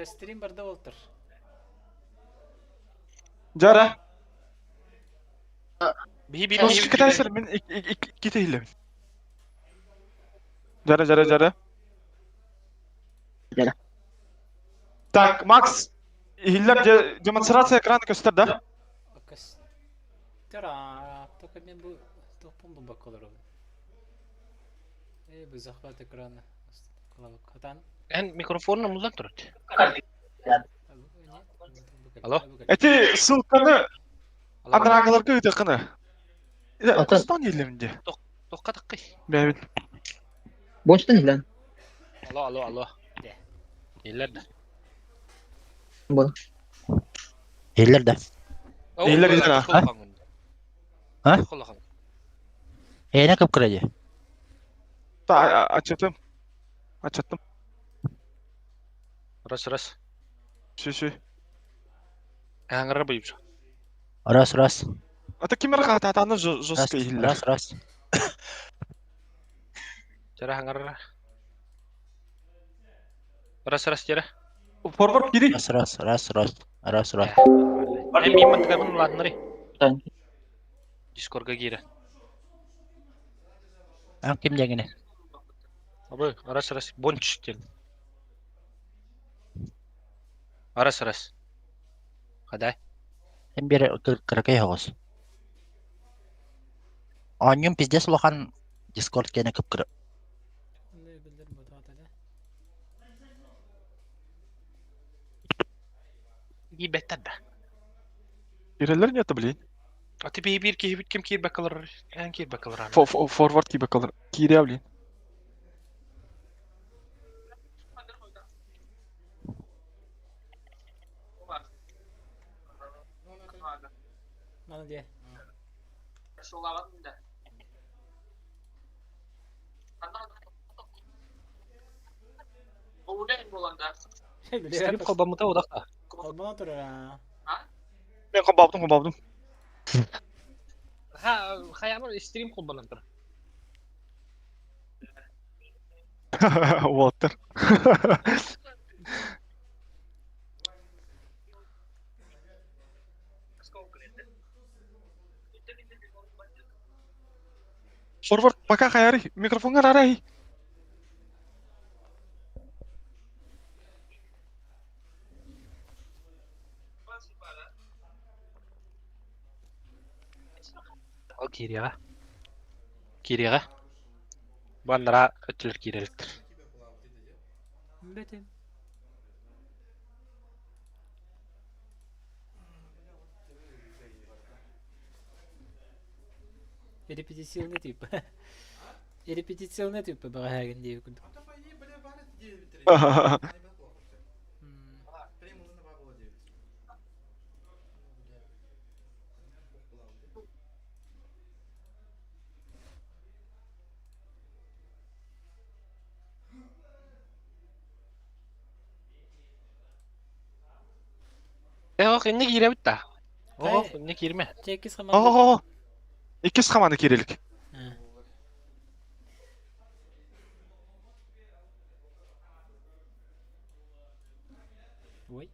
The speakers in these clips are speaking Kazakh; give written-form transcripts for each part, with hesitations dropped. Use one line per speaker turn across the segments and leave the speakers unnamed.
стрим барда болтыр.
Жара.
Bir
Sos kitayser men ikki hilem. Jara.
Jara.
Так, Макс, hillem демонстрация экрана göster da.
Akas. Tara, только мен bu topum bu bakalım. Bu zahvat ekranı. Kulak hatan.
En mikrofonunu mullan turut. Алло?
Эти ссылканы
Алло.
анрагыларга өтөкүнө.
Атын.
Кустан hillemде.
Toqqa taqqi.
Бәбин.
Bonçtan ilan.
Allo. Yerlerde.
Bu.
Yerlerde.
Yerler güzel ha.
Ha? Ne kıpkıracı?
Ta açtım.
Раз.
Şu.
Аңыры бұйып жа.
Раз.
Ата кимер кататаны жостко hiller.
Раз.
Жара аңыры. Раз жара.
Forward giri.
Раз.
Әм мен мындығын ұладыныры.
Tan.
Дискорға кері.
Ang kim jagine?
Абы, раз. Бонч ден. Раз. Қадай?
Hem bir kırkay hoğuz. Onyum pizdes lohan Discord kene kıpkırı.
Ne bildir bu tatada.
İyi better de.
Gireller ne tabi?
Аты bir ki kim kir bakalır. En kir bakalır.
Forward gibi kalır. Giri avlayın.
Mana diye.
Стрим қолбамыда одақта.
Kolbana oturur ha.
Ben kababdım.
Ha, xayamır stream қолбанатыр.
Water. Forward pakai kayari mikrofonnya rarai.
Ал Кириға. Бандыра өттілер киреліктір.
Betim. Репетиционный тип. Репетиционный тип багаген диye күрдүк.
Ох, инне кире бітті. Ох, инне кирме.
Çekiz hamam.
Oh, iki skamanı kirilik.
Ой.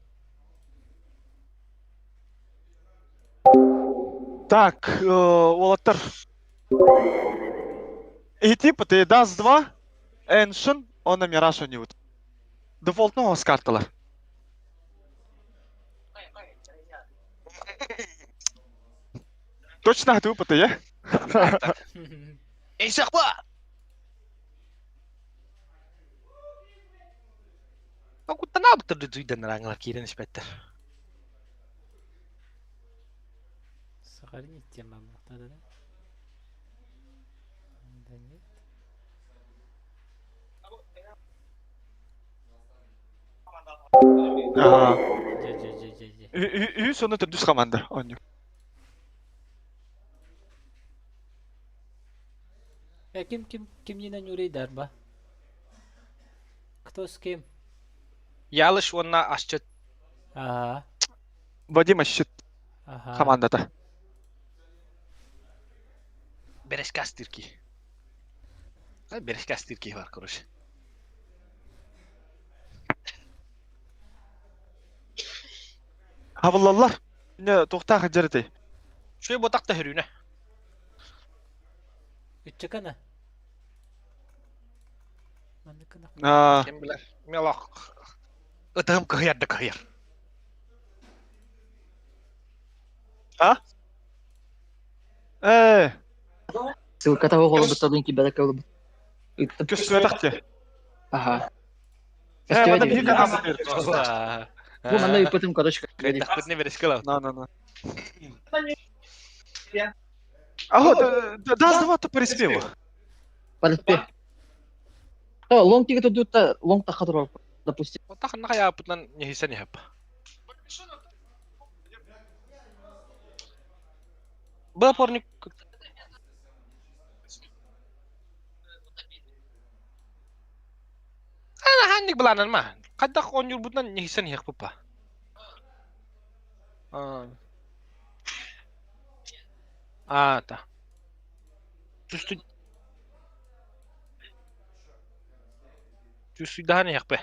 Так, Олаттар. И типа ты даст 2, Ancient, он на Мирашу не вот. Дефолтного с картала. Точно это опыт, я?
Ей, сақпа! Құттана бұтырды дүйден раңылар керен ішпәттір.
Сахарин тема мақтады да. Да нет. Же.
Үй соны түр düz команда.
Ким не на нюрейдар ба? Кто с кем?
Ялыш онна ашчыт.
Ага.
Вадим ащет командада.
Берешкастирки. Берешкастирки var, короче.
Хавыллалар. Не тоқта хаджарытай.
Шөй ботақ та хүріне.
Үтчекана. Мандыкана.
Кем білер. Мелақ. Ұтығым күйерді күйер.
Ссылка того голоба стадын кибера калыбы.
Көз көтақте.
Ага.
Мада
Фестиваль.
бир канал бер.
Bu manda ипотем короче.
Кайдақ күтіне берескі лау.
На. Аго, дас два то переспева.
Парпе. То лонг тиге то дутта лонг та хадро. Допустим.
Ботақ нақа япытнан нехисен ехіп. Бұл порник. Ана ханник біланын ма? Қайдақ он юр бұтнан нехисен ехіп па. Та. Жүсті дағаны ехіп бе.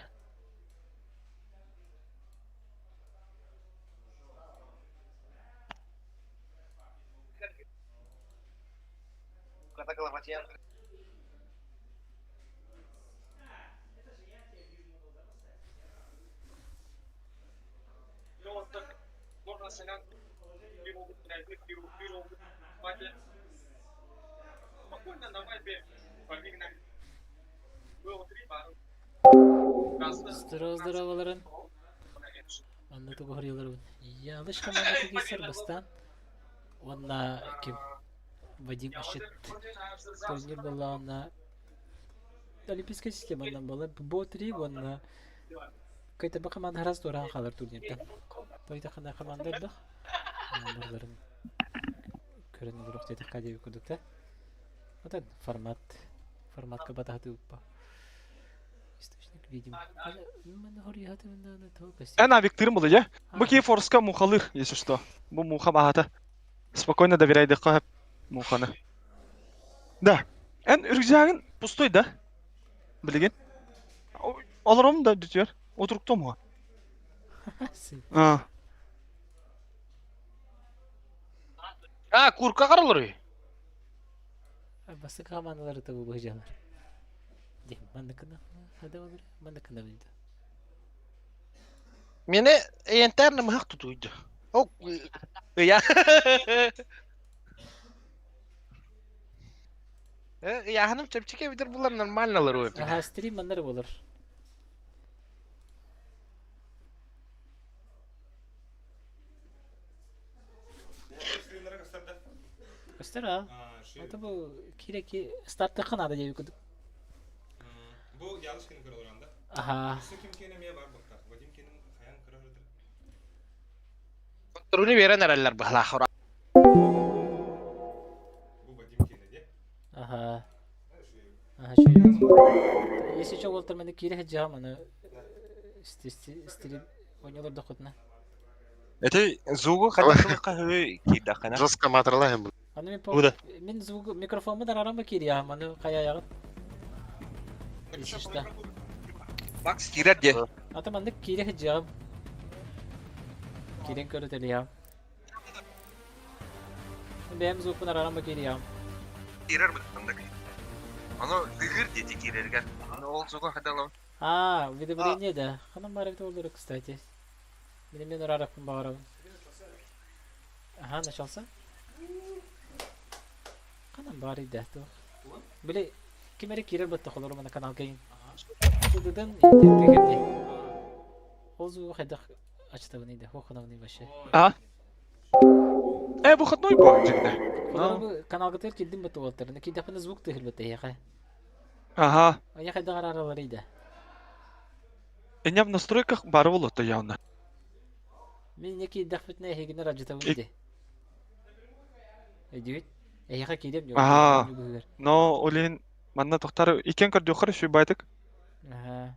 Здорово-здороваларын. Анна тугу хорьяларын. Ялыш команда тегисер бастан. Онна ким? Вадим Ашит. Турнир была она. Олимпийская системадан была. Бо-3 онна. Какая-то бы команда раз дуран халар турнирдан. Тойда қандай команда да. Нурларын көрініп жүрук деді қадеби күдік та. Одан форматқа батақты ұппа. Источник видим. Мен хорьяты мында толкасти.
Она Виктор был, я? Быки форска мухалыр, если что. Бу муха бахата. Спокойно доверяй дыха мухана. Да. Рюкзагын пустой, да? Білеген? Аларым да дүтер. Отыруктом ғой.
Курка қаралыр үй.
Басы командалары табу бұғжалар. Дем, мандыкына. Хада olur. Мандыкына білді.
Мені ентәрні мұхақ тұтуйды. Я. Яғаным чөпчеке бідір бұлар нормальналар ой.
Аха, стрим мандар болар. Göster Ata bu kireki startta kanada diye yüküdük.
Bu yanlış kinim kırılır anda.
Aha.
Su kim kenemiye var baktar. Vadim kenim hayan kırılır.
Kontrolünü veren eraller bahla xora.
Bu Vadim kene diye.
Aha. Aha şöyle. Если что, Волтер мене кире хеджам, аны стиль oynuyorlar da kutna.
Это звук хорошо хай кидахана.
Жестко матерлаем.
Аны мен
Буда.
мен звук микрофонmu da arama kiri ya, аны kaya yağı. İşte.
Bak stirat diye.
Ata mende kire hejam. Kiren körüteli ya. Benim звукmu da arama kiri ya.
Кирер бутындак. Аны дыгыр дети кирерген. Аны ол зугун хадалам.
А, видеобление да. Ханам бар это olur, кстати. Benim ararım bağırım. Aha, начался? Kanam bari de to. Böyle kimere kirer battı olur bana kanal kayın. Sudan tekrar. Ozu hadak açtı bunu da. O kanal ne başı.
Bu xatnoy bu cidden.
Bu kanal katır kildim battı Walter. Ne ki defne звук tehil battı ya.
Ага.
Ya kadar araları da.
Я в настройках бар болот явно.
Мен неки дахвитне хегне раджата bunu de. Эдит. Я кидем yok.
Ага. Но олин манна тохтар икен көр жохар şu байтык.
Ага.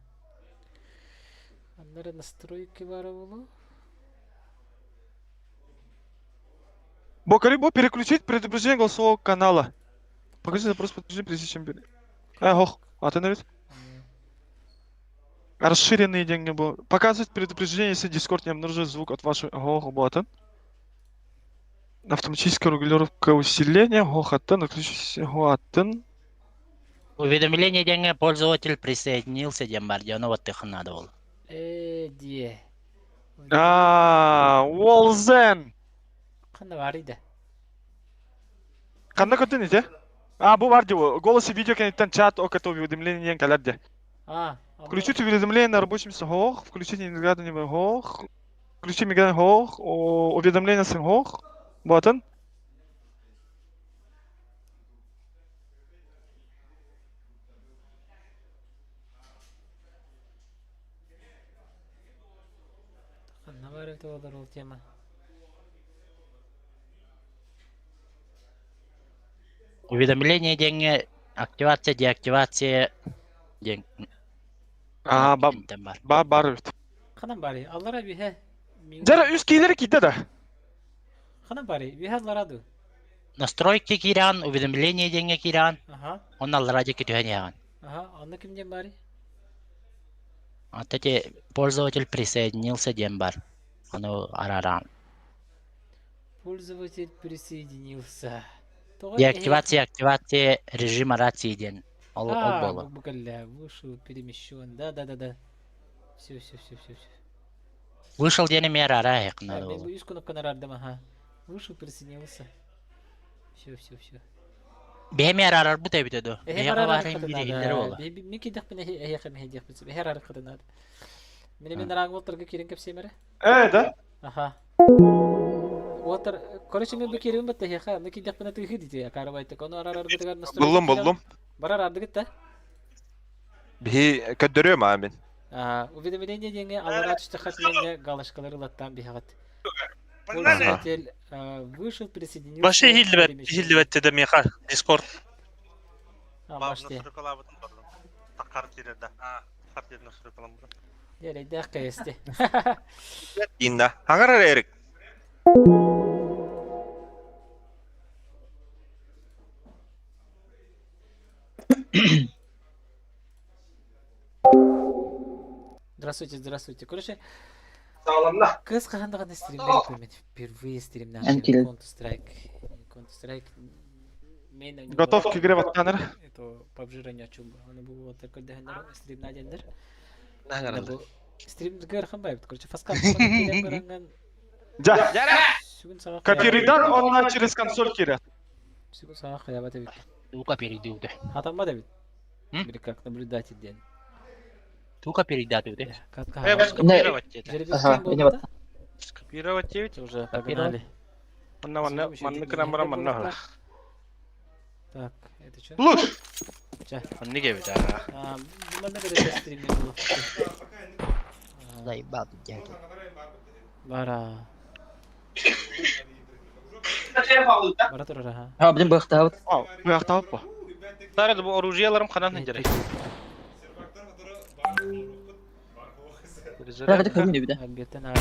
Аннары настройки бар болу.
Бокари бо переключить предупреждение голосового канала. Покажи запрос подтверждение прежде чем... Хох, а ты навіть? Расширенный деньги был. Показывает предупреждение, если Discord не обнаружит звук от вашего ботан. Автоматическая регулировка усиления, хохотан, отключить хохотан.
Уведомление деньги пользователь присоединился, Дембар, ну вот их надо было.
Дие.
Уолзен!
Қандай бар еді?
Қандай көттін ете? Бұл бар де, голос и видео кенеттен чат, окото уведомление кәлерде. Включить уведомление на рабочем месте, хох, включить миграцию, хох, включить миграцию, хох, уведомление сын, хох, ботан.
Қандай бар еді олар ол тема?
Уведомление деньги, активация, деактивация, деньги.
Бар өт.
Қандай бар еді? Аллара бихе.
Жара үз кейлері кейді да.
Қандай бар еді? Бихе аллараду.
Настройки киран, уведомление деньги киран,
Аха.
он алради китюханян.
Аха. Анда кімден бар еді?
Вот эти пользователь присоединился, Дембар. Оно араран.
Пользователь присоединился.
Деактивация, активация режима рации ден. Ол было.
Букаля, вышел, перемещен. Да. Все.
Вышел день мера арахек
Я
надо было.
боюсь, кнопка на радом, ага. Вышел, присоединился. Все.
Бемер арар бутай битеду.
Эхе
Беха
барар
бахин
кытына
бири
да.
бола.
Мики дах піне эхе мехе дах бітсі. Эхе рар кытына да. Мен раңы олтырға керен кепсемері?
Да.
Аха. Олтыр, короче мен бекерім бітті эхе. Мики дах піне түйхі дейді. Карабайты. Кону арар бітігар настройки.
Buldum.
Барар арды гітті?
Bir köddürüyorum abi.
Уведомление деньги аллара түшті қатменне галашкалары латтан бихағат. Пользователь вышел, присоединился.
Başı
перемещен.
hilbet de Miha. Discord.
Башты.
Takar kirede. Takar yerine sürüklem burada.
Ярайды аққа есті.
İnda. Hangar ara Erik?
Здравствуйте. Короче,
Sağlamla.
кыз қағандығын стримдер көрмен. Впервые стримнен
Антил.
Counter-Strike. Мен
Готов к игре в Таннер.
Это PUBG ранячу. Оны бұл вот такой дегендер стрим надендер.
Ne
Бұл стрим гөрхан байбыт. Короче, фаскал керем көрінген.
Да.
Сүгін саға
Копирайдан онлайн через консоль кирет.
Сүгін саға қаябат әбет.
Тука перейдуды.
Атанба да бит.
М?
Бiri как наблюдатель ден.
Тука перейдатуды.
Катка.
скопировать это.
Ага, я не вот.
Скопировать девять.
Уже погнали.
Манны крамара манна.
Так, это что?
Луш.
Ne gibi daha?
Bunlar ne kadar stream yapıyor?
Заебал тут дядя.
Бара. Бара тұрар, аха.
Ha, bizim bıktı.
Bu yakta hop bu.
Sarı bu orucuyalarım kanan nedir?
Bırak hadi koyun bir de.
Albetten abi.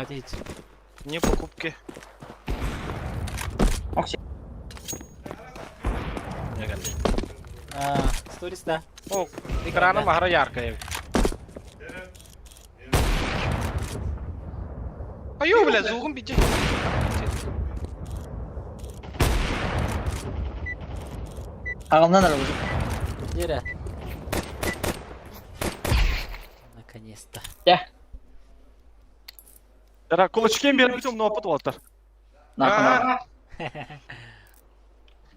Değil.
Не покупки. Ne geldi?
Сторис, да.
О, экрана махра яркая. Аю, бля, зугум бити.
Ağımdan arabası.
Нера. Наконец-то.
Gel.
Jara kuluçken berip bitum no opet oltar.
Nakına.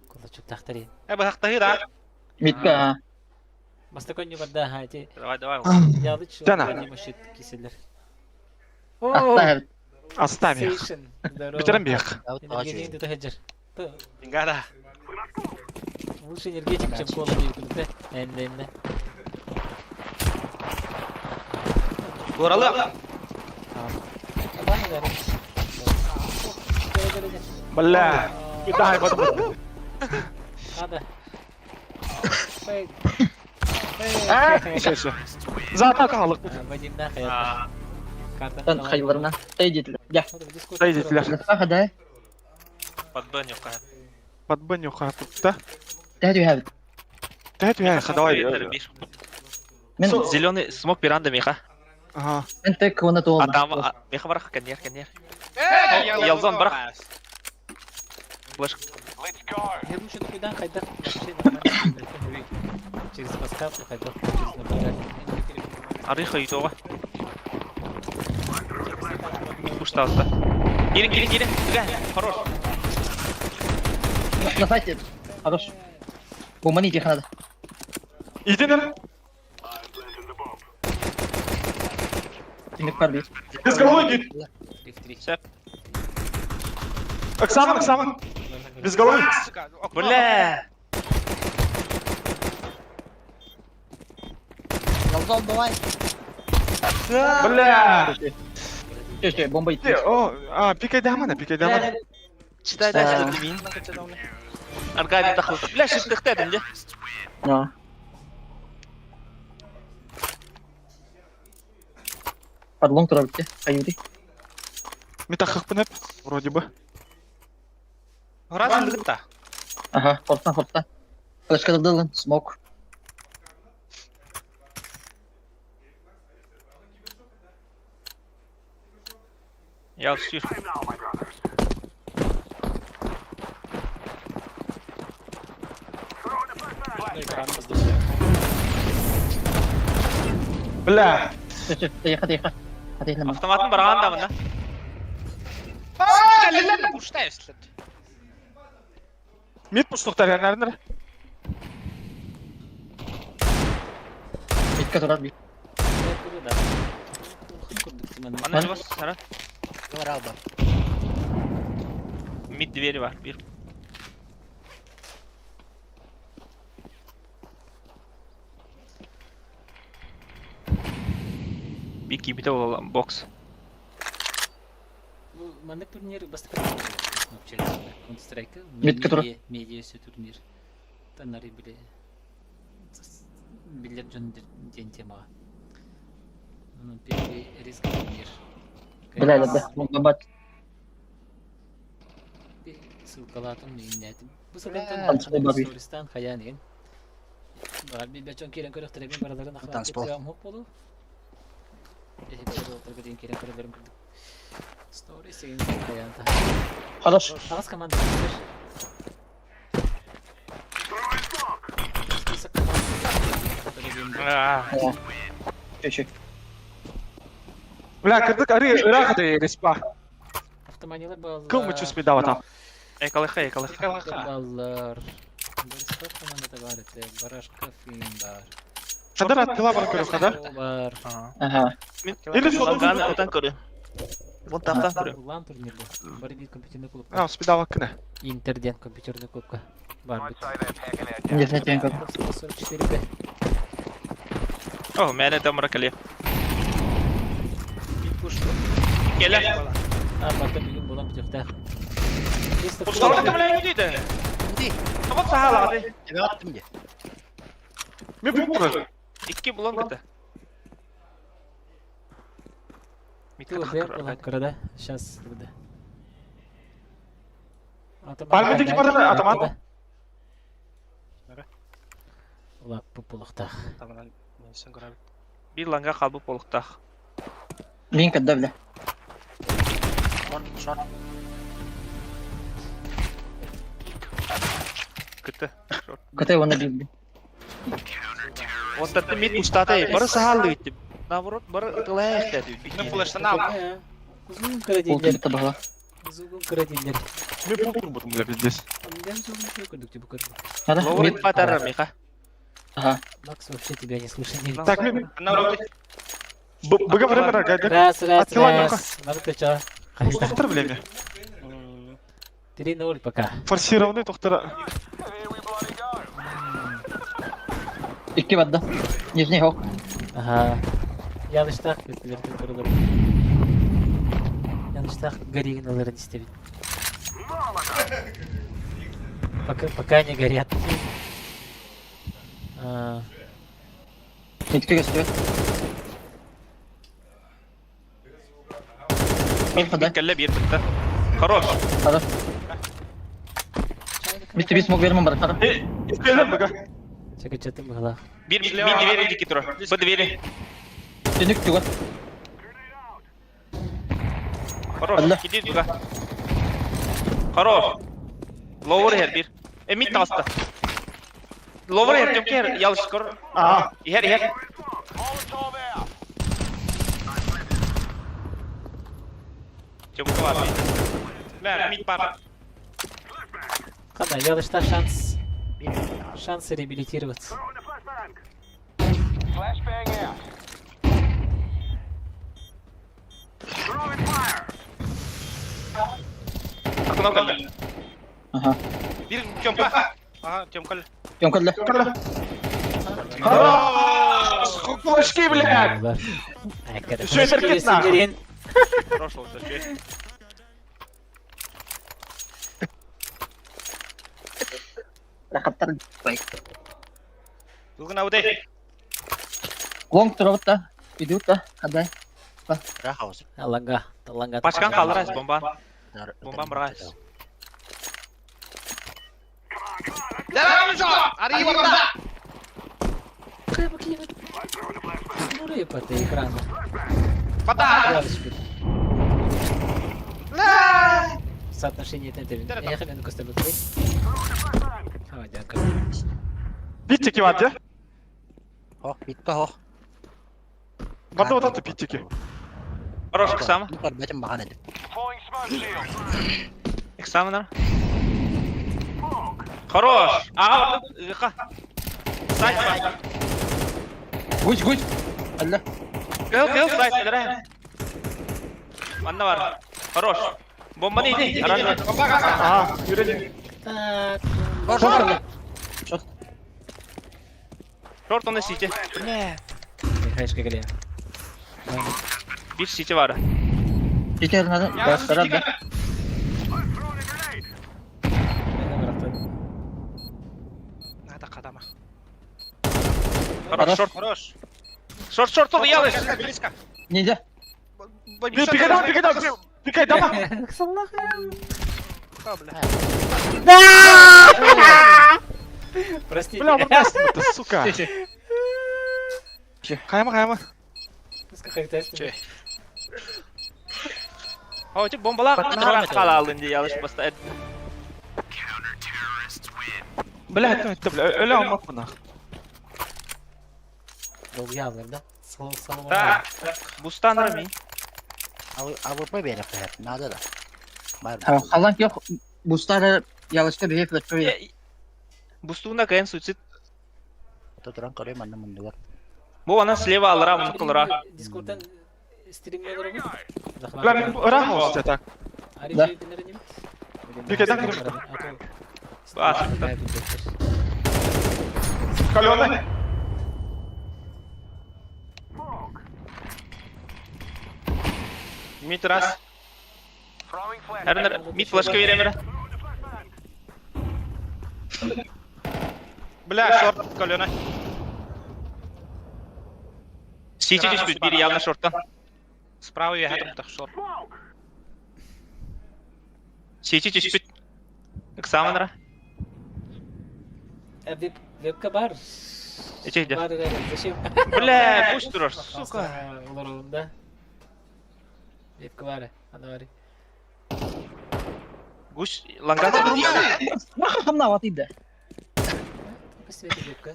Кулачок тахтарин.
Bu hakta da.
Bitti ha.
Мастакон не вода, ха, эти
Давай.
ялыч,
Тяна.
не мощит киселер.
Hasta.
Оставь их.
Сейшен. Здорово.
Битерем бег.
Энергетик это хеджер.
Ингада.
Лучше энергетик, чем кола бьют, да? Энде.
Goralı.
Ладно, да.
Бля. Дай вот.
Надо. Фейк.
Все. Zaten kalık.
Вадим нахуй.
Ben hayırlarına. Teyzediler. Gel.
Teyzediler.
Hadi.
Под баню.
Под баню хату, да?
Hadi abi.
Тәт я хадавай.
Мен
Зеленый смог пиранда меха.
Ага.
мен тек оны тоолна.
Адам меха барах каньер. Ялзан барах. Флеш.
Я лучше куда хайдах. Через подсказку хайдах.
Арыха итога. Пушталса. Гирин. Хорош.
На сайте. Хорош. Бомбани тебе надо.
Идинер.
Тимик парби.
Без головы гит.
Сеп.
Оксана. Без головы.
Бля.
Ялзон, давай.
Бля.
Че, бомба идти.
О, пикай дамана.
Читай да димин. Аркадий дахыл. Бля, шиттехтедим де.
Да. Подлом тура битти. Каюди.
Метахықпын әп, вроде бы.
Раз да.
Ага, форта. Флешка дадылын, смок.
Я стир.
Бля.
Че, тихо. Хати лама.
Автоматын бараганда мына. Леле пуштай след.
Мид пуштықтар әрнәрінір.
Битка турар бит.
Ана живас сара.
Говорал бы.
Мид двери бар. Bir. Bir kibite olalım box.
Ну, маны турниры бастырып через Counter-Strike.
Метка тура.
Медиа все турнир. Танары билер жон ден тема. Ну, первый риск турнир.
Бля, да. Бомбат.
Ссылкалатын миннәтим. Бу
Танцпол
сәбәптән
бар бит.
Стористан хаянин. Бар би бәчон кирен көрәк тәрәбин бараларын ахлап
Танцпол.
кетсәм хуп булу. Эһе отырган кирен көрәләрем күрдек. Stories деген хаянта.
Хорош.
Агас команда битер. Список команда.
Че.
Бля, кірдік әрі ұрақыды респа.
Автоманилар баллар.
Кыл мы чувствуй даватам.
Экалыха.
Баллар. Берестов командада бар ите. Барашка фин бар.
Қадар атқыла бар көрі қадар.
Бар.
Ага.
Или сол
Ланганы отан көрі. Вон таптан көрі.
Улан турнир бар. Бар бит компьютерный клуб.
А, спидава кіне.
Интерден компьютерный клубка. Бар бит.
Не знаю, как.
44
О, мәне тамыра кәле. Келе.
А, бата бигин болам битекте.
Усталык белән үдиде.
Ди.
Табат сахалады.
Тебе attım de.
Мен бұл бұры.
2 булан кете.
Ты вот крада. Сейчас крада.
Пальмедеки бар да, атаман.
Ула пупулуктах.
Bir langa kalbı poluktak.
Мин кадда, бля.
Кыты.
КТ его набил.
Вот это мид устатай. Бары сахалды битти. Наоборот, бары тылай ихтәди. Мен флештан ал.
Зугун
Пул
крадиллер.
кибита багла.
Зугун крадиллер.
Мен бұл бұрын бұтым бля біздес.
Мен зугун что көрдік деп көрдім.
Надо?
Ловрит
Мид.
патара миха.
Ага.
Макс вообще тебя не слышит. Не...
Так, мен бұға время рагайды.
Раз.
Отсылай,
Надо плечо.
Тоқтар біле ме?
3-0 пока.
Форсированный тоқтара.
Икки бадда. Нижний хок.
Ага. Yanlışta kötülerden kırılır. Yanlışta горигиналарын istebit. Пока не горят.
Мидка гостевет. Мид подай.
Кәлле bir bitti. Хорош.
Хорош. Мидка бис смог вермем бар. Хорош.
İsteyelim бұға.
Çakıçatım bıhala.
Bir mid двери дики тұр. Бір двери.
Түнік түгіл.
Хорош. Иди туда. Хорош. Lower her bir. Mid tasta. Lower her тем кер. Ялыш кор. Ага. Her. Çabuk var. Ver mid бар.
Қандай, ялышта шанс. Шанс реабилитироваться.
Akın kaldı.
Aha.
Bir çömpa. Aha çömkal.
Göмкәлі.
Кукушки, блядь!
Ular. Hakikaten.
Şu hareketler.
Sinirlerin.
Хорош oldu.
Рақаттар.
Bugün avde.
Лонг тұрабыт та. Үйдеуіт та. Қандай.
Бірақ ауыз.
Алаңға. Алаңға.
Пачкан қалдырайыз бомба. Бомбам бұрғайыз.
Смотри по этой экрану.
Пата!
Ялышка. Соотношение это. Я хочу на костюме. Давай, дякую.
Питтики var ya.
Ho, bitti ho.
Var da odada pittiki.
Хорош кысамы.
Бұл көрбәтім маған еді.
Экзаменер. Хорош. Аға барды. Сайт бар.
Гусь. Әлі.
Кыл сайт бедірі. Манда бар. Хорош. Бомба не иди. Аранжа.
Aha, yürüyelim.
Так.
Шорт оны сити.
Хаешка галея.
Bir сити var.
Жеке надо. Бастырады.
Надо қадама. Хорош. Шорт ол ялыш. Близко.
Неде?
Пикай, давай!
Простите.
Бля, ну ясно-то, сука! Қайма.
О, тек бомбалар қала алдын де ялыш баста.
Бля, это, бля, öyle almak buna.
Бұл явлар, да?
Да. Бустаныр ми.
АВП беріп беріп, надо да. Бар.
Қалан кеп. Бустары ялышқа бейіп өтпей.
Бустуында кайын суицид.
Тұран көрем анда мұндығар.
Бұл ана слева алыра, мұны қылыра.
Дискордтан стримлер ғой.
Бля, мен ырам olsun так.
Да.
Пикайдан кіріп. Каленый.
Мид раз. Әрінір, мид флешка беремір. Бля, шорт колена. Сити түспейді, бері явно шорттан. Справа я хатым так шорт. Сити түспейді. Экзаменера.
Вебка бар.
Этих де.
Бар, зачем?
Бля, пусть тұрар, сука.
Олар онда. Вебка бар, ана бар.
Гуш, лангата бір явно.
Мақам нават иді.
Посвети вебка.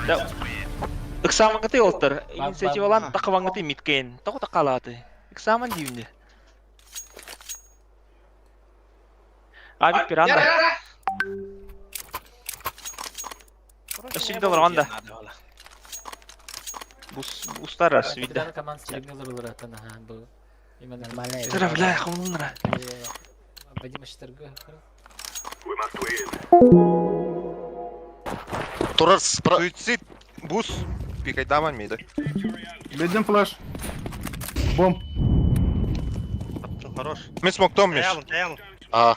Да. Экзамен гыты олтыр. Инициативалан тақыван гыты миткен. Тақу тақалаты. Экзамен дейінде. Абик пиранда. Өсігді ларғанда. Бустар рас, видді.
Видно команд стримлер олар атын, ага, бұл. Именно
Нормально.
Тірі, бля, қымылыныра.
Вадим Аштергі.
Тұрар, суицид, бус. Пикай даман мейді.
Беден флеш. Бом.
Хорош. Мен смоктом меш.
А.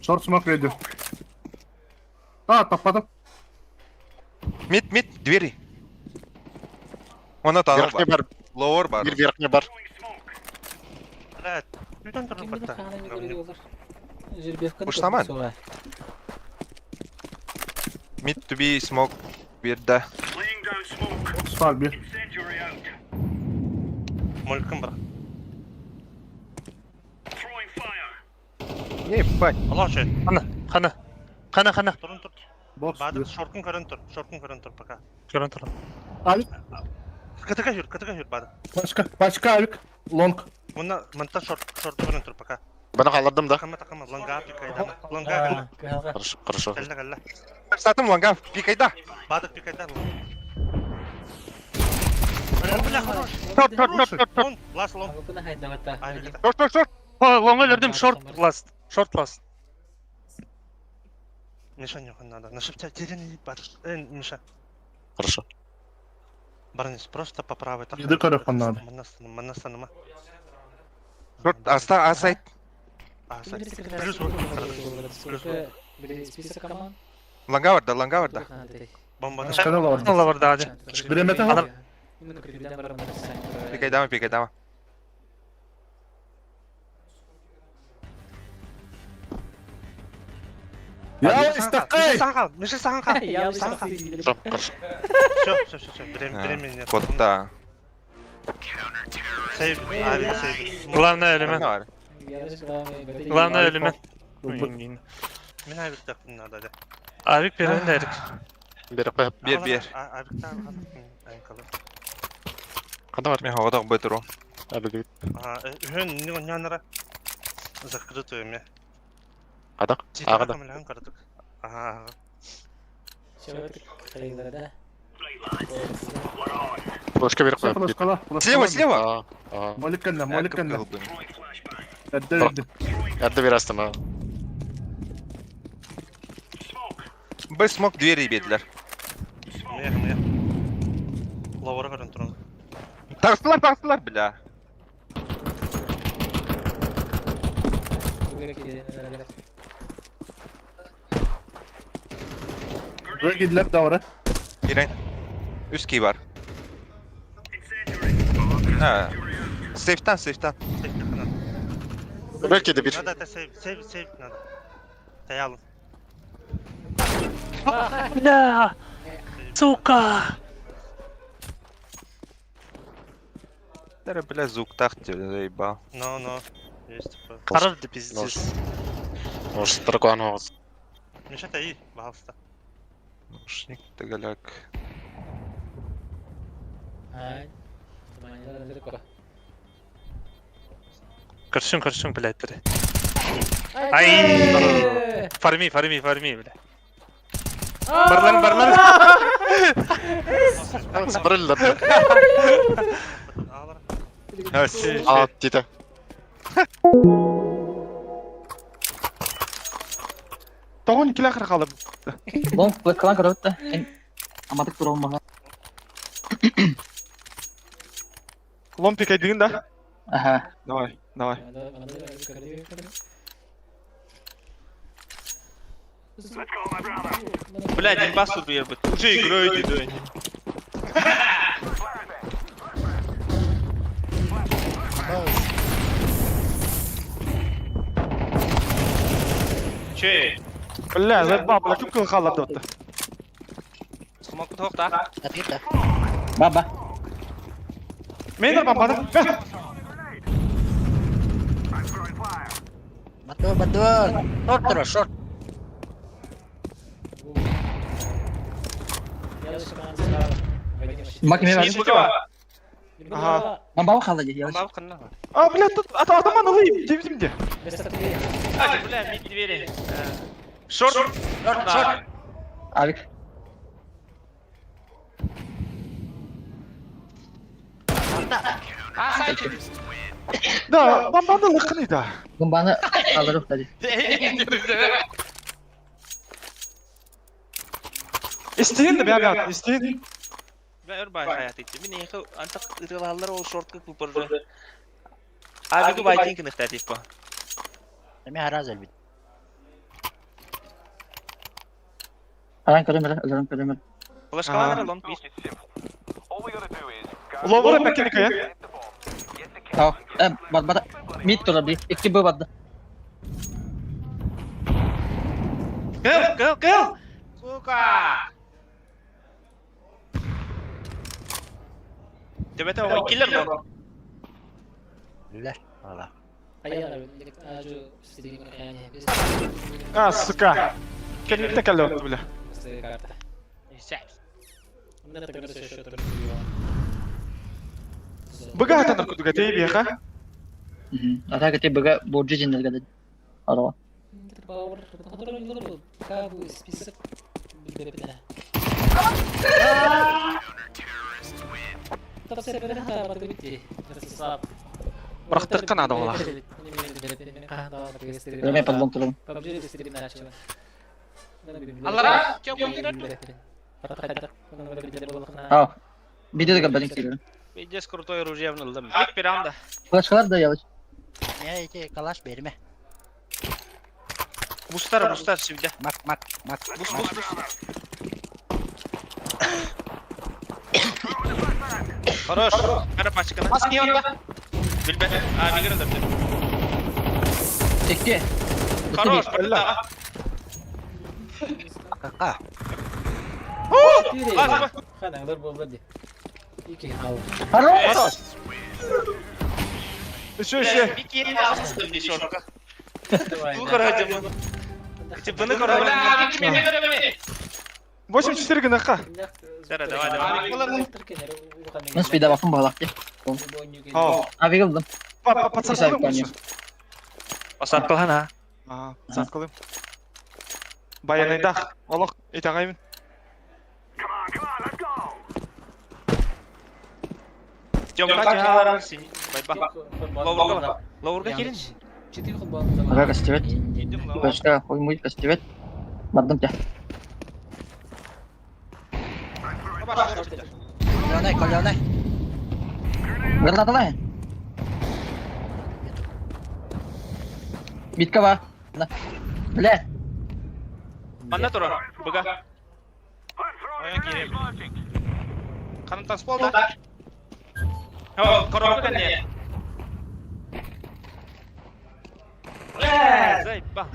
Шорт смок ready. А, таппадым.
Мид, двери. Она там бар. Лоуэр бар.
Bir верхне бар.
Кемді қағанай мегіреді олар. жеребевканы
Буштаман.
суға.
Mid to be smoke bir de.
Var bir.
Molkın bırak.
Ебать.
Allah şey.
Хана.
Durun dur.
Box
Bahadır
bir.
şorkun karın tur baka.
Көрін тұр.
Abi
Kıtıka yür Bahadır.
başka abi. Long.
Mınta şortu karın tur baka.
Bana kaldırdım da.
Takama langa pikayda. Langa
Каға.
Хорошо.
kalla.
Satım langa. Pikayda.
Bahadır pikayda. Long. Last long.
Агукуна хайдаватта.
Aynen.
Лонга өлердім, шорт ласт.
Нишан yok надо. На шифте терен бар. Миша.
Хорошо.
Барнис просто по правой.
Yedi tarafın надо.
Маннастаныма.
Short asayt.
Плюс
Список команд.
Langa var da.
бомба.
Başka da var.
Allah var da hadi.
Bir mete var.
Именно капитан Барамарсан.
Pikayda.
Ya istakay.
Миша саған қал.
Я
Хорошо.
Все. Берем.
Kotta.
Сейв. Сейв.
Главный элемент.
var?
Главный элемент.
Мен айбек таптым надо.
Авик берен дәрік.
Bir koyup.
Bir.
Айбек айкалы.
Kada var?
Men havada betur o.
Abi git.
Үһен нянара. Закрытую мне.
Kada. Ağada.
Камилхан кырдык.
Başka bir koyup. Git.
Слева.
Aa.
Malik kanna.
Kıldım.
Edde.
Yerde bir astım ha.
Biz smoke двери yediler.
Мне. Лавара көрін тұрын.
Takstılar bile.
Buraya gidiler davara.
Giren. Üst key var. Ha. Safe'ten.
Belki de bir.
Надо сейв надо. Таялым.
Бля! Сука!
Дара, бля, звук так тебе заебал.
Но. Есть такое.
Қарар да пиздец.
Может, дракон olsun.
Миша таи, пожалуйста.
Наушник, тагаляк.
Көрсің, блядь, бірі. Ай! Фарми, бля. Барлар.
Spriller.
Ağlar.
Evet.
Aa, dedi.
Тоғын ikili ақыр қалып.
Long kalan kırıkta. Amadık dur olmalı.
Лом пикай деген да?
Aha.
Давай.
Блядь, не басу бы ебать. Уже играете, да? Че?
Бля, заебал, бля, көп күн қалап дотты.
Смоку тоқта.
Baba.
Мен де бамбады.
Betul. Short.
Makine ver.
Ага.
Baba kaldı ya.
Бомба қынна.
А, бля, тут атаман ылый, дебізімде.
Бля, мид двери. Шорт.
Abi.
Да, бамбаны лықыны да.
Bombanı kaldırıp dedi.
İsteyin de bir isteyin.
Ben örbay hayat ettim. Mine yıkı antak ırgalarlar ol shortka kupurdu. Abi bu baytin kınık tertip bu.
Demi haraz elbet.
Alan kırımır.
Flash kalan long bir.
Lower mekanika ya.
Tamam. Bada. Mid durabilir. İki bu bada.
Kill! Сука! Тебе-то ой, киллер был.
Billah. Valla.
Ayağlar önündeki ağacı istediğim yani. Biz
А, сука. Кәлмәк тәкәлләп белә.
Пустые карты.
Güzel.
Бunda так раз еще только
Быга хатан кудуга тей бияха.
Атака ты бага борджи жиннер гадад. Арава.
Бауыр, который не был, как бы список бедепина. Tapi saya benar tak pada biti. Sesat.
Бырактык кына да була.
Ремей под лонг тулум.
Аллара, чё
А. Видео да гадбадин сирер.
Видишь, крутое оружие внылdım. İlk bir anda.
Флешкалар да ялыч.
Ya iki kalaş berme.
Бустар şimdi.
Mak.
Bus. Хорош. Kara paçkana. Maske yok. Bilbe. Abi girin de.
Tekte.
Хорош. Burada.
Kaka.
Bas.
Kadanglar boldu. İki al.
Хорош.
Еще.
Bir kere almıştım bir şorka. Bu karacımı. Bunu karacımı. Abi kimi göremedi.
84 гына ка.
Сара, давай.
Мен спида бафым балак.
О,
Ави кылдым.
пацан кылым.
Асат кылган ha.
А, пацан кылым. Баянайда. Аллах, итагайым.
Жомка жаалар син. Байба. Лоурга келин.
4 футбол.
Ага кастевет. Флешка хоймуй кастевет. Бардым те.
Kolonay.
Граната лай. Битка ба. На. Бля.
Анда тур. Буга. Оян кирем. Каным тас болду. Коробка кане. Зайба.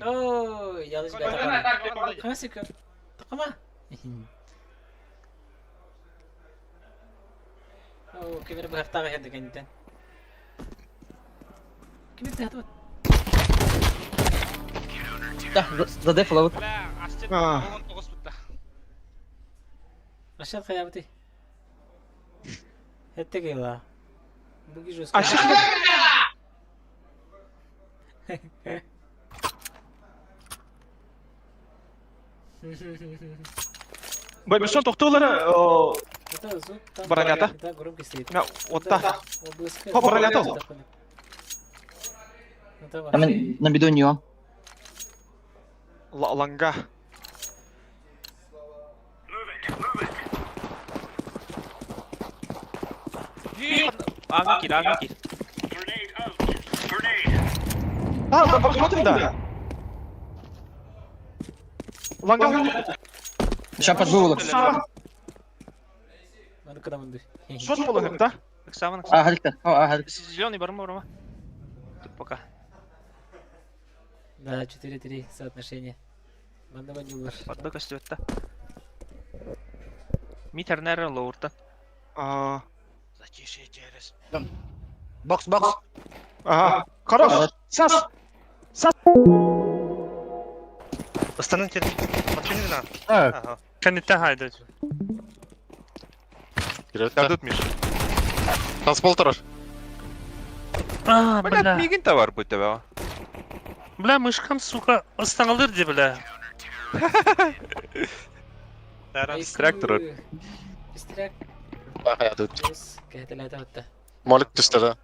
Oo, yanlış bir atak. Kaç sekund? Takama. Oo, kamera bu hafta geldi kendiden. Kim itti
Да, задай флоут.
Aşağı kıyafeti. Hette gel Bu gücü
Aşık. Бай, бишон тоқтолары, Бронята?
Да, громкий стоит.
на отта.
Обласка.
О, бронята.
Мен на бидон неон.
Ланга.
Ага кир.
А, посмотрим, да. Ланга.
Сейчас подбывало.
Надо когда мы
Шот болу, да?
Ксаман.
А, халиктар. А, халиктар.
Зеленый барма. Тут пока.
Да, 4-3 соотношение. Банда не улар.
Подда кастетта. Митер нерен лоурта.
А,
Затише через.
Box.
ага. Хорош. Сас.
Останьте. Машина.
Так,
Ага.
Канетте хайда.
Дадут Миша.
Танцпол тарар.
Блядь, мигин-то var bu tebe.
Бля, мышкам, сука, останалыр де, бля.
Трактор.
Истрак.
Hayatı.
Кәтеләтә отта.
Malik düştü.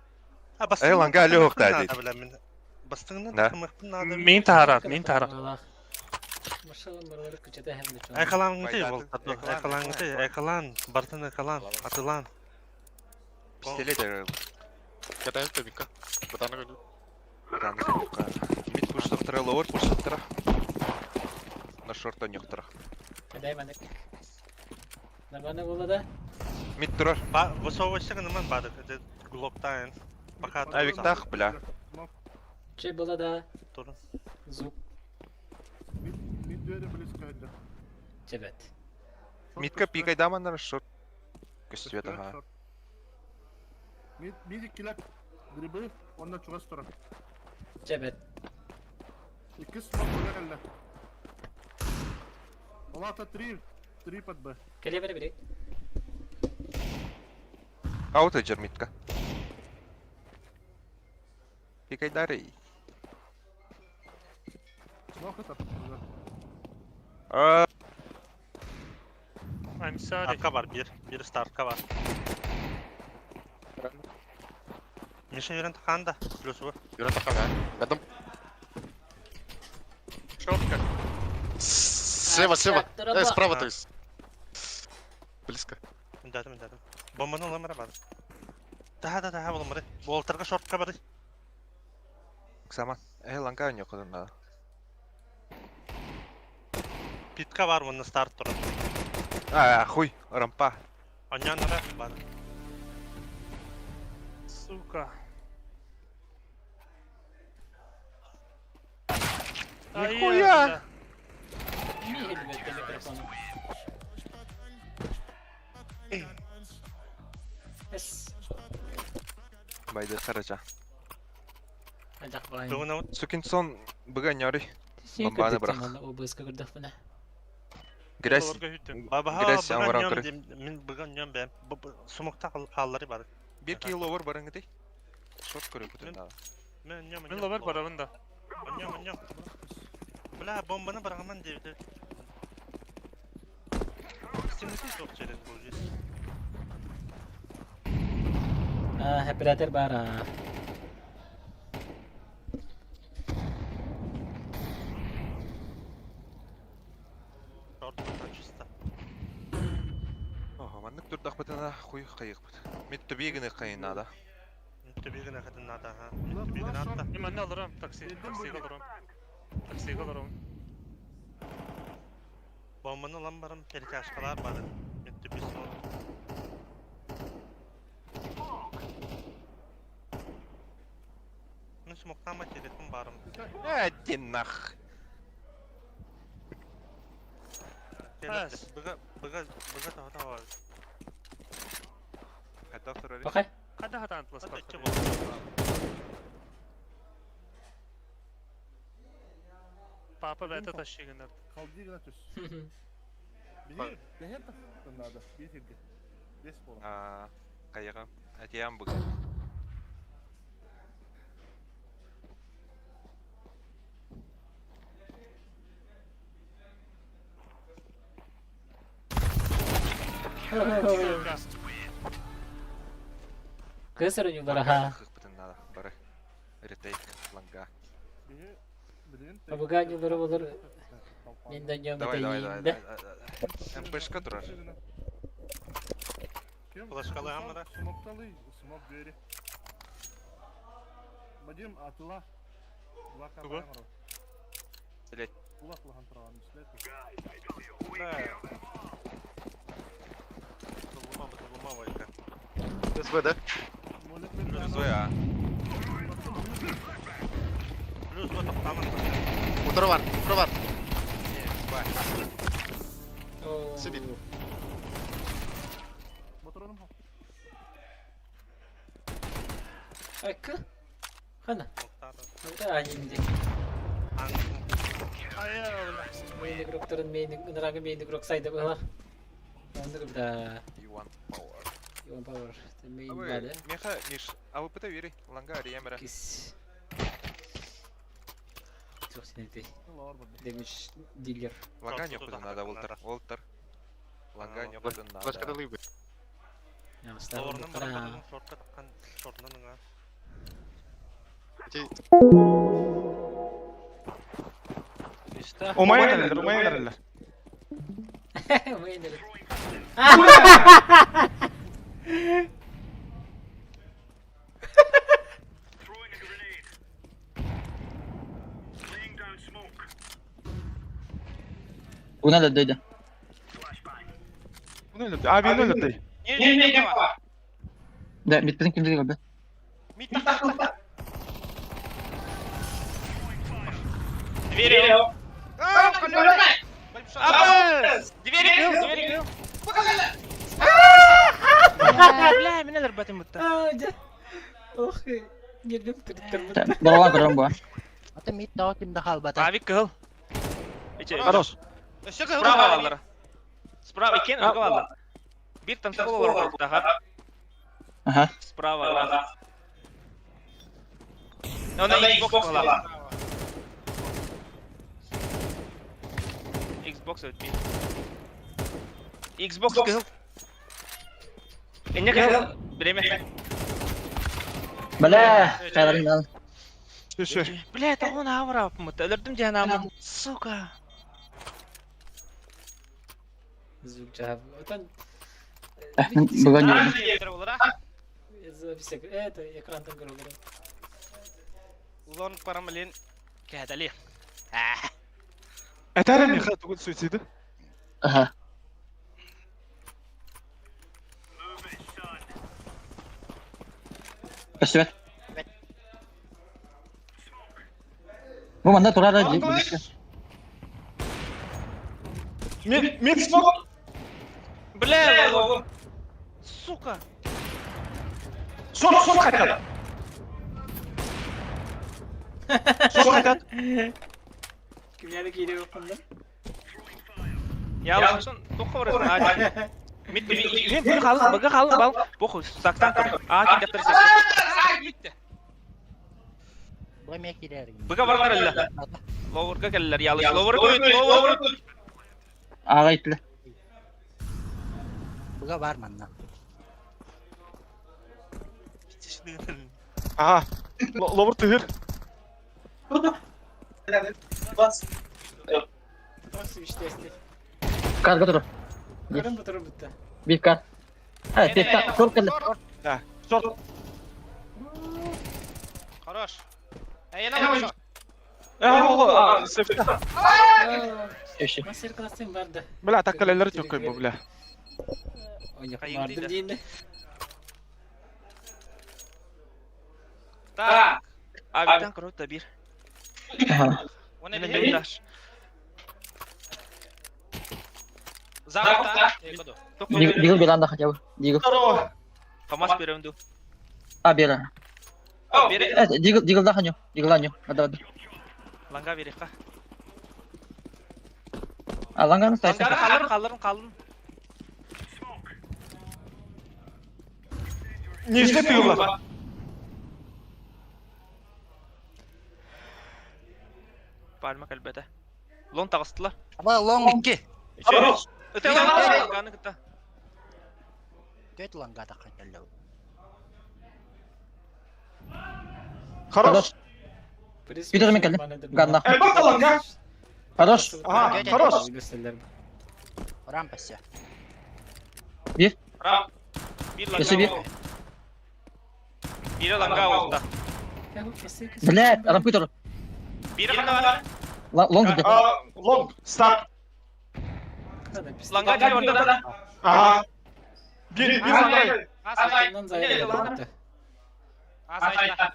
Ey lan gel yok dedi.
Мен тарат.
Аллах. Машалла мырлары күчәтә һәм дә чон.
Айкалан, бартын айкалан, атылан. Пистолет de.
Kadar tebrik. Batana gülü.
Мид пуштыктыра, ловер пуштыктыра. На шорта нёктыра.
Дәймән. Набаны була да.
Мид турар.
Высовывайся, нормально, бадык. Это глоптайн. Пока
Авик тах, бля.
Че була да.
Турun.
Зуб. Cebet.
Митка пикайда мандар шот. Көстүбет аха.
Мид иккилер. Грибы, онdan чугас тора.
Cebet.
İki smoke böyle geldi. Olata 3 под Б.
Geliyor biri.
Аутеджер митка. Пикайдары.
Smoke atar.
I'm sorry. Arka var bir. Bir arka var. Mission yürün tıkandı. Plus bu.
Yürü takam ya. Рядом.
Шотка.
Слева.
Трава.
Справа, то есть. Близко.
Mündədim. Bombanın olamara var. Daha olamara. Boltarga shortka var.
Ксаман. Ланга не кудун надо.
Pitka var bunun start turu.
Хуй, рампа.
Onyanlara var. Сука.
Нихуя!
Мігель вийти мікрофону. Ес.
Байды сарача.
Acak bayım.
Тугуна
Сукинсон быга нёри.
Şey
Bombana
kırdık
bırak.
sen onu, o bızkı kırdık bana.
Грязь. Грязь амаран
Баба
кыры.
мен бүгін нем бәм. Сумукта қаллары бар.
Bir kill over барыңгы дей. Шот көрө бүтүн надо.
Мен ловер барабында. Нем. Бля, бомбаны бараман дейді. Синети çok çelen bu jiz.
Hep birader var ha.
Чисто.
Ага, маннык турдак бүтүн хуй кайык бүт. Мит төбегине кайын надо.
Төбегіне қатын ада ха. Төбегіне атта.
Мен alırım taksiga alırım.
Bombanı lan barım tehlike aşkalar var. Bitti bir son. Ben smoktan mı teletim barım?
Один нах.
Bıga daha var.
Hatta турары.
Bakay.
Hadi antlas
Hadi
bak.
iki bol.
Papa beta taşıyınlar. Kaldı gratis. Bir de hep надо. Bir hildi. Бес bola.
Кайыгым. Атиям быга.
Kısır oyunları ha.
Бүтүн надо. Бары. Ретейк ланга.
Abugan yılları olur. Minden yom
Давай.
eteyinde.
МПшка турар.
Bulaşkalı hamara.
Smoktalı. Smok değeri. Бадим атыла. Лака.
Блять.
Улаклыган турган мислет.
Bulma vayka.
СВ, да?
Зоя.
Plus bu tamam.
Утро var.
Oo.
Sibit.
Motorunum.
Akka. Hana.
Muhtar.
Burada ayindi. Meyni grupların meyni grup saydı bana. Anladım da.
Иван Пауэр.
Yon power. Meyni
А вы,
bada.
Меха, Миш, а вы потавери, ланга, ремера.
Kis. Çok sinirli. Demiş dealer.
Ланга
Тут
не
туда
надо,
надо.
Волтер. Ланга не надо.
Флешка лыбы.
Yanlışlar
Doğrunun
oldu. Ha.
bırakmadığın short'a takkan short'unun ha. İşte.
Умайын эле.
Meyni.
Una da dedi.
Bunu öyle. Abi ne öyle dey.
Ne var?
Da bittin kimdi abi?
Дверь. Abbas! Двери kill. Бля, мен алар батым бутта.
Ох, girdim tırtır
Дороган көрөм бу.
Ата мид тоо тим дахал бата.
Abi kill.
Хорош.
Справа алар. Справа екен, алга алар. Bir tanesi kol olarak ortada.
Aha.
Справа алар. Ona Xbox alır. Xbox evet bir. Xbox kill. Ne kill? Bileme.
Бля, кайран ал.
Şu.
Бля, это он авра yapmadı. Öldürdüm canım. Сука.
Звук жаб. Одан
Бүгөн жер.
записек. Это экрандан көрөлөр.
Ulan paramelin kehdali.
Eterim ya tugul suicide.
Aha. Өстүбөт. Бу мында турар да.
Mid smoke.
Бля, сука.
Sok kaçar. Sok kaçar.
Kimleri geliyor bunda?
Ya olsun, toku orasın ağacı. Mid bir kalın, baga kalın bal. Boku, saktan kır. Ağacı yaptıracak. Bitti.
Бу мек кирер.
Baga var karılla. Lower'ga gelirler yalış. Lower koy.
Ага итле.
Буга бар манна.
Aha. Lower tığır.
Nasıl işte işte.
Карга тур.
Karın bu tarafı bitti.
Bir kar. Ha, tekrar kor keldi.
Ha. Short.
Хорош. Yine boş.
Oğlum. Sefer.
Eşi.
Master Class'ın vardı.
Bela takkalayları çok koy bu bela.
Oynak
Hayır,
vardı
değil de.
değil de.
Так. Abiden kırık bir.
Aha.
Ona bir yoldaş. Zavta.
Digil belanda jauh. Digil.
Famas bir round.
Ah, biar.
Biri
Digil dah hanyo. Digil hanyo. Ada.
langa biri ka.
Alangan saya.
Kalırım.
Ne izletiyorlar?
Parmak elbette. Lon takıstılar.
Aba long 2.
Öte langanı kıta.
Göt langa da kaçalım.
Хорош.
Bir de demek geldi. Ganna.
Bakalım ya.
Хорош.
Aha. Хорош.
Gösterler.
Rampas ya.
Bir.
Ram. Bir
Kesi bir.
langa. Biri langa oldu.
Ya bu kesin.
Bля, adam kuy tur.
Biri langa var.
Long gitti.
Long. Start.
Langa değil orada da.
Aha. Bir langa.
Ondan zayıf oldu.
Asayta.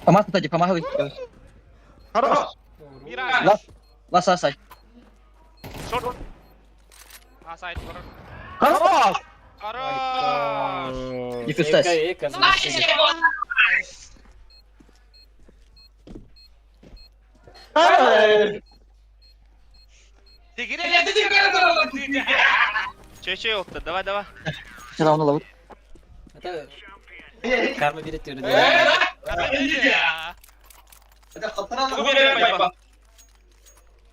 Pamas tadi, pamas lagi.
Хорош.
Miraj.
Lah selesai.
Short. Asayta var.
Хорош.
Хорош.
Defuse test.
Eka.
Şey oldu. Давай.
Selam olalım.
Hatta karma bir etiyordu.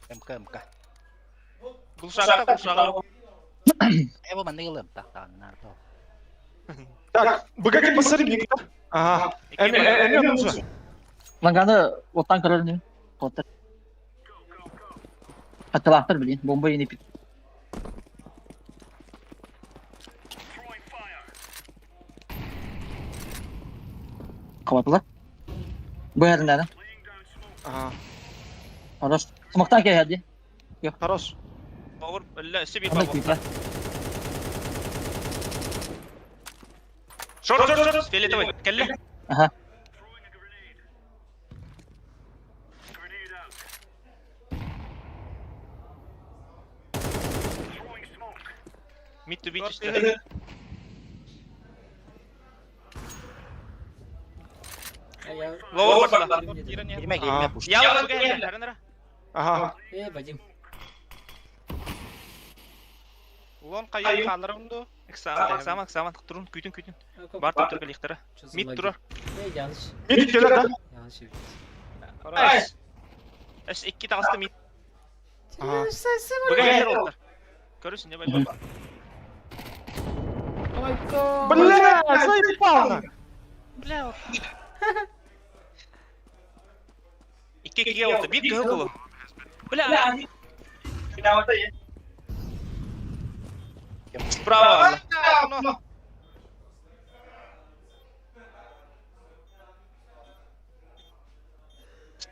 MK.
Kuşağı.
Bu mending tak narto.
Так, богатый посмотри мне. Ага. Эми нужно.
Langana otan karar nih. Kotor. Hatırlatır bilin. Bomba yeni pit. Kapattılar. Bu yerden nereden?
Ага.
Harus. Smoke'tan gel hadi.
Хорош.
Power. لا üstü bir
Ana
power.
kuyutlar.
Short. Фиолетовый. Kelle.
Aha.
Mid to beach işte. Lower başla.
Girme girme push.
Yalnız bu geldi. Karınlara.
Aha.
Вадим.
Ulan kayı kaldırımdı. Eksaman. Durun, kütün. Бар топтор коллектора. Mid durur.
Yanlış.
Mid gelir de.
Yanlış evet.
Karış. Eş iki tağıstı mid.
Aha.
Bu geldi oldular. Görürsün ne böyle.
Бля, заебал!
İki oldu. Bir gol oldu. Bля. Bravo.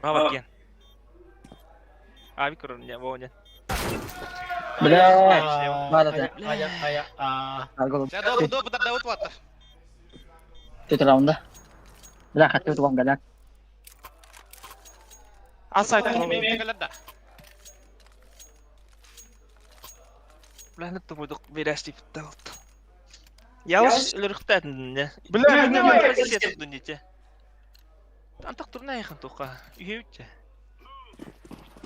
Bravo Ken. Abi kurun ya bu oyun.
Бля. Ладно,
Aya.
Аргол.
Ya Davut var.
Itu raunda. Bля, хочу вам гадать.
Asayt
Lanet buyduk biraz tipte oldu. Yavaş ülürükten ne?
Bля,
Ne var ya ses tutun diye. Antak turna yakın toka. Üyütçe.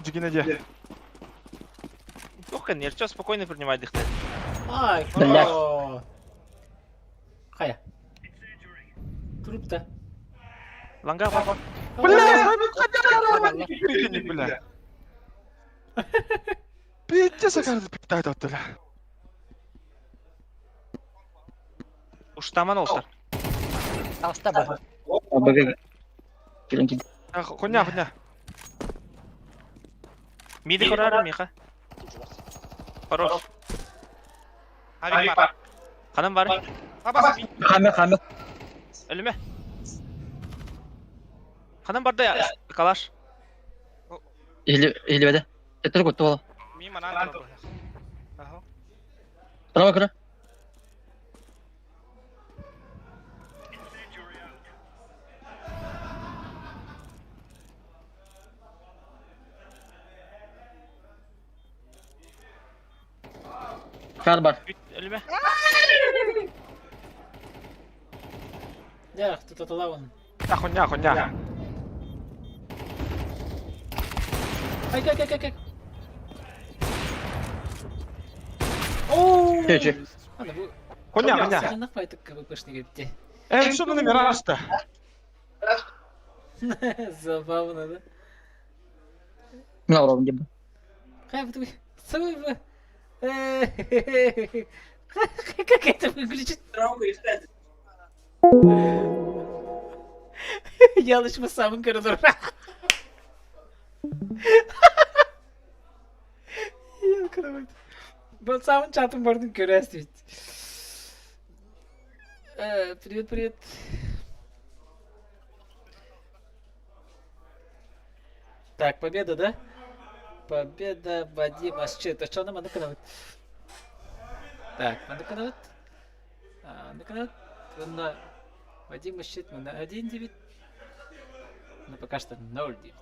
Дигине де.
Yok kan yer çok спокойно принимать дыхание.
Ай,
Бля.
о. Кая. Трупта.
Ланга var.
Бля, бля. Пиздец, оказывается, питает от тебя.
Uçtaman olsun.
Alsta bak.
БГ. Келин.
Хуйня.
Midi kurar Mika. Хорош. Abi var. Kanım var.
Хамер.
Ölüme. Kanım var da ya. Kalaş.
Или беде. Это гот тола.
Mima nan.
Право кра. Карбар.
Ölüme.
Да, кто-то лаван.
Хуйня.
Ай, как. Оу.
Че.
Ладно, bu
Хуйня.
Саранах пайтык КВПшный кетти.
Что номер раз-то?
Забавно, да?
Мына уровень деп.
Как ты... Как это выглядит? Yanlış mı samın kırılır? Я кровать. Был самым чатом можно курастить. Привет. Так, победа, да? Победа Вадима Счет. А что нам надо канал? Так, надо канал. На Вадима Счет мы на 1-9. Но пока что 0-9.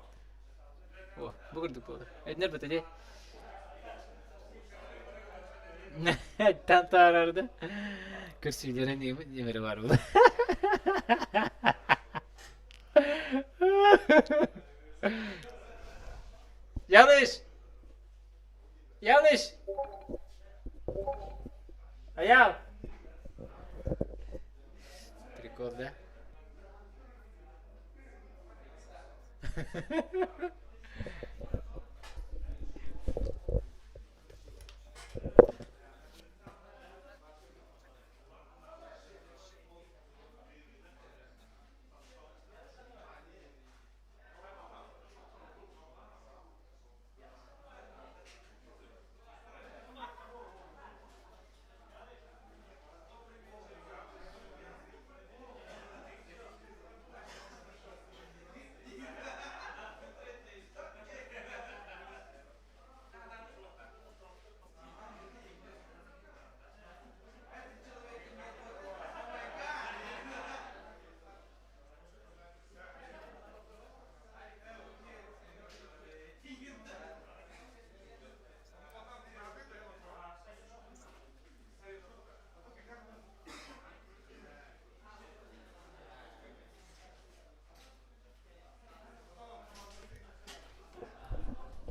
О, бугурду было. Эднер бы тоді. Тантарарда. Күрсүйлері немері бар бұл. Yanlış. Ayağım. Прикол, да?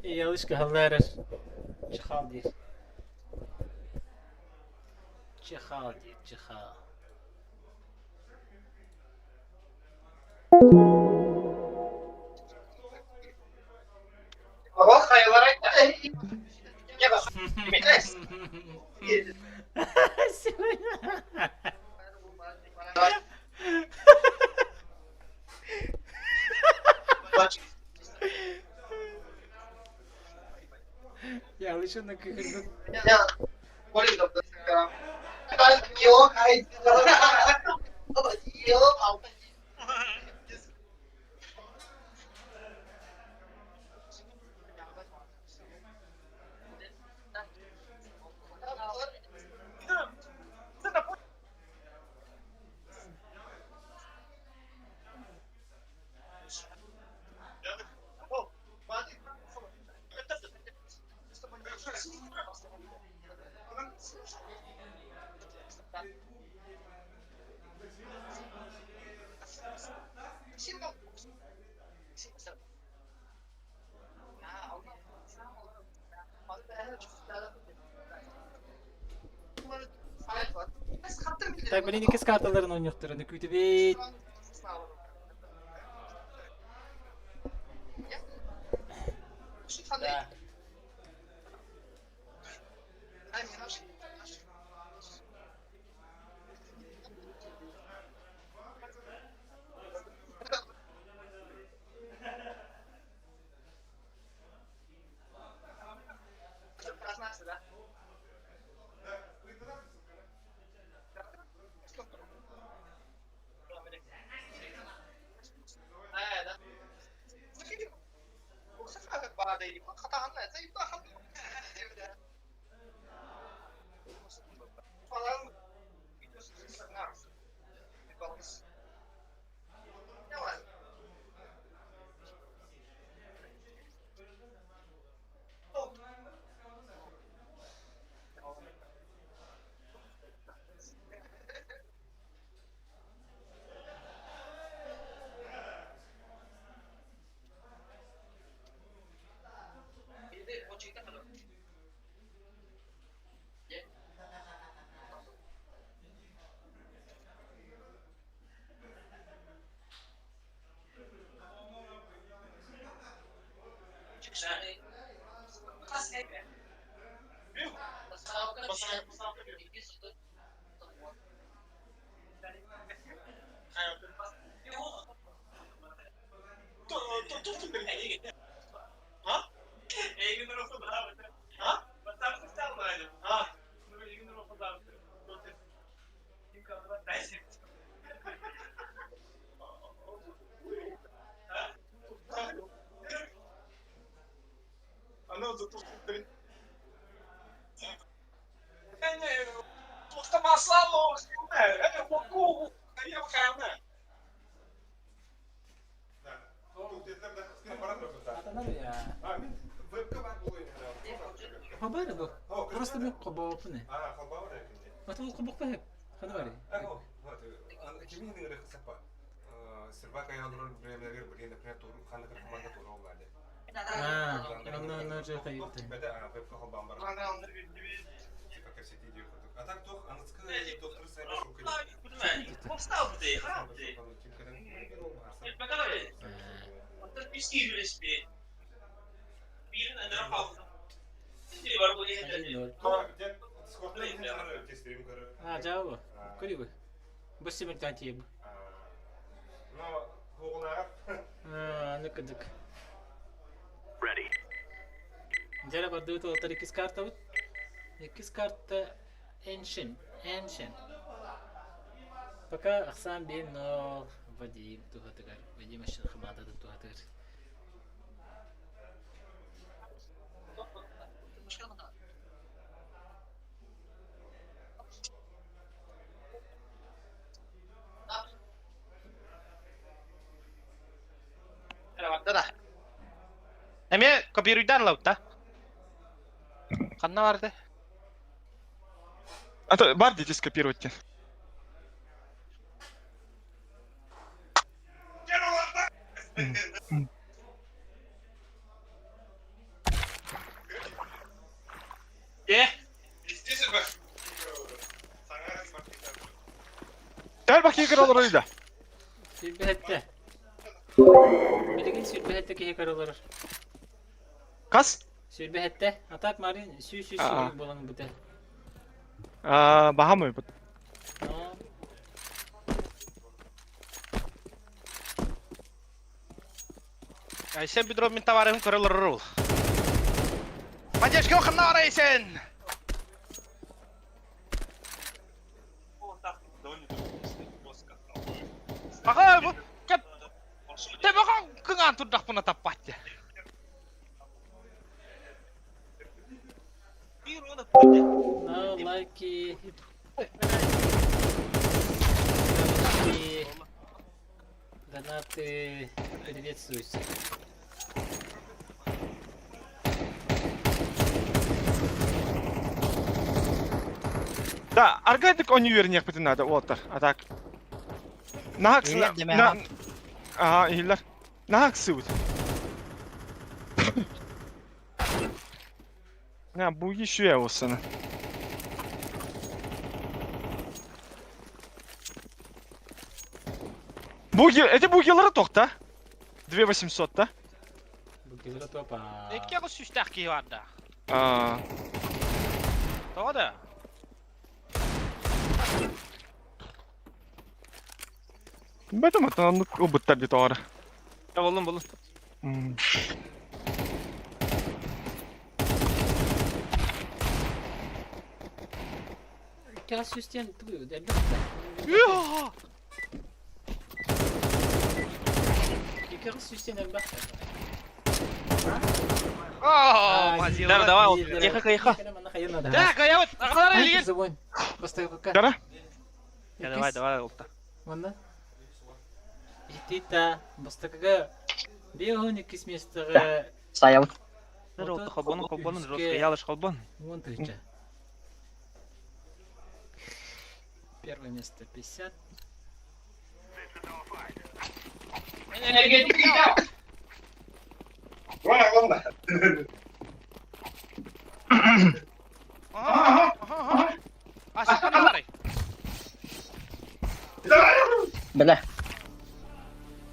Ялышка халларар. Чихал дир. Чихал дир, чихал.
Baba kayalara ya bak.
Ялышын кыгырдын.
Ya. Boleh dokter sekarang. Kan yo ay. Yo au.
Так, блин, ikisi kartaların oynuyorlarını kütübet. Да. Хабар бу. Просто мен кабап не.
Кабап да кинде.
Атыл кабак та хеп. Хана бари.
Вот. Кимин нигде хсапа. Сырба каялар бремелер бирин например туру ханны команда туру олады.
Ну же хайыпты.
Беда веб кабам бар. Типа кассети диyor. Атак тох анıtkı доктор сайба шукай.
Поставте, храпте. Bakalım. Hatta bir şey üretmiş. Birinin adına fazla. Şimdi var bu diye.
А, жаабы. Көрүбү. Бөссө мен кантиеб.
Но хугунарап.
Ныкыдык. Ready. Жара барды то отыр 2 карта бут. 2 карта Ancient. Пока Ахсан бин но Вадим тухатыгар. Вадим ашын хымада тухатыгар.
Да. Эме копируйдан лаутта. Канна барды?
Это бар дети скопируйте. bakayım kırılır öyle.
Sülbehette. Bilgin sülbehette ki karılar.
Kas?
Sülbehette. Atak marin sü
Aa.
bulan bu de.
Baha mı bu?
Aysen bir drop minta varım kırılır rul. Поддержка хана Aysen. Aha bu kat. Te bakang kengantur dah puna tapat ya.
No, Mikey. Донаты приветствуются.
Да, аргайдык он вернее битин надо, вот так. А так. Нахакс.
Ийлер деме ага.
Ага, ийлер. Нахаксы вот. Bu еще я olsun. Эти бугелары токта. 2800 да?
Букилра топа.
İki kız süstak ki vardı.
А,
Doğru da.
Бэтам это ну убыттар ди тоора.
Ya bulun.
Kas süsten tuğu derdi.
Yuh!
Kas süsten elbette.
Oh, mazil. Давай. Тихо. Да, каяват. Ағалар елген.
Забонь. Поставь пока.
Кара?
Ya давай olta.
Ванда. Итита бастакага биохоник кисместага
Стоял.
Рот холбон, жестко ялыш холбон.
вон тыча. Первое место 50.
Ашык бар.
Бля.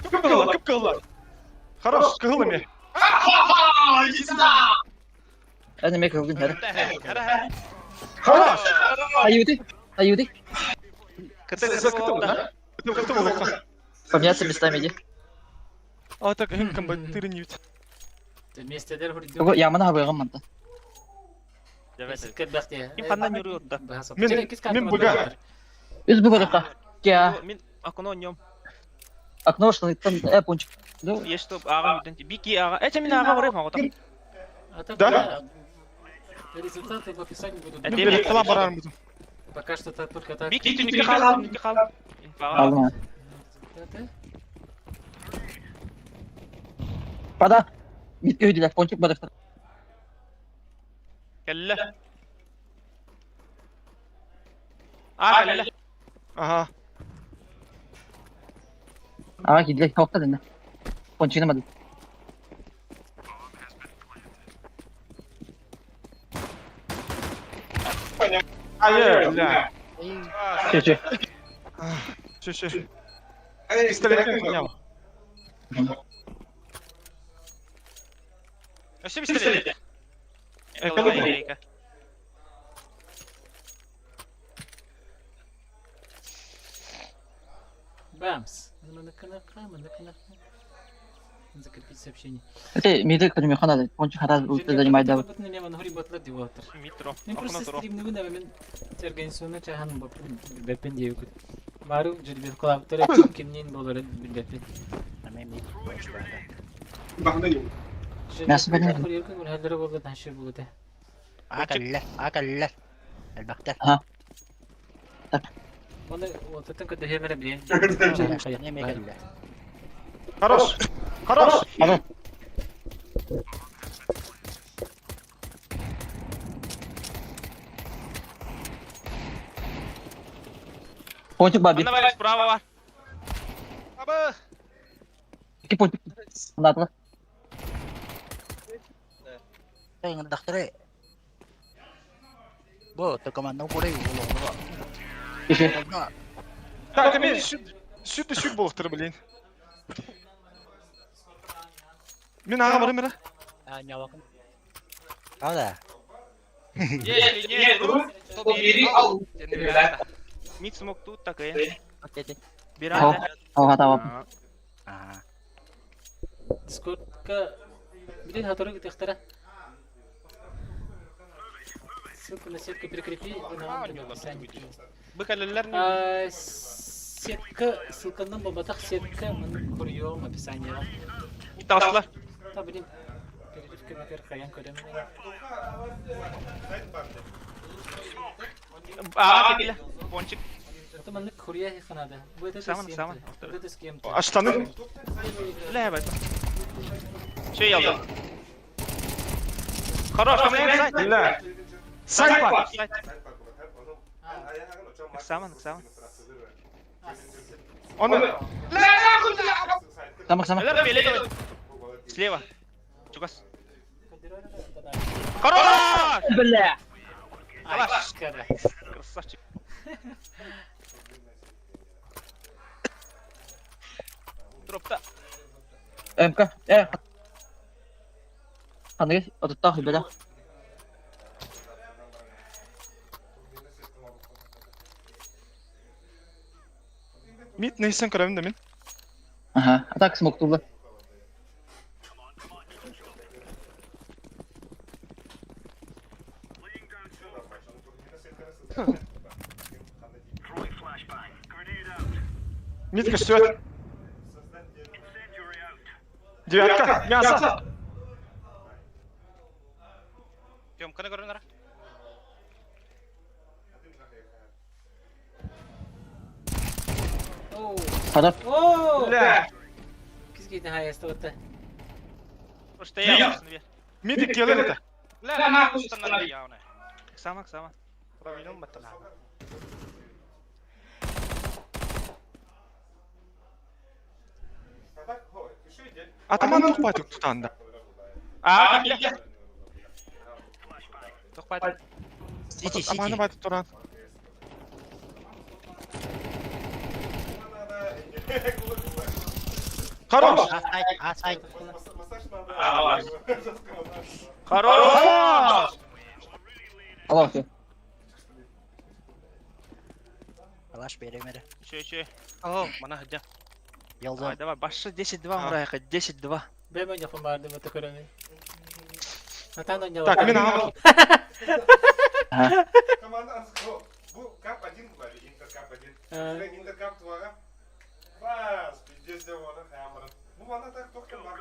Кыпкылар. Хорош, кыгылыме.
أنا ميك هوجن هذا.
Хорош.
أيودي.
Кыты.
Поменяться местами иди.
А так хинкам байтырынют.
Вместе дер хуриду.
Ого, я мана хабы гамман.
Кет бахте.
Kim kandan yürüyor da.
Мен буга.
Үз бүгөрөкка. Я
Min akını oynuyorum.
окно что там пончик.
Есть что аға үйден. Бики аға. Эти мен аға барайım аға.
Да? Результаты в описании будут.
Мен кала барарым бутун.
Пока что только так.
Бики түнікке қалды.
Алма.
Результаты.
Пада. Митке үйділер, пончик бадықтар.
Кәлі. Аға кәлі.
Ага.
Ага, гидлер, тоқта дende. Пончик намады.
Бля.
Че.
Че. Пистолетом гонял.
Өсі бістеледі.
Экономика.
Бамс. Закрепить сообщение.
Это миды, кто не хана, пончик хара занимает да.
Митро.
Мен просто
Акына тұру.
стримді күні мен организационный чахан бәппен деу күт. Бару жүрбен құлап тұры кімнен болыр бәппен.
Nasıl benim?
Həlləri болды, tanışır болды.
Akalla. Elbette.
Onu ototun kötü hemere bilen.
Ne mekalla.
Хорош.
Ага. Пончик баби.
Anda var справа var. Абы.
Iki ponçik. Anladın mı?
Ang daktare. Bo, tagaman na ko rin.
İşte.
Так, мен сүт болықтыры білейін. Мен аға барым бері.
Не bakın. Ада.
Если нет, то бери. Мид смог тут так и.
Окей.
Бирай.
Тауға табап.
Дискордка билин хаторы гитехтара. Ссылку на сетку прикрепи.
Быкалылар не.
Сетка, ссылкадан бабатах сетка мын курьем в описании.
Таслар.
Та блин. Перерывка например хаян көремін.
Кепиле. Пончик.
Это мын курья ханада. Bu это
Саман.
Это с кем-то.
Аштаны.
Ля, бать. Че yazdım? Хорош, камлен сайт.
Ля. Сайт бар.
Саман.
Оны.
Самак.
Ля, фиолетовый. Слева. Чукас. Хорош!
Бля.
Хорош. Красавчик. Дропта.
МК. Қандай отыттақ бля.
Мид нейсен көремін де мен.
Ага. Атак смок тулды.
Мидка сөт. Девятка. Мясо.
Тем, кана көрінара?
Қадап.
Ля.
Кизгейді хайасты отты.
Просто я yapsın bir.
Мидик келер еді.
Ля, на кустанан явно. Самак. Проведем батал.
Атаман тұқпайды тұтанды.
Кепиле. Тоқпайды.
Атаманы байды тұран. Хорош.
Сайт.
Хорош!
Аллах тебе.
Алаш перемері.
Че. Ого, мана хадя.
Yolda.
Давай, башы 10-2 мұрайқа, 10-2.
Бем ойнақпын барды бұты көремін. Атан ойнауы.
Так, мен аға.
Команда Анско. Бұл кап 1 бар, интеркап 1. Сен интеркап 2-ға. Бас, пиздец деп оны қаямырын. Бұл мана так тоқтан бар.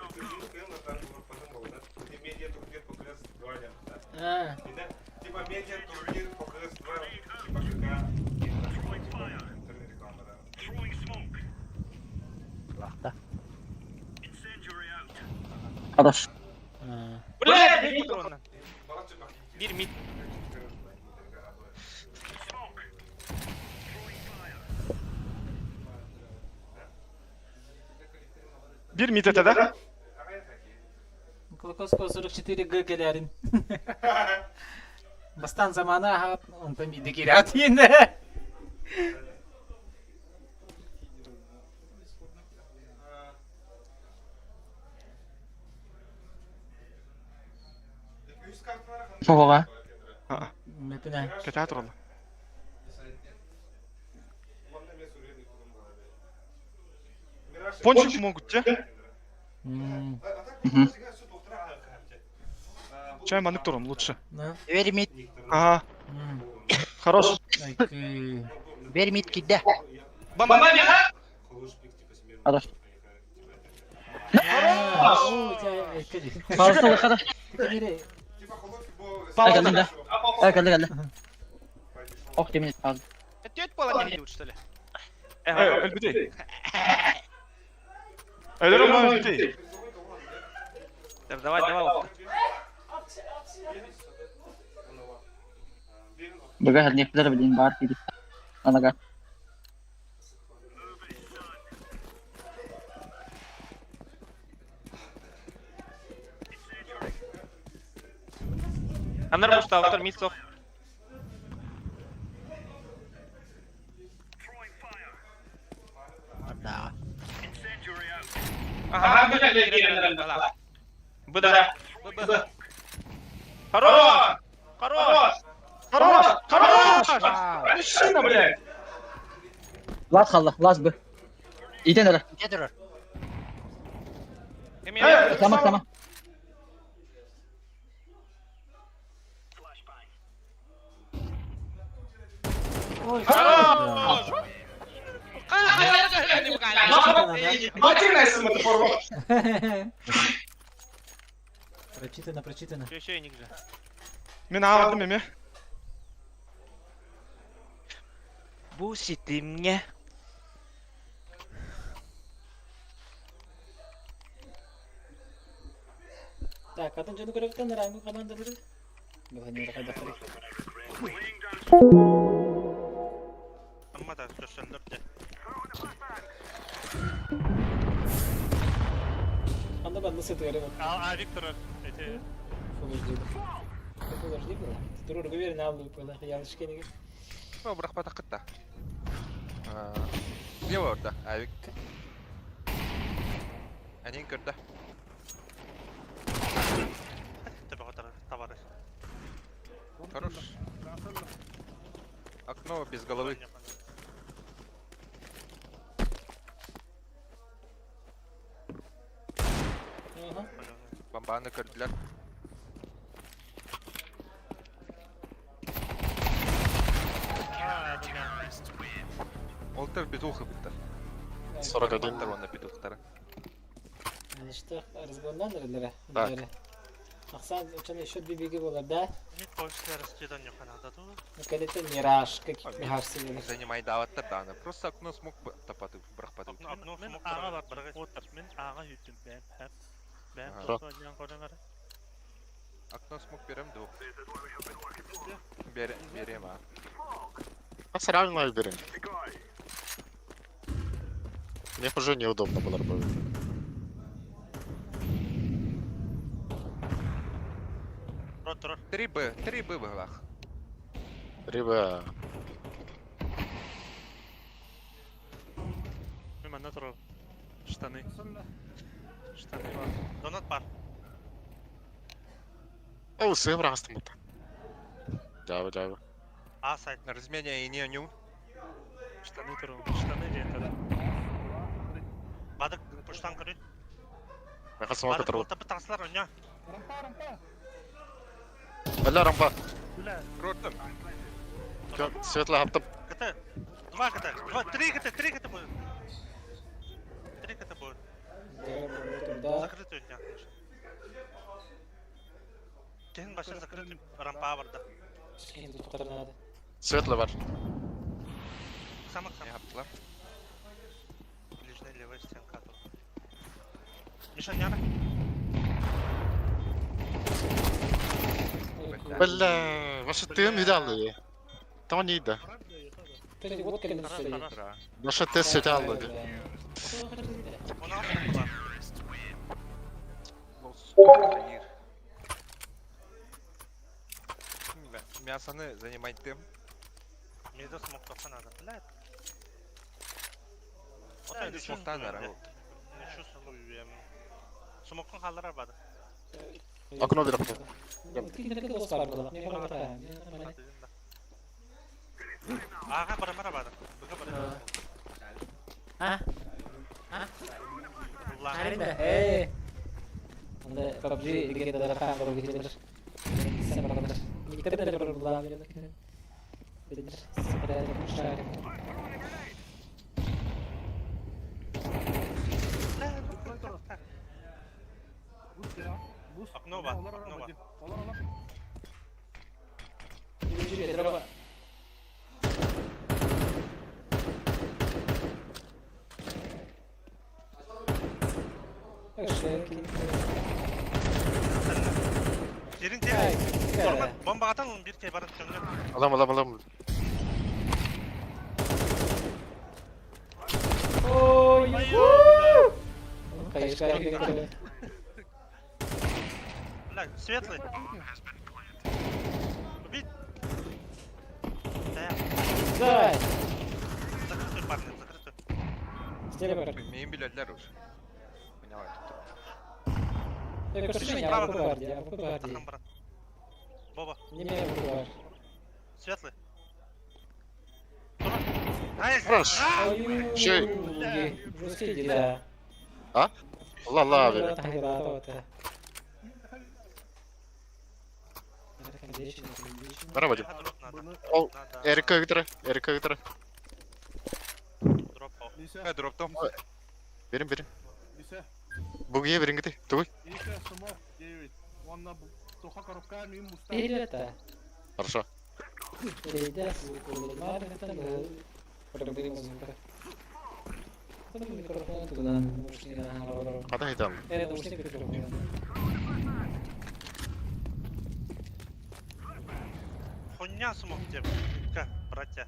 Қиылнатар ғұрпатын болды. Медиа турнир покрес 2 дем. Типа медиа турнир покрес 2. Типа КК. Интернет рекламада.
Лақта.
Қадаш.
Бля, bir patrondan. Bir mid.
Bir mid etede.
Клокоско 44G келерін. Бастан заманы ағат, онта миді керят енді.
Соғаға.
Мәпіне.
Кетә тұрылы. Пончик могут, те? Чай манып тұрым, лучше.
Вермит.
Ага. Хорош.
Вермит кидде.
Бомба беха!
Қадаш.
Қалды.
Қадаш. Geldi. Oh demin kaldı.
Тёт пола не видел, что ли?
Элбидей. Элбидей, элбидей.
Давай.
Бага некоторые блин бар киди. Анага.
Анар бушта, автор мисов. Ага, Быда. Хорош! Хорош!
Мужчина, блядь!
Last kaldı. Last bir. İyi neler?
Getir.
Tamam tamam.
Ботинайся, мотофорвард!
Прочитано.
Еще ник же.
Мен ağladım Emi.
Bu sitimge.
Так, а там что такое на ранг команда будет? Говори, рахада.
Amma da gösterdi.
Anda ben nasıl tutarım?
А Виктор, эти...
Подожди, было. Ты руку уверен, на аллу, когда я лишь не.
Ну, бұрақпа тақытта. Не var orada? Avik. Әнен көрді.
Тебе готовы, товарищ.
Хорош. Окно без головы.
Ага.
Бомбаны көрділер. Олтар без уха біттір.
41.
Олтар оны бітуқтары.
Işte разгондан nerelere?
Так.
Аксан ученый еще две беги было, да?
Нет, больше раскидания Канада тут.
Ну когда это мираж, каких мираж себе.
Занимай даваттар даны. Просто окно смог тапаты, бұрақпаты.
Мен аға бар, бірге отыр. Мен аға үйттім, бәм, әп. Бәм,
Ага.
тоқсан жан көріңір.
Окно смог берем, ду. Берем, а.
Сразу берем. Мне уже неудобно было работать.
Рот.
3Б в углах.
Рыба.
Мен мана тұрып. Штаны. Штаны бар.
Донат бар.
Усым растым это. Жабы.
А сайт.
Разменяй не ню.
Штаны тұрып. Штаны жетеді.
Бадык пуштан кыры.
Я хочу
Бадык
который.
болта бытасылар оня.
Бля, рампа.
Көрдім.
Светлый аптап.
КТ. Два КТ. Три КТ будет. Три КТ будет.
Да.
Закрытый оня. Тен башы закрытый рампа бар да.
Скинь тут который надо.
Светлый бар.
Самых
Не аптылар.
Ближняя левая стенка тут. Миша, няна.
Бля, ваши ты видали? Там не да.
Ты вот как стоит.
Ваши ты сидел.
Onu alsın var.
Hayır. Мясаны занимайтым.
Мида смог тоса надо. Блядь.
Да, смоктан работает.
Не чувствую я. Смокун халлара бады.
Окно берем.
Ты не такой старый был. Не хватает.
Ага, бара бады. Быга бара.
А?
Уллан.
Аринда. Эй. Anda PUBG dikit ada rekam baru gitu terus. Saya bakal terus. Kita ada berulang gitu. Terus sekedar share.
Окно бар.
Jadi berapa?
Жерин Торма бомба atan bir kere barın dönüyor.
Alam.
Ой. Конечно,
Бля, светлый. Убить. Да.
да.
Закрытый парень, закрытый.
Стелла.
Benim bilerler уже. Поняла.
Koşmayın ya,
Bravo.
AWP var diye, AWP var diye.
Bakın bana. Baba.
Niye AWP var?
Светлый. Найс.
Хорош.
Ой,
Şey-
жесткий да.
Allah Allah abi. Merhaba hocam. Ol, Erika Victor'a. Erika Victor'a.
Дроп.
He drop'tum.
Verin verin.
Лисе.
Bugiye verin gidi. Dur.
Лисе, смог 9. Он на туха коробка мимо уста.
Ребята,
Хорошо.
ребята, пробили музыку. Там микрофон туда, наушники на
Hadi gidelim.
наушник микрофон.
Хуйня смог тебе. Ка, братья.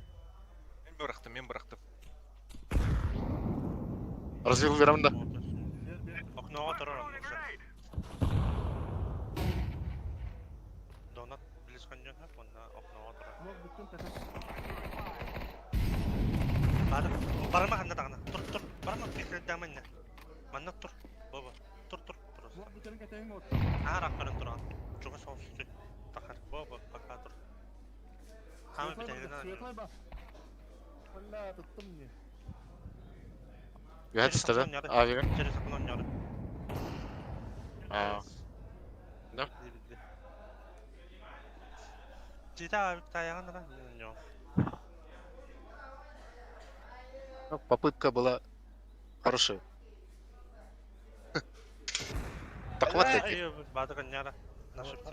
Мен бырақтым.
Развил верамда.
Окноға тұрарам уже. Донат близко не знаю, онда окноға тұрарам.
Смог бүтін тәсәс.
Барма қанда дағына. Тұр. Барма бекерді әмәнне. Манна тұр. Баба. Тұр.
Смог бүтін кәтәйін от.
Ағыр ақырын тұрған. Жоға сол сүзі. Тақар. Баба. Бақа тұр. Қамы бітәйгені.
Светлай ба. Валла, тұттым не.
Gayet istedi. Abi.
Через окно нёры.
Aa. Да.
Цита таяған да.
Ну, попытка была хорошая. Так вот эти.
Бадыған нёры. Нашипте.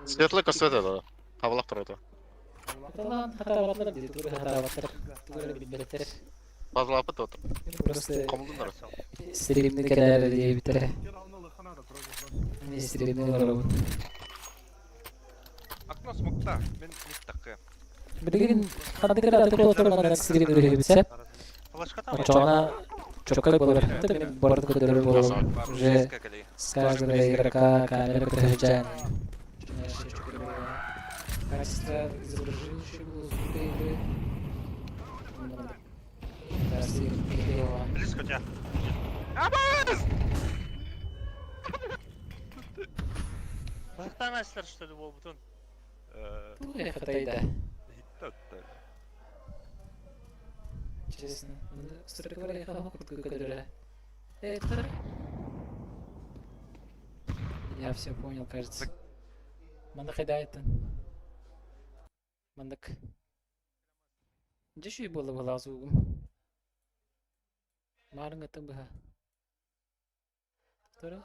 Светлый косвет это. Хавлақ тұр это.
Талан хатаватлар дейді, тура хатаватлар. Тура билбелеттер.
Fazla apıt otur.
Просто
Komudun orası.
стримный kadar diye biter.
Кер ауны лыхана да тұрады.
Не стримный var.
Окно смокта. Мен мид тақы.
Bilgin kadar atık olur bana strimный öyle bitse.
Флешка там.
Çoğuna çok как было. Это benim bu arada kadar было. Уже с каждого игрока камера подключаем. Качество изображения еще было супер.
Близко тебя. Бақтамайсыздар, что ли, ол бұтын?
Ой, хатайда. Честно, строго говоря, я хавал куртку, которая... Это... Я все понял, кажется. Мандак айда это. Мандак. Где еще и было лазу? Марнга там была. Вторая?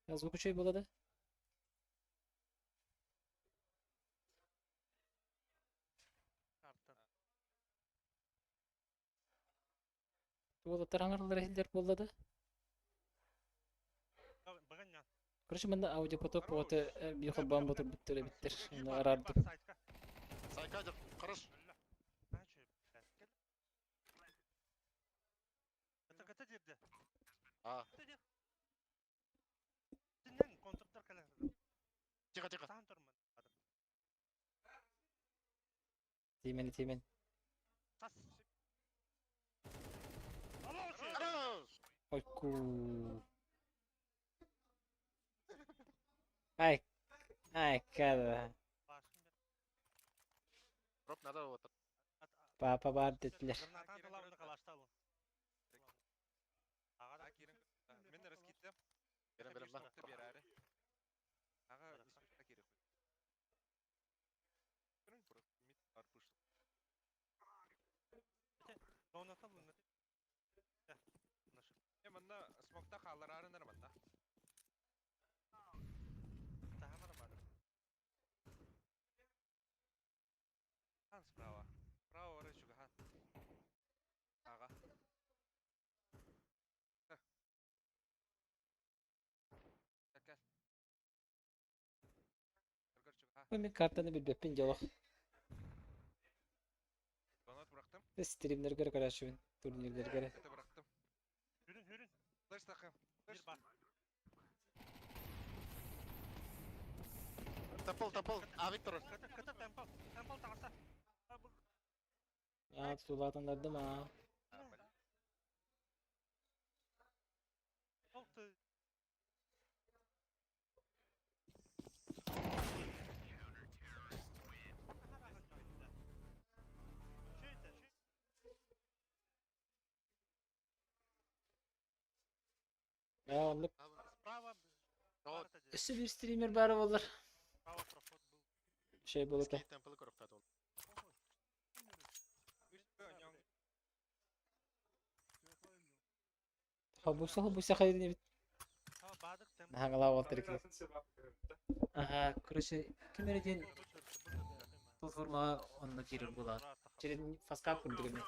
А звук еще и было, да? Было тарангарлар хилдер болды, да? Короче, мында аудиопоток вот бихоббан ботор биттер. Арарды.
Сайкадер, хорош. А. Тихо, тихо.
Тимен. Ой, ку. Ай, kada.
Роп надо вот.
Папа бар dediler.
Мен раскиттім.
Берем бak.
Аға испекта керек. Мид арпыш. Мында смокта қалар арынар мында. Справа. Справа орай чугахан. Аға. Такас.
Мен картаны билбеппин жолок.
Донат бырақтым.
Стримдерге карашыбын, турнирлерге.
Это бырақтым.
Хүрін.
Флеш тақым.
Bir бар.
Топол. А Виктор.
Ката темпл тағырса.
Sulatandırdım ha. Ya oğlum. Üstü bir streamer bari olur. Şey bulup da.
Temple korktat oldu.
Хабуса хайрын бит. Хагала волтер ки. Ага, короче, кемерден платформа онда кирер була. Через фаскап курдугуме.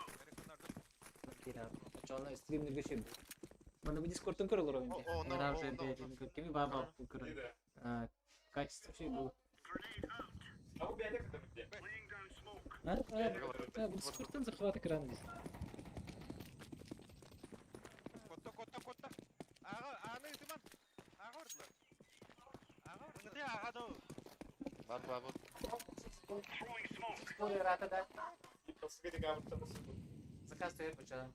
Кирер. Чола стримнерге шеп. Мана бу дискордтон көрөлөр ойнду. Мана уже бедин кеми баба көрө. Качество şey bu. Bu Discord'dan захват экрана здесь.
Котта. Аны туман. Ордылар. Орды агаду.
Бар.
Скоро рата да. Заказ стоит почему?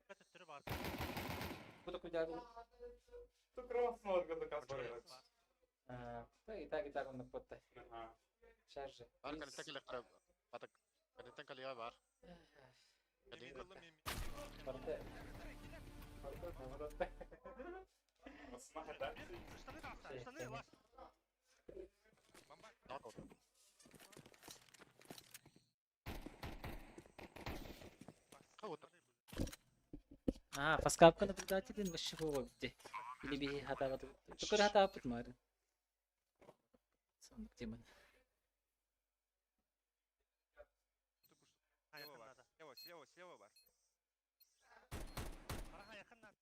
Это түрі бар.
Буду кудяду. И так он напоттай. Шаржи.
Бар канеттен келек кара. Батак. Канеттен калия бар. Кадин кылды мен.
Барда.
Штаны лас.
Так oldu. Кауыт.
Фаскапка наблюдателен вообще его где? Или би хата вот. Только хата опыт мар. Сам где мы?
Слева бар. Ага, якыннан.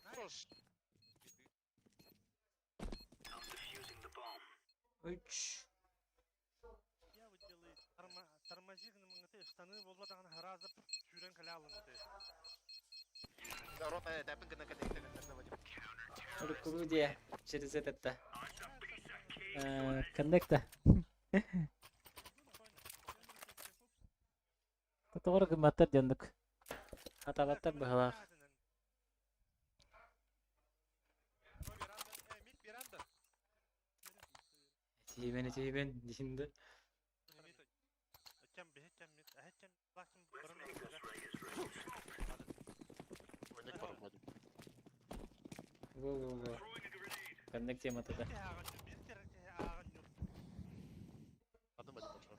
Хорош.
3.
Я вот делаю тормозик на мангате штаны болбатаган харазып жүрен кале алынды.
Рота тәпін гына кадеттен наводим.
Рукурудия через этот-то. Коннекта. Татовар гматтар дендик. Хатаваттар бахалах. Тибен дишинде.
Oynak korkmadım.
Во. Коннект тема тогда.
Adım acı başına.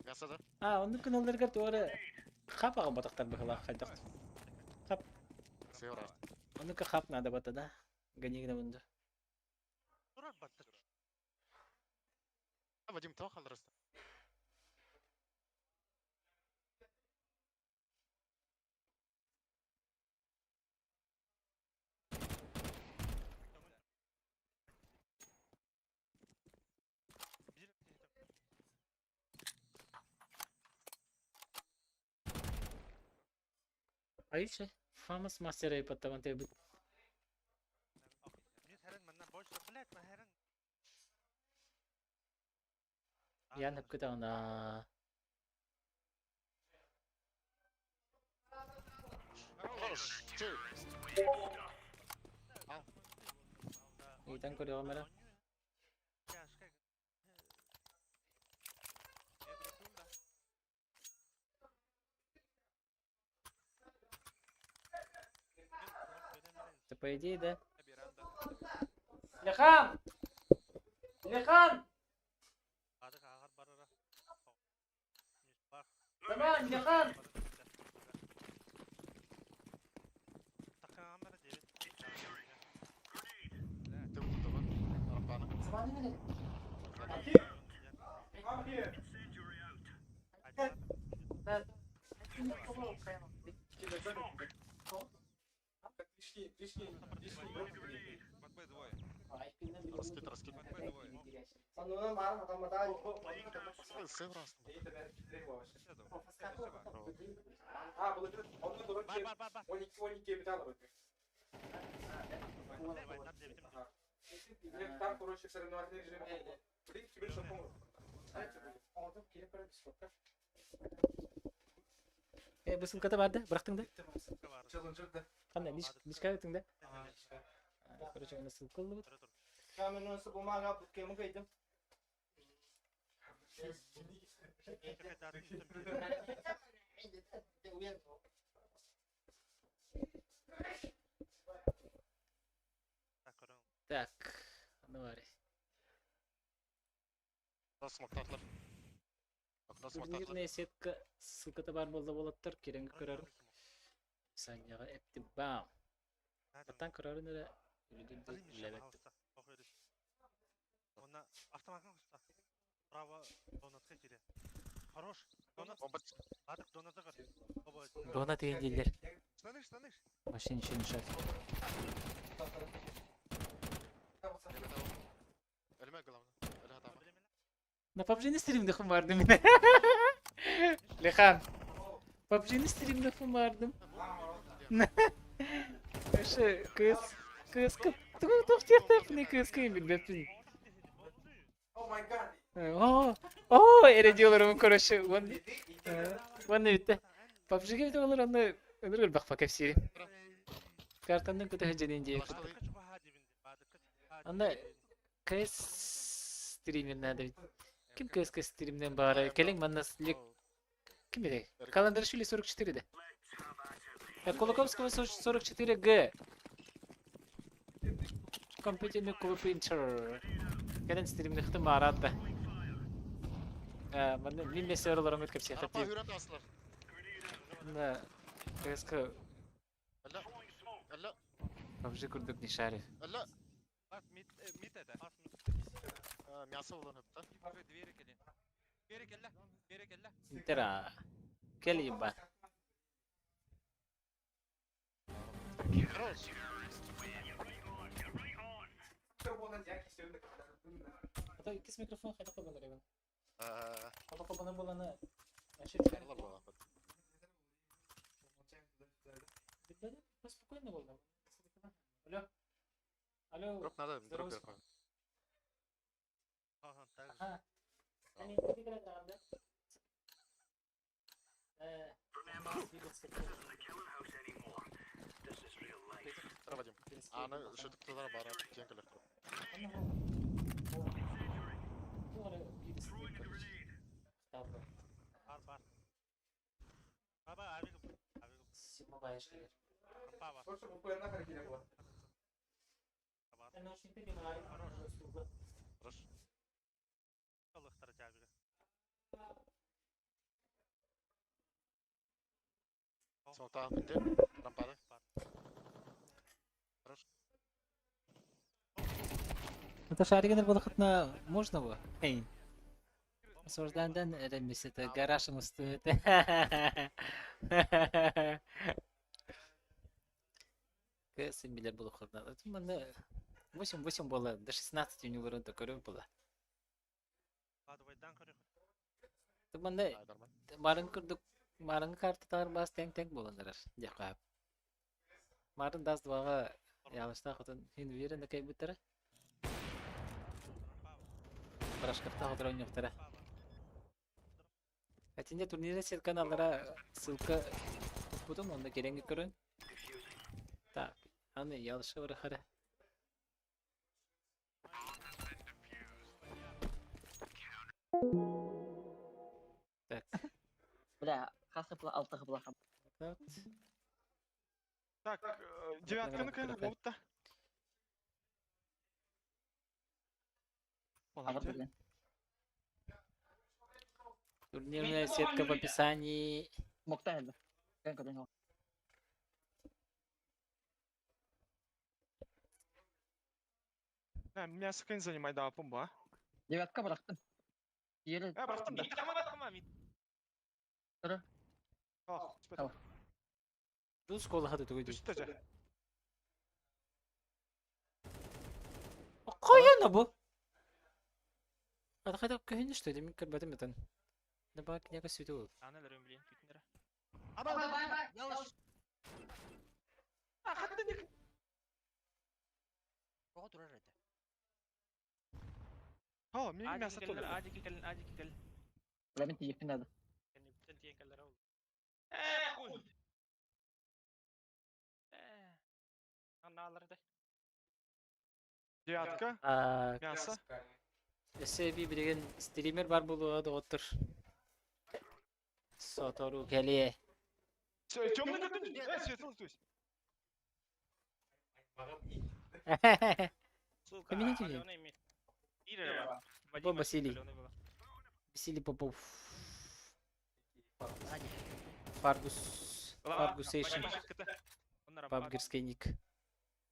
Ясады.
Онды каналдарга тоора хапага батактар бахалах хайдак. Хап.
Севра.
Онды хап надо бата да. Ганигна бунда.
Вадим тау қалдырысты.
Айше. Famous master ay pattawan tayo. Yan hap kita na.
Хорош. Чё?
Itan ko di kamera. Это по идее, да? Лехан! Лехан! Zaman, Лехан!
Ты вот этого. Арпана.
Zaman ini.
Подбай двое.
Раскид.
Подбай двое.
Сонунан барып атамада
Сыв раз.
А, бұл екен, оны дұры
Бар, бар, бар, бар.
12 бит алып өтті. Там, короче, соревновательный режим. Блин, тебе что помогут?
Bu sılkata vardı, bıraktın da.
Challenger'da.
Kanka, nişka ettin de. Короче, onu sılkalı bu.
Ben onu bulmağa butkemi kaydım.
Так, ne var?
Раз смоктатлар.
Турнир несетка сылката бар болда болаттар, кереңгі көрәрім. Саняға әпті бам. Аттан көрәрін әрі үлігінді үләбәтті.
Ona автоматка кушта. Право донатка кире. Хорош. Донат. Адык донатка кыр.
Дона деген дейлер.
Станыш.
Машин еще не шат.
Ölme главное. Ölme adam.
На PUBG'nin stream'de vardım yine. Lehan. PUBG'nin stream'de vardım. Şu kız tuhtiyatlar ne kız kıyım bilmem.
Oh my god.
Ere diyorlar onun koruşu. Vanne bitti. PUBG'ye bir de olur onu ölür bak bak hepsi. Kartandan kötü hecenin diye. Anla kız stream'in nerede? Kim kız stream'den bari? Kelin manaslık. Kim bilir? Kalandar şöyle 44'de. Kolokovskого 44G. Компьютерный клуб Интер. Келин стримде хтым барады. Мен не серверларым өткөп
Арпа
сыяктап.
үйрен асылар.
Да. КСК
Әллә.
PUBG курдук не шарив.
Әллә.
Мид это.
Мясо olan hep de.
Двери келин. Бери келле.
Интера. Келим ба.
Хорош.
Ата ikisi mikrofon hayda koymalar even. Ata koymalar bolanı.
Allah Allah.
Bitmedi. Спокойно было. Алло. Алло.
Дроп надо, дроп
Здорово.
вверху.
Ага, так.
Ага. Они не играют там, да?
Тара Вадим. Аны шөтіп тұтара бара теңк электро.
Бар. Баба, абигім.
Сигма байышкер.
Баба.
Слушай, бұл қойына қара келе болады.
Она очень понимает.
Хорош.
Аллахтар жабига.
Смоктағы күнде. Рампады. Хорош.
Это шаригенер балахатна можно было? Эй. Осуждандан ремес это гаражым стоит. Кэсим билер балахатна. Это мана 8 было, до 16 у него рынка корёв было.
Адвайдан көрі.
Это мана
Айдарман.
марын курдук марын картатар бас тең боландар. Жакап. Марын дас двага ялышта хотун хин верен кай бутара. Брашкарта хотор ойноктара. Атинде турнирде сет каналдара ссылка бутум онда кереңги көрүн. Так, аны ялышы бар хара. Так.
Бля, хасы была, алтыгы была.
Так.
Так, девятканы кайны болыпта.
Агыр берген.
Турнирная сетка в описании.
Мокта еді. Көн.
Мясо кайын занимай да апым ба.
Девятка бырақтым. Ері
Бырақтым да.
Мид.
Ал, спет.
Бұл школа хаты тугуйду.
Үстө жа.
Koyun bu. Hadi hadi köyün işte demin kırbadım yatan. Ne bak ne kasıyor ol.
Аналар өмлен күтнер.
Ялыш. Ого турар еді.
Ha, meni mesat oldu.
Адики келин.
Лабин тиекпин ады.
Кені бүтін тиен келер ол. Куй. Аналар да.
Девятка. Мясо.
SB bilegen streamer var buluğa da otur. Sotoru geliye.
Темный götün. Светлый, то есть.
Сука,
Эмне тебе?
каленый имеет. Ирер бар.
Баба Василий.
Каленый была.
Василий Попов.
Аня.
Fargusation.
Onlar
Пабгерский ник.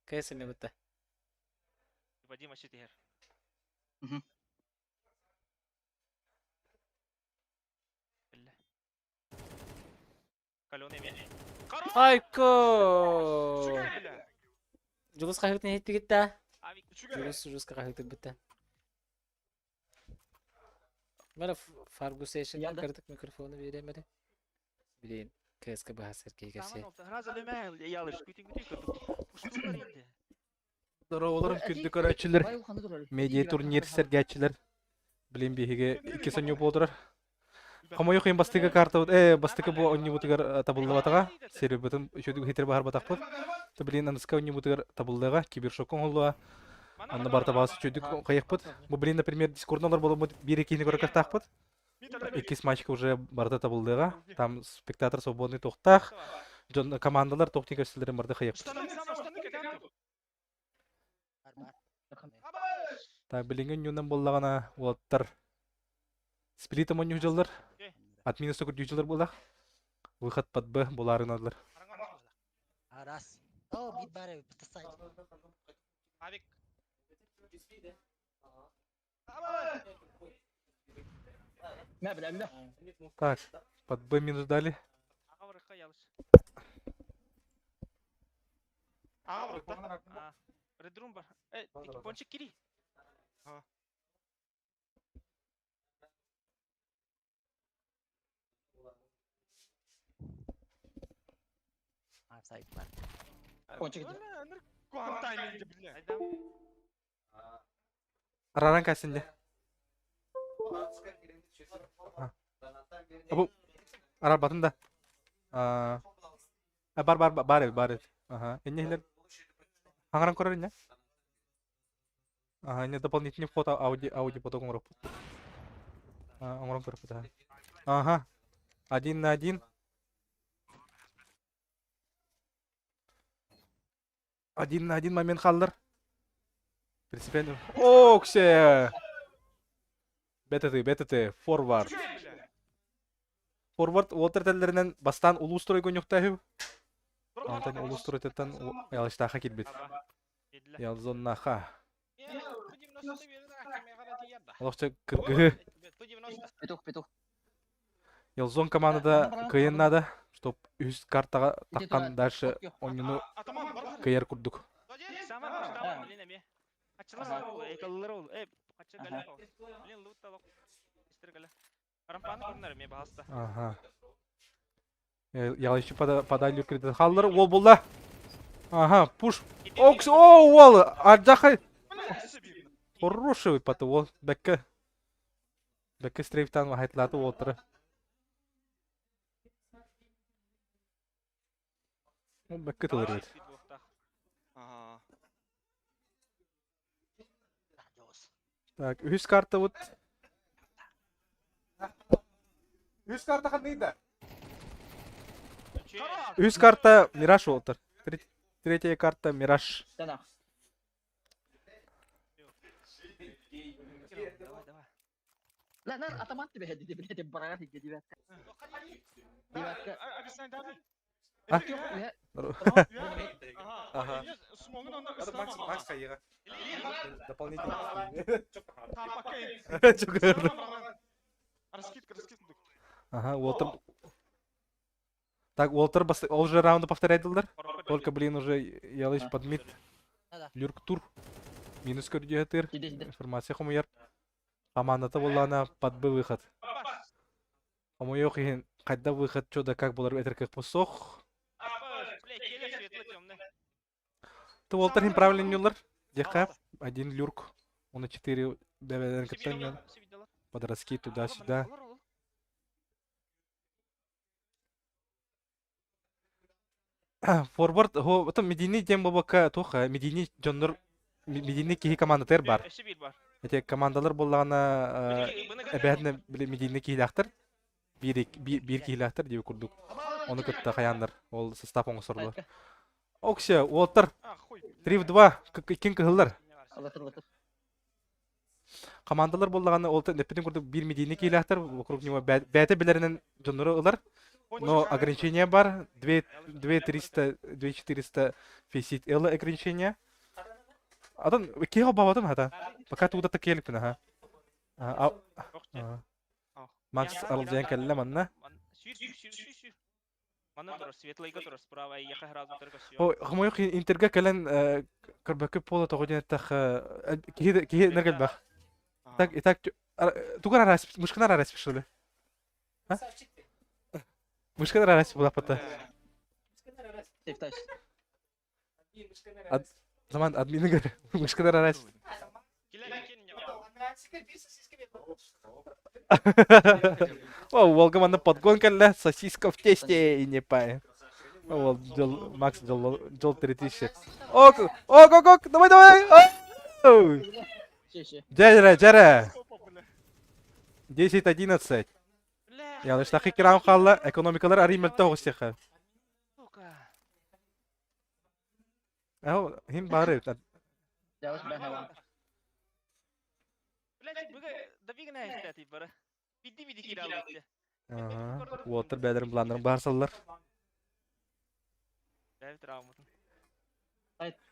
КСМ это.
Вадим Ашитер.
Мгм.
Каленый имеет.
Айко! Julus kahretini hit gitti.
Авик.
Julus kahretini bitti. Bana Fargusation
Yanda.
kırdık mikrofonu veremedi. Bileyim. KSK bahas erkeği gerçeği.
Razı demel. Ялыш. Күтін кырдык. Ушулар инде.
Дороголор күндүк көрөчүлөр.
Бай улханды турар.
Медиа турнир сергәчилер. Билем биһиге 2 соньо болдурар. Камой кыйын бастыга карта бастыга бу онни бутыгар табылды батага. Серебетин үчөдүк хитер бахар батакпыт. Ты билен анска онни бутыгар табылдыга кибершокон холлуа. Анда барта бас үчөдүк кайыкпыт. Бу билен например дискордналар болуп 1-2-ни көрөк тахпыт. 2 матчка уже барта табылдыга. Там спектатор свободный токтах. Командалар токтик эсселерин барды кайыкпыт. Так, билинген юндан боллагана улаттар. Сплита моню жылдар. Администрация күрдүү жылдар болак. Выход под Б боларынадылар.
Раз. О, бит бары бітісай.
Авик.
Мә білем бе.
Так, под Б минус дали.
Агаврыкка ялыш. Агаврыкта. Редрум бар. Пончик кири.
Сайт бар.
Кончик.
Айдам.
Араран касинде. Абу арар батында. Бар. Ага. Эннелер. Хаңаран көрөр эне. Ага, эне дополнительный фото, ауди фото коңроп. Оңрон көрөп да. Ага. 1 на 1. 1 на 1 момент қалдыр. Принципиально. О, кше. БТТ, форвард. Форвард уотер теллеринен бастан улуу строй гонюктахы. Антон улуу строй теттен ялыштаха кирбит. Ялзоннаха. Олокча кыргы.
Петух.
Ялзон командада кыйын надо, чтоб үз картага таккан дальше ойнуну кыйар курдук. Ага. Ялышы подали кредит. Халлар ол болда. Ага, пуш. Окс, ол, аржахай. Хороший выпад, ол. Бекке стрейфтан хайтлаты олтыры. Бекке тылырыйт. Так, үз карта вот. Үз карта қандайда? Үз карта Мираж отыр. Третья карта Мираж.
Тана. Lan атаман тебе хеди деп барага хеди деп. Девятка.
Ага. Макс кайыга. Дополнительно.
Раскидка.
Ага, Уолтер. Так, Уолтер он же раунды повторяет, только, блин, уже ялыш подмит. Люрк тур. Минус көрдүетер.
Сиде.
Информация хомуяр. Командата боллана подбы выход. Хомуё хин кайда выход чода как болар этер как посох. То Волтер хин правильно нюллар. Дека. Один люрк. Он 4 бебеден каттан. Подраски туда-сюда. Форвард, это медийный тем бабака тоха, медийный жоннор, медийный кихи командатер бар. Эти командалар боллана эбәдне медийный кихилахтар, бир кихилахтар дип курдук. Оны көттә хаяндар, ол состав оңсорлар. Окся, Уолтер, 3-2, кин кыһыллар. Командалар боллаганы ол непетин курдук бир медийный кихилахтар, вокруг него бәте билеринен жоннору ылар. Но ограничения бар, 2400 фейсит элла ограничения. Адан, кега бабатым хата. Пока туда так келип пина, ха. Макс алжан келле манна. О, хмоё интерга келен карбакы пола тогоден тах кеге нергел бах. Так, и так тугара рас, мушкана рас что ли? А? Мышка раз была пота. Zaman admin negara. Мышка раз. О, Волга на подгонка для сосиска в тесте и не пай. О, Макс дел 3000. Ок, давай. Джара. 10-11. Ялыш тахи кирам халла, экономикалар аримелте хоштеха. Ау, хим бары.
Ялыш бахава.
Уотер бәдерин буландырын барсаллар.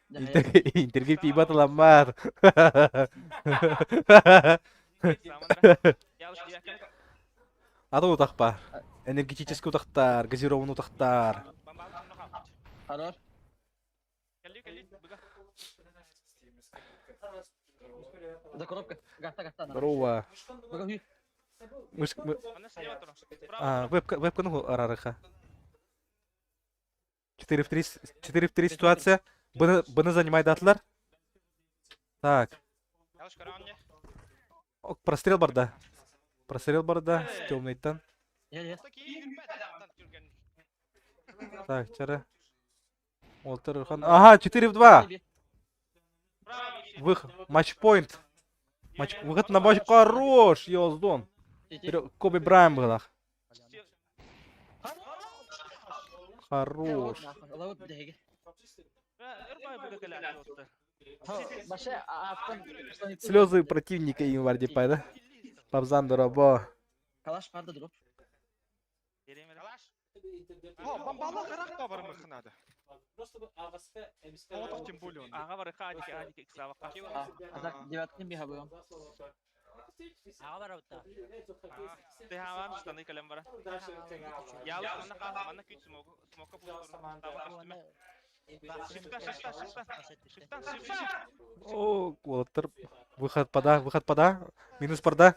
Интерге пибат ламар. Ады утақ бар. Энергетический утақтар, газированный утақтар.
Хорош. За коробка. Гаста.
Здорово. Вебка ну арарыха. 4 в 3 ситуация. Быны занимает атлар. Так. Прострел барда. Прострел барда, темный тан. Так, чара. Уолтер Хан. Ага, 4 в 2. Выход. Матчпоинт. Выход на матч. Хорош, Йоздон. Коби Брайан был. Хорош. Слезы противника им варди пай, да? Пабзан дорабо.
Калаш парды дроп.
О, бомбала характа бар мыхнада.
Просто ағасы
Отық тем более он.
аға бар адики ксавақа.
Азак девяткин бихабыгам.
Аға бар аута.
Tehawam штаны калем бара. Ялы манна күт смока
О, Уолтер. Выход пода. Минус порда.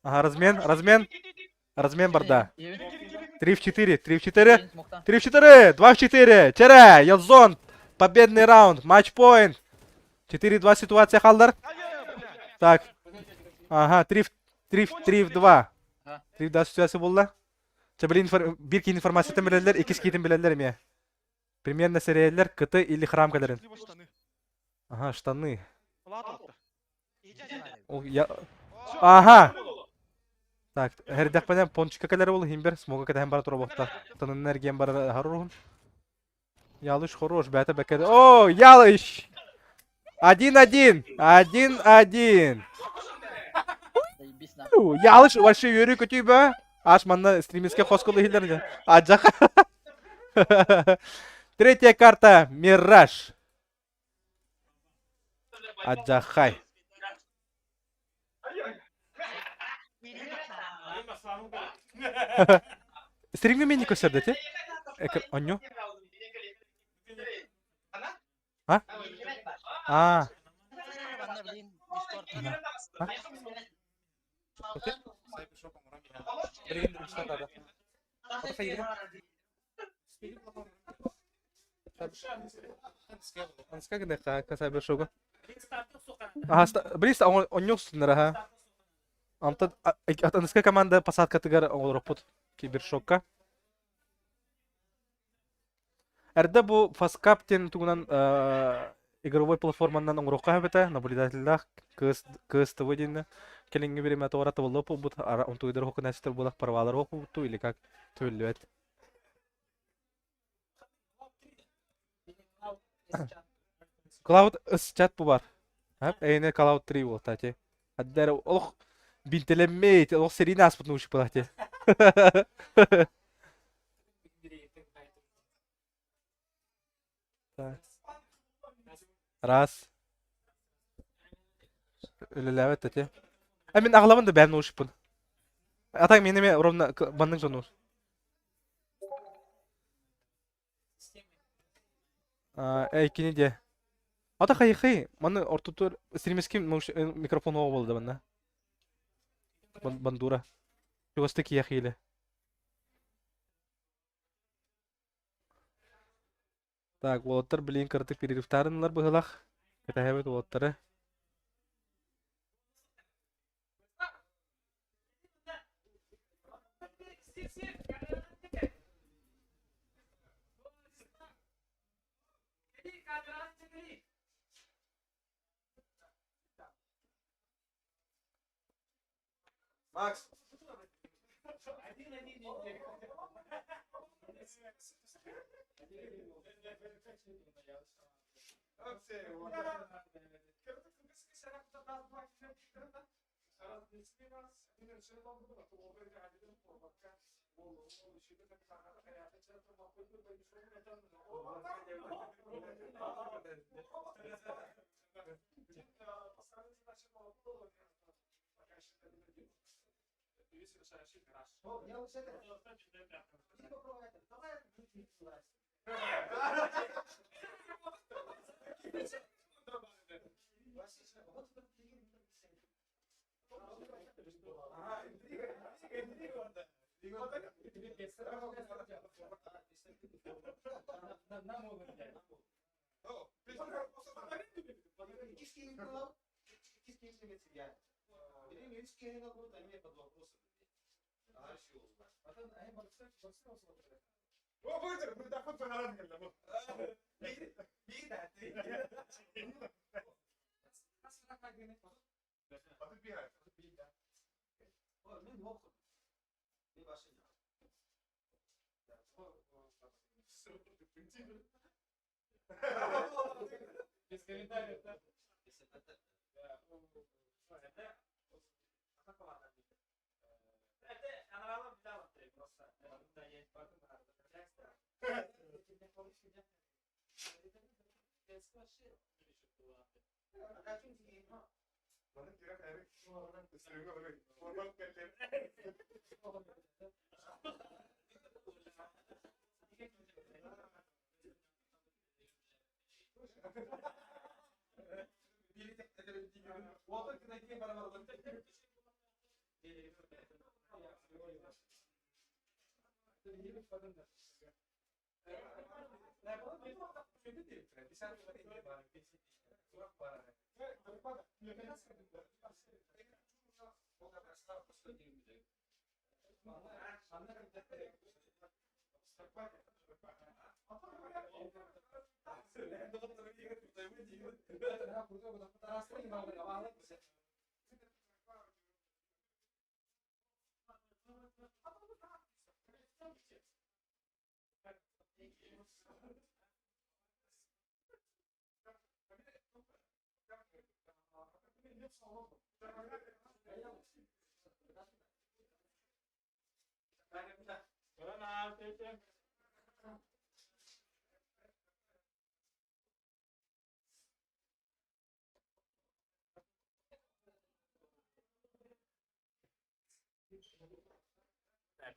Ага, размен борда. 3 в 4. 2 в 4. Чере, Елзон. Победный раунд. Матчпоинт. 4-2 ситуация, халдар. Так. Ага, 3 в 2. 3 в 2 ситуация болды. Bir ki информацияты білелер, ikisi кейтін білелер ме. Примерно сериялер, кыты или храмкаларын. Ага, штаны. Ага. Так, herдек пенен пончика калары бол, химбер, смога ката хем бара тура бохта. Тын энергиям бара харурун. Ялыш хорош, бәті бәкеді. О, Ялыш! 1-1. Ялыш, вообще йөрі көтей бә. Аш манна стримиске хосколы хилдер. Аджаха. Третья карта. Мираж. Аджахай. Стримге мені көсерді, Оню? А? Okey. Bilin işte da. Ata hayır. Anska gede ka cyber show. Hasta brist onyoq sunlara ha. Амта атанская команда посадка тыгар оңолропут кибер шокка. Әрдә бу фаскаптен тугунан игровой платформанан оңрокка хәбәтә наблюдательләр кыз ТВ динне келеңге береме тора табылып бу он туйдыр хокунастыр булак парвалар хоку ту или как төллөт. Cloud чат бу бар. Хәп әйне Cloud 3 бу тати. Хәддәр ох бинтелемейт, ох серийный аспут научи платить. Раз. Өлеләвет тати. Ә мен ағламын да бәрін научиппын. Атаң менеме ровно банның жону. Әйкені де. Ата қайықай, маны ортутур стримеским микрофон оғы болды банда. Бандура. Чугасты кия хиле. Так, волоттар билин кыртык перерывтарынлар быгылах. Кета хэбет волоттары.
Макс.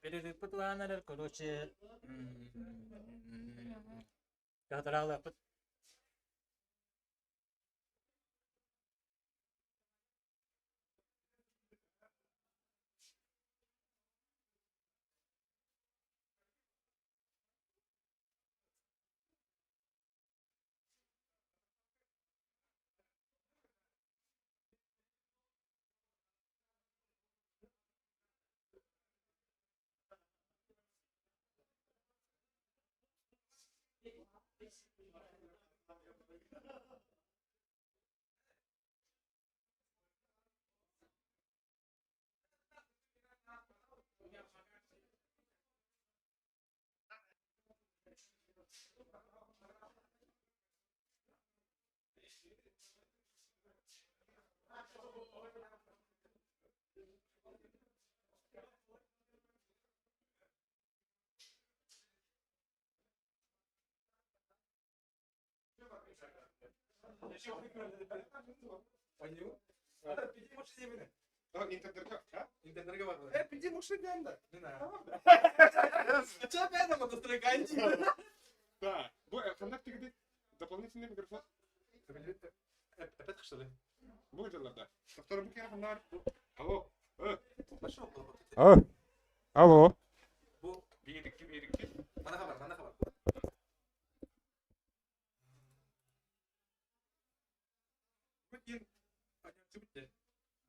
Перерыв ланар, короче, кадрала
Интернетке бар. Пиди машина анда. Да. Бу кандай тигиди дополнительный микрофон.
Опять что ли?
Бу жылlarda. Доктор бу кайфанар. Алло. Алло.
Bu birikti. Bana haber. Bugün bitti.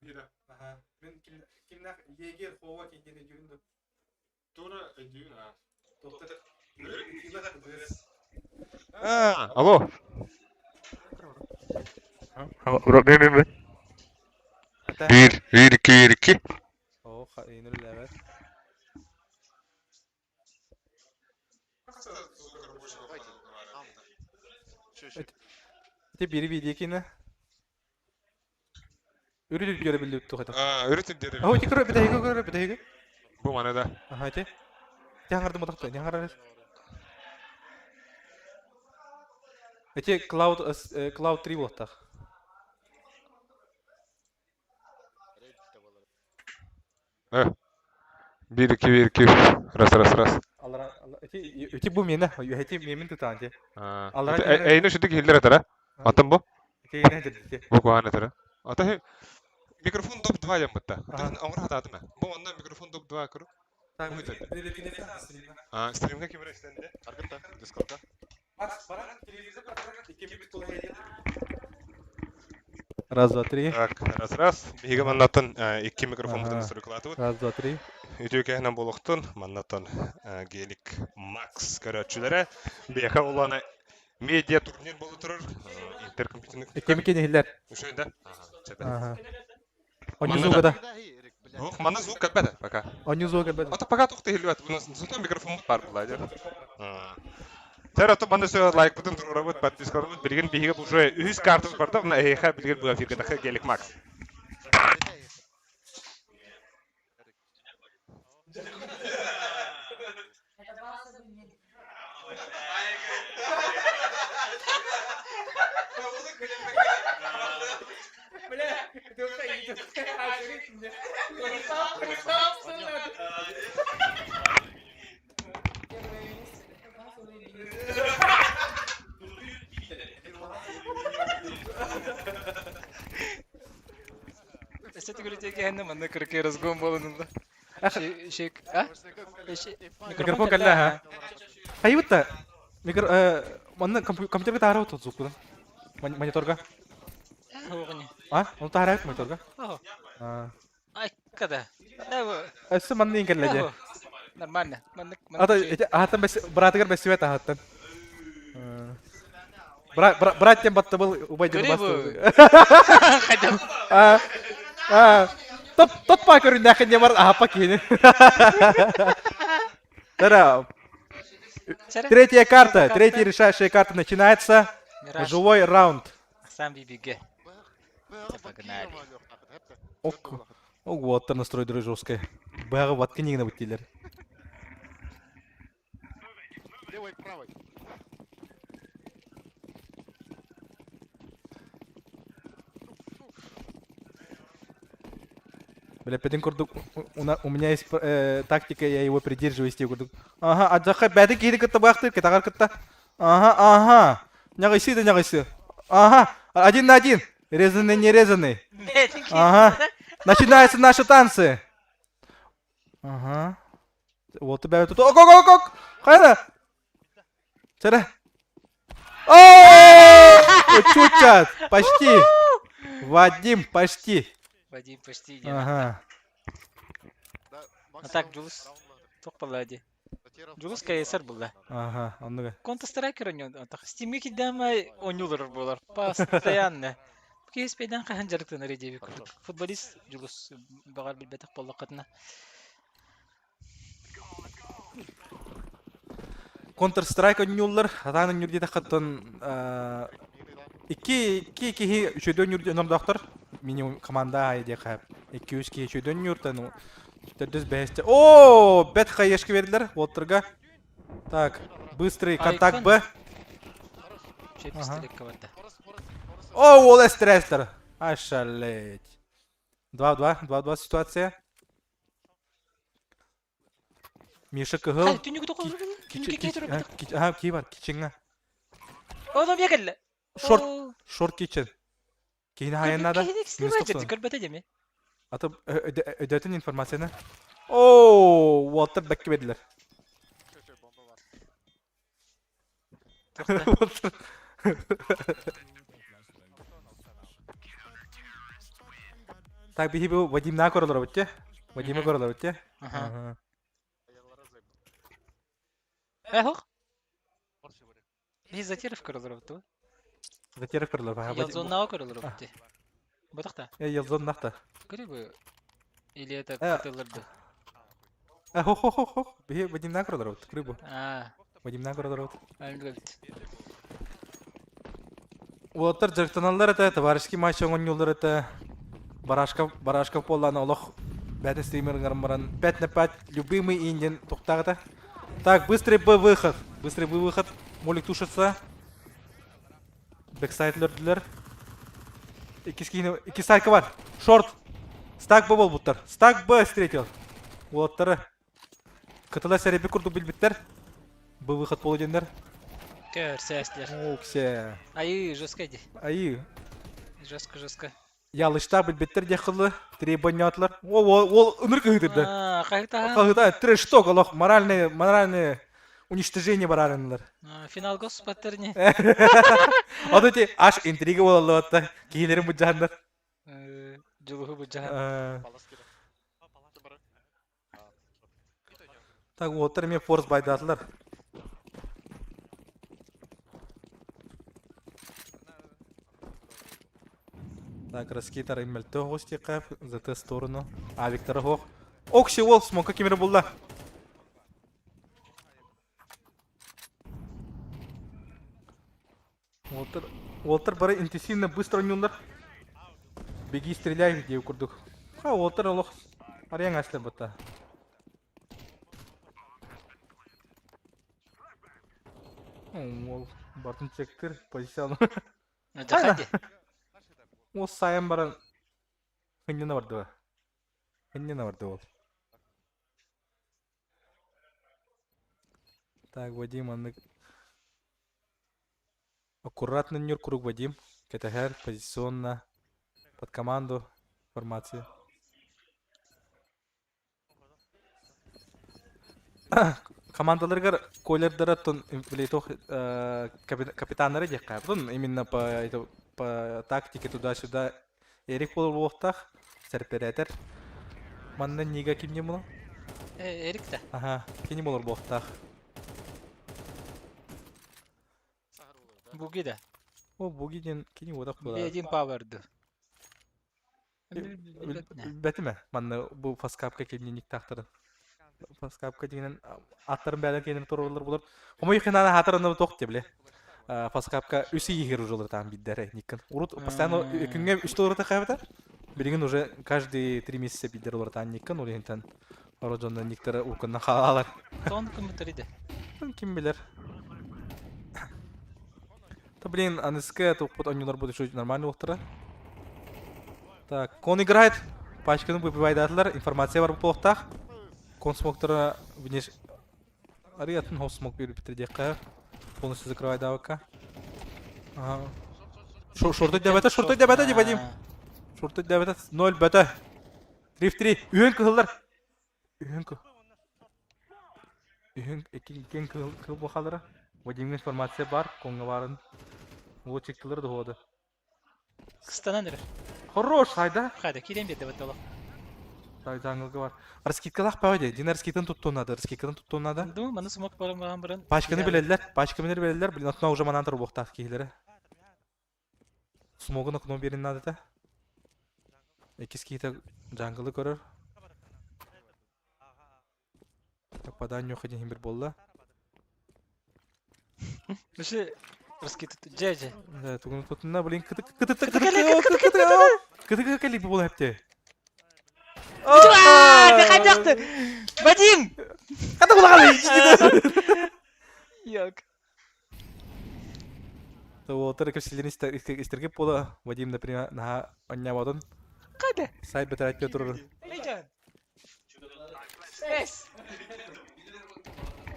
Бира.
Aha. Ben kimler yeger hova kendine yüründü.
Тура идею на.
Doktor.
Алло. Ne? Bir, iki.
Oh, inir evet. İşte biri videokine. Ürünü görebildik tu hata.
Öğretim dedi.
Oh, ikra bir daha.
Bu manada.
Aha, te. Jangar da mutakta, jangar. Эти Cloud 3 болтақ.
Bir, iki. Раз.
Эти bu meni, эти memin tutan te.
Eyni şudik hiller atara. Atın bu.
Эти ne
Bu kuhan atara. Ata mikrofon top 2 yapmatta. Onlar hatadı mı? Bu onda mikrofon top 2 kuru. Stream'ga kimler istendi?
Arkada, Discord'da.
Раз, два, три.
Так, раз. Биге маннатын 2 микрофондан сұрықлатып.
Раз, два, три.
Ütükehnen boluktun, mannatan gelik Max görüntülere. Beka olana media turnir bolu turur. Interkompütürlük.
Kemik hiller.
Uşuyda.
Aha. Onu zugada.
Yok, mana zug kapada baka.
Onu zugada.
Ata baka toqta hilvat. Bunun zaten mikrofon var bulaydı. Terata bana söyle like button durur подписка කරып bilgin bihiге bu şöyle 100 kartımız var da buna eyha bilgin bu fikirde gelik Max.
Эсэти гүлэтеки хэнэ манна кыркай разгон болунунда. Шек, а?
Микрофон калла ha. Hayıbıtta. Манна компьютерге таарабыт звукудан. Мониторга.
Оғыне.
Onu таарабыт мониторга.
Ай, kada. Да,
Эссе манна ингеллеже.
нормально.
Ата ахаттан братыгар бесвет ахаттан. Браттен батты был убайдын басты. Тот па көрүнөкөн не бар ахапа кийини. Тара. Третья карта, третья решающая карта начинается. Живой раунд.
Сам бибиге. Погнали.
Ок. Вот там настрой жесткая. Бага ватка не на бутилер.
Левой, правой.
Бля, пятен курдук. У меня есть тактика, я его придерживаюсь. Ага, отдыхай, бәді кейді күтті бақты, кетағар күтті. Ага. Нягайсы. Ага, 1 на 1. Резанный, не резанный. Ага. Начинаются наши танцы. Ага. Вот тебя тут. Ок. Хайда. Сера. О! Чуть-чуть. Почти. Вадим, почти.
Вадим почти.
Ага.
А так, Джулс. Тоқ балади. Жулус кайсар булда.
Ага, онныга.
Counter-Strike ойнон. Steam'e кидәме ойнулар булар. Постоянно. Кеспедән каһан жарыктан реди. Футболист Жулус багар билбетек боллакытына.
Counter-Strike oynuyorlar. Hatanın yürüdüğü takıttın iki üçüdön yürüdüğü önemli doktor. Minimum komanda aydı kayıp. 200 ki üçüdön yürüdüğün. Düz behçe. Ooo! Bet kayışkı verdiler. Walter'ga. Так, быстрый контакт Б.
Чепистелек каварда.
О, ол стрестер. Ошалеть. 2-2 ситуация. Миша кыгыл.
Хай, түнүгү да колду. Түнүгү кетирип атат.
Ага, ки бар, кичиңе.
Оğlum yakalla.
Short kitchen. Кейін хаяннада.
Көрбөтө деме.
Аты өдөтін информацияны. Ооо, Уолтер бәкке беділер. Так, бихи бұл Вадимна көрілер өтте. Вадимі көрілер өтте.
Эхо? Biz Zatirov көрілер өтті.
Затерев көрілер.
Ялзоннағы көрілер өтті. Бұдақта?
Ялзон нақты.
Көрі бі? Или это көтілерді?
Хо-хо-хо-хо. Бихи Вадимна көрілер өтті. Көрі бұл. Вадимна көрілер өтті. Уолтер жыртыналар это, товарищеский матч оңын это. Барашков болланы олық. Бәтін стримеріңерім баран. 5 на 5. Любимый индиан тоқтағыда. Так, быстрый Б-выход. Быстрый Б-выход. Молик тушится. Бэксайдлерділер. Iki сайка бар. Шорт. Стак Б бол бұттар. Стак Б встретил. Уолттары. Кытыла сәребе күрді білбіттер. Б-выход болу дендер.
Көрсәстілер.
О, ксе.
Айы, жестко де.
Айы.
Жестко.
Ялышта білбеттер декылы. Требования атлар. Ол ыныр кығытырды. Кығыта. Трэш-ток олық. Моральное уничтожение бар арынылар.
Финал господарне.
Оды те аш интрига болалы отта. Кейлерін бұджандар.
Жылығы бұджан.
Так, Уолтер мен форс байдатылар. Так, раскитар иммелті ғости қап, заты сторону. Авиктары ғоқ. Окши ол, смока кемері болда. Уолтер бары интенсивно быстро ойнуылар. Беги стреляй, деу күрдік. Уолтер олық. Арияң әсілер бұтта. Ол бартын чектір, позицияны.
Қайда?
Ол сайын барын хыннена барды ба? Хыннена барды ол. Так, Вадим, анны... Аккуратно нюр круг Вадим. Кетахер, позиционно. Под команду. Формация. Командаларга колердары тон билетох капитаннары дек кайбын. Именно по тактике туда-сюда. Эрик болу болуқтақ. Серперетер. Манна нига ким не было?
Эрик та.
Ага, кем не болу болуқтақ.
Буги да.
О, буги ден кем не болуқ было.
Один паварды.
Бәтіме? Манна бұл фаскапка кем не ник тақтырын. Фаскапка дегенен аттарын бәлі кенер торғылар болар. Қомай қинаны хатырында тоқ деп біле. Фаскапка үсі егер ұжылыр там биддері никін. Урут постоянно күнге үш долларда қайбыта. Білген уже каждый 3 месяца биддері олар там никін. Ол ентен орожонда никтері ұлқынна қалалар.
Тоң кім бұтырыды?
Кім білер. Та блин, анысқа тоқпыт ойнылар бұды шөй нормальный оқтыры. Так, кон играет. Пачканы выпивайды атылар. Информация бар бұл оқтақ. Кон смоктары внеш... Ариатын хоу смок беріп бітірдек қайыр. Полностью закрывай давака. Ага. Шорты дебета, деп Вадим. Шорты дебета, 0 бета. 3-3. Үйен кығылдар. Үйен кығы. Үйен екен кығы бұқалдары. Вадимге информация бар, конға барын. Ол чектілер де ходы.
Қыстанан үрі.
Хорош, хайда.
Хайда, келем беді бәтті олақ.
жаңылғы бар. Раскиткалақ па өйде? Дина раскитканы тұттуынады. Раскитканы тұттуынады.
Ду, маны смок барам баран.
Пачканы білелер. Пачканы білелер. Білін отына уже манан тұру боқтақ кейлері. Смогын окно берін нады да. Екіз кейті жаңғылы көрір. Падан yok edin bir bolla.
Düşe раскиты джеже.
Да, тугун тутунна блин кыты кали бул хепте.
Бекан жакты. Вадим.
Ката булагалы.
Yok.
То отыр кешелерин истергеп бола. Вадим, например, на оннявадын.
Када?
Сайт бетерет турur.
Эйжан. Эс.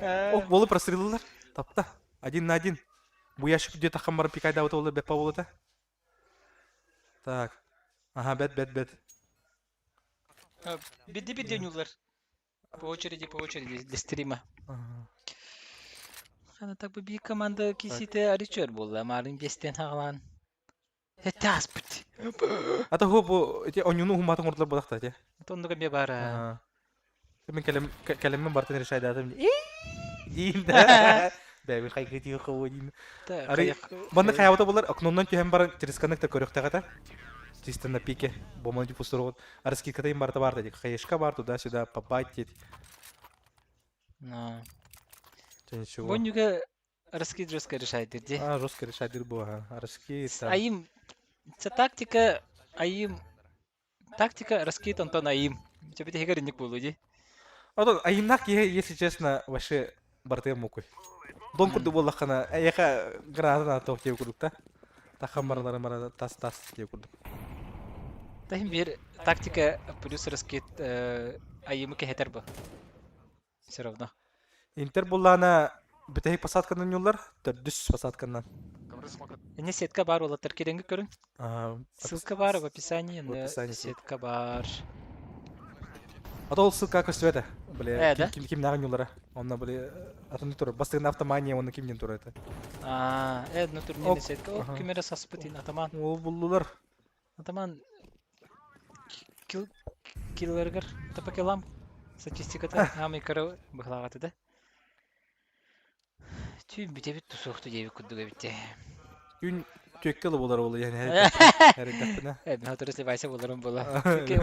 О, болы прострелилар. Тапта. 1 на 1. Bu yaşı gidiyor takım var pikayda auto olur bepa olur da. Так. Ага, бет.
Биди днюлар. По очереди для стрима. Ана так бы bir команда кисите аричер болду. Малын бестен хаглан. Этас бит.
Ата ху эти онюну хуматын ордулар болакта те.
Тондуга бе бара.
Мен келеммен бартын решайды атым. Дейм да. Бәбі қайғы тиі қауы дейм. Ары, баны қаяуыда болар, окноннан түйен барын тересканнықта көріқті қата. Чисто на пике, боманы пустыру вот. Ары скидкатайым барда бар деді. Қайышқа бар туда-сюда, попать деді.
Бон юга раскид жестко решает, де?
Жестко решает был, раскид.
Аим, тактика, аим, тактика раскид Антон Аим. Тебе ты игры не было, де?
Аимнак, если честно, вообще барты мукой. Дон курду боллаққана, аяқа гранатана тоқ теу күрдік та. Хамбарлары мара тас теу күрдік.
Тахим бир тактика плюс раскид Аимы кехетер бұл. Все равно.
Интер боллағына бітәйік посадканын юллар, дүс посадканнан.
Не сетка бар, ола тіркеренгі көрін. Ссылка бар в описании, сетка бар.
Ата ол ссылка көстібеді.
Да?
Ким нағын юллара. Онна біле, атынды тұры. Бастығын автомания, оны кимден тұры әті.
Ну турнирный сетка. О, кемері саспытын, атаман.
Ол бұллылар.
Атаман, киллергер, тапакелам. Статистиката, амай кары бұғылағаты да. Түйін бітебіт тұсуқты дейбі күддігі бітте.
Түйін түйеккілі болар олы, яғни әрекетпіна.
Мен отырысы байса боларым бола.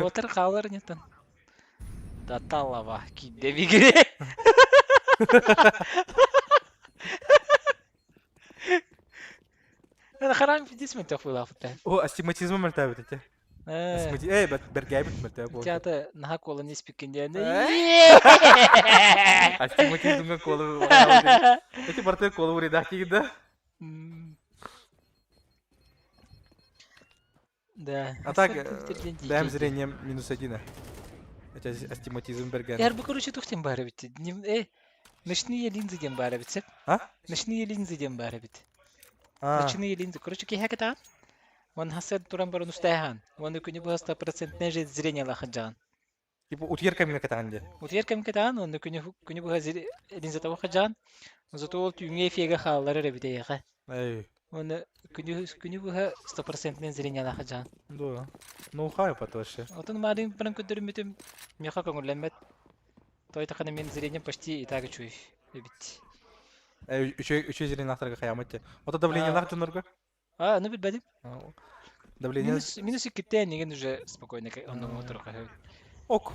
Отыр қалар неттен. Даталава, киде бігіре. Қараң фидесмен тоқ бұл афытта.
О, астигматизмі мәртәбі дәте. Бәргәйбіт мәртәбі.
Театы наға қолы не спекенде.
Астигматизмға қолы бағалады. Эти барты қолы ұредақ кегінді.
Да.
А так, бәм зрением -1. Это астигматизм берген.
Яр bu короче тухтен бары бит. Ночные линзы дем бары бит. Ночные линзы дем бары бит. Ночные линзы. Короче, ки хаката? Он хасад туран барун устайхан. Он күні bu 100% же зрение лахаджан.
Типа утверка мина катан де.
Утверка мина катан, он күні bu линза тава хаджан. Зато ол тюнге фега халлары бит яха. Он күні bu 100% зрение лахаджан.
Да. Ну хай потоше.
Отын мадин пранк көдөрмөтөм. Меха көңүлләмәт. Той таханы мен зрением почти и так чуй. Бит.
Üçü зрение нахтарга каямат. Ота давление нахты нурга.
Ну билбедим.
Давление
минус 2 неген уже спокойно онун отурга.
Ок.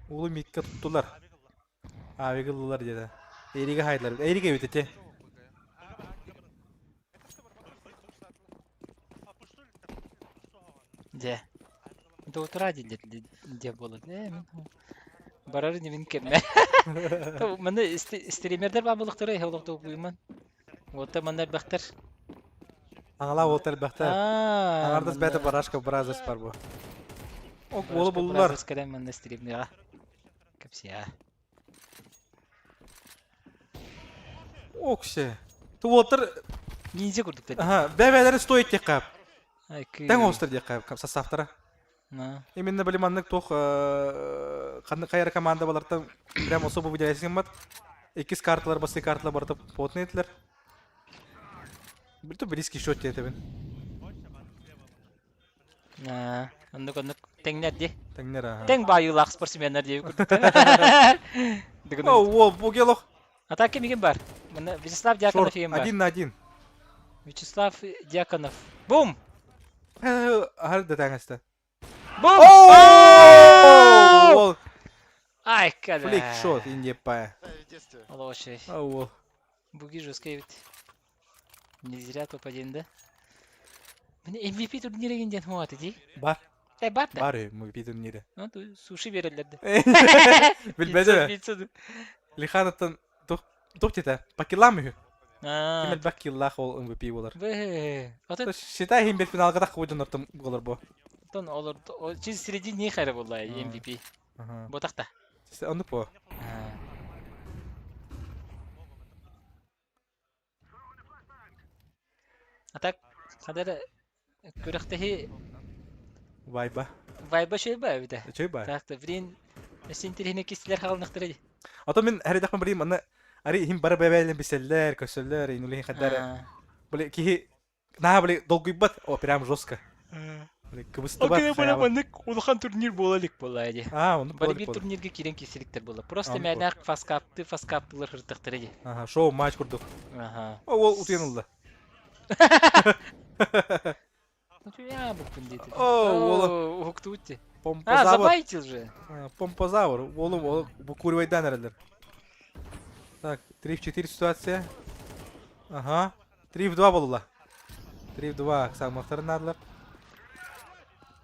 Улы митке туттулар. Авигыллар деди. Эриге хайдлар. Эриге өтөтө. Де. До утра де болот. Мен барар не мен кемме. Менде стримердер бар булыктары, хеллокту буйман. Отта менде бактар. Аңла отел бактар. Аңардас бете барашка бразерс бар бу. Ок, болу буллар.
Бразерс келем менде стримнера. Кепсия.
Окше. Ту отыр
ниндзя курдук dedi.
Бәбәләре стоит тек кап. Тәң остыр дек кап составтара. Именно билиманнык тох кайра команда баларда прям особо выделяйсың бат. 2 карталар, басты карталар бартып потны етлер. Бирту близкий счет етебин.
Андык
Теңнер де.
Теңнер аха.
Тең байылақ спортсмендер деп күрдік.
О, ол бу келох.
Атака кем бар? Мына Вячеслав Дьяконов ем бар.
1-1.
Вячеслав Дьяконов. Бум!
Har da tangasta.
Бум!
Ол
Ай, kada.
флик шот иньепа.
Лошадь.
Ол.
Буги жесткий ведь. Не зря топ-1, да? Мне MVP турнирегенден хуат иди.
Бар.
Бар да?
Бар мы битен нире.
Ну, суши берелерди.
Билбеде. Лиханаттан тухтита. Пакиламы. Кимел бакиллах ол MVP болар.
Бе.
Считай хим бер финалга так койдун ортом болар бу.
Тон олар чиз среди не хайра болла MVP. Ботакта.
Onu по.
Атак кадар көрөктөһи
Вайба
шөйбө биде.
Чөйбай.
Такта брин синтерхине кистелер халныктыры.
Ото мен харидахман билим аны ари хим бара бебелен биселлер, көсөллөр, инули хаддар. Бле ки на бле долгуйбат, о прям жестко. Бле кыбысты бар.
Окей, бана банык улахан турнир болалык болайды.
Оны
Бары бир турнирге кирен кеселиктер болду. Просто менак фаскаптылар хыртыктыры.
Ага, шоу матч курдук.
Ага.
Ол утенылды.
Ну что я буквин дейді.
О,
уктути.
Помпозавр.
Забайтил же.
Помпозавр. Ол бу курвайдан эрелер. Так, 3-4 ситуация. Ага. 3-2 болула. 3-2 салмактарын адылар.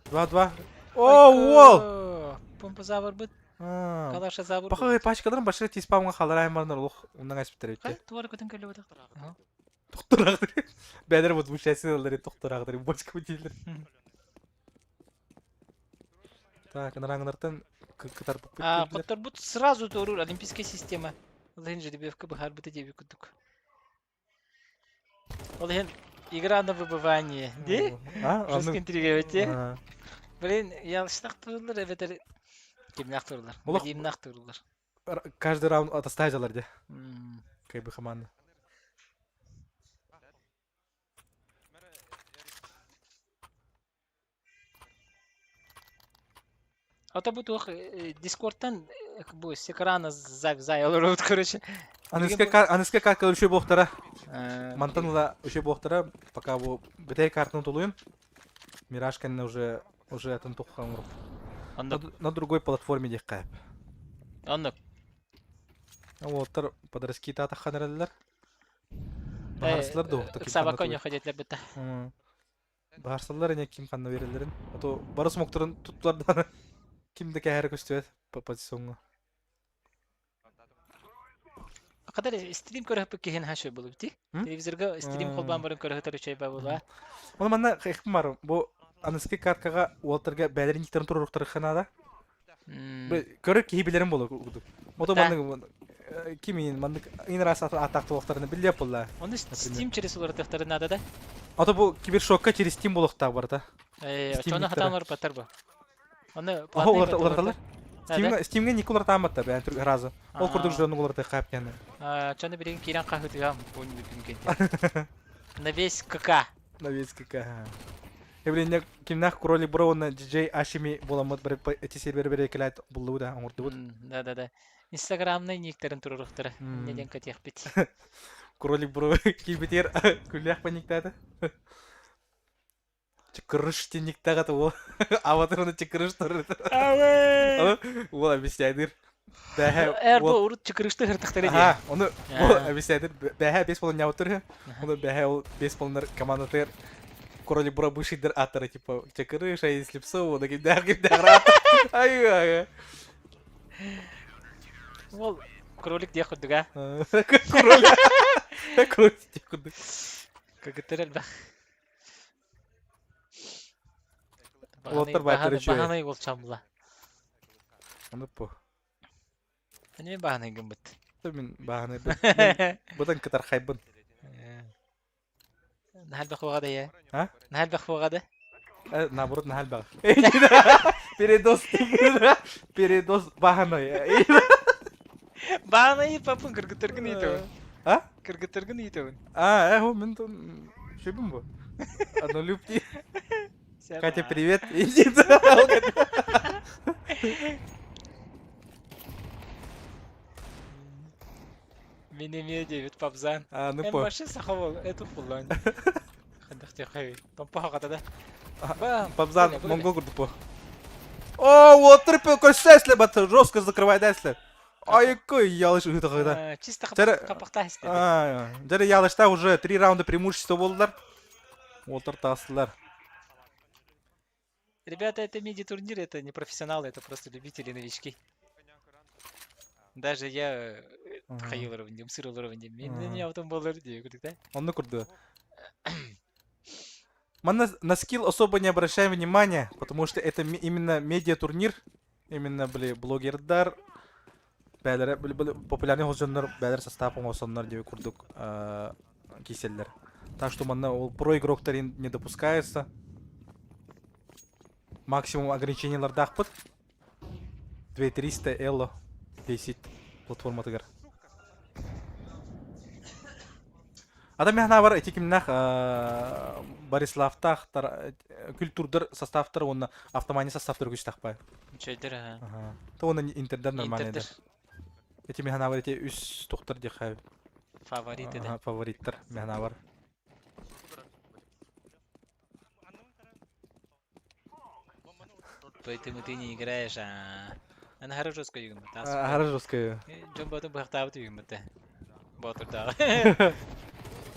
2-2. О, ол!
Помпозавр бит. Калаша завр.
Бақы пачкаларын башыры тиспамға қалар аймарынар олық. Ондан айспіттер өтті.
Туары көтін көлі өтіқ.
Тоқтырағдыр. Бәдір бұд мұшайсын олары тоқтырағдыр. Бочка өтелер. Так, нараңынартан кытар бұк бүт.
Кыттар бұт сразу торур. Олимпийская система. Олхен жеребевка бұхар бұты деби күттік. Олхен игра на выбывание. Де? Жесткін тірге өте. Блин, ялыштақ тұрылыр, әветер кемнақ тұрылыр. Медимнақ тұрылыр.
Каждый раунд атастайжалар де. Кайбы команда.
Ата бу тух Дискордтан бу с экрана зай олор короче.
Аныске как үші боқтара. Мантанла үші боқтара, пока бу бітей картын толуын. Мираж кәнне уже атын тоққан ұрып. На другой платформе дек қайып.
Анық.
Олттар подраски татаққан әрелілер. Бағарсылар да оқты.
Сабақон ходетлер бітті.
Бағарсылар әне кем қанна берелерін. Ото бары смоктарын тұттылардан кимді кәәрі көстует позиционға.
Қадар стрим көріп кеген хашой болу бітті? Телевизорға стрим қолбан барын көріп өтері чай ба болу.
Оны манна қайқым бар. Бұл аныске карткаға уолтарға бәлерін китерін тұру ұрықтары қанада. Көріп кейі білерін болу. Ото манны кимин мандык инрас атақты уолтарыны білдеп болу.
Оны Steam через олар тақтары нада да?
Ото бұл кибершокка через Steam болуқтағы бар да.
Чоны хатанлар батар ба? Оны
платный Steam'ге не кулар таматта бән түрк разы. Ол күрдік жөні кулар тәй қайып кәні.
Чоны біреген кейрен қағытығам. На весь КК.
На весь КК. Блин, кимнах кролик броуна DJ Ашими боламыд бір эти сервер бере келайт бұллу да, оңырды бұд.
Да. Инстаграмны никтерін тұрырықтыры. Неден көтеқ бет.
Кролик броу кейбетер күлләқ па никтады. Чықырыш те никтағаты ол. Аватарыны чықырыш тұрырды. Ол объясняйдыр.
Әр бұл ұрыт чықырышты ғыртықтары де.
Оны объясняйдыр. Бәхә 5 болын яуытыр. Оны бәхә ол 5 болындар командатыр. Кролик броу бушидер атыры, типа, чықырыш, а если псу, оны кемдәғ рат. Ай-ай-ай.
Ол кролик де құддыға.
Кролик де құддыға.
Көгіттер әлбә.
Олттар байтыры жөй.
Бағанай ол чамыла.
Оны по.
Әне бағанай күн бұд.
Мен бағанай бұд. Бұдан кітар қайбын.
Нахал бақ боғады я?
А?
Нахал бақ боғады?
Наоборот, нахал бақ. Передос тегін. Передос бағанай.
Бағанай папын кіргітіргін етуін.
А?
Кіргітіргін етуін.
Мен шөбім бұ. Одно любти. Катя, привет. Иди да.
Минеме 9 пабзан.
Ну
Эм
по.
башы сахавол, эту пуллан. Хадах тихай. Томпаха катада.
Пабзан, монгол курду по. О, вот трипл косесле, бат жестко закрывай дальше. Ай, какой ялыш это когда.
Чисто
Жары-
капахта истеди.
Жары ялышта уже 3 раунда преимущества болдылар. Отыртасылар.
Ребята, это миди-турнир, это не профессионалы, это просто любители, новички. Даже я хайыл уровнем, сыр уровнем. Мен автом болар диye күрдік да?
Он курду. Мы на скилл особо не обращаем внимания, потому что это именно медиа-турнир. Именно, блогердар. Бәлері, популярный хозжандар, бәлер составын осандар деп күрдік киселдер. Так что манна про игроктар не допускается. Максимум ограниченияларды ақпыт. 2300 элло бесит платформа тыгар. Адам мехна бар эти кимнах Бориславтах культурдар составтар онна автомани составтар күш тақпай.
Чойдер,
Ага. То онна интердер нормальный. Эти мехна бар эти үс тоқтар де хай.
Фавориты да.
Фавориттар мехна бар.
Поэтому ты не играешь, Она хорошо скажем.
Хорошо скажу.
Джон потом бахтав ты им это. Ботор да.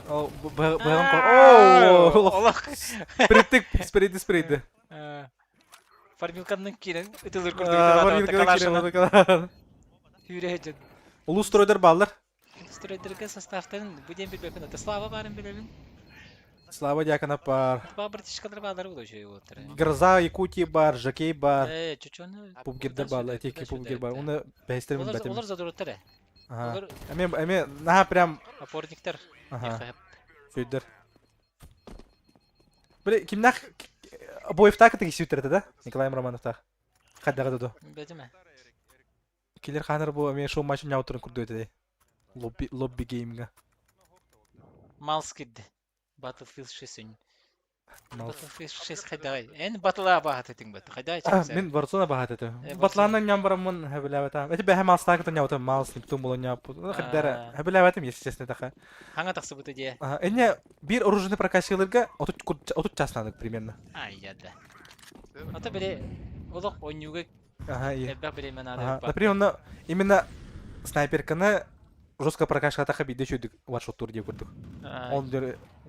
О, О, Притык, спрейді.
Фармилканның кирен, ütілер
Үрейден. Улу стройдар балдар.
Стройдерге составтарын будем билбепін. Это Слава барын билебін.
Слава дякана бар.
Два братишкалар балдар бұл өші отыр.
Гроза, Якутия бар, Жакей бар.
Чучоны.
Пубгирдар балдар, этики пубгир бар. Оны бәйстермен бәтем.
Олар задуруттары.
Әме, наға прям...
Опорниктар.
Сөйдер. Біле, кімнақ Боевтақ әтігі сөйттірді да? Николаем Романовтақ. Қаддағы дұду.
Бәдіме.
Келер қаныр бұл мен шоу матчын яутырын күрді өтеді. Лобби геймға.
Малскидді. Battlefield 6. Battlefield 6 қайдағай. Ән батыла бағат етің бәті. Қайдағай чаксы.
Мен Warzone бағат еті. Батланын ням барамын həбіләвәтім. Әті бәхе Малстақытын яутым. Малс Нептун болын япы. Қайдары həбіләвәтім, если честно тақа.
Хаңа тақсы бұты де?
Әне бір оружыны прокачкаларға 30 часынадық примерно.
Ай, яда. Ата біле, олық ойнуға әббәқ біле мен ады.
Например, именно снайперканы жестко прокачка тақа биде шөйдік варшот тур деп көрдік.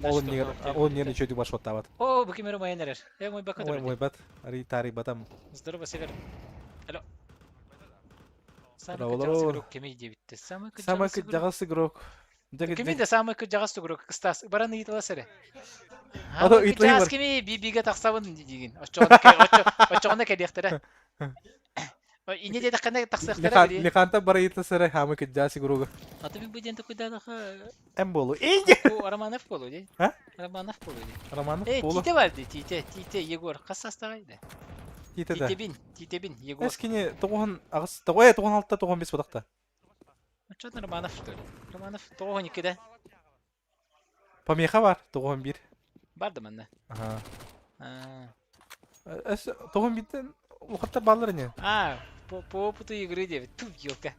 Он нерді шөйдік варшот табат.
О, бұки мәрі майынарар. Мой бака дұрды.
Мой бат, тари батам.
Здорово, Север. Алло. Самый кыт игрок кемей дебитті. Самый кыт
жағас игрок.
Кемей де самый кыт жағас игрок. Кыстас, бараны итала сәрі.
Ото
Кыт
итлай
жағас
бар.
кемей биге тақсабын деген. Очоғына кәдектірі. Ине де таққанда тақсақтары біле.
Лиханта бара итлай сәрі, хамы кыт жағас игрок.
Аты мен бұденті күдадығы...
Әм болу.
Романов болу, де? Романов болу, де?
Романов болу.
Тите бар, де? Тите, Егор. Қасастағайды?
Тите да.
Титебин, Егор.
Әскене тоғын ағыз... Тоғын алтта, тоғын бес бодақта.
Что-то Романов, что ли? Романов, тоғын екі да?
Помеха бар, тоғын бір.
Барды манда?
Тоғын бірден ұқытта балыр не?
По опыту игры, де? Туп, елка.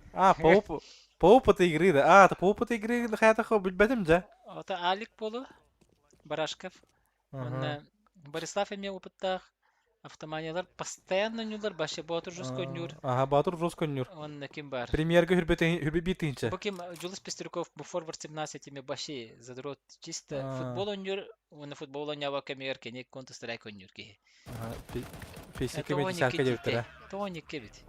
По опыту игры, да. По опыту игры хаятақы білбәдім жа.
Это Алик Полу, Барашков. Борислав имел опыттақ. Автоманиялар постоянно нюлар башы батыр жоско нюр.
Батыр жоско нюр.
Он ким бар?
Премьерге хүрбе битинче.
Баким Джулис Пестрюков bu forward 17 ими башы задрот чисто футбол он нюр. Он футбол он ява камер кене Counter Strike он нюр ки.
Фейсике мен сарка дептера.
То не кебит.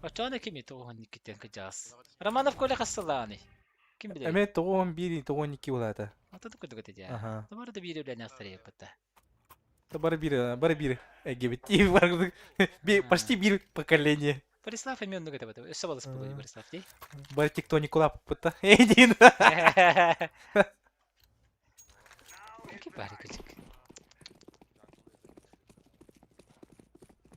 Ачана кими то он не китен кජас. Романов коля хасалани. Ким биле?
Эме тоғын бири, тоғын екі олады.
Ата да ja. Тамар да бири биле настария пата.
Бары бир. Эгебити бар. Почти бир поколение.
Борислав имен нуга табата. Өсө балыс болду Борислав, дей.
Бары тектоникула пыта. Эдин.
Какие бары кылчык.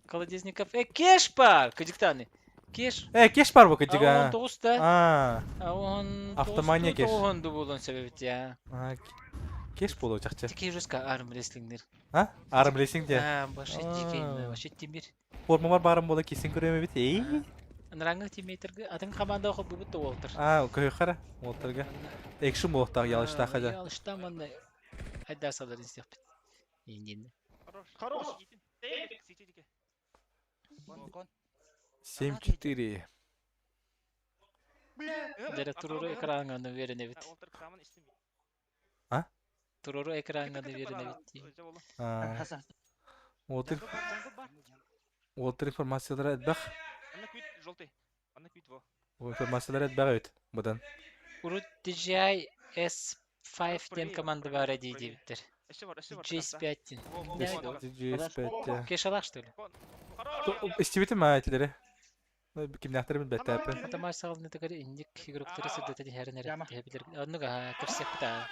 Колодезников. Кеш бар, кыдыктаны. Кеш.
Кеш бар бу кыдыга.
Он тоста. Он
автомания кеш.
Он ду болон себеп, ja.
Кеш болу чакча.
Тики жуска арм рестлингдер.
А? Арм рейсинг де.
Башы дикейн, башы тимир.
Формалар барым бола кесин көрөмө бит.
Анраңы тиммейтерге атын команда окуп бут да Уолтер.
Көй кара. Уолтерге. Экшн болуктагы ялышта хажа.
Ялышта мында айда салар изеп. Индин.
Хорош. Ситидике.
7-4.
Дere туруру экранга верене бит.
А?
Туруру экранга верене бит.
Уолтер информациялар этбах.
Анна квит желтый. Анна квит во.
Информациялар этбах өт. Будан.
Урут DJI S5 тем команда бар диптер. GS5.
GS5.
Кешалак что ли?
Истибите маатилери. Кимнахтар бит беттапы.
Атамай сагылны тагар индик игроктары сүрдөтө хәрнәр диплер. Онуга кырсыкта.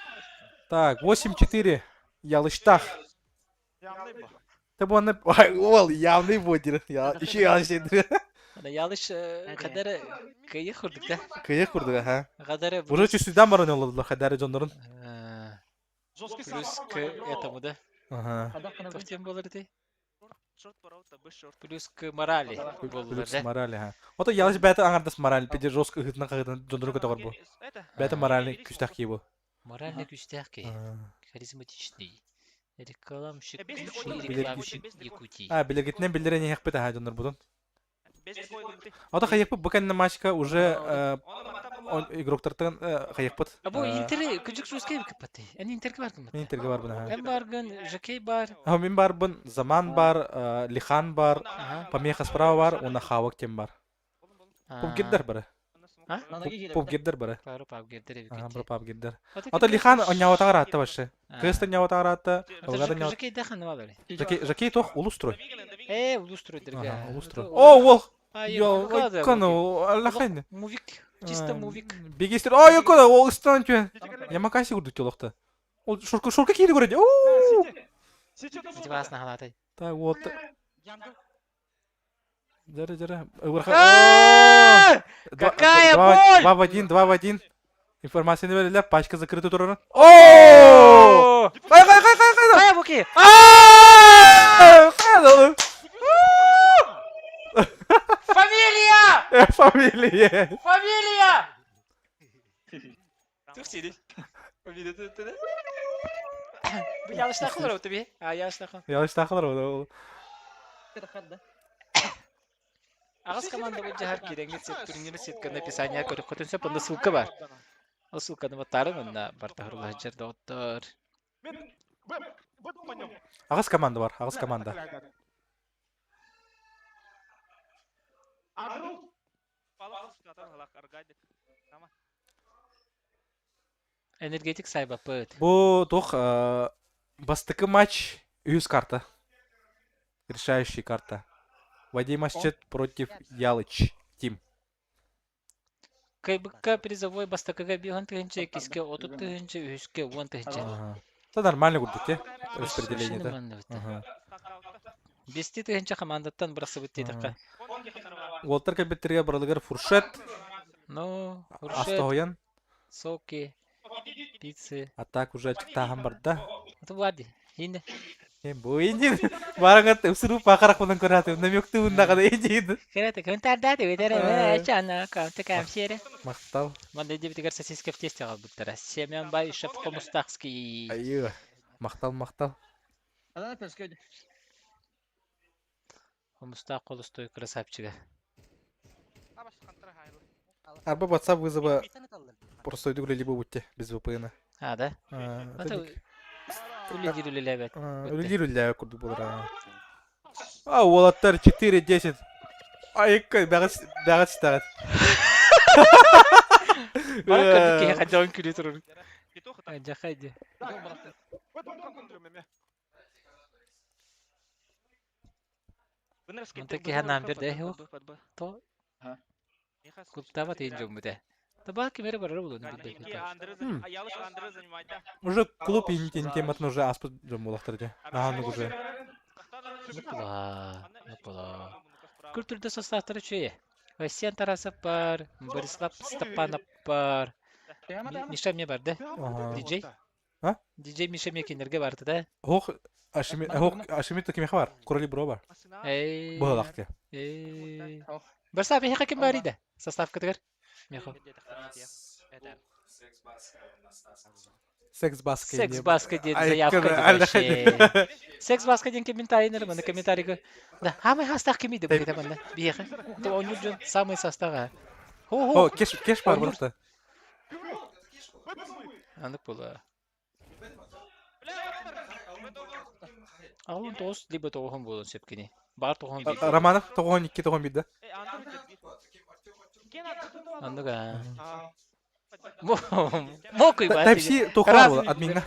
Так, 8-4. Ялыштах.
Явный ба.
Табаны, ол явный бодир. Я еще ялышты.
Ана ялыш кадары кыйы курдук да.
Кыйы курдук, ага.
Кадары
Уже чувствуйдан баран олдулар кадары жондорун.
Плюс к этому, да?
Ага.
Кто в тем болар ди? Плюс к морали.
Плюс морали, ага. Ото ялыш бәті аңардас мораль. Педе жестко хытынан кагыдан жондорун көтөгөр бу. Бәті моральный күстак ки бу.
Моральный күстак ки. Харизматичный. Рекламщик, рекламщик Якутии.
Билегитнен билдерен як бет ага жондор будун. Ото хаякпы буканна матчка уже игроктартан хаякпыт.
Абу интер күжүк жускай капаты. Ани интерге бардым.
Интерге бар буна.
Мен барган, Жакей бар.
Мен бар бун, Заман бар, Лихан бар, Помеха справа бар, уна Хавак тем бар. Пупгиддер бары. Пупгиддер бары.
Клару папгиддер бит.
Ага, бары папгиддер. Ото Лихан оняватагар атты башы. Кыстан яватагар атты.
Жакей дахан набалары.
Жакей тох улустрой.
Улустрой дерге.
Улустрой. О, ол.
Йо,
кону, аллахайны.
Мувик. Чисто мувик.
Бегистер. Ой, кону, ол стан чөн. Ямакаси урду толокта. Ол шурка киди көрөдү. Оо.
Мотивасын халатай.
Так, вот. Жара.
Какая боль!
2 в 1. Информацияны берилер, пачка закрыта турарын. О! Кай!
Кая буки? Фамилия! Турсиди. Фамилия да? Bu yanlışlıklar oldu bir. Yanlışlıklar.
Yanlışlıklar oldu.
Ağız komanda bu cahar kirengli turnirini setkanda описание көріп көтінсе бұнда ссылка бар. Ол ссылканы баттарым, онда бартахырлы жерде оттыр.
Ağız komanda var, ağız komanda.
Энергетик сайба пыт.
Bu toch бастыкы матч 100 карта. Решающая карта. Вадим Асчет против Ялыч. Тим.
Кайбыкка призовой бастакага биган тыгынча, киске отут тыгынча, үске он тыгынча.
Это нормально будет, те? Распределение, да?
Бести тыгынча командаттан бұрасы бүт дейдіққа.
Уолтер кабеттерге бұралығыр Фуршет.
Ну, Фуршет.
Астахоян.
Соки. Пиццы.
А так уже тағам бар, да?
Это Влади. Енді.
Бұл енді барыңат ұсыру пақарақ бұның көраты. Намекті ұндағады енді енді.
Кереті күнтардады өтері. Чана қамты кәмшері.
Мақтал.
Манда енді бітігер сосиска в тесте қал бұттыра. Семен Байышев Комустахский.
Айы. Мақтал.
Комустах қолыстой красавчига.
Арба WhatsApp вызова просто иду либо будьте без VPN.
А, да? Это улидирули
Улидирули курду булара. А, Уолаттар 4-10. Айка бәрәт старт.
Бара кәдеке хаҗан күле торыр. Җахайди. Монтаки ханам берде юк. То. Клубтава тейнҗом бите. Таба кемере барыр булды бит.
Уже клуб интен тематын уже аспы жомулактырды. Аны уже.
Непала. Культурда составтары чөе. Васян Тарасов бар, Борислав Степанов бар. Миша мне бар, да? Диджей?
Ha?
DJ Миша Мекинерге барды да.
Хох Ашимит кеме бар. Короли бро бар.
Эй.
Быһалакты.
Эй. Бір сабы хеқа кем бар иде? Составка тегер. Мехо.
Секс баска.
Секс баска дед заявка дед. Секс баска ден комментарийнер мына комментарийге. Да, хамы хастах кем иде бу мында. Бияха. То онюджун самый состава.
О, кеш бар burada.
Anlık bola. Ağın toz liba toğun bolun sepkini. Bar toğun bir.
Романов 92 да.
Anlık ha. Мокуй ба.
Type-C тоқар бол админга.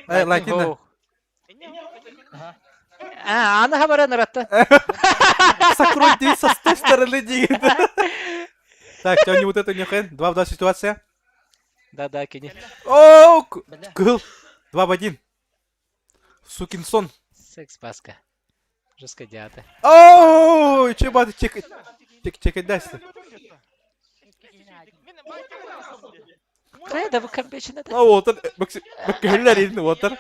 Лайтинда.
Ана хабара наратта.
Сокройте со той стороны диет. Так, что не вот это не хэн? 2 в 2 ситуация.
Да, кини.
Оу! Кыл. 2 в 1. Сукин сон.
Секс баска. Жестко дята.
Оу! Че бады чекать дасты?
Кайда бу камбечина да?
Вот он. Бакеллер инде вот он.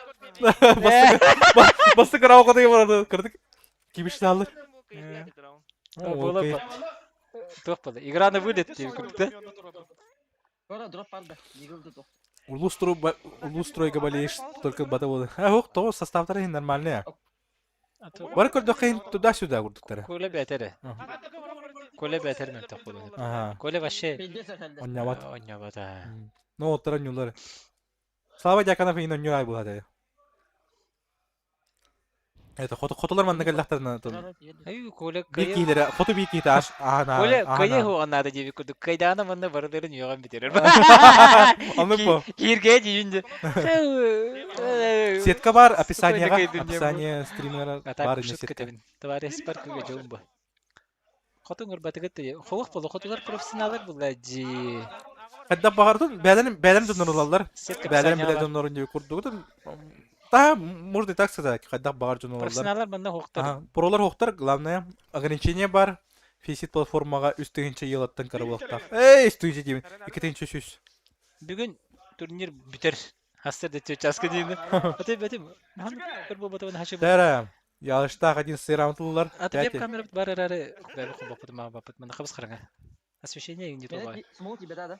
Басты карау кадайга барды. Кырдык. Кибиш алды.
Бола. Тоқпады. Игра на вылет деп күтті.
Ora drop алды. Егілді тоқ.
Улустройга болеешь только бата болды. Ох, то составтары нормальные. Бар көрдөкейин туда-сюда курдуктары.
Коле бетери. Коле бетери мен тоқпады.
Ага.
Коле вообще.
Оннябат.
Оннябат.
Ну, оттара нюлары. Слава Дьяконов ино нюрай булады. Это хотолар маннагаллахтарына.
Ай, Коле
Бикилер, фото биките аш.
Коле кайы ху аннады деп күрдүк. Кайдана манна бардырын йоган битерер.
Аннык бу.
Кирге дейинде.
Сетка бар, описание стримера бар не сетка.
Товарищ паркыга жолумба. Хотуңур батыгытты. Холох болу, хотулар профессионалдар буладжи.
Кадда багардын, бәлән доноралар. Бәлән биле донорын деп курдугутун. Та, можно и так сказать, кадда багар доноралар.
Профессионалдар мында хоктар.
Пролар хоктар, главное, ограничение бар. Фейсит платформага үстігінші елаттан карабылықтақ. Эй, үстігінші деймін. Екетінші сүз.
Бүгін турнир бітер. Хастырды течаска деймін. Атайм. Бір бұл батабын хашып.
Тәрі, ялыштақ 11 раундылылар.
Атайм камера бар әрі. Бәрі құм бапыды ма бапыды. Мына қабыз қараңа. Освещение еңде тоға.
Смол тебе да?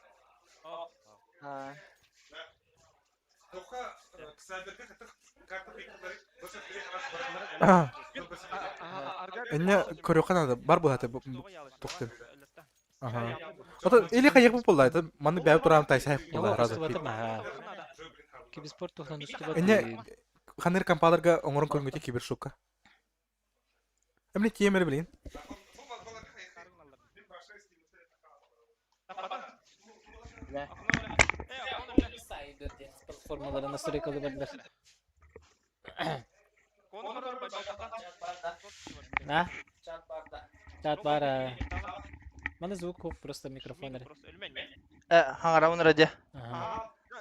Эне көрөкан ады, бар бұл әті тоқтен. Или қайық бұл болды, это маны бәу тұрам тайсай болды.
Кибиспорт тоқтан үсті баты.
Эне қаныр компаларға оңырын көрінгөте кибершукка. Әміне тиемері білейін.
Платформалары настройкалы бәділер. На? Чат бар. Мана звук көп, просто микрофонları.
Хаңарамын ради.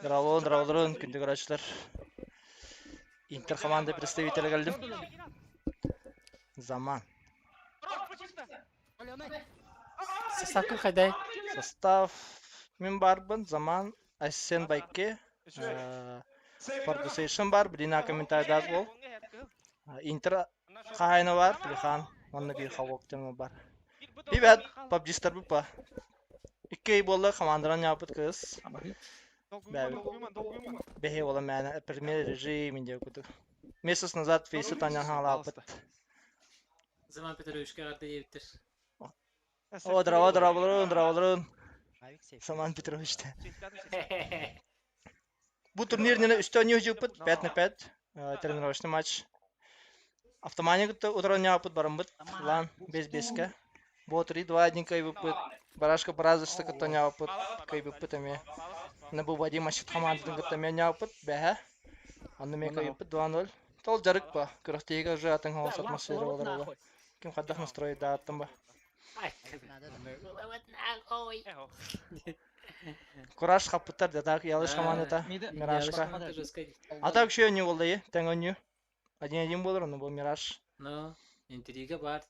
Здраволын, күнді көрәшілер. Интер команда представителі келдім. Zaman.
Составка қайдай?
Состав мен барбын, Zaman, Ассен Байке, Продюсейшн бар, біліна комментарийдар бол. Интер қайны бар, Лихан, онны бір қауықтымы бар. Бейбәд, пабжистар бұл па. Иккей болды, командаран япыт кыз. Бәхе ола мәні премьер режимінде күті. Месяц назад фейсі танян хаңла апыт.
Zaman Petrovичке арды ебіттір.
О, драволырын. Zaman Petrovичте. Бұл турнир нені үсті өне өжі ұпыт, 5-5. Тренировочный матч. Автомания күтті ұтыран япыт барым бұт. Лан 5-5-ке. Бұл 3-2-1 кай бұпыт. Барашка баразышты күтті япыт. Кай бұпыт әме. Не бұл Вадим Ашит командының күтті мен япыт. Бәхе. Анны мен кай бұпыт 2-0. Тол жарық ба. Күріқтегі ұжы атын хаос атмосфера олар ола. Кем қаддақ настройы да аттым ба. Кураж қапыттар датақ ялыш командата. Мирашка. Атақ шүйе не болды е? Тәң өне. 1-1 болыр, оны бұл Мираш.
Ну, интрига бар.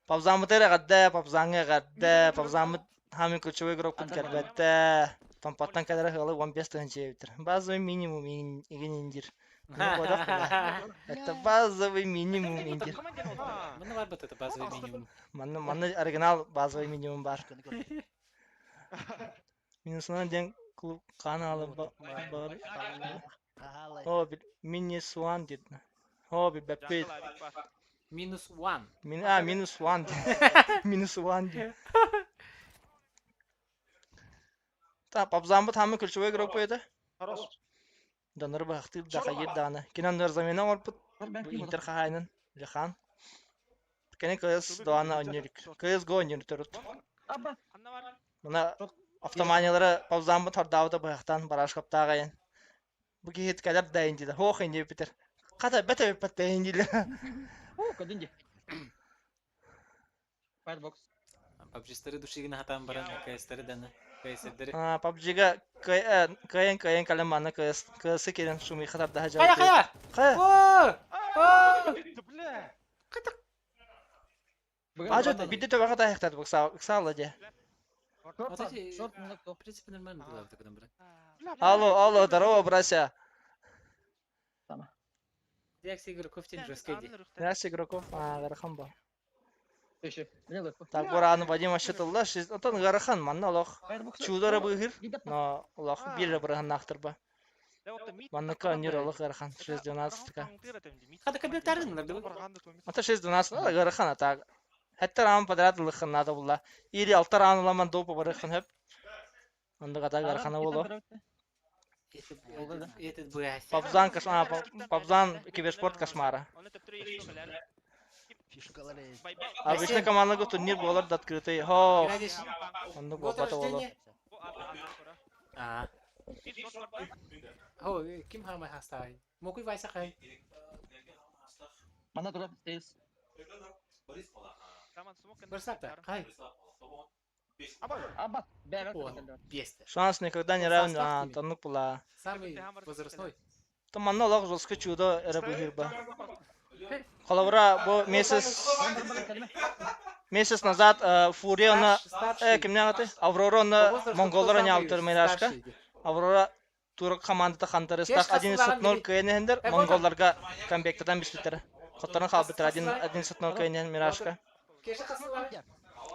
Павзамыт әрі қадда, павзаңы қадда, павзамыт хамин ключевой игрок күн кәрбәтті. Тампаттан кадары хылы 15 тыгынча битер. Базовый минимум иген индир. Это базовый минимум индир.
Мына бар бит это базовый минимум.
Манны оригинал базовый минимум бар. Минусынан ден клуб каналы бар. О, минус 1 дит. О, беппет.
Минус 1.
Минус 1. Минус 1. Та пабзамбы тамы ключевой игрок это. Донор бахты дака едданы. Кинан нөр замена орпут. Интер хахайнын. Жахан. Кене кыз доана оннерик. Кыз го оннер төрөт. Мына автоманиялары пабзамбы тордавда бахтан барашкаптагайын. Бу кихет калар дайын диде. Хох инде питер. Ката бете паттайын диде.
Кадынди. Firebox.
PUBG-стары душигин хатан баран, КС-тары даны. КС-тары.
PUBG-га кайын калеманы кысы керен шумый хатар да хажа.
Кая?
Ажо бидде төбөгө таяктар бу саала де.
Вот эти, в принципе, нормально было так набрать.
Алло, здорово, братья.
Реакция игроков тем же скеди.
Реакция игроков, Гарахамба.
Так,
Так, Буран Вадим Ашетулла, отон Гарахан, манна лох. Чудара быгыр, но лох бирре бырган нахтырба. Манныка ниролох Гарахан, 6-12-ка.
Хада кабелтарын надо.
Ата 6-12, Гарахан атак. Хәтта рам подряд лыхын надо була. Ири алтар анламан допы барыхын хеп. Анда ката Гарахана боло.
Этот блядь.
Пабзан киберспорт кошмара. Обычно командага турнир болар да открытый. Хо. Анда бопата боло.
О, ким хама хастай. Мокуй вайса хай.
Мана дроп здесь.
Барсакта, хай.
Аба, бегать.
Бесте.
Шанс никогда не равен танук була.
Самый возрастной.
То манна лох жолска чудо эре быгырба. Коловра бу месяц назад Фурия кимнен аты? Аврора монголлар не алтыр мирашка. Аврора турок командада хантарыстак 11-0 кайнендер монголларга камбектадан бисбиттер. Коттарын халбитер 11-0 кайнен мирашка.
Кеша касылар.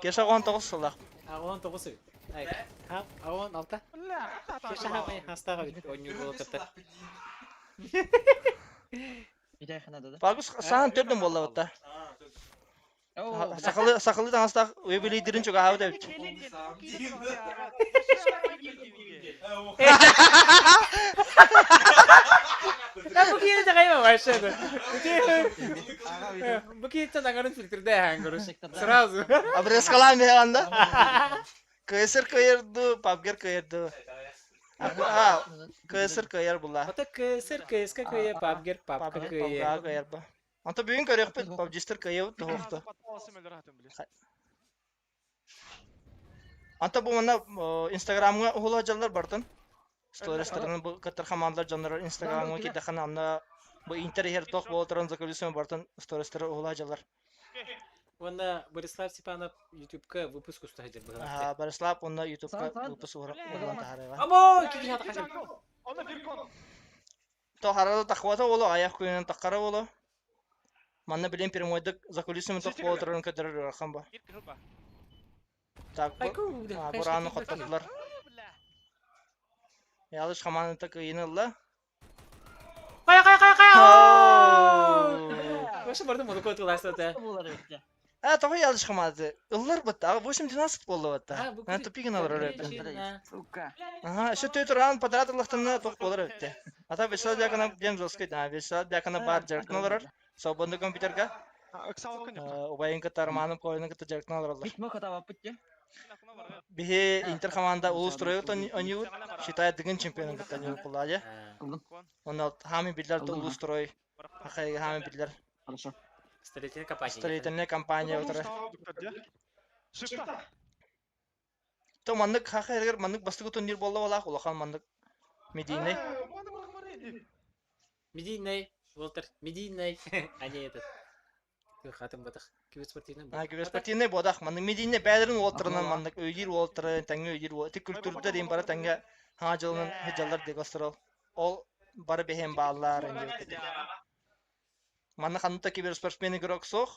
Кеша 19 сылак.
Агон тогусы. Ай, хап, агон алта. Кеша хамай хастага бит онню болотта.
Иде ханада да.
Фагус сан төрдөн болла бата. Сакалы таңаста өбүлей дирин чуга хавда бит.
Bu kiyini de kayma başladı. Bu kiyini de nagarın filtrede hangırız. Сразу.
Обрезкалам анда. Кайсер кайырды, папгер кайырды. Кайсер кайыр була.
Ата кайсер кайска кайы, папгер папка кайы.
Кайырба. Anta бүгүн көрөк бит, PUBG-стер кайы тоохто. Anta бу мына Instagram-га угула жаллар бартын. Стористерин бу катар командалар жандар Instagram-га киде ханамна бу интерьер тох болторун закулисен бартын стористер угула жаллар.
Онда Борислав Степанов YouTube-ка выпуск устраивает.
Борислав онда YouTube-ка выпуск ураган тахарыга.
Амо, киги хата хажим.
То харада тахвата боло, аяк күйүнөн таккара боло. Манна билен перемойдык закулисен тох болторун катар рахамба. Так, бураны коттадылар. Ялыш команда кыйынылла.
Кая. Вообще бардым моду койду ластата.
Тоғы ялыш команда. Ыллар бытта, 8-12 болду бытта. Тупигин алар өтті. Еще төй туран подряд ылықтымны тоқ болар өтті. Ата весел бякана бен жоскайды. Весел бякана бар жарқын олар. Свободный компьютерга. Убайын катар маным койының ката жарқын олар.
Битмо хата бапытте.
Бихе интер команда улустроют они считает дыгын чемпионом ката не упалали. Он хами бидлер то улустрой. Ахай хами бидлер.
Хорошо.
Строительная компания утра. То мандык хахайгер мандык бастыгы турнир болду балак улахан мандык Мединой.
Медийный, Волтер, Медийный, а не этот. Хатым батық. Киберспортивный
Киберспортивный бодақ. Манның медине бәдірін олтырынан мандық өйдер олтыры, тәңі өйдер олтыры. Тек күлтүрді дейін бары тәңі хаңа жылының хыджалар дегостырыл. Ол бары бәхен бағалар. Манның қанытта киберспортивный көрік соқ.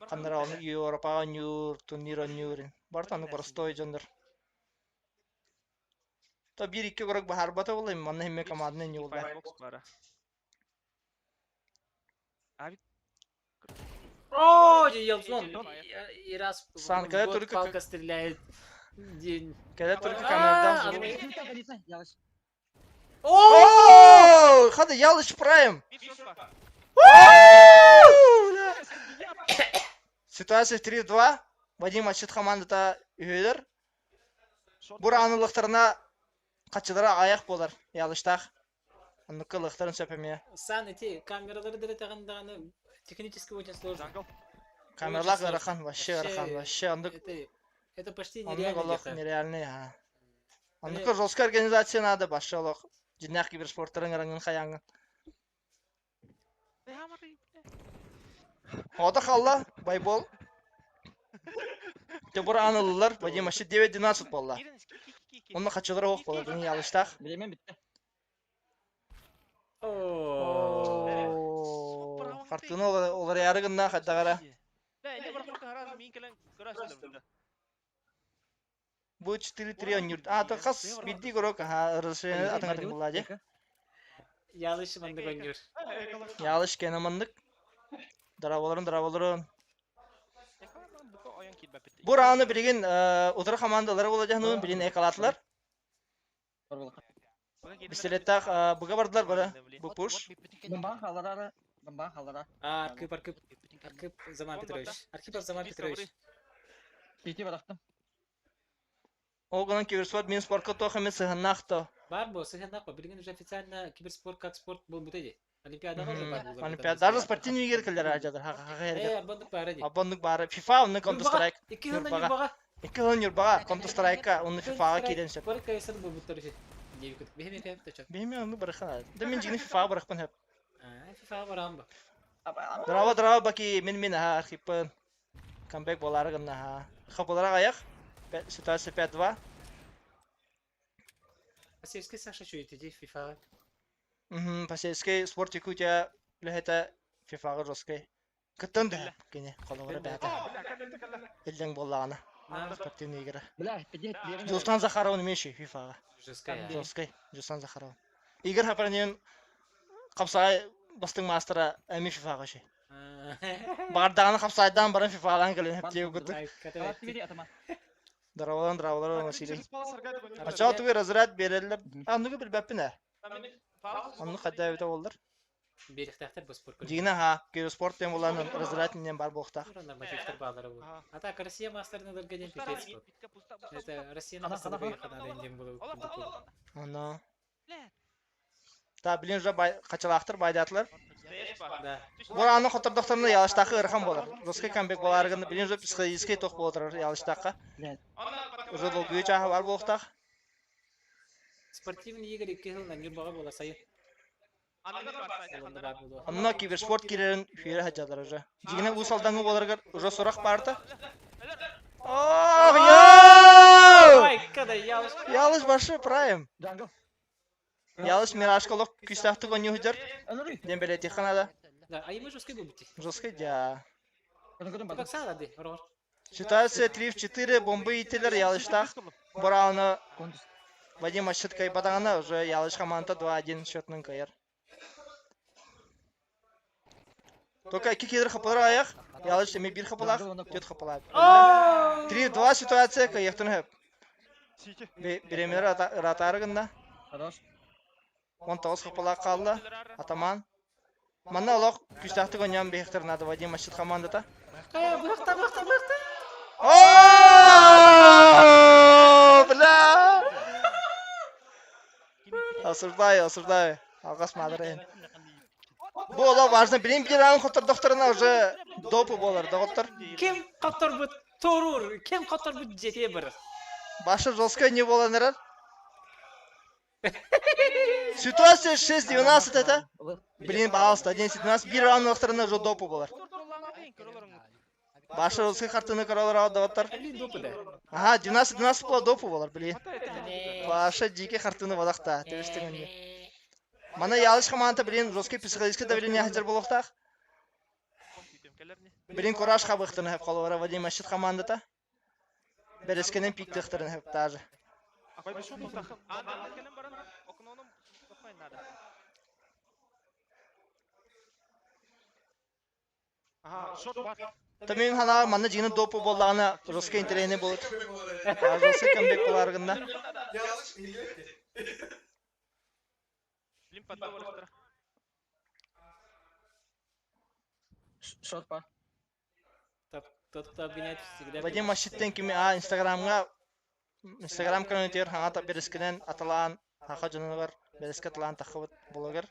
Қандыра оны Европаға нюр, турнир нюрин. Бар таны простой жондар. Та bir-iki көрік бағар бата болайым. Манның хемме командны не олда.
О, Елсон! И раз
Сан, когда только
палка стреляет. День.
Когда только камерда.
О!
Хады ялыш прайм. Ситуация 3-2. Вадим Ачет командата үйелер. Бұр анылықтарына қатшылары аяқ болар. Ялыштақ. Анықы лықтарын сөпеме.
Сан, эти камералары дәрет технически очень сложно.
Камерлак рахан, вообще.
Это почти
нереальный. Анықы жесткая организация надо, башы олық. Жинақ киберспорттарын араңын қаяңын. Ода қалла, байбол. Бұр анылылар, Вадим Ачет 9-12 болла. Оны қатшылары оқ болар, бұны ялыштақ.
Білемен бітті.
Фортуна олар ярығында қаттағара. Бұл 4-3 ойнырды. Аты қас білді көрік ұрысыны атың болады.
Ялыш мандық ойныр.
Ялыш кені мандық. Дараболарын. Бұл рауны білген ұтыры командалары болады, білген экалатылар. Бістелеттақ бұға бардылар бары, бұл пуш.
Бомбан қалара.
Аркып Заман Петрович. Архипов Заман Петрович.
Кейте барақтым.
Оғынан киберспорт мен спортқа тоқы мен сығыннақты.
Бар бұл, сығыннақ ба. Білген уже официально киберспорт как спорт бұл бұтайды. Олимпиадаға же бар бұл.
Олимпиада. Даже спортивный егер кілдер ажадыр.
Арбандық бары де.
Абондық бары. FIFA оны Counter-Strike.
2 жылдан юрбаға.
2 жылдан юрбаға. Counter-Strike'a оны FIFA-ға кейден сөп.
Бір кайсыр бұл бұттар үшін. Дейі күтік. Бейме кәйіп та чат.
Бейме оны бұрыққан. Дәмен жігіні FIFA-ға бұрықпын хөп.
FIFA-ға барам ба.
Драва баки мен архипын. Камбек болары гынна. Хапылара аяқ. Ситуация 5-2.
Пасевский Саша чует, иди FIFA-ға.
Пасевский спорт якутия лөхеті FIFA-ға жосқай. Күттін да. Кене қолығыры бәті. Елден болағына. Спортивный егері. Жустан Захаровын меші FIFA-ға. Жосқай. Жустан Захаровын. Игер хапарнен қапсағай бастың мастера әмі FIFA-ға ше. Бардағаны қапсайдан барын FIFA-ған көлін әптеу күтті. Дравалар мәселе. Ачау түгі разряд берелер. Анығы бір бәппін ә? Анығы қадда өте олдар.
Беріктақтар бұл спорт көрі.
Дегіні ха, кироспорт ден боланы разрядінен бар боқтақ.
Нормативтер бағалары бұл. А так, Россия мастерінің өлгеден пипец бұл. Это Россияның мастеры бұйы қанады енден бұл.
Ана. Та, білен жа қачалақтыр, байдатылар. Бұл аны қотырдықтарында ялыштақы ұрқан болар. Русқай камбек боларығында білен жа психологический тоқ болатыр ялыштақы. Уже бұл бүйі жағы бар болықтақ.
Спортивный егер 2 жылдан юрбаға бола сайы.
Анна киберспорт керерін фүйері хаджадыр уже. Жегіне ұл салдаңы боларығыр уже сұрақ барды. Ялыш башы прайм. Ялыш мирашқалық күстақты көне хүдір. Ден бәлі текқанада.
Айымы жосқай бұл бұтты.
Жосқай жа.
Как сағады, ұрғыр.
Ситуация 3-4 бомбы ителер ялыштақ. Бұрауны Вадим Ачет кайпатағаны уже ялыш команда 2-1 счетның кайыр. Только 2 кедір қапылар аяқ. Ялыш әме 1 қапылақ, 4 қапылақ. 3-2 ситуация кайықтың хөп. Беремер ратарығында. 19 қапылақ қалды. Атаман. Манна олақ күстақты көнян бейіқтірінады Вадим Ачет командата.
Бұяқта.
Бля! Осуждаю. Алғас мадырайын. Бұл ола важно. Білем бір аңын қоттар доқтарына уже допы болар. Доғыттар.
Кем қоттар бұд торур? Кем қоттар бұд жете бір?
Башы жолскай не боланырар? Ситуация 6-12 это. Блин, пожалуйста, 11-12. Bir round вақтарында жо допу болар. Башы русский картаны королар аудаваттар. Ага, 12-12 була допу болар, блин. Башы дике картаны бодақта. Төбестігінде. Мана ялыш команда, блин, русский психологическое давление хатер болуқтақ. Блин, кураж қабықтырын хеп қалуара Вадим Ашит командата. Берескенен пиктықтырын хеп тажы. Тамин хана манна жигин допу боллағына русский интерейне болуд. Ажылсы кәмбек боларғында.
Шот па.
Кто-то обвиняет всегда.
Вадим Ашиттен кими Instagram каналытер хана та берескенен аталан хақа жаны бар. Береске аталан тақыбыт блогер.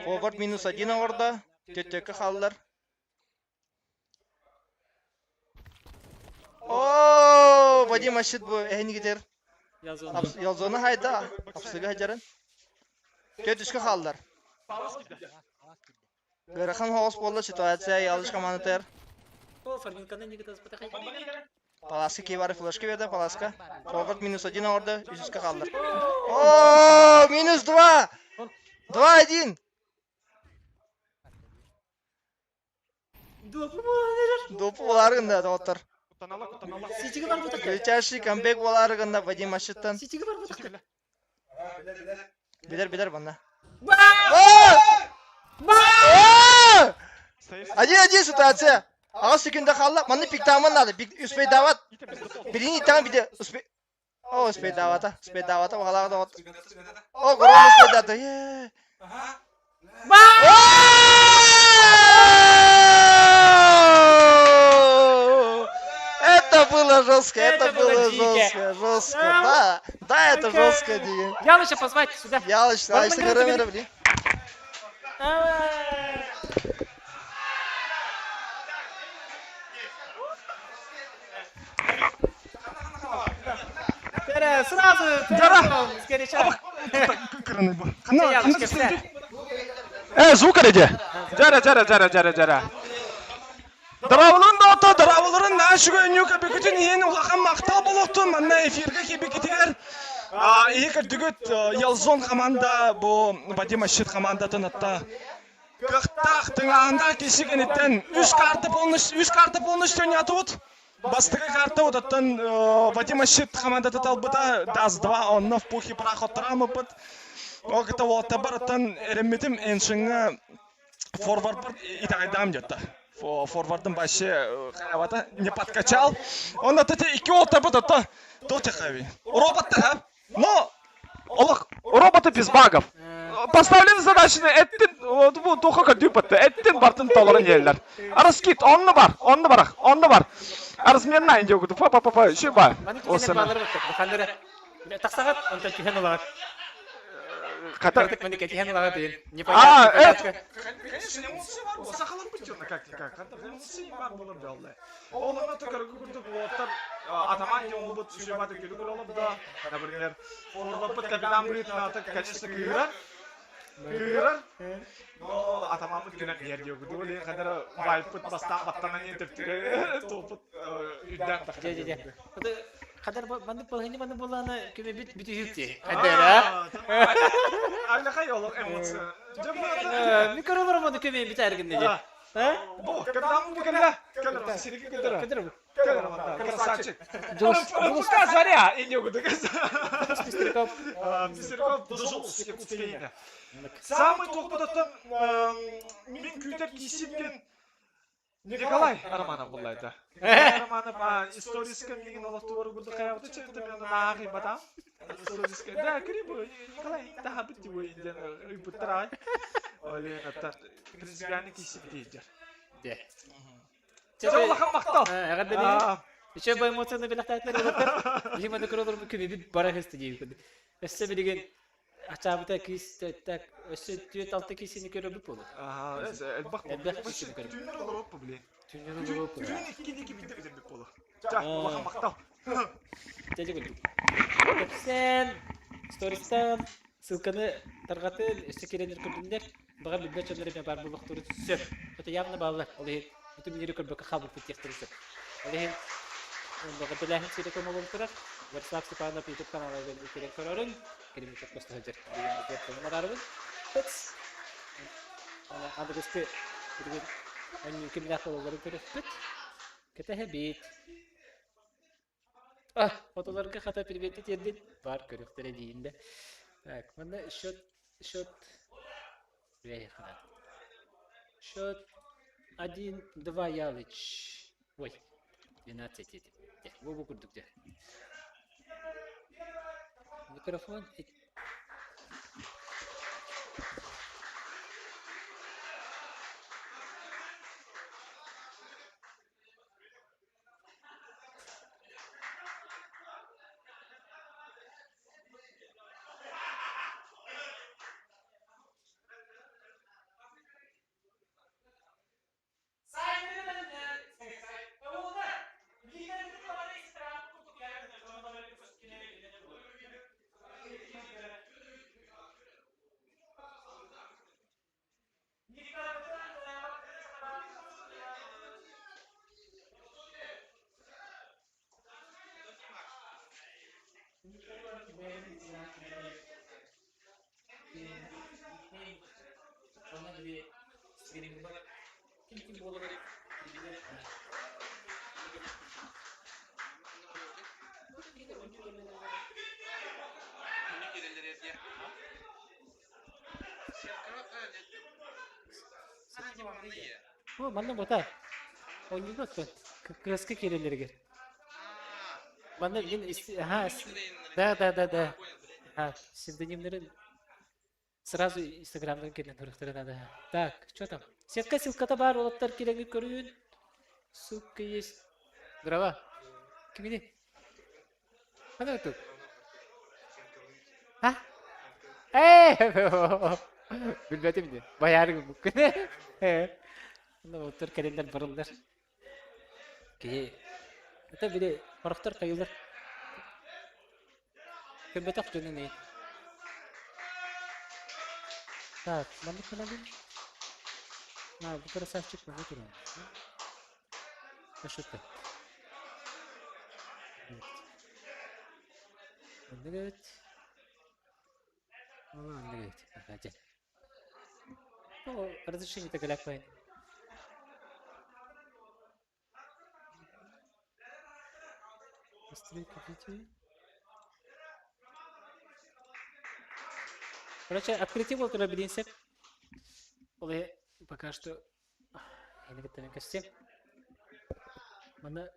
Forward -1 орда. Төттөкке қалылар. О, Вадим Ашит bu ehini gider. Yalzona hayda. Apsıga hajarın. Tötüskü kaldılar. Garakan hoğuz bollu situasiya yalış komandatör.
О, Фарминканы не где-то спотахай.
Palaska kivari flashka verdi Palaska. Forward -1 orada. Üstüske kaldılar. Oo, -2. 2-1. Допу боларғында доктор.
Ситиге бар бұтақта.
Кричащий камбек боларғында Вадим Ашиттан.
Ситиге бар бұтақта.
Бидер банда.
Ба!
1-1 ситуация. Ağız sekünde kaldı. Manı pik tamam nadı. Üspey davat. Birini tamam bir de üspey. O üspey davata. Üspey davata. O halağı davat. O koron üspey davata. Это было жестко. Это было жестко. Жестко. Да, это жестко.
Ялыча позвать сюда.
Ялыч, камера, блин.
Сразу скорее.
Звук реде. Жара. Дравлын да ата, дравларын нашыгы нюка бекетін ең ұлақан мақтал болуқты, манна эфирге кебекетер. Егер дүгіт Ялзон команда, бұл Вадим Ашит командатын атта. Қықтақ тыңағында кесіген еттен 3 карты болныш төн ятуыд. Бастығы карты оттан Вадим Ашит командаты талбыда даз-2 онна в пухе проход трамы пыт. Оғыта олта бараттан эремметім эншіңі форвард бар итағайдам жетті. Форвардын башы қайавата не подкачал. Онда тәте 2 олта бұд отта. Толте қави. Роботты хап. Но, роботы без багов. Поставлены задачаны эттен, бұл тоқаға дүйпатты. Эттен бартын толарын елдер. Арыз кит, онны бар. Арыз мен найын жаугыды. Па, шүй бар. Осыны.
Тақсағат, онта күйен олағат.
Қатар.
Мен күйен олағат дейін.
Конечно, эмоции бар, болса қалар бұттерді как-никак. Қатар эмоции бар болыр жолды. Олығына тұқыр күрді бұлаттар атаман ең бұт үші баты келі көл олып да. Например, форвард бұт капитан бұлетін аты, конечно, күйірер. Но атаман бұт кенек ерге өкіді ол ең қадары байып бұт бастан баттанан ең тіптірі топыт үйден тақыр.
Қадар банды болғаны банды болғаны көме бүті жүрте. Қадар,
Айлақай олық эмоция.
Микролар банды көме бүті әргінде де.
Бұл, капитан бұ кәлі. Кәлі, сереке көдірі.
Кадар бұл.
Кәлі банда, красавчик. Пускай заря, и не угоду. Пистерков дожолс, якутскейді. Самый тоқпадаттан мен күйтер кесіпкен Николай Романов бұл айда. Романов исторический деген олақты оры күрді қайауды чөйті мен нағи батам. Исторический. Да, күрі бұл Николай daha біті ойынден ұйпыттыр ай. Олен аттар принципиальный кесіп дейдер.
Де.
Олақан мақтал.
Еще бы эмоцияны белақтайтын олаттар. Ема докторлар көме бүт бара хесті дейін. Өсі білеген Ачабыта кис так өсі түйет алты кисini көрі бүп olur.
Әлбақ бұл. Түйінер олар оппы біле.
Түйінер олар оппы.
Түйін еккендеке бітті бітір бүп olur. Жа, олақан мақтал.
Жәді күлді. Сен Стористан ссылканы таргатын эстекеренер көрдүндер. Бага билбе чөмлөрү бар булук туру сөп. Это явно баллар. Оле бүтүн нери көрбөккө хабыл тектирсе. Оле бага беләһен сире көмө болуп турат. WhatsApp сипанда YouTube каналында керек көрөрүн. Келип чек просто хәзер. Марарбыз. Бит. Адреске бирген они кимдә кылылары көрөп. Кетәһе бит. Фотоларга хата привет тердит бар көрөктөр дейинде. Так, мында счет счет 1-2 ялыч. Ой, 12 эти. Бу курдук же. Микрофон. О, манда бота. Ойны бот. Кыска керелерге. Манда мен да. Псевдонимдерин сразу Инстаграмдан келген көрөктөр надо. Так, что там? Ссылка-то бар, олоттар кереги көрүүн. Ссылка есть. Дрова. Кимини? Кандай тут? Билбетим де. Баярым бүккүн. Олоттар керендер барылдар. Это бире хорохтор кайылдар. Көбөтөк жөнүн эй. Так, мандык менен бир. Бул красавчик мына турат. Ошотто. Андегет. Андегет. Хажа. Разрешение так ляпай. Постройка видео. Короче, открытие было туда билинсек. Оле пока что я не готовен костюм. Мана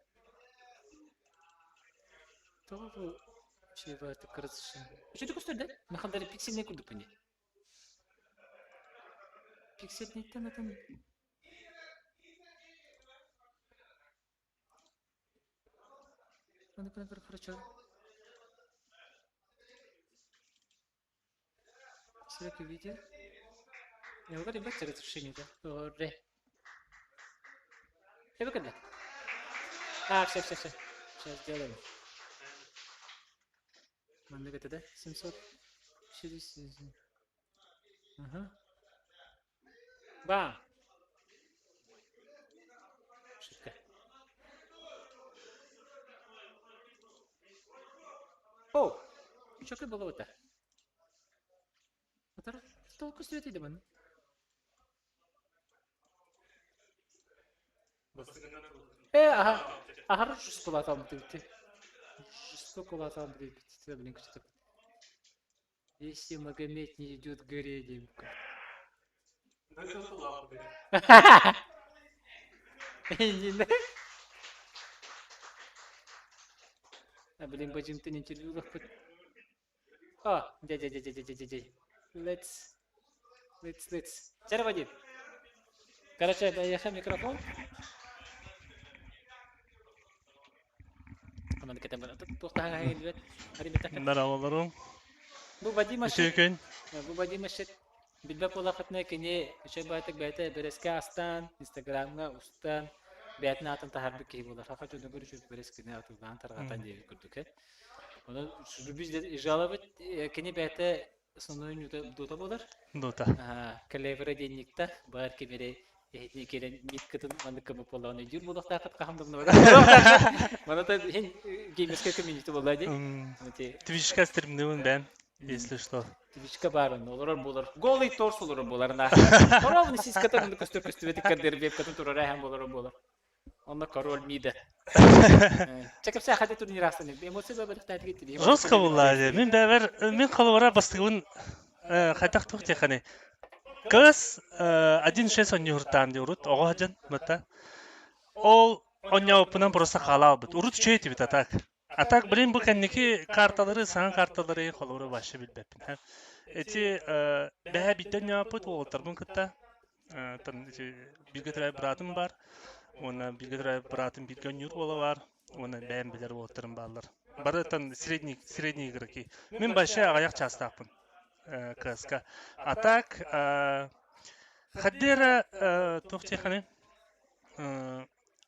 то чего это красиво. Что ты кустой, да? Мы хандали пиксель не куда пони. Пиксель не там. Надо хорошо. Всякие видео. Я говорю, быстро разрешение, да? Оре. Я выгодно. Все. Сейчас сделаем. Манда это, да? 760. Ага. Бам! Шутка. О! Что как было вот-то? Толку свет иде мен. Ага, жүз кулатам дейді. Блин, что-то. Если Магомед не идет к горе, Димка. Да это лампа. Блин, бачим ты не интервью. Дядя. Let's. Cara wajib. Короче, я микрофон. Aman kita mana tuh tahan lihat hari minta kan.
Merhabalarım.
Bu badi masjid.
Teşekkür.
Bu badi masjid. Bilbek olaqatna kini şebatek bayta bereske astan Instagramga ustan bayatna atan taharbi ki bular. Fakat udah görüşüp bereske ne atıldan taraftan diye gördük. Оны biz de жалобы кене бәте сонун дута болар.
Дута.
Калевра денникта бар кемере эхне келен миткатын мандыкы боланы жүр булакта кат кахамдым. Мана та хен геймерская комьюнити болады.
Твичка стримдеун бен, если что.
Твичка барын, олар болар. Голый торс олар болар на. Коровны сиз катарын костюм костюм кадер беп катын турар хам болар болар. Онда король миде. Чекап сахаты турнир астаны. Эмоция бабыр тәтиге тиде.
Жестко булады. Мен бәбер мен калыбара бастыгын хатак тук теханы. Кыз 1-6 онюртан дурут. Ого жан мата. Ол оньяупынан просто калабыт. Урут чөйти бит атак. Атак билин бу кенники карталары, сан карталары калыбара башы билбеппин. Эти бәһә биттен япыт олтарбын кытта. Тан бирге тирай братым бар. Оны бирге тирай братым бирген юр бола бар. Оны бәм билер олтарым баллар. Барытан средний игроки. Мен башы аяк частапын. КСК. Атак хаддера тухтеханы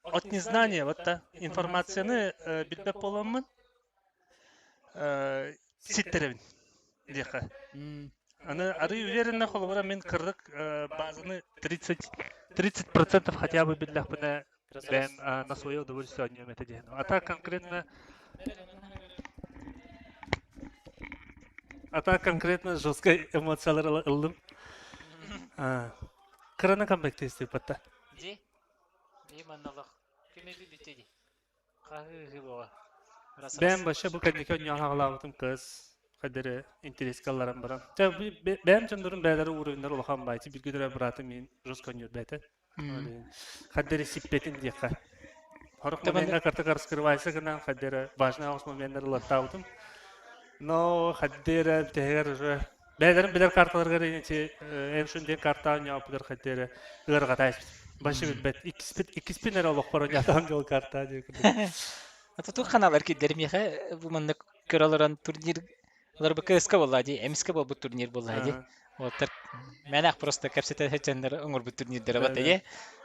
от незнания вот та информацияны билбеп боламын. Ситтеребин. Деха. Аны ары уверенно холбара мен кырдык базаны 30% хотя бы билдах бына бен на свое удовольствие методе. А так конкретно жесткой эмоциялар ылдым. Кырана камбек тести патта.
Ди. Иманалык. Кеме билетеди. Кагы бова.
Бен башы бу кандики онягалабытым кыз. Кадere интерес калларам барам. Бен чындырым бәләре уровеньлар улахан байты билгедер браты мен жестко ньют бәте. Кадere сиппетин дияка. Хорок моментна карта раскрывается гана кадere важный моменттер латтаутым. Но кадere тегер уже бәләрем билер карталарга ренече эншүнден карта няпыгар кадere ырга тайс. Башы бит 2 спиннер алып корон ятангыл карта дик.
Ату каналар кидермиха бу мында көраларан турнир Олар бы КСК болады, МСК бол бу турнир болады. Олар менах просто капсетер хечендер оңор бу турнирдер бат эге.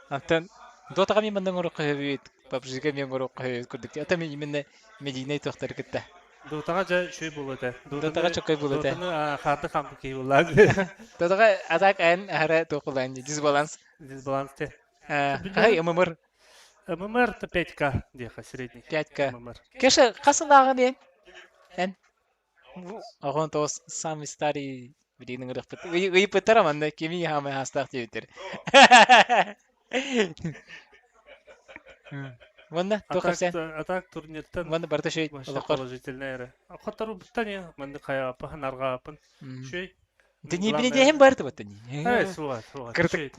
Антон дотага мен мындан оңор кайбыт, PUBG-га мен оңор кайбыт күрдүк. Ата мен именно Медине токтор кетти.
Дотага жа шөй болады.
Дотага чокой болады.
Дотаны хаты кампы кей болады.
Дотага атак ан ара токулан дисбаланс.
Дисбаланс те.
Хай ММР.
ММР то 5К деха средний.
5К. Кеше касындагы ден. Эн Агон тос самый старый блин игрок. Вы пытара манда кеми хама хастах тютер. Манда тохсе.
Атак турниртен.
Манда барташей
положительная. Хатару битане манда кая па нарга апын. Шей.
Да не биледем барты вот они.
Вот.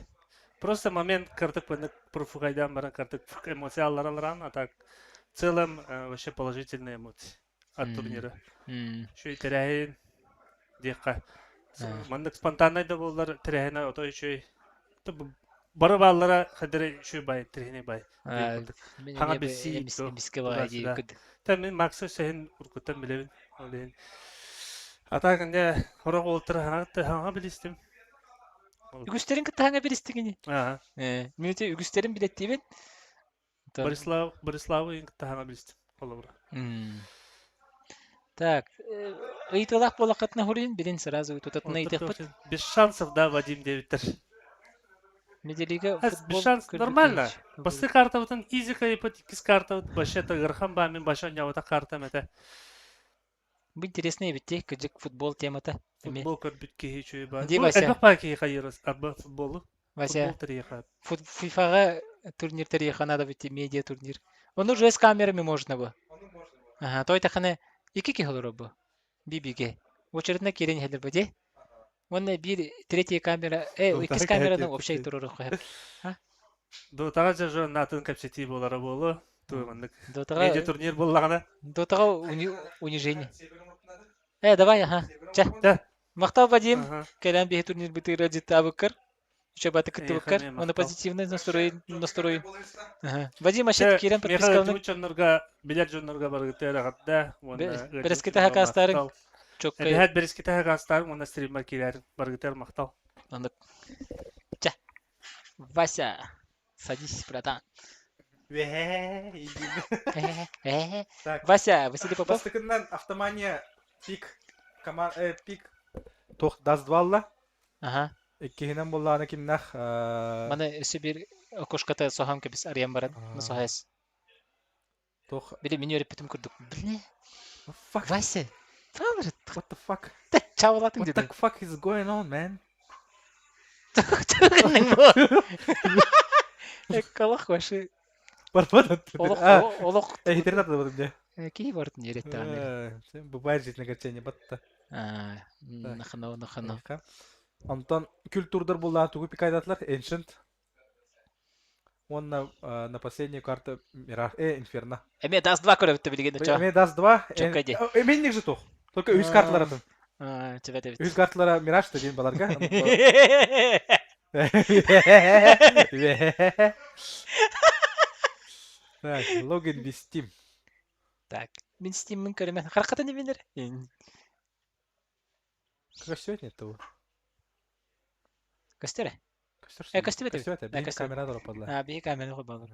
Просто момент картык паны профугайдан бара картык эмоциялар алран, а так в целом вообще положительные эмоции от турнира. Шөй тирәһин дикка. Мандык спонтанный да булар тирәһинә отой шөй. Бары баллара хәдер шөй бай тирәһине бай. Хаңа биси
биске бай ди.
Тәмен максат сәһин уркуттан билебин. Олен. Атагында хорог ултыр хаңа билистим.
Үгүстерин кытаңа билистигини. Минуте үгүстерин билеттибин.
Бориславы кытаңа билистим. Олора.
Так, ыйтылак болакатна хурин билин сразу тутатна ыйтыкпыт.
Без шансов, да, Вадим Девитер.
Меделига
без шансов нормально. Басты карта вот он изика и потикис карта вот башета гархам ба мен баша нявата карта мете.
Бу интересный битте кыжык футбол темата.
Футбол көрбүткө хечүй ба.
Ди Вася.
Эпак паки хайырыс абба футболу.
Вася.
Футбол тарихы.
FIFA-га турнир тарихы надо битти медиа турнир. Onu уже с камерами можно бы. Ага, той тахане 2 кило бу. Бибиге. Очередна керен хедер буде. Онна бир третья камера, 2 камераның общий туруру коеп. Ха?
Дотага жа натын капсети болары болу. Туймандык.
Дотага
Медиа турнир боллагана.
Дотага унижение. Давай, ага.
Да.
Мактау Вадим. Келен бе турнир битира житабыкыр. Еще баты кыттыбыкыр. Он позитивный настроен. Ага. Вадим ашет керен подпискалны.
Меха чоннорга, билет чоннорга баргытера гадда.
Берескете хакастарын. Чоккай.
Бехат берескете хакастарын, онда стример килер баргытер мактал.
Вася, садись, братан.
Так,
Вася, Василий Попов.
бастыкынан автомания пик пик тох дас двалла.
Ага.
Иккиһинен буллааны кимнах
Мана өсө бир окошката сохам кебис ариям баран. Насохайс.
тох
Били мен өрөпүтүм көрдүк. Биле.
fuck.
Вася. Фалыр.
What the fuck?
Чабылатың
What
деди.
the fuck is going on, man?
Тыгының бу. Эккалах башы.
Барбадан.
Олох.
Хитер тапты бу дем.
Кей бардын еретте.
Сен бу байр житне гачене батта.
Нахана.
Антон культурдар буллаан тугу пикайдатлар ancient. Он на последнюю карту Мираж. Инферно.
Эме даст 2 көрөбүттү билген чо.
Эме даст 2.
Чокади.
Эменник же тух. Только үз карталарын.
Тебе.
Үз карталары Мираж деген баларга. Так, логин без Steam.
Так, мен Steam-ын көрөмөн. Харакаты немелер?
Как сегодня это?
Костер?
Костер.
Костер.
Да, камера дала подла.
Би камера подла.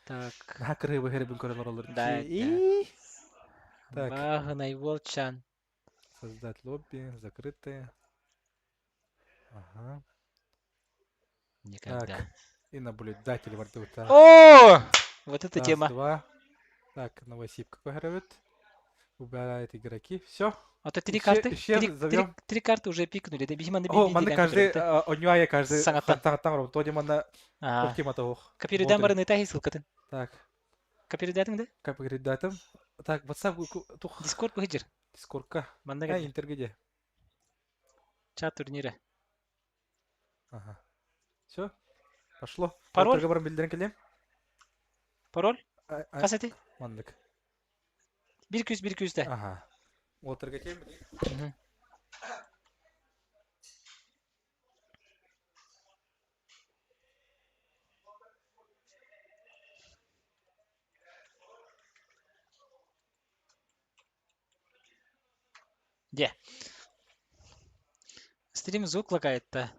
Так.
Хакеры бы хербин королор.
Да.
Так.
Багнай волчан.
Создать лобби, закрытое. Ага.
Никогда.
Так. И наблюдатель вартута.
О! Вот эта тема.
2. Так, новосип какой гравит. Убирает игроки. Все.
А то 3 карты. 3 карты уже пикнули. Да бихиман
О, мана каждый, онюая каждый.
Саңаттан.
Тоди мана.
А.
Оптимата ох.
Капирюдан барын эта хисылкатын.
Так.
Капирюдатың да?
Капирюдатым. Так, WhatsApp тух.
Дискорд бахыжыр.
Дискордка.
Манда
интергеде.
Чат турниры.
Ага. Все. Пошло.
Пароль?
Барым билдирен келем.
Пароль? Касети?
Мандык.
100 да.
Ага. Отырга кем?
Где? Стрим звук лагает-то.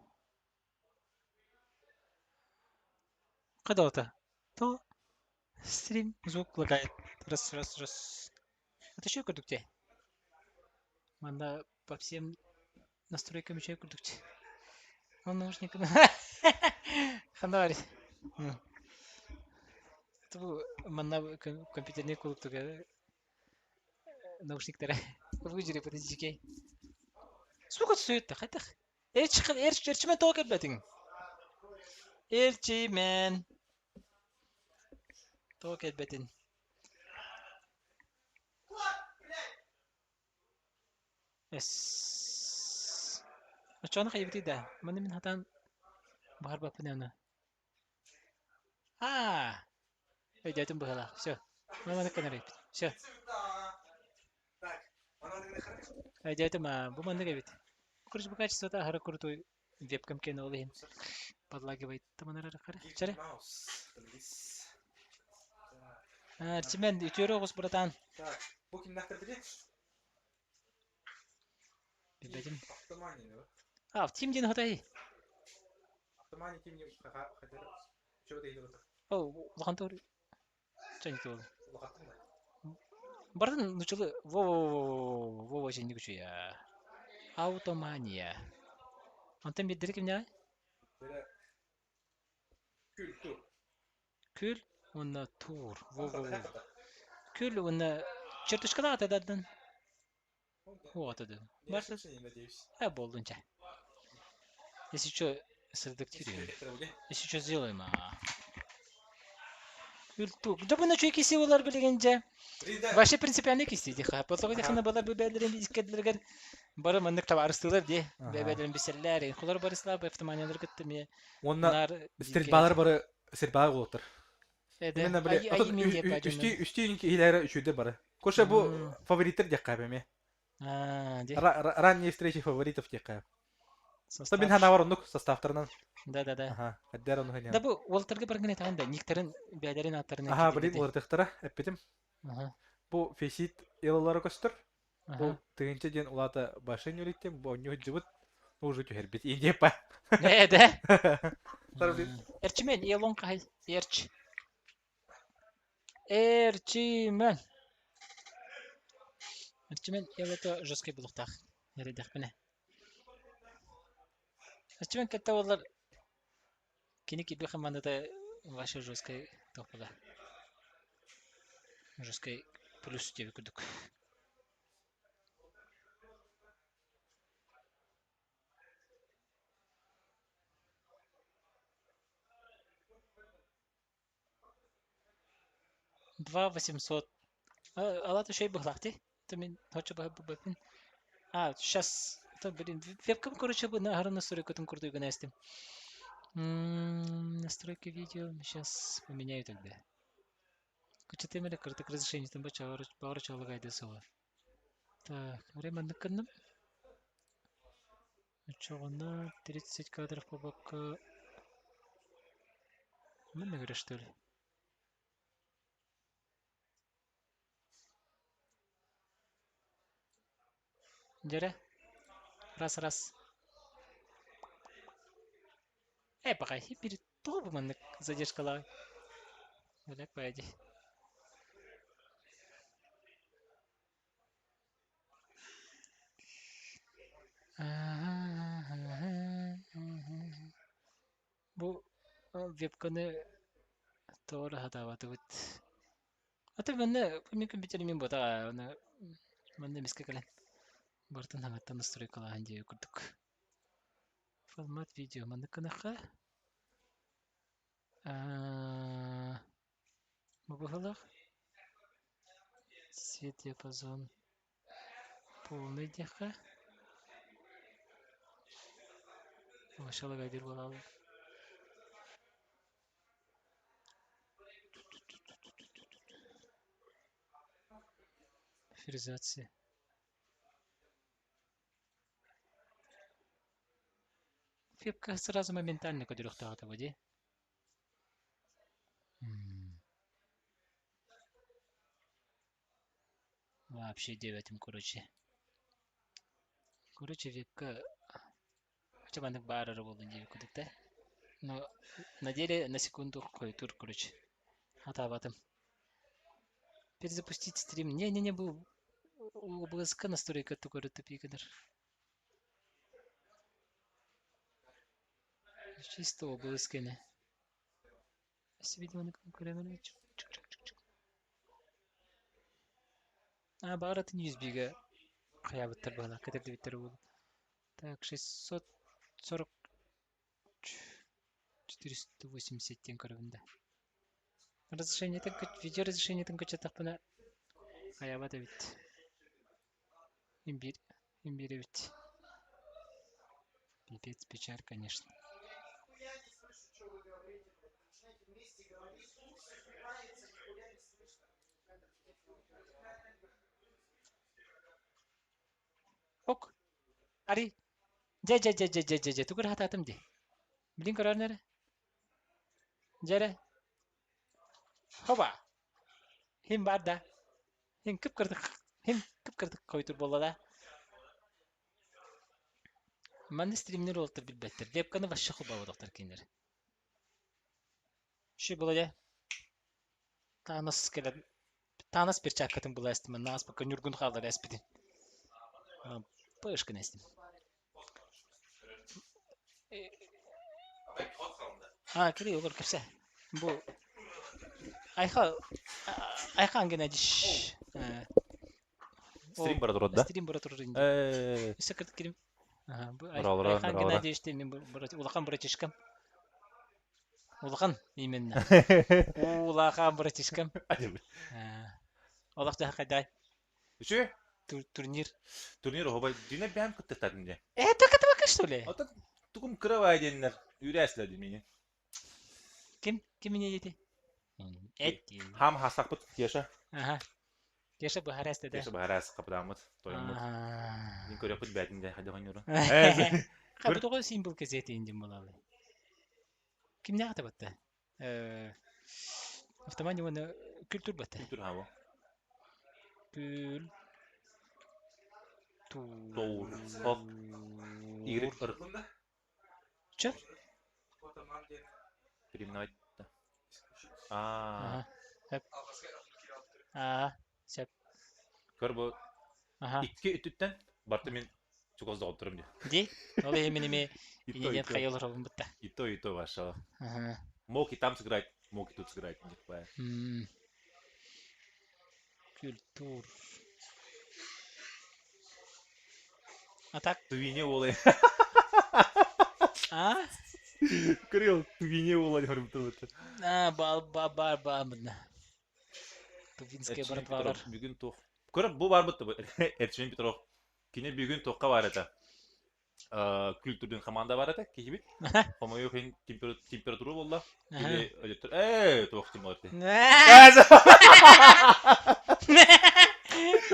Когда-то. То. Стрим звук лагает. Раз. Это еще курдукте? Манда по всем настройкам еще курдукте. Он наушник. Хандари. Это манда компьютерный курдук. Наушниктер. Выжили подожди. Сколько стоит-то? Хотя. Эрчмен токен бетин. Эрчмен. Токен бетин. Эс. Ачана хайбити да. Маны мен хатан бар бапны ана. Өйдәтем быгала. Всё. Маны канарып. Всё. Өйдәтем бу маны габит. Курс бу качеството хара крутой вебкам кена олын. Подлагивает таманара хара. Чаре. Арчмен үтөрө гос братан.
Так, бу кимнактыр биде?
Бедим.
Автомания,
в тим ден хатай.
Автомания кимним хатер. Чего дейди отыр?
Лохантор. Чанитол. Бардын нучулы во жеңди күчү я. Автомания. Антен бедер кимне? Күл. Он тур. Күл он чертышкада атадан. Вот это. Барса,
надеюсь.
Болдунча. Если что, средактируем. Если что, сделаем. Да бы на чуйки силалар билгенче. Вообще принципиально кистиди. Потом дехана бала бебелерин бискетлерген. Бары мындык табарыстылар ди. Бебелерин биселлер. Кулар барыслар автоманиялар кеттиме.
Онна стрельбалар бары стрельбалар болотур. Именно биле. Үстүнки хилери үчүдө бары. Коша бу фавориттер деп кайбеме. Ранние встречи фаворитов текая. Собин ханавар онук составтарынан.
Да.
Ага, хаддер ону ханя.
Да бу Уолтерге барган айтаганда никтерин бәдерин аттарын.
Ага, билин Уолтертара эппетим.
Ага.
Бу фесит елалары көстөр. Бу тыгынча ден улата башын юриттем, бу оню жыбыт. Уже тюхербит индепа.
Да. Эрчмен елон кай. Эрч. Эрчимен. Эрчимен это жесткий булыктак. Ярыдак мене. Эрчимен кетте олар кини кибе командада ваша жесткий топла. Жесткий плюс тебе күдүк. Два 800. Алата шей бахлахти. То мен хочу бахбапин. Сейчас. То, блин, вебкам, короче, бы на гару настройку там крутую гонестим. Настройки видео. Сейчас поменяю тогда. Куча темели крутых разрешений. Там пару человек гайды сова. Так, время наканным. Чего 30 кадров по боку. Мы наверное, что ли? Джере? Раз. Пока и перед тобой задержка лай. Далек пойди. Bu webkаны doğru hata var evet. Hatta ben de mümkün bitirmeyeyim bu da onu ben de miske kalen. Бартын хангаттан настройкалаан дии курдук. Формат видео мандыкыныха. Мобыхалах. Цвет диапазон. Полный деха. Машала гайдер болалы. Фрезация. Фипка сразу моментально кодировка от воде. Вообще 9 короче. Короче, вебка. Хотя бы бара работала 9 кодекта. Но на деле на секунду какой тур, короче. Хата в этом. Перезапустить стрим. Не был. ОБС настройка такой тупик. Чисто ОБС не. Видимо, на конкуренте. Бара ты не избега. Я вот торбала. Когда ты витервал. Так, 640. 480 тенкоровында. Разрешение так, видео разрешение там качать так пона. Я вот вид. Имбирь ведь. Пипец, печаль, конечно. Ок. Ари. Же. Тугур хататым ди. Блин, корнер. Жере. Хоба. Хим барда. Хим кып кырдык койтур болла. Маны стримнер олтыр билбеттер. Вебканы башка хоба бодоктор кинер. Şu böyle Thanos keledi. Thanos bir çakatın bula estim. Nas bakın yurgun kalır espidin. Pışkın estim. Kiri olur kırsa. Bu Ayhan gene diş.
Stream burada da.
Stream burada durur indi. Sekret kirim. Bu
Ayhan
gene diş işte men ulakan bırakışkam. Улахан именно. Улахан братишкам. Олах да кайдай.
Что?
Турнир.
Турнир хобай дина бям кыттатадым же.
Так это пока что ли?
Ата тугум кырабай денler. Үрәсләди мине.
Ким меня еди?
Хам хасакпыт Теша.
Теша бахарас да.
Теша бахарас капдамыт. Тоймыт. Мин көрөпүт бәтинде хада ханюру.
Капы тогы символ кезети индим болалы. Kim ne yaptı battı? Автомане вона kültür battı.
Kültür hava.
Kül.
Doğur. Hak. İğrik ırk.
Çö?
Primnayt'ta.
Hep. Сеп.
Көр бу
Ага.
икки үтүттен барты мен чугозда отырым ди.
Ди? Ол еменеме инеден хайылыр олын бітті.
И то ваша.
Ага.
Мог и там сыграть, мог и тут сыграть.
Культур. А так?
Тувине олай.
А?
Кырыл тувине олай көрүп турбут.
Бар мына. Тувинская братвалар.
Бүгүн тох. Көрүп бу бар бутты. Эрчен Петров. Кине бүгүн тохка бар эте. Культурдун команда бар эте, кийбит. По-моему, температура болла. Или тох тим болду.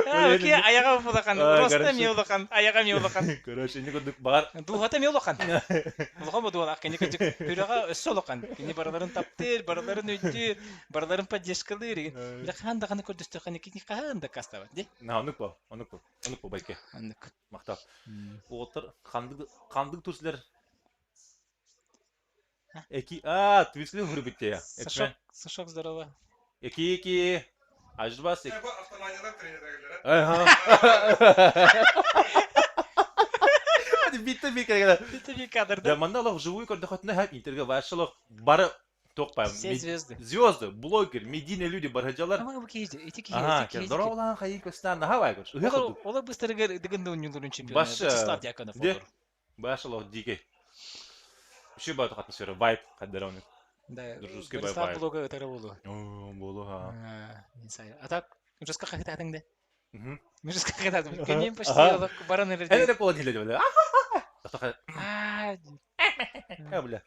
Окей, аяга булакан. Просто меулакан. Аяга меулакан.
Короче, не күндүк бар.
Духата меулакан. Булакан бу дуалак. Кини качык хүрага солокан. Кини бараларын таптыр, бараларын өттүр, бараларын поддержкалыр. Бир ханда каны көрдөстө каны кини канда кастава, ди?
Онук по байке.
Онук.
Мактап. Отыр кандык турсулар. Твискли хүрүбүттө я.
Сашок здорово.
Эки. Ажбас.
Автоманиядан тренер
Битте кадрда. Да мында алып живую көрдө хотна хап интерге башылык бары токпайм.
Все звезды.
Звезды, блогер, медийный люди баражалар.
Ама бу кейди, эти
Здорово, хайы көстан, хавай көш.
Ола быстрыгы дегенде университетин чемпиону.
Баш.
Вячеслав Дьяконов olur.
Башылык дике. Еще бат атмосфера, вайб каддароны.
Да.
Дружеский
Вячеслав
вайб.
блога өтөрө болду.
Болу ха.
Не знаю. А так, ужаска кайтадыңды.
Мгм.
Ужаска кайтадым. Көнем почти алып баран эле.
Эле пола деле беле. Бля.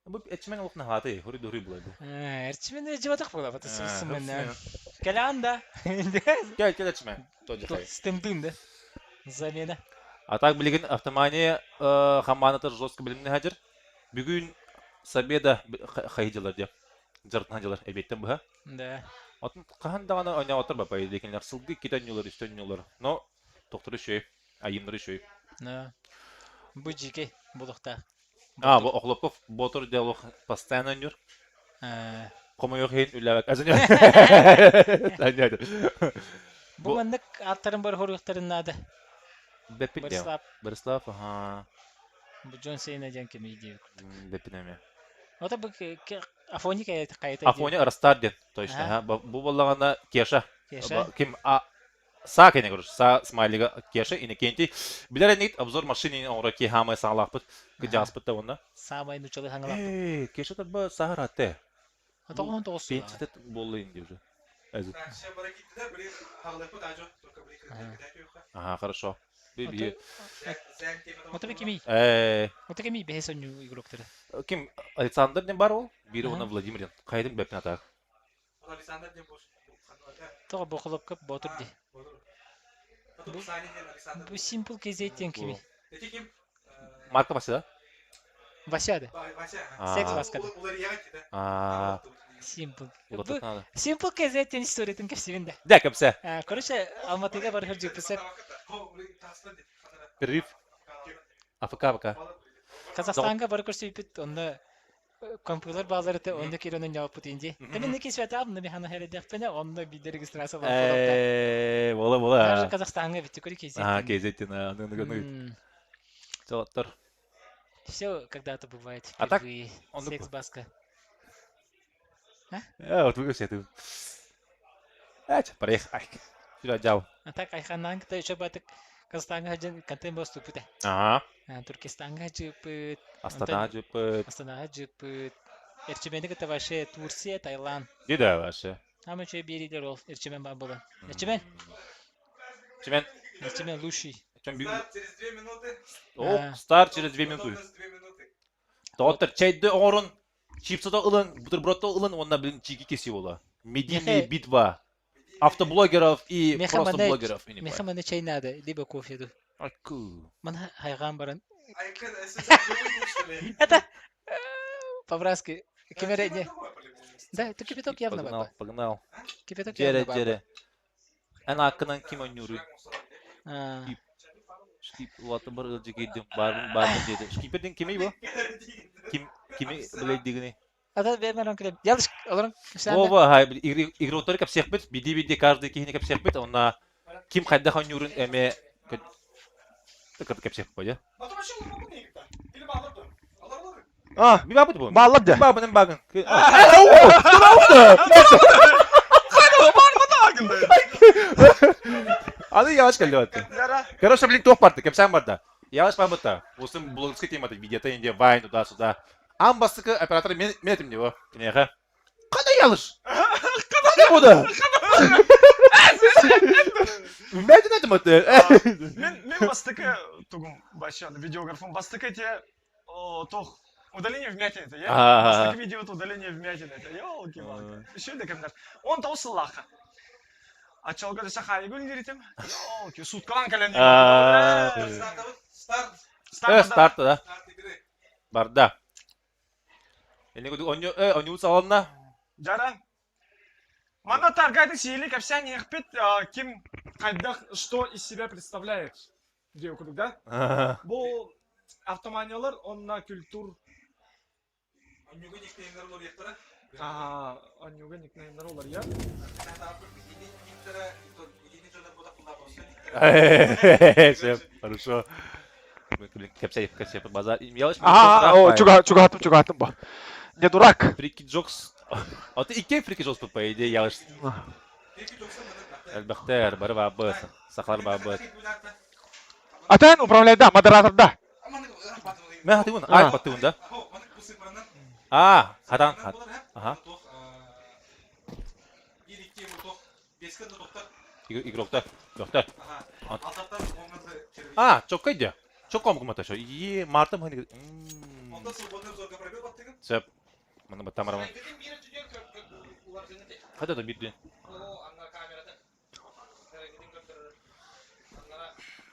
Бу этчмен окна хаты, хури дури булады.
Эрчмен жибатак була бата сымын. Келанда.
Гel этчмен. Тоджи.
Стемдин да. Замена.
А так билген автомания хаманаты жестко билимне хажыр. Бүгүн Сабеда хайдылар деп. Жартнадылар элбеттен бу.
Да.
Атын кандагана ойнап отур бапа дегенлер сылгы китанюлар, истөнюлар. Но доктор шөй, айымдыр шөй.
Да. Бу жике булукта.
Бу Охлопов ботор диалог постоянно нюр. Комой хен үләбәк. Азын.
Бу мендек аттарын бар хоруктарын нада.
Беппин. Борислав, ага.
Бу Джон Сейна ден кем идея.
Беппинеме.
Ота бу Афоника кайта.
Афония Растарден, точно. Бу боллаганда Кеша.
Кеша.
Ким Са кене көрүш. Са смайлига Кеша инекенти. Билер нит обзор машины орки хамы саңлаппыт. Кыжаспытта онда.
Самай нучалы хаңлап.
Кеша да сахарате.
Ата он тоғыз.
Пенситет болду инде уже. Азы. Ага, хорошо.
Ота бекеми. Ота кеми бехесоню игроктары.
Ким Александр ден бар ол? Бири оны Владимирден. Кайдын бепин атак.
Александр ден бош.
Тога бокулап кеп ботур ди. Бу симпл кезеттен кеми.
Эти ким?
Марка Вася, да?
Вася да. Секс Васка. Симпл. Симпл кезеттен историятын кепсивинде.
Да, кепсе.
Короче, Алматыга барып жүрүп
Перерыв. АФК.
Казахстанга барып көрсөйпүт, онда компьютер базары те онда киронун жауап инди. Темен неки святам, на механа хеледекпене, онда биде регистрация болуп.
Бола.
Даже Казахстанга бит көрү кезеттен.
Кезеттен, аны. Жолоттор.
Все когда-то бывает.
А так,
секс баска.
Вот вы все тут. Проехали. Сюда жау.
А так Айханнан кыта еще батык Казахстанга хаджан кантен баступыта.
Ага.
Туркестанга жыпыт.
Астана жыпыт.
Эрчеменде кыта ваше Турция, Таиланд.
Дида ваше.
Ама че берилер ол Эрчемен бар болан. Эрчемен лучший.
Через 2 минуты.
О, старт через 2 минуты. Доктор чайды орын, чипсыда ылын, бутербродта ылын, онда билин чиги кеси бола. Медийная битва автоблогеров и просто блогеров.
Мехамане чай надо, либо кофе. Мана хайган баран. Это по-братски. Кемередне. Да, это кипяток явно баба.
Погнал.
Кипяток явно баба.
Джере. Ана акынан ким ойнуру. Скип лата бар ылжы кейдім, барын деді. Скиперден кемей бо? Кеме білет дегіне?
Ата бермен он клеп. Ялыш оларың кешәндә.
Ова, хай, игроктор капсек бит, биди каждый кихне капсек бит, онна ким хайда ханюрын эме капсек коя.
А,
Би бабыт бу.
баллап да.
Бабының багын. Аны яваш келди вот. Короче, блин, топ парты, капсам барда. Яваш памата. Усым блогерский темата видеота инде вайн туда-сюда. Амбастыкы оператор мен этим него. Кенеха. Кандай ялыш? Кандай буда? Мәдин этим өтө.
Мен бастыка тугум башаны видеографом бастыка те тох удаление вмятины, я? Бастыка видео удаление вмятины, ёлки-палки. Еще да камер. Он таусыллаха. Ачалга да сахай гүн диритем. Ёлки, суткалан кален.
Старт да. Барда. Эне году оню салонна.
Жара. Мана таргайды сиели капся не хпит, ким кайдах что из себя представляет. Где окудук, да? Бу автоманялар онна культур. Онюга никнеймдер олар яктара. Онюга никнеймдер олар я.
Хорошо. Капся базар.
Чугатым ба. Не дурак.
Фрики Джокс. А ты ике Фрики Джокс по идее ялыш. Әлбәттә, бары бабы, сахлар бабы.
Атан управляет, да, модератор, да.
Мен хатыгын, ай баттыгын да. Хадан. Ага. Игроктар. Доктор. Çok kaydı. Çok komik mata şu. İyi, Mart'ım hani. Sep. Mana batamara mı? Hadi da bitti.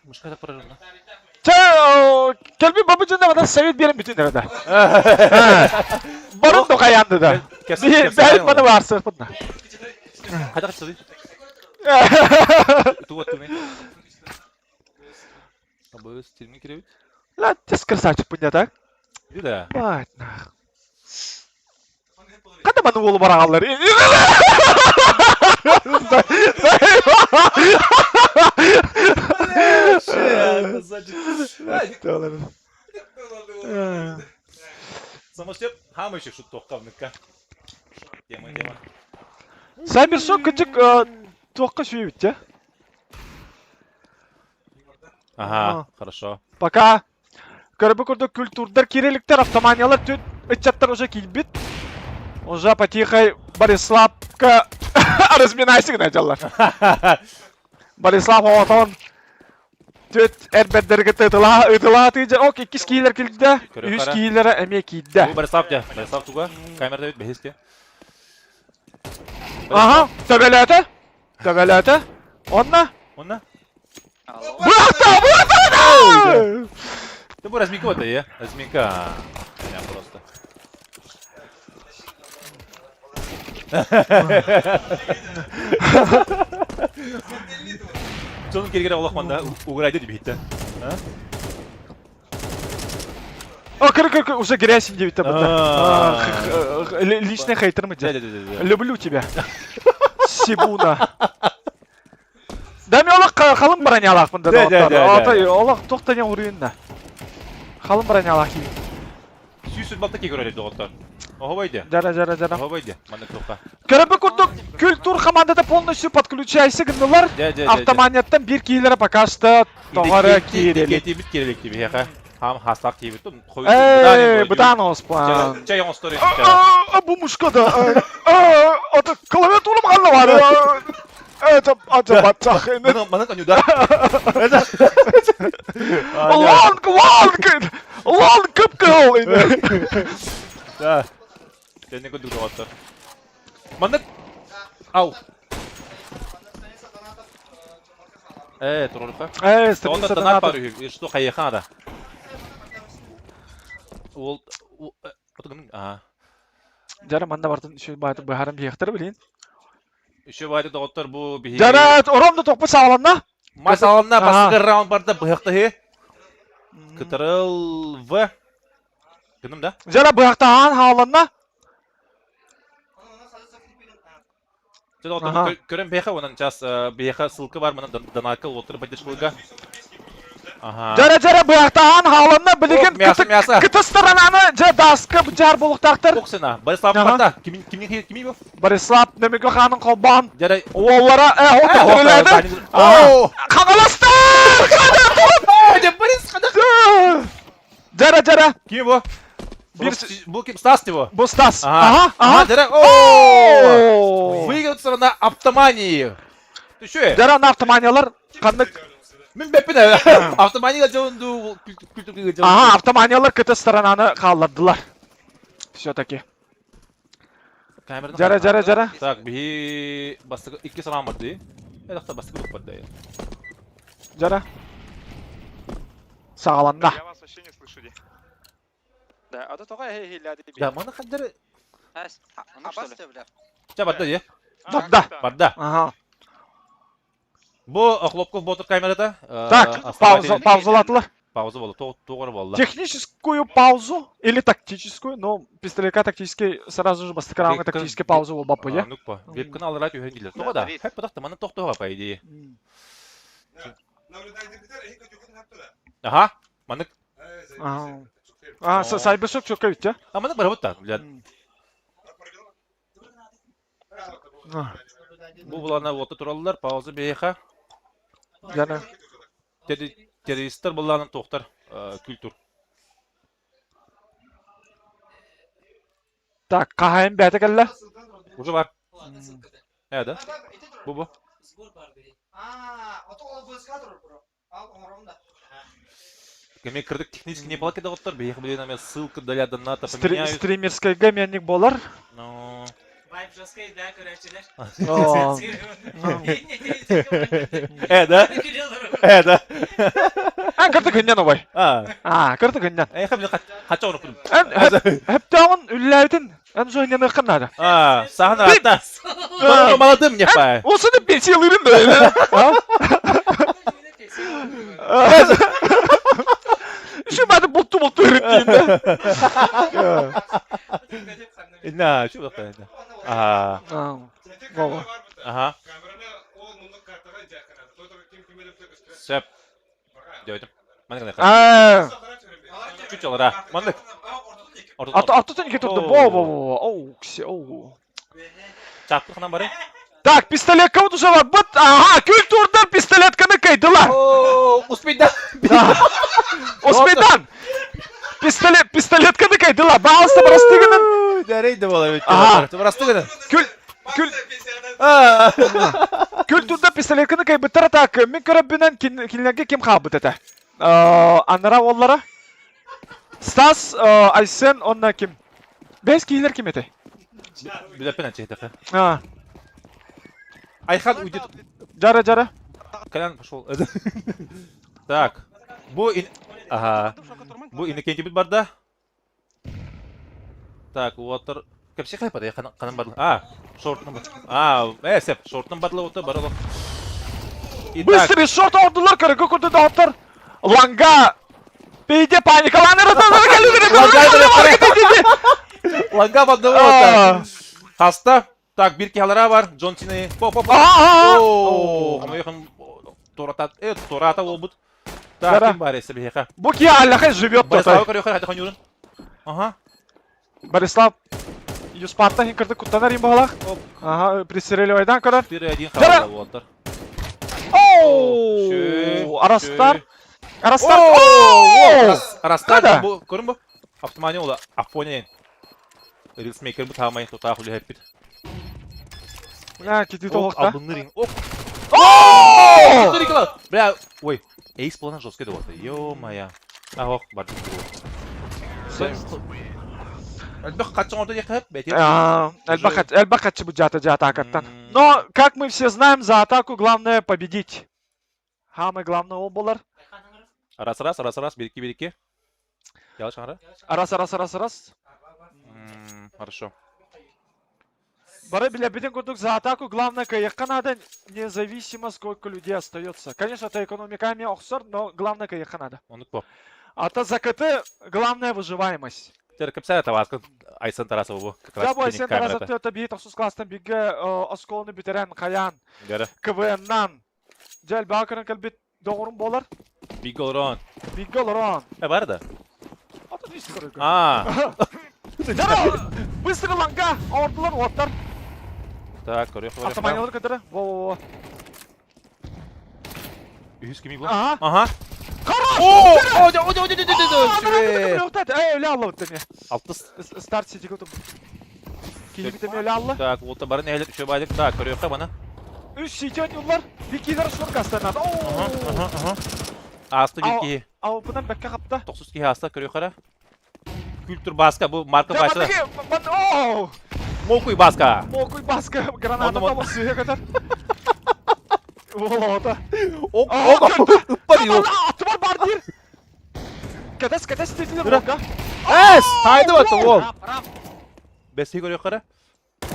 Muşka da para mı?
Kelbi babacığında bana sevit birim bütün nerede. Barın da kayandı da. Ben bana varsa bana.
Hadi kaç tabii. Tu ne? Abı stilini kirevit.
La, ты красавчик punya tak?
Да.
Бать на. Kada mana ulu baranglar?
Sama step, hamı işi şu toqqavnıkka. Dema.
Sen bir son küçük toqqa şu bit ya.
Ага, хорошо.
Пока Карабыкурда культурдар кириликтер автоманияlar тün ычаттар уже килбит. Уже потихой Бориславка разминайся гына жаллар. Борислав отон төт эрбеддерге тытыла тыйжа ок 2 килер килди. 3 килер эме кийди.
Bu Борислав туга. Камерада бит бехиске.
Ага, töbelete. Онна. Burada!
Да bu разминка это я. Разминка. Прям просто. Сонун келгере Аллахманда уграйды деп айтты.
Кыр, уже грязь девять там. Личный хейтер мы. Люблю тебя. Сибуна. Да мен олақ қалың бұран алақ бұнда да. Олақ тоқтанен ұрыйында. Қалың бұран алақ кейін.
Сүйсін балта кей көреледі оғыттар. Оғабайды.
Жара.
Оғабайды. Маңда тоққа.
Карабыкурдук культур командада полностью подключайся гындылар. Автоманияттан bir кейлері пока что тоғары кейрелік.
Кетебіт керелік деп еқа. Хам хастақ кейбітті.
Бұдан оспан.
Чай оң стори.
Bu muşkada. Klaviatурам қалды var. Это acaba çakını.
Bana kanıyor da.
Lan kıpkıl.
Da. Sen ne kadar durdu Mandık. Au. Троллька.
Страница
донат пару. И что хайяхан да. Ол
Жара манда бартын şu baytı baharım yıktır bilin.
Еще байды доктор bu bir.
Jara oramda toqpa sağlanna.
Masalana basqı round barda bıqtı he. Кытырыл В. Кынымда?
Жара быяқта ан халанна.
Жада
Ага.
отыр көрем беха онан час беха ссылка бар мына донака отыр поддержкалыга. Ага.
Жара бұяқтаған халынны білеген
Мясо.
кіті сторонаны даскы жар болықтақтыр.
Оксена, Борислав
Ага.
барда. Кими бу?
Борислав немеге ханың қолбан.
Жара
Олара, оты түріледі. Қаңыластар! Жара.
Кими бу? Бу ким Стас него?
Бұл Стас.
Ага, жара. О! Выиграл сторона автомании. Ты что?
Жара автоманиялар қандық.
Мен беппіне автоманияға жауынду күлтүргіге жауынду.
Ага, автоманиялар кіті сторонаны қалдырдылар. Все-таки. Жара.
Так, бихи бастығы 2 салам барды. Эдақта бастығы бұқ барды.
Жара. Сағаланна.
Я вас вообще не слышу, Ди. Да, а то только хиляди.
Да, мана қаддары...
Абасты,
Жа барды, е?
Барда. Ага.
Бұл Хлопков ботыр камерада.
Так, паузалатылар.
Пауза болды, тоғыр болды.
Техническую паузу или тактическую, но пистолетка тактический сразу же басты карауға тактический паузу ол бапы, е?
Нукпа, вебканы алыра түйген келер. Тоға да, хэп бұдақты маны тоқтуға па идея. Ага, маны...
Сайбершок чөкке өтті, е?
Маны бір бұтта, білет. Бұл бұлана оты тұралылар, пауза бейеха.
Жана.
Террористер бұланын тоқтар күлтүр.
Так, қағайын бәті кәлі?
Уже бар. Әді. Бұл. Кеме кірдік технически не болады кеді оттар, бейеқі білен әме ссылка для доната поменяют.
Стримерскайға менник болар.
Ну...
Вайпжаскай, да, көрәчілер.
Әді.
Кірді күннен обай. Кірді күннен.
Әйқа білен қатша оны күнім.
Әптауын үлләудің ән жойнен ұқынады.
Сағын артта. Бұны маладым не па.
Осы да пенсиялырын да. Şu beni bultu öğrettiğinde.
Ne, şu bak yani. Aha.
Baba.
Aha. Sep. Dövdüm. Mana kadar. Küçük olur ha. Mandık.
Atı gitti.
Çarptık lan bari.
Так, пистолетка вот уже var. Ага, kültürden pistoletkаны kaydılar.
Uspeyden.
Uspeyden. Pistoletkаны kaydılar. Bağlısı barastıgının.
Nereydi bu olay?
Aha.
Barastıgının.
Kültürden pistoletkаны kaybettara tak. Min köröbbünen kinlerge kim kabıt ete? Anlara onlara. Stas, Aysen, onna kim? Bez kiler kim ete?
Bir de penen çekti.
Ha.
Ayhan уйдет.
Жара.
Колян пошел. Так. Ага. Бу Иннокентий бар да? Так, отыр. Кепсе хайпады, қанын барлы. Шортның бар. Сеп, шортның барлы оты барлы.
Быстрый шорт ордылар, көрігі күрді дауыптар. Ланга. Бейде паникаланы
Ланга барды оты. Хаста. Так, bir kağılara var. John Cena'yı. Ama yakın Torata oldu. Так, kim bari ise bir yaka.
Bu ki Allah'a живет.
Борислав yukarı hadi kanyurun. Aha.
Борислав. Юспарта хинкырды куттанар им балақ. Ага, пристреливайдан көрір.
Bir один kaldı bu otur.
Arastar.
Arastar bu, görün bu. Автомания oldu. Afoniyen. Reelsmaker bu tamamen totağı hülü hep bir.
Ya gitti толықта.
Абынырың. Ооо! Никола. Бля, ой. Эйс плана жесткий да вот. Ё-моё. Ох, барды. Әлбәқ қатшың орда яқып, бәтер.
Әлбәқ қатшы бұл жаты атакаттан. Но, как мы все знаем, за атаку главное победить. Самое главное ол болар.
Раз, береки. Ялыш аңра?
Раз.
Хорошо.
Бары билебеден көрдік за атаку, главное каяққа независимо сколько людей остается. Конечно, это экономиками оқсыр, но главное каяққа надо.
Онық по.
А то за КТ главная выживаемость.
Тер кепсә табаскын Айсан Тарасова бу.
Да, бу Айсан Тарасов төтө бии тосус класстан биге осколны битерен Каян
Гәрә.
КВНнан. Жел бакырын калбит doğrun болар.
Big Olron.
Big Olron.
Бар да.
Ата не скоро.
Да.
Быстро ланга, ордулар оттар.
Так, көрөк.
Автоманялар кадары. Во.
Үйүс кими бу?
Ага. Хорош! Öyle Allah'ım ne?
Altız.
Start City kutu. Kiyimite öyle Allah.
Так, вот барын әле төшө байдык. Так, көрөк бана.
3 ситен юллар. Викилер шур кастанады.
Асты вики.
Ау bundan bekka kapta.
92 аста көрөк кара. Kültür baska bu marka başladı. Mokuy baska.
Mokuy baska. Granada tam suya kadar. Volta. Atma bardir. Кадас dediler Volga.
Haydi bakalım vol. Беси көрөк кара.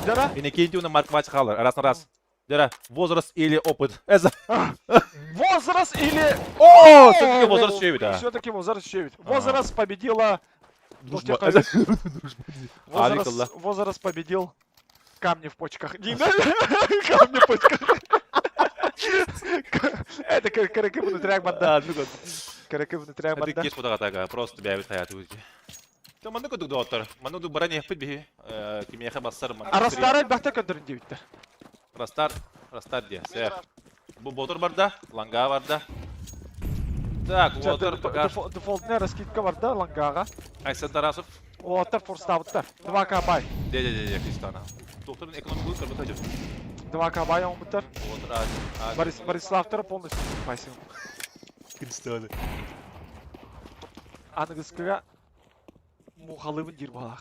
Жара.
Yine кейинти уна марка başı kalır. Arasına раз. Жара. Возраст или опыт.
Возраст или...
О, все-таки возраст шевит, да.
Все-таки возраст шевит. Возраст победила...
Дружба.
Возраст победил камни в почках. Камни в почках. Это караки внутряк банда. Караки внутряк банда.
Это кеш фотогатага. Просто бявит хаят уйти. То манды көдік доғаттар. Манды көдік баран ехпет бейі. Кемеяқа бассар.
Арастары бәқті көндірін дейбіттер.
Растар де. Сәр. Бұл ботор бар да. Ланга бар да. Так, ботор пока.
Дефолтная раскидка бар да, лангаға.
Айсан Тарасов.
Оттар форставыттар. 2К бай.
Де, Кристана. Докторын экономикалық көрбіт ажыр.
2К бай оңбыттар. Бориславтар полностью пайсын.
Кристана.
Анығызқыға мухалыбын дир балақ.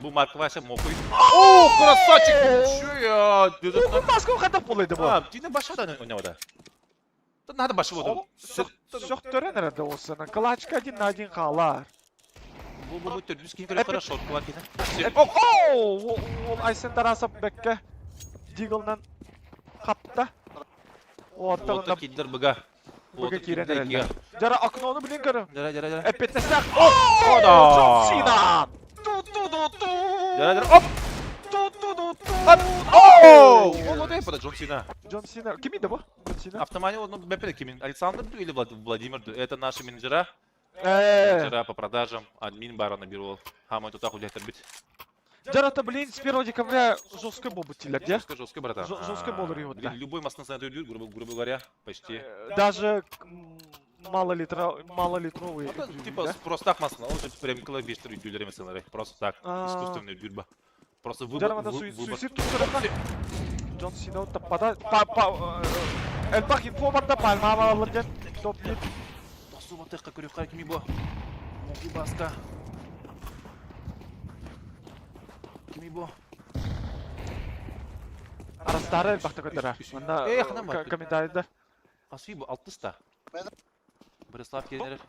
Бұл марка ваша мокуй. О, красавчик! Чё я?
Бұл басқы қандақ болайды бұл?
Дені башадан ойнауда. Надо башы болды.
Сөқтөрен әрді осыны. Клачка 1 на 1 қалар.
Бұл түрдіз кейін көріп қара шорт бар кейді.
Ол Айсан Тарасов бәкке Диглнан қапта.
Отта кейдер бұға.
Бұға керен әрді. Жара ақыноны білін көрі.
Жара.
Әппетнесінақ. Джон Сина!
Жара. Оп! Ооо! Ол да это Джон Сина.
Джон Сина. Ким еді бұл?
Автомания он бепеде кимин. Александр или Владимир? Это наши менеджера. Менеджера по продажам. Админ бара набирал. Хамай тут ахуй бит.
Жарата, блин, с 1 декабря жесткий был бутилер, где?
Жесткий, братан.
Жесткий был ремонт, да.
Любой масло найдет, грубо говоря, почти.
Даже малолитровый.
Типа просто так масло, он же прям килобестер дюлерами сценарий. Просто так, искусственная дюрьба. Просто выбор.
Суицид тут Джон Сина таппада. Элбах инфо барда пальма алырген. Топ-лит.
Субатыхқа көріққа кеми бо. Моги басқа. Кеми бо.
Арастары элбахта көтері. Мында комментарийді.
Қасуи бо, 60-та. Борислав Кенеров.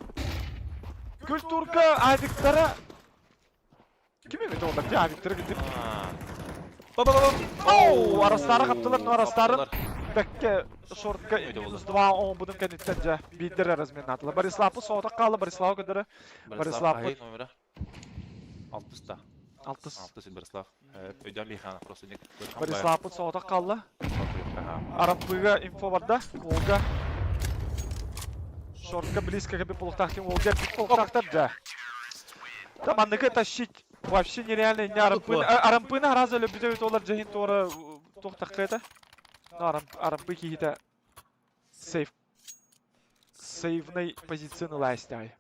Культурка адиктары. Кем емеді олар? Де адиктары кетіп? Оу, арастары қаптылар, но арастарын бәкке шортқа минус 2 10 бұдың кәнеттен жа бейдері размен атылы. Бориславы соғыдақ қалы, Борислав көдері.
Борислав номера 60-та.
60
Борислав. Өйден бейхана просто нек.
Бориславы соғыдақ қалы. Арапыға инфо барда. Олға. Шортқа близко кәбі полықтақтың олға бит полықтақтар жа. Тамандығы тащить. Вообще нереально не Арампын. Арампына раза любит олар жахин тора тоқтаққа еді. Арампы кейді сейвной позицияны лайстай.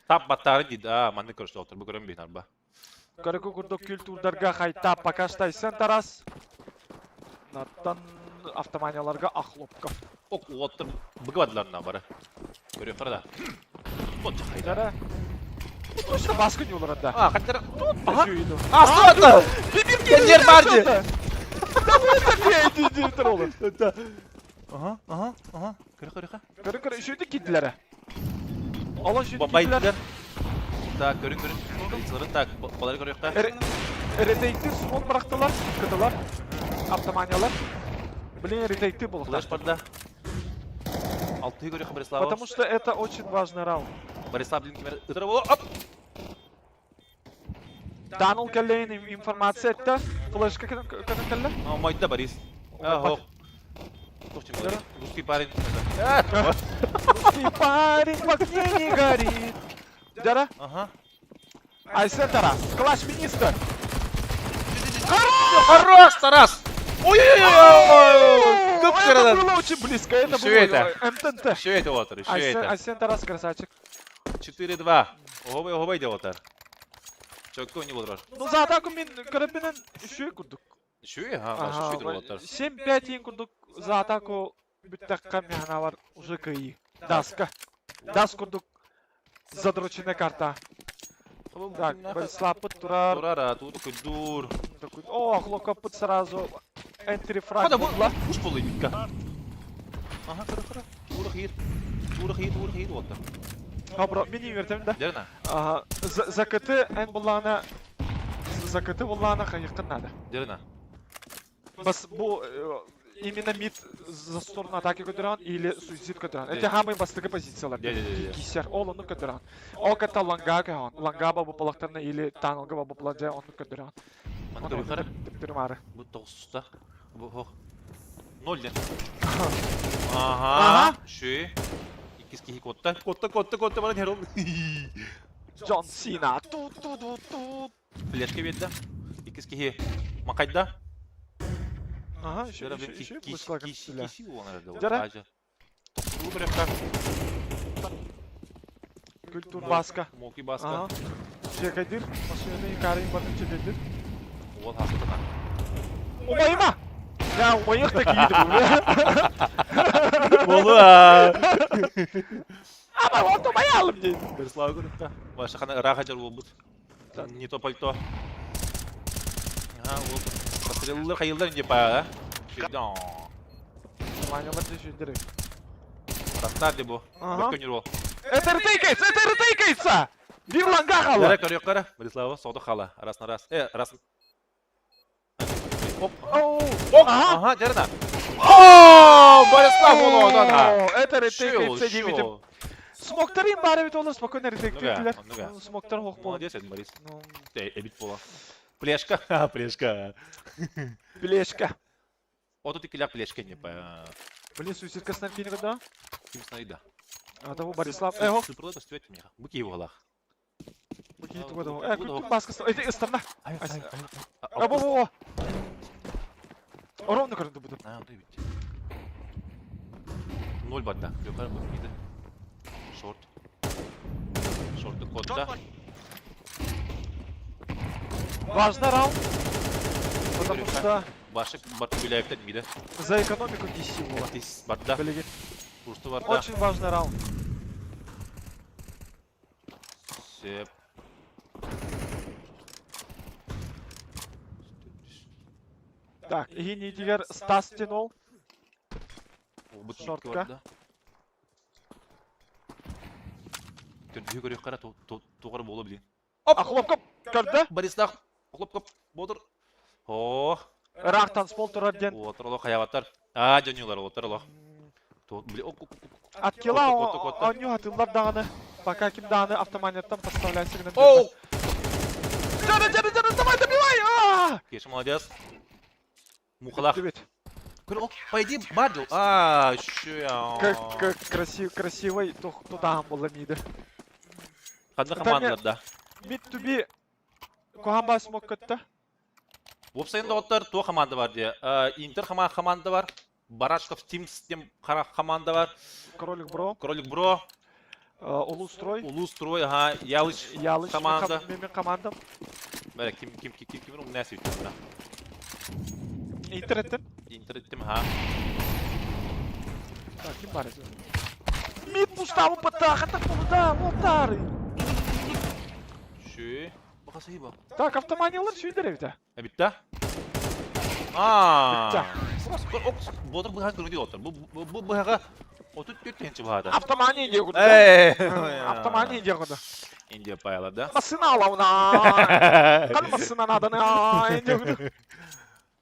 Тап баттары дейді, маңны көрішті отыр, бұл көрім бейін арба.
Көрікі күрді күлтурдарға қайта пакаштайсын тарас. Наттан автоманияларға ақлопқа.
Оқ, отыр, бұғы бадыларына бары. Көрі қырда. Вот жақайда.
Точно басқа не оларында.
Қаттары. Астырады! Кендер барды!
Директор олар. Көрі, үшеуді кеділері. Ала үшеуді кеділері.
Так, көрін. Так, балары көріққа.
Ретейктер суон бірақтылар, кыдылар. Автоманиялар. Блин, ретейктер бұл.
Флэш барды. 6-й көріққа Борислава.
Потому что это очень важный раунд.
Борислав, блин, кемер. Үтірі болу. Оп!
Даныл келлейін информация етті. Флешка кәдім келлі?
Майда Борис. Ого. Русский парень.
Русский парень в окне не горит. Дара?
Ага.
Айсен Тарас, класс-министр.
Хорош, Тарас! Ой-ой-ой!
Это было очень близко, это
Еще
было
это.
МТНТ.
Еще это, Уотер, еще это.
Айсен Тарас красавчик.
4-2. Оғобай де, Уотер. Чөкке ойны болдырар.
Ну за атаку мен көріппенен үші күрдік.
Үші? Ага, үші дұры, Уотер.
7-5 ең күрдік за атаку бүттәққа механа бар уже күйі. Даска. Дас күрдік задрученная карта. Так, Борислав пыт турар.
Турара, тут күддур.
О, хлопка пыт сразу. Энтри фраг.
Хода, бұш болы бітка. Ага, қыры. Туры қиыр. Уотер.
Добро, мені вертем, да?
Дерна?
Ага, закыты ән боллана... Закыты боллана қайықын надо.
Дерна?
Бас бұл именно мид за сторону атаки көтіран или суицид көтіран. Это хамай бастығы позициялар. Кисер, ол оны көтіран. Ол кәтті ланга көған. Ланга бабы балақтарына или танылға бабы баладжа оны көтіран.
Мана көрі қары?
Тіптірмары.
Бұл 9-ста. 0-ден. Ага. Шүй. Икіз-кейі котта. Котта. Бара нер ол.
Джон Сина.
Флешке бетті. Икіз-кейі. Мақайда.
Ага, еще вышла как стиля.
Жара?
Культур баска.
Моки баска.
Чекайдыр. Машины карайын батын чекайдыр.
Ол хасытына.
Умайма! Я умайық та кейді бұл.
Болу
Ама, он умай алым дейді.
Борислав көріпті. Башы қана раға жар ол бұд. Не то пальто. Ага, ол. Пострелылар қайылдар не паға. Шүйден.
Ванялар де шүйдері.
Растар де бұл. Бір көнер ол.
Это ретейкается! Бір ланға қалы.
Дәрі көрек қара. Борислава соғды қала. Арасына рас. Расын. Ага, жарына. Борислав ол одан.
Это ретейкается демейтім. Смоктарым бары бит олар спокойно ретейктейлер. Смоктар хоқ болды.
Молодец, Эдин Борис. Эбит бола. Плешка. Плешка.
Плешка.
Ото ти киляк плешка не па.
Блин, суицидкасынан кейін қада?
Ким снайда.
Атау Борислав. Эго.
Сыпырла да стюет меха. Буки его лах.
Буки туға да. Күлтін басқасы. Эти ыстарна. Або. Оровны көрінді бұды.
Онда бит. 0 бадда. Жоқар бұл миді. Шорт. Шорты котта.
Важный раунд. Потому что...
Башык барту біляйктен миді.
За экономику DC было.
Батис бадда.
Білеген.
Курсты барда.
Очень важный раунд.
Сеп.
Так, егені дегер Стас тянул. Шортка.
Түрдігі көрек қара тоғыр болу білейін.
Ақлопкоп көрді?
Борислав. Ақлопкоп бодыр. О.
Рақтан спол тұрарден.
Отырылы қаяваттар. Жөнелер отырылы.
Откила оню атылар дағаны. Пока ким дағаны автоманияттан поставляй сигнал.
Оу!
Жары, давай, добивай!
Кеші молодец. Мухалақ.
Дебет.
Пойди, бадил. Шуя.
Как красивый туда было миды.
Қадны командаларда.
Мид-туби Кухамба смог көтті?
Вопсайында оттар туа команда бар де. Интер команда бар. Барашков Тимс дем команда бар.
Кролик Бро. Улустрой.
Улустрой, ага. Ялыч команда.
Мен командам.
Бәрі, кім нәсі өттім. Интернеттім, ха.
Так, кім бар еді? Мид пустағы пытақы болуда, лоптары.
Шүй. Бақа сәйі ба.
Так, автоманиялар шүйдер евді.
Бітті? Бодыр бұға көрінді отыр. Бұл бұға отыр көттенші бұғады.
Автомания де құды. Автомания де құды.
Индия паялады.
Масына алауна. Қаны масына наданы. Инде құды.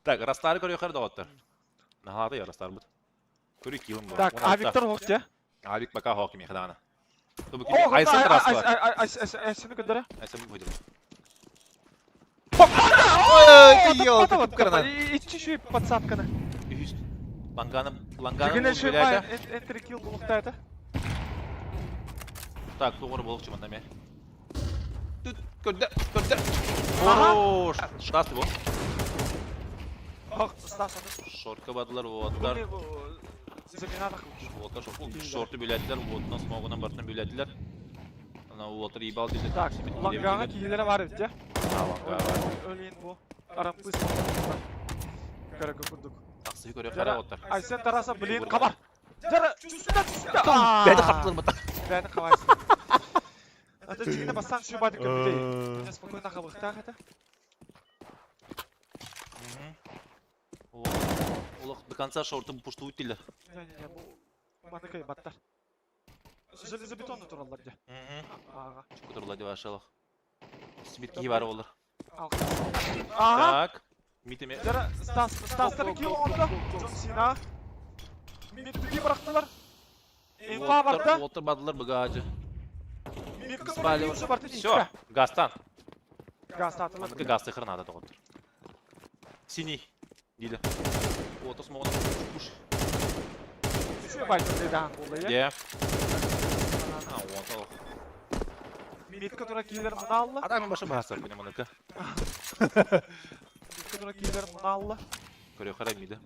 Так, растары көрі қырды отыр. Нағады я растар бұд. Көрі кейлім бұд.
Так, Авиктор хоқ те?
Авик бақа хоқ еме қадағаны.
Айсен растар. Айсені көдірі?
Айсен бұд Йо, тук карана.
Ичи шуй подсадканы.
Ланганы
Жигіне
бұл
шуй
біләді.
бай, энтри килл бұлықтайды.
Так, тоғыр болып чыманда ме. Тут, көрді. Ооо, штасты бұл. Шортқа бадылар, оттар. Шорты бөләділер, оттан смоғынан бартынан бөләділер. Оттар ебал деді.
Так, лангаға кейлері бар өтте. Өлейін бұл. Арампыз бұлықтар. Көрі көпірдік.
Тақсы көрі қара оттар.
Айсен тараса білейін қабар. Жара, чүсінда.
Бәді қаптылар бұта.
Бәді қабайсың. Ата жігіне бастан шүй бады көрбілейін. Мен спокойна қабықтақ әті.
Олық до конца шорты пушту өттілер.
Не, бұл маныкай баттар. Железобетонны туралар де.
Чүкі тұрла деп ашалық. Сметки бары олар.
Ага.
Так, митеме.
Жара, Стастары кел онда. Джон Сина. Митеме бұрақтылар. Инфа барды.
Олтыр бадылар бұға ажы.
Спали.
Все, гастан.
Гастатылар.
Маныкай гасты қырнады тоғыттыр. Синий. Дейді. Олтыр смоғына пуш.
Шуй байтын дейдан болды, е?
Де. Олтыр.
Митка тұра кейлер мұна алды.
Адамын башы бағасар көне маныкай.
Митка тұра кейлер мұна алды.
Көрі қарай миді.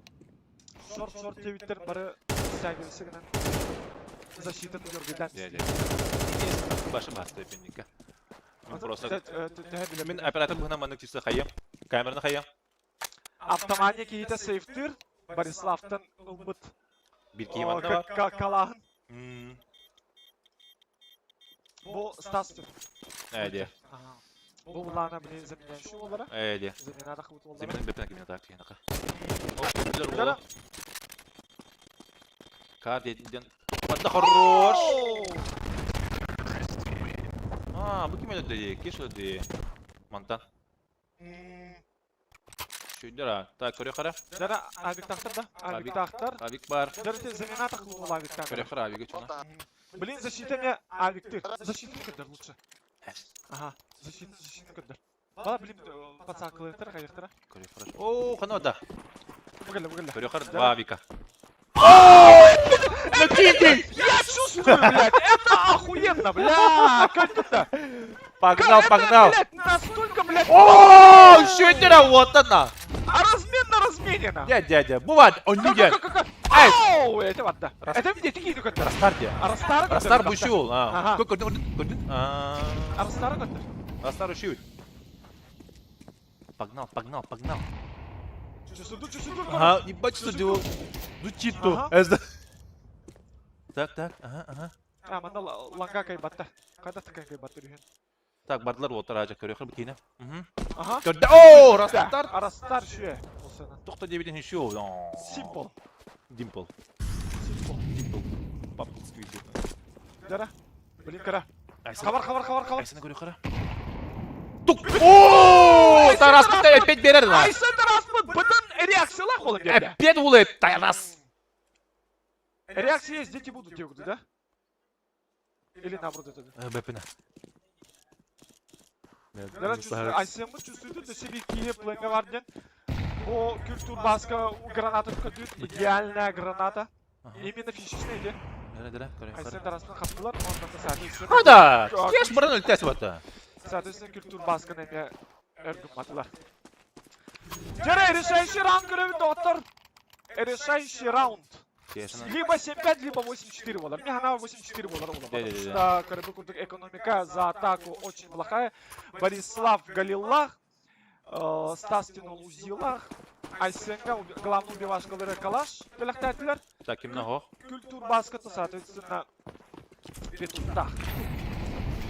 Шорт тебіттер бары сәгілісігінен защитын көргеден.
Де. Башы бағасты өпендікі. Мен оператор бұғына манық тесі қайым. Камераны қайым.
Автомания кейті сейфтір. Бориславтан ұлбыт.
Bir kıyımanda var.
Kalahın. Bu Stastır.
Evet.
Bu ulağına bile zeminen şu olarak.
Evet.
Zeminen akıbıt olarak.
Zeminin bepine kimine takip yanaka. Hop, bu. Kart yediden. Hatta хорош. Bu kim öldü? Keş öldü. Mantan. Şöyle ha. Tak körü kara.
Jara abik taktır da. Abik taktır.
Abik var.
Jara zeminen akıbıt olarak abik taktır.
Körü kara abik geçona.
Блин, защита мне авиктыр. Защитный кадр лучше. Ага, защитный кадр. Бала, блин, подсакалыктыр, кайыктыр.
Körü kara. Oo, kanada.
Выгля.
Körü kara два авика.
Я чувствую, блядь, это охуенно, бля, как это?
Погнал.
Блядь, настолько, блядь.
О, что это вот она?
А разменено.
Дядя, бывает, он не дядя.
Оу, это вот да. Это где ты кинул как-то?
Растар где? Растар бушил,
Ага.
Көрдün?
Растар как-то?
Растар ушил. Погнал.
Чувствую.
Ага, ебать, что делал? Дучито. Так, ага.
Манда ланга кайбатта. Когда ты кайбатты рюхен?
Так, бардылар отыр ажа көрөкөр битине.
Ага.
Көрдү. О, Растар.
Растар шуе.
Токто дебитин шоу.
Simple.
Dimple. Папкинский видео.
Жара. Блин, кара. Хабар.
Айсаны көрө кара. Тук. О, Тараспыт опять берер на.
Айсын Тараспыт бытын реакциялар қолын берді.
Опять улет Тарас.
Реакции есть, дети будут делать, да? Или наоборот это?
Бепина.
Айсенбі чувствует до себе Киев планговарден. О, культур баска граната вкатывает. Идеальная граната. Именно фишечная идея. Айсен Тараспыт хаптылар.
А да, кеш бұрын өлтәсі бата.
Соответственно, культур баска неме эргуматылар. Жара, решающий раунд көрөбі доктор. Решающий раунд. Либо 7-5, либо 8-4 болар. Мне она 8-4 болар. Потому что Карабыкурдук экономика за атаку очень плохая. Борислав Галилах, Стастин Лузилах, Айсенга главный убивашкалары Калаш, пелехтателер.
Так, много.
Культур баската, соответственно, Петутах.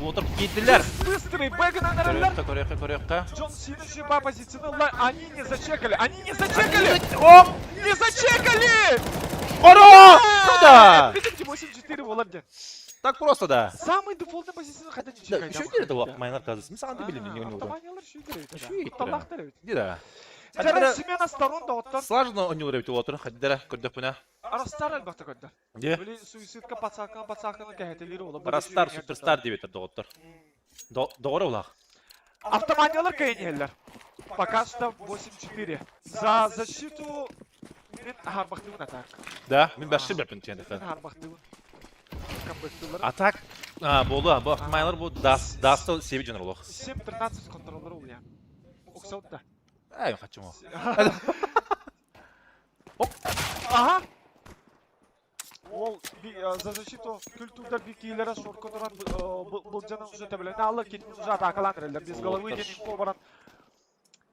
Отырып кетділер.
Быстрый бэк на нервлер.
Көрекка.
Джон Сина еще по позиционной. Они не зачекали. Не зачекали!
Оро! Куда?
Видите, 8-4 Володя.
Так просто, да.
Самый дефолтный позиционный, хотя не чекай.
Еще не это лап, майнар казыс. Мен саған да білемін, не ойнауға.
Жара смена сторон да оттар.
Слаженно ойнау ребята отыр, хаддара, көрдік бұна.
Растар әлбақта көрді.
Де?
Білі суицидка пацақаны кәйетелері олы.
Растар, суперстар деп етер доғыттыр. Доғыры олақ.
Автоманиялар кәйінелер. пока что 8-4. За защиту мен Харбахтывын атак.
Да, мен башчы берпин тиен дефен.
Харбахтывын.
Атак болду, бу автомайлар бу дасты себи жөнөр олох.
7-13 контроллары ул я. Оксаут да.
Ай, хачым о.
Ага. Ол за защиту культурда бикилера шорко туран бул жана уже табелен алла кетин уже атакаландырылды. Без головы деген инфо баран.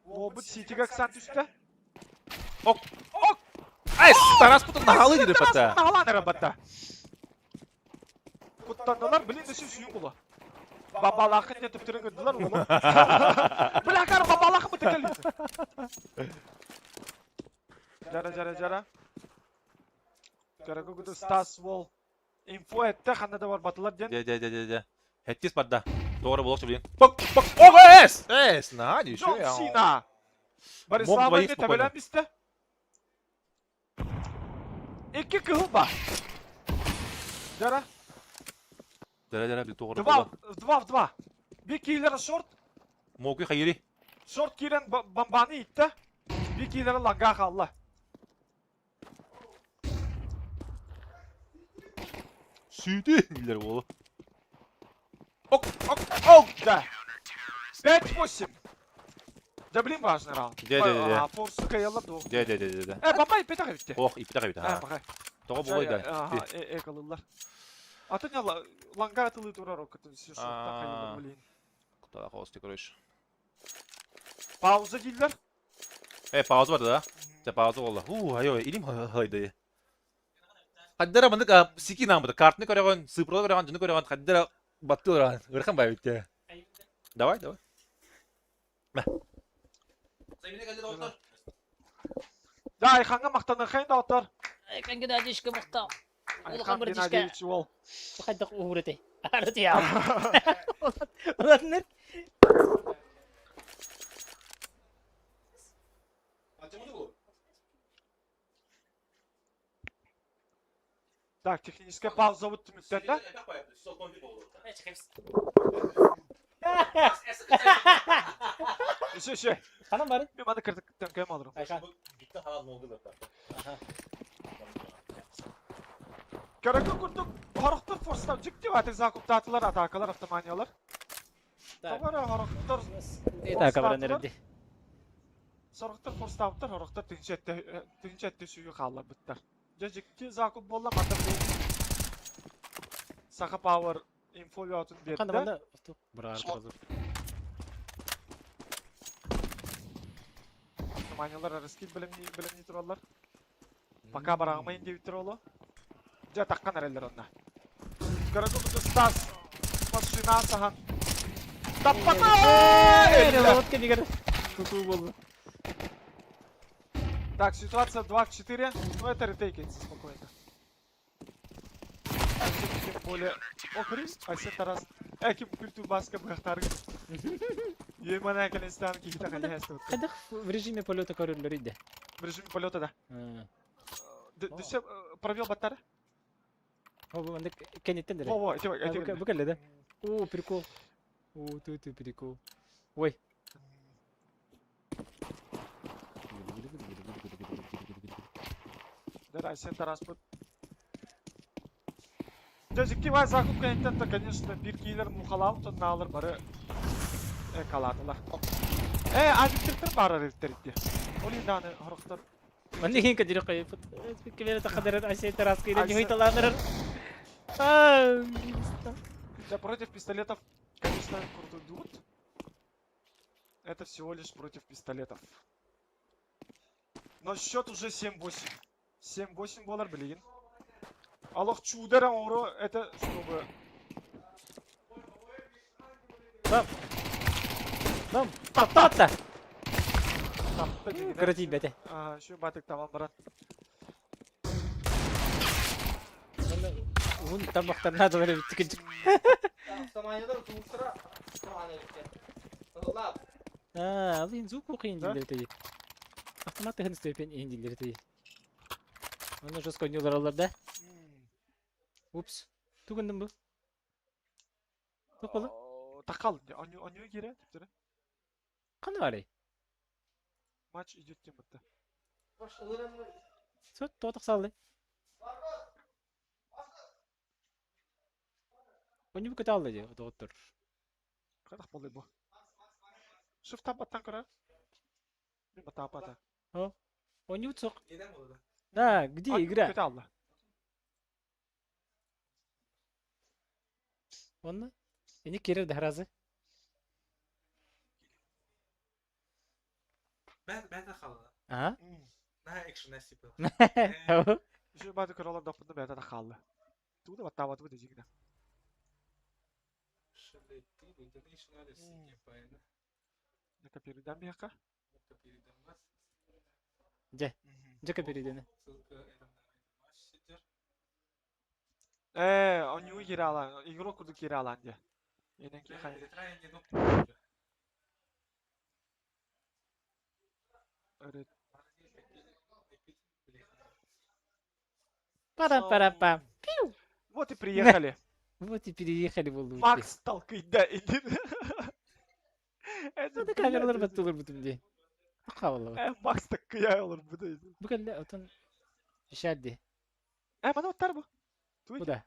Ол бу ситиге ксан түстө.
Ок. Ай, тарас путун нахалы дирип ата.
Нахаландыр бата. Куттандылар, билин десе сүйүн була. Бабалакын жетип түрүгүндүлөр улу. Билакар бабалакын бытыкалды. Жара. Карагу гуду Стас Вол. Инфо этте ханада бар батылар ден.
Де. Хеттис барда. Doğru болокчу билин. Бак. Ого, эс. На, не ещё я.
Сина. Борислава не табелен бисте. İki kıl var. Jara.
Jara bir doğru.
Два. Bir killere short.
Mogu hayri.
Short kiren bambani itti. Bir killere langa kaldı.
Süydü. Bilir oğlu.
Ok. Da. 5-8. Да блин важно раунд.
Де.
Форс каялла до.
Де.
Бабай ипе тагыбитте.
Ох, ипе тагыбитте.
Ha.
Того болой да.
Калылар. Атыня ланга атылы турар окытын шортта кайылы блин.
Куда хосты короче.
Пауза дейдилер.
Пауза бар да. Же пауза болду. Айо, илим хайды. Каддара мындык сики намды. Картны көрөгөн, сыпырды көрөгөн, жыны көрөгөн, каддара батты көрөгөн. Ырхан байбитте. Давай. Ма.
Да, Айханга мактаны хайын да отор.
Айхан Геннадьевичке мактал.
Айхан Геннадьевич ол.
Кайдак уурете. Арыты я. Олар
Так, техническая пауза вот үміттен да? Ше.
Ханам бары?
Мен маны кірдіктен кәйім алырым.
Айхан.
Каракы күрдік, хорықтыр форстап жүктеп атыр закуптатылар, атакалар, автоманиялар. Табары хорықтыр
Атакалар
Сорықтыр форстаптыр, хорықтыр түйінчетті сүйі қалар бұттар. Жекті закуп болла матыр бұл. Сақы пауэр инфо өтін берді.
Қандаманда бұрар қазыр.
Автоманиялар арыскин білімні тұралар. Пока барағымайын деп тұр олы. Жа таққан әрелер онна. Карагу бұты Стас. Машина сахан. Таппата! Так, ситуация 2-4. Ну это ретейкается спокойно. Тем более... Окри, Айсен Тарас. Эким культу баска бахтарги. Емана Акалистан кихита халихасты.
Кадах в режиме полета көрілер иде?
В режиме полета, да. Дүсе провел баттары?
О, кенеттен дәрі.
О, әте
Бүкәлі да? О, прикол. О, ты прикол. Ой.
Да, Айсен Тарас бұд. Жекті бай закуп кенеттен, конечно, бір кейлер мұқалауын тұнна алыр бары қаладылар. Адиктірттір бары реттер. Олинданы хорықтар.
Мені кейін кәдері қойып. Кемері тақадырын Айсен Тарас кейден не хойталанырыр.
Да, против пистолетов, конечно, круто идут. Это всего лишь против пистолетов. Но счет уже 7-8. 7-8 болар, блин. Аллах чудера оро, это чтобы...
Бам! Тапта! Коротить бәте.
Еще батык тамам барат.
Вон там мақтарына да бәрі біттікін.
Автоманиядар туыстыра.
Ал ең звук оқиын дейлері тәйі. Автоматты ғын істепен ең дейлері тәйі. Оны жос көйнелер алар да. Упс. Түгіндім бұл. Тоқ болы?
Тақал. Аню кере?
Қаны бар ей?
матч идет темата.
Все, тотық салды. Оны бүкіт алды де, доғыттыр.
Қадақ болды бұл. Шыфта баттан көре? Мен баттан баттан.
О, оны бүт соқ. Да, где игра?
Бүкіт алды.
Оны? Ені керер дәразы.
Ben de kaldı.
Aha.
Daha action nasip.
Şu bazı kralar da fındı ben de kaldı. Tu da bаттан batı bu da jigna.
Şimdi bu international yapayım.
Ne kapıyı bir haka?
Джека перейдені.
Он не гире алан. Игрок курдук гире алан де. Ененки хай. Evet.
Парам-парам-пам. Пиу.
Вот и приехали.
Вот и переехали в Улуцкий.
Макс талкıydı indin.
Hadi kameralar batılır bütün diye. Havalı.
Max da kıya olur bu da.
Bu kadar otan işardi.
Bana otar bu.
Bu da.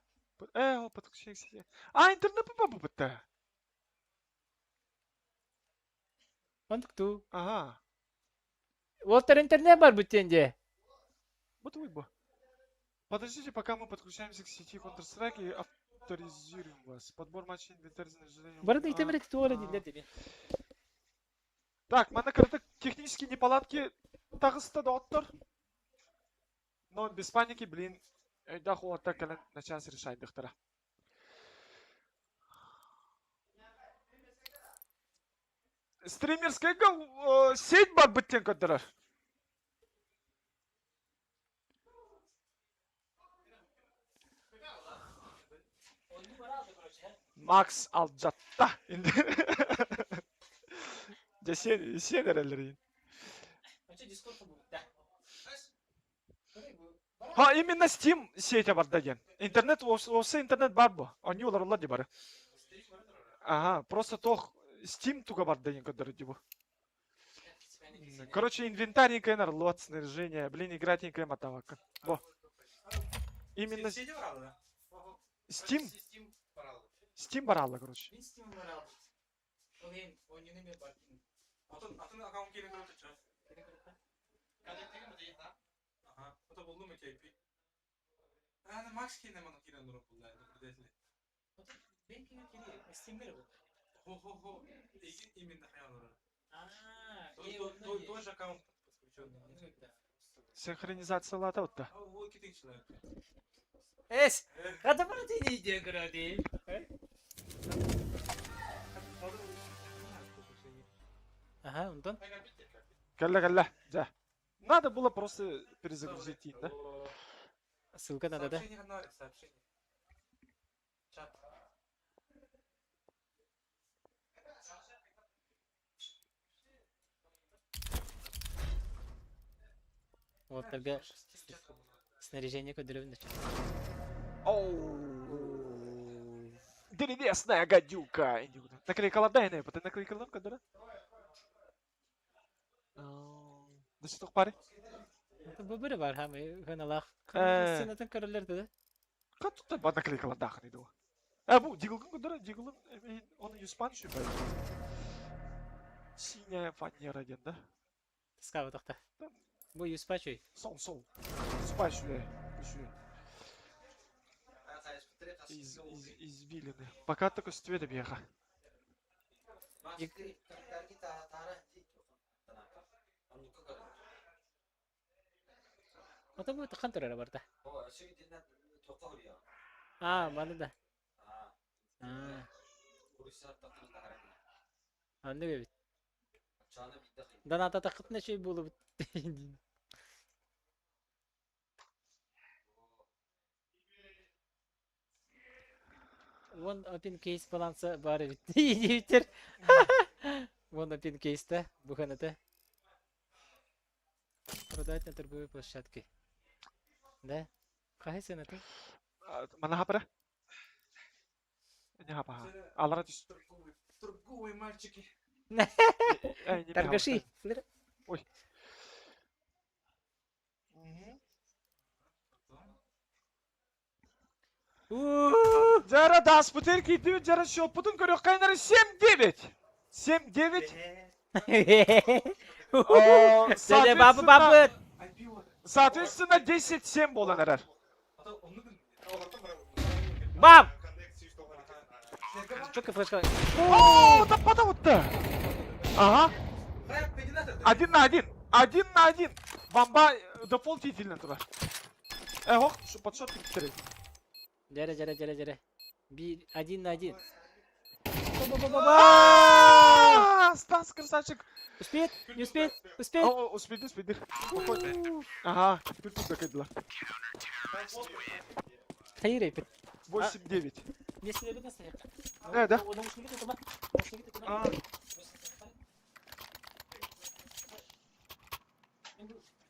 O patık şey. İnternet bu bitti.
Ontuk tu.
Ага.
Уолтер интернет бар бүтенде.
Вот вы. Подождите, пока мы подключаемся к сети Counter-Strike и авторизируем вас. Подбор матчей, инвентарь, снаряжение.
Барды итемрет туора дилер тебе.
Так, мана кырдык технические неполадки тагыста да оттор. Но без паники, блин. Да хуата кален на час решать доктора. Стримерская сеть бар биттен кадырар. Макс алжатта. Ja sen ereleri. Ha, именно Steam сеть бар деген. Интернет осы интернет бар бу. Они олар олар дебары. Ага, просто тох Steam туга бар деген кадыр дебу. Короче, инвентарненькое нарлот, снаряжение, блин, игратненькое матавака. Во. Именно Steam. Steam баралла, короче.
Atın akşam gelin görüntü çağır. Aha, o da buldu mu keyfi? Yani Max kendine bana giren durum buldu. Ben kendine Steam'de bu. Ho. İmin de hayalları. Тоже аккаунт подключенный.
Синхронизация лата вот да.
O iki tek şeyler.
Эс, когда бара ты не иди гради? Ага, он там.
Калла. Да. Надо было просто перезагрузить, да?
Ссылка надо, да?
Сообщение. Чат.
Вот тогда снаряжение кодировано.
Древесная гадюка. Наклейкала дайная, ты наклейкала кадра? Да что пари?
Бабыры бар хамы ханалах. Сенатын каралерді да?
Катты ба наклейкала дахын иду. Бу дигылгын кадра, дигылын оны юспан шүбәй. Синяя фанера ген да?
Скава тахта. Бу юспачуй.
Сол. Спачуй. Извилины. Пока только с цвета бега.
Ото бу тахантыр барда. Маны да. Анда бит. Даната тахытна şey болуп. Вон open case балансы бар бит. Биттер. Вон open case-та буханата. Продать на торговой площадке. Да? Кахай сенаты?
Mana hapara? Не хапа. Алара тис.
Торговые мальчики.
Торгаши.
Ой. Жара даспутер китиби жара шопутун көрөк кайнары 7-9. 7-9.
Деде бабы.
Соответственно, 10-7 болан эрер.
Бам! Чётко флешка.
О, таппата утта. Ага. 1 на 1. 1 на 1. Бомба дефолт етілінен тұра. Ох, подшот бітірек.
Жаре. 1 на 1.
Стас, красавчик.
Успеет? Не успеет?
Успеет. Ага, тут докидла.
Hayır Eyüp.
8-9.
Ne sinirli nasıl ya?
Да.
O namusunu getir bak.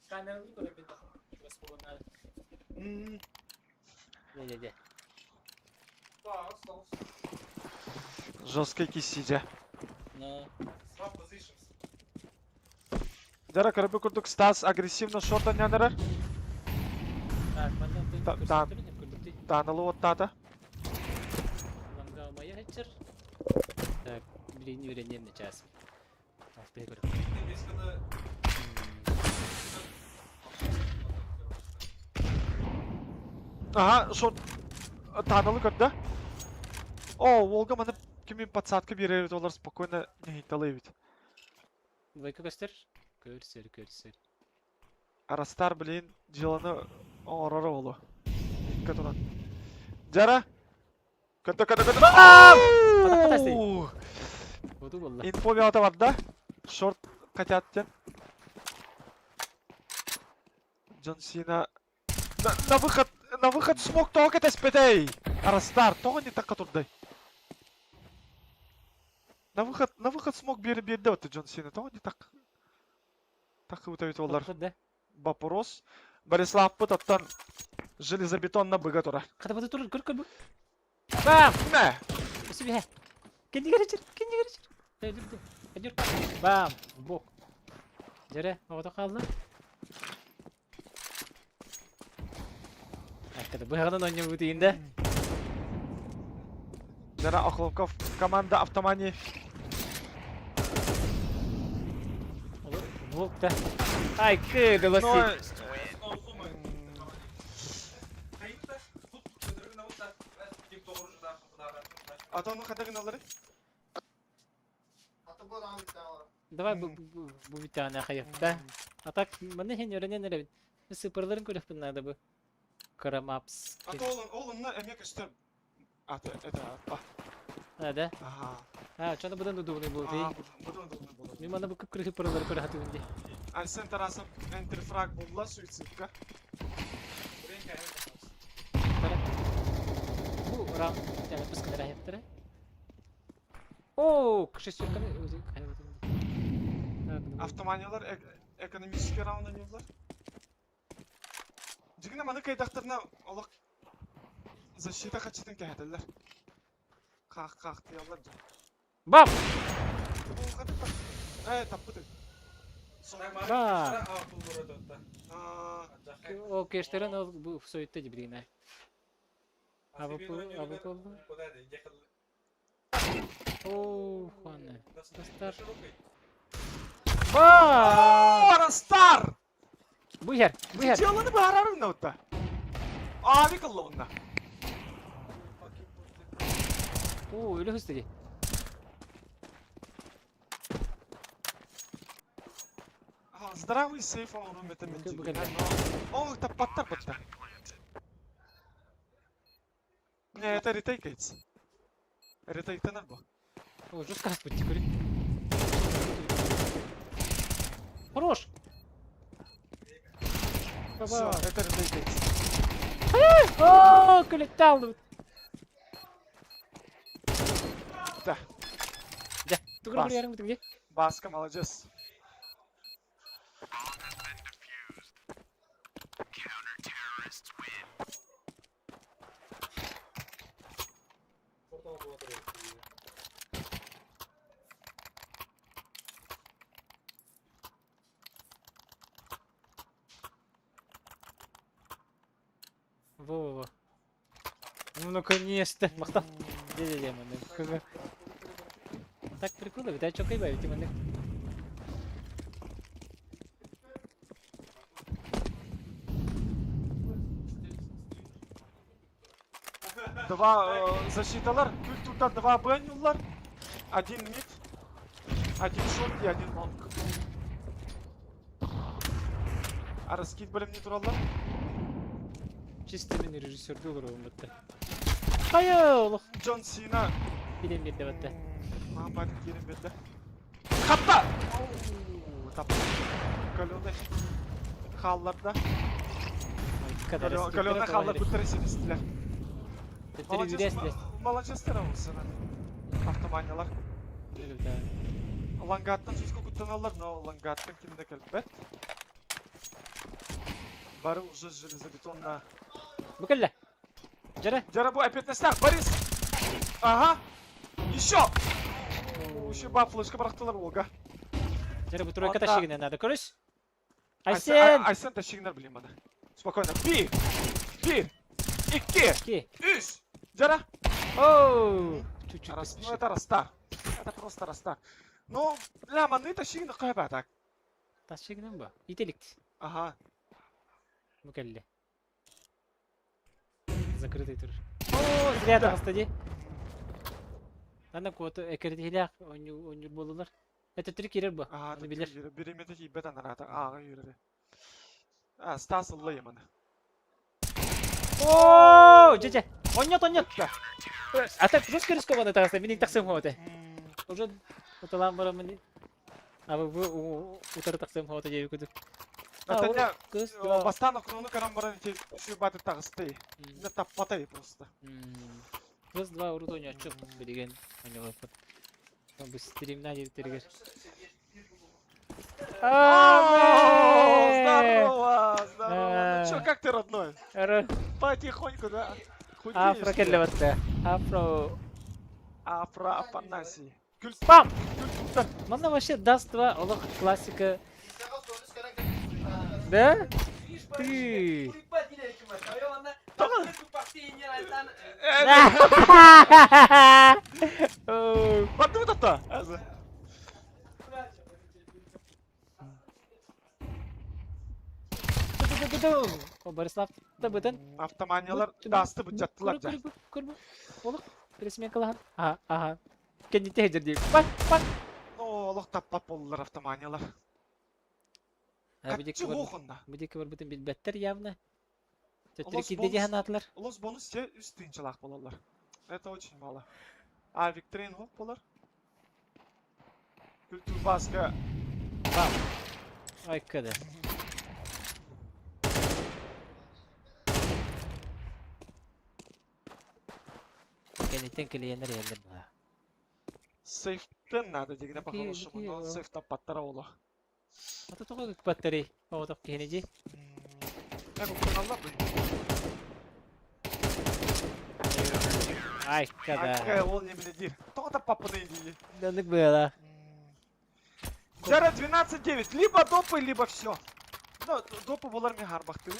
Камеру тоже беда. Не.
Жесткий кисидя.
No.
Жара көрбі күрдік Стас агрессивно шорта нянырар. Танылы оттады.
Лангамая хэтчер. Так, блин, не вернем на час.
Ага, шорт танылы көрді. О, Волга маны кемен подсадка берер олар спокойно не талайбит.
Двойка көстер. Көрсер.
Арастар блин жыланы оңорары олу. Катуран. Жара. Көтө. Инфо беата бар да. Шорт хотят тен. Джон Сина. На выход смог тоқ етес бетей. Арастар, тоғы не так катурдай. На выход смог берді өтті Джон Сина. Тоғы не так. Так өтәует олар. Вопрос. Борислав пыт аттан железобетонна быга тура.
Қада бұды тұрыр, көр бұл. Бам!
Не!
Үсібе. Кенде керечер. Әдір. Бам! Бок. Жаре, оғыда қалды. Әккеді, бұғадан ойнем өтейінде.
Жара Охломков команда автомани.
Волк-то. Ай, кыды баси.
Атаны қадағын алары?
Давай bu bir tane hayıfta. Atak bana hen öğrenen öyle. Sıfırların kulüp bunlarda bu. Karamaps.
Ata oğlunla emek ister. Ata bak.
Hadi.
Aha.
Ha, çanda budan da doğru bu değil. Benim bana bu kıpkırı sıfırları böyle hatı önce.
Alsen tarafı enter frag buldular suitsipka.
Bu ram yani pıskılara hayıftara. Oo, kışı sürkanı özü hayatım.
Автоманияlar экономический равнениялар. Жигине маны кайдактарына олак защита хачытын кәһәтелләр. Ках диялар.
Бам!
Таппыты.
Бам! O keşlerin bu soyutta cibrine. Avrupa. Oo, hanne. Dostlar.
Arastar!
Bu yer.
Çalanı bağırarım da otta. Abi kıllı bunlar.
Oo, öyle hızlı.
Здравый сейф он румет О, это патта. Не, это ретейкается. Ретейкта надо.
О, жестко распутить, кури. Хорош!
Все, это ретейкается.
О, колетал!
Да.
Ты говоришь, я где?
Баска, молодец.
Во. Ну, наконец-то. Махтал. Де-де-де, маны. Так прикольно, ведь я чё кайбаю, ведь маны.
Два защиталар, культурда два бэнюлар, один мид, один шорт и один лонг. А раскид білім не туралар?
Чисто мен режиссерді көріп ұмытты. Хайо!
Джон Сина.
Билем берді бәтті.
Мамбат келем берді. Қапта! Тап. Калёны. Халларда. Калёны халлар бүттіресі бістілер. Молодецтер ауысына. Автоманиялар. Лангаттан сөзгі күттіналар, но лангаттан кімді кәлбет. Бары уже железобетонна.
Бүкілі. Жара.
Жара бұл опять на снах, Борис! Ага! Еще! Еще ба флешка барақтылар олға.
Жара бұл тройка тащигіне надо, көріс? Айсен!
Айсен тащигінер білем бана. Спокойно. Bir! İki! Üç! Жара!
Оу!
Ну это раста. Это просто раста. Ну, ляма, тащигіні қайба так.
Тащигінен ба? Ителікті.
Ага.
Бүкілі. Закрытый тур. О, зря тағыстады. Ана коты әкірдейлі-ақ ойныр болулар. Это түрі керер ба?
Ага,
оны білер.
Біреметі кейбет анарата. Аға үйіреді. Стас ұллай еманы.
Ооо! Же. Оннет. Ата көз көріс көбаны тағыста. Менің тақсым хоты. Уже ұтылан бара мені. Абы бұл ұтары тақсым хоты жері көдік.
Это не бастан окруну карамбаран еще батыр тағысты. Не таппатай просто.
Раз два урут ойна чоп билеген ойнаган. Бұл стримна жертергер.
Здорово! Ну чё, как ты, родной? Потихоньку, да?
Афро келле батты.
Афро Афанасий.
Пам! Мана вообще Dust 2 олық классика. Да? Ты!
Бату да-та!
О, Борислав, да бытын?
Автоманиялар дасты бұт жаттылар жа.
Көрбі. Олық, ресмен қалаған. Ага. Кәннете хеджер дейіп. Бак!
Олық таппап болылар автоманиялар. Качы лохында.
Будекі бар бұтын білбәттер явно. Төттірі кейде де ғанатылар.
Лос бонус те үст түйіншалақ болалар. Это очень мало. А Викторин хоп болар. Күлтір басқа.
Ай, көді. Кәнеттен келейендер елдер бұға.
Сейфтен надо дегіне по-хорошему, но сейф таппаттара олы.
Ата тоға көк баттерей. Оғытақ кенеде.
Әк ұқтан алла бұл.
Ай, kada.
Ай, ол неміне дир. Тоға таппапыны дейі.
Дандық было.
Жара 12-9. Либо допы, либо все. Ну, допы болар мен харбақты.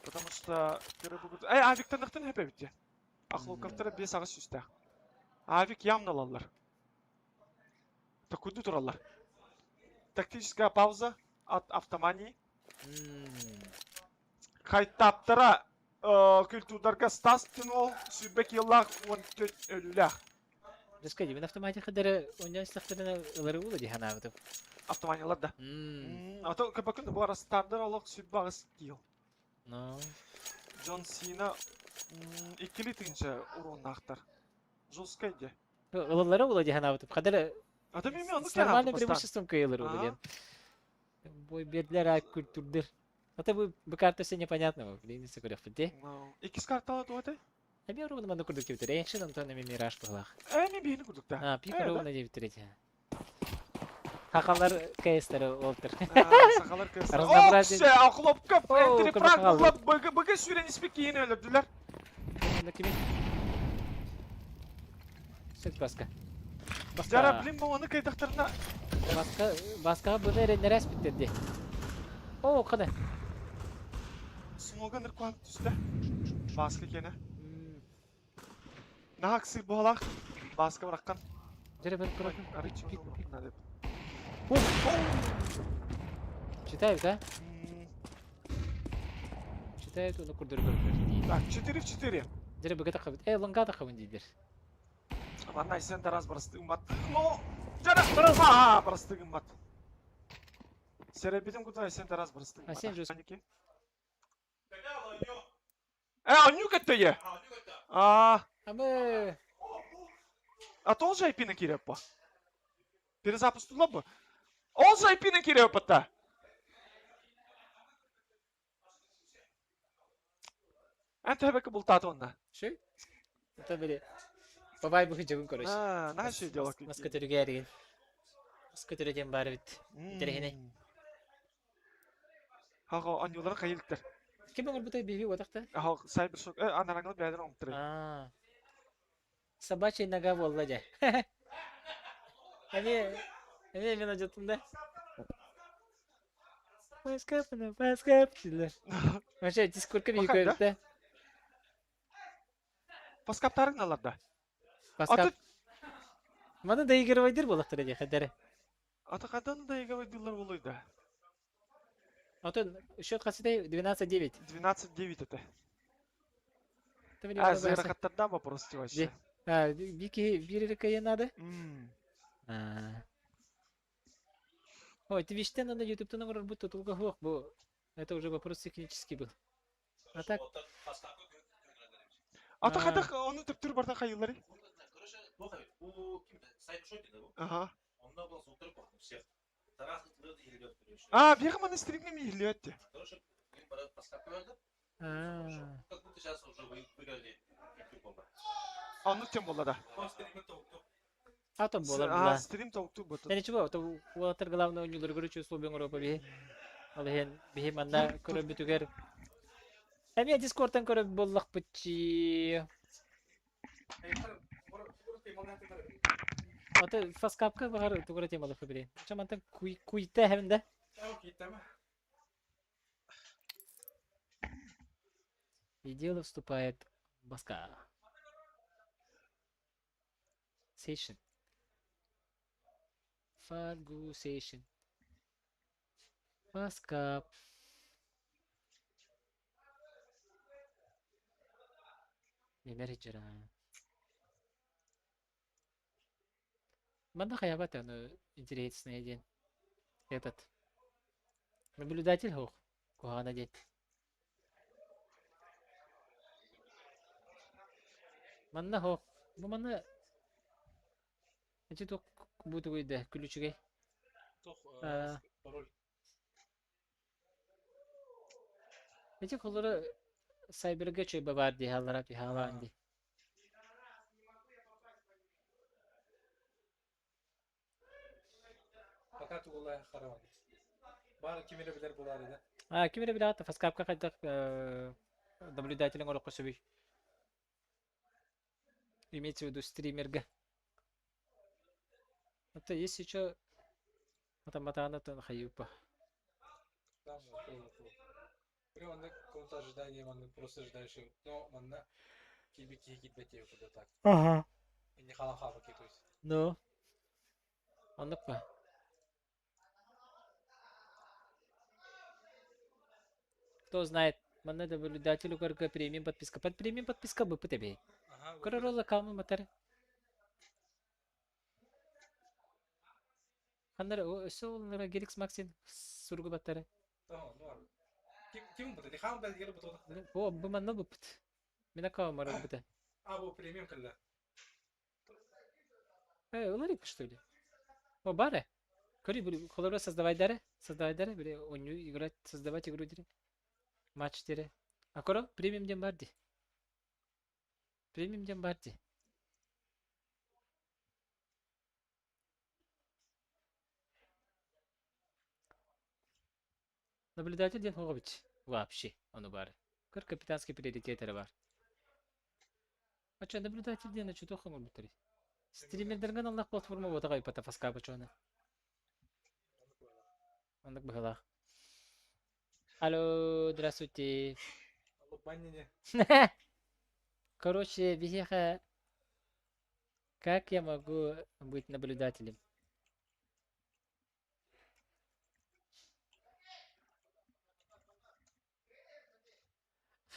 Потому что... Авик нақтын хәпе бітте. Ақлоқовтары 5 ағыз үсті. Авик ямналалар. Так күді тұралар. Тактическая пауза от автомании. Қайтаптыра күлтударға Стас Тинол, Сүйбек Еллақ, 14 өліләқ.
Расскажи, мен автоматик қадары ойнан сақтарына ылары олы дейхан абытып?
Автоманиялар да. Ато көпөкінді бұл арастардыр олық Сүйбағыз киыл. Джон Сина ikili тыңшы урыннақтар. Жолскайде.
Ылылары олы дейхан абытып. Қадары с нормальным преимуществом кайылыр олы дейхан. Бой берділер ак культурдыр. Это бы картасы непонятного, блин, если говоря, фуде.
Икис карталы туаты?
Әбе ровно маны күрдік деп тірі, әнші намтаны мен мираж бұғылақ.
Мен бейіні күрдік та.
Пика ровно деп тірі. Хақалар кайыстары олтыр.
Сақалар кайыстары. О, все, ақылып көп, әнтірі прак бұлап, бұғы сүйрен іспек кейін өлірділер.
Оны кеме? Сөт басқа.
Жара, білім бұл оны кайдақтарына.
Басқаға бұны әрендер әспеттерде. О, қаны.
Смолға ныр қуанып түсті. Баска кені. Нағақ сый болақ. Баска бұраққан.
Жері бір көріп.
Ары чипик.
Читают, а? Читают, оны күрдір көріп.
Так, 4 в 4.
Жері бүге тақабын. Лыңға тақабын дейдер.
Ванна сен тарас барыстығын бат. Но, жара, aa, барыстығын бат. Серебетім күті сен тарас барыстығын бат.
А сен жүз.
Оню кетті е?
Абы.
А то ол жайпины кереп ба? Перезапустыла бы? Ол жайпины кереп бата? Әнті әбекі бұл таты онна.
Шүй? Это были. Бабай бұғы жығын көріш.
Наға шүй делок.
Маскөтіріге әрген. Маскөтіріден бары біт. Дәрігіне.
Хаға анюлары қайылықтыр.
Кем оңыр бұтай бейбей одақта?
Хаға сайбір шок. Анараңыл бәдір оңтыры.
Собачий нога волла жа. Әме мен ажатында. Паскап, дилер. Вообще, дискордқа бейі көріпті.
Паскаптарың аларда?
Паскап. Маны да егер ойдыр болақтыр әде, қадары.
Аты қадан да егер ойдылар болойды?
Атын, счет қасыдай 12-9.
12-9 это. Зайра қаттарда вопрос вообще.
Бири кая надо? Ой, ты видишь, надо YouTube-то номер будто только глох, бо это уже вопрос технический был. А так?
А то қадақ оны түптір барда қайылары? Ага. Беғі маны стримге мейірлі өтті. Оны тем болды да.
Атом болар.
Стрим толкту бұты.
Да ничего, это уатыр главное ойнылар көрүчү условиялар Европа бе. Ал бе манда көрөп бүтүгөр. Эми Дискордтан көрөп боллак бычы. Аты фаскапка багар тугра темалар көбүрө. Чамантан куйта хемде. И дело вступает Баска. Сейшн. Фаргусейшн. Баска. Немеричера. Манда хаябата, но интересный день. Этот. Наблюдатель хух. Куга надеть. Манна хух. Бу манна. Значит, буду выйда ключи.
Пароль.
Эти колоры сайберге чөй бабар ди халара пи хаванди.
Пока тугулай хараван. Бары кимере билер булар иде.
Кимере билер ата фаскапка кайдак наблюдателен орок көсөбүй. Имеется в виду стримерга. Это есть еще матаматана то хаюпа.
Да, прям он какого-то ожидания, он просто ожидаешь, но он на кибики кидбете куда так.
Ага.
И не халахава китусь.
Ну. Он па. Кто знает, манна наблюдателю карга премиум подписка. Под премиум подписка бы по тебе.
Ага.
Коророла калма матер. Хандар өсөөлөр Геликс Максин сургу баттары.
Tamam, doğru. Kim bu dedi? Ham belgeleri bu todak.
О, bu manna bu put. Mina камера быта.
Bu премиум кылла.
Уларик что ли? О, баре. Кори были колора создавать даре, были оню играть, создавать игру дире. Матч дире. А коро премиум дем барди. Премиум дем барди. Наблюдатель ден Хогович. Вообще, он бар. Кыр капитанский приоритеты бар. А что, наблюдатель ден, что то хамur бутри. Стримердерген Аллах платформа вот такая пата фаска бачона. Он так бахала. Алло, здравствуйте.
Алло, баннине.
Короче, Вихеха, как я могу быть наблюдателем?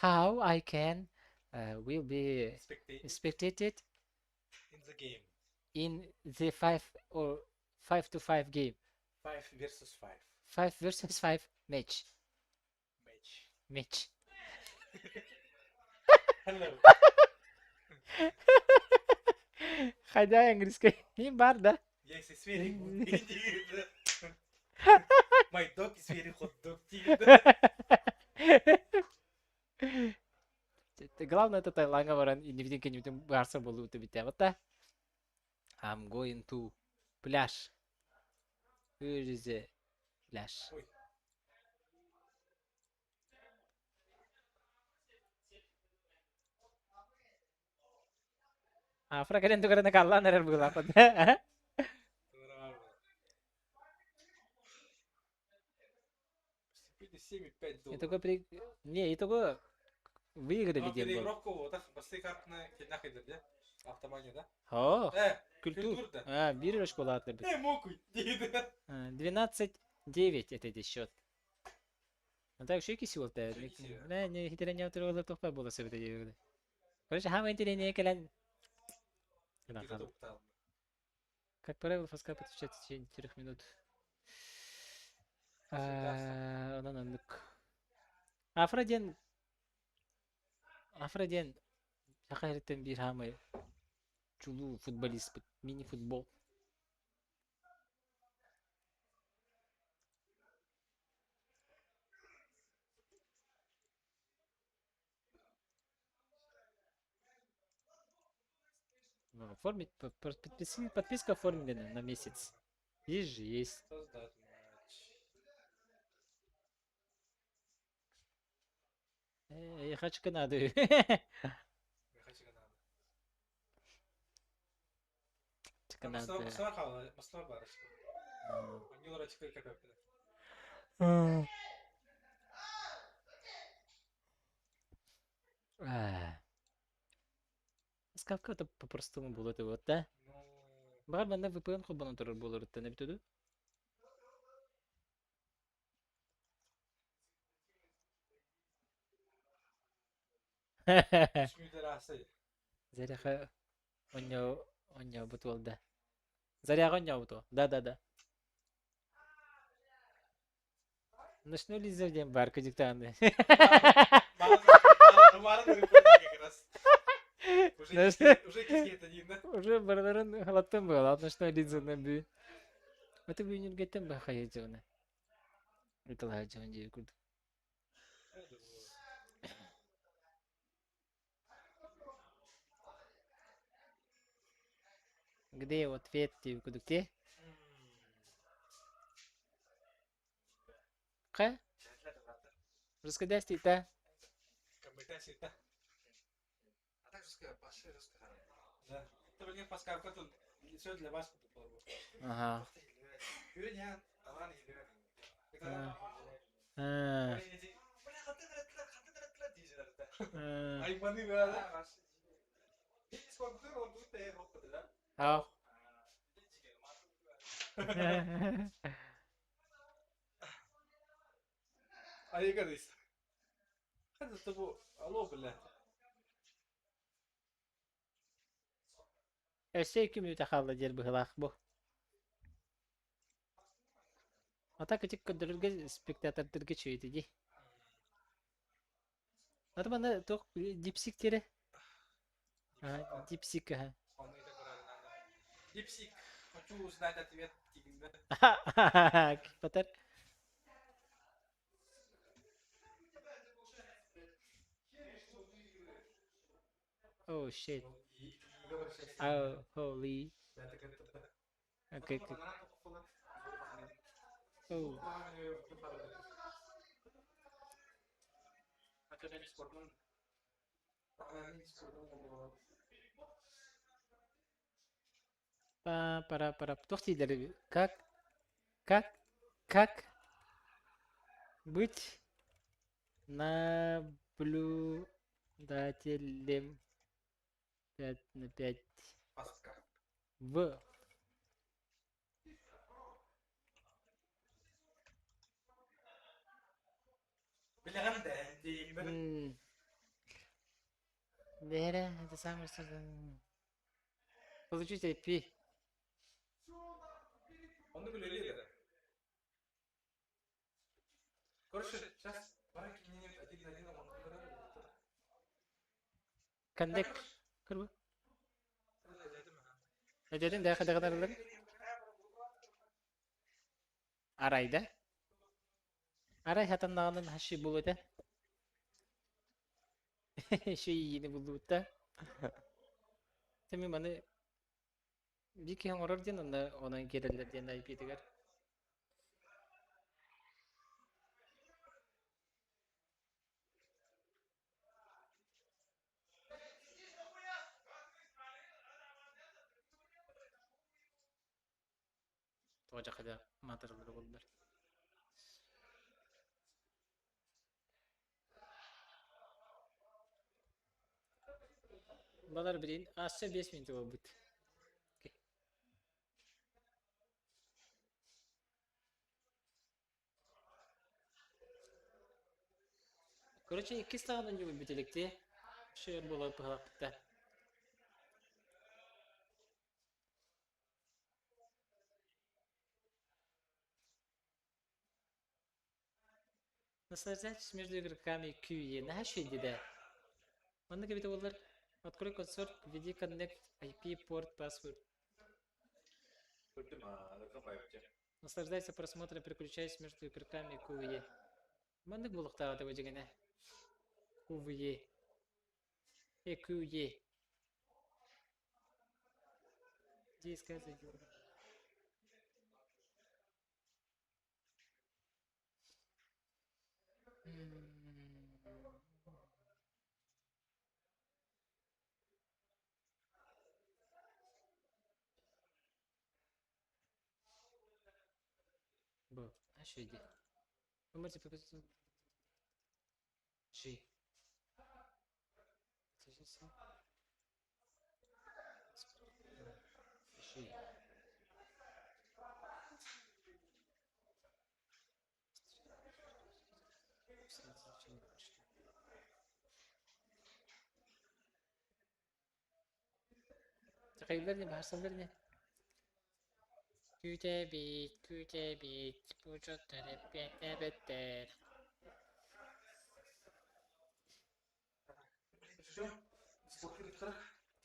How I can will be spectated
In the game.
in the 5 to 5 game.
5 versus 5.
5 versus 5 match. Match.
Hello.
Хотя английский не бар, да?
Yes, it's very good. My dog is very hot dog.
Главное это тайланга баран иневиден кеневиден барса болу то бите вот. I'm going to pляж. Where is the pляж? Афракаден тугарна калла нерер була пад. Итого при... Не, итого выиграли дем.
Переигровку вот так басты картына кенах идет, да? Автомания, да?
О,
Культур,
культур.
да.
Бирюш школаты.
Мокуй.
12-9 это счет. Ну так что киси вот это. Да, не хитрение отрывало топа было все это. Короче, хама интереснее келен. Как правило, фаскап отвечает в течение 4 минут. Афраден Шахайреттен бир хамы чулу футболист, мини-футбол. Оформить, подписка оформлена на месяц. Есть же, есть. Я хочу Канаду. Канада. Скавка это по-простому было это вот, да? Бар банда VPN хоббанан турар болор это не битүдү? Заряха оньо бутул да. Заряга оньо бутул. Да. Ночной лизерден бар кыжыктанды. Уже барларын халаттан был, ночной лизерден бүй. Это бүй нергеттен ба хаязжаны. Это лажан жер курду. Где ответ тебе кудукте? Ка? Раскадай стита.
Да. Это мне подсказка тут все для вас.
Ага. Ау.
Айгадис. Хәзер табу алло белә.
Эсей ким ютахалла дер быхлах бу. Ата китик көдөрүлгө спектатордорго чөйдү ди. Ата мана ток дипсик тере. Дипсик.
Дипсик. Хочу узнать ответ тигинде.
Потер. Oh shit. Oh, holy. Okay. Oh. Пара. Тохтилер. Как быть наблюдателем 5/5.
Паска.
В.
Билеген де.
Бері, это самое что... Получите пи.
Onu bile öyle de. Короче, сейчас пора кинем один он.
Кандек. Кырбы. Эдедин дәхе дәгәрләр. Арайда. Арай хатаннаган хаши булды. Шуйны булды. Теми маны бик яң орар ден онан керелер ден айпитигер. Тоҗа када матырлар булдылар. Балар билин, асча 5 минут болбут. Короче, 2 сағадан жібі бітелекте. Шер болып бұғалақпытта. Наслаждайтесь между игроками QE. На хашиде, да. Он говорит, Олар, открой консоль, введи Connect, IP, порт, password. Наслаждайся просмотром, переключаясь между игроками QE. Маны булыктагы деп дегене. QE. QE. Здесь сказать. Б. А что иди? Вы можете показать? G. G. Takaylarını, bahsallarını. Kütebit, bu çok talep better.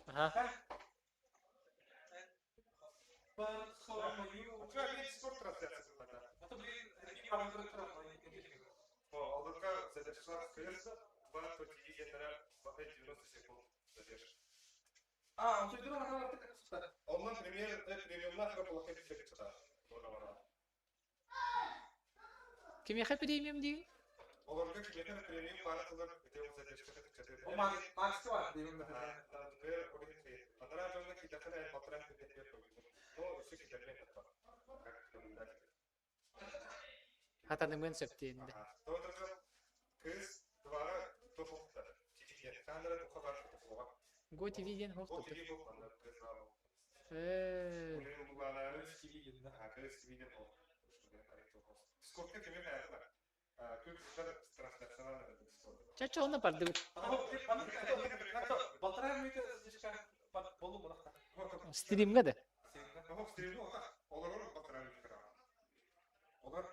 Ага.
Спорт трансляция была. Это, блин, ЛДК задержала КС 2 по телевизору 90 секунд задержишь.
А, он туда надо как сюда.
Он, например, премиумна работала как сюда.
Кем я премиум ди?
Он как премиум партнер, где он задержка как
Он Макс var pремиум.
Например, одна жена кидахная полтора пятьдесят. Ну, все кидахная это. Как рекомендатель.
Хатаны мен септин.
То это кыз двара тофта. Тиги камера то хабар тофта.
Го ТВ ден
Го
хофта.
ТВ го панда кыз вау.
Э.
Булана ТВ ден да. Кыз ТВ ден го. Сколько тебе это? Кыз трансляционная дискорд.
Чачо он парды.
Полтора минуты слишком полу бұрақта.
Стримге да.
Стримге олар полтора минуты. Олар.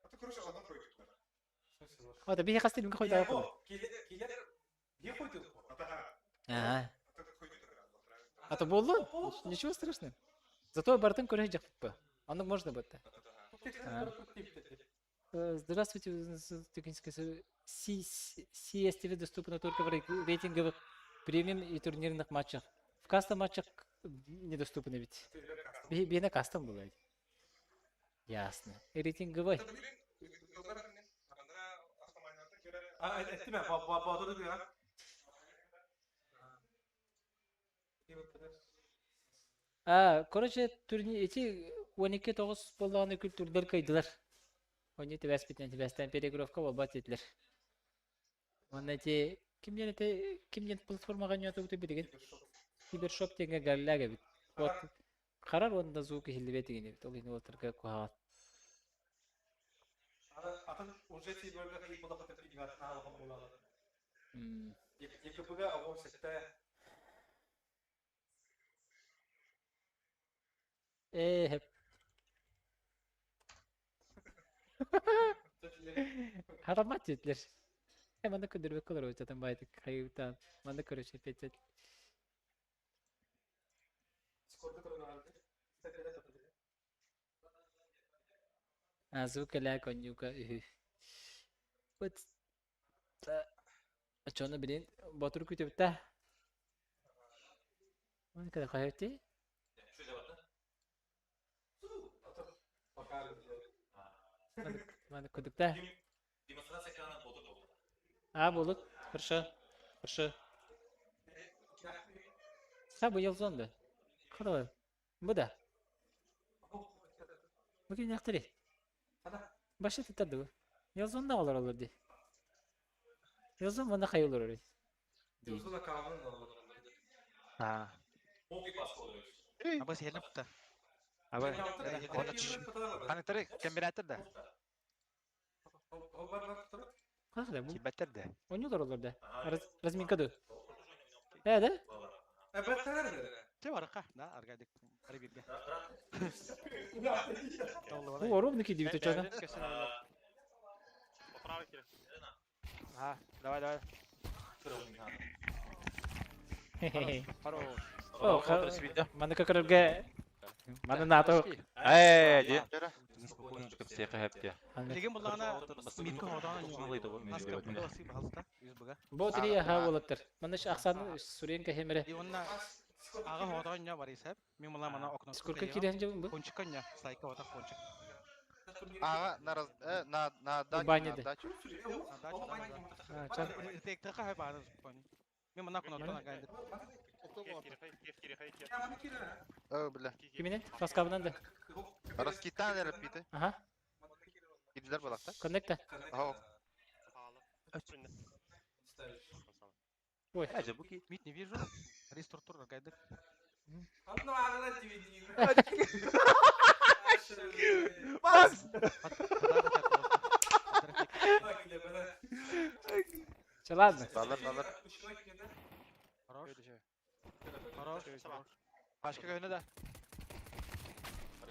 Это короче одна проект.
О, да бие стримге қойды.
Келер бие қойды.
Ага. А то болды? Ничего страшного. Зато бартын көре жақпы. Оны можно будет. Здравствуйте, CSTV доступно только в рейтинговых премиум и турнирных матчах. В кастом матчах недоступно ведь. Бена кастом было. Ясно. И рейтинговой.
А, это тебя, по да?
Короче, турнир эти 12-9 болғаны күлтүрдер кайдылар. 12-5-5-5 перегровка болбат етілер. Оны те Kimden platformaga nyata utu bidigen. Cybershop tenge gallaga bit. Вот karar onda zuki hilbeti gene bit. Ol ine oltarga kuhat.
Атын уже тиберге кый бола кытып игат алган булалар. Екпеге авыл сетте
Hep. Haramat etler. Hemen de ködürmek olur o zaten baytık kayıptan. Ben de körüş etecek.
сколько тренировали. Сетте тапты.
Azuka la konyuka. But açonu bilin Batur kütüpte. Ne kadar kayıptı? Ben de kütüpte. Bulut. Хорошо. Bu yıl sonunda. Kadar. Bu da. Bugün yaktırı. Başta tutardı bu. Yıl sonunda olur diye. Yıl son bana kayı olur öyle.
Yılda kalmanın olur.
Ha. Apa sih enak tuh? Apa? Kan tadi kembirator dah.
Kakak da bu.
Kibator dah.
Oynuyorlar orada. Razminka da. Da?
Evet nerede?
Coba rekah, dah harga dik hari birga.
Bu orum niki diyor çocuk.
Ha, давай.
Oh, mana kakak mana nato.
Де. Спокойно как все хэппи.
Леген булгана митке ходана
Bu triye ha olattır. Mana şu aksanı Suriyen kehemere.
Иванна ага ходана бар исәп. Мен була мана окна.
Сколько киленже bu?
Кончикanya, сайка вата кончик.
Ага, на
Баняде.
дачу.
Ha, çal.
Тек така хай бара спони. Мен мана окна отана гайдыр.
Бля.
Kiminin? Faskabından da.
Раскитан рапиты.
Aha.
Gidiler balakta.
Connecta.
Ага.
Ой.
Acaba bu ki.
Мит не вижу. Реструктур гайдыр.
Одно она DVD.
Макс!
Çalar.
Балар.
Хорош. Başka yöne de.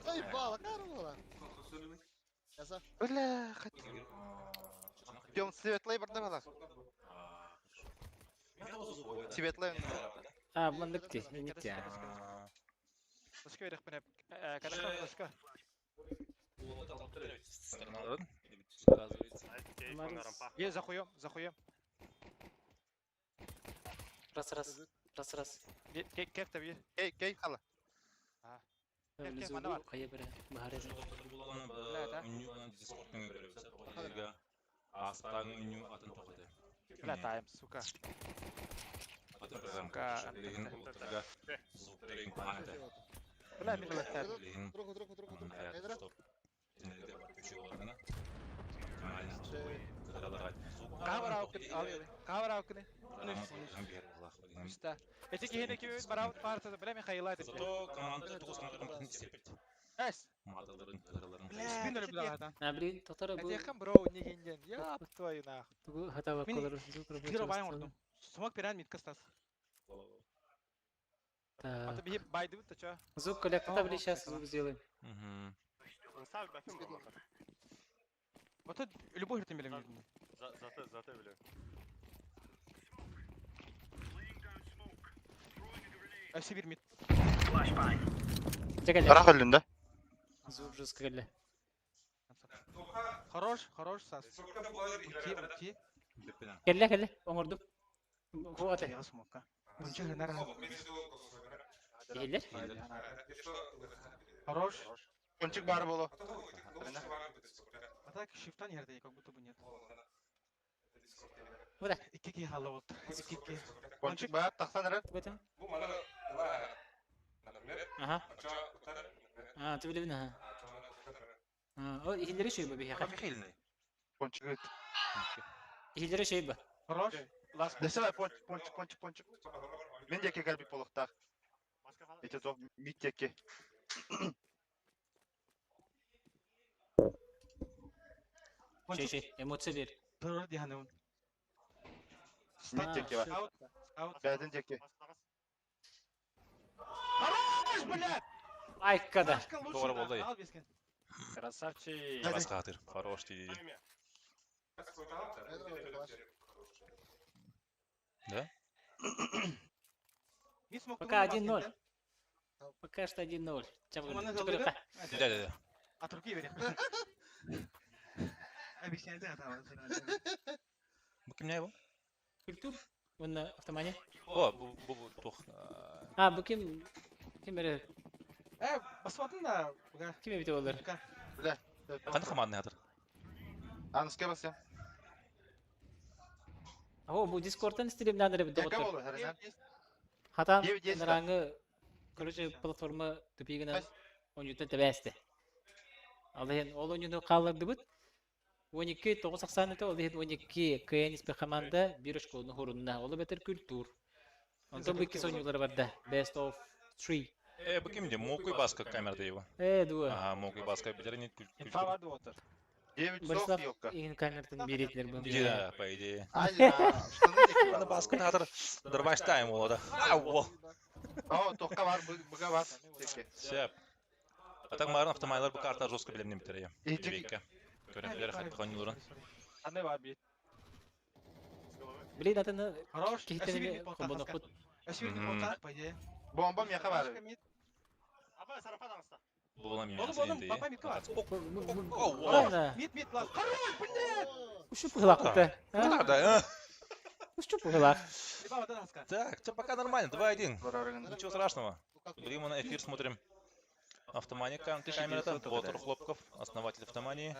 Заебало, корова.
Бля, Тем светлый бардавала. Светлый.
Mandık ki. Git ya.
Başka yere hep. Kadar başka. Ye захуем.
Раз.
Kef tabii.
Кей хала.
Nüzulu kaya bire. Bahar edin.
Бля, тайм, сука. Бля, мен летер. Камера окны. İşte. Eteki yine kimi beraber parçada bile mi hayırlaydı? Es. Spinner bir daha.
Nabri tatara bu.
Eteki bro ne gengen? Ya твою нах.
Bu hata bakmaları zukra bu.
Kiro bayan vurdum. Sumak piran mit kastas. Ata bir baydı bu taça.
Звук коллектора бли сейчас звук сделаем.
Вот любой ритм билем.
Зато билем.
F1 mid.
Тарах önünde.
Звук жестко гля.
Хорош сас. Ути.
Gelle. Ongurdum. Bu ate.
Ya smoka. Bunca hener.
Gelir.
Хорош.
Кончик бар болу.
Atak shift'tan yerde как будто бы нет.
Bu da.
2-2 halı oldu. 2-2.
Кончик бар, тахсан ара.
Bu da.
Bu mana ila например.
Aha. Ha, tebile bina ha. Ha, o ihilleri şey bu bir ya.
Хилный.
Кончик.
İhilleri şey bu.
Хорош. Десем пончик. Мен деке кәлбек болуқтақ. Ете зоқ мит деке.
Şey, emotse bir.
Тұрыр дегенім.
Мит деке бар. Бәдін деке.
Хорош, блядь!
Ay kadar.
Doğru oldu ya.
Al бескен.
Красавчик.
Басқа қатыр. Хорош дейді. Да?
Пока 1-0. Пока что 1-0. Çabuk.
Да.
А Түркия берем. Обещайте атаман.
Bu kim ne bu?
Kültür. Bununla автомане.
O bu toq.
Ha bu kim? Kim biri?
Басып да.
Kim evde olur?
Бля.
Қандай команда жатыр?
Аныске басам.
О, bu Discord'dan stream'den de bir
Деке
doktor.
болу, әрінен.
Hatan
Девять есть, да?
rangı короче платформа тупигинен oyuncudan tebeste. Алын ол oyunu kaldırdı bud. 12 990'da oldu 12 KNSP komanda bir şkolun horunda. Ola beter kültür. Ondan bu iki oyuncuları var da best of 3.
Bu kim diye? Mokuy басқа камерада его.
Ду.
Ага, Mokuy басқа бітер не
Инфа vardı отыр.
9
Başta
зоқ yok.
in камердан беретler bu.
Да, по идее.
Айя, штаны деке
Аны
бар.
басқа жатыр. Дырбаштайым ол да. Ау.
О, тоққа бар, бұға бар. Деке.
Сеп. Атак марын автомайлар bu карта жестко білемнен бітер я.
Итек.
Бекке. Көрәклер хат қанылырын.
Қандай бар бет?
Блин, атаны
Хорош.
кихтенеме комбона ход.
Әшвирді болтақ, по идее.
Бомба меха бар.
Абай сарафан аңыста.
Болам я.
Болдым, папа митке бар.
Ладно.
Мит, лаз. Хорош, блядь!
Ушу пылак это.
Да.
Ушу пылак.
Ебал, да, Аска.
Так, все пока нормально, 2-1. Ничего страшного. Будем на эфир смотрим. Автомания камера-то. Болотыр Хлопков, основатель автомании.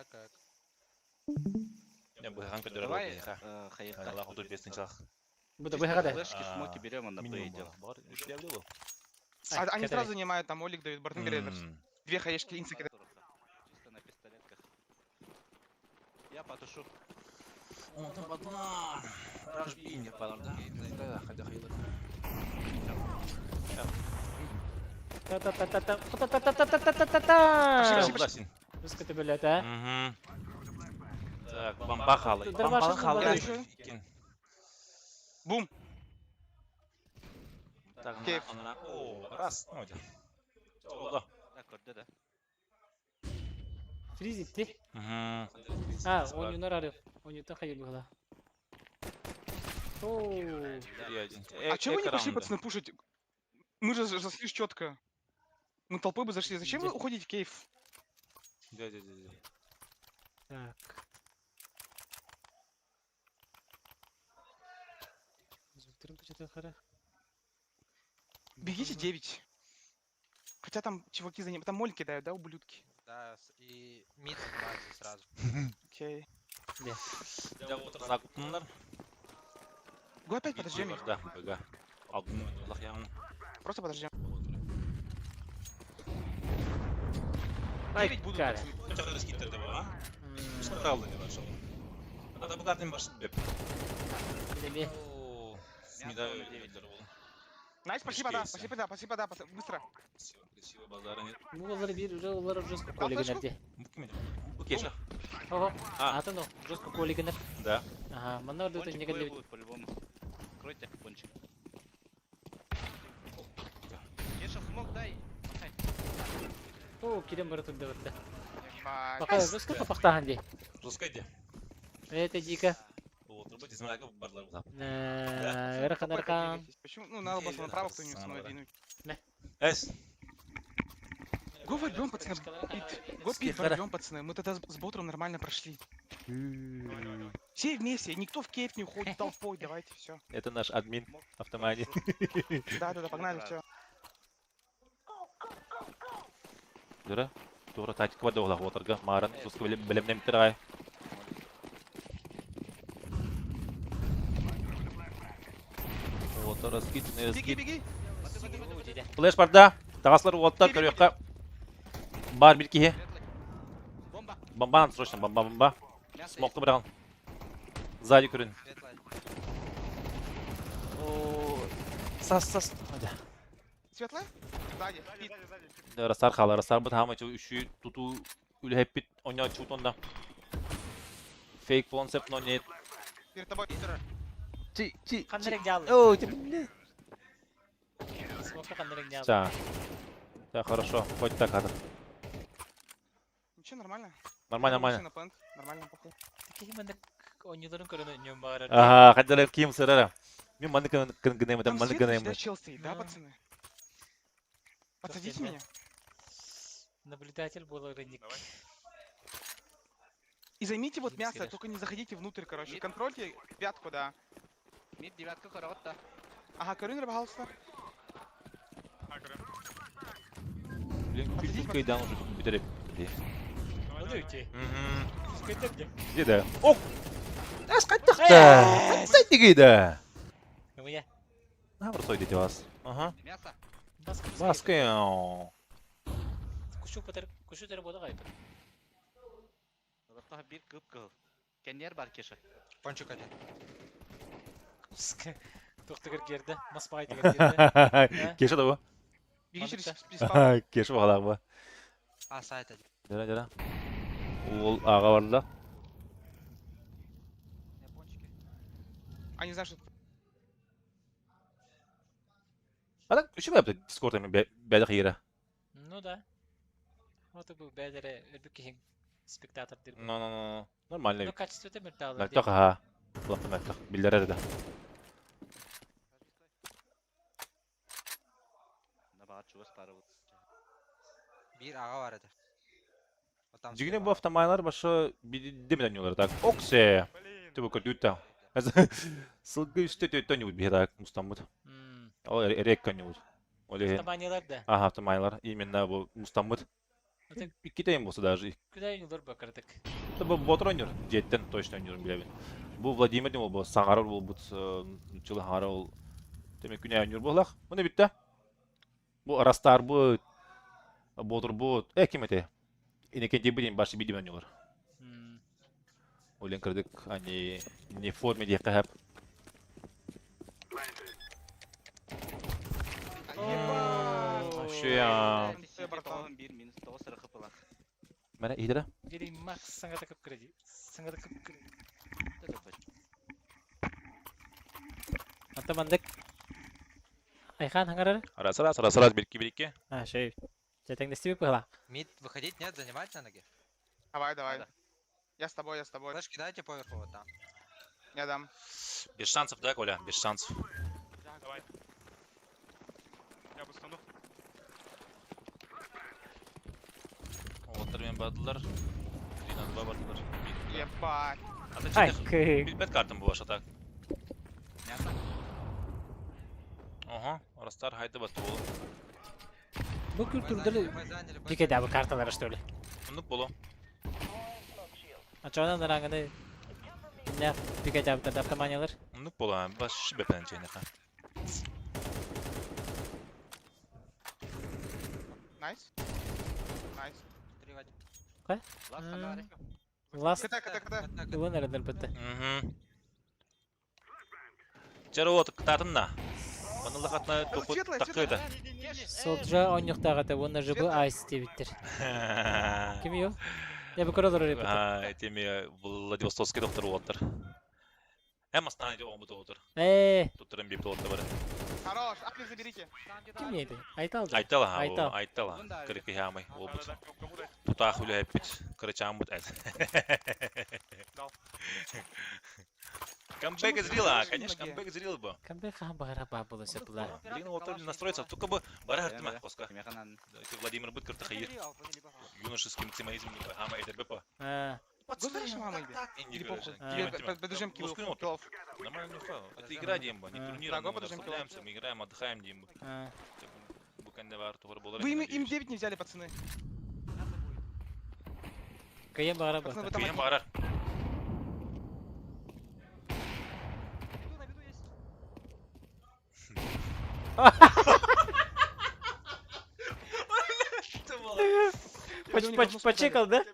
Я бы ганка дөрәләр. Аллах удыр бесенче.
Bu da bu kadar.
Смоки берем, он напрыгнет. Бар, işlevli bu.
Они сразу занимают, там Олег дает, Бартон Грейдерс. Две хаешки инсы кидают.
Чисто на пистолетках. Я потушу.
Ondan batma. Rajbin yaparlar da. Hadi hayırlı.
Та-та-та-та-та-та-та-та-та-та. Русская блядь, а?
Угу. Так, бомбахалы.
Да ваша
Бомбахалы.
слова.
Бум.
Так,
Кейф.
О, раз. Hadi. Oldu.
Akkorda da.
Freeze etti.
Угу.
Ha, oyunlar arıyor. Oyundan hayır bu kadar. Oo.
А чего вы не пошли, пацаны, пушить? Мы же зашли четко. Мы толпой бы зашли. Зачем вы уходите в кейф?
Да.
Так. Звук что-то хорошо.
Бегите 9. Хотя там чуваки за ним. Там моль кидают, да, ублюдки?
Да, и мид занимается сразу.
Окей.
Да, вот закупнlar.
Го опять подождем их.
Да, бега. Алдын Allah yağın.
Просто подождем.
Ай,
9 будут,
каря.
пацаны.
Kaçak da skittirdi bu ha. Sıkıraldı ya başladı. Hatta bu kartın başı bep.
Bilemi.
Oo. Смида ödevler oğlum.
Найс, спасибо, да, спасибо, да, быстро.
Красиво базара нет.
Bu onları bir onları жестко коллегенерде.
Bu kim? Bu keşa.
Ого. Атын о, жестко коллегенер.
Да.
Ага, мына орда
Пончик
не гадли.
будет по-любому. Кройте пончик. Кеша, смог дай.
О, Кирем бар тут да вот.
Ебать.
Пока жестко попахтахан ди.
Русская де.
Это дико.
Вот, работать смотря барлар булап.
Эрхан.
Почему? Ну, надо было направо кто-нибудь со мной двинуть.
Эс.
Го ворвем, пацаны. Го пит ворвем, пацаны. Мы тогда с ботром нормально прошли. Все вместе, никто в кейф не уходит толпой, давайте, все.
Это наш админ автомании.
Да, погнали, все.
Дөрә. Тугры тактика бар да улак отырга. Марын суску белемнән битергай. Вот раскид, не раскид.
Беги.
Флеш барда. Тагаслар уотта көрөккә. Бар бир кие. Бомба, срочно бомба. Смокты бираган. Сзади көрүн. Сас. Hadi.
Светлая? Сзади. Пит.
Расар хала, расар бут хама чу үшü туту үле hep bit onya чут онда. Fake concept но нет.
Перед тобой.
Чи.
Кандырек жалы.
О, тебе.
Смока кандырек жалы.
Да. Да, хорошо. Хоть так надо.
Ничего, нормально.
Нормально.
На панк. Нормально, похуй.
Такие мандык oyuncuların körünü нем bağırır.
Ага, хадалар ким сырара. Мен маны кынгынем, там маны
Светлый,
гынем.
да, Челси, да, пацаны? Подсадите меня.
Наблюдатель был рынок.
И займите вот
Дим
мясо,
скидываешь.
только не заходите внутрь, короче. Контрольте пятку, да.
Мид девятка коротта.
Ага, Карин, пожалуйста.
Блин, кайдан уже битереп.
Oluyor ki.
Мгм.
Sıkıntı.
Где да? О! Ас кайттак да. Сай дигейда.
Кому я?
На бросой дете вас. Ага.
Мясо.
Баскы.
Kuşu tere boda kayıp.
Ротта bir кып кыл. Кенер бар кеші. Пончик один.
Тоқтығыр керді. Маспағай деген керді.
Кеша да bu.
Беги
Панк
через
да.
списпал.
Кеша бағалақ bu.
А, сайт один.
Жара. Ол аға барды.
Они знают, что...
Adam üçü mü yaptı Discord'da mı? Bədək yeri.
Ну да. Вот и был бедere ölbük спектатор дир.
No. Нормально.
Но качеството мертало.
Мәктақ аға. Бұлақты мәктақ. Білдер әрді.
Набағат чуғыз пары бұд. Bir ağa var еді.
Жигіне bu автомайлар başı демеден yolları так. Оксе. Түбі көрдүйтті. Сылғы үсті төйттен не бұд так мұстамбыд. Ол эреккен не бұд.
Автоманилар да.
Ага, автомайлар. Именно bu мұстамбыд. İki tane bolsa даже.
Күдай юлдар бакырдык.
Bu Botr oynuyor. Jetten точно oynuyorum bile ben. Bu Vladimir ne bu? Sagarol bu Çılı Harol. Demek ki ne oynuyor bu lak? Bu ne bitti? Bu Rastar bu Botr bu. Kim ete? Yine kendi bildiğin başı bildiğin oynuyorlar. Oyun kırdık hani ne form diye hep. Şu ya.
Bir minus 9 sırıqı pıla.
Mana iyi de.
Geri max sangat takıp kırıcı. Sangat takıp kırıcı. Hatta bandık. Ayhan hangarı?
Раз, 1-2.
А, şey. Zaten de stevik была.
Мид выходить нет, занимать на ноги.
Давай. Я с тобой.
Флеш кидайте поверху вот там.
Я дам.
Без шансов, да, Коля? Без шансов.
Давай. Я бустану.
Oğullarım badılar. İnanma badılar.
Ебать.
Ay,
Bilmet kartım bu başa tak. Aha, Rastar haydi batı oğlum.
Bu kültürde pike de bu kartaları что ли?
Unluk bolu.
Açıdan da rangını ne pike de bu автоманилар.
Unluk bolu ha. Baş bepen çeyne ha.
Nice.
Кай? Last.
Ката.
Вон әлбәттә.
Жарот кытатын Баныла хатна такыйды.
Солджа онюктагы да оны жыбы айс дебиттер. Ким ю? Я бы королор репет.
Этими Владивостокский доктор отыр. Hem hastanede olmadı otur. Tutturun bir pilotta var.
Хорош, апли заберите.
Kim neydi? Aytal.
Aytal ha, Aytal. Kırık yahamay olmaz. Tutaq öyle hep bit. Kırıçam bit. Камбэк is real, конечно, камбэк is real bu.
Камбэк хам багара бабылы сепла.
Блин, отыр настроиться, только бы бара артыма коска. Владимир быт кырты хайыр. Юношеский максимализм хама эдер бепа.
Гуляешь, мама, или? Подождем килов.
Нормально не фау. Это игра демба, не турнир. Мы расслабляемся, мы играем, отдыхаем демба.
Вы им 9 не взяли, пацаны.
Каем багара
ба.
Каем багара.
Почекал, да?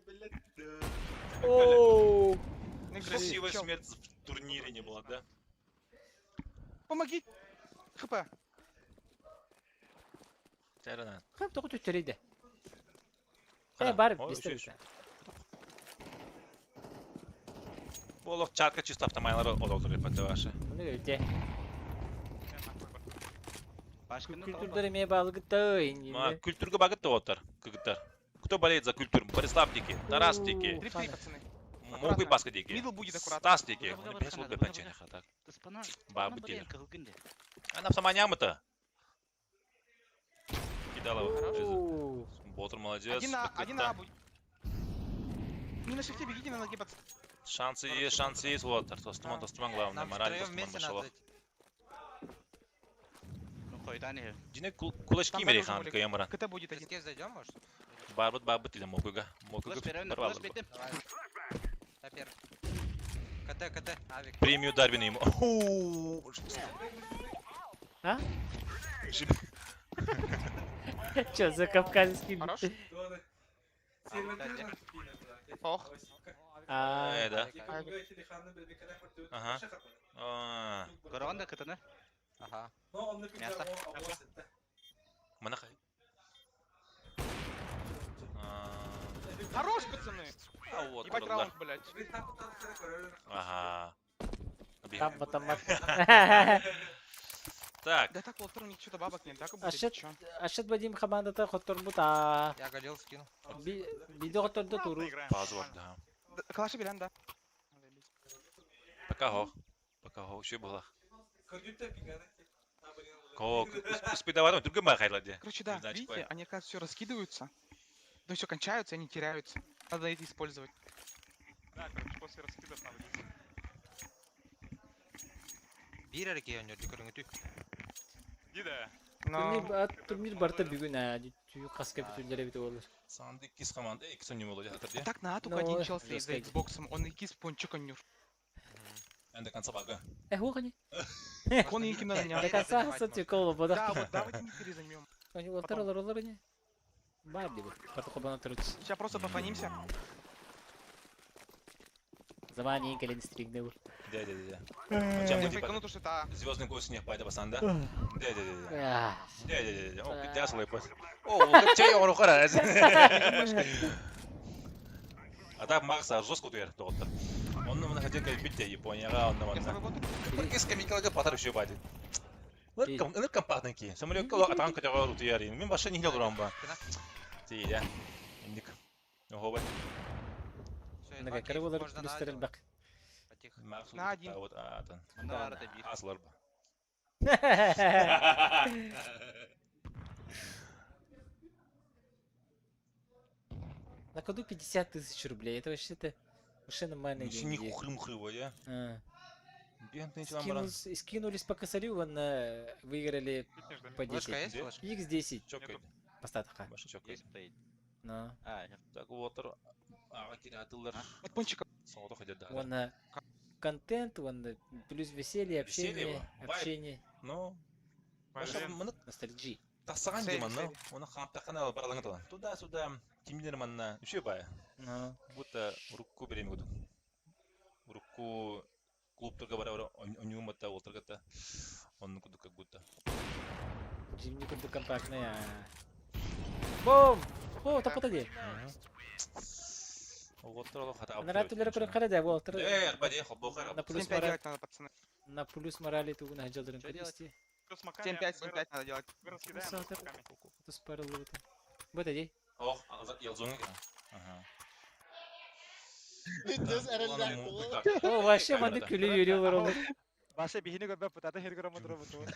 Ооо.
Красивая смерть в турнире не была, да?
Помоги. ХП.
Жарана.
Хап току төтөрөйдө. Бар,
Ой,
бистер.
үшеш. Болох чатка чисто автомайлары одолдыр епатты башы.
Муну өтө. Культурдар эме балгытай.
Ма культурга багытты отыр, кыгыттар. Кто болеет за культуру? Борислав Дики, Тарас Дики,
3-3, пацаны.
Могуй Баска Дики,
Мидл будет аккуратно.
Стас Дики. Оны бес лут бепенчене хатак. Бабы тилер. Она в саманямы-то. Кидала жизнь. Ботр молодец.
Один на
кыгытта.
А будет. Не на шифте бегите, на ноги, пацаны.
Шансы есть, вот. Тостуман главное, мораль тостуман машалах. Дine кулачки мери хан каямаран.
КТ будет один.
Зайдем, может?
Бабыт или мокуга. Мокуга.
КТ, авик.
Премию Дарвина ему.
А? Чё за кавказский
Хорош? Ох.
Да. Ага.
Горанда КТ, Ага. Мясо.
Манахай.
Хорош, пацаны.
А вот,
Ебать раунд, блядь.
Ага.
Там.
Так.
Да так, Волтер, у них что-то бабок нет, так и будет.
Ашет бадим командата хоттор бута.
Я голел скинул.
Видео хотторду туру.
Паузу var, да.
Калаши берем, да.
Пока ho, еще было. Кого? Успедовать, другим махайладе.
Короче, да, видите, они, оказывается, все раскидываются. Ну все кончаются, они теряются. Надо это использовать. Да, короче, после раскидов надо делать.
Bir erkeği oynuyordu görüntü.
Турнир барта бүгүн түү каска бүтүлдөрө бүтүп болор.
Sandı ikiz komanda, ikisi oynuyor olacak hatır diye.
Так, на только
Ну,
один чел стоит за
жестко.
Xbox, он икис пончик онюр.
Ben de kansa bakı.
Хугани.
Он инки надо не
До конца сотикол бода.
Да, вот давайте не перезаймем.
Они олар не. Бар диби. Кату кобана турч.
Сейчас просто пофанимся.
Замани келен стригнеу.
Да.
Я фейкану то, что это...
Звездный гость не пайда басанда.
Да.
Да. О, пидяс лайпас. О, как чай он ухара. А так Макса жестко туер доктор. Он нам хотел как бить Японияга, он нам. Кис камикалга патар еще бадит. Ныр компактненький. Самолет атан катага рутияри. Мен башы не делал рамба. Ти, да. Индик. Ого, бай.
Нага караболар бистерел бак.
На один.
Вот атан.
Анда bir.
Аслар ба.
На коду 50 тысяч рублей. Это вообще-то вообще нормальные
Еще не
деньги.
хухрым-хрыво, я.
Скинулись по косарю, вон выиграли по 10.
Флешка есть? Флешка?
X10.
Чокай.
Постатха.
Башы чокай.
Ну.
Так вот, киратылар.
От пончика.
Соғыда ходят, да.
Вон контент, вон плюс веселье,
Веселье,
общение.
Ну,
ностальгия.
тасаған деймін, ну. Оны қамтақана баралаңы талан. Туда-сюда, кимдер манна, үші бая.
Ну.
Будто рукку берем году. Рукку клубтарға бара-бара ойнуыматта, олтырғатта. Оның күді как будто.
Джимни күнді компактная. Бум! О, тапата де.
Олтыр олы хата.
На ратулері көріп қара да, олтыр.
Арбаде, хоббоқар.
На плюс
7-5 делать надо, пацаны.
На плюс морали тугuna хаджалдырын көрісті.
7-5 надо делать.
Это спарил вот. Вот иди.
Ох, ялзоны екен.
О, вообще маны күлі үйрелер олар.
Башы бейіні көрбәп бұтады хер көрім отыру бұтуы.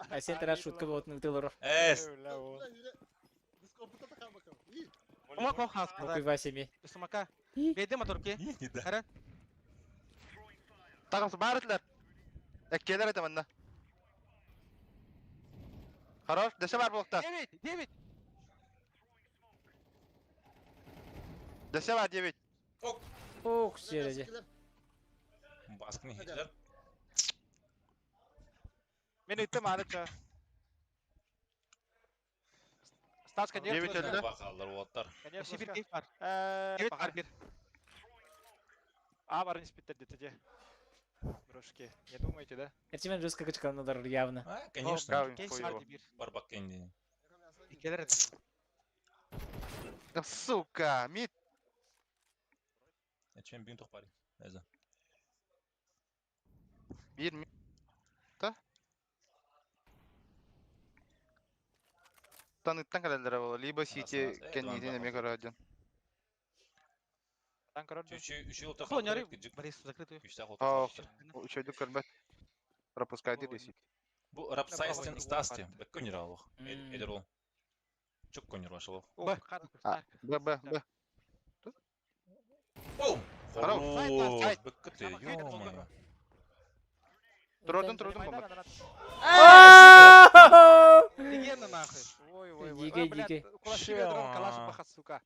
А сен тарас шутка болатын ұтылыр.
Эс!
Умак махас.
Окуй Васеми.
Сумака. Бейді моторки. Әрі. Тағымсы барытлар. Әккелер әтімінді. Хорош, дәші бар бұлықта. 9. Дәші бар 9.
Ох, середе.
Баскыны хеджер.
Мен өттім арыча. Стаска не
9 өлді.
Бақалдар оттар.
Сибир кейф бар. 9 бар 1.
А бар инспектор деді де.
трошки. Не думаете, да?
Эрчимен жестко кычканылар явно.
Конечно.
Кейс
Хуёво.
сарди бир.
Барбак кенди.
Икелер это.
Да сука, мид.
Чем бин тухпари. Эза.
Bir mid. Та? Таныттан календара боло, либо сити кеннидин эме көрөдөн.
Там короче.
Üçü ultra
Кто не Борис закрытый.
Aa, üçöydük körбөт. Пропускайды ресит.
Bu Рапсайстен Стасти. Бек көнер Эдер ол. Çok könер башылы.
Б.
Б.
Бум!
Хорош.
Бек кыты, ё-моё.
Тұрдың.
Легенда нахуй.
Ой.
Диге.
Кулачки дрон калашын баха, сука.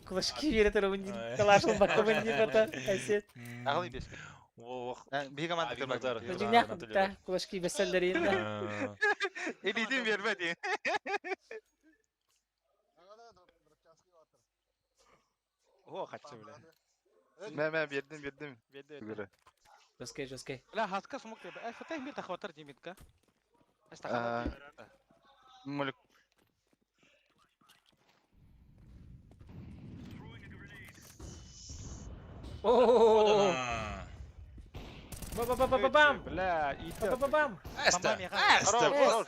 Кулачки берет рубин калашын баккабын не барта. Айсет.
Ағылы бес.
Ох.
Bir команда көрбөт.
Бежинях та кулачки беселдерин.
Элидин бербedi.
О, качты бля.
Мен бердим.
Беде.
Жесткий.
Бля, хаска смог тебе. Фатах мир тахватар димитка.
Мүлік.
О. Бам.
Бля, идёт.
Бам.
Хорош.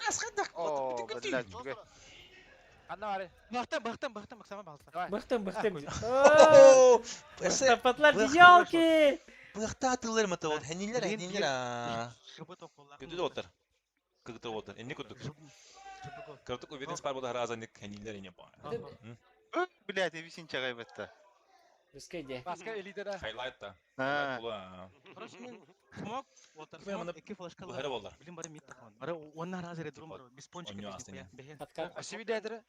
О, блядь, жүгө.
Анна аре.
Бахтам, Максама балса.
Бахтым. Патлар елки.
Быхта атылыр мыты вот. Хенилер. Көтү отыр. Кыгытыр отыр. Энне көтүк. Кыртык убедин спар болда разаник хенилер эне бар.
Блядь, висин чагайбатта.
Жесткий.
Баска элидера.
Хайлайтта.
Короче, мен смог отыр. Эки флешка.
Быхары болдар.
Билим бары мид тахман. Бары онна разы дром бар. Без пончик.
Асиби дедер.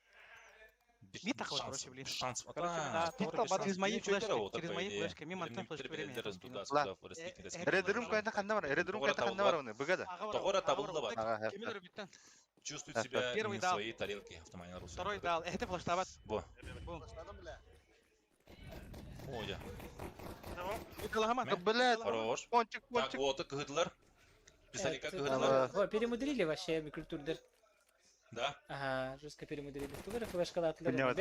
Мид тахват, короче, блин.
Шанс.
Через мои флешки. Мен мантан флешки берем.
Редерум кайда канда бар оны, быгада.
Тогора табылды бар.
Кемелер биттен.
Чувствует себя не в своей тарелке автомайна руса.
Второй дал. Это флештабат.
Бо. О, я.
Блядь.
Хорош.
Пончик.
Так, вот, кыгыдылар. Пистолетка кыгыдылар.
О, перемудрили вообще микротурдер.
Да?
Ага, жестко перемудрили. Тугары флешкалы атлары.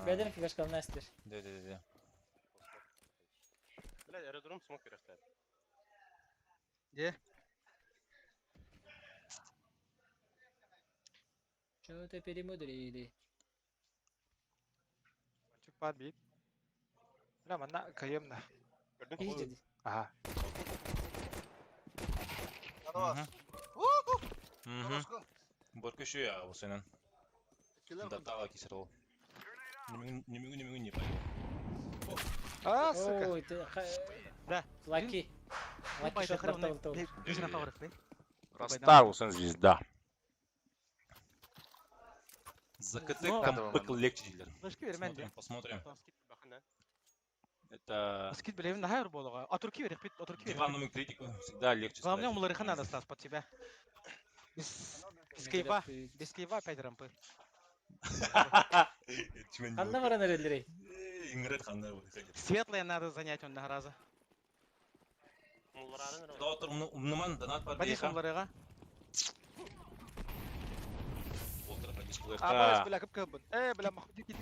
Бедерин флешкалы настер.
Да.
Блядь, аэродром смог переставить.
Где?
Что-то перемудрили.
Пончик подбит. Бля, манна кайымна.
Видите?
Ага.
Борка еще я у сына. Датала кисерол. Не могу не понять.
А, сука.
Ой, ты...
Да.
Лаки. Лаки шот нартал.
Бежина фаворит,
Растарус звезда. Закаты кампыкл легче. Посмотрим. Это...
Скид, бля, на хайр болога. А турки верих, а турки верих.
Диванную критику всегда легче.
Главное, умлары хана достас под тебя. Без кейва 5 рампы.
Ханна вара нерелери.
Ингрет ханна.
Светлое надо занять он на раза.
Доктор умныман донат бар
Бодис умларыга.
А, бля, кып-кыбын. Бля, махуди киди.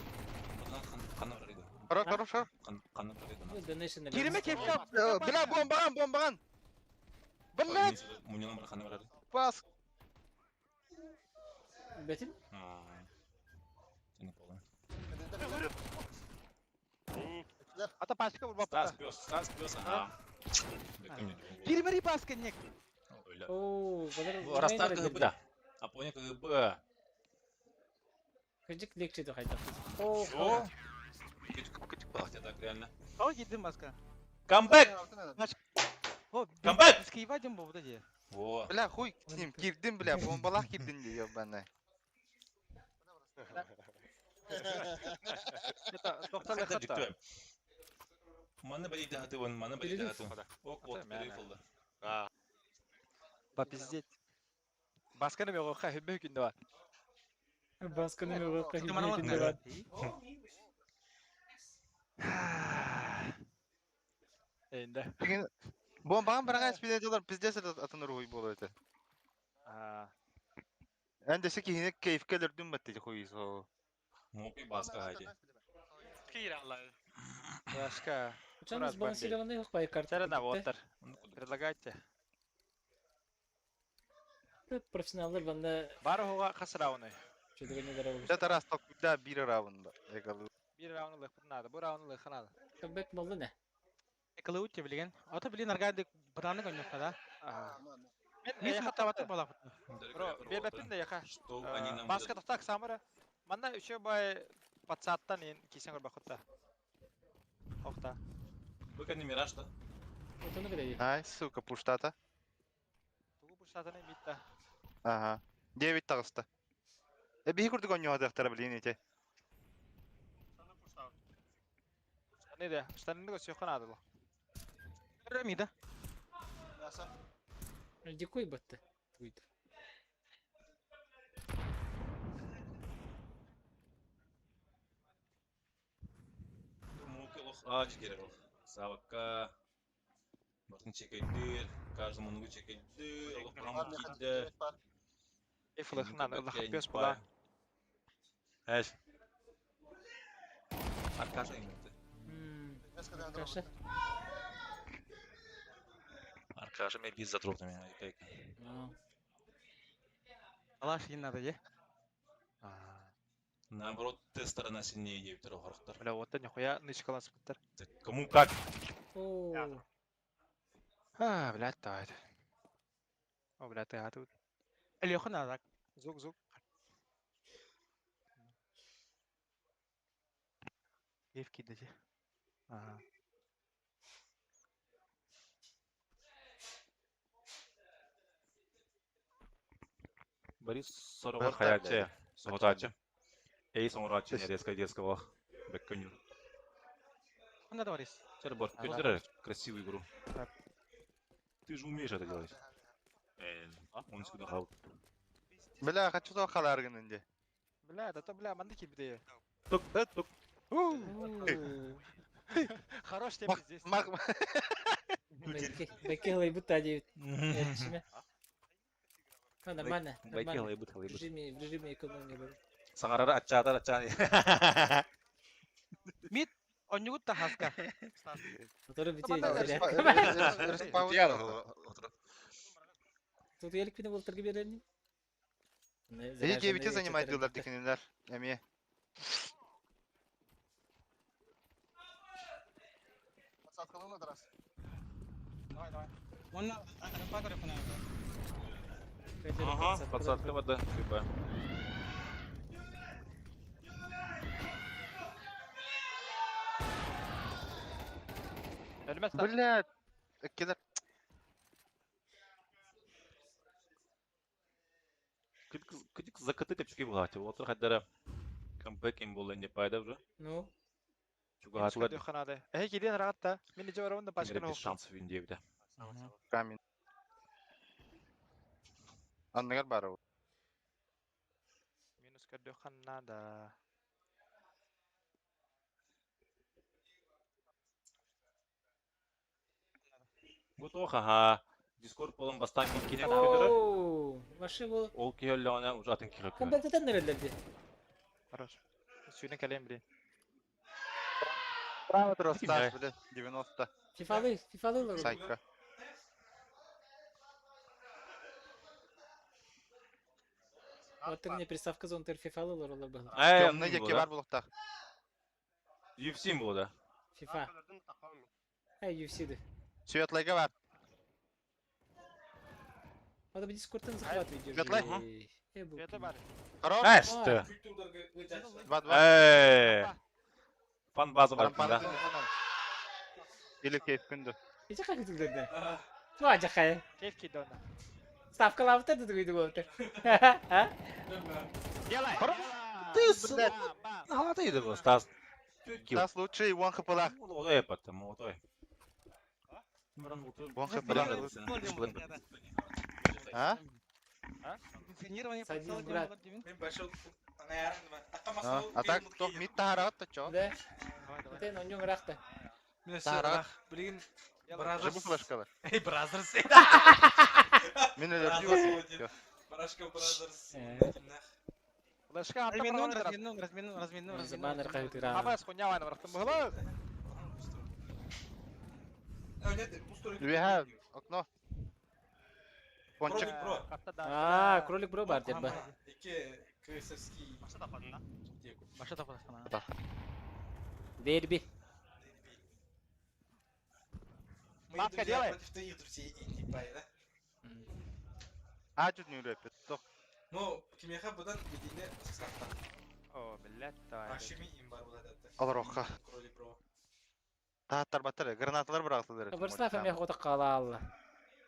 Ханна бар иде.
Хорош.
Ханна бар иде.
Кириме кепка.
Бля, бомбаган. Блядь.
Муньян бар ханна бар иде.
Пас.
Бетин?
Сені полы.
Ата пасика вурбап.
Стас пёс.
Кириме рипаска нек.
О,
Растар КГБ, да. А понял КГБ.
Кыжык легче то хайда. О.
Кычык бахтя так реально.
О, гидим маска.
Камбэк!
Камбэк! Скейва дем бовда же.
Во.
Бля, хуй с ним, кирдин, бля, бомбалах кирдин де, ёбаный.
Это доктор хата.
Маны бали дахаты вон, маны бали дахаты. Ок, вот перифолда.
Попиздеть. Басканы мен оқа хөббө күндө бар.
Басканы мен оқа хөббө күндө бар.
Энде.
Бомбаң барга спидетлер пиздец атыныр хуй болор эте. Эндесе кийине кейфкелердин баттыжы хуйсо.
Мопи баска хайди.
Яшка.
Почему сбалансированный хухпай карта?
Терена вотер. Предлагайте.
Профессионалдар банда
Бары хуга кас рауны.
чудо не дорого.
Да тарас ток да бир раунда. Экалы.
Bir rauны лыхнады, бу рауны лыхнады.
Кабек молды не?
Экалы утте билген. Ата билен аргады браны гонёка да.
Мен
Мис матаваты бала.
Бро, бебепин де яка.
Что они нам
Баска тактак самыра. Манда үшө бай патсаттан ен кисен көрбө хутта. Окта.
Вы как не мираж, да?
Вот он где?
Ай, сука, пуштата.
Тугу пуштатаны митта.
Ага. 9 тагыста. Би курдук оньо дактара билин эте.
Не де, штанны го сүйөкөн адылы.
Ремида.
Дикой батты. Будет.
Мопи лох ач керек ол. Сабакка. Бартын чекейдир. Каждый мунугу чекейдир. Олох праму кийді.
Эф лыхнады, лых пес була.
Эш. Аркаша иметті.
Каша.
Аркаша мен пизда тропты мен айкайка.
Алаш ин надо е.
Наоборот, ты сторона сильнее ей второго характера.
Бля, вот это нихуя нычкалан спыттар.
Кому как?
Блядь, давай. О, блядь, ты тут.
Элёха надо.
Звук. Эф кидайте. Ага.
Борис Сорова хаяче. Соготаче. Эй, соңраче резко детского. Бекконю.
Надо Борис.
Чербор, кидер красивую игру. Ты же умеешь это делать. Он сюда хал.
Бля, хочу то халаргын инде.
Бля, да то бля, манды кибде.
Тук.
Хорош тебе здесь.
Беки лайбут тади. Нормально.
Байки лайбут.
В режиме экономии был.
Саңарара ачадар.
Мид, онюгут тахаска.
Который битей. Тут я ликвидно был торги берени.
Эти 9 занимает дилдар дикенелер. Эме.
Давай. Вон рапагор пона.
Ага, подсадка вода, типа.
Блядь, кидер.
Кыдык закаты тепчуки бухати. Вот хаддара камбэк им болен не пайда уже.
Ну.
Чуга хатуга.
Ханады. Киден рагатта. Мен жорабында башканы
Без шансов индевде.
Камин. Аннагар бару.
Минус кадо ханада.
Готоха. Дискорд болон бастан кине
Ооо, ваши был.
Ол киеллана уже атын кирек.
Компактатан нерелерди.
Хорош. Сүйнен калем блин.
Право тростас, блядь, 90.
Фифалы лор.
Сайка.
Вот ты мне приставка зон тер фифалы лор был.
Темный яки бар булукта.
UFC был, да?
FIFA. UFC-ді.
Светлайга бар.
Надо бы дискордтан захватывать.
Светлай.
Света бар.
Хорош.
Эсті.
2-2.
Фан база бар, да?
Или кейф күнді.
Иди как это глядно? Два жахая.
Кейф кидона.
Ставка лавта да дуйду вот.
Делай.
Ты, блядь. А, ты иди, Стас.
Стас лучший, вон хпла.
Молодой, потому молодой.
Вон хпла. А?
Садись, брат.
А так, кто мид тахарат, то чё?
Да. Ты на нем рахта.
Тарах. Блин,
Жабу флешкалар.
Эй, Бразерс.
Мен өлер.
Барашка Бразерс.
Флешка
من زمان رقيت
ما
ترى
بس كنيا وانا رحت مهلا
Do we have окно? Пончик.
кролик бро бар деп ба.
Başa da fırlasana.
Дерби.
Матка делай.
А чуть не рэпит.
Ну, кимеха будан едине сакта.
О, блядь, давай.
Ашими им бар булат атты.
Алроха.
Кролик бро.
Таттар баттар, гранаталар бырактылар.
Барсна фами хота кала алла.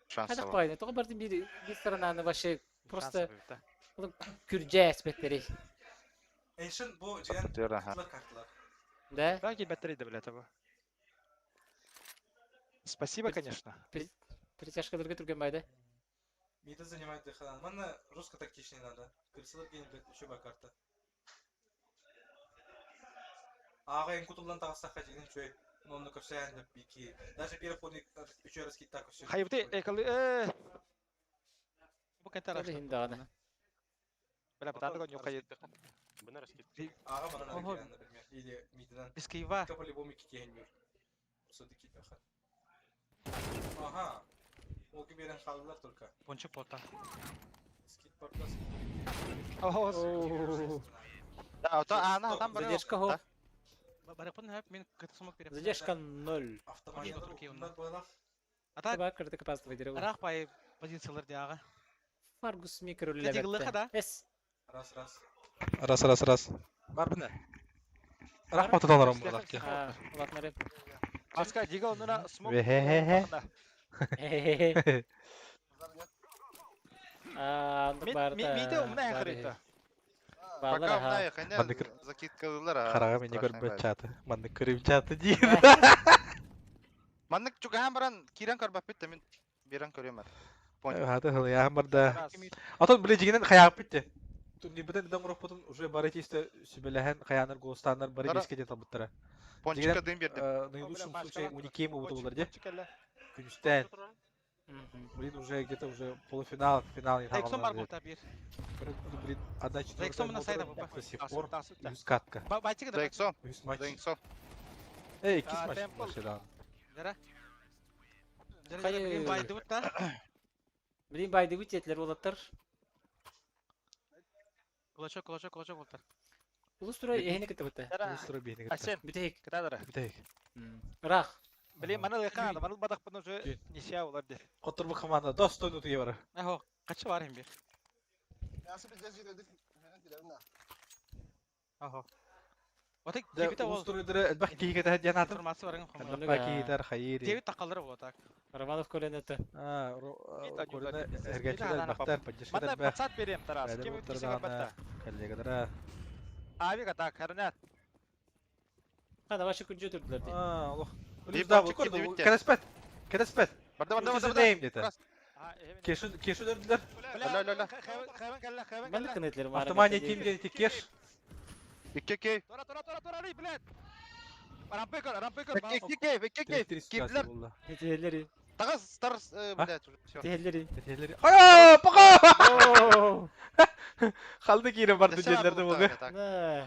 Шанс
Хада
бар.
койны. Тоғы бардым bir сторонаны вообще просто күрже аспекттери.
Эйшен бу жеген
Картера, ха.
карталар.
Да?
Как батареи да, блядь, его. Спасибо, конечно.
Притяжкаларга турген байды.
Мида занимает дыхание. Манна русско-тактичный надо. Кырсылар генбет еще ба карта. Ага, им кутулдан тагыста хажигин чөй. Нонну көсән деп бики. Даже переходник еще раз кит так все.
Хайвты, экалы, Bu kadar
Tabii
araştırdım.
hindi ana.
Böyle bir tane yok kayıt.
Bunlar eski.
Ага, бана
Ого.
надо, например. Или Миддан.
Эскейва.
Только по-любому кики генбер. Все-таки пехот. Ага. Ол киберен халылар только.
Пончик пота.
Скит парклас.
Ого.
Да, то она там бар.
Задержка хоп.
Барапын hep мен кытсымак берем.
Задержка 0.
Автоматик onlar boylaq.
Ата
Бак кырды капасты выдеру.
Рақ пай позициялар диага.
Фаргус микро
Категория хада?
Эс.
Раз.
Бар біне.
Рахматулларым булакки.
Латнары.
Аска дига онына смок.
Андык барда.
Миде умна якырыйты.
Пока умная, конечно, закидкалар.
Карага мені көрбөт чаты. Манны көрүм чаты дейді.
Маннык чугахан баран кирен көрбөп битте мен берен көрөмөр.
Хаты хыл я барда. Атон билежигинен каяп битте. Тунни битен дам ропотун уже баретисте сүбелеген каяныр гостандар бары беске де табыттыра.
Пончикка дым бердим.
Наилучшем случае уникейм болду де. Күнүстен. Блин, уже где-то уже полуфинал, финал не
Эксон бар
там.
болта бир.
Блин, одна четвертая
Эксон на сайда
до
попа.
сих пор. Плюс катка.
Байтик да.
Дексо.
Плюс матч.
Дексо.
Эй, кис матч başladı.
Дара. Дара блин байды бут да.
Блин байды бут етлер болаттар.
Кулачок болтар.
Улустура ehine кете бутта.
Улустура бейне
Асен.
Битек.
Кададара.
Битек.
Рах.
Блин, мана лекан, мана бадак bunu уже нишя олар де.
Котор bu команда достойно туя бар.
Ахо, качы бар им бир. Ахо. Отек
Да,
дебита ол.
улустура дре бак кийгете хадянат.
Информация барың хомор.
Бак кийдер хайри.
Дебит такалдыр вот так.
Романов коленеті.
Корына эргәчләр бактар поддержка
Мана
да.
50 берем тарас. Кем кисең батта.
Коллегадара.
Аби ката карнат.
Хана ваши күнжө түрдүлөр ди.
Аллах.
Bir
Да,
пончик
вот
кирди битте.
Кереспет.
Барда.
Дейм дете. Кешу дөрдүлөр.
Ла.
Хайван калла.
Мен кынетлер бар.
Автомания тим дете кеш.
Икке.
Тора, блядь. Рампекор.
Икке. Киплер.
Техелери.
Тагыз старс, блядь, всё.
Техелери.
Ая, пока. Халды кире барды жерлерде болду.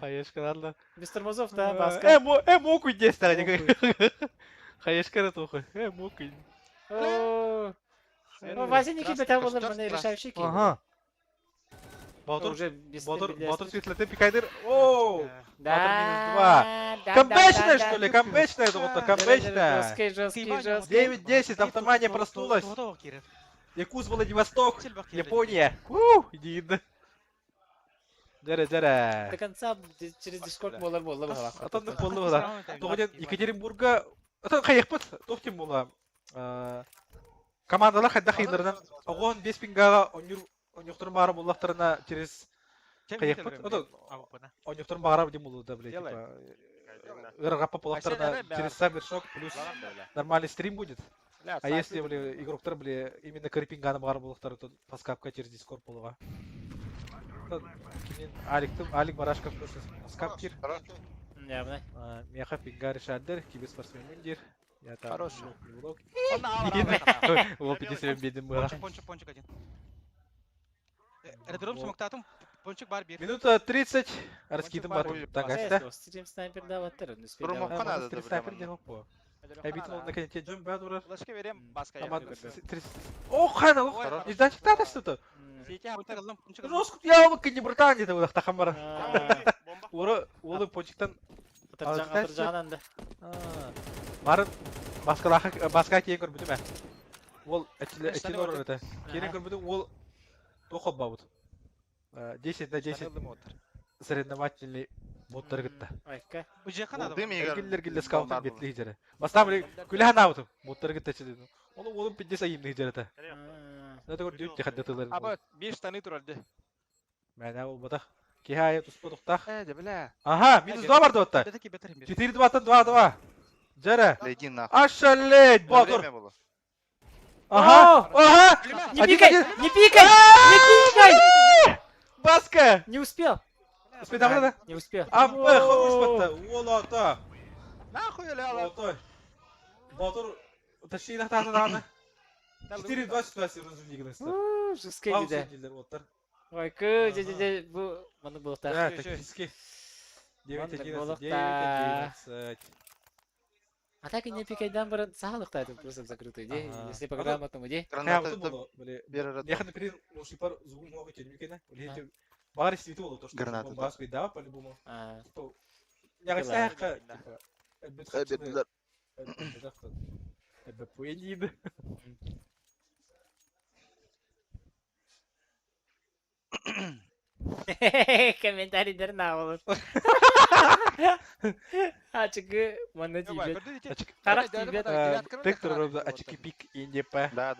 Хаешкаларда.
Мистер Мозов да баска.
Мокуй дестер ажык. Хаешкара тоху. Мокуй.
О. Вазиники бета болар мына решающий ки.
Ага. Батыр
Уже
Батыр светлете пикайдер. О!
Да.
Камбэчная, что ли? Камбэчная, это вот камбэчная.
Жесткий.
9-10, автомания проснулась. Якутск, Владивосток, Япония. Иди. Дара.
До конца через Discord болар болду бала.
Атанды болду бала. Тогоден Екатеринбурга, ата кайыкпыт, токтим бола. Командалар хадда хыйдырдан. Огон 5 пингага онюктурун баары буллактарына через кайыкпыт. Онюктурун баары дем болду да, блядь, типа. Рапа буллактарына через Сабершок плюс нормальный стрим будет. А если, бля, игроктар, бля, именно карипинганы баары буллактары, то паскапка через Discord болуга. Алик Барашков просто скаптир.
Явно.
Меха пингар шадер, кибер спортсмен мендир. Я там.
Хороший.
блок.
Он на
Ол пидесем бедим была.
Пончик один. Редром смоктатым. Пончик бар бир.
Минута 30. Раскидым
бар.
бату. Тангasta.
Стрим снайпер даваттыр. Не успей
Промокқа
давать.
надо да
Снайпер
прямо.
не по. Эбитин ол наконец жон бадурар.
Флешке берем, баска
Аман
yapıyor.
30. Ох, хана, ох.
Ой,
Издатчик надо что-то.
Сети yaptı.
Роскут явок не братан это вот тахамара. Ура, улы почтан.
Атыржағанан да.
Барын басқа кейін көрбүдүм мен. Ол эчиле ор это. Кейін көрбүдүм ол тоқып бабыт. 10 на 10 соревновательный боттар гытта.
Айка.
Гиллер скаунтер бетли жere. Бастам күләһән абытым. Боттар гытта чидем. Оны олым 50 айымны жere. Надо гөр дүйт хаддатылар.
Аба 5 таны туралды.
Мен ол бата. Кихая тусподуктах.
Де белә.
Ага, минус 2 барды отта. 4 2 2. Жара.
Лейдин нахуй.
Ашалет, батыр.
Время было.
Ага, ага.
Не пикай, не пикай, не пикай!
Баска.
Не успел.
Успел, да?
Не успел.
Абы, хомуспатта. Олата.
Нахуй ля.
Олата. Батыр ташина тасына. 4-2 ситуация разыгрывается.
Жесткий де. Ойкы, же bu mana болта.
Да, тактически. 9-11.
А так и не пикайдан бұрын сағалықта айтып просто закрытый де. Если по грамотному де.
Я например, шипар звук много термикена. Багар свиту было то, что
гранаты
баску да, по-любому. Я говорю, это поедин.
Комментарий дерна olur. Açıkı mana tibet. Karak tibet.
Tek durumda açık ipik incepe.
Да.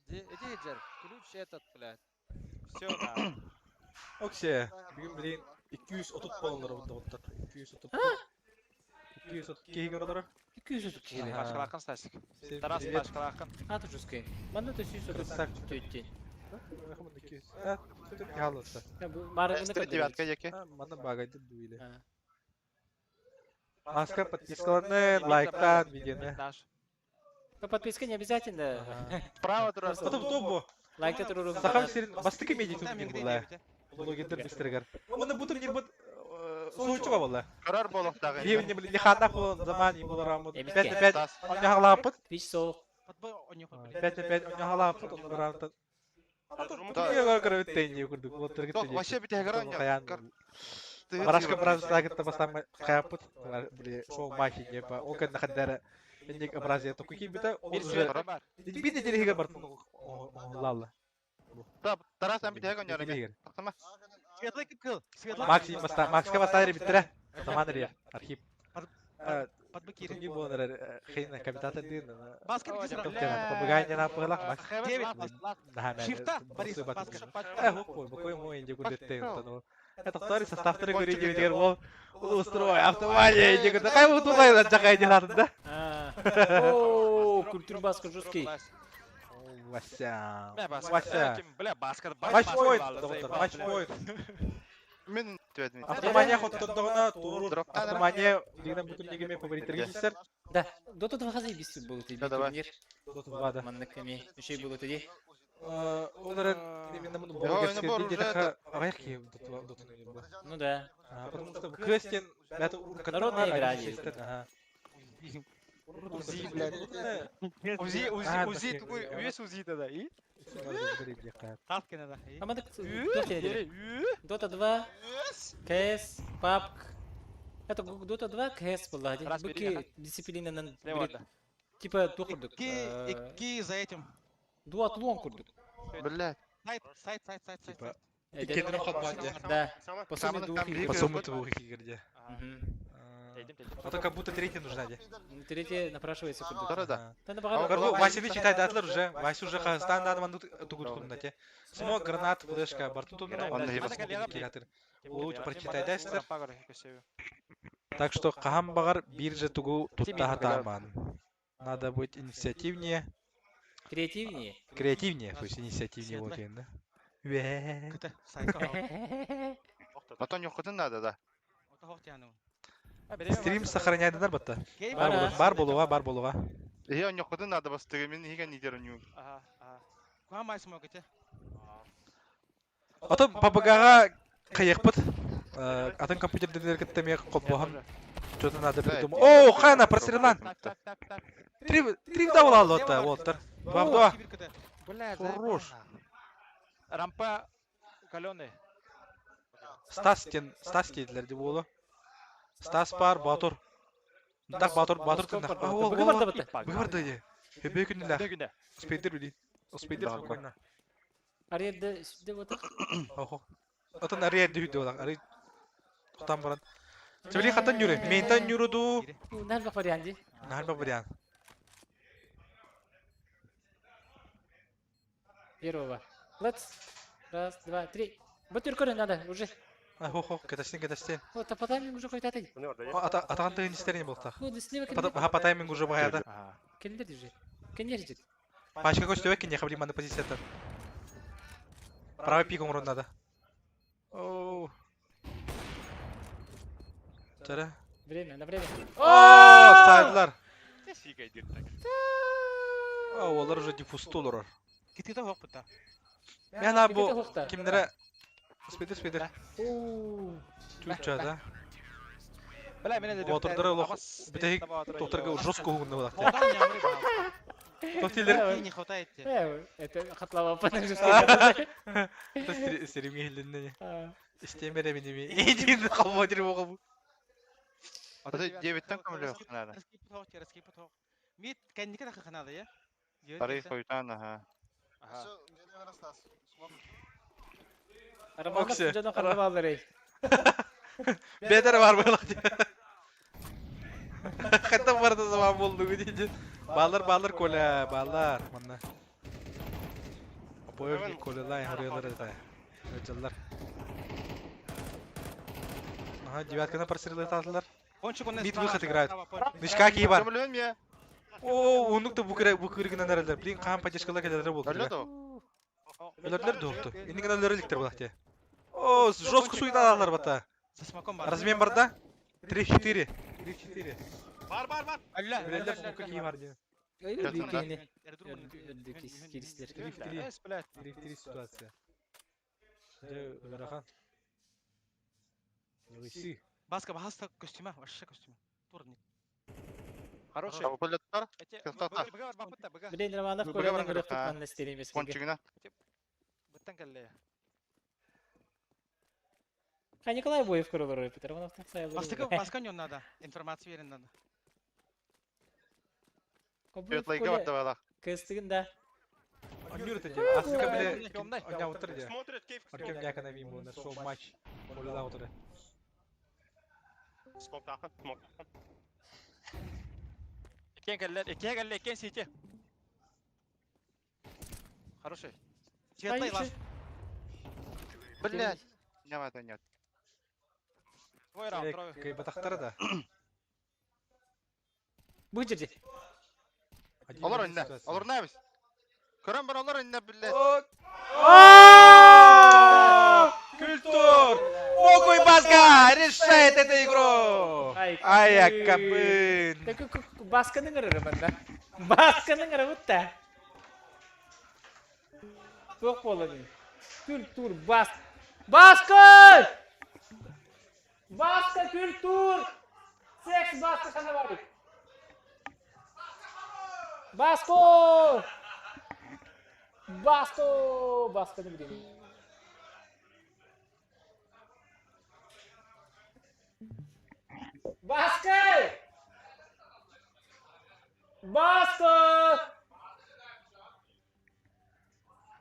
Эдиджер, ключ этот, блядь. Всё, да.
Okşe, bugün bilin 230 balonlar oldu otlar. 230. 230 kehi gördüler.
230 kere.
Başkalakın stasik. Taras başkalakın.
Atı cüzke. Bana da süs olur. Tüytün.
Ha, tutup yalısı.
Ya bu maragını
Девятка яке.
Bana bagaydı duyle. Аска подписываны, лайктан, видеоны.
Подписка не обязательно.
Право турас.
Потом тобу.
Лайкта турурум.
Сахам серин бастыки медиа тут не было. Блогерлер бистрегер. Оны бутыр не бут соучуга болла.
Карар болохтагы.
Бивне биле лихана по заман и было рамут. 5-5 оня халапыт.
Twitch соук.
5-5 оня халапыт, он рамут. Я говорю, ты не курдук, вот только ты.
Вообще бите грань.
Барашка браз сагытта бастам хаяпыт. Биле шоу махи не по. Он kad нахаддара. Эндик образия то куки бита. Он уже. Бите делига бартын. Лалла.
Тарас там бите грань. Тактама.
Светлый кипкыл.
Максим баста, Макска бастари биттире. Таманри архив. Не было, наверное, хейна капитата дин.
Баска битер.
Побегание на пылах, Макс.
9. Шифта, Борис.
Бакой мой инди гудетте. Это второй состав, который говорит, где он устрой автомания, иди гудетте. Какая вы туда на джакай делать, да?
О, культура баска жесткий.
Вася.
Вася. Бля, баска.
Матчпойнт, доктор, матчпойнт.
Мен төдмин.
Автомания хоттогона туру. Автомания дигнен бүтүн негеме фавориттер.
Да, Dota 2 заебись тут был тебе турнир.
Dota 2 да.
Маннаками. Еще и было тоді.
Олар именно муну блогерские видео авайки Dota не было.
Ну да.
Потому что Квестин это
народная игра есть.
Ага.
УЗИ, блядь. УЗИ, такой весь УЗИ тогда, и? Тавкина, да.
А мы так Dota 2, CS, PUBG. Это Dota 2, CS была. Быки дисциплинанан. Типа тухурдук.
Ики за этим.
Дуатлон курдук.
Блядь.
Сайт.
Икенрен ходманде.
Да. По сумме двух игр.
По сумме двух игр. Это как будто третий нужна, да?
Третий напрашивается курдук.
Да.
Вася читает атлар уже. Вася уже Казахстан надо мандут тугут курдук. Смог, гранат, флешка, борту он килатыр. Лучше прочитай дайстер. Так что Кахам Багар биржа тугу тутта хатаман. Надо быть инициативнее.
Креативнее?
Креативнее, то есть инициативнее вот да?
Потом не ходить надо, да.
Стрим сохраняйдылар бата.
Бар,
Бар болуга.
Оньоққытын ады бастығымен еген нидер оньюм.
Куа майсым өкете.
Ото бабагага кайықпыт. Атын компьютерден кеттеме қолбоған. Что-то надо придумать. О, хана, просрелан. Три дауыл алды отта, Уолтер. Бабдуа. Хорош.
Рампа каленый.
Стас кейділер де болу. Стас бар, Батур. Так, Батур тында. Бұғырды де. Өбе күнілер. Успейдер білейін. Успейдер спокойно.
Арьерді сүрде отыр.
Охо. Отын арьерді үйді олақ. Арьер тұтан баран. Сөйлей қаттан жүрі. Мейнтан жүріду.
Нәл бақ вариант де.
Нәл бақ вариант.
Первого. Let's. Раз, два, три. Бутер көрі надо, уже.
Охо, кетастен.
Вот, а по таймингу уже қойта атайды.
Атаған тығын істеріне болдық.
Ну, слева кендер.
По таймингу уже бағаяды.
Кендер держи. Кендер держи.
Пачка көстеуе кенде қабілиманды позицияттар. Правый пик умрун надо. Оу. Чара.
Время, на время.
Ооо, сайдылар. Олар уже диффусты олар.
Кетеді хоқ бұта.
Мен абу кимдері... Спейдер. Чуча, да? Отырдары олық бітейік тоқтарға жестко хугынды болақ. Тоқтелер.
Не хватает тебе.
Это хатлава панак же
Стерим елденне. Істемере менеме. Единді қалма өтері оға бұл.
Аты 9-тен көмілі өқінады.
Раскипы тоқ. Мет кәндеке тақы қанады, я?
Тарих қойтан, аха.
Арамадық жадан қарнава алыр ей.
Бедері бар болақ де. Қаттан барды заман болды өдейді. Балар коля, балар. Манна. Апойы колялай, хорелар етай. Өтжалар. Ага, девятканы парсерлы татылар. Мид выход играют. Нишка кей бар. О, онукты бұкыргінен әрелер. Блин, қаған поддержкалар кәлелері болды. Өлерлер доқты. Енігін өлерліктер болақ де. О, жестко суйдан алалар бата. Размен бар да? 3-4.
Бар.
Өлерлер бұкыр кей бар де.
Öldük yine. Öldük kilisler.
3-3 ситуация. Öraхан. Yavaşı.
Баска, баста костюма, вообще костюма. Турник.
Хороший.
Полеттар.
Блин, Романов коленен көріп тұтқанын істелемес.
Кончигина.
Бұттан кәлі.
Ха, Николай Боев көрілер өйпет. Романовтың сайылы.
Баска не надо. Информацию верен надо.
Өтлайға барды бағалақ.
Кыстығын да.
Анюр это делает. Африка, бля, он я утр де. Аркем не экономим, он шоу матч. Полюда утр.
Смоктахан.
Икеге кәлі, икен сейте. Хороший.
Светлый лаз.
Блядь. Нямата нет.
Твой раунд, трой.
Кай батахтары да.
Бұл жерде.
Олар önüne. Олар нәбіз. Көрен бір олар önüne білет.
Культур! Мокуй Баска решает эту игру! Ай, акабын!
Так Басканың ұрыры банда. Басканың ұры бұтта. Тоқ болады. Культур, Баска. Баска! Баска, культур! Секс Баска қана барды. Баско! Баско! Басканы білемін. Баско! Баско!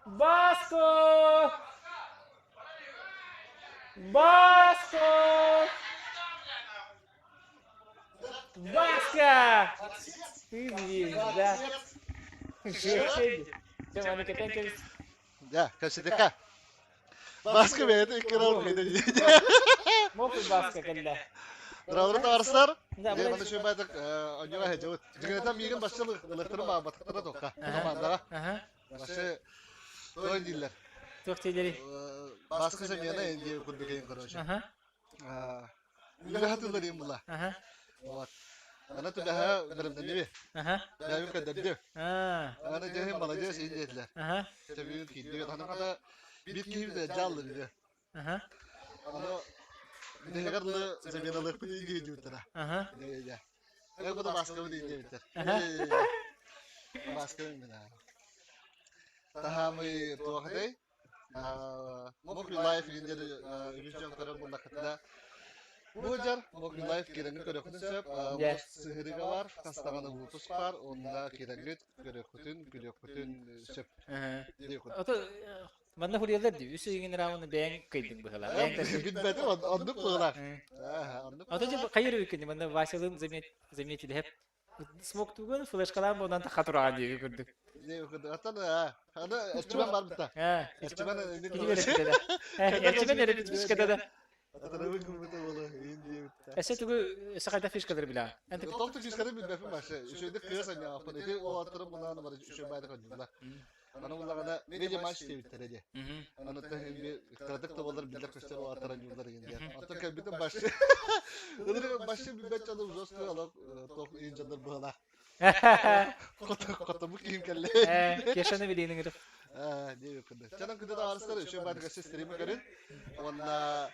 Баско! Баско! Баска! Ты здесь, да? Чем они катают?
Да, кашидека. Баска беді, крау беді.
Мокуй Баска, когда?
Раудры табарсыздар?
Да,
Мен мана шөй байдық, оньоға хәжеуіт. Жүгінетен меген башчылық ылықтырым ба, батықтыра тоққа. Командаға. Башы тойын дейлер.
Тоқ тейлері.
Баска жамена енді күндікейін құрышы. Үлеге хатыларым була.
Ага.
Вот. Ана туда беремден небе.
Ага.
Дайым каддеп. Ана жеһем молодец индетлер.
Ага.
Тебин кидде ана када бит кийде жаллы биде.
Ага.
Ана дегерле забеналык бит инде дютера.
Ага.
Я. Я буду маска бит инде битер. Маска мина. Тахамы тоғдай. Мокри лайф инде үрүжөн көрөм бунда кытта. Буjar, Mokri Life kirangit körökütün söp, bu sihiriga var, kastağını bulutuz var, onda kirangit körökütün söp.
Oto, banda huriyallar diyor, üstü yengin rağını beğen kıydın bu hala.
Bitmedi, onluk buğular.
Oto, kayır ülkeni, banda Vasil'in zemiyetiyle hep smok tuğun, flaşkalan ondan da hatırağın diye gördük.
Ne okudu? Atan elçimen var mı da? Elçimen ne
diyor? Elçimen nereye bitmiş kadar da.
Atarabı kırmızı ola, indiye bitti.
Ese tuğu sakayda fiş kadar bile.
Toltu fiş kadar bilmem başı. Şöyle kıyasam ya, apın o atarım bundan var, şu bayda koydular. Ana bunlar ne diye maç diye bitti diye. Ana tahin bir kratık da olur bildir köşte o ataran yollar gidiyor. Atar kalbiden başı. Onları başı bir beş adım zostu alıp tok incanlar buhala. Kota bu kim kelle?
Keşanı bildiğin gibi.
Ne yapıyordu? Canım kıda da varsa şu bayda köşte stream'i görün. Onda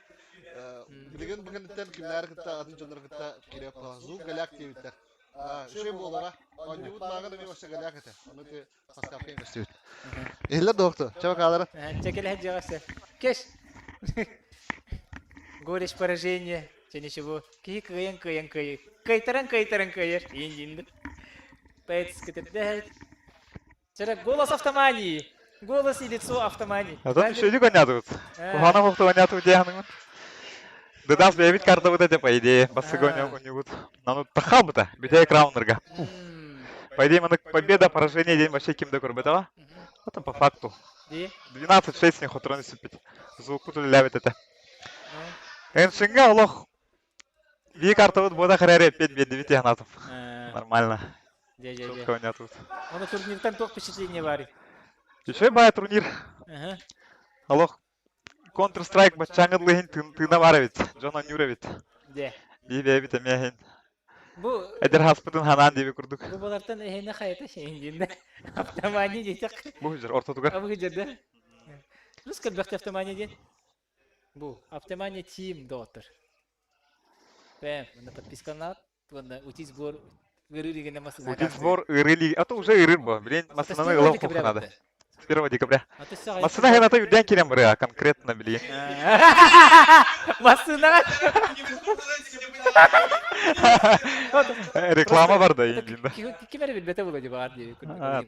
bugün itten kimler kıta adın canlar kıta kire pazu galak diye biter. Şey bu olara. Anjut bağını bir başka galak ete. Onu te paskapken gösteriyor. İlla doktor. Çabuk alırım.
Çekil hadi cevapsa. Keş. Горечь поражения. Че ничего. Кыйын. Кайтаран кыйыр. Инди. Поэтому сказать. Вчера голос автомании. Голос и лицо автомании.
А тут еще люди гонят. Кухана автоманию делают. Да нас бегать карта вот эти по идее. Басыгоня у-нибудь. Нам тахал бы-то. Битей краунерга. По идее, победа, поражение, день вообще кем-то корбетова. Вот там по факту. 12-6 не хоть ронит сипить. Звуку тут лявит это. Эншинга улох. Ви карта вот бода харере 5-9 гнатов. Нормально. Шутка у тут.
Он турнир там только впечатление варит.
Еще бая турнир. Алох. Counter-Strike бачаңы лыгын тына барывит. Жона нюревит.
Де.
Бибебит эмехин.
Бу.
Эдер хаспытын ханан диби курдук.
Бу болардан эхене хайта шейиндинде. Автомания дейтек.
Бу жер орта тугар.
Бу жер да. Русская бахты автомания ден. Бу автомания Team Daughter. Бэм, на подписка на, вон утис сбор вырыли на массу.
Утис сбор вырыли, а то уже вырыл бы. Блин, массу на голову надо. С 1 декабря. Массына хената юдян кирем быры, конкретно, блин.
Массына.
Реклама бар да, инжинда.
Кимер билбете булады бар диye.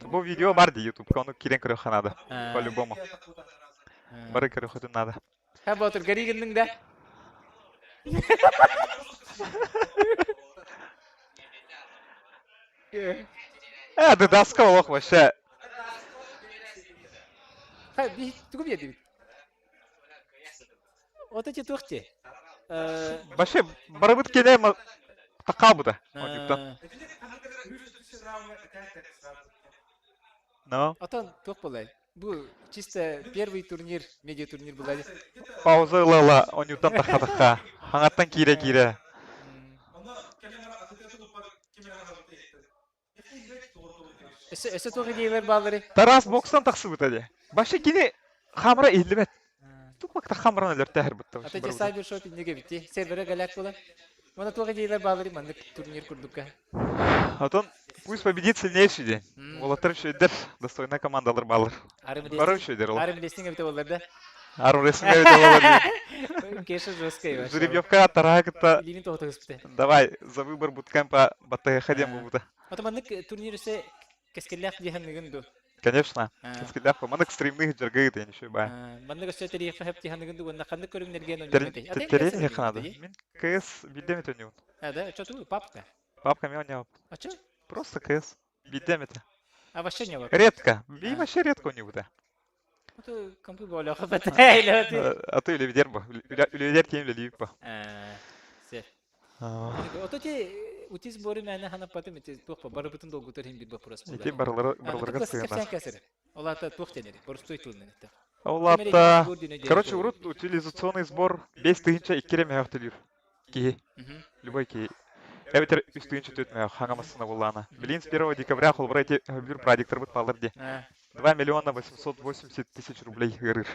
Бу видео бар ди YouTube, кону кирен көрөк надо. По-любому. Бары көрөк надо.
Ha Batur gariginin de.
Да доска лох вообще.
Ha bir tuğum yedi. O da çetukti.
Вообще барабыт келе такал бы да. Но.
Atan тук болай. Bu чисто первый турнир, медиа турнир был.
Пауза лала, он ютан тахатаха. Хангаттан кире.
Эсе тоғы дейлер балары.
Тарас бокстан тақсы бұтады. Башы кені хамыра елі бәт. Тұқмақта хамыраны лөрті әр бұтты.
Ата сайбер шопинг неге бітті. Сервері галяк болар. Оны тоғы дейлер балары маңдық турнир күрдікка.
Атын пусть победит сильнейший день. Волотар шөйдер, достойная командалар балар. Барым шөйдер ол.
Арым лестің әбіте болар да?
Арым лестің әбіте болар.
Кеша жесткой вообще.
Жеребьевка тарагыта.
Лимит тоғыты ғыспыты.
Давай, за выбор буткемпа баттага ходим бута.
Ата маңдық турнир үсе кескеллях дияханныгын ду.
Конечно. Кескеллях по маңдық стримных жергайыты, я ничего бай.
Маңдық үсе тарихы хэп дияханныгын ду, онда қандық көріңдерген
ойнамады. Терен яханады. Мен КС билдем это не он.
Да, что ты, папка?
Папка меня не.
А что?
Просто КС. Билдем это.
А вообще не было?
Редко. И вообще редко у него, да.
Это компы более хватает.
А то или ведерба. Или кем или ливпа.
Все. Вот эти у тебя сборы меня хана потом эти тухпа бары бутын долго терим бит вопрос.
Эти барларга
сыграна. Олата тухтенери, просто тулны это.
Олата. Короче, урут утилизационный сбор без тысяча и керем яхтелир. Ки. Любой ки. Эбитер үстүгүнчө төтмө хаңамасына буллана. Билин с 1 декабря холбрайти бир продиктор бут палырди. 2 миллиона 880 тысяч рублей гырыр.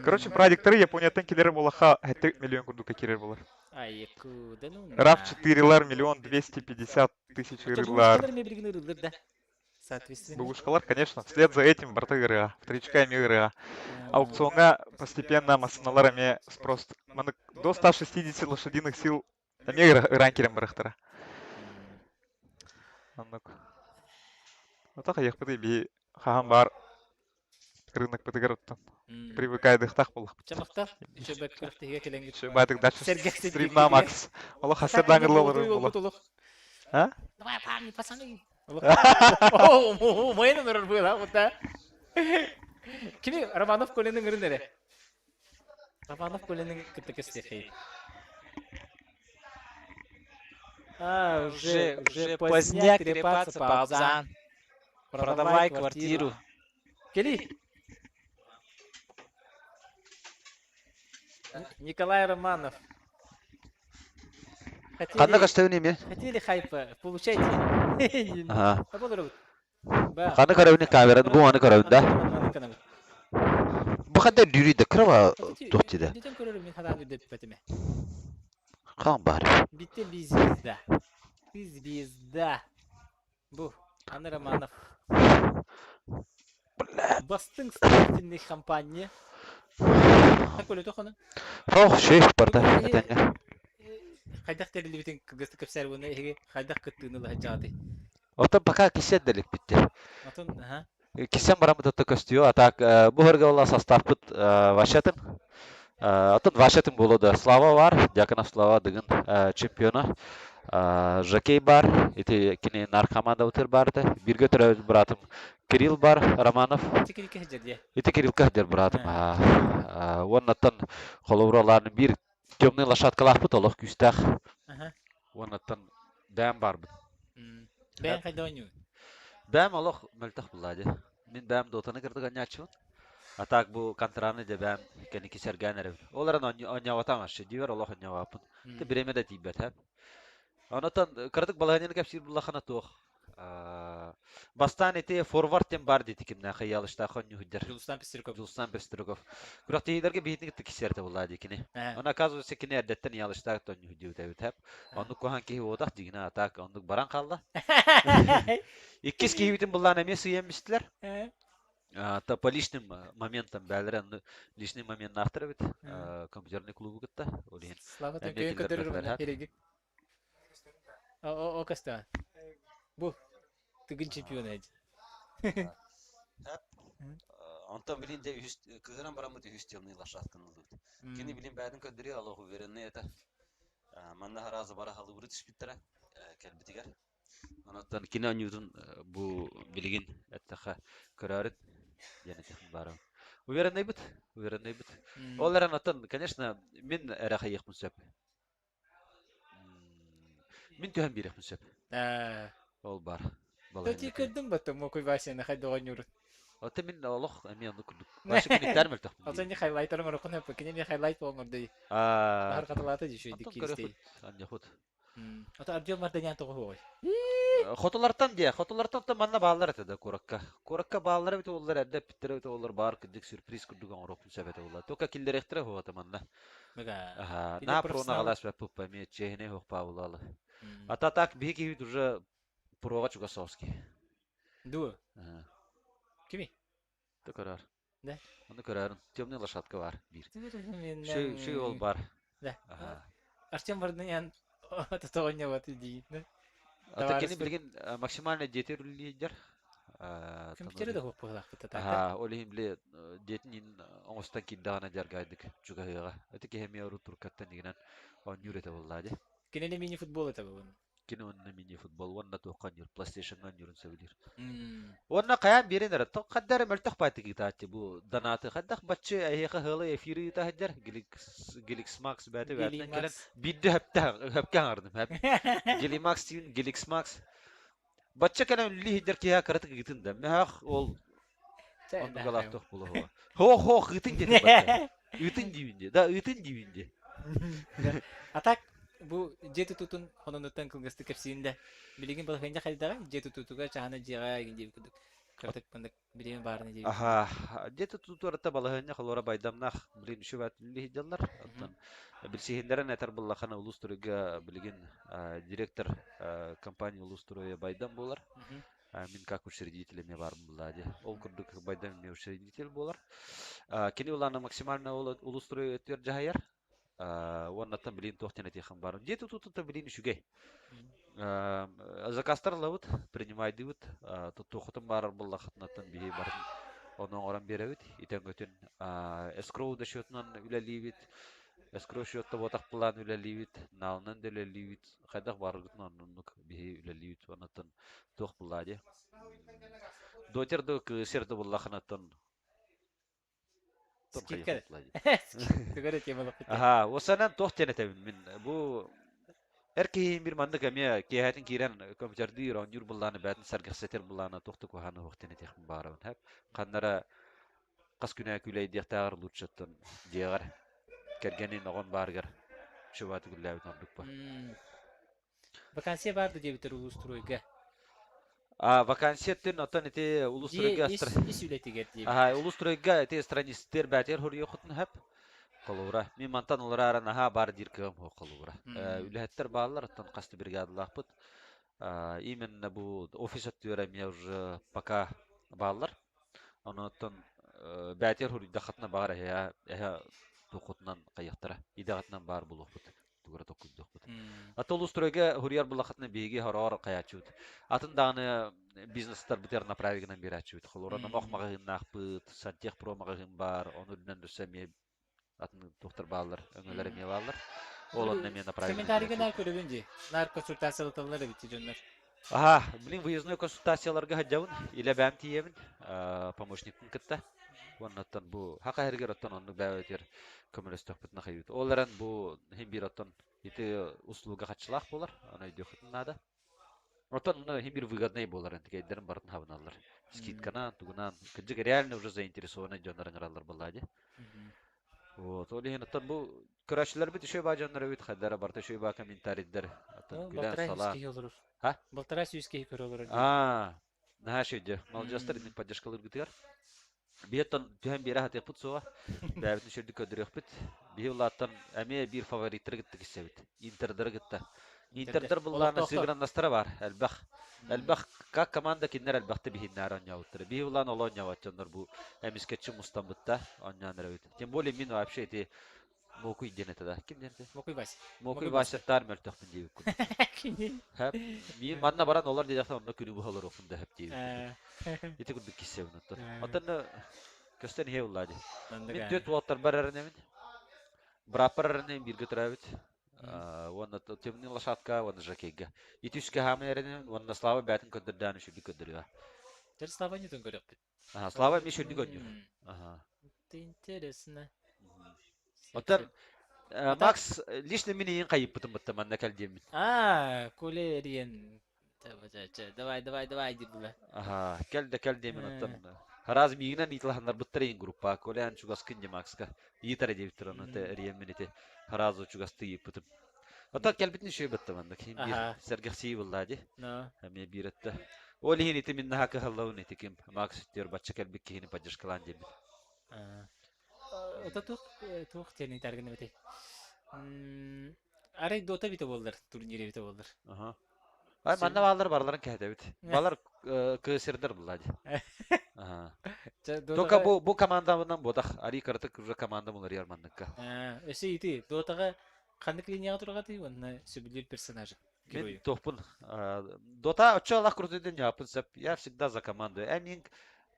Короче, продикторы Японияттан келер болаха 7 миллион курдука керер болар.
Ай, куда ну.
RAV 4 миллион 250 тысяч гырырлар.
Соответственно.
Бабушкалар, конечно, вслед за этим борты ГРА, вторичками ГРА. Аукционга постепенно массаналарами спрос до 160 лошадиных сил ранкером барахтара. Вот так ехать би хам бар рынок подгородтан. Привыкай дыхтах был.
Чамахта, еще бэккрафтиге келеңгит.
Еще байтык дальше стримна Макс. Аллах хасер дангырлар было. А?
Давай, парни, пацаны. О, мойны нурар было, вот да. Кими Романов коленің ырынere. Романов коленің кыттык стехей. Уже поздняк трепаться по абзан. Продавай квартиру. Кели. Николай Романов. Хотели хайпа, получайте.
Ага. Ханы карабин камераны бу аны карабин да. Бу кандай дюриде крава токтиде.
Дитен көрөр мен хадам деп бетеме.
Кан бар.
Битте бизнесда. Звезда. Бу Аны Романов. Бастың строительный компания. Так өлі тоқыны?
Фох, шейх барда. Әтәңе.
Қайдақ тәрілі бітін кігісті көпсәр бұны еге қайдақ күттігіні лағы жағы.
Отын пока кисет делик битти.
Отын, ага.
Кисен барамы тотты көстію. Атак, бұ хөрге ола состав бұд Вашетін. Отын Вашетін болуды. Слава бар. Дяконов Слава дығын чемпионы. Жакей бар. Ити кіне наркоманда өтір барды. Бірге түрі бұратым. Кирилл бар, Романов. Ити Кирилл кәхдер бұратым. Оннаттан қолуыраларының бір темный лошадкалар бұд, олық күстәқ. Оннаттан бәм бар бұд.
Бәм қайда ойнуы?
Бәм олық мүлтіқ бұлады. Мен бәм дотаны кірдіг анячывын. Атак бұл контраны де бәм кәні кесерген әрі. Оларын ойнауатам ашы. Дивер олық ойнауапын. Біреме де тейбет әп. Оннаттан кірдік балағанен кәпсір бұлақана тоқ. Бастан эти форвардтен бар дейді кімді қиялышта қойны хүддер.
Жылыстан Пестрюков.
Жылыстан Пестрюков. Күрек дейдерге бейтін кітті кесерді болады екені. Оны оказывается кені әрдеттен ялышта қойны хүддер өтәп. Оны көған кейі одақ дегені атак. Оны баран қалды. Иккес кейбетін бұлдан әмес үйенместілер. По личным моментам бәлірен личный момент нақтыры бет. Компьютерный клубы күтті.
Слава тәңкейін көдірір бұна керегі. О кәсті. Бұл тігін чемпион әді.
Онтан білін де кығыран барамыды үстемный лошадканы ұлды. Кені білін бәдің көдірі алығы уверенный әті. Манна харазы бара халы ұры түспіттірі кәлбітігер.
Онаттан кені анюдың бұл білігін әттіға көрәрін. Яны текін барам. Уверенный бұд. Уверенный бұд. Оларан аттан, конечно, мен әріға еқмін сөп. Мен түйен бір еқмін сөп. Ол бар.
Төти көрдің бәтті мұқой Васияны қайда ойнырын?
Оты мен олық әме оны күрдік. Вашы күніктер мүлтіқ.
Алса не хайлайтерің ұрықын өпі, кене мен хайлайт болыңырды. Бағыр қатылаты деші өйді керістей.
Анне құд.
Оты Артем Марданян тұғы ғой.
Хотолартан де, хотолартан манна бағалар әтеді көрікка. Көрікка бағалар әбеті олар әдді піттір әбеті олар бар күдік сюрприз күрдіған ұрықын сөбеті олар. Тоқа келдер әқтірі хоғаты манна. На прона қалас бәп бұппа ме, чехіне хоқпа олалы. Ата так беги вид уже прова Чугасовский.
Дуа? Кими?
Ты көрәр.
Да?
Оны көрәрін. Темный лошадка бар. Bir. Шүй ол бар.
Да. Артем Марданян ата ойнаваты дейді.
Ата кені білген максимально детер үлейдер.
Компьютері де хоқ бұғылақ бұта так.
Олейін біле детінен оңыстан кейдағына жарғайдық Чугахыға. Әті кехеме ұры тұркаттан дегенен он юреті болады.
Кенене мини-футбол это был.
Кине онна мини-футбол, онна тоққан юр, PlayStation-ан юрын сөйлер. Онна қаян берен әрі, тоқ қаддары мәлтіқ бәті кетті бұл данаты. Қаддақ бәтші әйеқі ғылы эфирі еті әддер, Galaxy Max бәті бәтінен келін. Бидді әпкен ардым. Galaxy дейін, Galaxy Max. Бәтші кәнен үлі еддер кея қаратық кетінді. Мәқ ол онды қалақ тоқ бұлы ғыва. Хоқ, үтін деді бәтті. Үтін дейінде, да, үтін дейінде.
Атак бу жети тутун ононуттан кылгысты кепсиинде. Билигин бұл хэнжа хайдага жети тутуга чахана жига гинде күдүк. Кыртык пындык билигин баарыны жеп.
Аха, где-то тут орта балаһыня холора байдамнах билин шүбат лиһидаллар. Аттан билсиһиндерен этер буллахана улустурга билигин директор компания улустурга байдам болар. Мин как учредителями бар буллади. Ол курдук байдам не учредитель болар. Кини уланы максимально улустурга өтер жахаяр. Оннаттан билин тохтен этихан бар. Где-то тут билин шүгей. Заказтар лавут принимайды вот тут тухотым бар буллахатнаттан бии бар. Оның оран беребит. Итен көтен эскроу да счетынан үлелибит. Эскроу счетта ботак план үлелибит. Налнан да үлелибит. Хайдах баргытнан оннук бии үлелибит. Оннаттан тух буллади. Дотерді кысерді буллаханаттан.
Скидка. Түгәрі темалық.
Аха, осанан тух тенетем мен. Бу Erkeğin bir mandık emiye kehatin kiren kompüterdi ronjur bullany bätin sergexseter bullana toxtu kohany wagtyn etexim barabyn hep qandara qas günä küley diýär lutçatdan diýär kergeni nogon bargar şubaty gülläbit onduk ba.
Vakansiya bardy diýipdir ulusturuyga.
Vakansiýetden otan ete ulusturuyga
is ületiger diýip.
Aha, ulusturuyga ete stranistler bäter hor ýokutyn hep. Qalura. Min mantan olara naha bar dirkam ho qalura. Ülhetler bağlar attan qasty brigadalar put. Именно bu ofis atýarym ya уже пока bağlar. Onattan bäter hur daxatna bar ya toqutnan qayıqtara. İdagatnan bar bulup put. Tugara toquduk put. Atolustryga huriyar bulaqatna begi harar qayaçut. Atın dağını biznesler biter направигынан берачут. Qalura namaqmagyn naqpıt, santech pro magyn bar. Onundan düşsem Atın doktor bağlar, öňelere me bağlar. Olanna men направить.
Комментарийге нар көрөгүнжи. Нар консультациялар бити жөндөр.
Ага, билин выездной консультацияларга хаҗабын, иле бәм тиебин, помощниктин кытта. Оннаттан бу хака хергер оттан онны бәветер көмөлөс төхпүтне хайыт. Оларан бу хем бир оттан ите услуга хатчылак болар, аны дөкүтнада. Оттан хем бир выгодный болар, антигейдерин бартын хабыналар. Скидкана, тугунан, кыжык реально уже заинтересованы жондарыңаралар боллади. Вот, олиһин оттан бу көрәчләр бит шөй баҗаннары бит хәдәре барта шөй ба комментарийләр. Оттан күлән сала. Ха?
Былтыра сүйскә көрөлөр.
Наһа шөйдә. Малҗастыр итеп поддержкалар гытыр. Биеттан төһәм бирә хәтә путсова. Бәбитне шөйдә көдөрөк бит. Биһуллаттан әме бир фавориттер гытты кисәбит. Интердер гытта. Интердер булларны сыграннастыра бар. Әлбах как команда кинер әлбахты биһиннәр оньяуттыр. Биһуллан олоньяуаттар бу әмискетче мустамбытта оньяннар бит. Тем более мин вообще эти Мокуй денетада. Ким денете?
Мокуй Вася.
Мокуй Васяттар мөлтөхтүн дейбик күн. Хәп, мин манна баран олар дияктан онда күнү бухалар окунда хәп дейбик. Ите күндүк кисебин оттон. Оттон көстөн хе уллади. Мен төт ваттар барарын эмин. Брапарын бир гытрабит. Вона темни лошадка, вона жакейга. Итүскә хамерен, вона слава бәтин көддөрдән шүди көддөргә.
Тер слава не төнгөрөк бит.
Ага, слава ми шүди гөннү. Ага.
Это интересно.
Оттон Макс лично меня кайып бутым бутам на калдем.
Кулериен. Давай дибла.
Ага, калдем оттон. Хараз мигнан итлахандар буттарин группа, колен чугас кинде Макска. Итаре девитрон те риеммените. Харазу чугас тип бутым. Оттон калбитни шөй буттам анда ким бир сергеси буллади. Хаме биретте. Олихин ите минна хака халлаун ите ким Макс тер бача калбик кини паджашкалан дебит.
Это тух тени таргын бите. Арай дота бите болдыр, турнире бите болдыр.
Ага. Ай манна балдар барларын кәһәдә бит. Балар кысырдыр булады. Ага. Тока бу командадан бодах, ари кыртык уже команда булар ярманныкка.
Эсе ити дотага кандык линияга турга ти, онна сөбүлөр персонажы.
Мен топун. Дота очалак крутыдын япын сап. Я всегда за команду. Эмин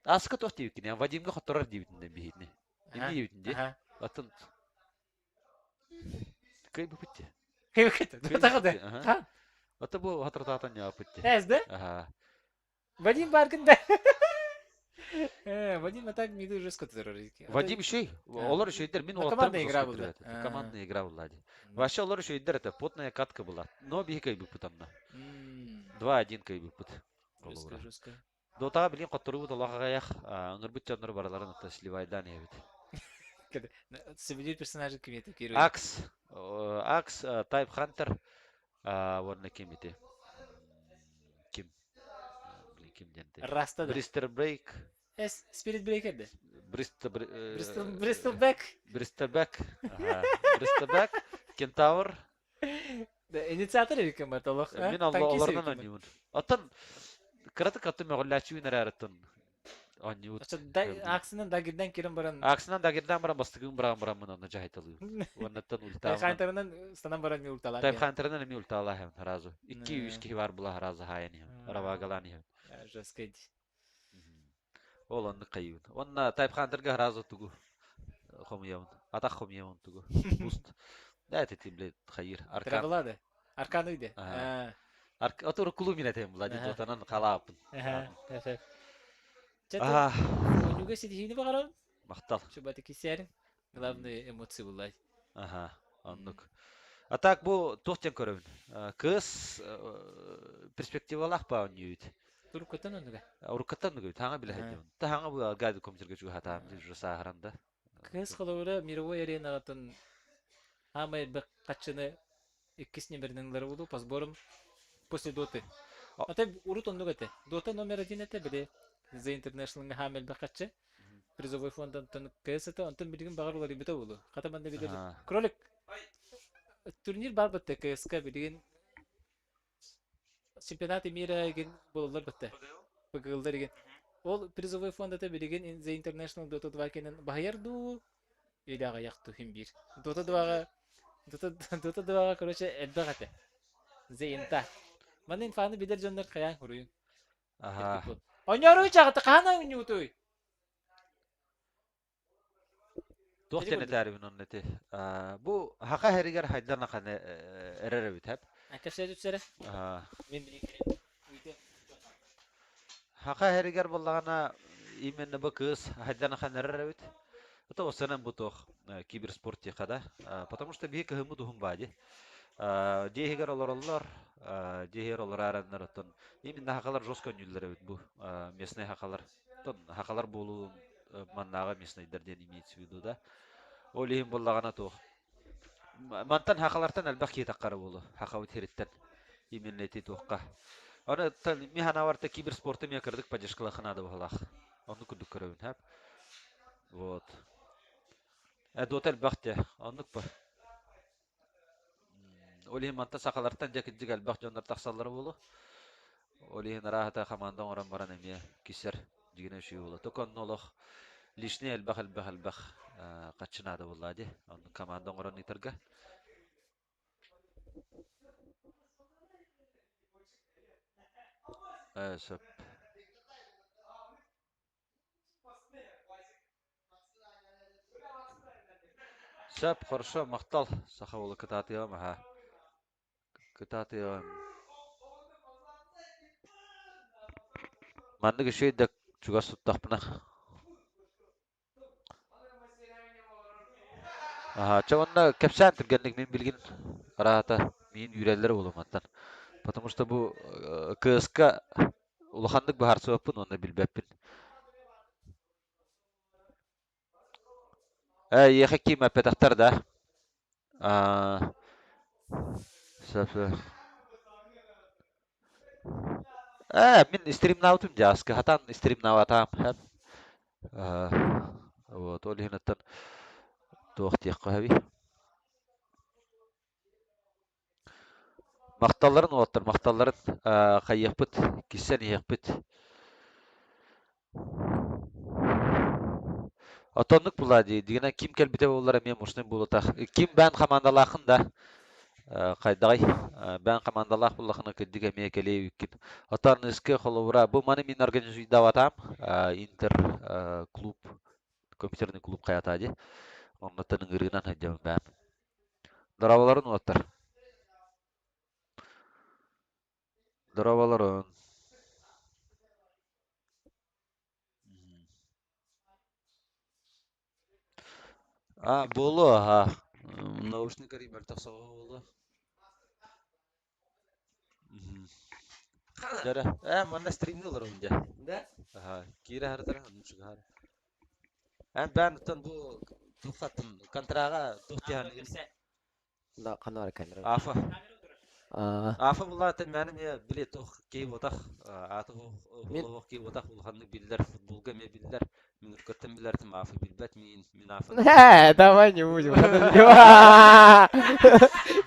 аска тохтив кини, Вадимга хоторар дибитне бихитне. Эмни битне. Атын. Кай бупитте.
Дотага да. Ха.
Ата бу хатыртатан япытте.
Эсде?
Ага.
Вадим баркында. Вадим так миды уже скоттерор.
Вадим шей, олар шейдер мин
командная игра была.
Командная игра была. Вообще олар шейдер это потная катка была. Но бихи кай бупутамна. 2-1 кай бупут.
Жестко.
Дота билин каттыруу талага ыңырбыт жандар барларын ата сливайдан ебит.
Сөбүлөр персонажы ким етип керүү?
Акс. Акс, Type Hunter, оны кем ете? Ким? Блин, ким денте?
Rasta da.
Bristol Break.
Spirit Breaker de.
Bristol
Bristol Back.
Bristol Back. Bristol Back. Kentaur.
Инициатор екен бар толық.
Мен олардан ойнаймын. Атын кыраты катты мөгләчү инәрәттен. Ойнаймын.
Аксынан дагирден кирен баран.
Аксынан дагирден баран бастыгын баран мен аны жайтылыйм. Оннан ультаа.
Хантарынан станан баран ми ульталар.
Тайп Хантернан ми ульталар һәм разы. 200 ки бар була разы хаяны. Равагаланы һәм.
Жескейд.
Ол онны кайын. Онна Type Hunter'га разы тугу. Хомьяун. Ата хомьяун тугу. Буст. Да, это ты, блядь, хайыр.
Трабалады. Аркан үйде.
Отур клуб минетем, блядь, дотанан қалапын.
Өнуге сидихини бағарам?
Мақтал.
Шубаты кесерін. Главные эмоции бұлай.
Аннук. А так бұл тоқтен көрімін. Кыз перспективалақ ба өнует.
Урукаттан өнуге?
Урукаттан өнуге, таңа біле хәдем. Таңа бұл гайды компьютерге жүгі хатам, жүрса ағыранда.
Кыз қолауыра мировой аренағатын Амай бек качыны иккисне бернеңләре булды, пасборым после доты. Ата урут онны гате. Дота номер 1 эте биде. The International хамел бек качы. Призовой фондан тон кесете, антын билген багырлар бите булды. Ката банда биде. Кролик. Турнир бар битте КСК билген. Чемпионаты мира ген булалар битте. Быгылдар ген. Ол призовой фондата билген The International Dota 2 кенен баярду. Илага якту хим бир. Dota 2 короче эдбагате. Зейнта. Манын фаны бидер жондар каян хуруйун. Онёру чагыты кана үнүтөй.
Тоқтен этәрбин оннети. Бу хака херигер хайдарна каны эрер бит хеп.
Акашэ үтсере. Мен билек.
Хака херигер боллагана именно бу кыз хайдарна каны эрер бит. Это осенен бутох киберспорт текада, потому что бие кахму духум бади. Дехигер олар, дехигер олараннар тон. Именно хакалар жестко нюллер бит бу местный хакалар. Тон хакалар болу маннага местный дерден имеется в виду да. Олихим боллагана тох. Мантан хакалартан албак китаккары болу. Хакавыт хириттен. Именно эти тохка. Аны тан миханаварта киберспорты мен кырдык поддержкалахына да болах. Оны күдүк көрөбүн хап. Вот. Дотел бахте, аннык ба. Олихин манта сақалартан жакиджиг албақ жондар тақсалары болу. Олихин рахата командан оран баран эме кисер жигине шүй болу. Токон нолох лишний албақ качынады болады. Анны командан оран итырга. Сөп. Сөп, хорошо, мақтал. Саха болу кытатыйам, Кытатыйам. Мандыгы шейдек чуга суттақпына. Чаванна кепсән түргенлік мен білген арата мен үйрелері болу маттан. Потому что bu КСК улахандык бахар сөппін, оны білбәппін. Ехе ким әпетақтар да. Сөпі. Мен стримнау түм жасқы, хатан стримнау атам. Вот, ол ехінеттен тоқтиық қойби. Мақталарын оттыр, мақталарын қайық бұд, кесен еқ бұд. Отонлық бұлады, дегенен ким кәлбіте болары мен мұшының болытақ. Ким бән қамандалақын да, қайдағай, бән қамандалақ болақыны көддіге мен кәлей өйкен. Отарын үскі қолуыра, бұл маны мен организуйда ватам, интер клуб, компьютерный клуб қаятады. Оннаттың ұрғынан әдемін бән. Дұраваларын оттыр. Дұраваларын. Болу, наушникар имел тақсаға болу. Жара, мана стримді олар önce. Да? Кейрі әртара, ұмшыға әрі. Бән ұттан бұл тұқтатын контраға тұқтияны.
На канал камера.
Афа. Афа булатын мәне билет кейп отақ. Аты ол кейп отақ улханны биллер футболга ме биллер. Мен көттен биллертим Афа билбет мен Афа.
Давай не будем.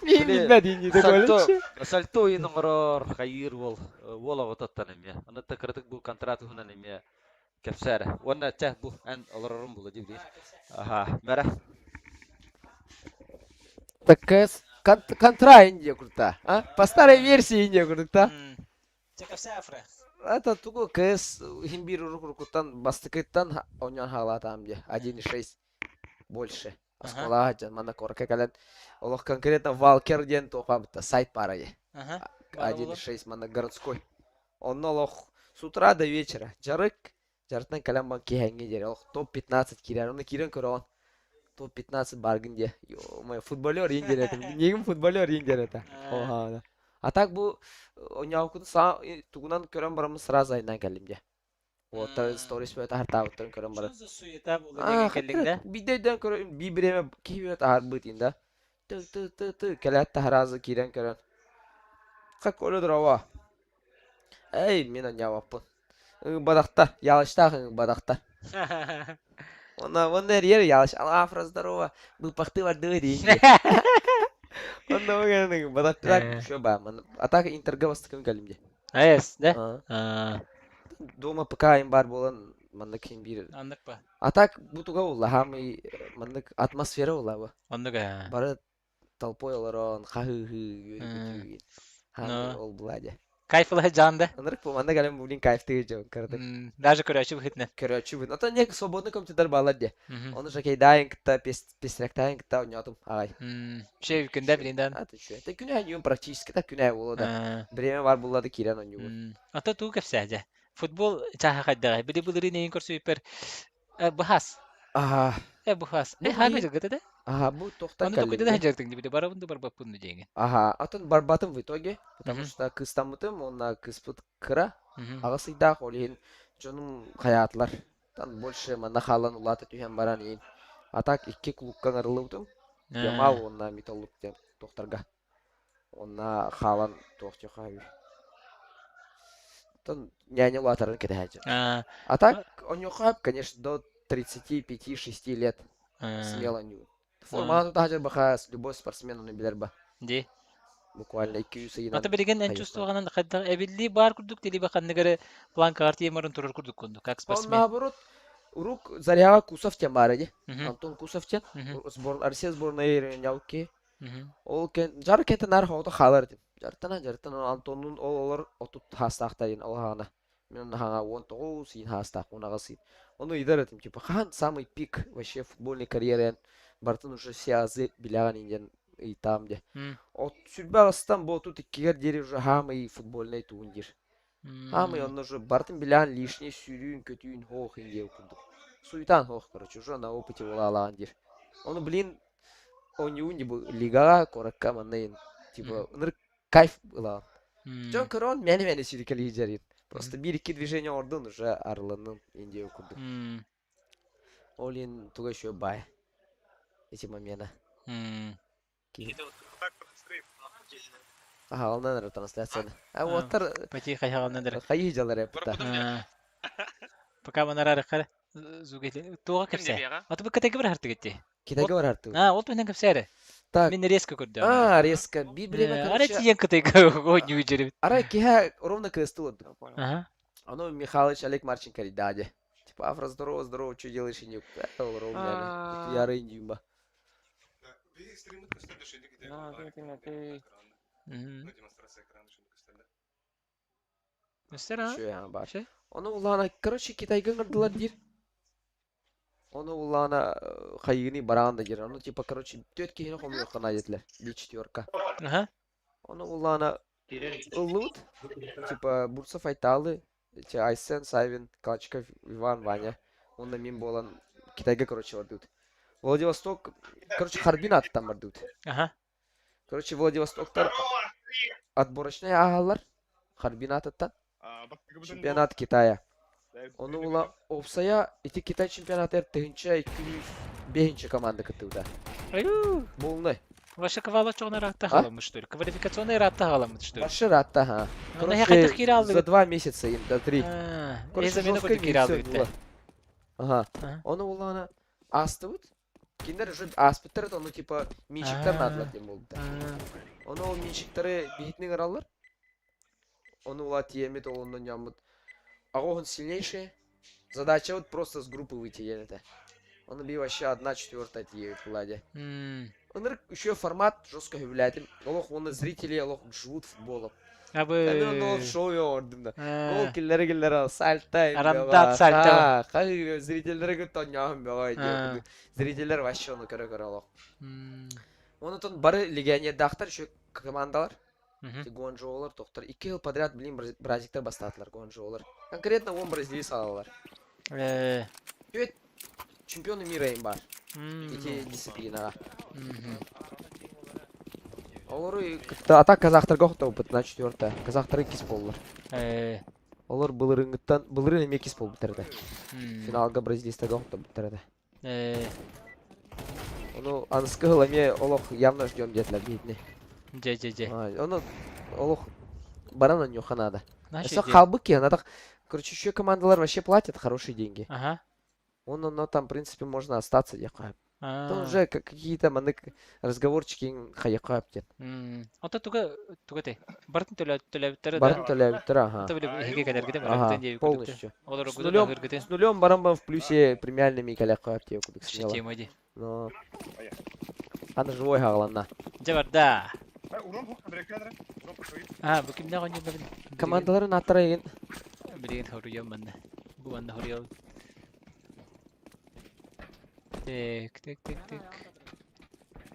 Мен билбедин диде колчу.
Сальто инорор хайыр бол. Вола отаттан эме. Аны такырдык бу контракт хунан эме. Кепсәре. Онда чах бу ан олорорун була диби. Аха, мара.
КС контра Индия крута, а? По старой версии Индия крута. Это туго КС химбир рукутан бастыкыттан оньон халатам де 1.6 больше. Аскола жан мана корка кален. Олох конкретно Валкер ден топамта сайт парае. 1.6 мана городской. Он олох с утра до вечера. Жарытан кален банки хэнги дер. Олох топ-15 кирен. Оны кирен көрөн. Топ-15 баргын де. Ё-моё, футболер индер это. Негим футболер индер это. Оха. А так бу оняукун са тугунан көрөн барамыз сразу айынан келдим де. Вот сторис бөтө хартабыттан көрөн барат.
Что за суета болду деген келдиң да?
Бидейден көрөн би биреме кийбет арбытын да. Ты келет таразы кирен көрөн. Как оле дрова. Эй, мен оняуаппын. Бадактар, ялыштагы бадактар. Вон ер ялыш. Афра здорово. Был пахты варды дейин. Онда огенең бадактар шо ба. А так интерге бастыкын келдим де.
Ес, да?
Дома ПК бар болан мандык химбир.
Андык ба.
А так бутуга улла хамы мандык атмосфера улла ба.
Андыга.
Бары толпой олорон хахы хамы ол буладе.
Кайфлы жанда.
Андык по манда галем булин кайфтыгы жок кырдык.
Даже көрөчү бытны.
Көрөчү бут. Ата не свободный компьютер балар де. Оны жакей дайын кытта пестректайын кытта ойнотум агай.
Şey күндө билинден.
Ата шу. Та күнө айнум практически та күнө болду. Бреме бар булады кирен ойнуу.
Ата туу кепсәҗә. Футбол чаха кайдага. Бири булыры нейин көрсү ипер. Бухас.
Ага.
Бухас. Хагы жыгыты да?
Ага, бу тохта
калды. Аны да жактың диби барабында барбаппын деген.
Ага, атын барбатым в итоге, потому что кыстамытым, онна кыспыт кыра. Агысыйда олин жонум хаятлар. Тан больше мана халан улаты түйен баран ейин. А так 2 клубка арылыптым. Ямал онна металлук деп тохтарга. Онна халан тохтюха. Тан няня улатарын кетеже. А так он юхап, конечно, до 35-6 лет. Смело не. Формат даже бахас любой спортсмен он билер ба.
Ди.
Буквально 200 сыйдан.
Ата берген эн чувствованан хадда эбилли бар курдук дили баканныгары план карты емарын турар курдук конду. Как спортсмен.
Наоборот, Урук Заряга Кусовтен бар эди. Антон Кусовтен. Россия сборная няуки. Ол кен жар кетенар хото халар деп. Жартан Антонун олар отут хастактайын алгана. Мен хага 19 син хастак унагасы. Onu idare ettim типа хан самый пик вообще футбольной карьеры бартын уже сиязы биляган инден и там де. От сүрбе астан бо тут икигер дери уже хамы футбольный тундир. Хамы он уже бартын биляган лишний сүйрүүн көтүүн хох инде окундук. Суйтан хох короче уже на опыте бола алган дир. Оны блин ойнуун бу лигага коракка маннайын типа ныр кайф была. Жон корон мени сирикали жарит. Просто 1-2 движения ордун уже арланын инде окундук. Олин туга еще бай. Эти моменты. Ага, он надо трансляция. А вот тар.
Пойти хаял надо.
Хаyi жалар япта.
Пока манара рахар. Зугете. Туга кепсе. Аты бу категе бир харты кетти.
Китеге бар харты.
От менен кепсере.
Так.
Мен резко көрдүм.
Резко. Би бреме
короче. Ара тиен категе ойнуу жерим.
Ара киха ровно кыстылды.
Ага.
Оно Михалыч Олег Марченко даде. Типа Афра здорово, что делаешь и не ровно. Я рейндюмба. Onu ulana короче Китайга кырдылар дир. Onu ulana хайыны баранда жер. Onu типа короче 4 кийин хомло кана жетилер. 4.
Ага.
Onu ulana улут типа Бурцов айталы, Айсен, Савин, Калачков, Иван, Ваня. Он на мин болан Китайга короче бардут. Владивосток короче Харбин аттан бардут.
Ага.
Короче Владивостоктар отборочный агалар Харбин аттан. Чемпионат Китая. Onu ulan Opsa'ya iti Kitay çempionatı tığınca 205. komanda katıldı. Bolunay.
Ваша кавалочок ратта халамы, что ли? Квалификационный ратта халамы, что ли?
Ваши ратта, ха.
Ну, я хотел киралды.
За 2 месяца им, до 3.
Я замену буду киралды.
Ага. Оны улана астыбыт. Киндер уже аспыттар, оны типа меншиктер надлат дем болды. Оны ол меншиктері бейітнің аралар. Оны ула тиемет, ол ондан ямыт. Ағоғын сильнейшие. Задача вот просто с группы выйти, это. Он би вообще 1/4 тиевит в ладе. Он еще формат жестко являет. Олох, он зрители, олох, живут футболом.
А бы...
Он шоу ордында. Гол киллер, сальтай.
Арандат сальтай.
Хай зрителер готов ням бегает. Зрителер вообще он көрө олох. Он тон бары легионер дахтар еще командалар. Гуанчжоулар тоқтар. 2 жыл подряд, блин, бразиктер бастатылар Гуанчжоулар. Конкретно он бразилий салалар. Чемпионы мира им бар. Эти дисциплинага. Олар как-то атак казахтарга окта опыт на 4-та. Казахтары кис болдылар. Олар былырын эме кис болуп битерди. Финалга бразилийстарга окта битерди. Ону анысы гыламе олох явно ждем детлер битни.
Же.
Ону олох барана нюха надо.
Значит,
Это халбыки, надо. Короче, еще командалар вообще платят хорошие деньги.
Ага.
Но там, в принципе, можно остаться, якап. Там уже какие-то разговорчики хаякап дед.
Вот это тугате. Бартын төлөбүттөр.
Бартын төлөбүттөр, ага.
Это хеге кадер гидем,
ага, полностью. С нулем барамбам в плюсе премиальными каляхап тебе кубик смело. Но... Она живой хагланна.
Жабарда. Bu kimden oynuyor ben?
Командаларын атырайын.
Bilin horuyorum ben de. Bu anda horuyorum. Tek.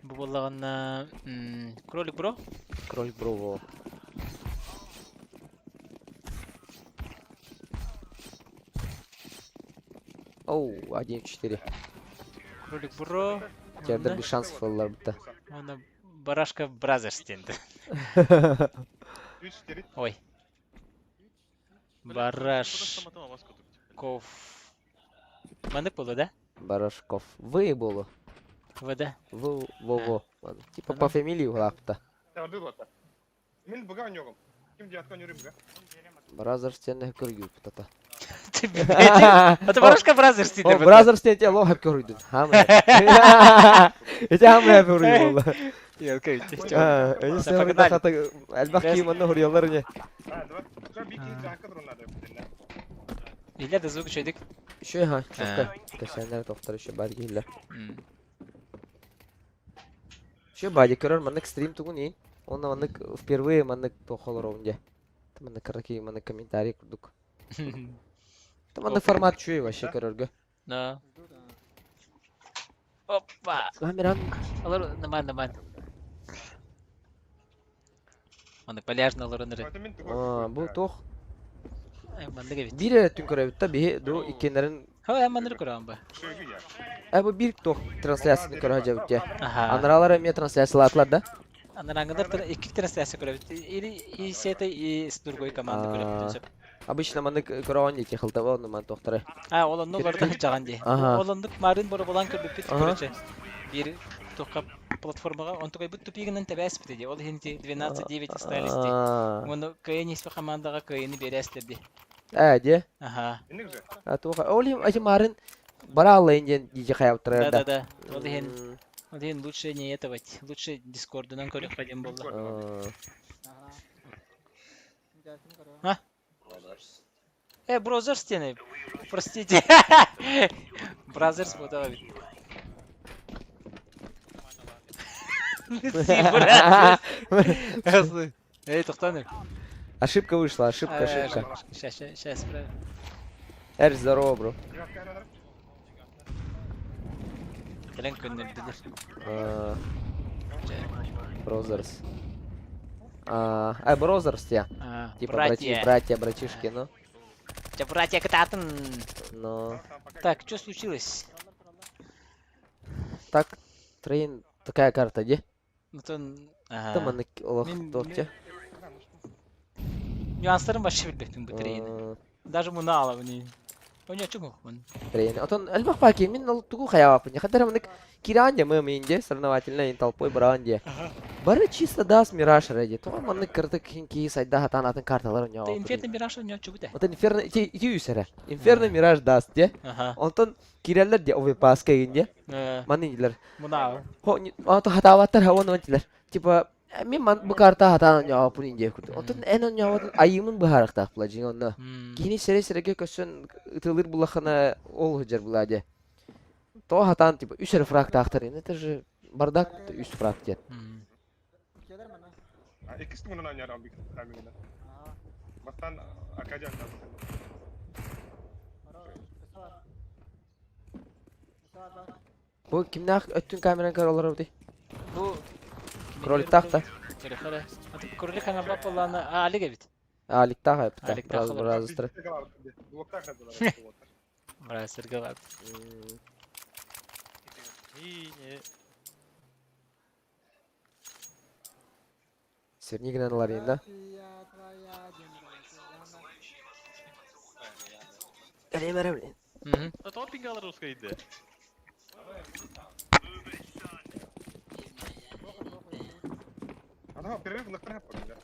Bu bolağına Кролик Бро?
Кролик Бро во. Оу, 1-4.
Кролик Бро.
Теперь без шансов олар бітті.
Она Барашка Бразерс тенді. Ой. Барашков. Мандык болу, да?
Барашков. Вы болу.
Вы, да?
Во. Типа по фамилии лапта. Бразерс тенді көргіл бұтата.
Это Барашка Бразерс тенді бұтата.
Бразерс тенді лох әп көргіл. Эти хамы әп көргіл болу. Они сами дахата әлбәқи мында хурьялар не.
Илер де звук шойдик.
Шой ха, чокка. Кешенлер тоқтар еще бар гейлер. Шой бади көрөр мандык стрим тугун ейн. Оны мандык впервые мандык тохолор онде. Мандык караки мандык комментарий курдук. Мандык формат шой вообще көрөргө.
Да. Опа.
Камеран.
Алар наман. Мандык пляжный аларыныры.
Бу тох.
Мандык эбит.
Бире түн көрөбүт та бие до икенерин.
Ха, мандыр көрөм ба.
Бу бир тох трансляцияны көрө жабыт. Анралар эме трансляциялар атлар да.
Анраңыдар эки трансляция көрөбүт. И сета и с другой команды көрөбүт.
Обычно мандык көрөгөн эки кылда болду ман токтора.
Олонду олордо жаган ди. Олондук марын боро болан көрбүт короче. Бир токка платформага он такой будто пигнен тебес бити. Ол хинти 12-9 стайлисти. Оны кайнис по командага кайны берестерди.
Де?
Ага.
Тока олим ачы марын баралла инден дije хаяптыр да.
Да. Ол хин лучше не этого, лучше Дискордунан көрөп кайдем болду. А? Браузер стены. Простите. Браузер спотал. Эй, тоқтаны.
Ошибка вышла, ошибка.
Сейчас правильно.
Здорово, бро. Браузерс. Браузерс, я. Типа братья, братишки, ну.
Братья Кататан.
Но.
Так, что случилось?
Так, трейн, такая карта, где?
Ну то...
Там она тохте.
Нюанстарын башы билбектин бу трейни. Даже муну алабын. Onya чугу мын.
Тренер. Отон элбах паки мен ол тугу хаябапын. Я хадара мындык киран я мыйынде соревновательный толпой баран де. Бары чисто дас мираж ради. То мындык кырдык кинки сайда хатанатын карталар оня.
Ты инферно мираж оня чугу да.
Отон инферно ити үсере. Инферно мираж даст де. Онтон киреллер де овепас кегинде. Манилер.
Мына.
Хо ото хатаваттар хавон вантилер. Типа мен бу карта хатан оня пун инде курду. Онтон эн оня вот айымын бахаракта плажин онна. Кини сереге көсөн ытылыр булахана ол хужар буладе. То хатан типа үсер фрак тахтарын. Это же бардак үс фрак дет.
İkisi bunun aynı adam bir kamyonda. Bastan akacak.
Бу кимнах өттүн камераны көрөлөр ди.
Бу
кролик тахта.
Хара. Аты кролик хана бапаланы алиге бит.
Алик тахта.
Алик
Biraz
тахта.
biraz тыр.
Брас сыргалат.
Сернигнен ларинда. Элемер блин.
Топинг алар ускайды.
Adam перерыв на второй поле.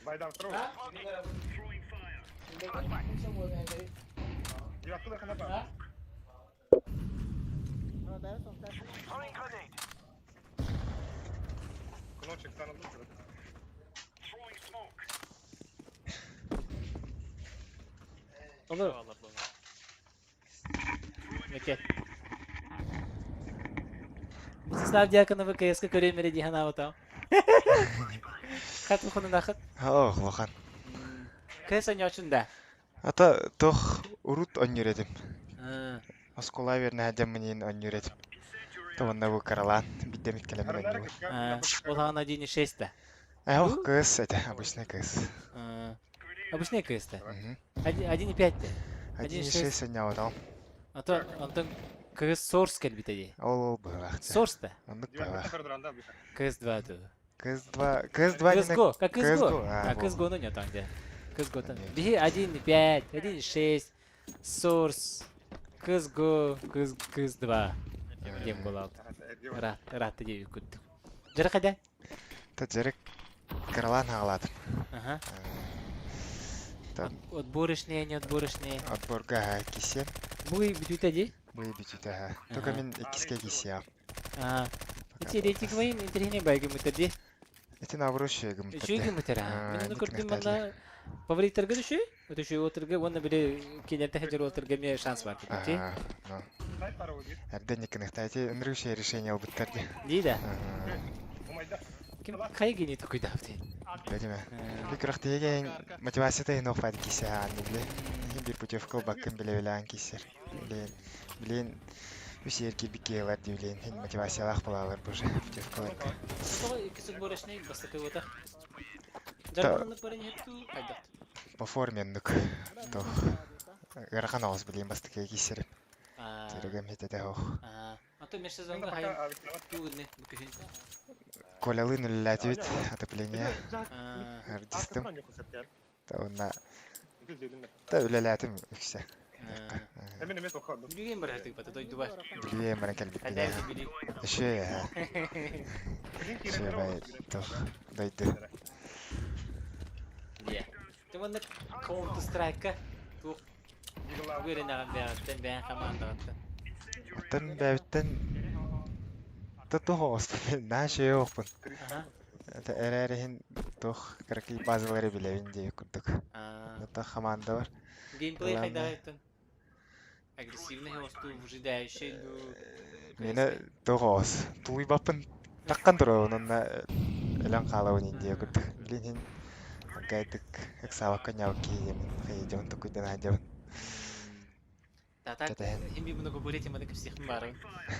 Байдан второй. Я оттуда хана. Кнопчик там лучше.
Olur. Okey. Slav Diakonova КСК көрөмөрү дихана атам. Хат мухун нахат.
Ох, лохан.
КС нячында.
Ата тох урут онюредим. Оскола верне адам менен онюредим. Таванда бу каралан бидемит келемен онюр.
Ол ана 1.6 да.
Ох, КС это обычный КС.
Обычный КС да. 1.5 да.
1.6 оняу.
Ата антон КС Source келбитеди.
Ол быйлак.
Source да.
Ондук быйлак.
КС2 да.
КС2
CSGO, как CSGO. CSGO ну нет там где. CSGO там. Беги 1.5, 1.6, Source, CSGO, CS2. Дем голал. Рат дип күттүк. Жара кайда?
Та жерек каралан агалат.
Ага. Отборочные, не отборочные.
Отборга кисем.
Буй битүтеди?
Буй битүтэ. Только мен икиске кисем.
Эти рейтинг войн интерне байгы мытерди.
Эти навруши гым.
Шуйгы мытера. Мен аны көрдүм мында фавориттерге düşü. Өтүшү отырга онда бире кенерте хажыр отырга мне шанс бар ти.
Эрден никнехтати өнрүши решение албыттарди.
Дида. Ким кайгы не такой давти.
Бедиме. Бикрахтеген мотивацияты нофад кисе аннибли. Bir putevka bakın bile bilen kişiler. Bilen üsyerki bir kere diyorlar. Hem motivasyonlar bulalar bu şey putevkalar.
Sonra ikisi borçlu bastık o da. Jargonluk var ya tu kayda.
По форменник. То. Гархан ağız bileyim bastık kişiler. Tergem hete ho.
А то меж сезонга хай tu ne bu kişi.
Колялы нулятивит отопление. Артистым. Та Та үлеләтим үксә.
Hemen hemen tokadım.
Bilgin var artık patı doydu var.
Bilgin var kalbit bile. Şey ya. Şey bay doydu.
Ya. Tamam da Counter Strike tu. Böyle ben komanda attı.
Atan bevten. Tatu host. Ne şey yokun. Та эрерин тох карки базалары билебин дип курдук. Та команда бар.
Геймплей кайда айтын? Агрессивный хосту выжидающий ду.
Мене тогос. Туй бапын таккан туру онна элен калабын дип курдук. Билин гайдык эксава коняу кием. Хайдем тукудан айдем.
Так, им бы много болеть, мы так всех мары.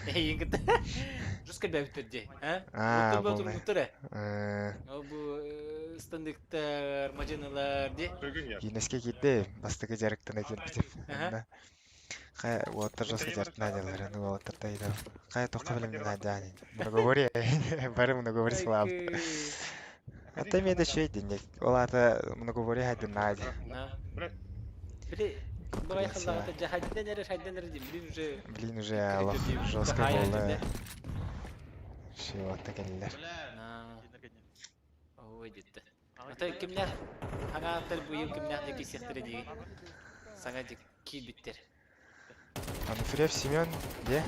Эй, иногда. Жестко бьют людей, а? Вот тут мутора. Абу стандартар мажиналар де.
Юнеске кидде, бастыгы жарыктан экен битип. Кай отыр жестко жарыктан айдалар, ну отыр тайда. Кай тока билем надани. Много говори, бары много говори слав. Это имеет еще денег. Олата много говорит, хайден найди.
Били, бывай халлата жахадден эрер хайден эрер блин уже.
Блин, уже аллах, жестко было. Шиватта келлер.
Ой, детте. Ата кимнер? Хагатар буйыл кимнер деки сехтере диги. Сага дик кибиттер.
Ануфриев Семен, где?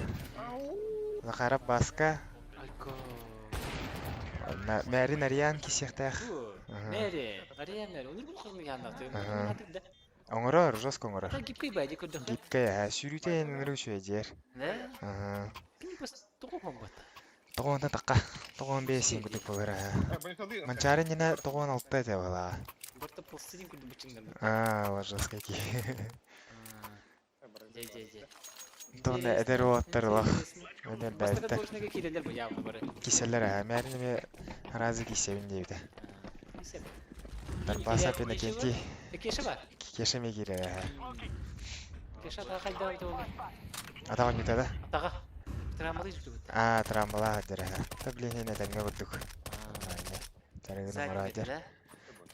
Захарап Баска. Мәрин Ариан кисехтах.
Мэри, Ариан мэри, онур бул яннаты.
Оңорор, жестко оңорор.
Та гипкай байди көрдөх.
Гипкай, сүрүтен нөрүшө жер.
Да? Ким бас тогон бата.
Тогонда такка. Тогон бесин күтүп болора. Манчарын жана тогон алттай табала.
Борта полсидин күтүп бичиңдер.
Жестко ки.
Же.
Тонда эдер оттарлах. Эдер
Бастыга
дайта.
точнага киделер бу явы бары.
Киселер, мәрин разы кисебин дейди. Баса пена кенти.
Кеше бар.
Кеше мегире.
Кеше ата кайда болду?
Атага нютада?
Атага. Трамбалы жүтүп.
Трамбала дера. Табление таңга көрдүк. Тарыгын мурадер.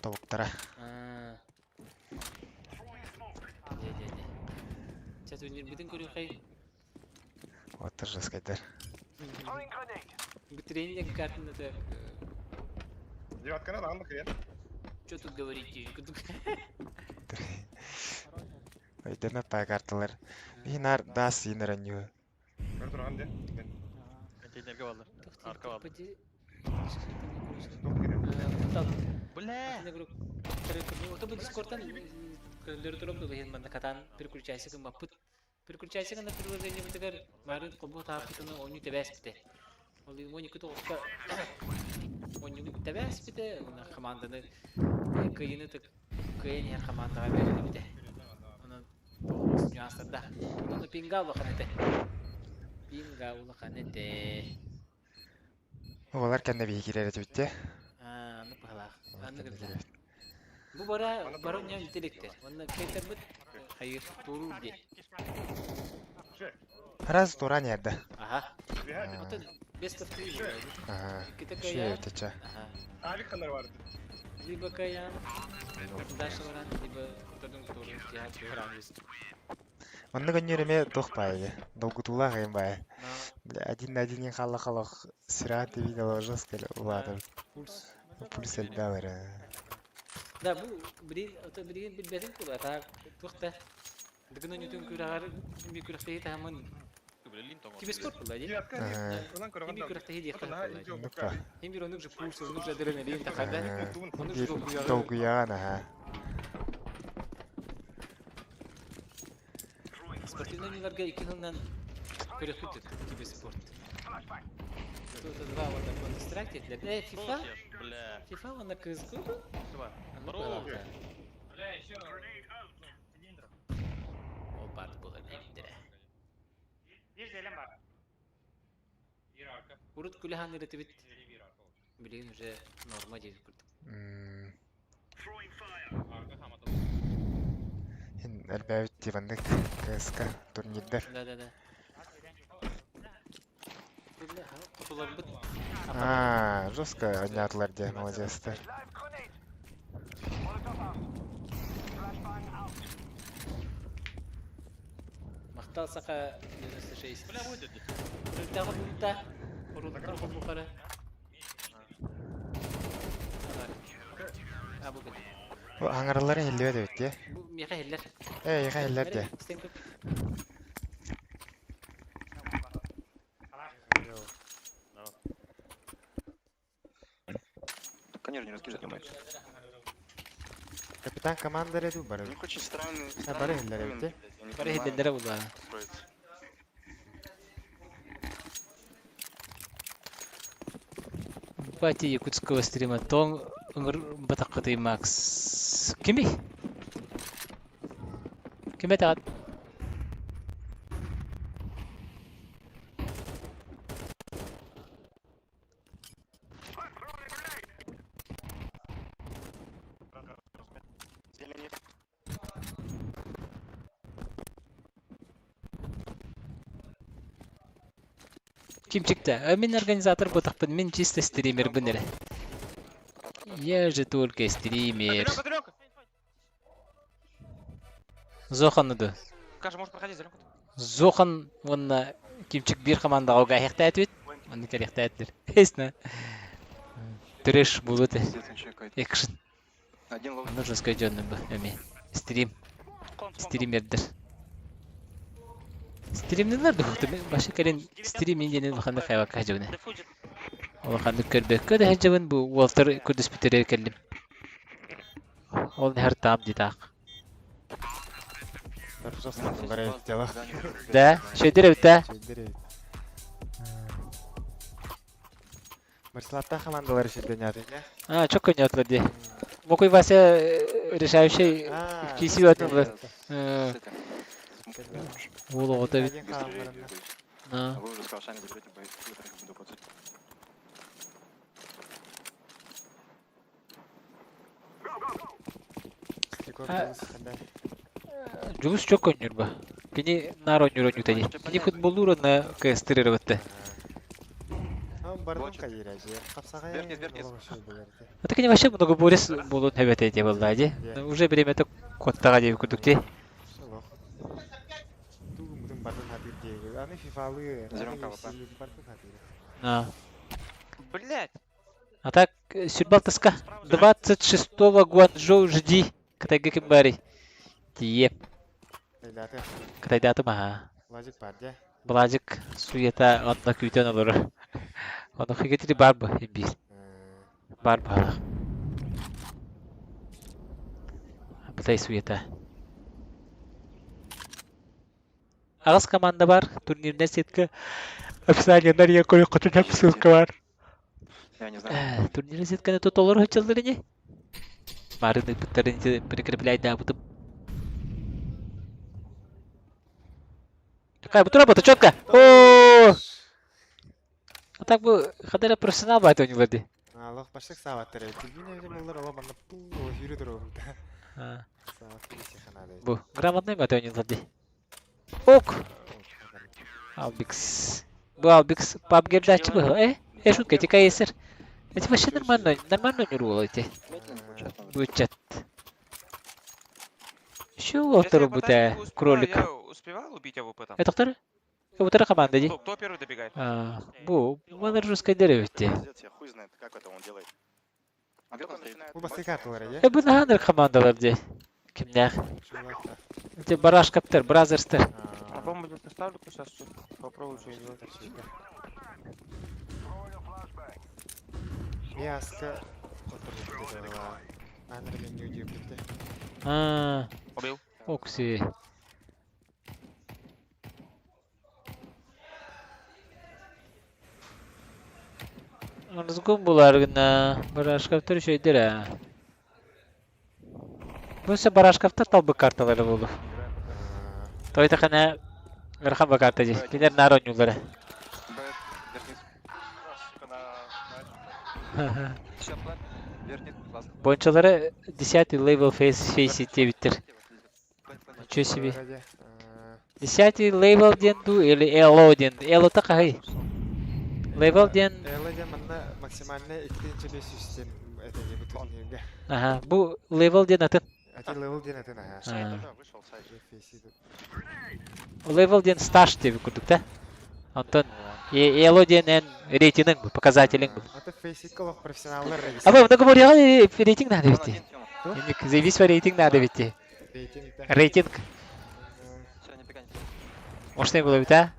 Тобуктара.
Чат өнер бүтүн көрүп кай.
Вот жескайдер.
Тренинг картында так.
Девятка надо, анда хрен.
Что тут говорите?
Ой, деме па карталар. Бинар дас инераню.
Көрдүрган де.
Контейнерге балдар. Арка балдар.
Бля. Вот бы дискордан көндөрү туруп деген мында катан переключайся кым мапыт. Переключайся на приложение битер. Бары кобо таапытын ойну тебеспите. Ол ойну күтөкка. Oyunu bitebes bir de ona komandanı kıyını tık kıyın her komandaya verildi bir de onun nüansında onu pinga ulakanete
Олар кәнде бейі керері түбітте?
Аны пағалақ, аны кірді. Bu bara ne niteliktir. Onun kayıtlar bit hayır doğru değil.
Раз тура нерді.
Aha. O da best of 3. Kita
Şey
kaya.
ötece.
Abi kanlar vardı.
Либо кая. Дальше вариант, либо кто-то который тягает вариант.
Онны гонюреме тохпайды. Долгутула гайм бай. Один на один хала сыра ты видел жестко уладыр. Пульс элбавер.
Да, bir bilbesin kula ta tuqta. Degno nyutun kurağar bir kuraqta hita hamın. Gibi sport kula di. Gibi kuraqta hidi kula. Hem bir onuk pulsu, onuk adrenalin takada. Onuk
dolguyana ha.
Спортивный универга 2 жылдан көрөтүп gibi sport. Тут два вот такой дистрактер. FIFA. FIFA она кызгы. Ол парт болар дейдире.
Bir zelem var.
Урут кулехан эретибит. Билин уже норма дейт курдук.
Элбәвит дивандык КСК турнирдер.
Да.
Жестко ойнадылар де, молодецтер.
Мактал сака 96. Бля, вот это. Рыктагы бунта. Уруттар букара. Абугын.
Бу аңырларын елдебе дебет де.
Бу меха хеллер.
Меха хеллер де.
Конечно, не раскидывается.
Капитан команды реду бары.
Очень странный.
Бары хеллер де.
Бары хеллер була. Пати якутского стрима тон батаккаты Макс. Кими? Кими тагат? Kim çıktı? Мен организатор ботақпын, мен чисто стример бұныры. Я же только стример. Зохан да.
Кажется, можешь проходить зеленку.
Зохан вон кимчик бир командаға гайхтает бит. Аны керехтәттер. Эсне. Трэш булыты. Экшн. Нужно скажённым бы. Эми. Стрим. Стримердер. Стримнелер да хутты. Башы керен стрим инденен баханда хайва кажуна. Ол ханды көрбөк көдө хажабын бу Уолтер күрдүс битерер келдим. Ол һәр таап дитак. Да, шөйдер өтә.
Марселатта командалар ішінде нятыга.
Çok oynuyorlar diye. Мокой Вася решающий киси өтүлөр. Ол ота бит.
Вы уже с Калшани берете боец.
Жұмыс çok oynuyor bu. Kini nar oynuyor oynuyor. Kini futbol uruna kestiriyor ötte. Это, конечно, вообще много борис будут на этой теме, влади. Уже время это коттага деп күдүкте.
Блять.
А так, Сюрбалтаска 26-го Гуанчжоу жди. Катайга кимбари. Тиеп. Катайдаты маха. Блажик суета онда күйтен олар. Оны хигетри бар ба бир. Бар ба. Бытай суета. Агас команда бар. Турнирде сетке описаниелер я кое-что ссылка бар.
Я не знаю.
Турнирде сетканы тут олар хачалдыр не? Марыны биттеринде прикрепляй да бутып. Какая бутура бота чётко. О! А так бы ходили профессионал байт у него ди.
Аллах башык саваттыр. Тигине булар ала банда пул жүрү дуру.
Бу грамотный байт у него ди. Ок. Албикс. Бу Албикс пабгерде ачы бы. Шутка эти кайсер. Эти вообще нормально не рулы эти. Бычат. Что Уолтер бута кролик?
Успевал убить его потом?
Это кто? Уолтер команда ди.
Кто первый добегает?
Бу, мана жесткой деревьте.
Я хуй знает, как это он делает. А как он начинает?
Bu basit kartlar ya.
Bu nadir komandalar ди. Kimler? Эти барашкаптер, бразерстер.
А бомбу здесь поставлю сейчас. Попробую что сделать.
Яска. Андрей не удивит.
Убил.
Окси. Анызгун булар гына барашкаптер шөйдер а. Бусы барашкаптер талбы карталары болду. Тойта хана Верхам карта ди. Кинер нарон юлдары. Бойынчалары 10-й левел фейси тебиттер. Чё себе? 10-й левел денду или эло ден? Эло такай. Левел ден.
Эло ден мында максимальный 2500 ден это не будет нигде.
Ага, бу левел ден атын.
Это левел ден атын, ага.
Левел ден стаж деп күрдүк да. Антон эло денен рейтинг показателең бу.
Это фейсикалык профессионалдар регистр.
Аба, мында говорила рейтинг надо бит. Завис рейтинг надо бит. Рейтинг. Может не было бит, а?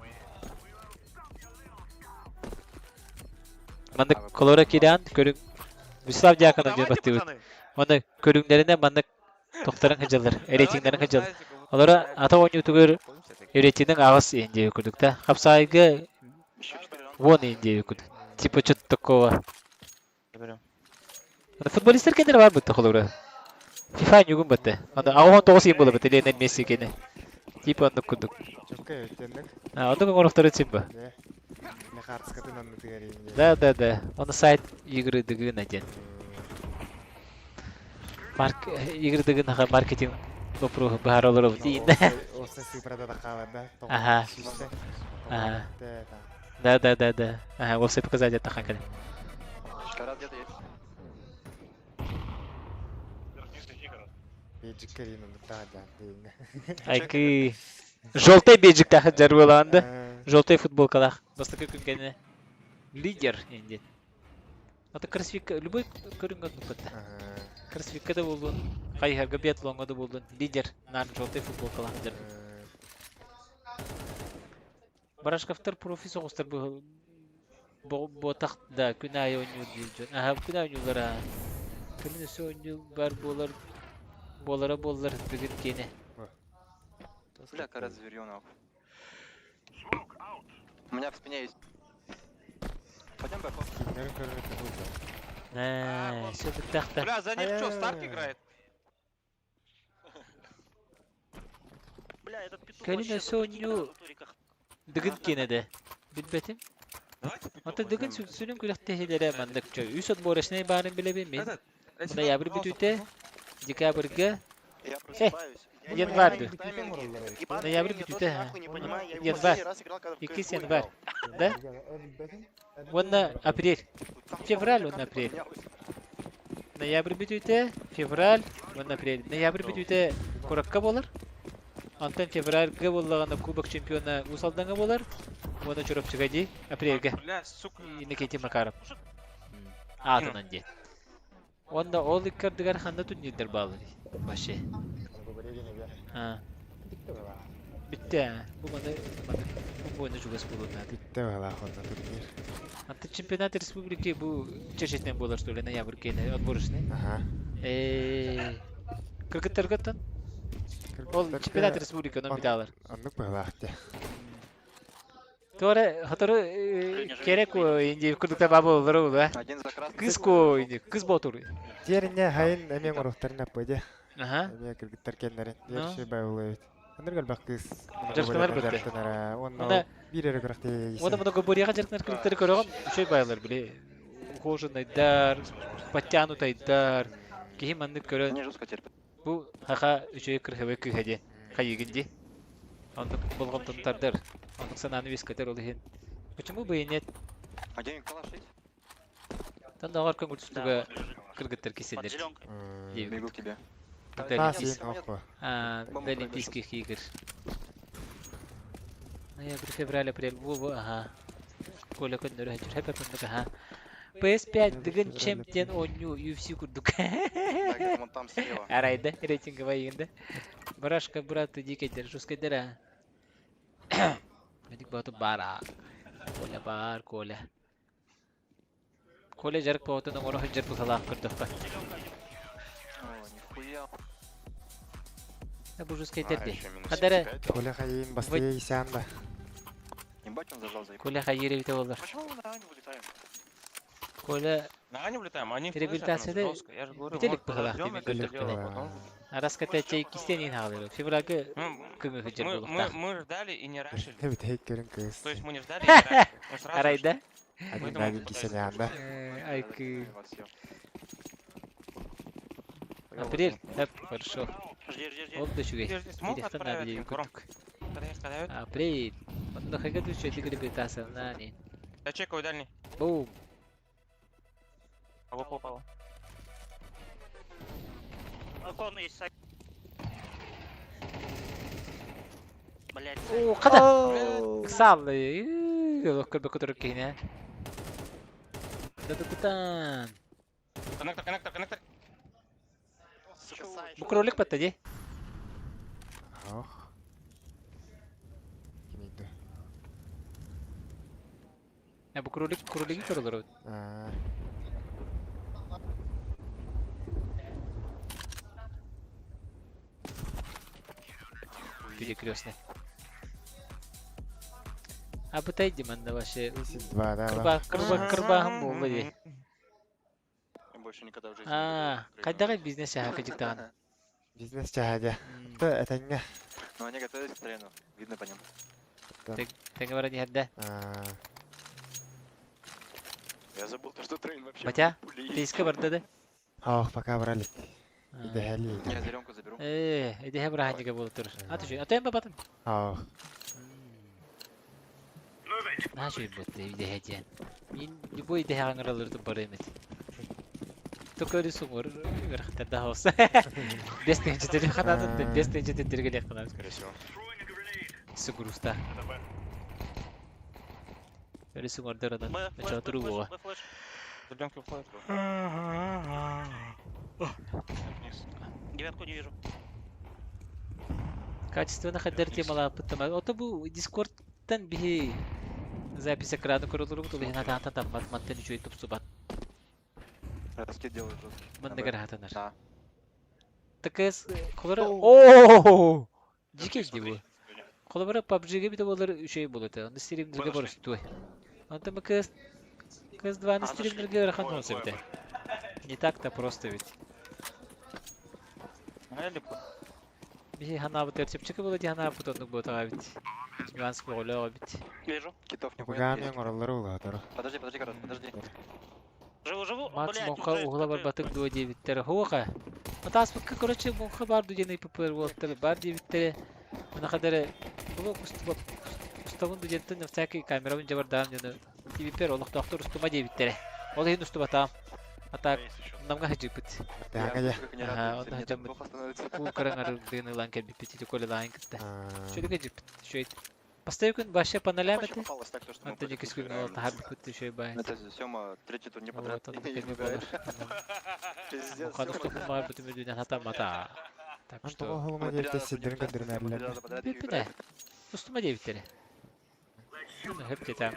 Мында колора киран көрүң. Вислав Дьяконов деп аттыбыт. Мында көрүңдөрүнө мында токторун хыжалдар, рейтингдерин хыжал. Олар ата ойнутугөр рейтингдин агыс энде көрдүк да. Капсайга вон энде көрдүк. Типа что-то такого. Футболисттер кендер бар бит толора. FIFA югун бит. Анда агон 9 ем болот бит Лионель Месси кене. Типа анда көрдүк. Анда коноктор типа. Да. Он сайт игры дыгын аден. Игры дыгын маркетинг попро бааралар дейин. Ага. Ага. Да. Ага, вот это показать это хакер.
Бейджик Карин унутагадан дейін.
Айкы. Желтый бейджик тахы жар болағанда. Желтый футболкалах. Бастықы күнгені. Лидер енді. Ата кроссфитка, любой көрінген нұқытта. Кроссфитка да болдun. Қайхарға биатлонға да болдun. Лидер. Нар желтый футболкалах жар. Барашкафтар профи соғыстар ботақ да күн айы ойнуы дейін. Аха, күн айы ойнуылара. Күн өсі ойнуыл бар болар бүгін кені.
Бля, кара зверьё нахуй. У меня в спине есть. Пойдем бэков.
Все так-то.
Бля, за них что, Старк играет?
Күн өсі ойнуы бүгін кені де. Білбетім? Ата бүгін сүлін күліқті хелері мандық жой. Үс от борышынай барын білебен мен. Ноябрь бүтүте, декабрьга. Январь. Ноябрь бүтүте. Январь. 2 январь. Да? Онна апрель. Февраль, онна апрель. Ноябрь бүтүте, февраль, онна апрель. Ноябрь бүтүте коракка болар. Антон февральга боллаганда кубок чемпиона усалданга болар. Оны чурап чыгади апрельге. Никита Макаров. Атынан де. Онда ол иккардыгар ханда турнирдер баалар. Башы. Битте. Бу мана жугас болуна.
Битте бала хонна турнир.
Анты чемпионат республики бу чечетен болар что ли ноябрь кене отборышный.
Ага.
Кыргыттаргаттан. Ол чемпионат республики онан биталар.
Аннык балаахте.
Торе хатары керек инде кыргытта бабы болар да. Кыз ко инде кыз ботур.
Терне хайын эмен урухтарына пойде.
Ага.
Эме кыргыттар кеннерин. Дерши байлы. Андыргал баккыз.
Жарканар битте.
Онда бирере кыракты.
Ода мына гоборияга жарканар кыргыттар көрөгөн шөй байлар биле. Ухоженныйдар, подтянутайдар. Кихи мандык көрө.
Не жестко терпит.
Бу хаха үчөй кырхыбы кыхаде. Кайыгынди. Андык болгон тантардар. Андык сананы вискатер ол хен. Почему бы и нет?
А денег калаш есть?
Тандагар көңүлсүздүгө кыргыттар киселдер.
Бегу к тебе.
До Олимпийских игр. Ноябрь, февраль, апрель. Ага. Коля көндөрү хачыр. Хепер көндөрү ага. PS5 дыгын чемпион ойну UFC курдук.
Вон там слева.
Арайда, рейтинговая игра. Барашка, брат, дикайтер, жускайдера. Медик баату бара. Коля бар, Коля. Коля жарк баату ногоро хажар путалак кырдыкка.
Нихуя.
Бу жускайтерди. Кадара.
Коля хайын басты исянда.
Ебать он зажал за.
Коля хайыре бите болду.
Почему мы на Аню вылетаем?
Коля
На Аню влетаем, они
реабилитацияда бителик бахала теми. Раската чай кистенин халыр. Февральга кыгы хыжыр болукта.
Мы ждали и не рашили.
Битейк көрүн кыз.
То есть мы не ждали и не рашили. Мы сразу
Арайда?
Один киселянда.
Айкы. Апрель, да, хорошо. Вот до чугай. Перехтан на видео куртук. Апрель. Вот на хагаду что ты реабилитация на не.
Я чекаю дальний.
Бум.
А попало.
О, када? Ксаллы. Локкар бекотор кейне. Да-да-да-дан.
Коннектор.
Бу кролик паттади.
Ох. Кинейді.
Бу кролики көрөлөр. Перекрестный. А пытайте манда вообще. Кырбагым болду ди.
Больше никогда в жизни.
Кайдагы бизнес шаха кыжыктаган.
Бизнес чахадя. Это
Но они готовились к трену. Видно по ним.
Тега бара дихадда.
Я забыл, что трейн вообще.
Батя, писка барды да?
Ох, пока брали. Идеально.
Я зеленку заберу.
Идея браханчика болуп тур. Атайын бабатын.
Ох.
Нашу бутты идея жан. Мен любой идея аңыралырды бар эмес. только рисунок верхте да olsa. 5 тетери ханадын 5 тетери келек кылабыз.
Скорее всего.
Сигуруста. Рисунок дөрөдөн начал туруу.
Зубенка уходит. Девятку не вижу.
Качественно ходер темала пытама. Ото бу Discord-тан бихи запись экрана көрөлүрүп тулы хана тата матматтан үчөй тупсубат.
Раскид делают жестко.
Мындагар хатанар.
Да.
Такэс колора оо жике дибу. Колора PUBG-ге бит болар үчөй болот. Аны стримдерге барысту. Анда макэс CS2 на стримдерге рахатмасы бит. Не так-то просто ведь. Бихи хана бутер чипчика было хана бутонук бутага бит. Нюанс болоо бит.
Вижу.
Китов не
Бугами ороллары улаатыр.
Подожди, Карас, подожди.
Живу,
Мац монха угла бар батык дуо дебиттер хуга. Атас бакка короче монха бар дугений ппр воттер бар дебиттер. Мына кадары бул уставын дугенттен всякий камеравын жабар даам жана дебиттер олук доктор устума дебиттер. Ол ен устуба таам. Атак намга хажипыт.
Таңга.
Онда хажам. Бул караңар дыны лан келбит пити коле лайн китте. Шөйдө жипт. Шөйт. Поставь баша паналямет. Антони кискүн ол тахар бит шөй бай.
Это Сёма третий тур не подряд.
Пиздец. Кадык бар бит медүнөн хата мата. Так что
Антого девте сидерин кадырнарлар.
Бипиде. Устума девиттер. Хеп кетем.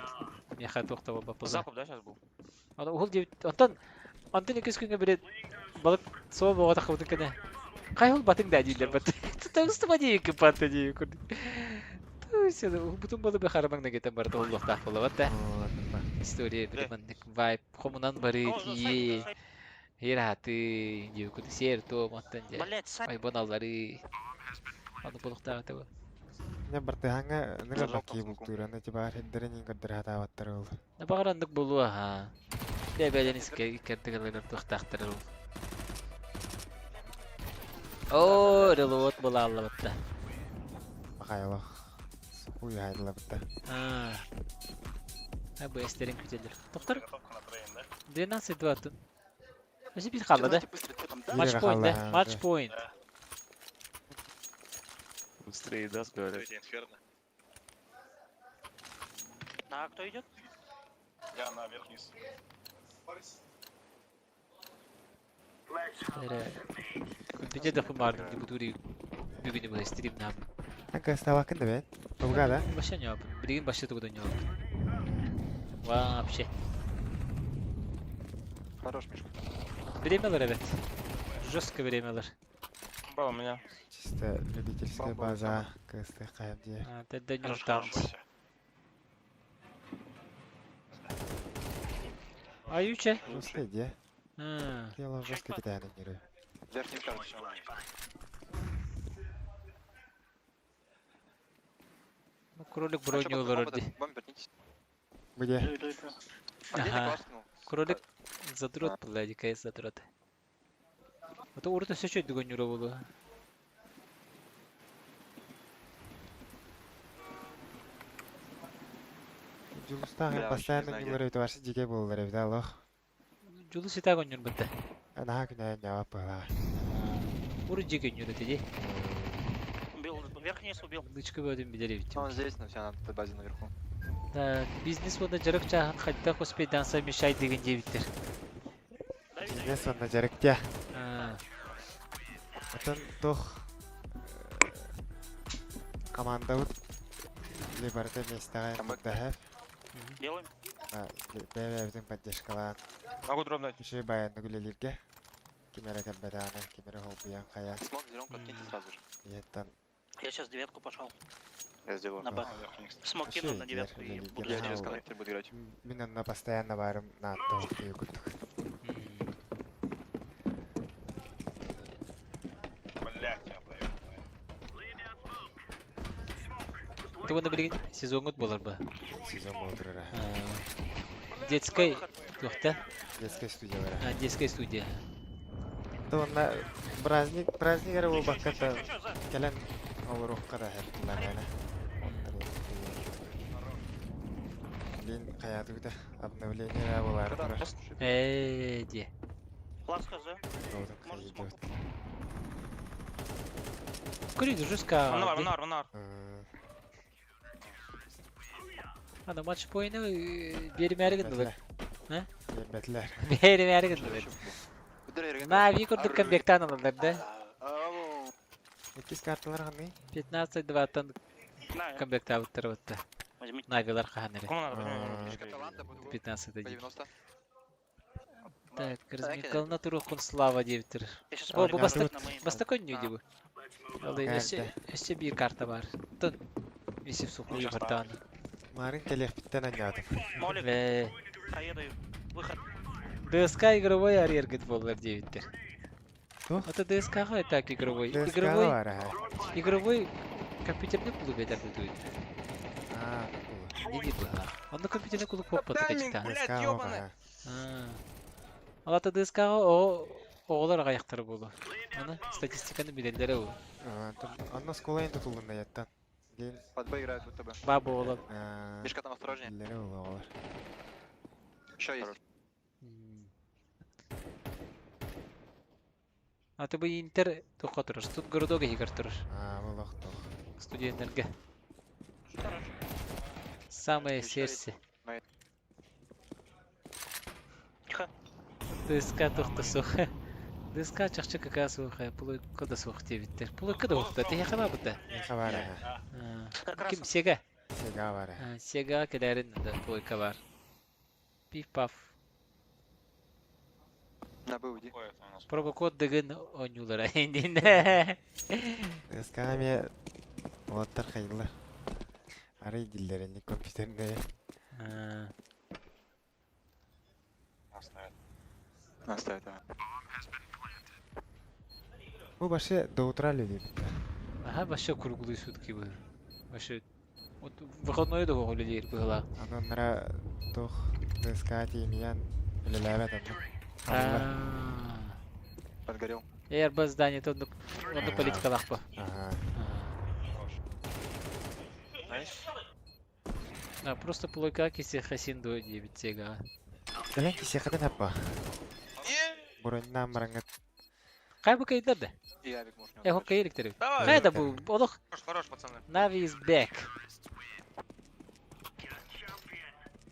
Я хат токтоп бапа.
Закуп, да, сейчас был?
Аны ул девит. Антони кискүнгө берет. Балык соо бого такыбыт кене. Кай ул батың да дилер бат. Та устума девик патты дейик. Сен бутун болуп бахармаңна кетем бар толлукта болот да. История билмендик вайб комунан бары тие. Ираты, юку десерто маттанже. Ай боналлары. Аны болукта атабы.
Не бартыханга ныга баки бултураны тибар хеддерин ингадыр хатаваттар ол.
На багарандык болуу ха. Дебелен иске кертегелер тохтактыр. О, релот була аллабытта.
Бакайлах. Уй хайдыла битта.
Bu eslerin güzeldir. Doktor. 12-20. Nasıl bir kaldı? Match point da. Match point.
Быстрее, да, говорят.
А кто идет?
Я на верх-вниз.
Компьютер de kumardım bu turi. Bugün bu stream ne yapayım?
Anka stavakın da ben. Tolga
Başa ne yapayım? Birinin başa tokudan ne yapayım? Вообще.
Хорош, Мишка.
Времялар, evet. Жестко времялар.
Был у меня.
Чисто любительская база. КСТ КМД.
Тогда не ждамся. А юче?
Жестко иди. Дело жестко китайный миры.
Верхний карт.
Ну, кролик броню вроде.
Где?
Ага. Кролик задрот, блядь, КС задрот. Это урта все что догоню было.
Жулустан постоянно милары товарищ диге болдыр evde Allah.
Жулус итак гонюр битте.
Ana günah cevap bala.
Уру диге гонюр эти.
Убил, верхний убил.
Дычка будем бедерить.
Он здесь, но все на той базе наверху.
Да, бизнес вот жарыкча хотя успеть данса мешать деген дебиттер.
Бизнес он жарыкча. Атын тох команда вот либерте местага муттахав.
Делаем.
Бэвэвдин поддержкалан.
Могу дробнуть.
Еще баянны гулелерге. Кемера каббаданы, кемера холбиян кая.
Смог зером подкиньте сразу же.
Еттан.
Я сейчас девятку пошел.
Я сделаю.
На Б. Смог кину на девятку и буду
Я через коннектор буду играть.
Минна постоянно варим на то, и кутух.
Ты вот набери сезон год болар ба.
Сезон болдыр.
Детская тухта.
Детская студия бар.
Детская студия.
То на праздник был баката. Келен олрух када хәтләнә. Лин хаятыгда обновление булар.
Де. Курить жестко.
Мына бар.
Ана матч boyunu бермәрген дилер.
Бербетлер.
Бермәрген дилер. Нави курдук комбектан алалар да.
Экис карталар кандай?
15-20 комбект алыптыр отта. Навилар каханere. 15-90. Так, размекална турухун слава дептир. О, бу бастакон нюди бу. Алды эссе бир карта бар. Тын. Висип суху югартан.
Марын телефиттен анядым.
Ве. ДСК игровой арьергет болар дептир. Это ДСК га так игровой. Игровой компьютерный клуб это будет. Не видно. Он на компьютерный клуб попадет качта. Алата ДСК оғылар аяқтары болу. Аны статистиканы билелдері ол.
Анна сколайын тұтылында яттан.
Подбой играет в ВТБ.
Бабы олап.
Мишка там осторожнее.
Билері оғылар.
Еще есть.
А ты бы интер тұққа тұрыр. Тут городога егер тұрыр.
Бұл оқтық.
Студенттерге. Самое сердце. ДСК тоқты соқ. ДСК чақчы кака соқ. Пулы көді соқ дебіттер. Пулы көді оқты. Те яқына бұдда?
Яқа бар.
Кім? Сега?
Сега бар.
Сега кәләрін пулыка бар. Пиф-паф. Пробокод дегін ойнулар әйінден.
ДСК ме олаттар қайдылар. Арай диллеріне компьютеріне.
Оставит, да.
Bu başı доутрали deyip.
Ага, başı kurguluyor sutki bu. Başı выходной да гоголи дейір бұғыла.
Анонlara тоқ ДСК теймиян үліләбәт анны.
Подгорел.
Егер біз здание, то онды политикалақ па. Просто плойка кесе хасин до дебит сега.
Кәлен кесе қатын аппа. Бұрыннан бараңат.
Қай бұл кайдар да? Хо кайректері. Қайда бұл? Олық.
Хорош, пацаны.
Нави is back.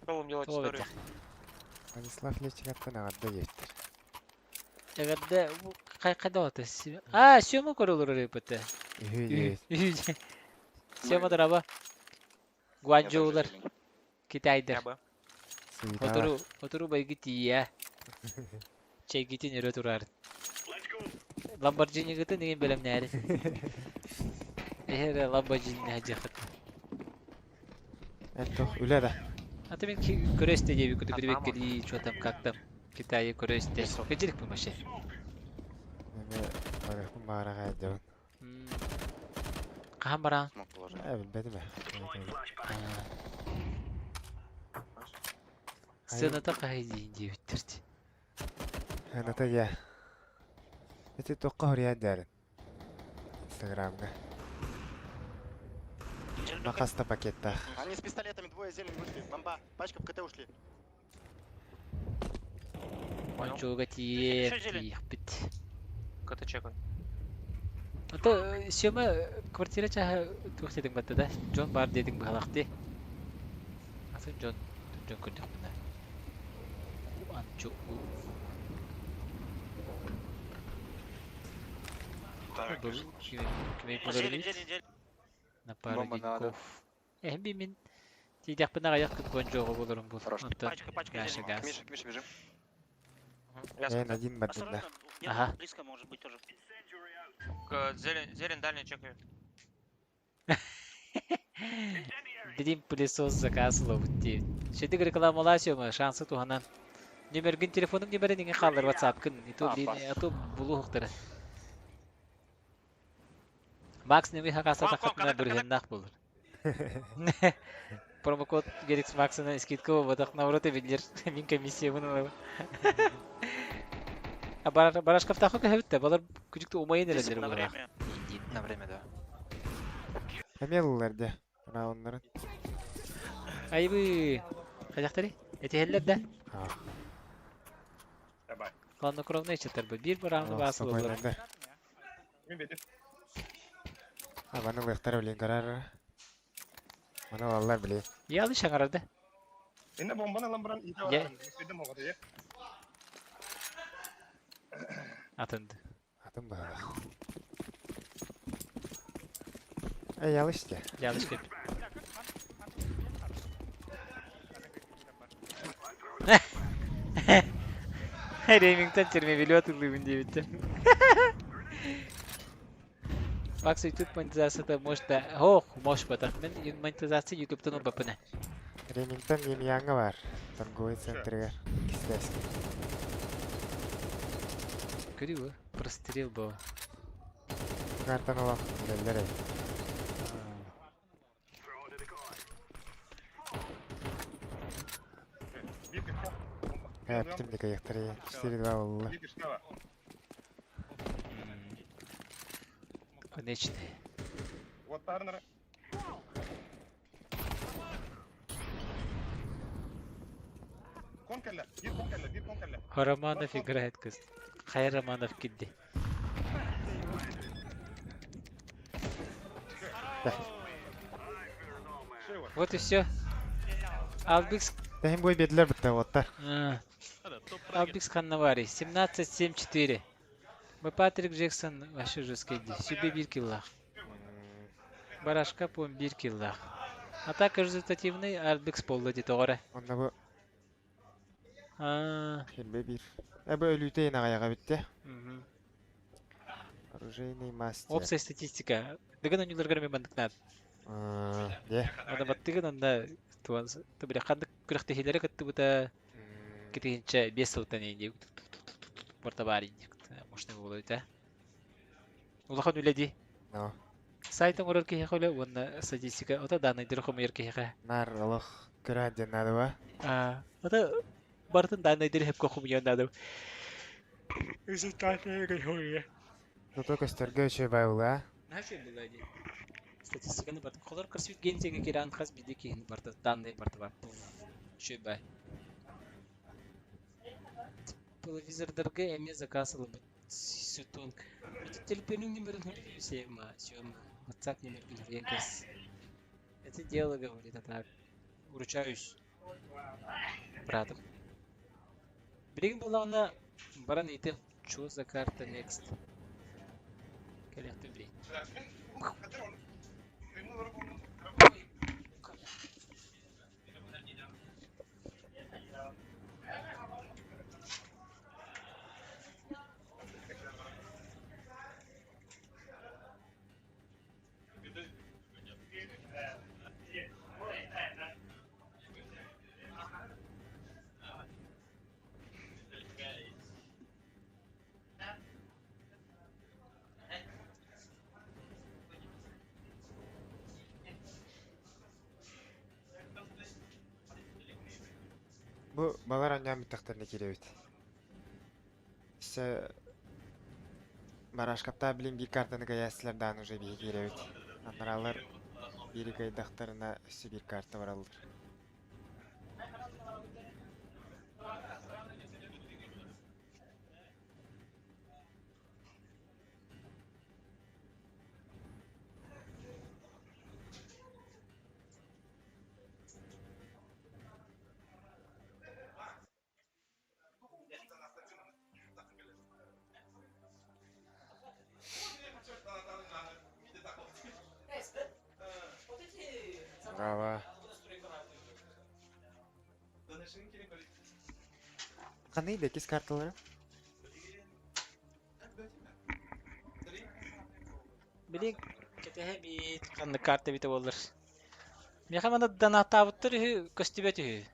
Пробуем делать историю.
Владислав Лечик аттан ағадда еттір.
Егерде қайда оты? Сүйемі көрілір репеті. Үйде. Сүйемі дыраба. Гуанчоулар. Китайдыр. Отыру байгы тия. Чай гитин өрі тұрар. Lamborghini gıtı neyin bölüm neydi? Eğer Lamborghini hacı gıtı.
Evet, öyle de.
Hatta ben köreste diye bir kutu bir bekkeli çoğatam kalktım. Kitayı köreste. Gıcılık mı başı?
Ben mağara kaydım.
Kahan baran?
Evet, benim.
Sınata kahidin diye bitirdi.
Sınata ya. Это только говорят дарит. Инстаграмга. Макаста пакета.
Они с пистолетами двое зелень вышли. Бомба. Пачка в КТ ушли.
Он чуга тиех бит.
КТ чекай.
Это сема квартира чаха тухтедин батта да. Джон бар дедин бахалакты. Атын Джон көрдүк мына. Анчу. Кімей подорвить на пару деньков. Мен тейдек пына аяқ күткен жоғы болырым бұл.
Пачка.
Миша, бежим.
Один бадын да.
Ага.
Близко может быть тоже. Зелень дальний чекаю. Дедим пылесос заказылы бұтте. Шедік рекламалар сөймі, шансы туғанан. Нөміргін телефоным нөмірі деген қалыр WhatsApp күн. Ето бұлу ұқтыры. Макс неме хакаса тақатына бүргеннақ болыр. Промокод Gerix Max'ına скидка бадақ навроте билер. Мен комиссия бұны. Барашков тақы көбітті. Балар күжікті умайын әлендер бұлар.
На время, да.
Әмелілерде. Бұна онларын.
Айбы. Қажақтары? Әте әллер да?
Хладнокровный чатырбы. Bir раунд басылы булар.
Абаны лыктар билен карар. Мана аллар биле.
Ялы шаңарады.
Инде бомбаны ламбран ите
Ye.
var. Müsvedem oldu ya.
Atındı.
Atın bakalım. Yanlış ki.
Yanlış ki. Remington 20 atıldı diye bitti. Bak YouTube monetizası da moşta. Moş batak. Ben monetizası YouTube'dan o bapına.
Remington yeni yangı var. Торговый центр. Кстати.
Görüyor. Прострел был.
Картаны алам. Белдер. Битим де каяктары. 4-2 oldu.
Конечный.
Вот Тарнер. Конкалла, bir konkalle.
Хараманов играет, кыз. Хайраманов кидди. Вот и все. Албикс.
Тем бой бедлер бітті оттар.
Албикс Ханнавари. 17-7-4. Мы Патрик Джексон вообще жесткий. Себе 1 киллах. Барашка по 1 киллах. Атака результативный. Албикс полды дейді оғыры.
Онда bu Хелбе бир. Бу өлүтө эне каяга битти. Оружейный мастер.
Общая статистика. Дыгын онюлар көрмей бандык над.
Де.
Ада баттыгын онда туансы. Табыра кандык күрәктехиләре кытты бута. Китенче 5 сылтан инде. Портабари. Мошны булды та. Улахан үледи.
No.
Сайтын орыр кеhe холе онда статистика. Ота данный дырхым ер кеhe.
Нар алых көрәден надыва.
Ота бартын данный дыр хеп кохум яндады. Результаты гайхойя.
Тото көстөргө өчө байула.
Нафиг было ди. Статистиканы бат. Холор кырсыт генсеге киран хас биде кеhin барты данный барты бар. Шөбай. Телевизордерге эме заказылы бит. Сютонг. Это телефонный номер все ма, сёма. WhatsApp номер Венкас. Это дело говорит, а так. Вручаюсь братом. Бригн была она баран ите. Что за карта next? Келех ты бри.
Bu балар аннан биттактарына киребит. Isse барашкапта билин бир картаны гаясылардан уже бир киребит. Анаралар бири кайдактарына өсү бир карта баралдыр. Bravo. Қандай бекес карталары?
Билин кетеhe бит канды карта бите болдыр. Меха мана даната буттыр көстүбөт.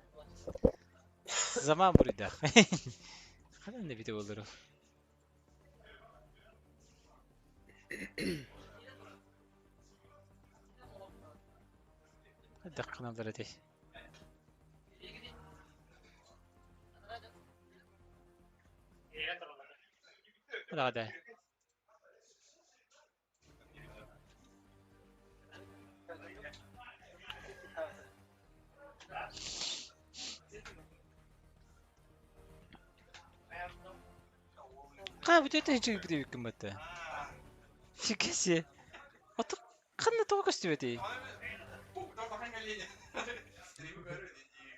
Заман бурда. Кандай бите болдыр. دقنا بردي لا غدا
bu tete hiç gibi bir kımmette. Şikesi. Otur kanna toğuk üstüveti.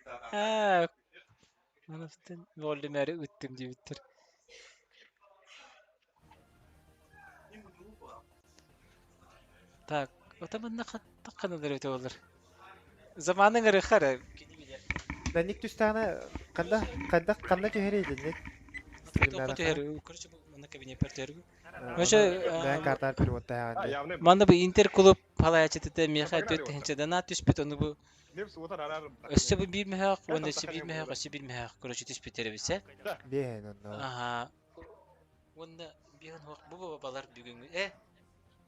Ha. Manaftan Voldemort'u üttüm diye bitir. Так, отаманна каттакканылар өтө болор. Заманның ырыхары.
Данник түстәне канда төһәрейдин.
Короче, мына кабине пертерги. Ошо
Ben kartar periotta yani.
манда бу Интер клуб палаячытыта меха төттенчеден түспөт ону бу. Өссө бу бир меха, онда бир меха, өссө бир меха. Короче, түспөтеребиз,
Бehen onu.
Ага. Онда бир хок бу балар бүгүн.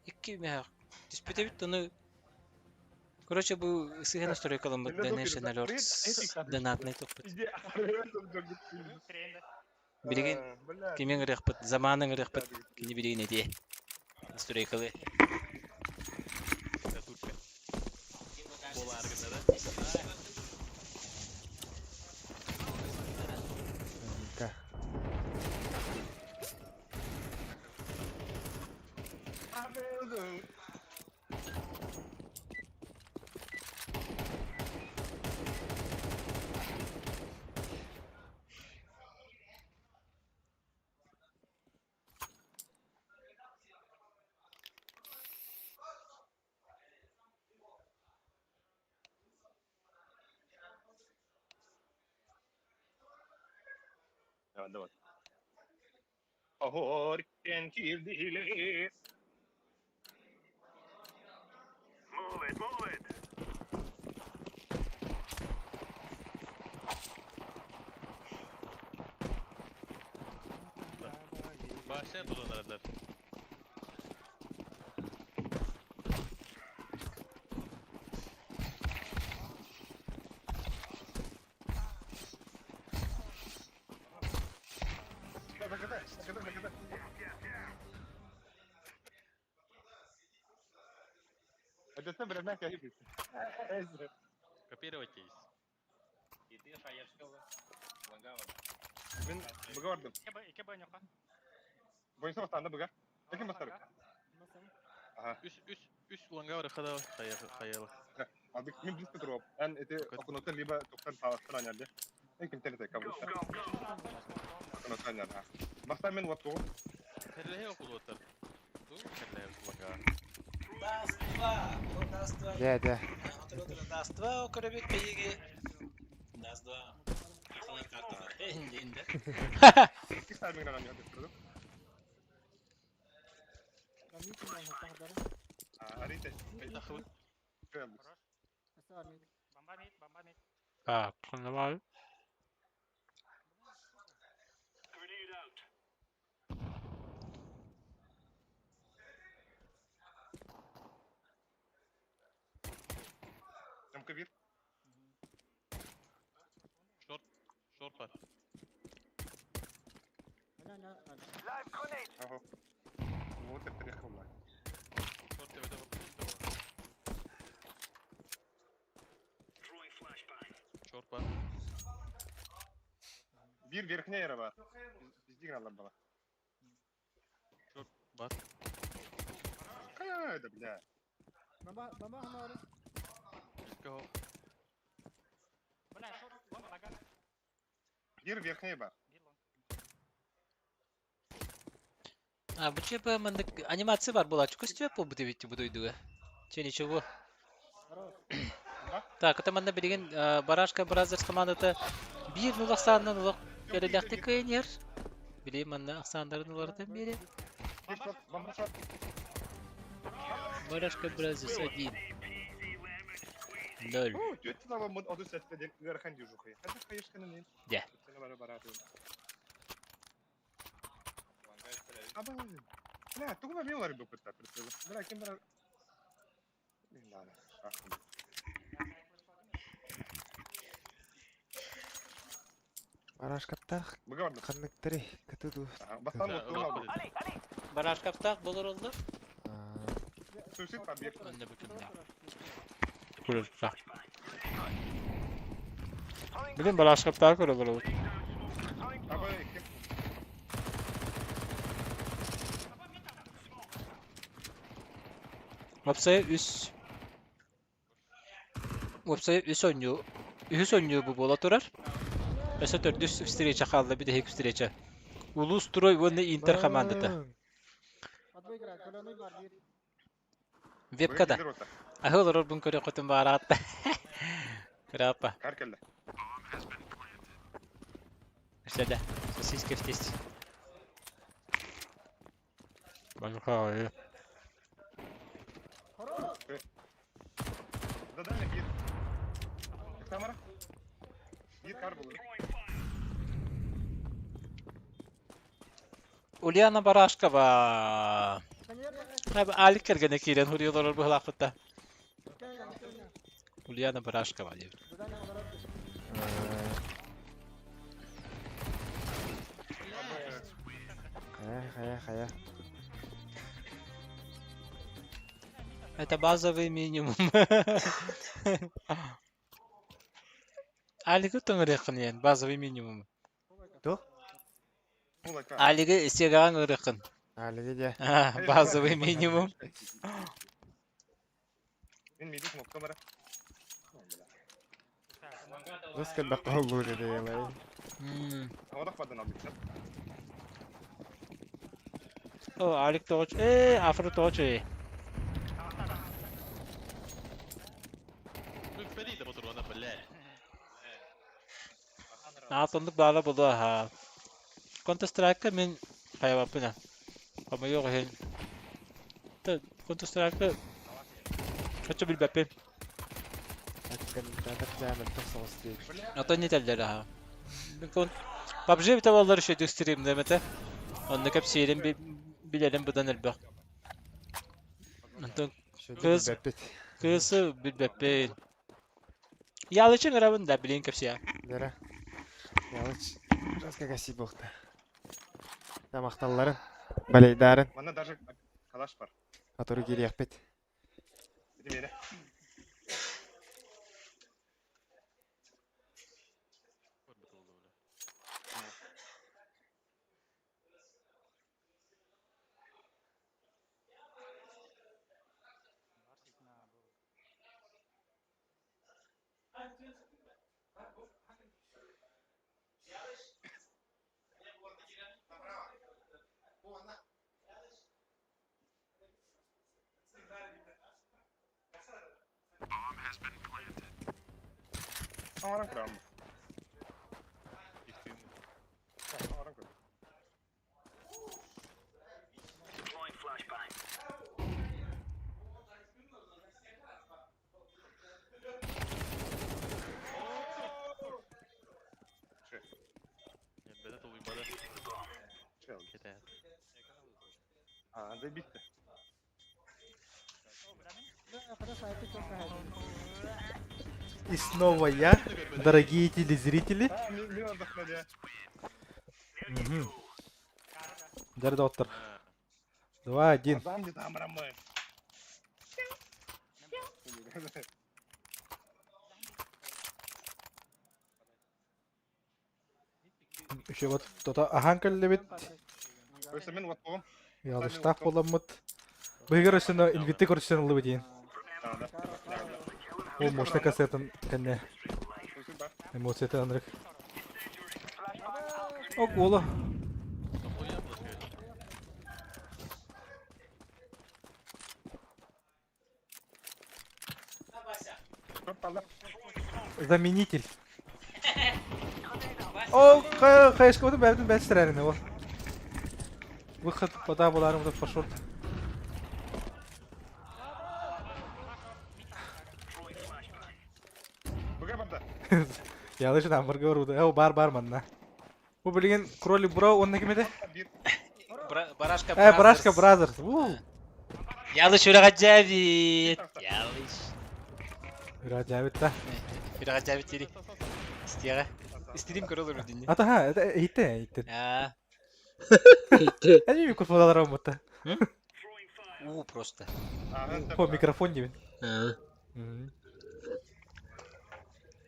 Икки меха. Түспөтебит ону. Короче, бу сыгана стройкалым National Works донатный топпут. Билген кемен ырыхпыт, заманның ырыхпыт, кини билген эти стройкалы.
Давай. Ahorken kirdiyle. Move it.
Başlayın dolanlardır.
Это время как есть.
Копируйтесь. И ты шаярского.
Ben bugürdüm. Boyunsa bastanda buga. Peki basarım. Aha.
Üst langa var kada hayal.
Abi min bir drop. En eti okunotun liba toktan savaştan geldi. En kim tele kabul etti. Okunotun geldi. Basta men wattu.
Hele okulu otur. Bu hele langa.
Да.
Даства, корабит пеги. Даства. Ахлар карталар. Инде.
İki sarmıгна нам geldi. Арите.
Tahıl.
Kanal.
Ямка bir.
Short var.
Live grenade. Ага. Вот это приехал.
Short tepede bakıyor. Short var.
Bir верхняя яра var. Bizde granlar bana.
Short var.
Kaya da bile.
Baba hamaru.
Go.
Bir верхняя var.
Bu çöpe mandık animası var bulaşık üstüne bu bitti bu duyduğu. Че ничего. Так, это манда билген Барашка Бразерс командаты 1-0 санынан улак берелякты кайнер. Билем манда Аксандарын улардан бери. Барашка Бразерс 1. 0.
Götü ama mod adı sesle de garhan diyor juhay. Hadi kayışkanın ne?
De.
Sana bara bara atıyor. Aba. Ne? Tu kuma var bu putta putta. Bırak kim bırak. Bilmem.
Барашкапта канныктары кытыду.
Бастан отур.
Барашкапта болор oldu.
Suicide побег.
Önde bakımda. Kurulsa. Bilin Barashkapta kurulur.
Aba
Вапсая үс. Вапсая үс ойну. Үс ойну бу бола турар. Эсэ төрдүс встреча қалды, bir de hek встреча. Улус Строй вон Интер командата. Вебкада. Ахылар бун көрө котун баратта. Крапа.
Каркелде.
Сюда. Сосиски в тесте. Большая.
Да, не бит. Камера. Бит кар был.
Ульяна Барашкова. Али кергене кирен хуриолор бухлакта. Ульяна Барашкова диyor.
Хая.
Это базовый минимум. Алиге тоңырекын ен, базовый минимум.
Кто?
Алиге истеган ырекын.
Алиге де.
Базовый минимум.
Мен медик мок камера.
Заскал бақал болды де ялай.
Одақ бадан алып кетті.
О, Алик тоғыш. Афры тоғыш. Атындық бала болды ха. Counter-Strike мен хайвапына. Ama yok hen. Counter-Strike kaçı bilbepim. Ata ne derler ha? PUBG bir tavalları şey stream demete. Onu hep seyelim bilelim budan elbak. Kızı bilbepim. Ялычын ырабын да билин кепсия.
Дара. Ялыч. Жаска гаси болта. Тамақталларын, балейдарын.
Мана даже калаш бар.
Который керек бит.
Демере. Orang kram. Orang kram. Да bitti.
И снова я, дорогие телезрители. Дары доктор. 2-1. Еще вот кто-то аханкал лебит. Ялыштак боламыт. Быгыр өсіні инвитті көрсен ұлы бітейін. Ол мощный кассетін кәне. Эмоцияты анрық. О, голы. Заменитель. О, хайшка өтім бәбдің бәтістір әріне ол. Выход пода боларым вот по шорт. Я лучше там говорю, да, бар манна. У блин, кролик бро, он на кем-то?
Барашка
Бразерс. Барашка Бразерс.
Ялыш Раджавит. Ялыш.
Раджавит-та.
Раджавит тери. Стига. Стрим королор dinle.
Ата ha, это итте.
А.
Они микрофон работа.
Просто.
О, микрофон не.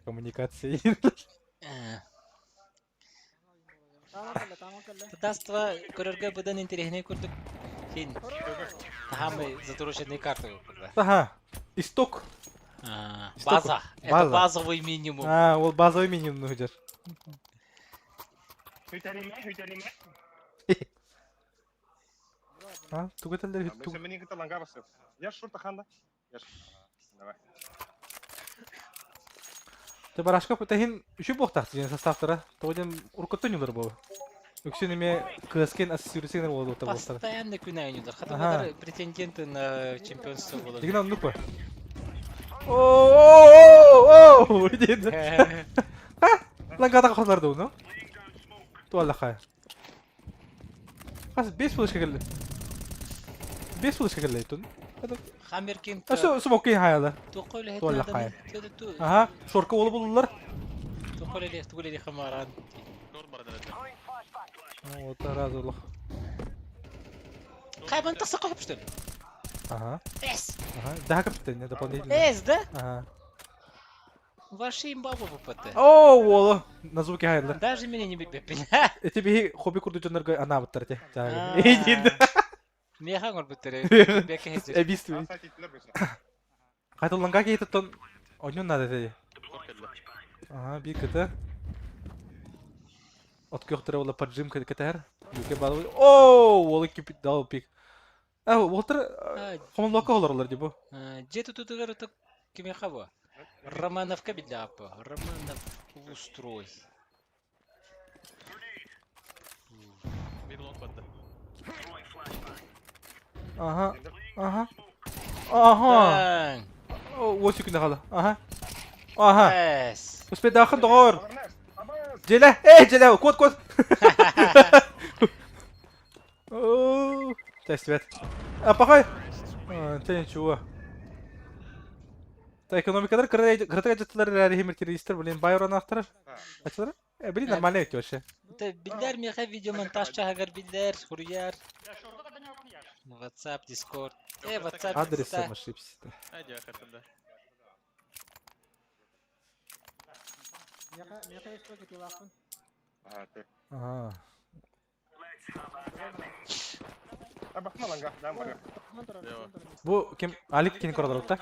Коммуникации.
Таства көрөргө бұдан интересный көрдік. Хин. Тахамы затрушенный карту.
Ага. Исток.
База. Это базовый минимум.
Ол базовый минимум нужен. Тугу телдер
Мы все мне где-то ланга басып. Я шурта ханда. Давай.
Те барашка тахин үші боқтақты жен составтара. Тоғын уркотты нюлар бұл. Үксен еме кызкен ассистирусенер болды ота боқтары.
Постоянно күнайнюдар. Хатамадар претенденты на чемпионство болады.
Деген аннук па? Ооо! Дейді. Лангада қаларды оны? Туалла қай. Қасы 5 флешка келді. 5 флешка келді айтын.
Хаммеркин.
Смоккей хайалы.
Туалла
қай. Аха, шорка олы болулар.
Туғылы хамаран.
Ота разылық.
Қайбан тақса қойып что ли?
Ага.
Эс.
Ага. Да, капитан, дополнительно.
Эс, да?
Ага.
Ваши имбабы попадают.
О, Ола, на звуки хайдлер.
Даже меня не беппин.
Это би хобби курду жонорго ана баттарте. Иди.
Меха гор баттаре.
Эбисту. Кайтылганга кейтеттон ойнун надо деди. Ага, би кыта. Откёхтера ола поджим кетер. Юке балу. О, Ола кипит дал пик. Волтер хомлока оларлар дибу.
Где-то тут это кеме хава. Романовка бедляпа. Романов устрой.
Ага. Ага. Ага. Вот секунда хала. Ага. Ага. Успей дахын догор. Желе, желе, код. О, тест вет. Пахай. Ты ничего. Та экономикадар кыртыга жаттылар рахимер террористер билен байрон автор. Ачылар? Билин нормально өтө вообще.
Та билдер меха видео монтаж чагар билдер, хурьяр. WhatsApp, Discord. WhatsApp.
Адресом ошибся.
Айди хатында.
Меха есть только телефон.
Ага.
Абахма ланга, дамбага.
Бу ким Алик кин кордор та?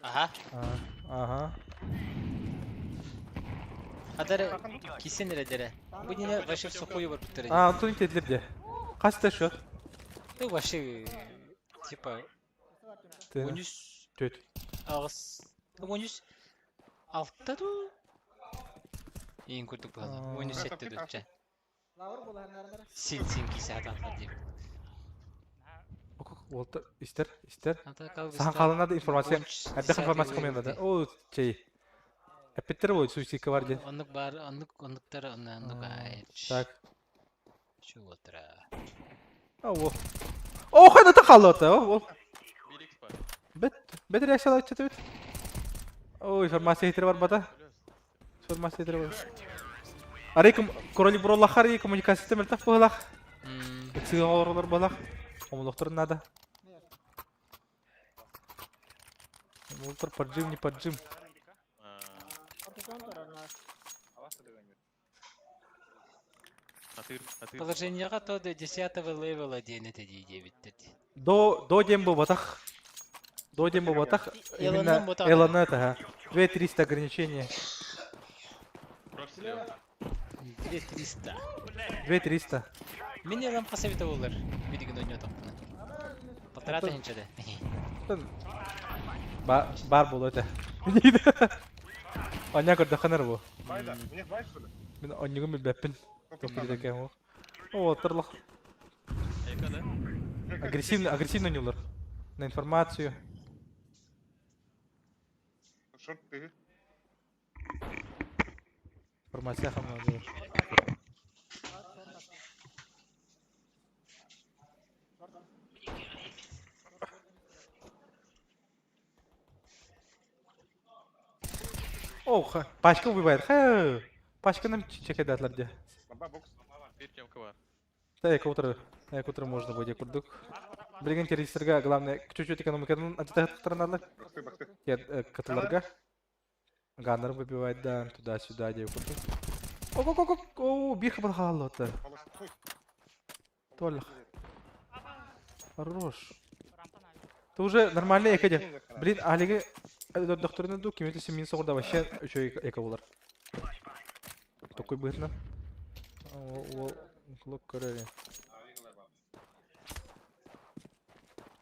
Ага.
Ага.
Адар кисен редере. Бу не вообще в сухую вот бутыре.
Антон тедлерде. Каста шо?
Ну вообще типа 13
4.
Ağız 13 6'da da ең көрдік болды. 17'de өтче. Сен кисе ататла деп.
Волтер, истер. Сахан қалынады информация. Әддек информация қоймайды. О, чей. Әпеттер ой, суйсика бар ден.
Онық бар, онықтар, онық айч.
Так.
Шу отыра.
О, қайда та қалы ота, о. Бет реакция айтшы төбет. О, информация етері бар бата. Информация етері бар. Арейкім, короли бұроллақар, коммуникация теміртақ бұғылақ. Сыға олар бұғылақ. Омылықтырын нада. Волтер, поджим, не поджим.
Положенияға то до 10-го левела дейін әтеді 9.
До дем бұл батақ. До дем бұл батақ. Именно Элана это, 2300 ограничения. 2300.
Мен елам посоветовал олар. Видеген ойнау тапқаны. 1,5 тәхіншеді.
Бар бұл өте. Оня көрді қанар бұл.
Байда, мне бай что ли?
Мен онығым білбәппін. О, тұрлық. Агрессивно нелер. На информацию.
Шорт ты.
Информация хамады. О, пачка убивает. Пачка нам чекает атларды. Так, утро можно будет курдук. Бриган террористерга главное чуть-чуть экономикадан антитехтраналы. Каталарга. Ганнер выбивает, да, туда-сюда, где курдук. Ок, о, bir kapı kaldı hatta. Толь. Хорош. Ты уже нормальный экоде. Блин, Алиге докторына ду кемети семин соғырда вообще еще эко болар. Такой бытна. Ол клок көрәре.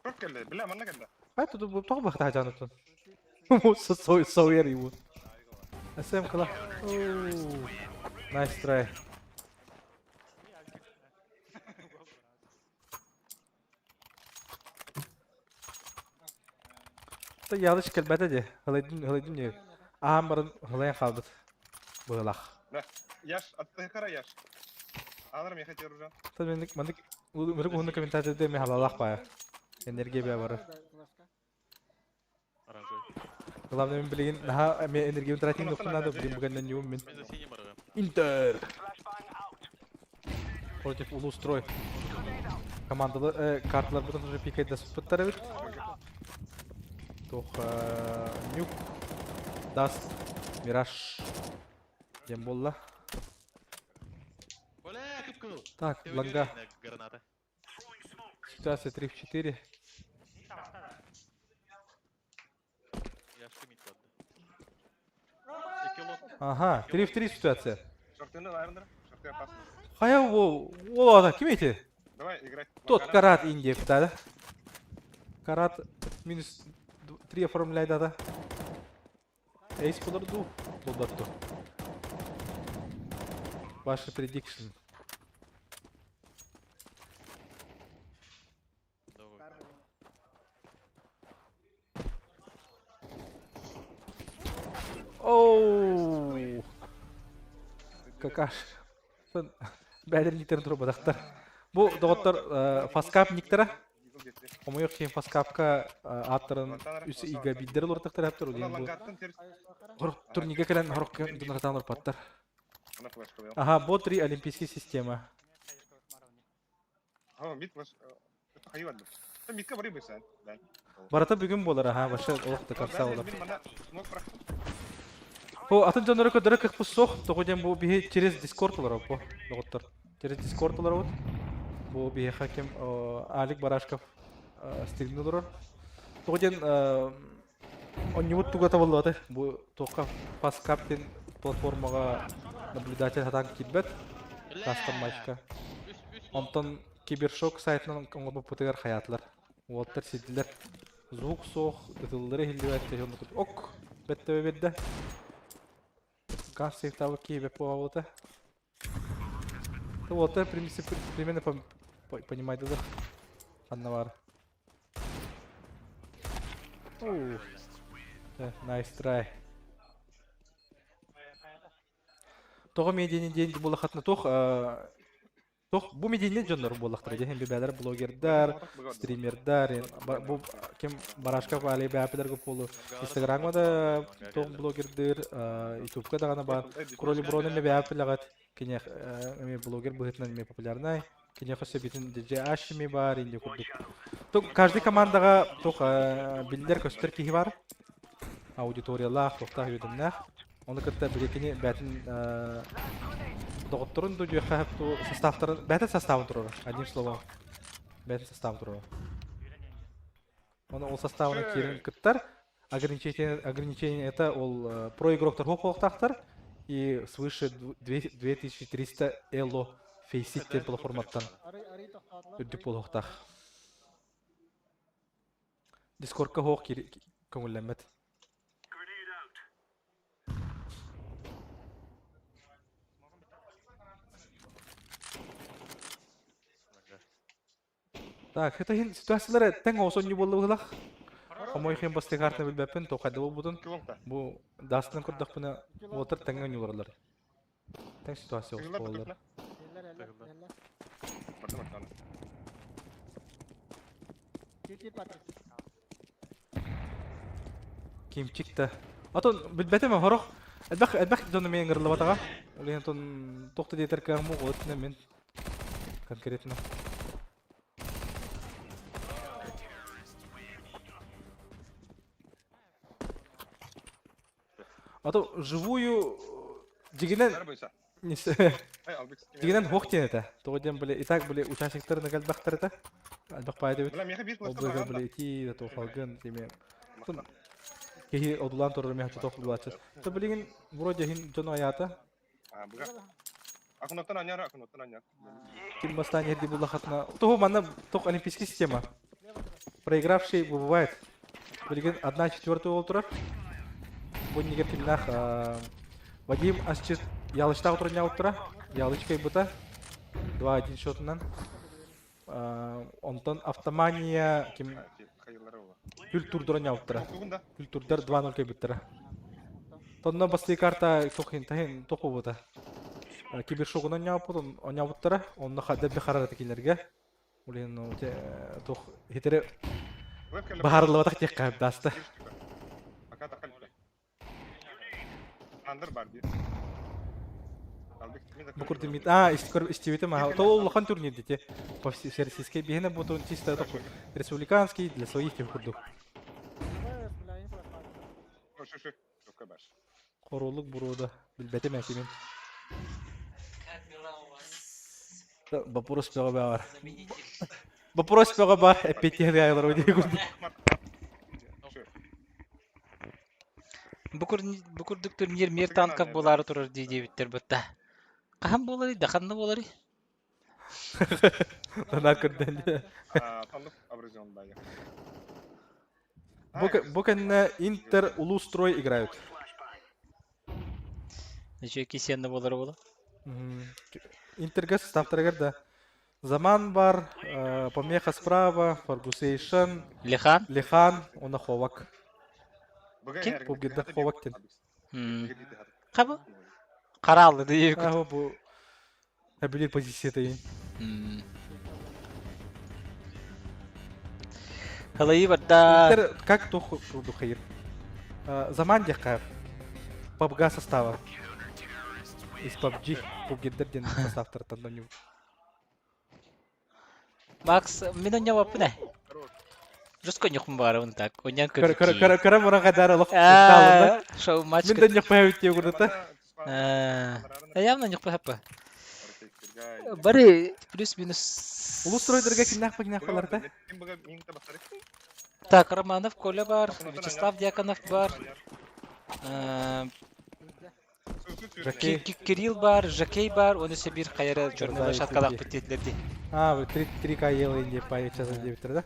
Çok geldi. Bile manna geldi.
Ай, тут бұл тоғы бақта жанытын. Соуер его. СМ кала. Nice try. Та ялыш келбәді де. Ғылайдым не. Амырын ғылайын қалдыр. Бұғылақ.
Да. Яш. Атты қара яш. Alırım yakat yoracağım.
Та мендік мүрік ұғынды комментаторды мен халалақ бая. Энергия бия бары. Главное, мен білеген, мен энергияны тратин доқтын надо, білген бұғаннан неуім мен. Интер! Против улу строй. Командалы карталар бұдан уже пикайды да сұппыттар әбіт. Тоқ нюк. Даст. Мираж. Дем болла. Так, бланга. Ситуация 3 в 4. Ага, 3 в 3 ситуация.
Шортunu ayrıldır. Şortu yaparsın.
Хая ол ада кім еті?
Давай играть.
Тот карат инде да? Карат минус 3 оформляет да? Эйс подорду. Болдатту. Ваши предикшн. Оу. Какаш. Бәдер никтер тұру бадақтар. Бұл доғыттар фаскап никтері. Омойық кейін фаскапка аттырын үсі иға білдері лортақтар әптір. Ғұрық турниге кәлін ғұрық дүніртан ұрпаттар. Ага, бұл 3 олимпийский система. Барата бүгін болар, аха, башы олықты қарса олар. О, атын жаныры көдірі қық бұс соқ, тоғыден бұл бейе через дискорд олар бұл доғыттар. Через дискорд олар бұл. Бұл бейе хакем Алик Барашков стигні олар. Тоғыден онневуд туғата болды аты. Бұл тоққа паскаптен платформаға наблюдатель хатан китбет. Кастом матчка. Онтон кибершок сайтынан оңғы бұтығар хаятылар. Уолттар сиділер. Звук соқ, ұтылдары хилдебәтті. Ок, бәтті бәбедді. Газ сейфтавы кейбе повалыты. Вот это примерно понимает, да? Аннавар. Nice try. Тоғы медианы дейінді болақатыны тоқ, бұл медианы жонлары болақтыр. Деген бебәлер, блогердар, стримердар. Бұл кем Барашков, Али бәпілер көп болу. Инстаграмда тоқ блогердер, ютубка дағаны бар. Кроли Броны ме бәпілер кене блогер бұғытынан ме популярнай. Кене қосы бетін DJ ме бар, инде көрдік. Тоқ, каждый командаға тоқ білдер көстер кейі бар. Аудиториялақ, тоқтақ үйдімнәқ. Оны кітті білекені бәтін доғыттырын дөже қағып составтарын, бәтін составын тұрыр, одним словом. Бәтін составын тұрыр. Оны ол составына керін кіттір. Ограничение это ол про игроктар хоқ олықтақтар и свыше 2300 эло фейситтен бұл форматтан үддік бұл оқтақ. Дискордқа хоқ көңілленмет. Так, это ситуациялары тең осон не болу ғылақ. Омой хем басты картны білбәппен, тоқайды бұл бұдын. Бұл дастын күрдіқ бұны отыр тәңі өңілерлер. Тең ситуация осы болылар. Кем чикті. Атон білбәті мен ғырық. Әлбәқ жоны мен ғырлы батаға. Олеген тон тоқты дейтер кәңі ғылытыны мен конкретно. А то живую дегенен Дигенен хох тенете. Тогоден биле итак биле участниктер нагал бактарыта. Албак пайда бит. Ол бөгө биле ити да тохалгын деме. Кеһи одулан торыр мехче тохлуачы. То билеген вроде хин жоно аята.
Акуноттан аняр.
Ким бастан ерди була хатна. То манна тох олимпийский система. Проигравший бывает. Билеген 1/4 олтурар. Бу нигер кимнах Вадим Асчит ялышта отырын яуттыра. Ялычкой бута. 2-1 счетынан. Онтон автомания ким Культур дуран яуттыра. Культурдар 2-0 кой буттыра. Тонна басты карта тохин тахин тоху бута. Кибершогунан яупут, он яуттыра. Онна хаддебе харараты келерге. Улен тох хитере бахарлы тек кайып дасты.
Андыр бар бир.
Букур демит. Истивите ма. То улхан турнир дите. По всероссийской бегне будут чисто такой республиканский для своих тех курдук. Королук буруда. Билбете мәкемен. Вопрос пега бар. Вопрос пега бар. Эпетиһи айлар өйдө курдук.
Букурдук турнир мер танков болары турар дейдебиттер бутта. Кахам болары, даханны болары.
Тана көрден. Букенне Интер Улустрой играют.
Еще кисенне болары бола.
Интергас ставтыргар Заман бар, помеха справа, Фаргусейшн, Лихан, он Ховак. Ким? Пугидда Ховактин.
Кабы? Каралы дейік.
Бу әбілер позицияда ең.
Халайы бадда...
Интер как туху хайыр? Заман декаев. PUBG состава. Из PUBG. Пугиддерден составтар танданю.
Макс, мен не вапне. Жестко нюхм бары он так. Онян
Кара мора гадара лох.
Шоу матч.
Мен да нюх паявит те гурата.
Явно нюх пахапа. Бары плюс-минус.
Улустройдерге кинах пагинахаларда.
Так, Романов, Коля бар, Вячеслав Дьяконов бар. Кирилл бар, Жакей бар, оны себир кайры журналы шаткалак битетлерди.
Вы 3К ел инде пай час дебитер да?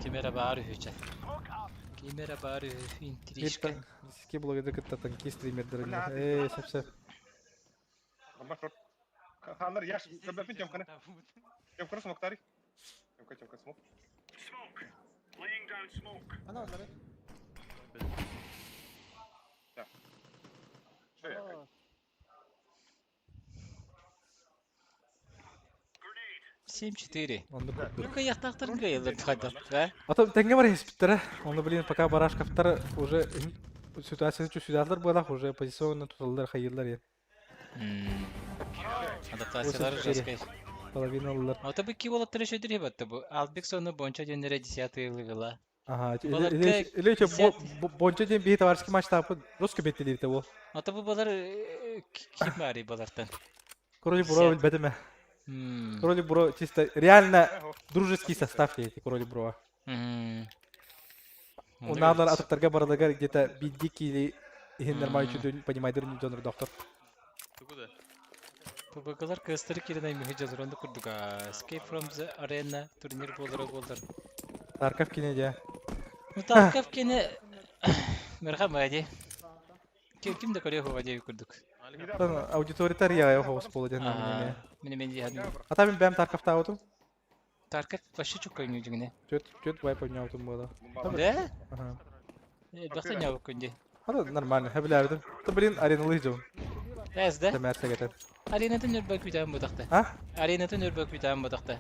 Кемера бар үче. Кемера бар интрижка.
Ски благодаря кытта танки стримердер. Сап.
Ханар яш көбөпүн жамкана. Жамкана смоктари. Жамка смок. Laying down smoke. Ana onları. Ya. Şöyle.
Grenade. 7-4. Ну-ка яхтактарын гейлер хайда.
Ата тенге бар испиттер. Оны блин пока барашкафтар уже ситуация чувствуялар было, уже позиционно туталдар хайырлар.
Адаптациялар жескай.
Половина алар.
Ата бу ки болот тире шөдүр хебатты бу. Албек соны бонча жөнөре 10 левела.
Ага, илече бонча ден бей товарский матч тапы русский беттелер те бу.
Ата бу балар ким бар балартан?
Короли Бро билбедиме. Короли Бро чисто реально дружеский состав эти Короли Бро. Уналар атактарга барадагар где-то биддик или нормально чудо понимайдыр жонор доктор.
Бабакалар кастыры киренай мехе жазыронды курдук. Escape from the Arena турнир болдыр.
Тарков кинеде.
Тарков кине мерхамади. Кимде көрө ховади курдук.
Аудитория я хос полден.
Мен дияды.
Ата мен бәм Тарковта аутум.
Тарков вообще чук койну жигне.
Чөт вай подняутум было.
Да? Ага. Бахта няу көнде.
Нормально, хабилярдым. То блин, ареналый жон.
Да?
Темәрсәгәтен.
Аренатын өрбәк битәм будакта. Аренатын өрбәк битәм будакта.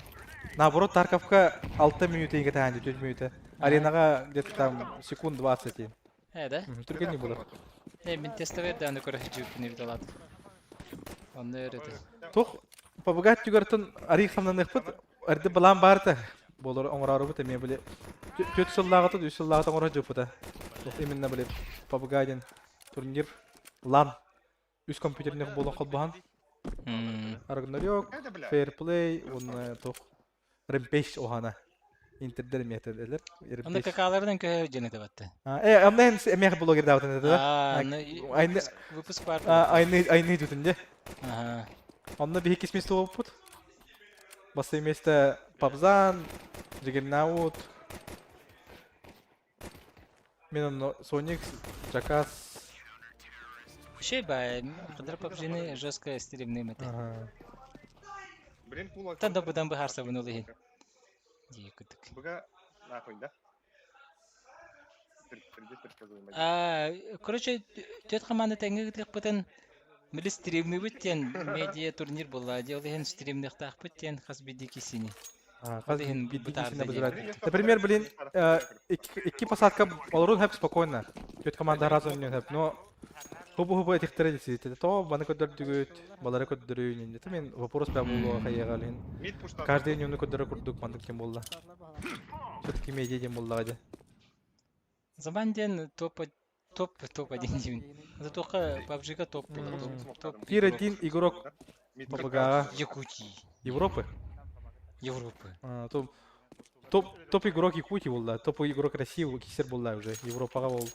Наоборот, Тарковка 6 минут еңге тәңді, 4 минуты. Аренага где-то там секунд 20.
Да?
Түрген не было.
Мен тестовер аны көрө жүкүнү биталат. Онда өрөтө.
Тох, побагат түгөртөн арихамнан ыкпыт, эрди балам барды. Болор оңрару бит мен биле. 4 жыллагыты, 3 жыллагыты оңра жыпыта. Тох именно биле побагаден турнир лан. Үз компьютерне болон колбаган. Ragnarok, Fair Play, он тох Rampage ohana. Интердер методелер.
Анда какалардан көһө жөнө табатты.
Амнен эмех блогер даутын да.
Айны выпуск бар.
Айны дутунде.
Ага.
Онда бихи кисмес тоопут. Басты место Пабзан, Juggernaut. Мен Соник, Джакас.
Şey бай, кыдыр PUBG-ны жестко стримный мете.
Блин, кулак.
Танда будан бахар сабын олыйын. Дие күтүк.
Буга нахуй, да?
Короче, төт команда теңге гитлек бутен мили стримный бүттен медиа турнир болла. Делген стримный тах бүттен хас бидики сини.
Например, блин, iki посадка олорун хеп спокойно. Төт команда разом не хеп, но хубу этих традиций. То баны көдөрдүгүт, балары көдөрүүнүн. Мен вопрос ба болуу кайягалын. Каждый день көдөрө курдук мандык кем болду. Все-таки медиа дем болду гаде.
Заманден топ один дивин. Это только PUBG-га топ.
Тир один игрок Бабага
Якутии.
Европы. Топ игрок Якутии болду. Топ игрок России кисер болду уже. Европага болду.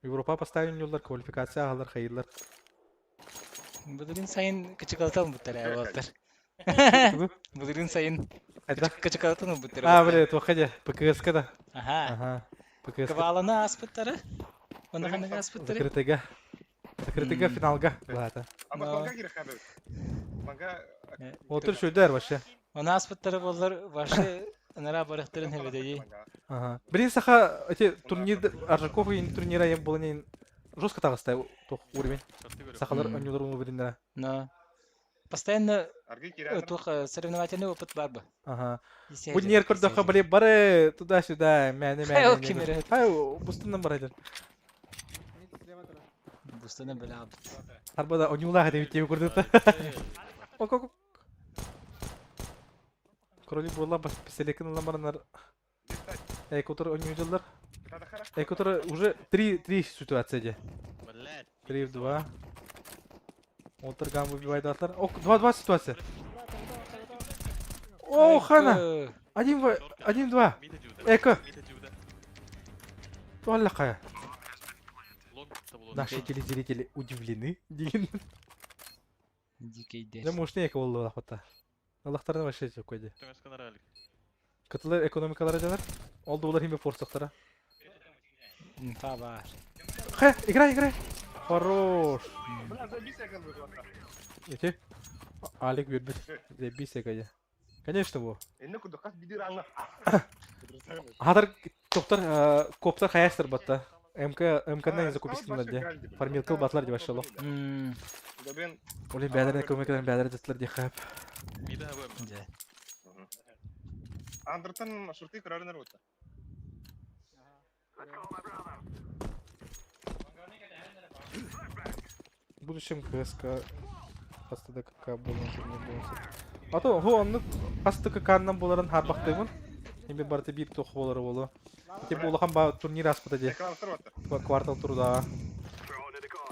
Европа поставил жолдар, квалификация алар, хайырлар.
Будырын сайын кычыкалтан буттар болтар. Будырын сайын кычыкалтан буттар.
Бля, тоқаде, ПКС-ка.
Ага. Квалана аспыттары? Онда аспыттары?
Закрытыга финалга. Ладно.
Манга керек хабар. Манга
Отыр шөйдер вообще.
Она аспыттары болдар вообще нара барыктырын хебедеди.
Ага. Блин, саха эти турнир Аржаков и турнира я был не жестко тагыстай тох уровень. Сахалар онюлар увереннера.
Но постоянно тох соревновательный опыт бар бы.
Ага. Буднер көрдөккө биле бары туда-сюда, мәне. Ай, бустундан барайдыр.
Бустундан беле абыт.
Арбада онюлага деп теп көрдөтө. Ок. Кроли болла бас писелекин ламарнар. Экотор онюжалар. Экотор уже 3 ситуация. 3 в 2. Отыр гам выбивает атлар. Ок, 2 ситуация. О, хана. 1-2. Эко. Туаллакая. Наши телезрители удивлены.
Дикейдер.
Да может не эко болду лахота. Аллахтардан вообще жоқ койды. Кытылар экономикалары жанар. Олды олар химе форсақтара.
Инфа бар.
Играй. Хорош. Эти? Алик вербит. Заебись секая. Конечно во. Хадыр коптар хаястыр батта. МК-нен закупискин де. Фармилкал батлар деп ашалок. Оле бәдәрен экономикадан бәдәр дәтләр ди хап.
Андертан шурты карарынар болса.
В будущем КСК астыда КК болон болса. Ато онны астыда ККнан боларын харбактыгын. Эми барты бир тох болары болу. Теп улахан ба турнир аспыта де. Квартал турда.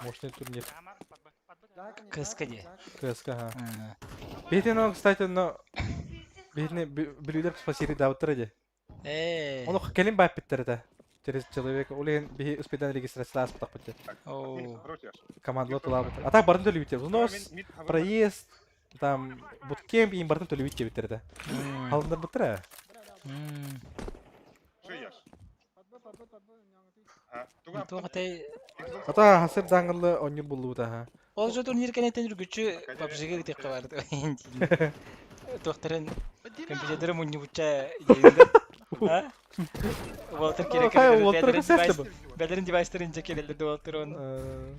Мощный турнир.
КСК де.
КСК, ага. Бетено, кстати, но бетне блюдер спасибо даутер де. Он келин бапиттер да. Через человека. Олен би успедан регистрация аспытак бите. Команда тулабыт. А так барын төлөбүтте. Взнос, проезд, там буткемп и барын төлөбүтте битерде. Алындар битре. Ата хасыр даңгылы онюр болду да.
Ол жо турнир кенетен жүргүчү PUBG-ге тек барды. Тохтарын компьютердер мунни буча дейинде. Волтер керек. Бәдерин девайстарын жекелелди Волтер он.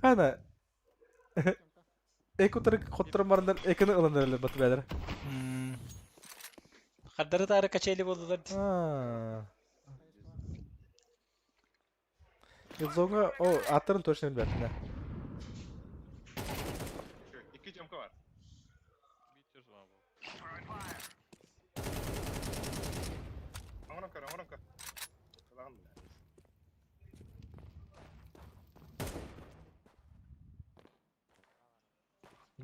Хана. Экотор хоттор бардан экени ыландырылыр бат бәдер.
Кадары тары качели болдулар.
Zonga o atların точно bilmem.
İki camka var. Amanaka.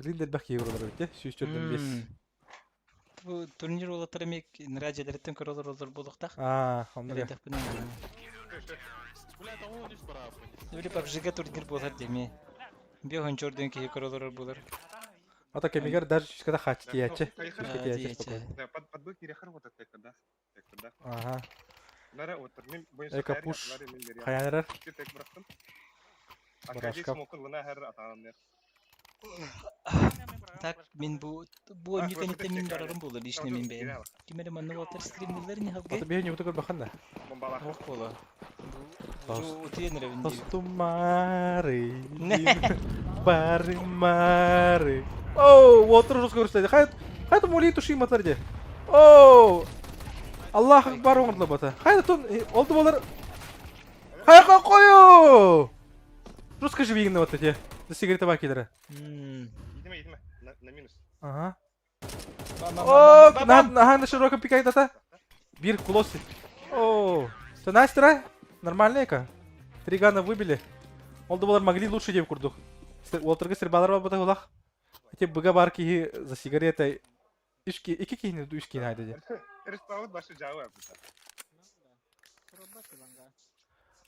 Билин делбек кейбір олар өте. Сүйіс жөрден бес.
Бу турнир олатыр эмек радиолерден көрөлөр болуктак.
Онда.
Или PUBG-га турнир болар деме. Бегон жорден кей көрөлөр болар.
Ата кемигер даже шишкада хачы тиячы.
Подбык перехар вот это когда.
Ага.
Нара отыр. Мен
Эка пуш. Хаянерер.
Барашка.
Так, мен бу механикте мен барарым болду лишне мен бейин. Кимере манны отыр стримдилер не халга.
Ата бейин юты көрбакан да.
Ох бола. Бу тренер мен.
Тостумары. Баримары. Оу, отыр жос көрсөтөдү. Хайт моли тушим атырды. Оу. Аллах акбар оңдо бата. Хайт тон олду болар. Хайка кою. Русский же вигна вот эти. За сигарета бакелері.
Идеме. На минус.
Ага. О, на широком пикает ата. Бир кулоси. О, ты настра? Нормальная ка? 3 гана выбили. Олды болар могли лучше деп курдук. Олтыргы сирбалар бата улах. Эти быга бар ки за сигаретой. Iki kihini du işkin haydi de.
Респаут başı cevap.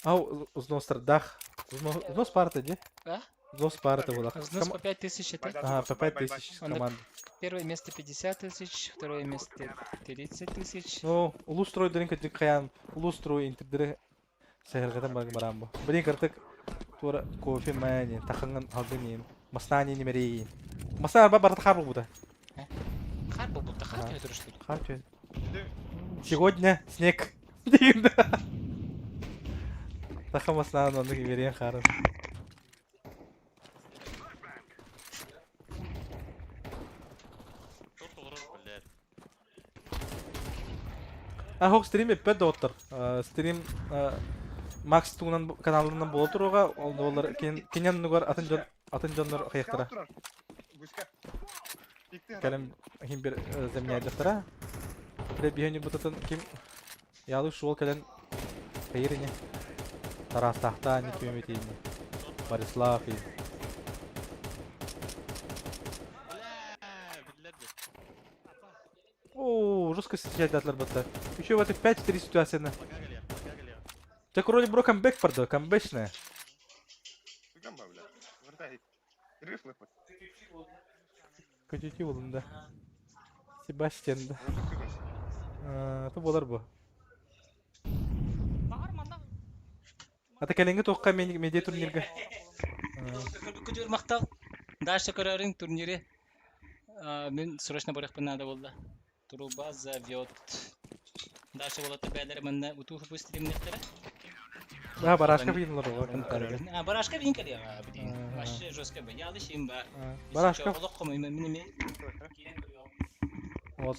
Ау, узнос страдах. Узнос парта, де?
А?
Узнос парта была.
Узнос по 5000 это?
Ага, по 5000 команд.
Первое место 50 тысяч, второе место 30 тысяч.
Ну, улустрой дринка дикаян, улустрой интердире сehirgatan barambo. Beni kartık tuara kofi mani, takangan halginin, masnani nimeriyin. Masna arba barata харбу буда.
Харбу буда, харчу это что ли?
Харчу. Сегодня снег. Таха масна он верен харб. Хок стрим еппет да оттар. Стрим Макс тугунан каналынан боло турууга, олар кенен нугар атын жоннор каяктара. Калем ким бир земляйлыктара. Бир бихени бутатын ким ялы шул кален кайрине. Тарастахта не кеметини. Борислав и О, жестко встречать атлар бата. Еще в этих 5-4 ситуации на. Так вроде бро камбэк пардо, камбэчная. Котити болун да. Себастьян да. Это болар бу. Ата калеңге тоққа медиа турнирге.
Күдер мактал. Дальше көрөрүң турнире. Мен срочно баракпын надо болду. Труба зовет. Дальше вот это бедер мен утух быстрым нехтера.
Да, барашка виднлар.
Барашка видин кали. Вообще жестко бы. Я лишим ба.
Барашка.
Мен.
Вот.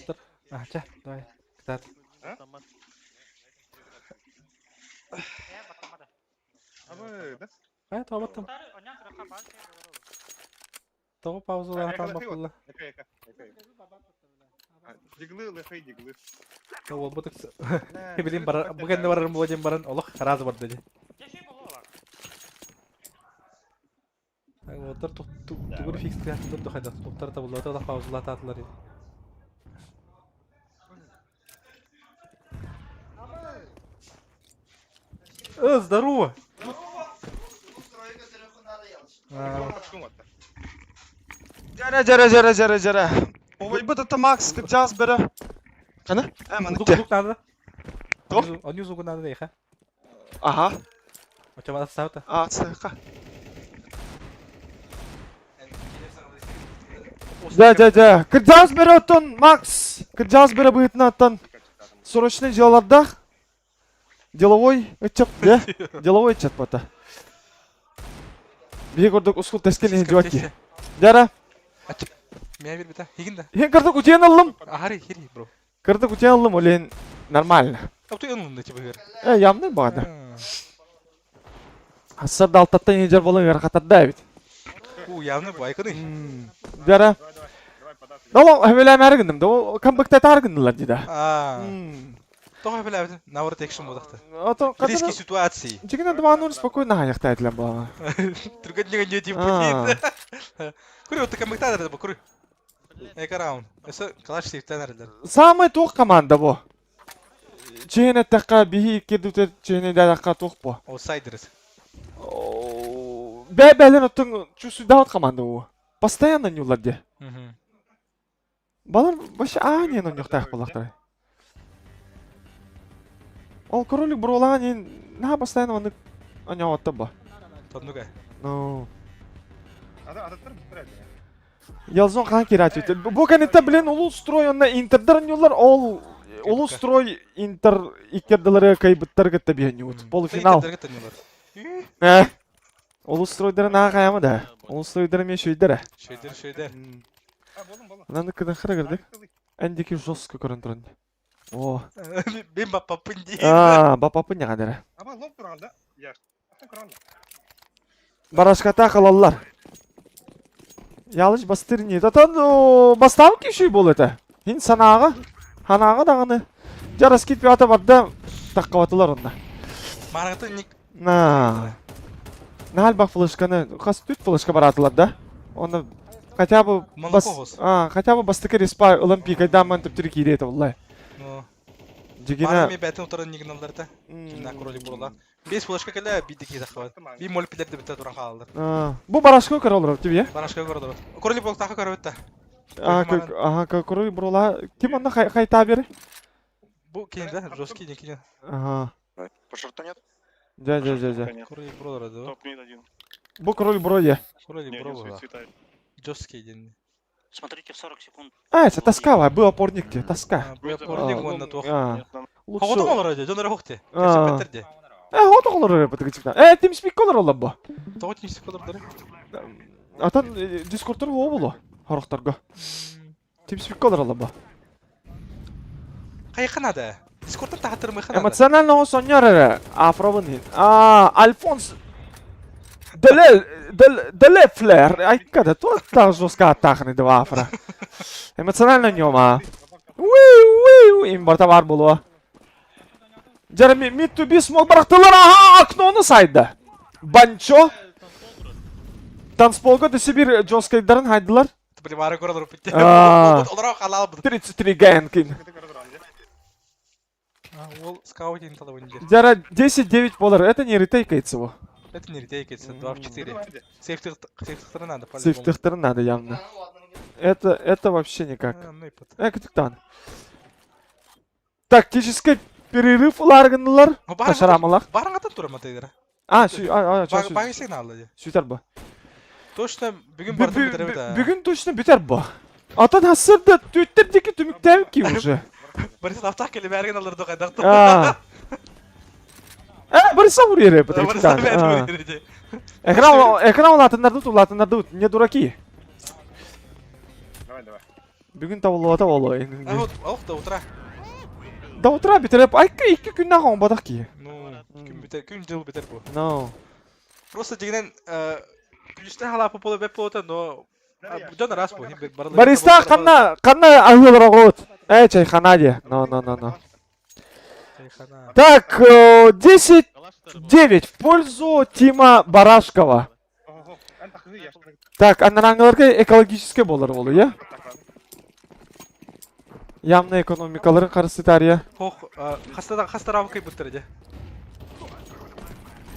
Ча, давай. Кстати. Табаттым. Того паузалар калмакулла.
Диглы, лыхай диглы.
Ол бутык. Билим бар, бүгүн барарым болдым баран, Аллах разы бар деди. Отыр тугур фикс кылатын турду хайда. Топтар табылды, да паузалар татылар. Здорово.
Жара. Ой, это Макс, как час бера. Кана?
Лук надо. Он юзу надо ехать.
Ага.
У тебя остался?
Ска. Да. Кырджас бера тон Макс. Кырджас бера будет на тон. Срочный дело Деловой отчет, да? Деловой отчет пота. Бие көрдік ұсқыл тәскені жауатки. Жара?
Меня бир бита. Хигинда.
Хен кырдык утен аллым.
Ахари, хири, бро.
Кырдык утен аллым, олен нормально.
А ты онлында типа гэр.
Ямны бада. Асар далтаттан ежер болын әрқатарда бит.
Ямны байкыны.
Жара? Дало, әвеләм әргіндім. Камбыкта таргындылар дейді.
Тоғы біләбді, науры текшім болдақты.
Ото
Близкий ситуации.
Жигина 2-0 спокойно аяқтайды бала.
Түрген не тем пойдет. Күрі, өтті комментаторды бұл, күрі. Эка раунд. Өсі қалаш сейфтен әрілдер.
Самый тоқ команда bu. Чейне таққа бихи кирдутер чейне дадаққа тоқ bu.
Аутсайдерс.
Бәлен оттың чувствуй даут команда bu. Постоянно нюлар де. Балар башы не но нюқтақ болақтар. Ол кролик бұролаған ен на постоянно оны аняуатты ба.
Тоннуға.
Ну.
Адаттар бітірәді.
Ялзон қан керат өтті. Бұл кәнетті білен ұлу строй онна интердер нюлар, ол ұлу строй интер икерділері кайбыттар кітті бейін өт. Полуфинал. Ұлу стройдары наға қаямы да. Ұлу стройдары мен шөйдері.
Шөйдер.
Наны кідің қыры кірдік. Әндекі жостқы көрін тұрын. О.
Мен бапапын дейін.
Бапапын не қадыры.
Аба лоб тұрғанда, яш.
Барашқата қалалар. Ялыш бастыр не. Татан бастауы кешей бол еті. Хин санаға. Ханаға дағыны. Жарас кетпе ата барды таққаватылар онда.
Марағыты ник.
Нахал бақ флешканы. Қас түт флешка баратылар да. Оны хотя бы бастықы респа олимпийкайда мен түптірі кейді еті олай.
Марами бәтін отырын неген алдарда. Кімна кролик бұрыла. 5 флешка кәлі бейді кейді қабад. Бей молпилерді бітті тұран қалалар.
Бұл барашқа көр олар өтті бе?
Барашқа көр олар. Кролик болып тақы көр өтті.
Кролик бұрыла. Кем онда қайта бері?
Бұл кейінді, жесткий не кейін.
По шарту нет?
Да.
Кролик бұрыла да.
Топ-мид один.
Бұл кролик бұры.
Кролик бұрыла. Жесткий ден.
Смотрите в 40 секунд.
Это тоска, был опорник где, тоска.
Был опорник, он на тоқ. Қоғыты қолыр өйде, жонары қоқты. Кәсіпеттерде.
Қоғыты қолыр өйде, бітігічіктен. Тимспик қолыр олар бұл.
Тоғы тимспик қолыр дұры.
Атан дискордтар ол болу, хорықтарға. Тимспик қолыр олар бұл.
Қайқын ады? Дискордтар тағаттырмай қын ады?
Эмоционально он соньор әрі, Афровын. Альфонс. Деле флэр, айкада, то так жестко атақын еді Афра. Эмоционально нема. Им барта бар болуа. Жары мид-to-be смол барақтылар, окноны сайды. Банчо. Танцполға десебір жосткайдарын хайдылар.
Бары көрілер өпітті. Олар қалал бұд.
33 гайын кейін.
Ол скаутин талы өнде.
Жары 10-9 болар, это не ретейкается его.
Это не ретейкается, 2 в 4. Сейфтықтары надо.
Сейфтықтары надо явно. Это вообще никак. Кітіктан. Тактический перерыв оларғынылар. Қашарамылар.
Барыңғатан тұра матайдыра. Бағы сигналы.
Сөйтер бұ.
Точно бүгін барды бітірі біті.
Бүгін точно бітер бұ. Атан асырды төттердекі түміктәу ки уже.
Борис автақ келі бәрген алырды қайдақты.
Бориса урьері бітіріктен. Экран олатындарды ұт, не дураки. Бүгін табылуата олы.
Ауқ да утра.
Да утра бітіріп, айқы 2 күннен қауын бадақ ки.
Күн жыл бітер бұл.
No.
Просто дегенен күлістен халапы болу бәп болуыта, но жон рас бұл.
Бориста қанна ағылыра қойыт. Чайхана де. No. Так, 10-9 в пользу Тима Барашкова. Так, анараңыларға экологический болар болу, е? Ямны экономикаларын қарысы тария.
Қастарабы кай бұттыр де?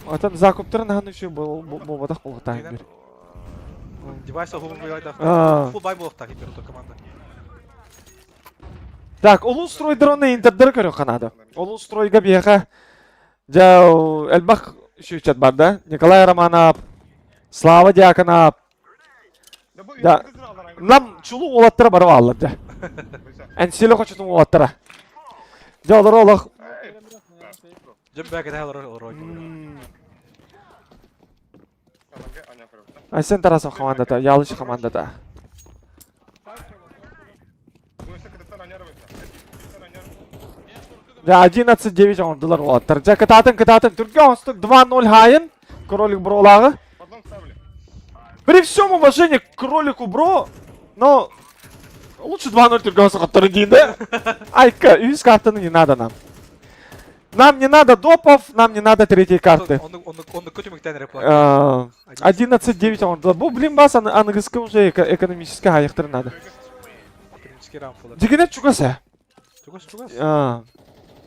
Атан закуптарын ағын үші болбадақ болғытайын бер.
Девайса ғубын бойайда. Фул бай болықтақ епер ұты команда.
Так, олу стройдыр оны интердер көрі қанады. Олу стройға бияға жау әлбақ үші бар да. Николай Романов, Слава Дьяконов. Нам чулу олаттыра барып алыр да. Әнселі қочытың олаттыра. Жаулар олық.
Жым бәкеті әлір олыр.
Айсен тарасың командада, ялыш командада. Да, 11-9 оңдылар олаттыр. Жа кытатын. Түрге оңстық 2-0 хайын. Кролик бро олағы. При всем уважении к кролику бро, но лучше 2-0 түрге оңстық аттырын дейін да. Айка, үйіз картаны не надо нам. Нам не надо допов, нам не надо третьей карты.
Он көтөмөктен реплак.
11-9 он. Бу, блин, бас, английский уже экономический аяқтыр надо.
Экономический раунд болар.
Дегенет чугаса.
Чугас.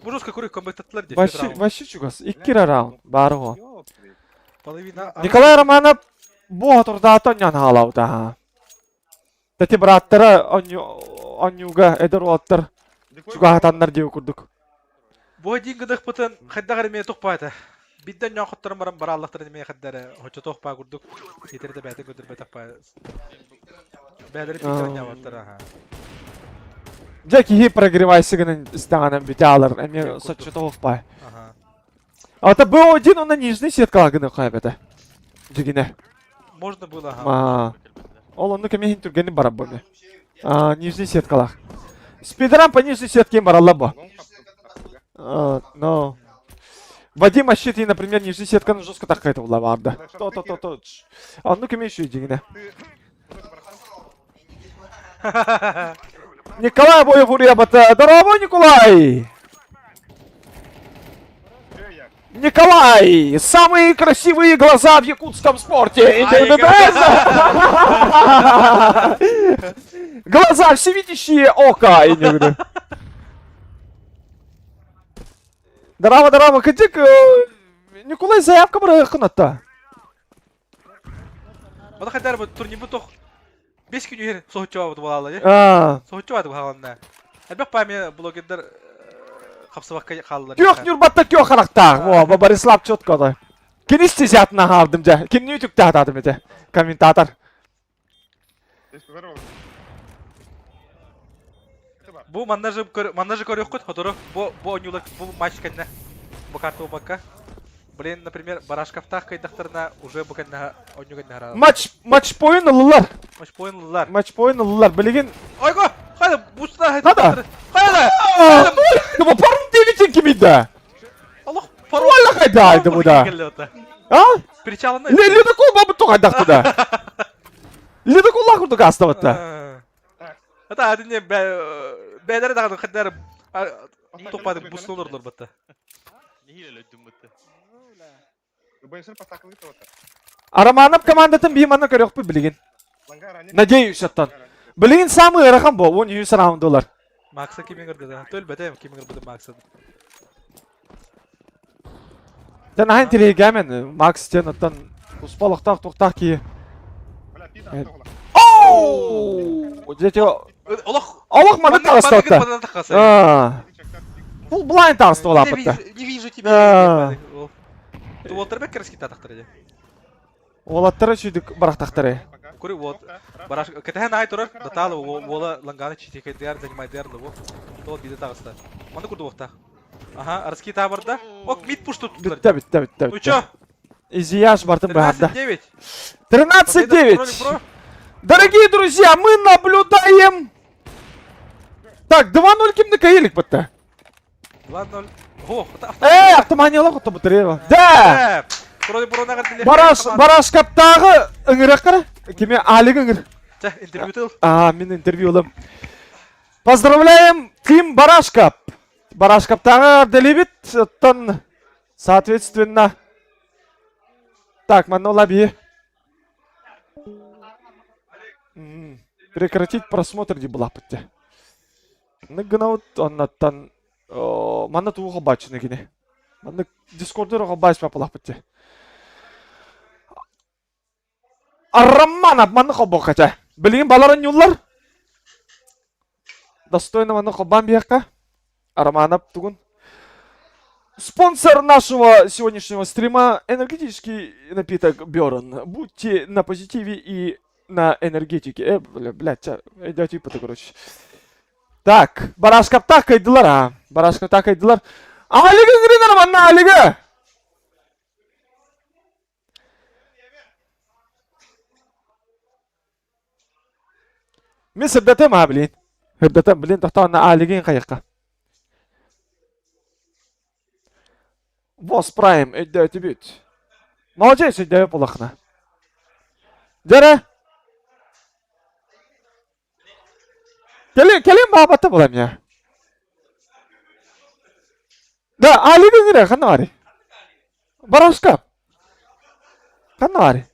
Бу
жестко көрөк комбаттаттылар де.
Вообще чугас. 2 раунд. Бары го.
Половина.
Николай Романов бу атурда атонян халауда. Тати браттары онюга эдер оттыр. Чуга атандар деп көрдүк.
Бу дингдах путан хаддагар ме тукпайта. Бидден яқыттырым барам бараллықтыр деме хаддары. Хоча тукпа көрдүк. Етерде бәтен көтөр бәтаппа. Бәдер бидден яқыттыр.
Жаки прогревайсы гынан истаганан бите алыр. Эме сочу тукпай. Ата Б1 он на нижней сеткалар гына кайбета. Жигине.
Можно было,
Ол онны кеме хин түргени барап бу. Нижней сеткалар. Спидран по нижней сетке баралла бу. Но Вадим Ащети, например, нижней сетканы жестко такайты була барды. То. Ну кеме еще жигине. Николай Боев уребата. Здорово, Николай! Николай! Самые красивые глаза в якутском спорте! Глаза всевидящие око! Здорово, кадик! Николай заявка бұрақынатта.
Бада хаддар бұл турнир бұл тоқ 5 күн үйер соғытчы бабыды болалы, соғытчы бабыды болғанына. Әлбек пәме блогерлер қапсыбаққа қалылар.
Кёх нюрбатта кёх харақтар. Во, Борислав чётко да. Кені стезятына алдым жа. Кені үтікті атадым ете. Комментатор.
Бұл маннажы көрек қыт, қотыры. Бұл ойнулық, бұл матч кәнне. Бұл карты обаққа. Блин, например, Барашковтах кайдақтарына уже бұл кәнне ойну кәнне арады.
Матч пойын ұлылар.
Матч пойын ұлылар.
Білеген...
Ойго! Қайда, бұстына
қайда?
Қайда!
Bu parın devletin kimiydi?
Allah
parın kaydaydı bu da. Ha?
Причалына.
Ледокол бабы тоқайдақты да. Ледоколла құрдық аставатта.
Это один бәдәрі дағаны қаддар тоқпады бұсын олырлар бәтті.
Араманов командатын бейманы көрек пі білген. Надеюсь оттан. Білген самый рақам бұл, 100 раундолар.
Макса кемен көрді да. Төл бәтем кемен көрді Макса.
Тен айын телегемен, Макс тен оттан ұспалықтақ тоқтақ кейі. Оу! Жете... Олық маны тағысты отты. Бұл блайн тағысты ол апытты.
Не вижу тебя. Ты Уолтербек раскита тақтыры.
Олаттары сүйдік барақтақтары.
Куры вот. Кәтәһен ай тұрыр, даталы ола ланганы читекедер, занимайдер лы. То биде тағысты. Маны күрді оқтақ. Ага, раскита барда. Ок, мид пуш тут.
Бітті.
Ну чё?
Изияш бардым барды.
13-9.
13-9. Дорогие друзья, мы наблюдаем... Так, 2-0 кімдікі елік бітті.
2-0.
Автоманияла құтты бұтырeva. Да! Барашкаптағы үңірек қара? Кеме Алик үңір.
Интервью тыл.
Мен интервьюлым. Поздравляем Тим Барашкап. Барашкаптағы Арделевит. Соответственно. Так, Манола бие. Прекратить просмотр де была пытте. Нагнаут он оттан... Мана туға бачыны кене. Мана дискордыр оға бачы папалақ пытте. Араманов маны қобы қача. Білген баларын юллар? Достойно маны қобан бияққа. Араманов тугун. Спонсор нашего сегодняшнего стрима — энергетический напиток Бёрн. Будьте на позитиве и на энергетике. Блядь, идёте по короче. Так, Барашкаптақ кайдылар, а? Барашкаптақ кайдылар. Алига гринер манна, Алига! Мен сырдатым, а, блин. Сырдатым, блин, тоқтауына Алигин қайыққа. Вос Прайм, өйдәті бүт. Молодец, өйдәі болақына. Жәрі? Келем бабаты болам я. Да, алига нере, ханнари. Барашка. Ханнари.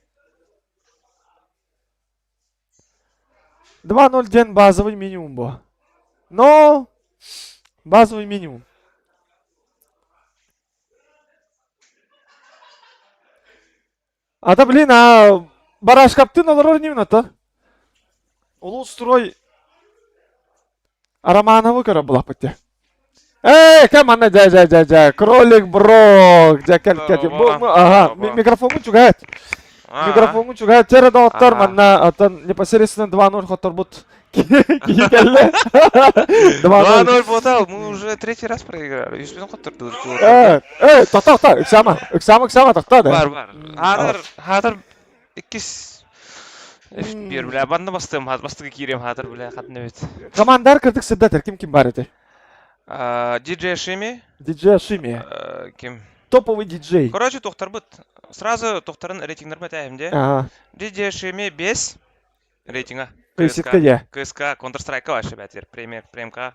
2-0 ден базовый минимум бу. Но базовый минимум. Ата, блин, Барашкаптын олар не минута. Улу строй Романовы кара была пути. Команда, жа. Кролик бро. Ага, микрофон чугает. Микрофон чугает. Тера да оттар манна атан непосредственно 2-0 хотор бут.
2-0 потал, мы уже третий раз проиграли. Юспен хотор dur.
Та, иксама, та, да.
Бар. Хатыр иккис бир биле банна бастым, бастыгы кирем хатыр биле хатны бит.
Командар кырдык сыддатыр, ким бар эти?
Диджей Шими. Ким?
Топовый диджей.
Короче, тоқтар бит. Сразу тоқтарын рейтингдер бит әйімде. Диджей Шими 5 рейтинга.
КСК, я.
КСК, Counter-Strike вообще бәтер, премка.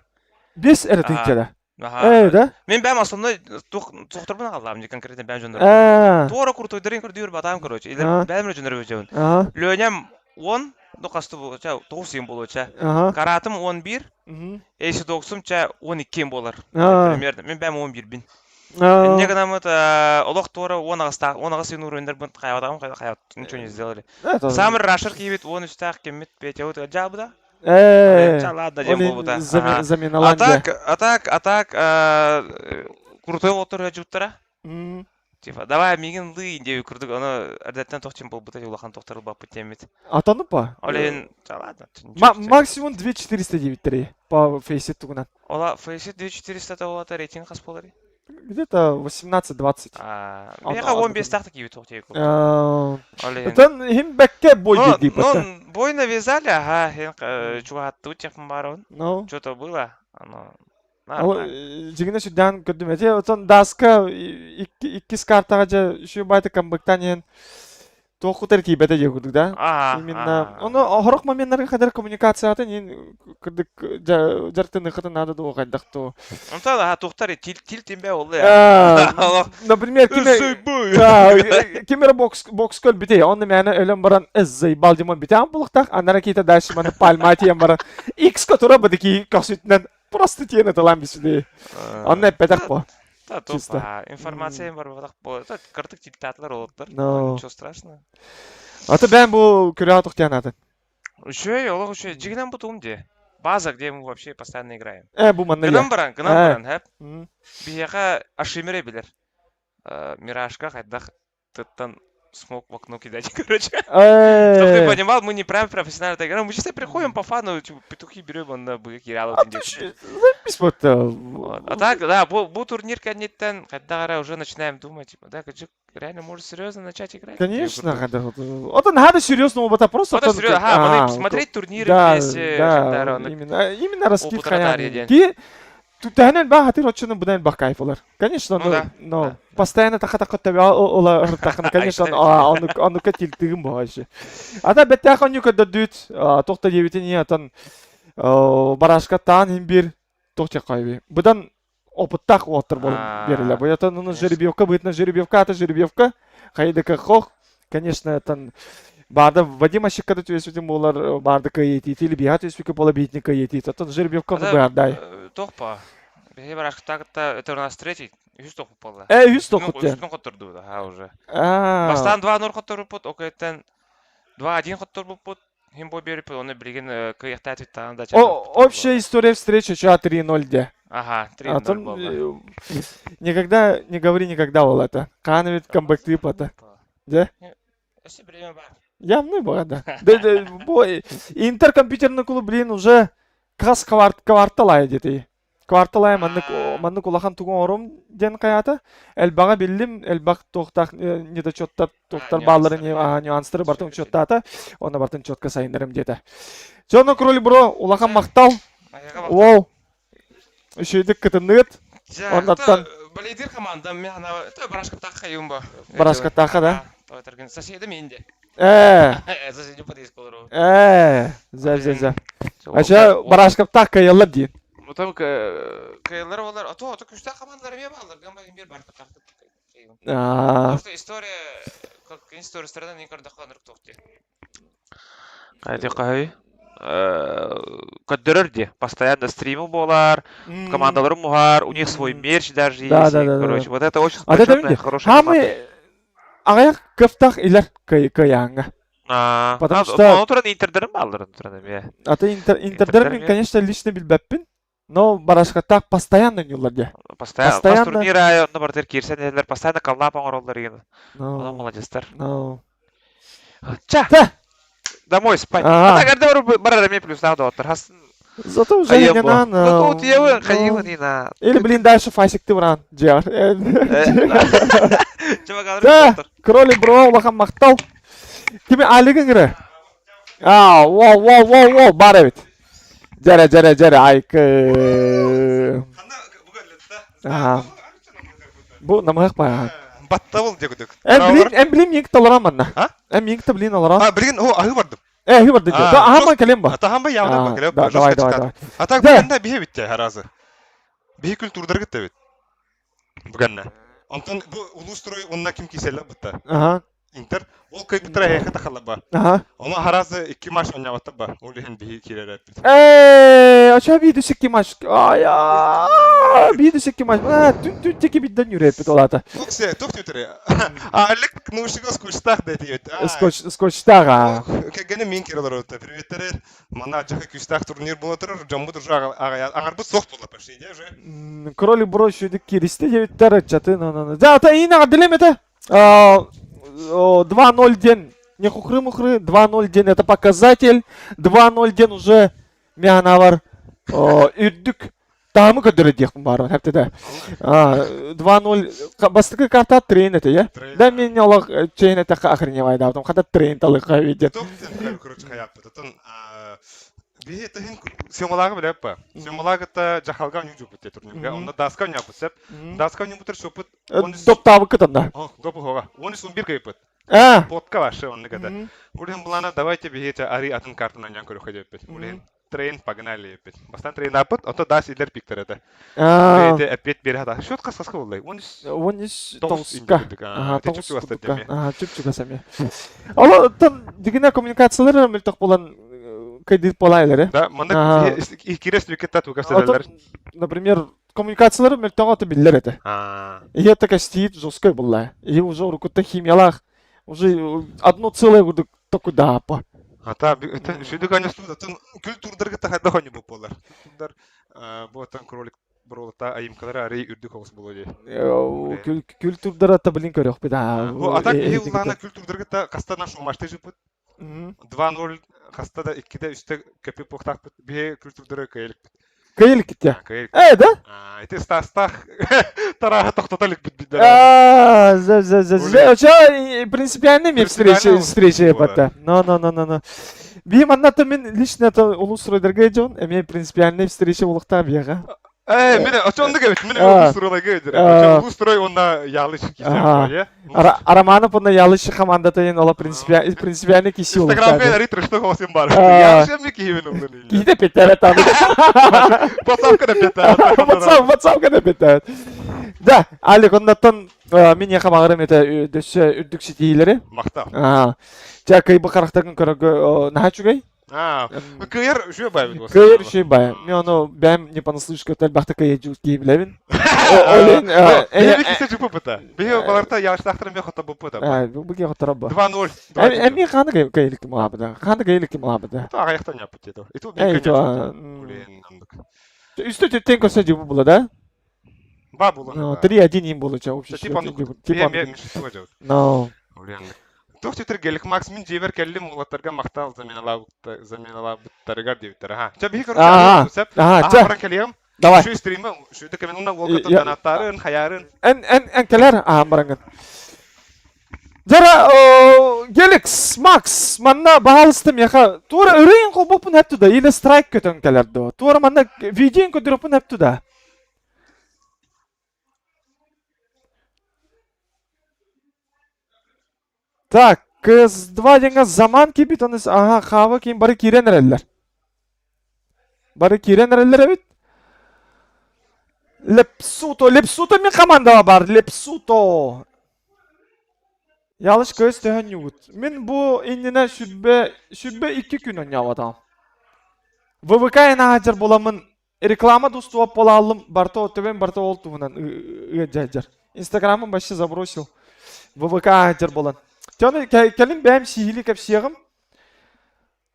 5 рейтингда.
Да? Мен бәм основной тоқтар бін қалам, не конкретно бәм жөндөр. Туара куртойдырын көрдүйір батам, короче. Или бәм жөндөр өжеуін. Лөнем 10, доқасты болу, 9 болу, каратым 11, эйсі 90, 12 болар. Примерно, мен бәм 11 бін. Негана мы олох тора он агастын уровеньдер бит кайватагам кайват ничего не сделали. Самый рашер кибит он үстак кемит петя вот жабда. Ладно, дем болута. Атак крутой отыр жуттара. Типа давай мигин лы деп курдук, аны адаттан тохчим болбута улахан тохтар бапы темит.
Атаны па?
Олен ладно.
Максимум 2493 по фейсит тугунан.
Ола фейсит 2400 олата рейтинг кас болари.
Где-то 18-20.
Мега 15 так такие тухтей.
Это им бекке бой деди.
Ну, бой навязали, ага, чувак тут тех барон. Что-то было, оно
Жигине шудан көрдүм эте, отон даска 2 картага же ушу байты камбыктан тоқутар кийбете же көрдүк да. Именно оно хорок моменттарга кадар коммуникациятын ен көрдүк жартын хатын надо до кайдакту.
Онта да тоқтар тил тембе болду я.
Например, кимер бокс көл бите, онда мени өлөм баран эззей балдимон бите амбулуктак, анара кейта дальше маны пальматиям баран X которая бадыки касытнан просто тиен аталам бисиде. Онда эппетак по.
Да, тупо. Информация бар вот так. Кыртык тилтатлар олоттар. Ничего страшного.
Ата бен бу көрө токтянатын.
Еще, жигинен бут умде. База, где мы вообще постоянно играем.
Бу манна.
Гынан баран, хэп. Бияка ашимире билер. Миражка хайдах тыттан смог в окно кидать, короче. Чтобы ты понимал, мы не прям профессионально играем. Мы чисто приходим по фану, петухи берем на быки реалы. А так, да, был турнир коннектен, когда уже начинаем думать, типа, да, реально может серьезно начать играть.
Конечно, вот он надо серьезно, вот просто.
Смотреть турниры вместе.
Именно раскид хаян. Тутанен ба хатыр очунун будан ба кайфолар. Конечно, но постоянно тахата ола тахана, конечно, ону кетилтигим башы. Ата беттахан юкада дүт, тохта дебитин ятан барашкаттан химбир тохта кайбы. Будан опыттак отыр болуп бериле. Бу ятан уну жеребьевка, бытна жеребьевка, кайдыка хох, конечно, ятан барды Вадим Ашиккада түесүтүн болар, барды кайети, тили бихат өспүкө бола битни кайети. Ятан жеребьевка бардай.
Тохпа. Бе барашкаттакта это у нас третий. 100 тоқ болду.
100 тоқ.
100 хотторду да, уже. Бастан 2-0 хотторуп бут, окейтен 2-1 хотторуп бут. Хим бой берип, оны билген кыяктат иттанда ча.
Общая история встречи 3-0 де.
Ага, 3-0 болду.
Никогда не говори никогда ол это. Канывет камбэкты пата. Да?
Если время бар.
Явный бар, да. Бой интеркомпьютерный клуб, блин, уже кас кварталай дети. Кварталай манны кулахан тугун орум ден каята. Элбага биллим, элбак тоқтақ недочеттар тоқтар баллары нюанстары бартын чоттата. Оны бартын чотка сайындарым деді. Жоны кроль бро, улахан мақтал. Оу. Үшейдік кітіндігіт. Ондаттан.
Балейдер команда, мен барашкаттаққа ем ба.
Барашкаттаққа, да?
Соседи менде. Соседи подъезд колору.
Зәп. Аша барашкаттаққа еллар дейін.
Потом каялар олар, ото күштә командалар эме балар, гамба бер бар тактык. Просто история, как историялардан не көрдө калдырып токти. Айди кай. Көддөрөрдү. Постоянно стримы болар, командалары мухар, у них свой мерч даже есть. Короче, вот это очень хорошая команда.
Ағаяқ көптақ илер каянга. Потому что...
Он туран интердерім балдырын туран эме.
Ата интердерім мен, конечно, лично билбеппин. Но барашкаттақ постоянно нюлларде.
Постоянно. Турнир айонны бартер кирсен елер, постоянно каллап оңыроллар еген. Оно молодецтер. Ча! Домой спать. А так арда барар эме плюс надо отыр.
Зато уже не надо.
Ну тут евы, хаивы не надо.
Или, блин, дальше фасик ты вран. Да, кролик бро, лахан мақтал. Кеме алигін кірі? Воу, бар әбет. Жаре, айкы. Бұл намағақ бай.
Батта бол дегідік.
Білем еңкі таларам манна. Еңкі та білен аларам.
Білген, ағы барды.
Барды. Ахаман кәлем ба?
Ахаман яғынан ба кәлем ба?
Давай.
Атақ бұғанда бейе бітті әразы. Бейе күлтурдар кітті бет. Бұғанда. Антон бұл улу строй онна кім кеселі бұтта. Интер, ол көй бұттыра әйқі тақылы ба. Оны харазы 2 маш ойнауатты ба. Ол еген бейе келер әппет.
Ача бейді 2 маш. Бейді 2 маш. Түн теке бейден юрі әппет олаты.
Тоқ төтірі. Алек нұшыға скочтақ дәді ет.
Скочтақ.
Кәгені мен керелер өтті. Приветтері. Мана жақы күштақ турнир бұл отырыр. Жамбы тұржа ағарбы соқ болды пәші.
Кролик бро шүйдік керісті дебеттері чаты. Да, ата иін ағадылем еті. 2-0 ден не хухры-мухры, 2-0 ден это показатель, 2-0 ден уже мянавар үрдік тамы көдірі дейқім бар, әпті да. 2-0 бастықы карта трейн еті, е? Да, мен олақ чейн еті ақырне вайды аптым, қада трейн талыққа веден.
Бейе тахин сёмалага білеп па. Сёмалага та жахалга ню жопыт турнирге. Онда даска ню апыт сеп. Даска ню бутыр шопыт.
Доп табы кытында.
Допу хога. 11-11 кайпыт. Потка ваше он негада. Улин булана давайте бейте ари атын картына нян көрө ходеппет. Улин трейн погнали еппет. Бастан трейн апыт, ото дас илер пиктер это. Бейте опять берада. Шот каскаска болдай.
13 тоска. Чүп-чүп сами. Ала тан дигине коммуникациялар мөлтөк болан кайдык болайлар,
да, мында кирес лүкетта тугасалар.
Например, коммуникациялар мөлтөк аты биллер эте. И это кастит жесткой была. И уже рукота химиялах уже одно целое вот такой да по.
Ата это шуды конечно тун культурдырга тахада хони болар. Культурдар бу тан кролик бролта айымкалары ари үрдүк хос болоди.
Культурдар ата билин көрөк бида.
Ата илана культурдырга та кастана шумашты жыпыт. 2-0 хастада 2-де үсте көпі поқтақ бұт, бе күлтірдері көйелік бұт.
Көйелік кетті? Да?
Эти стастақ тараға тоқтаталік бұт бейді.
Принципиальный мне встреча епатта. Но. Бейім аннаты мен лично ұлы сұройдарға еден, әме принципиальный встреча олықта бияға.
Мен очонды кәбет, мен ұлы сұройға едер. Ұлы сұрой онда ялыш кесем.
Араманов онда ялыш командата ен ола принципиальный кеси олықта.
Инстаграммен ритр что голосым бар. Ялышем не кеймен олды.
Кейде петтәрі таны.
Ватсапка да
петтәрі. Ватсапка да петтәрі. Да, Алик, ондаттан мен яқамағырым еті үрдік сетейлері.
Мақта.
Жа кайбы қарақтарын көрігі наға чүгай?
Кайыр үші бай бит.
Кайыр үші бай. Мен оны бәм не понаслышка тәл бақты кайыр жүз кейбіләбін.
Бейі кесе жүпі бұта. Бейі баларта яғыштақтырын бей құта бұпы да.
Бұге құтыра бұ.
2-0.
Әме қаны кайылікті мұға бұда? Қаны кайылікті мұға бұда?
Ағаяқтан япы деді. Иту бей конечно.
Үсті тен көсе жүпі бұла да?
Ба бұла.
3-1 ем болу ча.
Типа Тоқ тетір келік Макс мен жебер келдім олаттарға мақтал заменала бұттарығар деуіттер. Жа бейі көріп өсіп, ағыран келем. Шүй стримі, шүйді кәмен ұнда олғытын данаттарын, қаярын.
Ән келер, бараңын. Жара, Геликс, Макс, манна бағалыстым яқа. Тура үрейін қол бұпын әпті да, елі страйк көтін келерді. Тура манна видеоин көдіріпін әпті да. Так, кыз-2 деген заман кебит, оныз, қавы кейін бары керен әрелер. Бары керен әрелер әбет. Лепсуто мен команда бар, Лепсуто. Ялыш көз төхөн югут. Мен бу иннене сүрбе 2 күн ойнап атам. ВВК ена хажар боламын. Реклама доступ бола алдым. Барто төбен барто ол тугунан жажар. Инстаграмым башы забросил. ВВК хажар болан. Тёны келин бәм сихили кеп сиягым.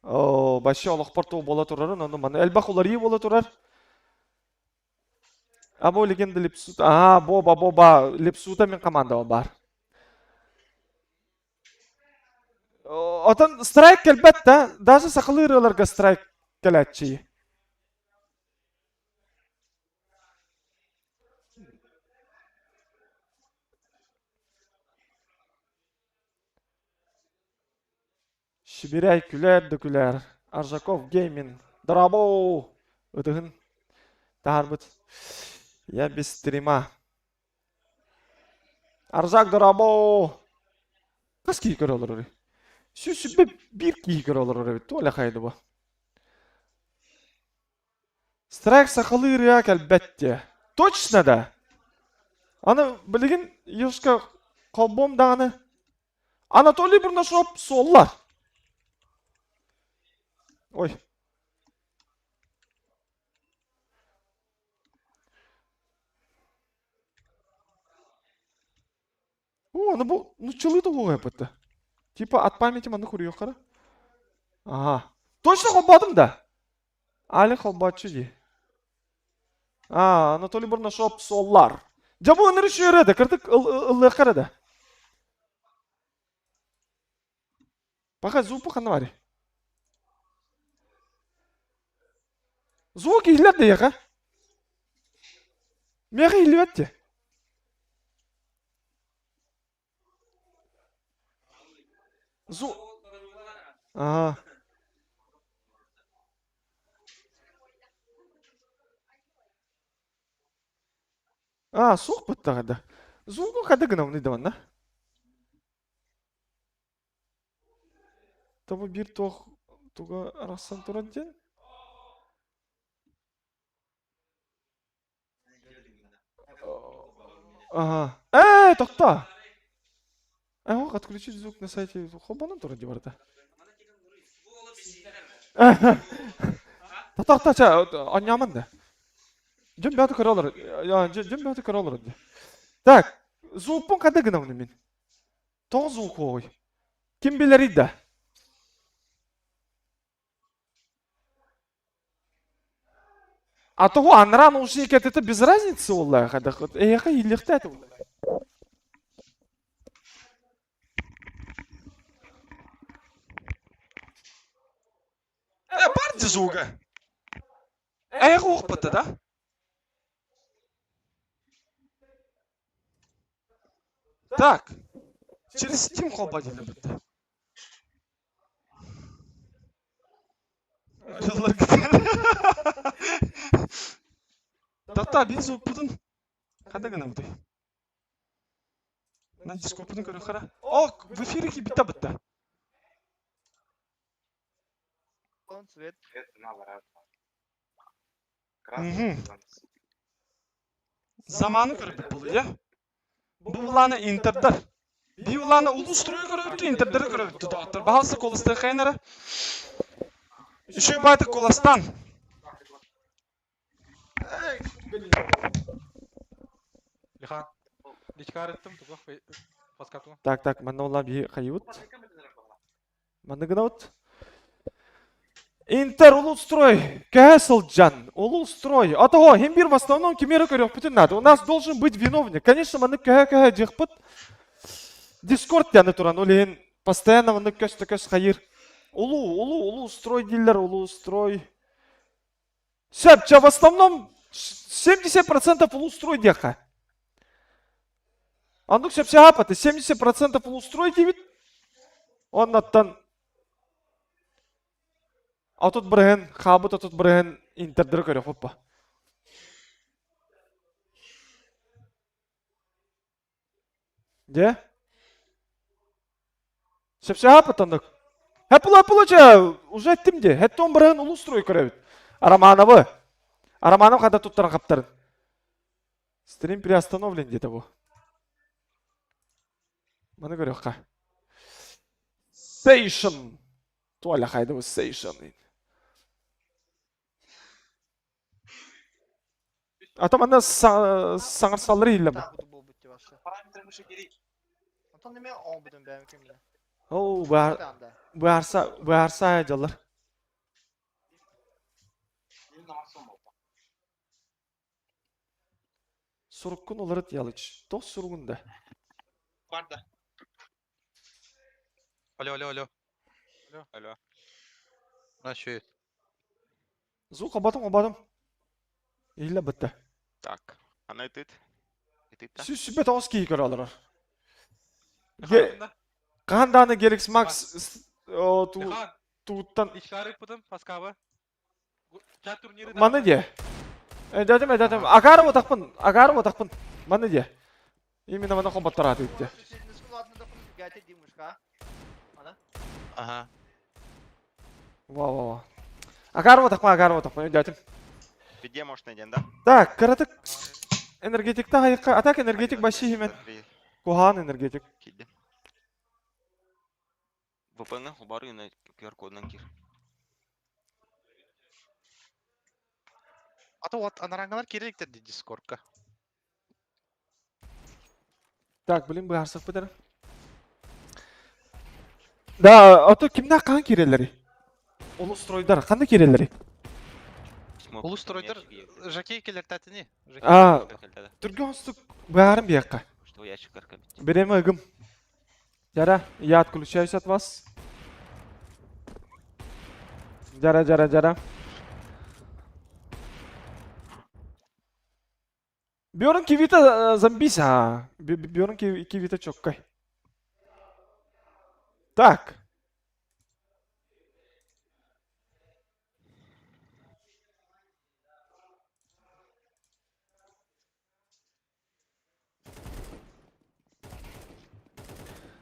О, башы олық порту бола турар, оны маны элбах олар ие бола турар. Або легенда Лепсута. Боба, Лепсута мен команда бар. Отан страйк келбет да, даже сақылы ырыларға страйк келетчи. Шибиряй күлер. Аржаков геймин. Драбо. Өтігін. Тағарбыт. Я без стрима. Аржак Драбо. Қас кейкер олар өрі? Сүбе bir кейкер олар өрі. Толя қайды бұл. Страйк сақылы ырыға кәлбәтте. Точно да. Аны білген ешқа қолбом дағаны. Анатолий Бурнашов соллар. Ой. О, аны бұл, чылыды оғай бітті. Типа от памяти маны көрі қара. Ага. Точно қолбадым да. Али қолбадшы де. Анатолий Бурнашов соллар. Жабы өнірі шүйереді, кірдік ұлы қарады. Бақа зупы қаны бари. Зуы кейлер де еға. Меға елі өтте. Зу... Ага. Суық бұтты қада. Зуғы қада ғына ұнайды ванна. Табы бір туға арасан тұрады ден. Ага. Тоқта! Ого, отключить звук на сайте Хоббана тұрады барды. Тоқта, ойнамын да. Жөн бәті көрі олар. Жөн бәті көрі олар. Так, звукпын қада ғына ұны мен. Тоғы звук оғой. Кім білер еді? А того анран уже это без разницы, Олег. Эха и легко это. Парди звука. Опыта, да? Так. Через Steam холбадили бы. Тата, біз өппідің қада ғана бұдай. На дископының көрі қара. О, в эфире ки бітті бітті. Заманы көрі біт бұл, е? Бұл ұланы интердір. Bir ulanı ulusturaya göre bitti, interdere göre bitti. Dağıtır. Bahalsı kolastı kaynarı. Şu baytık kolastan.
Lihan, dikkat ettim.
Так, мана ола bir kayıt. Мана гнаут. Интер улустрой, Кэслджан, улустрой. А того, химбир в основном кемеры корёк путин надо. У нас должен быть виновник. Конечно, маны кэ дихпыт. Дискорд яны туран, олен постоянно маны көс хайыр. Улустрой дилер, улустрой. Сэпча в основном 70% улустрой деха. Андук сэпча апаты, 70% улустрой девит. Он наттан. А тут бреген, хабыт, а тут бреген интердер көрөк оппа. Де? Сэпча апат андук. Хэппула, уже еттим де. Хэтті он бреген улустрой көрөбіт. Араманов қада туттаран қаптарын. Стрим приостановлен где-то bu. Mana görüyoruz. Station. Tuvalet kaydı bu station. Atam anda sangar saldırı ile bu.
Антон неме он бүтүн бәм кем биле.
Oo, bu arsa jallar. Суруккун оларыт ялыч. Тос суругунда.
Барда. Алло. Алло. Насчет.
Звук обатым. Illa bitti.
Так. Она и ты.
Süsübe toz kiyi kör alırlar. Kandanı Galaxy Max tuğuttan...
İşaret buldum Paskava. Chat turniri de.
Mana diye. Dedim. Agarı otakpın. Mana diye. Именно mana kombatlar adı etti.
Ага.
Wow. Agarı otakpın. Dedim.
Где можешь найти, да?
Так, каратык. Энергетикте хайыққа. Атак энергетик баши hemen. Kuhan энергетик.
VPN бар на QR-кодынан кир. Ата вот анарангалар керектер ди Discord-ка.
Так, блин, bu arsak biter. Da, ото kimden kan kireleri? Ulus stroyдар, kanda kireleri?
Ulus stroyдар жакейкелер татыны.
Түргөнстүк баарым бияққа.
Что я чекарка.
Берем ыгым. Жара, я отключаюсь от вас. Жара. Бьорн кивита зомбиса. Бьорн кивита чоккай. Так.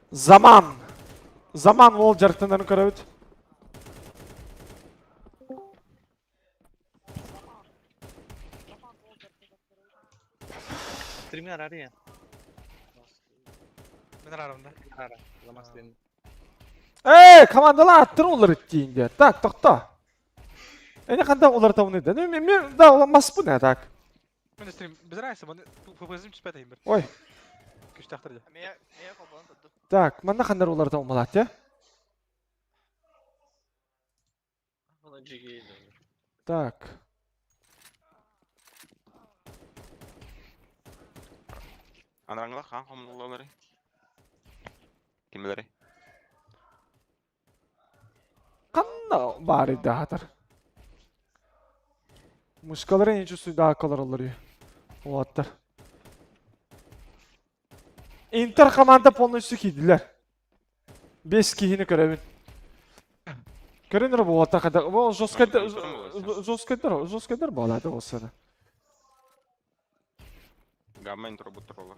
Zaman ол жарықтандарын көрөбүт.
Стримин арары я.
Мен арарымда.
Ламастын.
Командалар аттыр олар иттейінде. Так, тоқта. Эне қанда олар тауын еді. Мен да оламас бұл не, так.
Мен стрим, без разницы, мен фпс'им түспәді ембір.
Ой.
Күш тақтырды.
Так, манда қандар олар тауын болады, я? Так.
Анарангалар қан қомылылары. Кимлери?
Қанда бар еді атыр. Мушкалары енчі суйда ақалар олар үй. Олаттар. Интер команда полностью кидилер. 5 кихини көрөбүн. Көрөнөр бу атакада. Бу жоскайдар балады болсо.
Гаммен роботролла.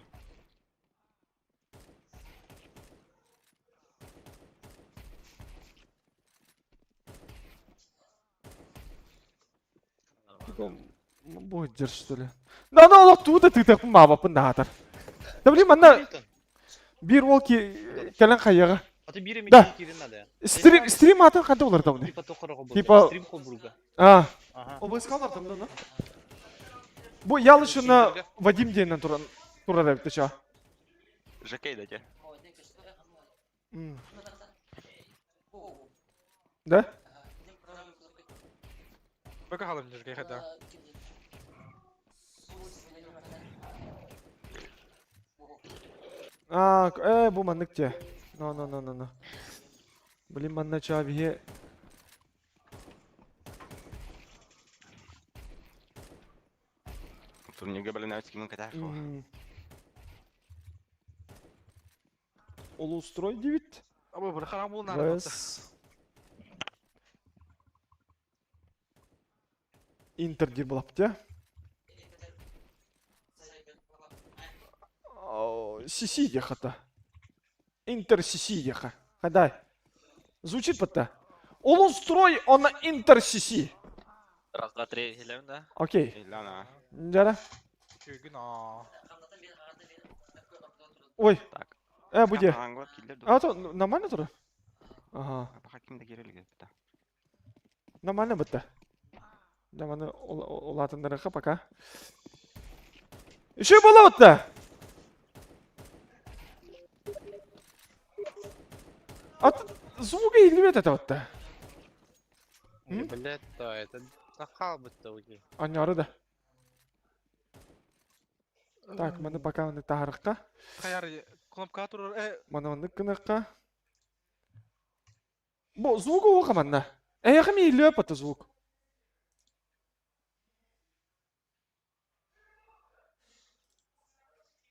Бу жер что ли? Да, тут ты так мава пындатыр. Да блин, мана бир волки келен каяга. Да. Стрим атын кандай болар да буны? Типа стрим Холбурга. Обыскалар там да. Бу ялышына Вадим дейнен турар эпти ча.
Жакей да те.
Да?
Бака халым жакей хада.
Bu manlıkça. No. Блин, манна чавие.
Турнирге балинавский кимин катар.
Улустрой девит.
Абы бір қарам болын арабатты.
Интер дир болапты. Сиси дехата. Интер сиси деха. Хадай. Звучит пота. Улустрой он интер сиси.
Раз, два, три, хилем, да?
Окей.
Илана.
Жара.
Көгін aa.
Ой. Буде.
Аңғылар келдер.
То нормально тұр? Ага.
Хакимде керелігі.
Нормально бітті. Нормально олатындырыққа пока. Еще бола бітті. Звука елемет это бітті.
Блядь, да, это нахал бітті уже.
Аняры да. Так, мені пока оны тағырыққа.
Қаяр, кнопка тұрыр,
Маны кыныққа. Бұл звук оға манна. Әйіғі мейлі өпіті звук.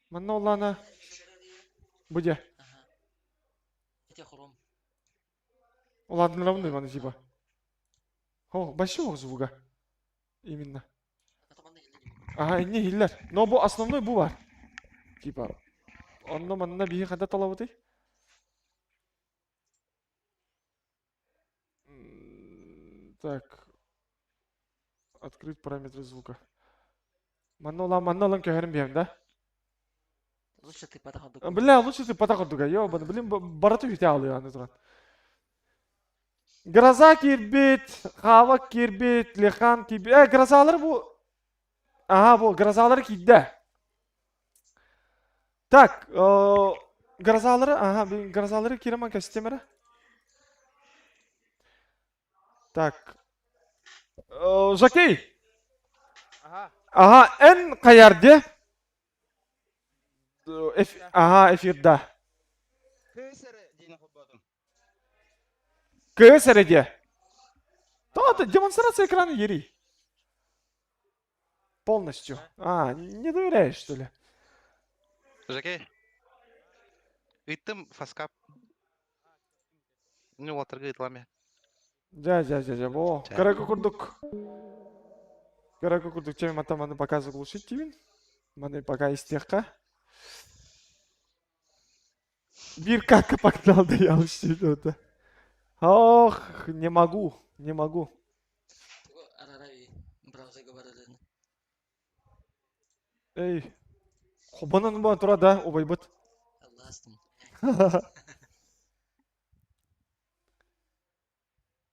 Манна оланы. Буде. Оладын равны маны жиба. О, большого звука. Именно. Ага, не хиллер. Но бұл основной бұл бар. Типа. Онно манна бейі қада талабыты? Так. Открыть параметры звука. Манна олан көхерін бейім, да?
Лучше ты подходу.
Бля, лучше ты подходу-га, ёбаны. Блин, барату хите алıyor аны тұран. Гроза кирбит, хава кирбит, лехан кирбит. Грозалар бұл... Ага, бұл грозалар кейді. Так, грозалары, ага, грозалары киреман кәстемері. Так. Жакей. Ага, ән қаярде? Ага, эфирда. КСРде. Да, демонстрация экрана ери. Полностью. Не доверяешь, что ли?
Жаке. Иттім фаскап. Ну, отырға итламе.
Жа. Во, карако курдук. Карако курдук. Чем мата маны пока заглушить тивин. Маны пока истеққа. Бир кака погнал, да я что-то. Ох, не могу. Эй, хобанан ба тура да, обайбыт.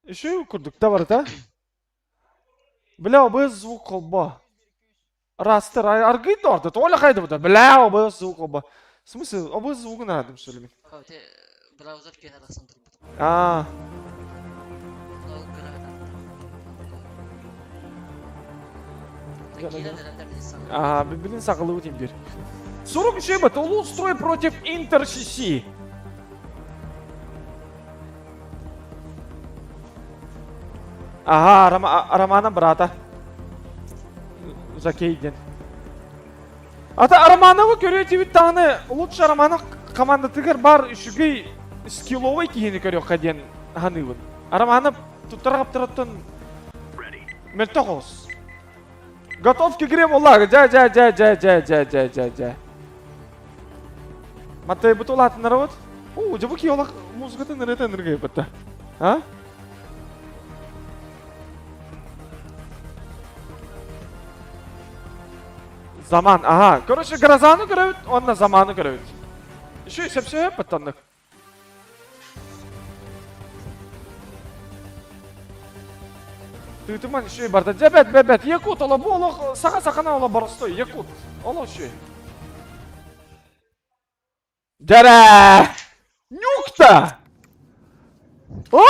Еще курдук та бар да? Бля, обыз звук колба. Растыр, аргыйды орда, толя қайды бұда. Бля, обыз звук колба. В смысле, обыз звугын арадым сөйлемен.
Браузер кенарасан тұрып.
Блин, сақылы өтем бер. 40 шебет, улу строй против Интер-СС. Ага, Романа брата. Жакейден. Романовы көреді тағыны, лучше Романы команда тігір бар үшігей скилловый кейіні көрі қаден ғанығын. Романы тұттырғап тұраттын мөлті қос. Готов к игре, Муллага. Жа. Маттай бутул атын народ. О, жабу ки олақ музыкатын нырыта ныргай бітті. А? Zaman, aha. Короче, грозаны көрөбіт, онна заманы көрөбіт. Еще есеп-сөйіп бұттандық. Тытыман еще барда. Бәбәт. Якут, ола бұл, ола сақа-сақана ола барыстой. Якут. Ола еще. Жара! Нюк-то! О?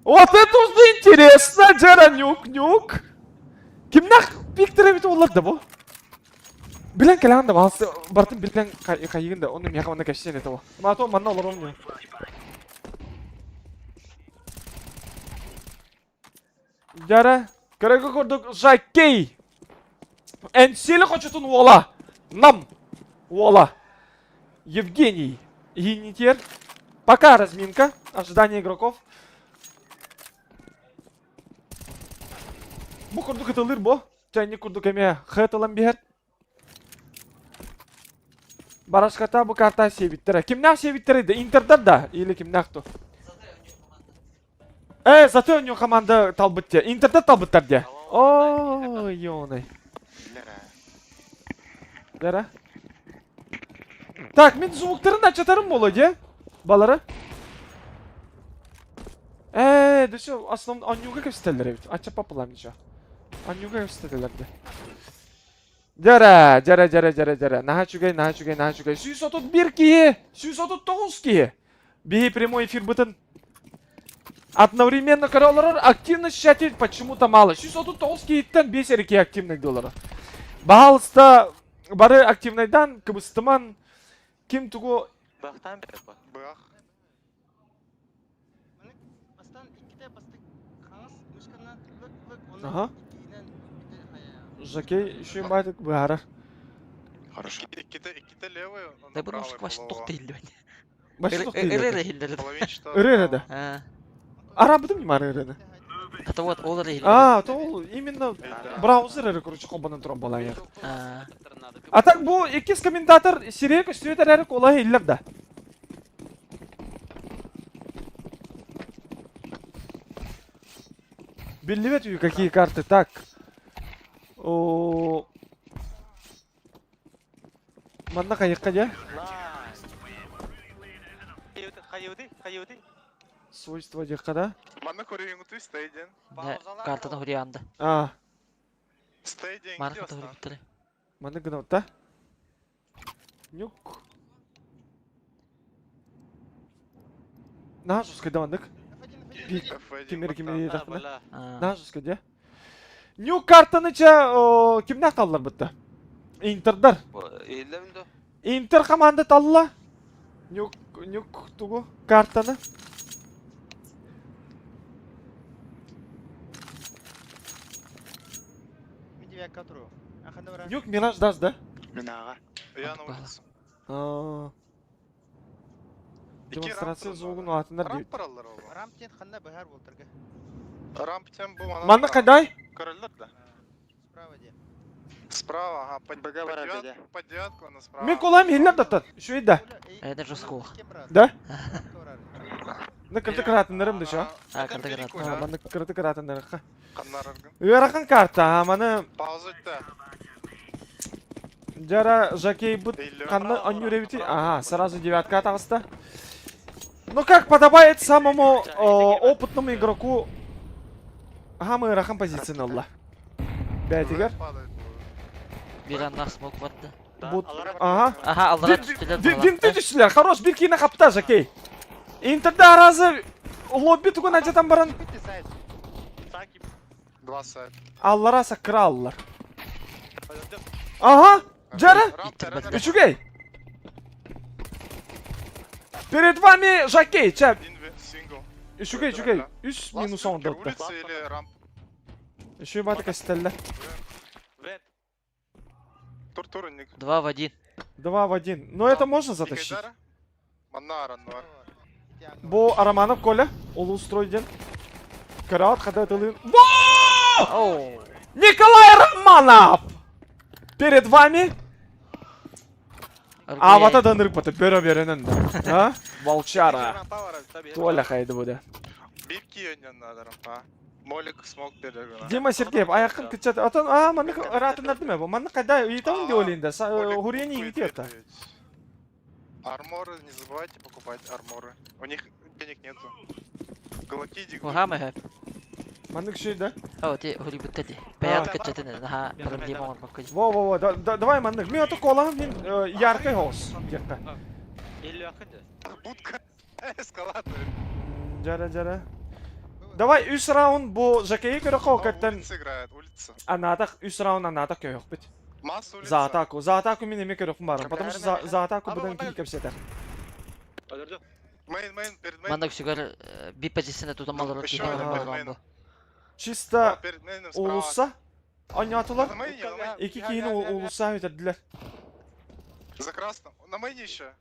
Вот это уже интересно, Жара, нюк. Кимнақ пиктері біті оларды бұл? Білен кәләғанда балсы бартын бір кәләң қайығында, оны мияқаманда кәшсен еті бұл. Мато манна олар олмай. Жара, көрегі көрдік Жакей. Әнселі қочытын ола. Нам. Ола. Евгений. Генитер. Пока разминка. Ожидание игроков. Бұл күрдік етілір бұл. Және күрдік әме қытылым бер. Барашқата бұл карта севиттері. Кімнақ севиттері еді? Интердар да? Или кімнақ-то? Заты өню команда талбытте. Интердар талбыттар де. Ой, ёнай. Жара. Так, мен звуктарын açatarım болады, балары. Десе, основном Анюга кепстелер evet. Açıp papılam diyeceğim. Анюга кепстелер de. Жара. Наха чугай. 131 кие. 139 кие. Бей прямой эфир бытын. Одновременно короллар активность в чате почему-то мало. 139 киеттен 5 эреки активный доллары. Бағалыста бары активныйдан кыбыстыман ким тугу
Бақтан бері ба? Бақ.
Ага. Жакей еще байтык бары.
Хорошо. Икките левый,
Да bunu başı toktaylı ben.
Başı toktaylı.
Irı
Ырыры да. Арабыдым не мары ырыны.
Это вот ол ыры.
То именно браузер ыры, короче, қобанын тұрам балан яқ. А так bu ikiz комментатор сирек үстüет әрәрік олай иллер да. Белливет какие карты, так. Манна қайыққа де?
Қайуды?
Свойства декқа да?
Манна көрейін ұты стейден.
Картаны хуриянды.
Стейден
Марқата хури біттірі.
Манна гына ұтта? Нюк. На жесткой да мандык? Кемер тақпына? На жесткой де? Нюк картаны ча кімна қалылар бұтты? Интердар. Интер команда талла. Нюк тугу картаны. Нюк Мираж дас, да?
Минаға. Яны ойнасы.
Демонстрация зоғын атындар дейт.
Рамп паралар ол.
Рамптен қанда бәхар болтырға.
Рамптен бұл мана.
Манна қайдай?
Көрілдір да.
Справа де.
Справа, ага, по девятку на справа.
Мен колайым хиллер даттан. Шо еді?
Это жестко.
Да? На кірті кіратындарым да шо?
Кірті кіратындарым.
Манна кірті кіратындарым.
Қандар аргын.
Үйарақын карта, маны...
Пауза өтті.
Жара жакей бұд қанны анюревити. Ага, сразу девятка атағысты. Ну как подобает самому опытному игроку. Ага, мы рахан позиционный алла. Бәтігер.
Bir anda смог vardı.
Ага.
Aha, Allah'a düştüler.
Винты düştüler. Хорош, bir kine kapta жакей. Интерде аразы лобби тугун ажатан баран.
Два сайт.
Аллара сакыра аллар. Ага, жара. Üçügey. Перед вами жакей, чап. Üçügey. 3 минус 10 дотта. Еще баты кастелле.
Турник.
2 в 1.
2 в 1. Но это можно затащить.
Маннар.
Бу Араманов Коля. Олу устройден. Карат хада тылын. Николай Романов! Перед вами. Авата данырып баты. Бере-беренен да. Волчара. Толя хайды буде.
Бипки önünden рампа. Молик смог берегіна.
Дима Сергеев, аяқын күтчет. Атан, манны ратындар деме. Манны қайда үйтауын де олейінде. Хурени үйті етті.
Арморы, не забывайте покупать арморы. У них денег нету. Галактидик.
Угамы хэп.
Манны күшей, да?
Те хури бүттеді. Бәяқ күтчетіні. Наха проблема он баққыды.
Во. Давай манны. Мен аты қолағын мен яркай хоос.
Будка. Эскалатор.
Жара. Давай 3 раунд bu жакейі көрі қоқаттан.
Улица играет, улица.
Анатақ, 3 раунд анатақ көйіқ біт.
Масс улица.
За атаку мен еме көріқім барым. Потому что за атаку бұдан кейін көпсетер.
Мейн, перед мейн.
Мандак шүгер bir позицияны тутамалар өткені.
Чисто олуса. Анятылар. 2 кейін олуса өтерділер.
За красным. На мейне еще.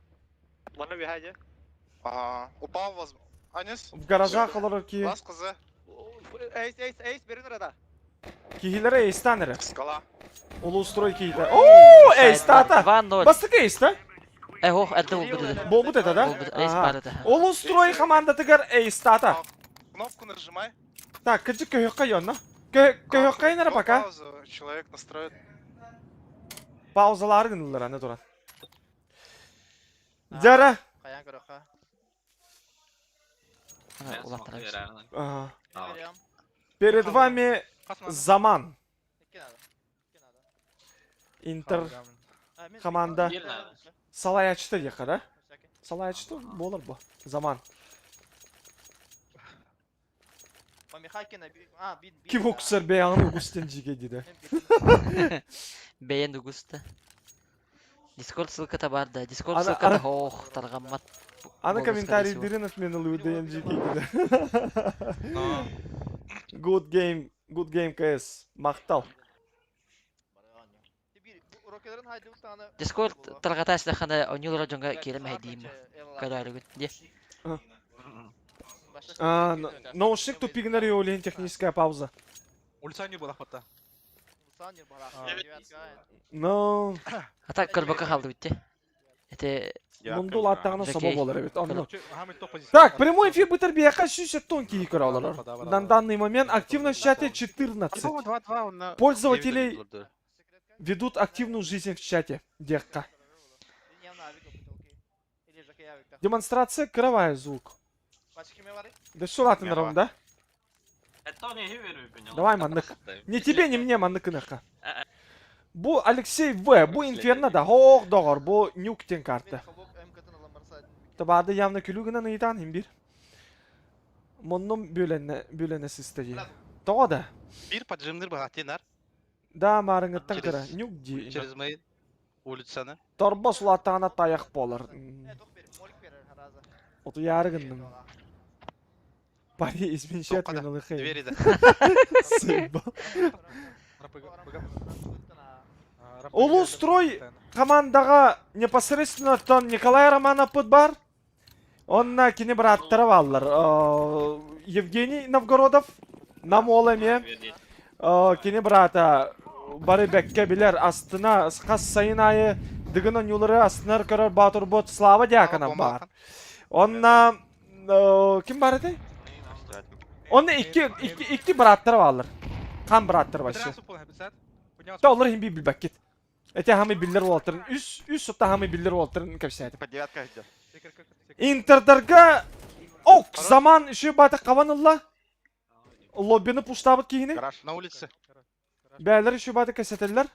Мана бихайде.
Упал вас. Анис?
В гаража қалар ки.
Лас қызы.
Эйс, берін рада.
Кихилері ейстанері.
Скала.
Олу устрой кихилері. Ооо, ейс тата.
2-0.
Бастық ейс та?
Ох, это бол бұды.
Бол бұд это, да?
Эйс бар это.
Олу устрой команда тігер ейс тата.
Кнопку нажимай.
Так, кіжі көйіққа йонна. Көйіққа енері пока.
Человек настроит.
Pauzalары gındılar anne duran. Jara.
Kayan kırıkha.
Ага. Перед вами Zaman. Интер команда. Салай açtı ya kadar. Салай açtı bu olur bu. Zaman. Kim okusar beyanı Gustinji'ye dedi.
Beyan Augusta. Discord ссылката бар да. Discord
Ана-
ссылката
ана-
хох таргаммат.
Ana комментарийдерин отменили UDNG'ye dedi. Good game KS. Мақтал.
Discord таргата силахана онюлора жонга келеме хедим. Каларыгын. Де.
Наушник тупигнер и олень техническая пауза.
Улицанию была хвата.
Но...
Ата кырбака халды битти. Это
Мундул аттағына соба болар, evet, anladım.
Так,
Так, прямой эфир бітірбеяқа 60 тонкие игралар. На данный момент активность в чате 14. Пользователи ведут активную жизнь в чате. Декка. Демонстрация кровая звук. Да что латы наром, да? Давай, маннык. Не тебе, не мне, маннык инаха. Бу Алексей В. Бу Инферно да. Хох доғар. Бу нюктен карты. Табады явно күлігінен ұйдан им бір. Мұнным бөленесі істеге. Тоға да.
Bir поджимдер бағатенар.
Да, марыңыттан кіра. Нюк де.
Через мои улицаны.
Торба сұлаттағына таяқ болыр. Оту ярығынның. Пари изменшет мен ұлықайым.
Двери да.
Сыйба. Улустрой командаға непосредственно тон Николай Романов бар. Онна кені бір аттырып алылар. Евгений Новгородов. Намол еме. Кені бір ата бары бәкке білер астына қас сайын айы дығын оңылары астынар көрір Батыр Бот Слава Дякана бар. Онна кім бар еді? Онна ikki бір аттырып алылар. Қан бір аттырып ашы. Да олар хим bir бәккет. Эте хамы биллер болтырын. Үс сотта хамы биллер болтырын көпсәді. Интердарға ок zaman үші баты қаванылла. Лоббені пуштабыт кейіні.
На улице.
Бәлер үші баты көсетелілер.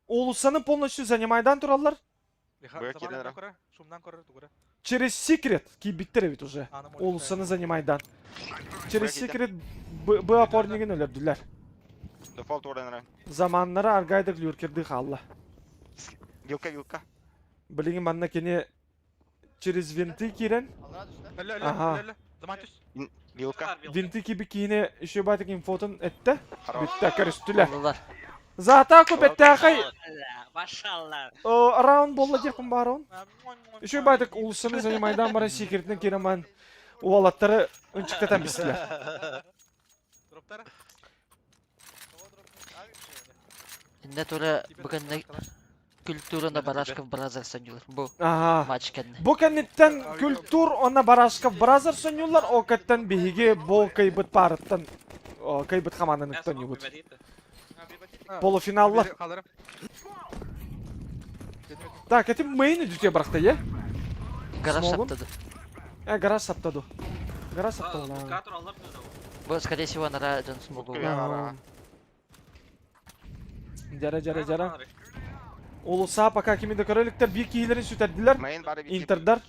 Улусаны полностью занимайдан тұралар. Через секрет ки биттер бит уже. Улусаны занимайдан. Через секрет Б опорнигін өлерділер. Zamanları argaydık lürkerdik Allah.
Вилка.
Bilgin bana kene через винты кирен. Ага.
Вилка.
Винты gibi kine işe batık infotun etti. Bitti karıştılar. Zaten aku bitti akay.
Maşallah.
Round bolla diyekun baron. İşe batık ulusanı zayimaydan bana секретini kireman. Uvalatları önçükteten bisiler.
Инде тура бүгінгі культураны Барашков Бразер сөнюлар. Бу матч кәнне.
Бу кәннеттен культур оны Барашков Бразер сөнюлар, о кәттен бейге бол кайбыт парыттан, кайбыт хаманыныктан югут. Полуфиналлар. Так, это мейн идет брахта, е?
Гараж саптады.
Гараж саптаду. Гараж саптаду.
Бу, скорее всего, нара Джонсон болду.
Жара. Улуса пока кимиде көреліктер bir kiyilerin süterdiler. Inter'дар.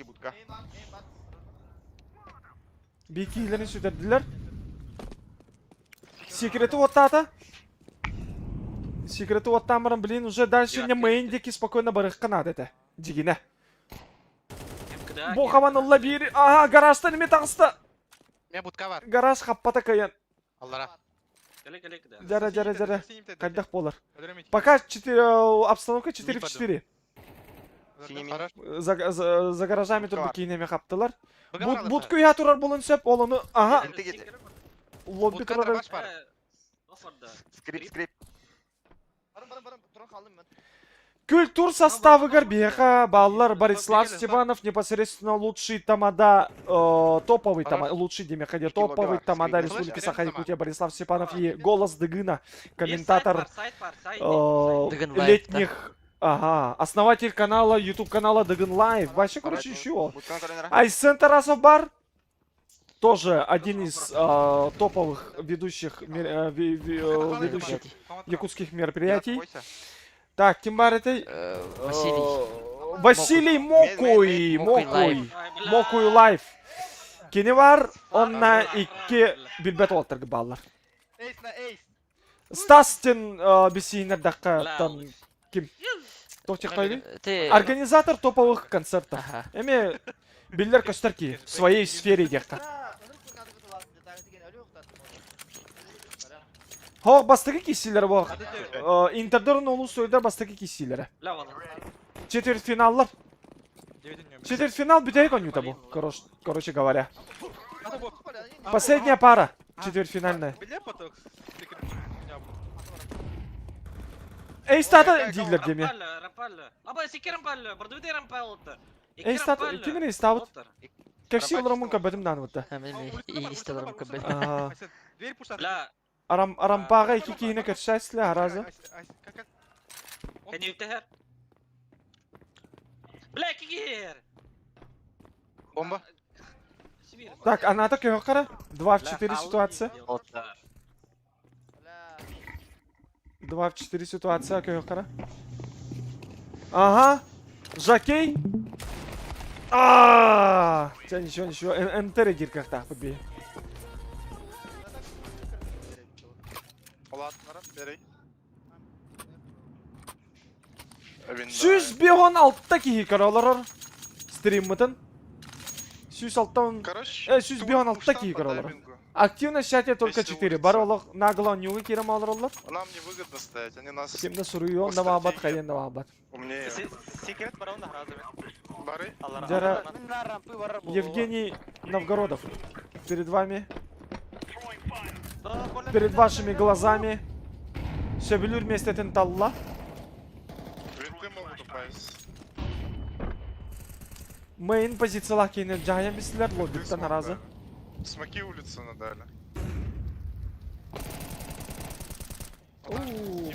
Bir kiyilerin süterdiler. Секреты вот тата. Секреты вот там, блин, уже дальше не мейндики спокойно барыққа надеті. Дегіне. Бұл қаманылла бері. Ага, гаражта неме тағысты. Гараж қаппата каян. Жара. Кайдақ болар. Пока обстановка 4 в 4. За гаражами тұрды кейінеме қаптылар. Бұд көйе тұрар болын сөп, олыны... Ага. Лобби тұрар.
Скрип.
Культур составы горбеха, баллар Борислав Степанов, непосредственно лучший тамада, топовый тамада, лучший демеходе, топовый тамада Республики Саха-Якутия Борислав Степанов и голос Дыгына, комментатор летних Ага, основатель канала, YouTube канала Даган Лайв. Вообще, короче, еще. Айсен Тарасов бар. Тоже один из топовых ведущих якутских мероприятий. Так, кем бар это? Василий Мокуй. Мокуй Лайв. Кені бар, онна 2 билбет олтыргы баллар. Стастин бисейнердаққа ким? Тоқтек қойды? Организатор топовых концертов. Эме билдер көстерки в своей сфере декқа. Хоқ бастығы кесилері бол. Интердерін олу сөйдер бастығы кесилері. Четвертьфиналлар. Четвертьфинал битейк он ютабу, короче говоря. Последняя пара. Четвертьфинальная. Эй, стата дилер деме. Эй, стата, кемер эй ставут? Как силрам мунка бәдім даныватта? Арампаға 2 кейіне көтшәсілі аразы.
Бомба.
Так, а надо кёхара? 2 в 4 ситуация. 2 в 4 ситуация, кёхара. Ага. Жакей. Ничего. Энтерегир как-то побей. Süz bir 16 кейі олар. Стрим мұтын. Süz 16 кейі олар. Активно в чате только 4. Бар олар нагло нюғы керем алыр олар.
Нам невыгодно стоять, они нас...
Кемді сұруы он давабат, қайен давабат.
Умнее.
Секрет барауында разовый.
Бары?
Жара Евгений Новгородов. Перед вами. Перед вашими глазами. Сөбілір местетін талла. Мейн позициялар кейінен жағайын бесілер, логиктан аразы.
Смоки улицы надали.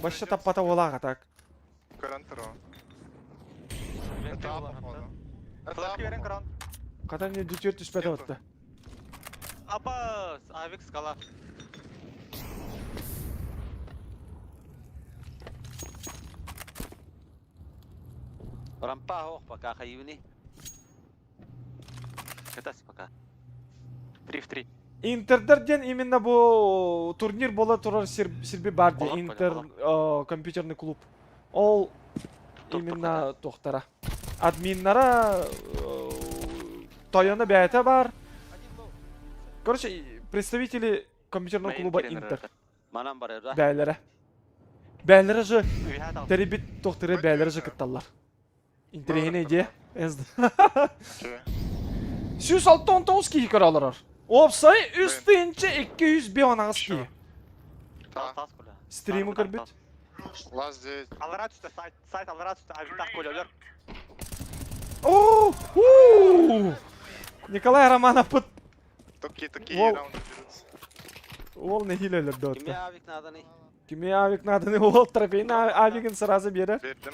Башта таппата олаға так.
Карантеро. Это походу.
Флешки верен кран.
Қата не дютер түспеті өтті.
Апа, авик скала.
Рампа хоқ пока хайвни. Катас пока.
3 в 3.
Интердерден именно бұл турнир бола тұрар сербе барды. Интер компьютерный клуб. Ол именно тоқтара. Админнара тойоны бәйті бар. Короче, представители компьютерного клуба Интер.
Манам бар ерда.
Бәйлері. Бәйлері же теребит тоқтыры бәйлері же кытталар. Интерегіне де. 169 кейі көралар. Опсай üstünce 200 bir ona aski. Stream'i kırbit.
Лаз здесь.
Алара түсті, сайт алара түсті, авиктақ көлелер.
Николай Романов пыт.
Такие раунды берутся.
Ол не хилелер дот.
Кime avik nadani?
Kime avik nadani ол трофейін авигін сразу бері.
Бердім.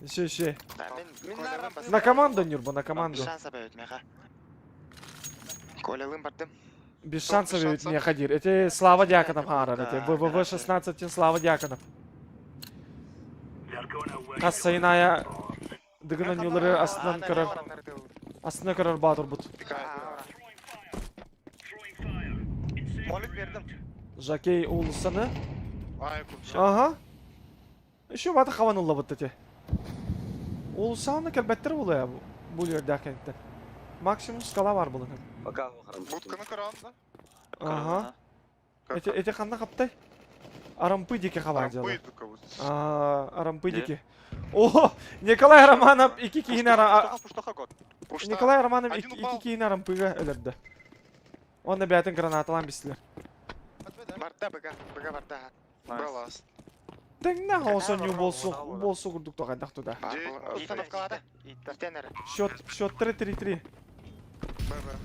Еще. На команду, Нюрба, на команду.
Колялым бардым.
Без шансов ведь не ходир. Это Слава Дьяконов харар. Это ВВВ 16 Слава Дьяконов. Кассайная дыгына нюлары астына кырар батыр бұд.
Молик бердім.
Жакей улысаны. Ага. Еще баты хаванулла бұд тете. Улысаны кәлбәттір бұл я бұл ерді әкенттен. Максимум скала бар бұлың.
Будканы каранда.
Ага. Эти ханна қаптай? Арампы деке хава дело. Арампы деке. О, Николай Романов 2 кейін Николай Романов 2 кейін арампыға өлірді. Онда бәтін гранаталан бестілер.
Барда, бага барда.
Бралас.
Тәңна қаусын ю болсу күрдік тоғайдақ туда.
Установкалады.
Счет 3-3-3.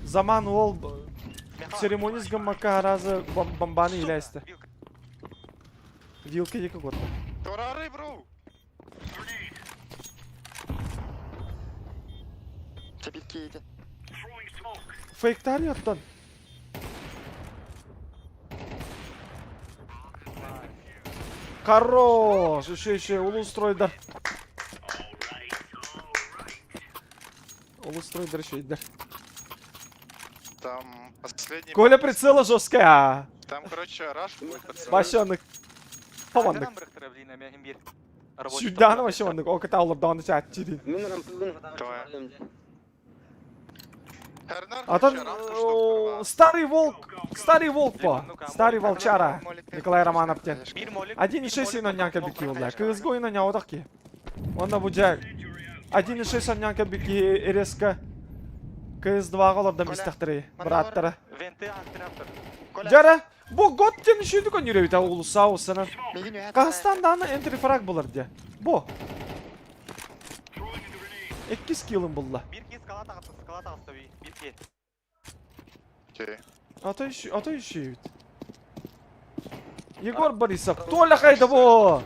Zaman ол церемонияс гаммака аразы бомбаны иләсті. Вилка екі көрді.
Торары, бро!
Тепикейді.
Фейктар яттан. Хорош! Еще, улустройдар. Улустройдар еще идар.
Там последний...
Коля прицела жесткая.
Там, короче, раш будет пацаны.
Başlandık. Tavandık. Suddan başlandık. O kadar alıp dağını çatçıydı. Atan Старый волк по. Старый волчара. Николай Романовтен. 1.6 ойнанка бики oldu. Kızgı oynan odak ki. Onda bu jak. 1.6 ойнанка biki ereska. Kız 2 olurdu mistaqtırı. Brattara. Jara bu Gotten işiydi kon yürüyüp oğlu sağ olsun. Kastan'dan entry frag bulur diye. Bu. 2 skill'im bulla.
Bir kez skala tağısı tabii. Bir kez.
Okey. Ata işiydi. Егор Борисов, Толя қайда bu?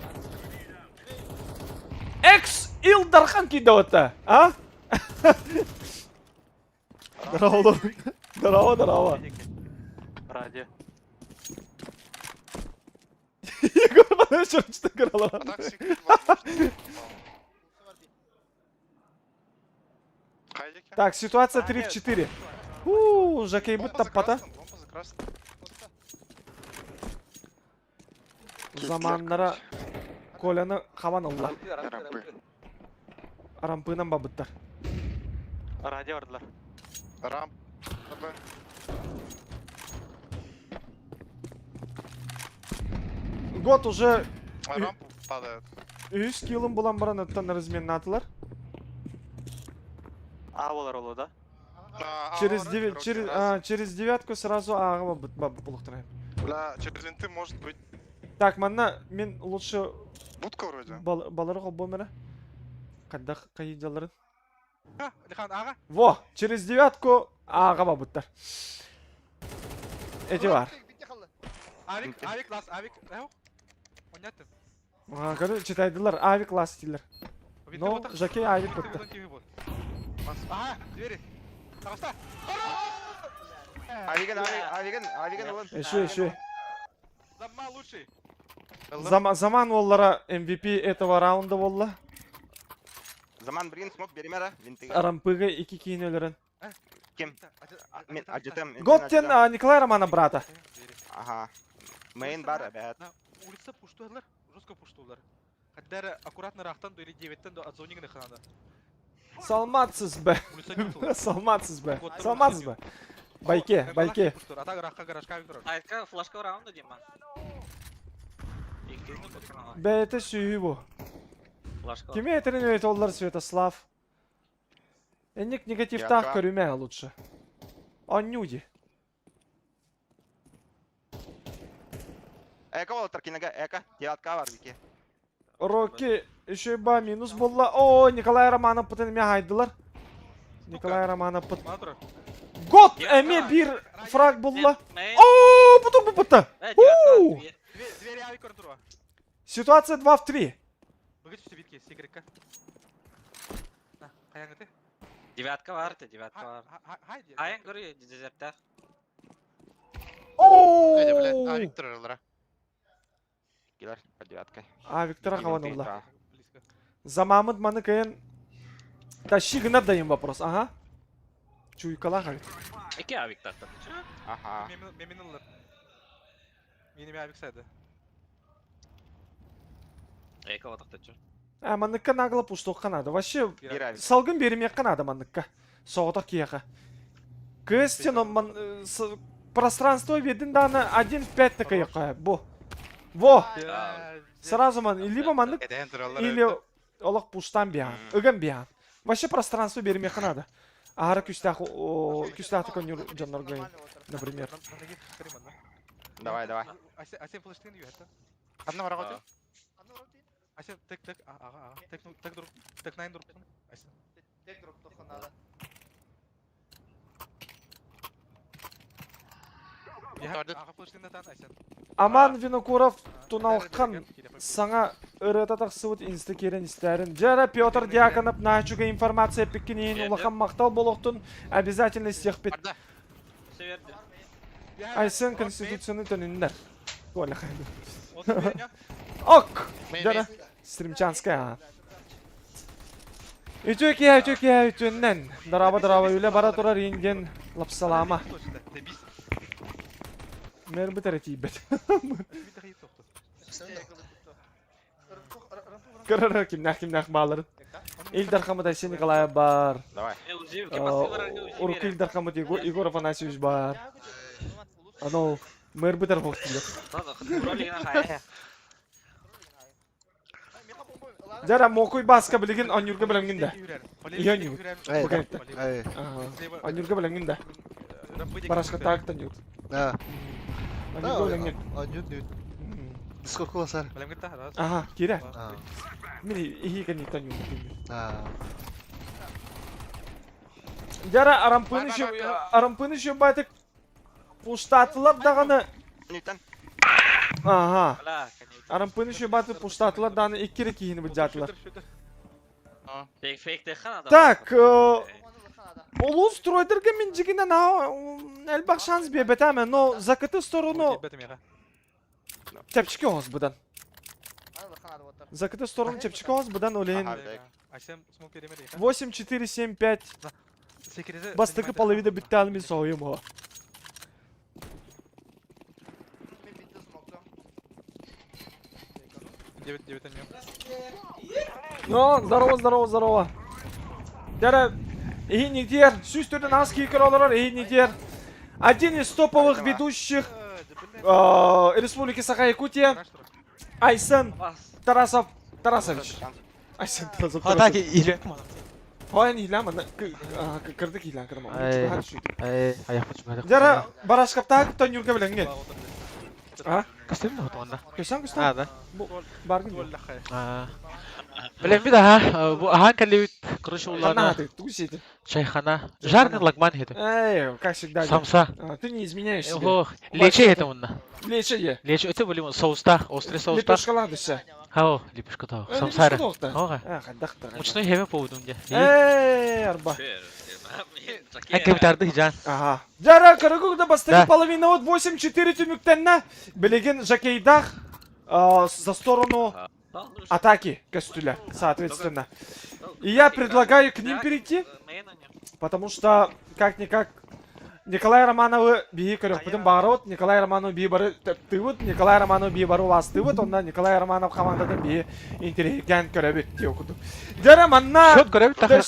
Экс Илдархан кидаута, а? Здорово.
Радио.
Егор bana çarpıştı kralar. Так, ситуация 3 в 4. Жакей будто пата. Zamanlara Kolan'ı kavan Allah. Rampından babıttar.
Радио vardılar.
Ramp.
Год уже...
Рампу падает.
100 килл'ым bulan baran ötten разменный attılar.
А олар олу да?
Через девятку сразу ағыма бабы бұлықтырайым.
Бля, через винты может быть.
Так, манна, мен лучше...
Будка вроде.
Балары қол бомері. Қадда қайдаларын.
Лихан, аға.
Во, через девятку ағыма бұттар. Эти бар.
Авик, лас, авик. Понятно.
Көрі, читайдылар, авик лас дейлер. Но, жакей авик бұтты.
Ага, двери. Тағыста.
Авиген олын.
Еще.
Заман лучший.
Zaman оллара MVP этого раунда болла.
Заман бірін смок беремері.
Рампыға 2 кейін өлірін.
Кем? Мен ажетем.
Готтен Николай Романа брата.
Ага. Мейн бар, бәт.
Улица пуштуалар, жестко пуштуалар. Хаддар аккуратно рахтан до или 9-тен до отзонигны ханада.
Салматсыз бе. Байке.
Атак рахка гаражка виктор.
Айтка флашка раунда деймін.
Бе, это сүйі bu. Кеме етерін өйт олар Святослав. Энник негативтақ көріме лучше. Аннюди.
Эка олар кинеге, эка. Деватка бар бике.
Роки еще ба минус болла. О, Николай Романов пытын ме хайдылар. Николай Романов пыт. Год эме бир фраг болла. О, путу bu пыты.
Двери авик көрінтұрва.
Ситуация 2 в 3.
Бүгіт үшті битке, секірекка. Қаяңы те?
Девятка var. Аян көрі, дезерттар.
Ооо!
Авик тұрырлара. Келер, по девяткой.
Виктора хаванула. Замамыд маны кайын. Тащи гынар дайын вопрос, ага. Чуйкала хавит.
Эки авик тартар.
Ага.
Меминылар. Менеме авик сайды.
Эка ватақта чу.
Маныкка нагылы пуштуқ қанады. Вообще, салгын берімек қанады маныкка. Соғытақ кияқа. Кыстен, пространство ведін даны 1.5 такая қая. Во! Сразу ман, либо маннык, или олық пуштан биян, үгін биян. Вообще пространство берімек қанады. Ағара күстақты конюр жаннар гайын, например.
Давай.
Асен флештен үй әтті. Одна вара ғоты? Асен, тек, аға. Тек найын дұрыптын. Асен. Тек дұрыптын қанады.
Аман Винокуров туналыққан саңа ырыта тақсыбыт инсты керен истәрін. Жара Петр Дьяконов начуга информация пеккенейін улахан мақтал болуқтын обязательно стехпет. Айсын конституцияны төніндер. Оля қайды. Ок! Жара Стримчанская. Үтөке үтөннен. Дараба үлі бара тұрар енген лапсалама. Мэр бітірі тейбет. Кырыры кимнах балырын. Ильдар Хамыт Айсен Николаев бар. Урук Ильдар Хамыт Егор Афанасьевич бар. Анау мэр бітір болып келеді. Жара мокуй баска білеген Анюрга білемген да. Ионюр. Анюрга білемген да. Барашқа тағыттан юр. Анюрга білемген.
Анюр Дискорд куласар.
Ага, кире. Мені ихи каниттан юр. Жара арампыны шо байтык пуштатылар дағаны. Ага. Арампыны шо байтык пуштатылар дағаны иккері кейіні бүджатылар. Так, олу стройдерге мен жігінен әлбақ шанс бебетәме, но закыты сторону чепчики оғыз бұдан. Закыты сторону чепчики оғыз бұдан олейін 8-4-7-5 бастықы половида бітті алымен соғайым оға. Ну, здорово. Дәрі, ехи нигдер, сүйістерден аз кейкер оларар, ехи нигдер. Один из топовых ведущих Республики Саха-Якутия, Айсен Тарасович. Айсен Тарасов.
Атаки илет ма?
Хоян илама, кырдык илан кырма.
Аяқпа чүмәді.
Дәрі, барашқаптағы тонюрға білінген.
Көстем ме отуғанда?
Көстем?
Ада.
Баргын.
Білем біді бұл ахан кәлеуіт құрышы ұлланы.
Хана аты, тугусейді.
Чайхана. Жаргын лагман еді.
Как всегда.
Самса.
Ты не изменяешься.
Лече еді мұнна.
Лече е.
Лече өте білем соуста, острый соуста.
Лепешкалады ше.
Хау, лепешка тау. Самсары.
Оға. Қаддақты.
Мучной хеве повыдым де.
Арба.
Әккебітарды жан.
Ага. Жара, Карагугда бастығы половина от 8-4 тюміктенна. Білеген жакейдах за сторону атаки костюля, соответственно. И я предлагаю к ним перейти, потому что, как-никак, Николай Романовы бии көрек бүтін бағарот, Николай Романов бии бары тывыт, Николай Романов бии бары вас тывыт, онда Николай Романов командадан бии интеллигент көребет те окуду. Жара, манна...
Счет көребет тахыр.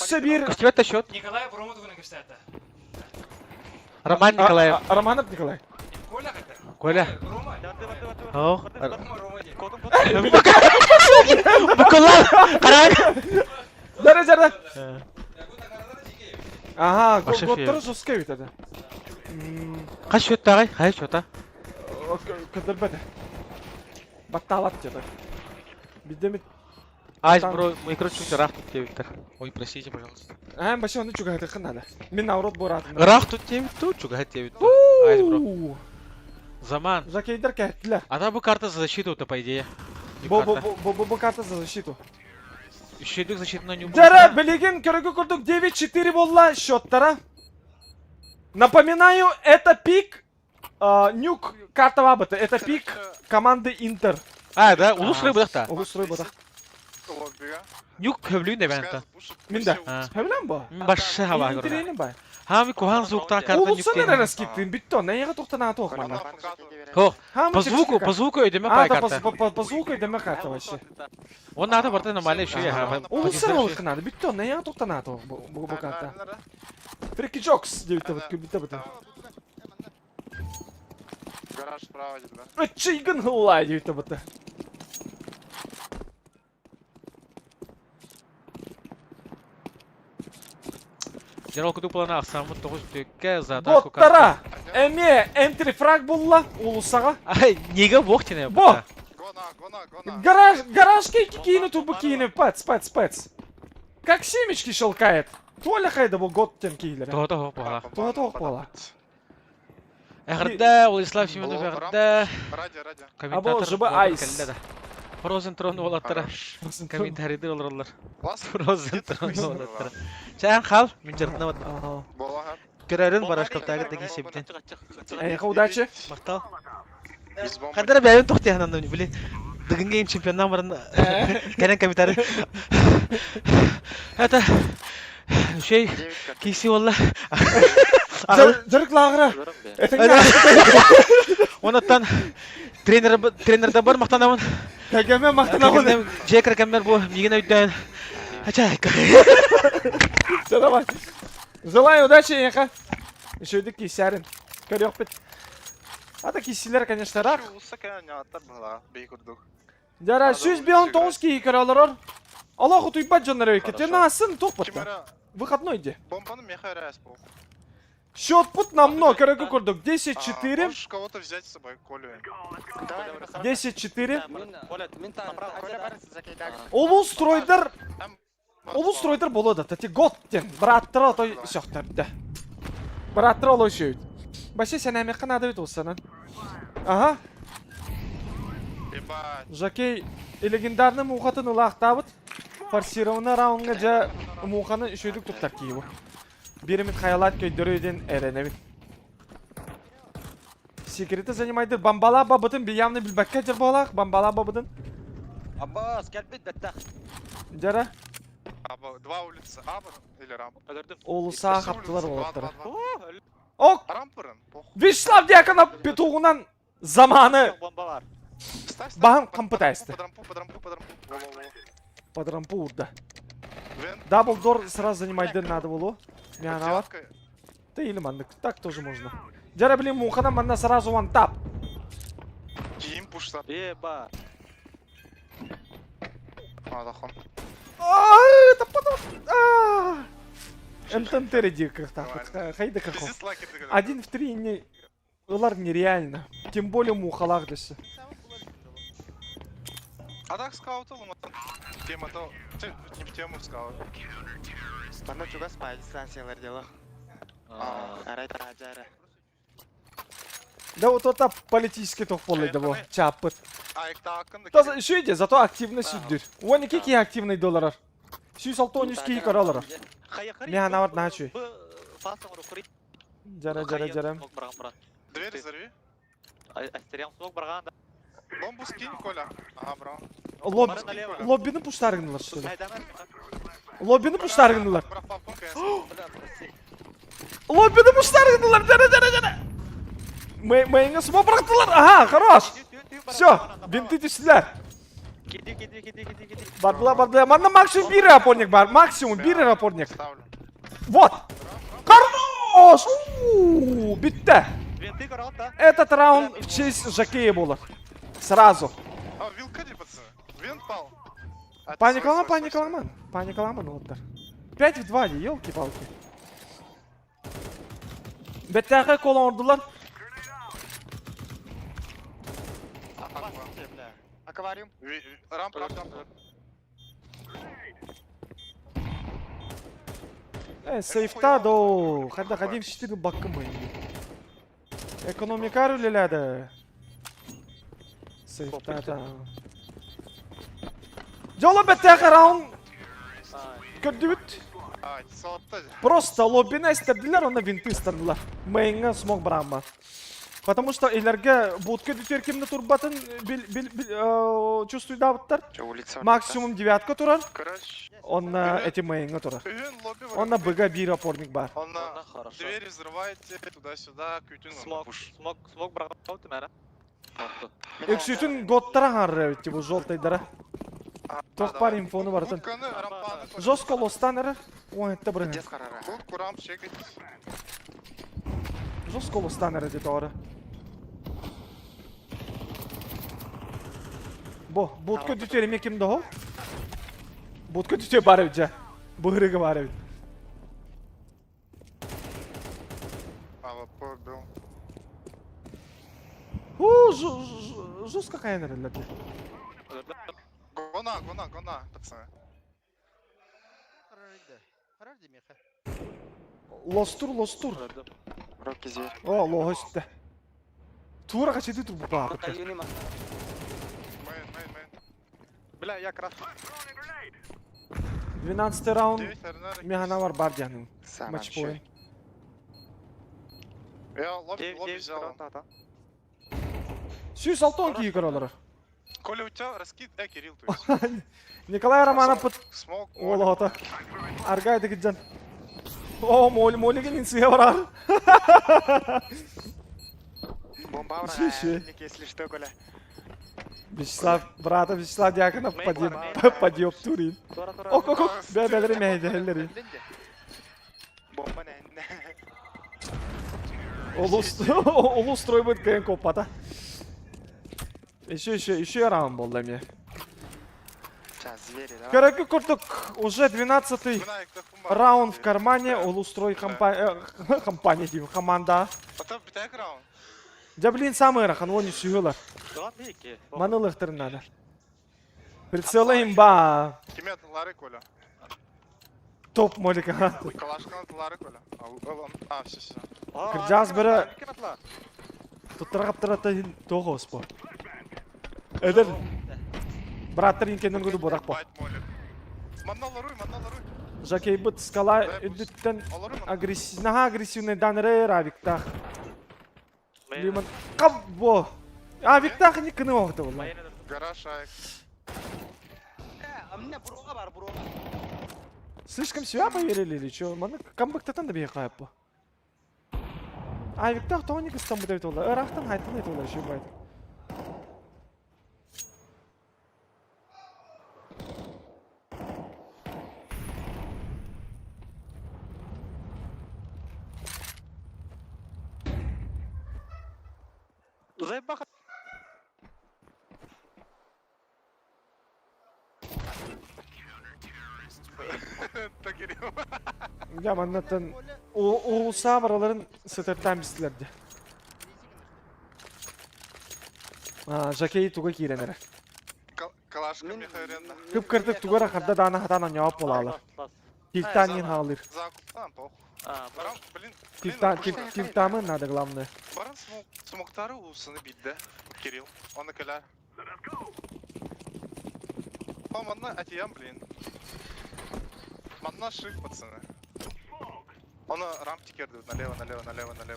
Костюбетті счет.
Николай Бромутовын көстәді.
Роман Николаев.
Романов Николай.
Коля. Ох. Букалар. Қарай.
Жара. Ага, готтыры жосқа өйтеді.
Қай счет тағай? Қай счета?
Кідірбеді. Батталат деді. Бидемет...
Айс, бро, микро чуть рах тут тебе. Ой, простите, пожалуйста.
Башы оны чугайды қынады. Мен наурот боратын.
Рах тут тебе, тут чугайды тебе. Айс, бро. Заман.
Жакейдер кәттілер.
Ада бұл карта за защиту-то, по идее.
Бұл карта за защиту.
Щедік защиту не будет.
Жара, білеген көрігі күрдік 9-4 болла счеттара. Напоминаю, это пик нюк карта вабыты. Это пик команды Интер.
Да? Улус рой бұдақта?
Улус рой бұдақ.
Нюк көблюін де бәнті.
Мен де. Көблюін ба?
Мен башы хаба көрді.
Интерейнің ба?
Хами кохан звуктан карта нюк
Улусын әрәс кеттің, бітті, нәйеға тоқтана тоқ мана.
По звуку өйдеме пай карта.
По звуку өйдеме карта вообще.
Он надо барты нормально еще я.
Улусын олық надо, бітті, нәйеға тоқтана тоқ бұл карта. Фрики Джокс, девітті бұд, көбітті бұд.
Гараж справа один, да?
Өтчейгін ғылай, девітті бұд.
General kudu plana ақсамы 9-2 за атаку карта.
Боттара! Әме, М3 фраг болла, улысаға.
Ай, неге боқтене?
Бо! Гараж кейіні тубы кейіні, пәц. Как семечки шелкает. Толя қайды бұл готтен кейлері.
Тоғы пола.
Тоғы пола.
Әғірді, Владислав Семенов әғірді.
Ради.
Абыл жыбы Айс.
Frozen Throne olаттara.
Frozen Throne.
Комментарийдер олорлар.
Бас.
Frozen Throne олаттара. Чаан хал, мен жартына бат.
Болахан.
Көрәрен барашкалдагы деги себептен.
Аяқа удачи.
Мактал. Хадара бәйін тоқты яғынан біле. Бүгінгі чемпионнан барын кәрен комментарий. Это şey кейси олла.
Жарық лағыра.
Онаттан тренерден бар мақтанамын.
Кәгеме мақтанамын.
Жекір кәммер бұл меген өйттен. Ачайка.
Давай. Желаю удачи, Яха. Еще иди кисярин. Корёк бит. А так кисилер, конечно, рак. Жара, сүз беон тоңски королорор. Аллаху туйбат жаннары өйкет. Насын тоқпатта. Выходной иди.
Бомбаны меха раз был.
Счет пут на мно, короче, курдук. 10-4.
Можешь кого-то взять с собой, Колю.
10-4. Улустройдер. Улустройдер болады. Тати готтен. Браттыра той шақтарды. Браттыра олой шөйд. Башы сен әмек қана адабет олсанан. Ага. Жакей легендарный мухатын улақтабыт. Форсированный раунға жа муханы шөйдік тұқтар кейі. Биремит хаялат көйдөрөйден эренебит. Секреты занимайды. Бамбала бабытын биявны билбәккә жер болақ. Бамбала бабытын.
Аббас, кәлбет дәттәқ.
Жара.
Два улицы. Абы или рамп?
Олыса қаптылар болаттары. Ок!
Рампырын.
Вишлав дияқына петуғынан заманы. Бағын қампыт әсті. Подрампу урда. Даблдор сразу занимайды надо было. Мяна var. Да или мандык. Так тоже можно. Жара блин мухана манна сразу ван тап.
Киим пушса.
Еба.
Адахон.
Это потом. МТНТ как так вот. Хайда как. 1 в 3 не. Олар нереально. Тем более мухалах десе.
А так скаутал, тема-то не в тему скаут.
Бана juga спай дистанциялар дела. Арайда ажара.
Да вот это политический топ полный дабо. Чапыт. Таза еще иди, зато активно сүддүр. Он какие активные доллары? Сүй салто низкие кораллары. Мяна вот начи. Жара.
Дверь взорви.
Астериам смог барганда.
Бомбу скинь, Коля. Ага, бро.
Лоббini пуштаргынылар что ли? Лоббini пуштаргынылар. Лоббини пуштаргынылар. Жара. Мэйнге смог бырактылар. Ага, хорош. Все, бинты түстүлөр. Бардыла. Манда максимум 1 рапорник бар. Максимум 1 рапорник. Вот. Хорош. Битте. Этот раунд в честь Жакея было. Сразу.
А, вилкади, пацаны. Вин пал.
Паникаламан, вот так. 5 в 2, елки-палки. Беттәгә кола ордылар.
Аквариум. Рамп.
Сейфта до. Хадда ходим 4 бакка мы. Экономикар үлеләді. Сейфта да. Жолы беттәгә раунд. Көрдүбүт. Просто лоббини эстердилер, оны винты истердилер. Мэйнге смог брамма. Потому что илерге будка дүтер кимди турбатын чувствуй давыттар. Максимум 9 турар. Онна эти мэйнге турар. Онна быга 1 опорник бар.
Онна двери взрываете туда-сюда, кютин.
Смог брагауты мэра.
Өксүтүн готтара харры бит бу жолтайдара. Тохпар инфону бартын. Жостко лостанер. Ой, это брен.
Курам чекать.
Жостко лостанер эти тора. Будка дүтер эме кимди хол? Будка дүтер бар жа. Быгырыгы бар.
Был.
Жестко какая наверное.
Гона, пацаны.
Лостур.
Роки зверь.
О, логости. Тура качеди тур баба.
Мэн. Бля, я крас.
12 раунд. Механа var Бардианың.
Саман
Матч
шой.
point.
Я лобби взял.
106 королары.
Коля, у тебя раскид, Кирилл, то есть.
Николай Романов под
Смок.
Олота. Аргайды гиджан. О, молиген инсуя барар.
Бомба
Слушай.
если что, Коля.
Вячеслав, брата Вячеслав Дьяконов подъеб Турин. Ок, бәбәлері мәйдәлері.
Бомба не.
Олу строй будет кайын коппата. Еще раунд болды мне.
Сейчас звери, да?
Короче, куртук, уже 12-й раунд в кармане. Олу строй компания, дим, команда.
Потом битек раунд.
Да блин, самый рахан, он не сюгула. Манылых надо. Прицелы имба.
Кимет Лары, Коля.
Топ молика.
Калашкан Лары, Коля. А, все.
Кырджаз бері тұттырғап тұраты тоғыз по. Эдер браттар инкенен күді бодақ по. Жакей бұт скала үдіттен агрессивный даныры равиктақ. Лимон қап бо. Авиктақ не күні оғыды бұл.
Гараж аяк.
Слишком себя поверили или чё? Маны камбактатан да бейі қайып по. Авиктақ тоғын екістан бұдай толды. Ирақтан айтын айт олар жүй байды.
Заебаха.
Ya mannatten Oğuz'a baraların sıtırtan bistilerdi. Jakeyi tuga kirenere.
Калашка Михайренда.
Kıp kırtık tuga rakarda dana hatana nyavap olalar. Tiltan yin halır.
Закуп. Баран, блин.
Tiltamın nadı главное.
Баран смоктары усыны бидді. Кирилл. Оны кіля. О, манна атиям, блин. Манна шик, пацаны. Оны рампти керді. Налево.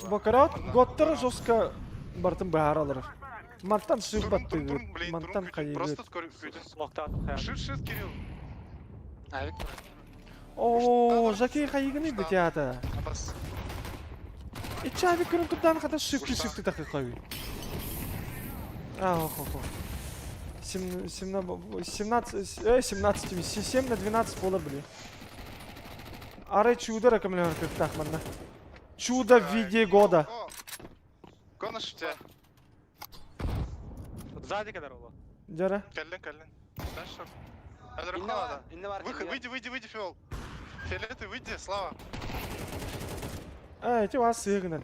Бакарат готтары жостка бартын бәхар алыр. Мантан шик батты. Мантан кайы.
Просто Шит, Кирилл.
Ооо, Жакей кайыгыны бітяты. İçi abi kırın tuttan kadar şıftı takı koyuyor. Охо. 7 на 12 пола, блин. Аре чудо рекомендую как так, манна. Чудо в виде года.
Конаш у тебя.
Сзади когда роло.
Джара.
Каллен. Знаешь что? Выйди, Фиол. Фиолеты, выйди, Слава.
Эти вас сыгнат.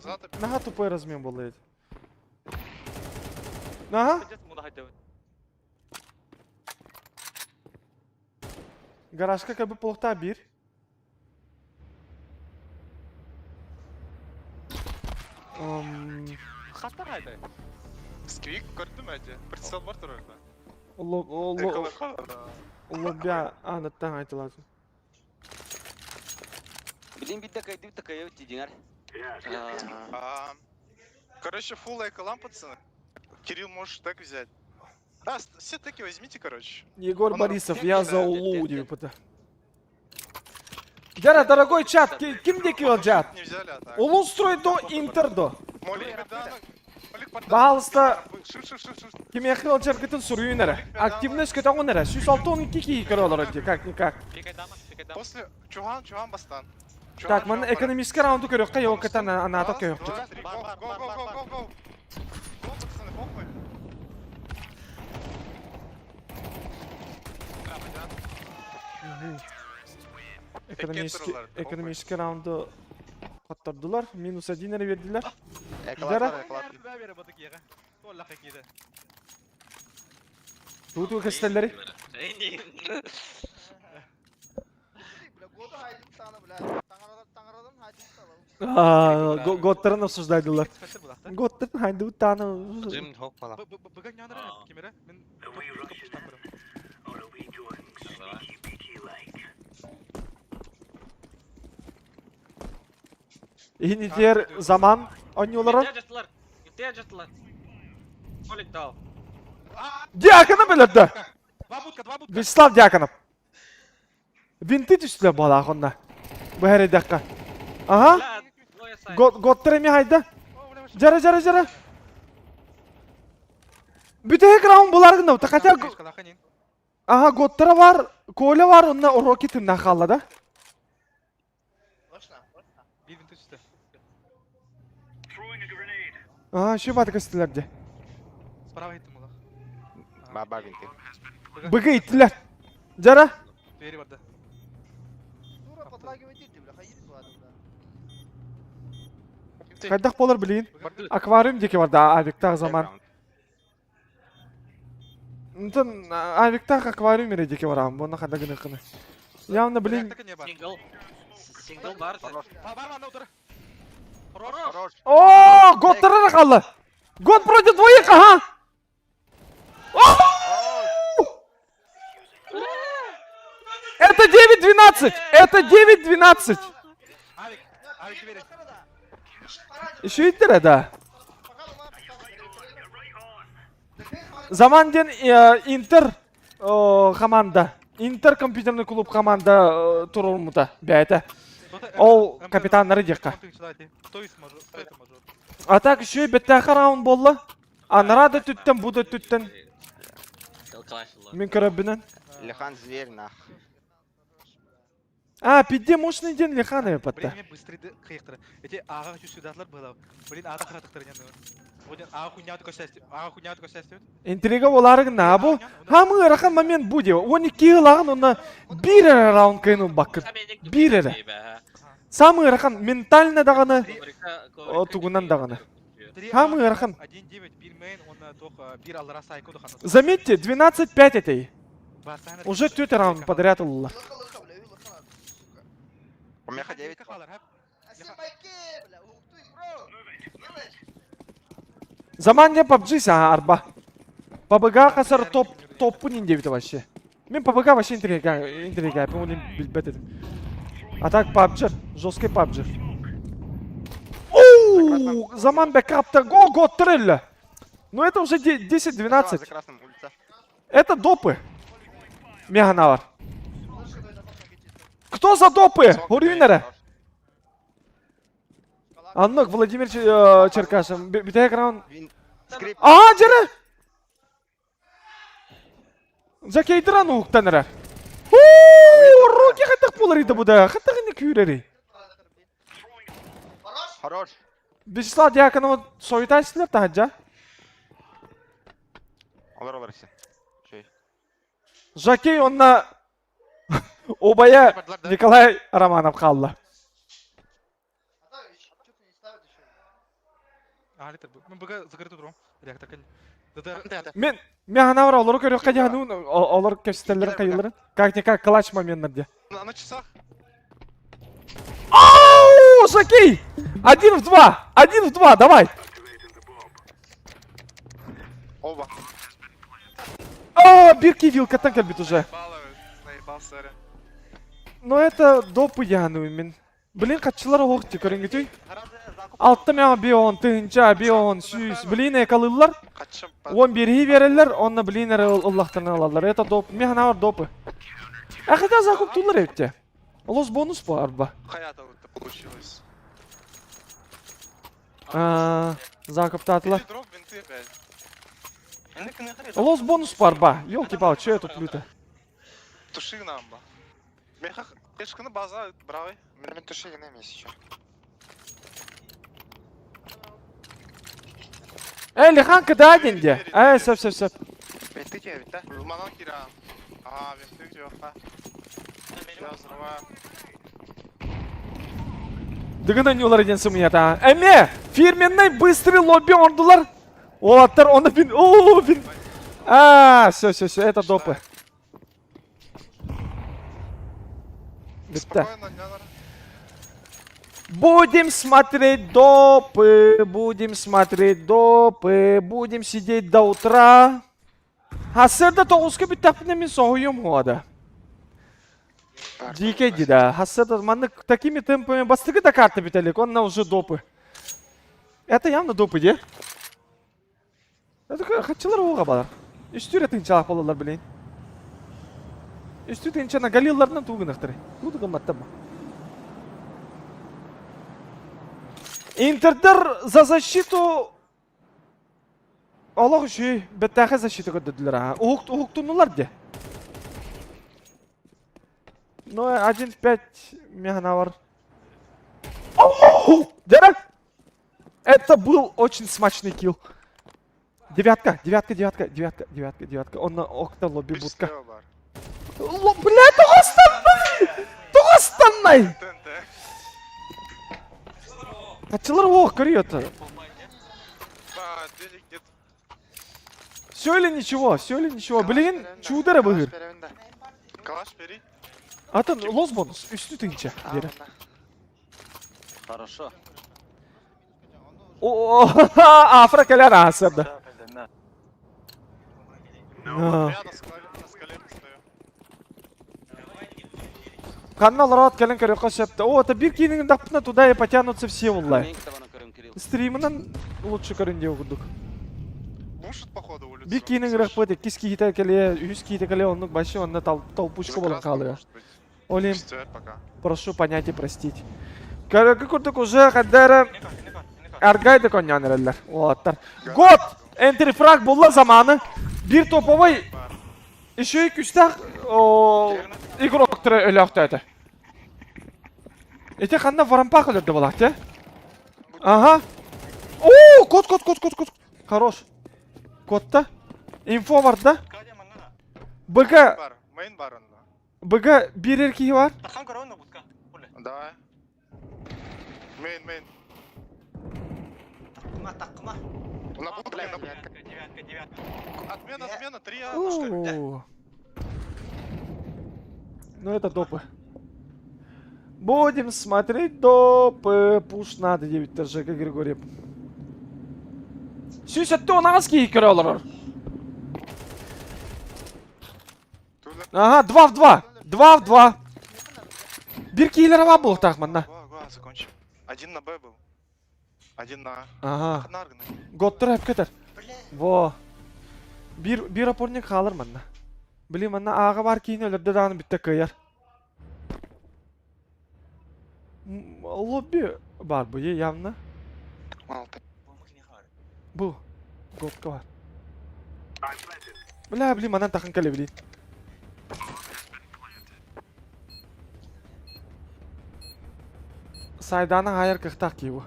Зад.
Нага тупой размен был эти. Ага. Гаражка как бы полта бир.
Хаттар айда. Сквик көрдім әде. Прицел бар тұр орда.
Лоббя анаттан айтылатын.
Блин, бит такая тидингар.
Короче, фулл эко-ламп, пацаны. Кирилл, можешь так взять. Все таки возьмите, короче.
Егор Борисов, я за улу удивлю. Джара, дорогой чат, кимдеки ол чат? Улу строй до интер до. Bağlısta kim yakın çarkıtın soruyu nere? Aktivность kötü nere? 106-12 kere olarak как никак.
После Чуган бастан.
Так, мен экономический раунду көрөк кай yok катан аната көрөк.
Го.
Экономический раунду каттырдылар. Минус 1 verdiler. Tutu kestelleri. Готтерін обсуждайдылар. Готтерін хайды ұттаны.
Джим хок бала.
Бүгін яныр кемері, мен көпіштан көрім.
Иһинитер заман ойноларын.
Итте жаттылар. Колик дал.
Дьяконов білірді. Вячеслав Дьяконов. Винты түстілі бала ақынна. Бұхәрі дәққа. Ага. Готтер еме хайда. Жара. Бүтек раунд боларғында ұта. Хотя... Ага, Готтера бар, Коля бар, онна уроки тынна қалады. Ага, ше баты көстілерде.
Справа еттім олар.
Баба винты.
Бұғы иттілер. Жара.
Двери барды.
Қайдақ болар білейін. Аквариум деке барды, авиктағы заман. Нтын авиктағы аквариум ере деке барам, бұны қайда күні қыны. Явно білейін.
Сингл бар.
Бар анда отыр.
О, год тарара қалды. Год против двоих, ага. Это 9-12. Это 9-12. Еще иттер, да. Заман ден Интер команда. Интер компьютерный клуб команда турулмута. Бәйті. Ол капитаннары декка. А так еще и беттәқі раунд болды. Анарада түттен, бұда түттен. Мен көрәбінен.
Лихан зверь нах.
А, пидде мощный ден Лихан епатта.
Блин, быстрый қиықтыры. Эти аға жүсудатлар было. Блин, аға қиықтыры нені. Один аға хуйнявды көстәсті.
Интрига оларығына, бұл хамы ырақын момент буде. 12 ғылағын оны бір раунд кайну бақыр. Бір әрі. Самый ырақын ментально дағаны, тугунан дағаны. Хамы ырақын.
1-9, 1 мейн, он только 1 аллара сайку дұқаны.
Заметьте, 12-5 этой. Уже 4 раунд подряд улылар.
У меня 9.
Заман не PUBG са арба. PUBG қасар топпу нендевіті вообще. Мен PUBG вообще интрига, по-моему, білбет едім. А так PUBG, жесткий PUBG. Оу, Заман бэкапта, год трелля. Ну это уже 10-12. Это допы. Меганавар. Кто за допы? Урвинера. Аннок, Владимир Черкашин. Битая экран. А, жара! Закейдыран уқтаныра. Руки қаттақ болар еді бұда. Қаттағыны күйрері.
Хорош.
Вячеслав Дьяконова сойтайсызлар тағаджа.
Олар все.
Жакей онна обая Николай Романов қалды.
Мен бұға зығырды тұрым.
Мен ана бара олар көрек қадияны олар көстерлерін қайыларын. Как-никак клатч моменттер.
На часах.
Ау, Жакей! 1 в 2! 1 в 2, давай!
Оба.
О, Бирки вилкаттан кәлбет уже. Но это допы яны мен. Блин, қатшылар оқты көрінгетой. Алтта меға бион, тыңча, бион, сүйіс. Блин, экалылар. 11-гі берелер, онна блин әрі ұллақтарынан алалар. Это доп, меға навар допы. Әқіда закуп тулар өтте. Лос бонус по арба.
Хаята вот получилось.
Закуп татылар. Лос бонус по арба. Ёлки-пал, чё я тут люто?
Туши нам ба. Меха, ешканы база, бравый. Мен туши генем есть еще.
Лихан кыда аденде? Сөп.
Бетті ке, бетті. Улманан кира. Ага, бетті жоққа.
Дыгына не олар еден сымы ята. Әме, фирменный быстрый лобби ордылар. Олаттар, оны бин. Ооо, бин. Все, это допы. Бітті. Будем смотреть допы, будем смотреть допы, будем сидеть до утра. Hasırda 9'a bitti min soğuyum hoda. Дикий, да. Hasırda манны такими темпами бастыгы да карта бителек, он на уже допы. Это явно допы, де? Это хатчылар оға балар. Үстүрі тыңчалық болалар білейін. Үстүрі тыңчана галиларынан туғын ақтыры. Туды қыматты ма? Интердер за защиту... Аллах үші, бәттәқі защиты көдділер. Уғықтунулар де. Ну, 1-5 мегана бар. Дерек! Это был очень смачный килл. Девятка. Он на окна лобби будка. Бля, тоғастаннай! Качылар оқ көріет. Все или ничего? Блин, чудары бұғыр.
Калаш бери.
Атын, лос бонус, үсті тыңча.
Хорошо.
Афра кәлер асырды. Канал рад кәлін көрі қашапты. О, это бір кейнің дақпына туда и потянутся все, валлай. Стримінен лучше көрінде оғырдық.
Бушит, походу, улицу.
Bir kinin rıhbıdı, kis kiyite kele, 100 кийте кele, onun başı onunla толпушка болан қалыға. Олим, прошу понять и простить. Көрігі күрдік уже қаддары әргайды коньян әрелер. Олаттар. Год! Энтрифраг болла заманы. Bir топовой, еще и күстақ игроктыры өлі ақты әді. Эти қанна варампақ өлірді болақ, те? Ага. Ооо, код. Хорош. Kodta. Info var da. Быга. Быга bir erkeği var.
Давай. Мейн.
Takma.
На будке. Отмена, 3 что ли?
Ну это допы. Будем смотреть допы. Пуш надо 9 ТЖ, как Григорий. Сүйсетті онағыз кейі көрі олар. Ага, 2-2. Bir кейлер ава бұл тақманна.
Закончим. Один на Б был. Один на А.
Ага. Готтыр әп кетер. Во. Bir опорник қалыр манна. Білі манна аға бар кейін өлірді дағаны бітті көйер. Лобби бар бұл, явно. Bu. Gotka var. Bileyim anan takın kale bileyim. Saydanın hayır kıhtak ki bu.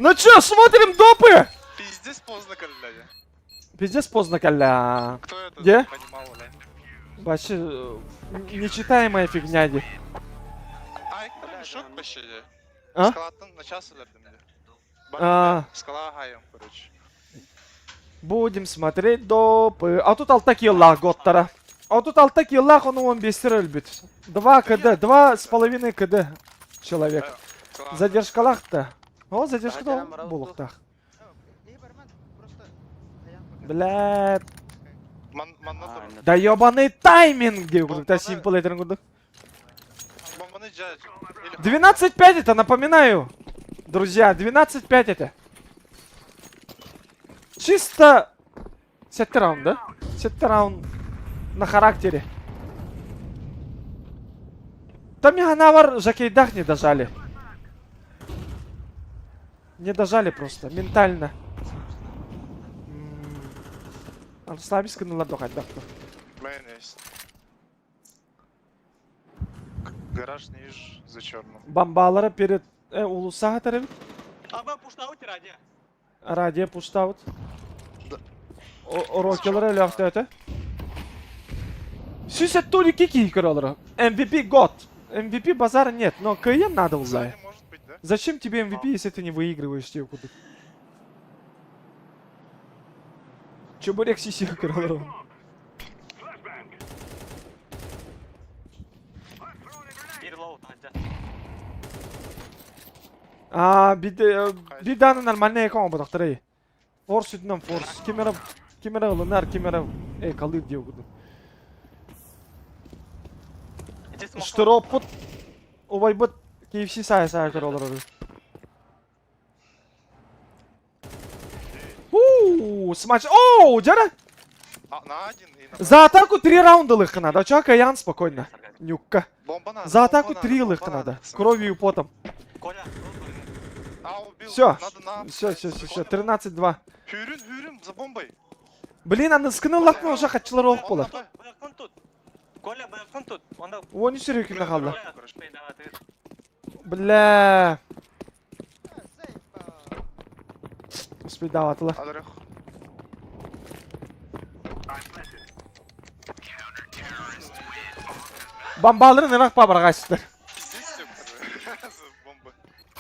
Ну чё, смотрим допы!
Пиздец поздно, калля.
Пиздец поздно, калля.
Кто это
Где?
понимал, да?
Вообще, нечитаемая фигня, де.
Ай, шок вообще, де.
А?
Скалаттан на час өлердім,
А.
Скала хайым, короче.
Будем смотреть допы. А тут алтак еллах готтара. А тут алтак еллах, он 15 өлбит. 2 КД, 2,5 КД человек. Задержкалах-то. О, задержка булуктах. Блядь. Да ёбаный тайминг, где у симпл это 12-5 это, напоминаю. Друзья, 12-5 это. Чисто 7 раунд, да? 7 раунд на характере. Там Яганавар Жакейдах не дожали. Не дожали просто, ментально. Расслабись, на ладох отдохну.
Мейн есть. Гараж ниже, за черным.
Бомбалары перед улуса тарим.
Ага, пуштаут радио.
Радио пуштаут. Рокелары лёхты это. Сүйсет толи кики кроллары. MVP год. MVP базара нет, но КМ надо узнать. Зачем тебе MVP, если ты не выигрываешь тебе куда? Чебурек сиси крыло. Биданы нормальная экран бадактыры. Форс үтінен форс. Кемера лынар, кемера... қалды деу күді. Штыроп бұд. Обай бұд. KFC сая көрі олар. Смач. Оу, жара! За атаку 3 раунда лыхка надо. Чака Ян спокойно. Нюкка. За атаку 3 лыхка надо. Кровью и потом. Все. 13-2.
Хүрін, за бомбой.
Блин, аны скыны лакны уже хатчылар оқ болар.
Коля, баяқтан тут.
Он не сүйрек кімді қалды. Бля. Успей даватылар. Бомбаларын ынақ бабарға қайсыздар.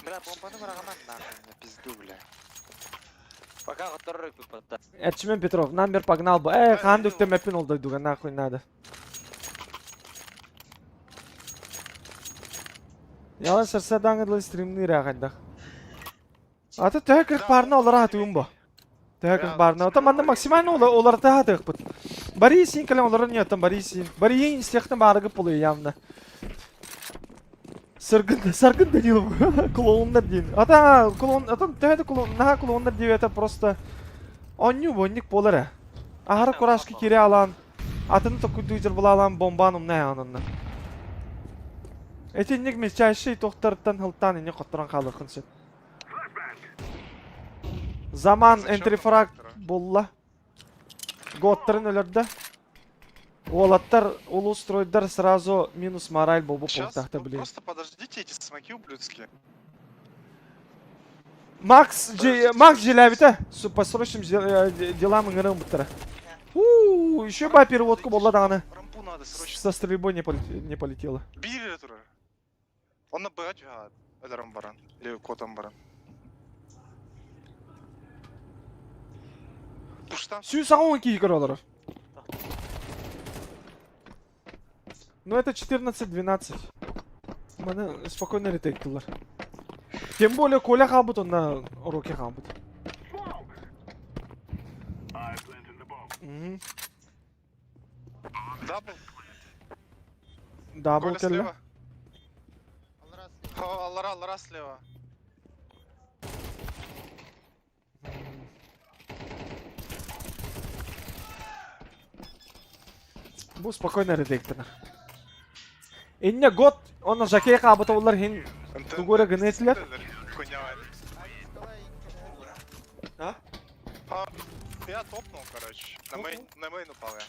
Бля, бомбаны барағанан нахуй, пизду, бля. Пока готовы подта.
Эрчмен Петров, номер погнал бы. Хандук-то мэппин олдойдуга, нахуй надо. Ялан сарсадан гыдлы стримны рағайдақ. Аты тәкір барына олар атуым ба. Тәкір барына. Ота манда максимально олар тәкір бұд. Бари син кәлем оларын ятын, бари син. Бари ең істеқтің барығы бұлы явно. Саргын Данилов, клоундар дейін. Ата тәді клоундар дейін, это просто... Онню бонник болары. Ағары құрашқы кере алан, атыны тоқы дүйдер бұл алан бомбаным нәй анынна. Әтен нек мен чайшый тоқтарыттан хылттан ене қоттыран қалы қыншет. Заман энтрифраг болла. Готтарын өлірді. Олаттар, улустройдар сразу минус мораль болбу полтахта, блин.
Просто подождите эти смоки ублюдские.
Макс желябита, по срочным делам играм бутера. Еще бы переводку была дана. Со стрельбой не полетела.
Били тура. Он на БГ жигает. Это рамбаран. Или котам баран. Пуштан.
Сюсаон кикеролоров. Ну это 14-12. Мана спокойно ретейк кылар. Тем более Коля халбут, он на уроке халбут. Дабл келла.
Аллара слева.
Бу спокойно редактор. Инне год, он жакей халбут олар хин тугора гнетлер. А?
Я топнул, короче. На мейн упал я.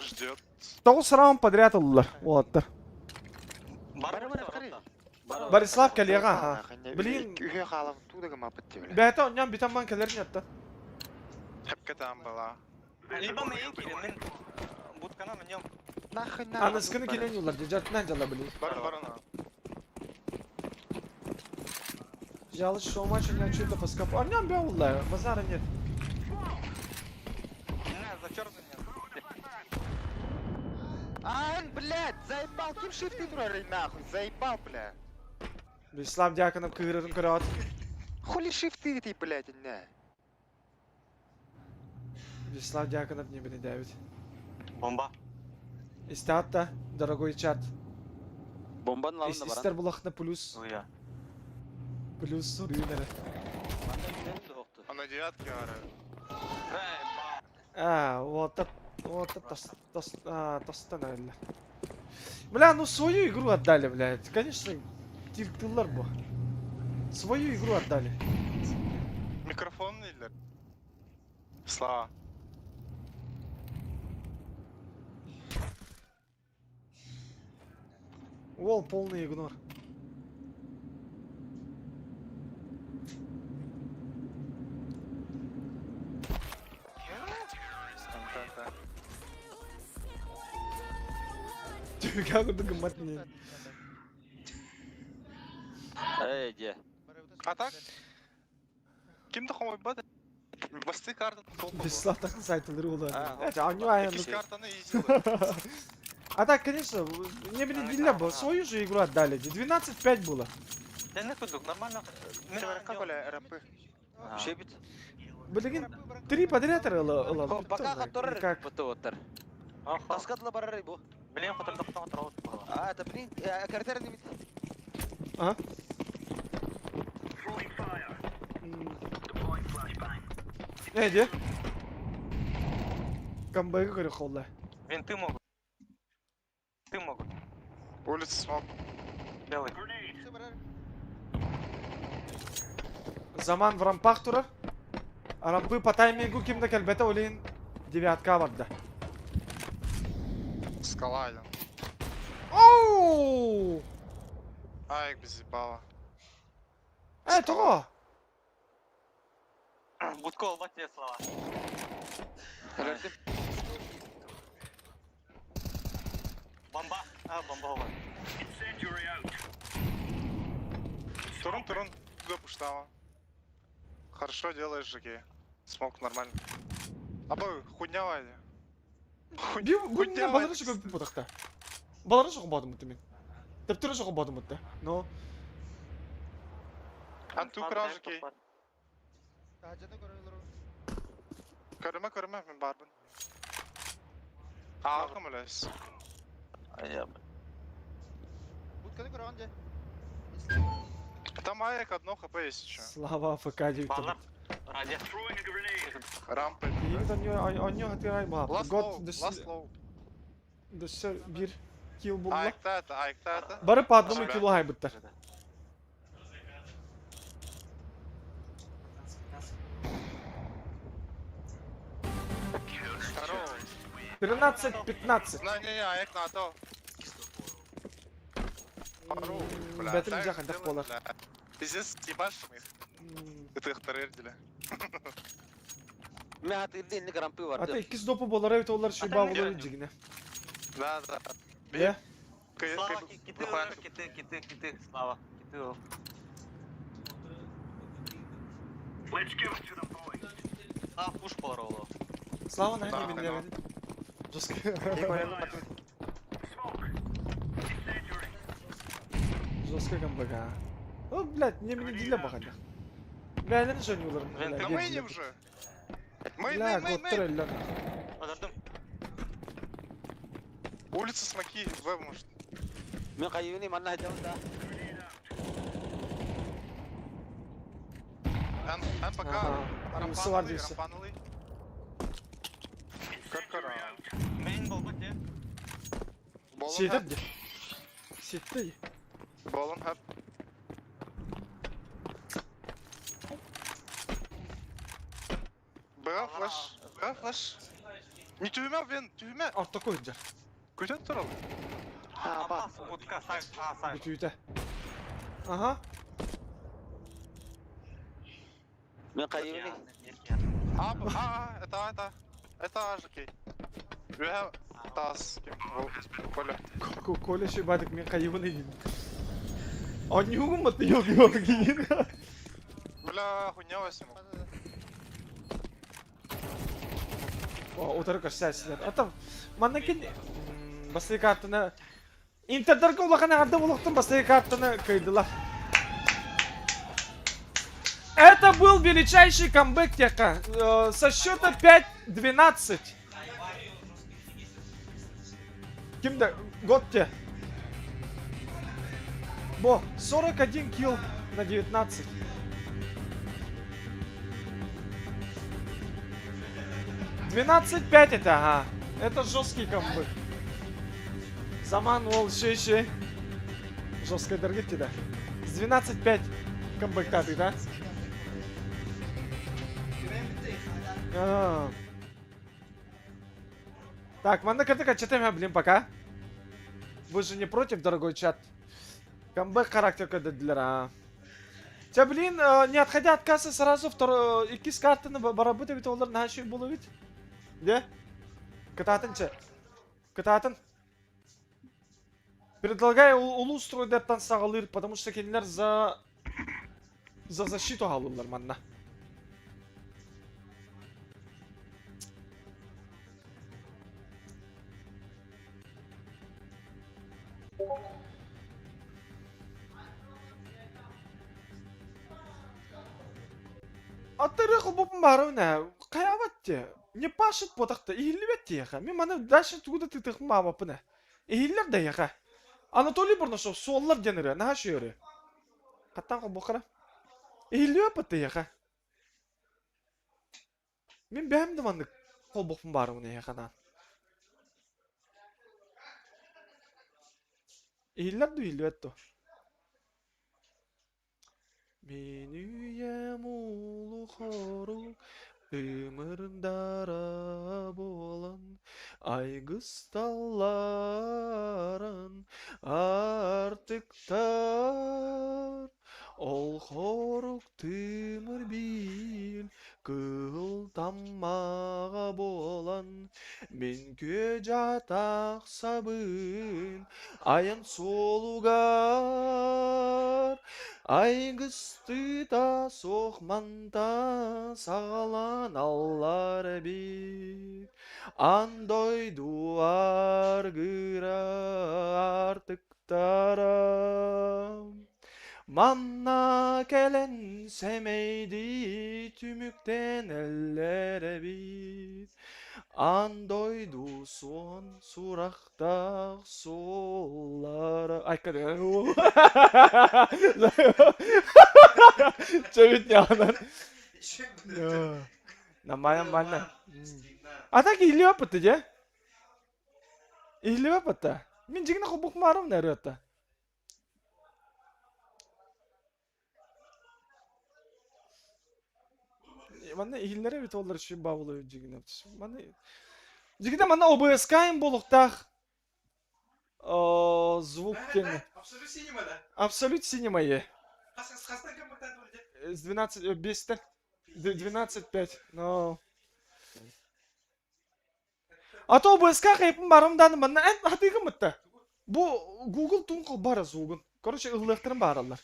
Ждет.
Того сразу подряд олар. Вот. Борислав коллега. Блин. Бета он ням битаман келер нетта.
Хепке там была.
Либо мейн килин, мен будкана мен нем.
Аны скыны келен олар, жартынан жала блин.
Барана.
Жалость, что матч у меня что-то поскоп. А ням бяулла, базара нет.
За черный нет.
Блядь, заебал, кем шифты турары нахуй, заебал, бля.
Беслав Дьяконов кырырын кырат.
Хули шифты ты, блядь, не.
Беслав Дьяконов не давит.
Бомба.
Истата, дорогой чат.
Бомба на
Истер булах на плюс.
Уя.
Плюс урюнера.
А на девятке
Вот это наверное. Бля, ну свою игру отдали, блядь. Конечно, тирктылар бу. Свою игру отдали.
Микрофон или? Слава.
Вол полный игнор. Как это гаматни?
Эй, где?
А так? Кимді қомай бады? Басты карты.
Бесплатно сайт рулда. Это а не
Экис картаны изи.
А так, конечно, не определили бы, свою же игру отдали. 12-5 было.
Я не кудук, нормально. Как оля РП?
Шебет.
Блин, 3 подряд рыла.
Пока который
как?
пототер. Таскатла барары бу.
Блин, фотографтан отрал.
А, это блин, картер не
А? Где? Камбэк говорю, холда.
Винты могут. Ты могут. Улица смог. Белый.
Заман в рампах турар. А рампы по таймингу кимда келбете олин 9-ка барды.
Скала один.
Оу!
Ай, без ебала.
Того!
Будко албат тебе слова. Бомба. А, бомба албат. Турун, пуштава. Хорошо делаешь, Жаки. Смог нормально. Абы, хуйня вайди.
Хуйня балары шо көп потакта. Балары шо бадым мутты мен. Тептері шо бадым мутты. Но.
Анту крал Жаки. Көріме, мен барбын. Ағым үлес.
Будканы көрген же.
Там аяк одно хп есть еще.
Слава АФК девять.
Рампы.
Он не отвирай баб.
Last low.
Дышер bir kill buldu.
Ayakta ata.
Бары по одному киллу хайбыттар.
Хорош.
13-15.
Не, аяк на то.
Бәтін жақын дақ болар.
Пиздец, ебашим их. Это их тарердили.
Мен атырды инли грампы бар.
Ата 2 допу болар, evet олар шиба болар жигіне.
Да.
Е?
Слава, киты, Слава. Киты ол. А, пуш болар ол.
Слава, наверное, мен леведі. Жестко. Жестко камбага. О, блядь, не меня диля багада. Бәлер жөн олар.
Мейн уже.
Бля, готтыреллер.
Подождем. Улица смоки, В может.
Мен кайыны манна айтамын.
Ан пока.
Анысы бар дейсі.
Какара. Мейн бол бәте.
Сетіп де. Сетті.
Болын хап. Флэш. Не тюрьма, Вен, тюрьма.
А, такой же.
Куда ты рал? Бас, будка, сай.
Бүтүйті. Ага.
Мен кайыны.
Это Жаки. We have task. Коля.
Коля шибадык мен кайыбын едім. А не угуматты yok гейін.
Бля, хуйня восьму.
Отары көшсәсілер. Атам, манна кен... Басты картыны... Интердерге улақаны арды болықтың басты картыны көйділар. Это был величайший камбэк Тека. Со счета 5-12. Кимді? Готте. Бо, 41 килл на 19. $12-5 это, ага. Это жесткий камбэк. Заман ол шей. Жесткая дорогите, да? С 12-5 камбэк таты, да? Так, манда картыка читаем, блин, пока. Вы же не против, дорогой чат? Камбэк характер кадыдлера. Те, блин, не отходя от кассы, сразу второй икис карты на барабыты ведь олар наши было ведь? Где? Кататын че? Кататын? Предлагаю улу строить даттан сағалыр, потому что кенилер за защиту алулар манна. Аттары қылбопын баруына, қаябатте, не пашыт потақты, иілібетте яқа. Мен мана дашын тугуда тытықын мамапына. Иілілер да яқа. Анатолий Бурнашов соллар денері, наға шүйері. Қаттан қылбоқыра. Иілібетті яқа. Мен бәмді маны қылбопын баруына яқанан. Иілілер ду иілібетті. Мен үйем ұлы қору, өмірдара болан, айгысталарын артықтар. Ол қорук тымыр бил, кыл таммаға болан, мен ке жатақ сабын, айын солугар. Айгысты да соқманта сағалан аллар бит, андой дуар гыра артықтарам. Манна келен семейді түміктен әллері бит, андой ду сон сурақтақ соллары. Айқады. Чөбіт яғынан. Намайын банна. Атак илі өпітті же? Илі өпітті. Мен жегіне құбық марым нәрі өтті. Мана илері бит олар үшін бабылы жегіне өпті. Жегіне мана ОБСК-ын болуқтақ звук тені.
Абсолют синема, да?
Абсолют синема е.
Қастан кім бұқтан көрді?
С 12-5, 12-5, но... Ато ОБСК қайпын барымданы мана ән атығы мұтты. Бұл Google тұнқыл бары звугын. Короче, ұлықтырын баралар.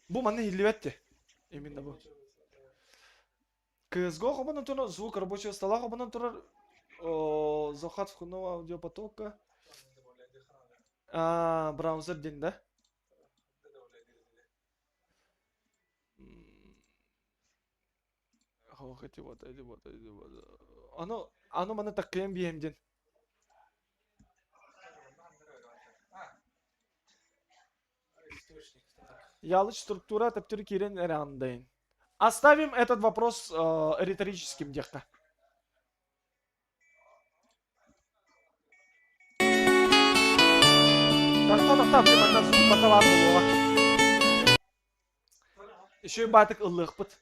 Бұл мана илебетті. Именно бұл. CSGO қобынан тұрар, звук рабочего стола қобынан тұрар, захват входного аудиопотока. Браузер ден, да? Хотите вот. Оно мана таккаем биемден. Ялыч структура таптыры керен әрандайын. Оставим этот вопрос риторическим декка. Так, блин, мана звук баталар болуға. Еще и батык ылық бұд.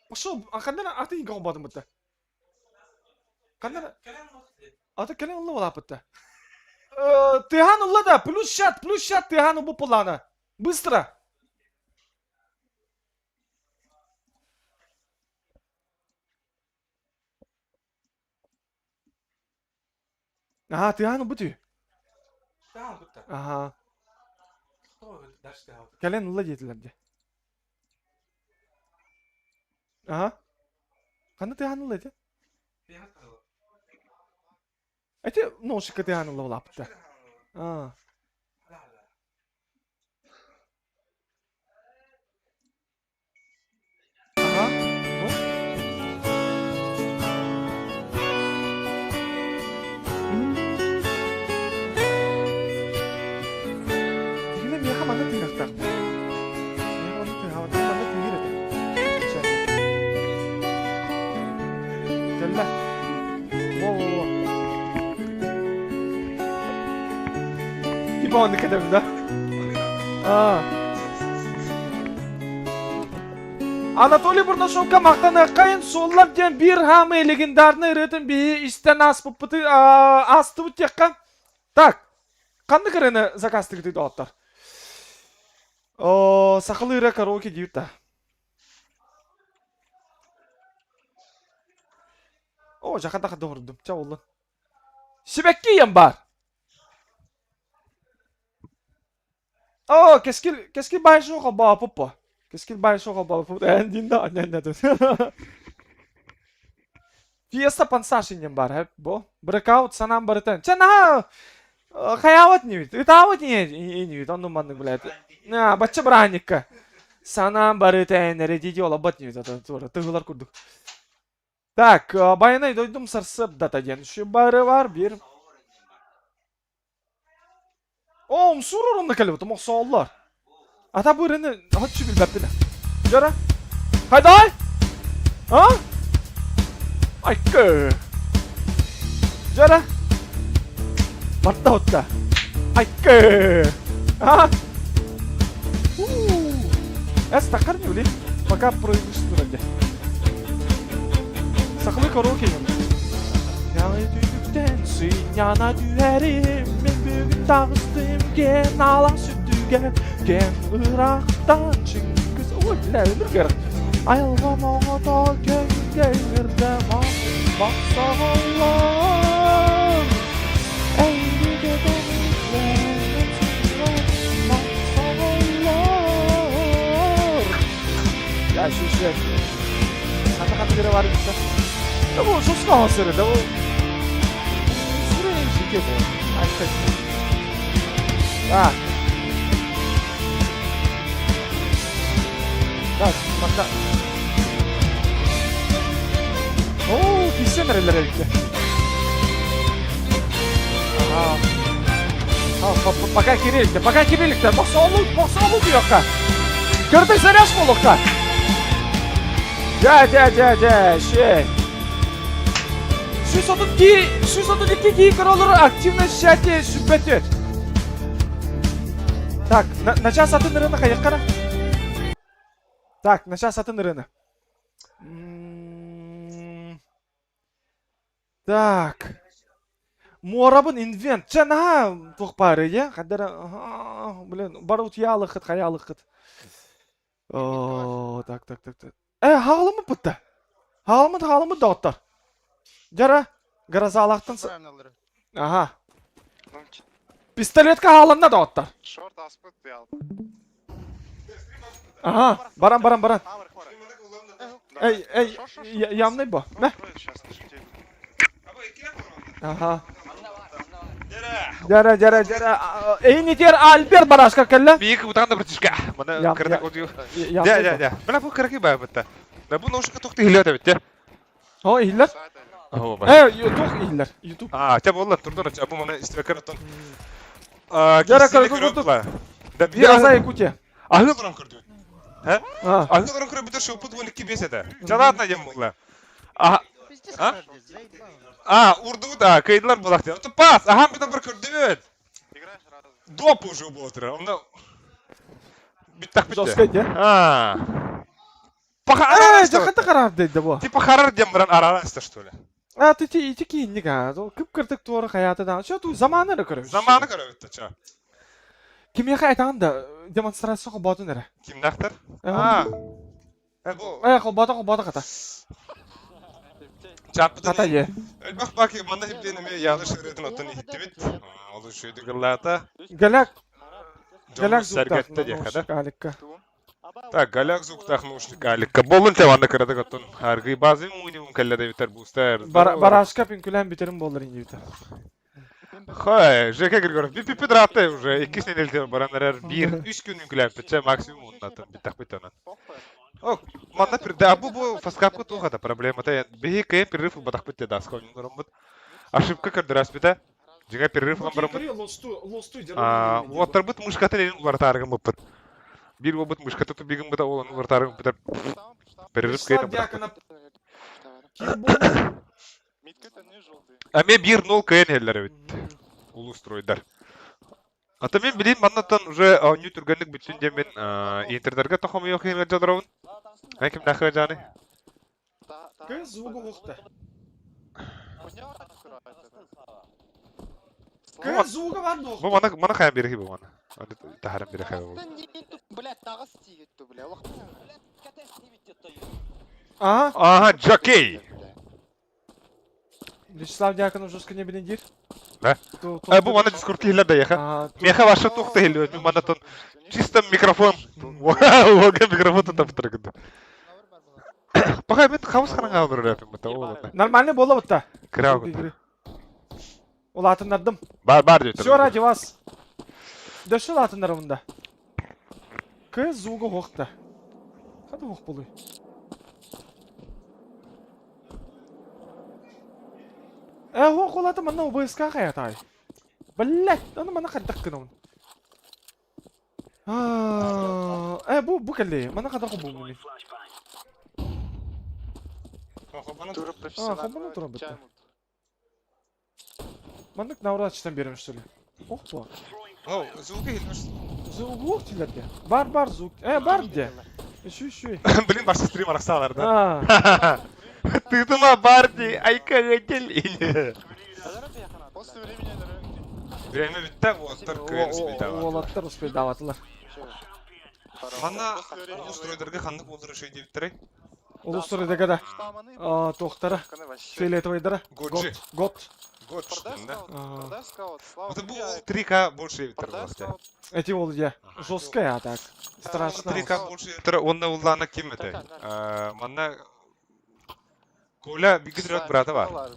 Пошел, а когда ты не голубатым это? Когда? А ты когда улла лапыта? Тыган улла да, плюс шат, тыгану bu плана. Быстро. Ага, тыгану бути. Ага. Кален улла жетилер де. Ага. Қанда тыганулы еті? Әте, ношыққа тыганулы олапты. Ага. Дегенде меха мана тыгақтақ. Жalla. Во. Типа он kadar da. Анатолий Бурнашовка мақтаны қайын соллар ден бір хамы легендарны ретін бейі істен аспып бұты асты бұт текқан. Так, қанды кірені закасты кетеді оттар. О, сахалыра караоке дейт та. О, жақанда қада ұрдым. Ча олы. Шебекке ем бар. О, кескил байын шоға ба пұппа. Кескил байын шоға ба пұппа. Әндейінде аннәнді. Fiesta пансашинем бар, бо. Breakout санам барытын. Ча на хаяват не вид. Итават не вид. Он думанный, блядь. На, бачча бранникка. Санам барытын. Редиди ола бат не вид. Тығылар күрдік. Так, байынай дойдым сарсып датаген. Şu бары var bir. Oğlum sururunda kalıyor. Tamam sağollar. Ata bu ürünü hadi şu bilbeptine. Göre. Haydi ay. Ha? Ay kı. Göre. Batta hotta. Ay kı. Ha? Es takar mı öyle? Пока проигрышный вроде. Saklı karaoke yiyorum. Yani düdükten yana düherim. Ben bugün dağıstım gen alan sütüge. Gen Irak'tan çıkız. Oy ne ölür gerek. Ayılgan oğa da gönge girdem. Baksa Allah'ım. Eğri geden izlerim. Baksa Allah'ım. Ya şu şey. Kata biri var işte. Ya bu sos havasları da bu. Süreyim şirket bu. Harika. Ha. Bak. Oo, pisse nerelere gitti. Aha. Ha, пока кирилlikte. Bak sağlı diyor ka. Gördün sen yaş mı oluk ka? Ja, şey. Şu iki гипероллары активно сжатие сүппетет. Так, начал сатын рынок аяққара. Так, начал сатын рынок. Так. Муарабын инвент. Чана тоқпары, я? Қадара, блин, барут ялықыт, қаялықыт. О, так. Хағылымы бұтты? Хағылымы дауыттар. Жара, гараза алақтын. Ага. Пистолетка хағылымна дауыттар.
Шорт аспыт ял.
Ага, баран. Эй, ямный бо. Мә? Ага. Жара. Эй, не тер Альберт барашка келле?
Бейік бұтағында бұртышқа. Мұны кірдік өдеу. Дя. Бұна бұл кірікі бай бұтта. Bu noşka toxtu hillet bitti.
Ha hillet? Tox hiller. YouTube.
Tabi onlar turdan aç. Bu bana istifakar atın.
Jara Biraz Yakutya.
Ahlı duran kırdı. He? Ahlı duran kırdı bir de şu put 12 besede. Çalatna yem bunlar. Urdu da kaydılar bulaktı. Pas. Aha bir de bir kırdı. Доп уже ботра. Он bitti.
Joskaydı. Жақында қарап дейді бұл.
Типа қарар дем бірін араласты, что ли?
Ты кейіннік, кіп-кіртік туары қаятыдан. Что, заманы көріп?
Заманы көріп өтті, что?
Кімге қайтағанда демонстрацияға батын әрі?
Кімді ақтар?
Баты қата. Қата е.
Әлбақ бақи, манда хипленіме яғы шыретін отын ехетті бет. Олы шүйді ғырлата.
Галяк
зуқтақ. Так, галяк зуқтақ наушник галикка. Болын теванда кырады көттін. Аргый базы муйневін кәлләді бітер бұстар.
Барашка пен күлән бітерім болыр инде бітер.
Хай, Жеке Григоров, bir пидратты уже. 2 senelte baranlar 1-3 gün yüklenpetçe maksimum ondan bitak bitonan. О, манда перда bu фаскапка тугада проблемата. Беги кем перерыв батак битте да скон нормат. Ошибка кырды распита. Жига перерыв ламбарам. Вот тарбыт мышкатын улартаргым быппыт. Bir obut mышкаты то бигим быта олон улартаргым битер. Перерыв кейтем. Аме 1-0 кайын хеллер бит. Улустройдар. Ата мен билейм, маннаттан уже нью түргенлік бүтсінде мен интернерге тахамы yok ең жадырауын. Әкім нақы жаны?
Кай звугы оқты? Кай звугы бар ноқты?
Бұл мана қайын берекі бұл мана.
Тахарам бире хабы.
Блядь, тагы стигетті, бля.
Ага.
Ага, Джокей.
Вячеслав Дьяконов жестко не бенедир.
Да? Bu bana Discord hilada ya. Meha başa toqta hiliyor. Ben bana ton чисто микрофон. Вага микрофон там тұргынды. Пока мен қамыс қана қалдыр рәпім бұта ол.
Нормально было вот та.
Крау.
Ол атындардым.
Бар дейді.
Все ради вас. Дөшіл атындарымында. Кыз зуғы хоқта. Қады хоқ болуй. Хоқ олаты мана ОБС-ка қаятай. Блять, оны мана қаддақ кінауын. Бу кәлі, мана қадақ бұл мұны. Қобаны тұра бітті. Мандық наурат читан берем, что ли? Ох, ба.
О, звуки hilmеш.
Звук тілерде. Бар звук. Бар де. Үші.
Блин, башты стрим арақсалар, да? Ты ма барди, айка гәтел или. Время бітті, олаттар көйін спейдават.
Олаттар спейдаватылар.
Мана ұлыстройдарға қандық болдыры шөй деп тұрай?
Ұлыстройдарға да. Тоқтары. Фиолетовайдары.
Годжи.
Год.
Год, да? Это был 3К больше ветер.
Эти волны, я. Жесткая, так. Страшно.
3К больше ветер, он на улана кем это? Мана... Коля бигидрат брата бар.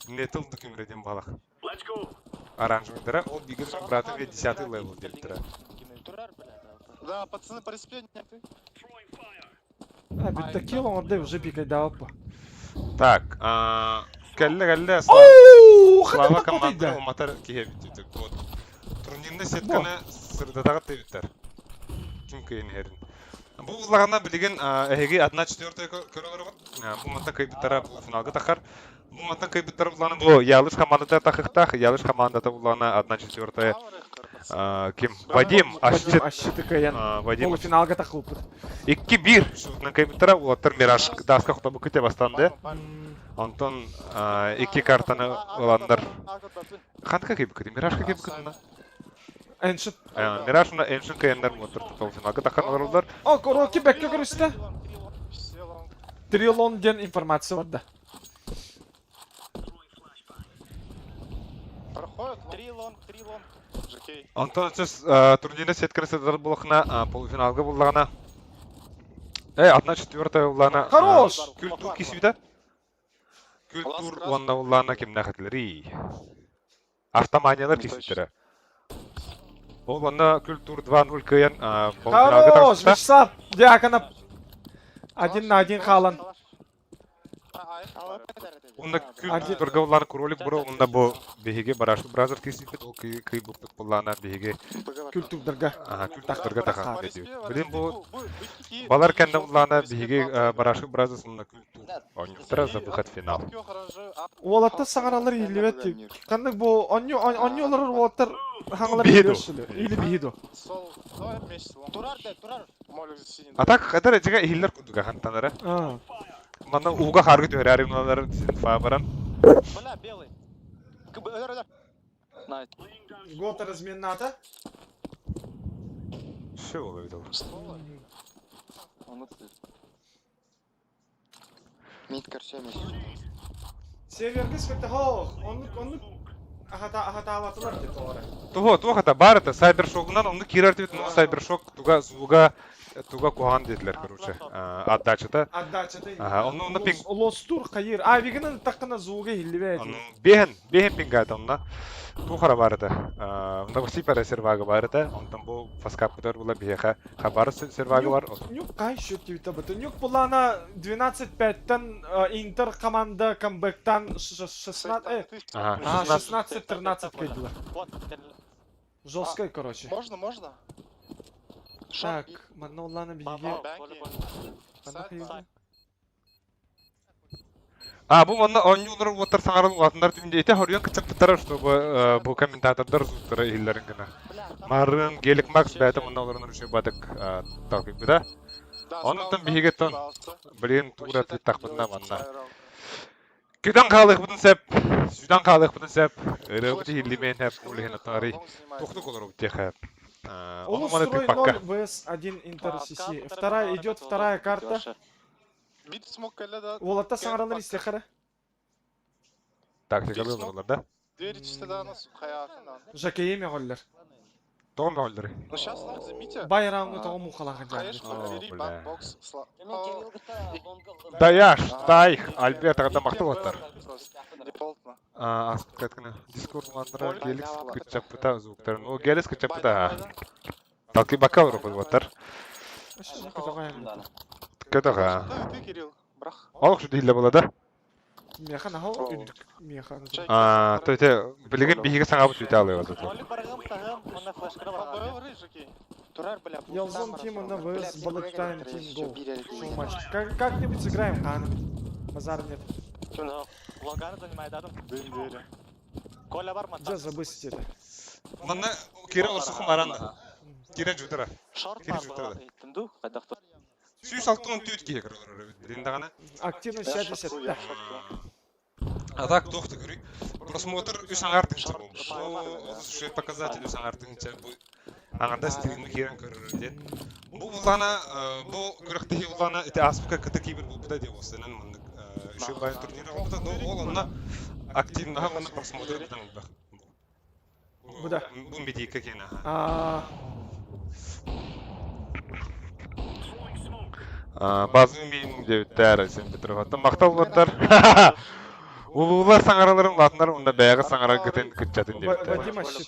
Нетл таким редем балах. Оранжевый дыра, он бигидрат брата ве 10-й левел делитера.
Да, пацаны, париспеть нет.
Битта кило орды уже пикать дал по.
Так, кәлле, слава команда уматар кие битті. Турнирны сетканы сырдатағы тевиттер. Ким күйін херін. Бұл ұлағына білеген әйге 1/4 көрілер ғой. Бұл мантан кайбіттара финалға тақар. Бұл мантан кайбіттара ұлағына бұл ялыш командата тақықтақ. Ялыш командата ұлағына 1/4 ким? Вадим
Ащиты каян. Полуфиналға тақылып.
2-1 шутынан кайбіттара ұлаттар Мираж дасқа құтабы күте бастанды. Антон 2 картаны ұландар. Қандқа кайбі күте? Миражқа кайбі күте?
Эншин.
Мираж ұна Эншин каяндар ұлаттар полуфиналға таққан ұларылдар.
Роки бәкке көрісті. Трилон ден информация варда.
Проходит Трилон.
Антон сіз турнирді сеткірісі болықына полуфиналға болағына 1/4 болағына
Хорош!
Күлтур кесуді? Күлтур онна болағына кемді қатылыры? Автоманиялар кесудері. Ол онна Күлтур 2-0 күйен полуфиналға
Хорош!
тақсыда.
Вячеслав Дьяконов 1-1 қалан.
Онда Күлтурға болағына кролик бұры, онда бұл бейге барашы бразер кесуді, ол күй бұқтық болағына бейге
Күлтурдарға
таққан кесуді. Білен бұл балар кәнді болағына бейге барашы бразер сонда Күлтур. Ойнықтыра забықат финал.
Олатта сағаралар елебет. Қандық бұл оньолар олаттар хаңылар елебешілі. Или бейді.
Атақ қадыр әтіға елер күндіға қантанары. Мана уға қарғы төр әрі мұналар сен фа баран.
Бля, белый.
Гота разменната.
Що ол өйді ол?
Миткар 70.
Севергі спекті хоқ. Оны ахата алатылар деп олары.
Туға бар это Сайбершогынан оны кирар деп но Сайбершог туға зуға туға куған деділер, короче. Отдачата. Оны пинг...
Лостур қайыр. Вегенің таққына зуға хиллі
бәйті. Бейін пингайты онына. Тухара бар это. Онда бұл сипара сервага бар это. Ондан бұл фаскапытар бұла бейха хабары сервага бар.
Нюк қай шөт дейбіті бұты. Нюк бұлана 12-5-тен Интер команда камбэктан 16-13 кайдылар. Жесткой, короче.
Можно?
Так, мана улана бейге.
Бұл онна ойнылар отыр саңарылың атындар түбінде еті хориян кітсіп тұтары, чтобы бұл комментатордар зұқтыры елдерін гіна. Марын, Гелик Макс бәйті мұнда оларының үші бадық талқып бұда. Онықтың бейге тон білген тура түт тақпытына манна. Күдан қалық бұдың сәп, сүдан қалық бұдың сәп, үрі бұды елдемейін әп, өлігін атағарай, тоқты қолыр бұды қәп.
Улус-строй 0 vs 1 Интер-СС. Вторая идет, вторая карта.
Бит смог каледа.
Олатта саңаралар истехара.
Тактикалы олар да?
Дверь чистада нас хаяхынан.
Жакейме голлар.
Тоғын голлар.
Ну сейчас заметьте.
Байрамны тоғы мухалаған
Конечно, бери бокс.
Даяш, тайх, Альберт ағада мақтыл оттар.
Дефолтно.
Асқатканы Discord мандыра Геликс күтчаппыта звуктарын. О, Геликс күтчаппыта. Талки бака ұрып оттар. Көтіға.
Ты, Кирилл, брах.
Олық жүді хилі болады.
Механ ағау үндік. Механ.
Төте, білеген бейге саңа бұт өте алығы отыр.
Ялзон Тимона vs Балактайн Тим Гол. Шоу матч. Как-нибудь сыграем, Хан. Базар нет.
Лонганы занимает адам. Коля бар ма?
Жа забыс деді.
Мана кері орсы құмаранда. Кері жүдіра.
Шорт бар бар. Тынду, қайдақты.
Сүйіс алтын түйт кейі кірі олар. Білінде ғана.
Активность 60.
А так тоқты көрі. Просмотр үш аңартынша болды. Шөйт показатель үш аңартынша. Аңанда стримі керін көрірден. Бұл ұлана, бұл күріқтегі ұлана, әте аспыка кіті кейбір бұл бұда деп осы. Үші байын турнирі олды, но ол онна активнаға оны просмотр еткен ұлда.
Бұда?
Бұл медейка кені. Базы мейін деуіттәрі сен бітіріп аттым. Мақтал бұттар. Улуулар саңараларын латынар, онда бәйгі саңара күтен күтчатын деуіттәрі.
Вадим Ащит.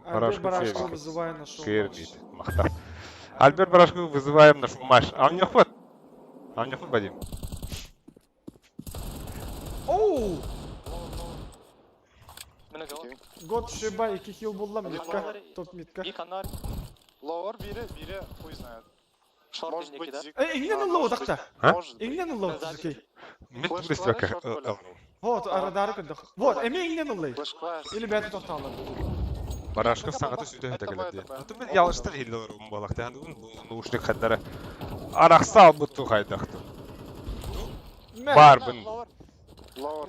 Альберт Барашков вызываем на шоу-матч.
Мақтал. Альберт Барашков вызываем на шоу-матч. А он не охват? А он не охват, Вадим?
Оу! Год шиба и кихил булла митка. Топ митка.
Ловар бире хуй знает. Может быть, зик.
Иңнен уллау тақта. Иңнен уллау зикей.
Мит бұрыстыра
Вот, арадары күндік. Вот, әме иңнен уллай. Или бәті тоқталар.
Барашков саңаты сөйді өте кәледі. Мен ялыштыр хилдер балақты. Наушник қаддары. Арақсал бұтту қайдақты. Бар бұн.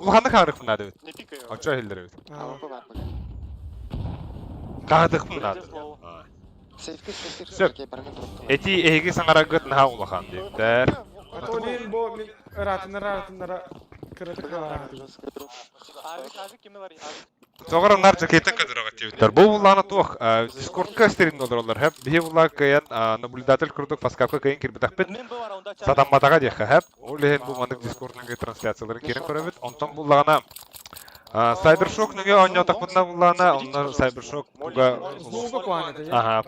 Ұлғанды қағырық бұнады өт. Оча хилдер өт. Қағырық бұнады. Сөп. Эти эйги саңарағыт наға ұлған дейдер.
Атолин бо мен ратынара кірді қағырады.
Тоғырым нар жакейтін көдіріға тейбіттер. Бұл ұлғаны тоқ дискордқа істерін олар олар. Бе ұлға көйен наблюдатель күрдік паскапқа көйен кербітақ бет. Сатамбатаға дейқі әп. Ол еген бұл мандық дискордның трансляцияларын керін көрі бет. Онтан бұл ұлғана Сайбершок нүге ойнатақ бұдына бұлғана. Онлар Сайбершок бұға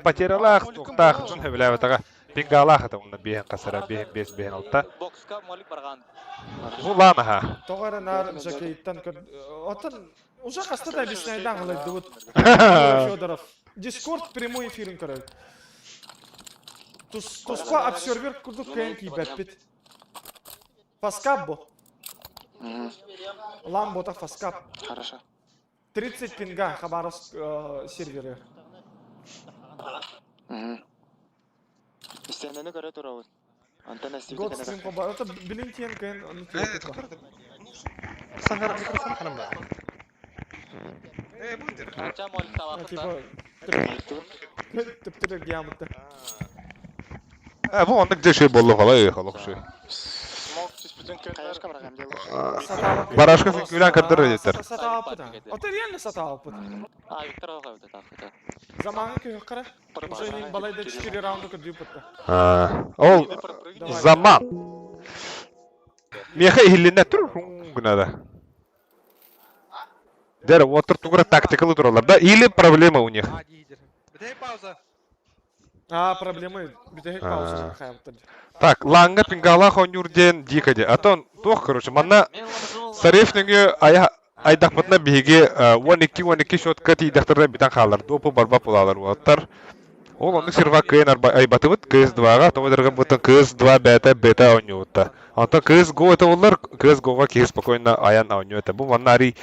потерялақ, тоқтақ жүн хөбілі әватаға. Пингалақ әті онна бейін қасыра, бейін алтта. Бұл ланаға.
Тоғары нар жакейттен көрді. Отын уже қастыда объясняйдан ғылайды вот Федоров. Дискорд прямой эфирін көреді. Тусқа обсервер күрдік көйін кейбәт бет. Фаскап бұл. Лам ботақ фаскап.
Хорошо.
30 пинга Хабаровск сервері.
Истенені көре тұра өт. Антенна
Год стрим қоба. Это білінтен көйін.
Саңғар микрофон қанам ба?
Тіптірі гиамытты.
Бұл ондық дешей болу қалай қалық шей. Барашков үлән кірдір едеттер.
Сатауаппыда. Это реально сатауаппыда.
Виктор Ағай өте тақыда.
Заманы көйін қара. Уже ең балайда 4 раунды күрді ұпытты.
Ол заман. Меха ихілінне тұр күнада. Дәрі, отыр тұғыра тактикалы тұралар да? Или проблема у них?
Проблемы. Бітейік пауза.
Так, лаңға пингала хонюрден дикаде. Атон, тоқ, короче, манна сарефніңі айдақпытына бейге 12-12 шотқа тейдақтырдан бітен қалар. Допы барба пулалар уаттар. Ол онды серва күйен айбаты бұд КС2-ға, тоғыдырға бұттын КС2 бета ойны ұтта. Антон КС-го өті олар, КС-гоға кейі спокойна аян ойны өті. Бұл манна ари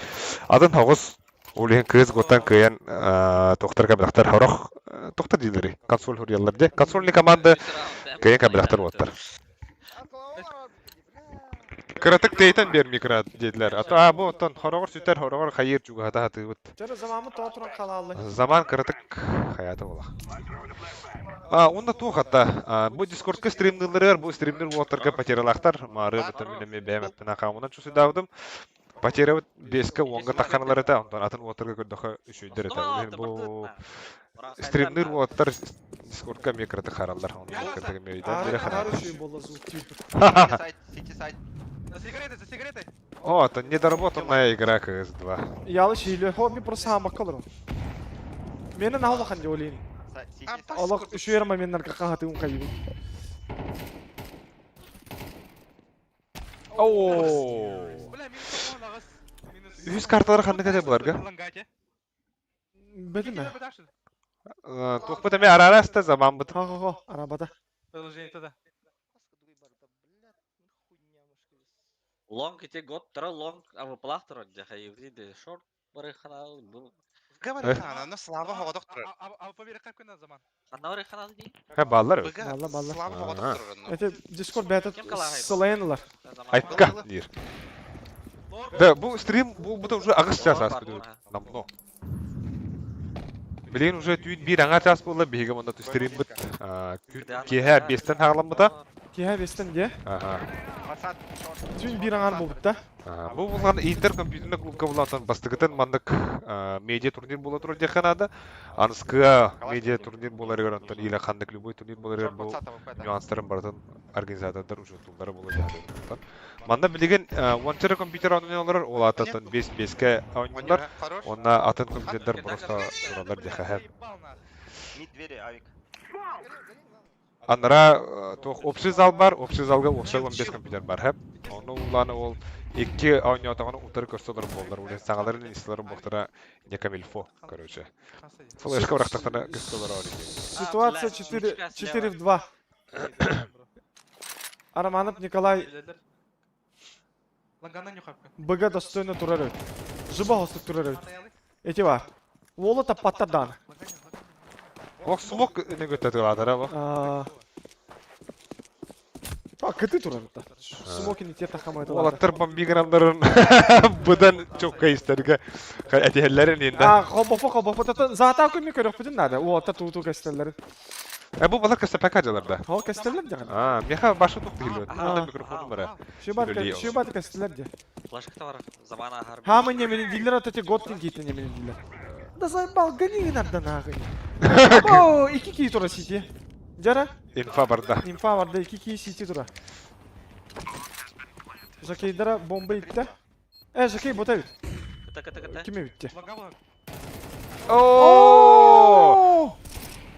атын хоғыз олеген КС-готтан күйен тоқтар кабинақтар хорақ тоқтар дейлері. Консоль хұриялар де. Консольный команда күйен кабинақтар ұттар. Кыратык тейтен бер микро dediler. Ата бу оттон хорогор сүтер хорогор хайыр чуга хата хатыбыт.
Жара замамы тоо туран калалы.
Заман кыратык хаята була. Онда туу хатта. Бу Discord'ка стримдылар, бу стримдер уотерга потерялактар. Мары битаминеме бәмәттен акамына чусудавдым. Потеряв беске онга такканалар эте, онтон атын уотерга көрдөкө үшөйдөр эте. Бу стримдер уотер Discord'ка микроты хараллар. Онда мейдан бере хараллар.
За сигареты.
О, это недоработанная игра CS2.
Ялыш иле хо мен просто хамак калырым. Мені нахал хан жолин. Аллах үшер моментнар какахаты ун кайбы.
О. Yüz kartları kandı kade bularga.
Bilme.
To'qbata men ararasida zaman bit.
Ha, arabada.
Лонг эти год, тра лонг, а вы плахтер, где хайвриды, шорт, барыханал, был.
Говорит, она слава хо доктор. А по как на zaman.
Она барыханал ди.
Ha ballar.
Ballar.
Слава хо доктор.
Это Discord бәтет сылайынлар.
Айтка дир. Да, bu стрим bu уже агыс час аспыды. Намно. Билен уже түйін bir аңар час болды беге монда стрим бит. Кехер 5тен хагыламыта.
Кехер 5тен де.
Ага.
Түйін bir аңар болды да.
Бұл болған интер компьютерный клубка болатын бастығытын мандық медиа турнир бола тұрыр де қанады. Анысқыға медиа турнир болар егер антон или қандық любой турнир болар егер бұл нюанстарын бардың организатордар уже тұлдары болар жағдайдан. Манда білеген ончары компьютер ойналар ол ататын 5-5-ке ойналар. Онна атын компьютердар просто тұралар де қағып. Анара общий зал бар, общий залга общий 15 компьютер бар хеп. Оны уланы ол Iki oynayotağını utarı köstüler bollar. Ulan sağların istileri boktara некамильфо, короче. Флешка бырактактана köstüler орыйды.
Ситуация 4 в 2. Араманов Николай Быга достойно турарыт. Жыба хостук турарыт. Эти бар. Олы таппаттардан.
Ох, смок не götөтүлатыр аба.
Кыты турарыт. Смоки не те тахамайды.
Олаттар бомбигранларын будан çok кайыстарга әтелләрен инде.
Кобофо зата көмө көрөк бүтүн нада. Олаттар туу кастерлер.
Бу балар каста пакажаларда.
Ол кастерлер жаган.
Меха башы тук дейли. Анда микрофону бар.
Шубат кастерлер же.
Флешка бар, замана ахар.
Хамы немене дилер атате готтин кейтен немене дилер. Да заебал гани нардан агыны. О, 2 кей тура сити. Жара?
Инфа барда.
Инфа барда 2 кей сити тура. Жакейдара бомба итте. Жакей бота бит. Киме битти?
О!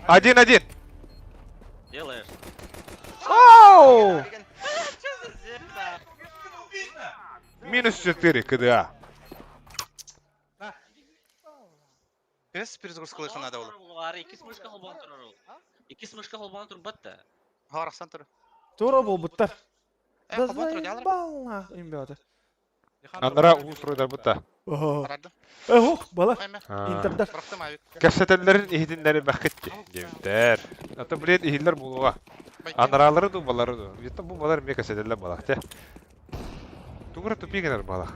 1-1.
Делаешь.
Оу!
-4 КДА.
Без перезагрузка лыжа надо было.
Iki smышка холбан турар. Iki smышка холбан тур батта.
Харахсан тур.
Тура болбуттар. Да
заебал.
Имбеата.
Анара устройдар бутта.
Бала. Интердер.
Кәсәтәләрен иһидиннәре бәхетте. Димтер. Ата билет иһилләр булуга. Анаралары ду балары ду. Битта бу балар ме кәсәтәләр балакты. Тугра тупигенер балак.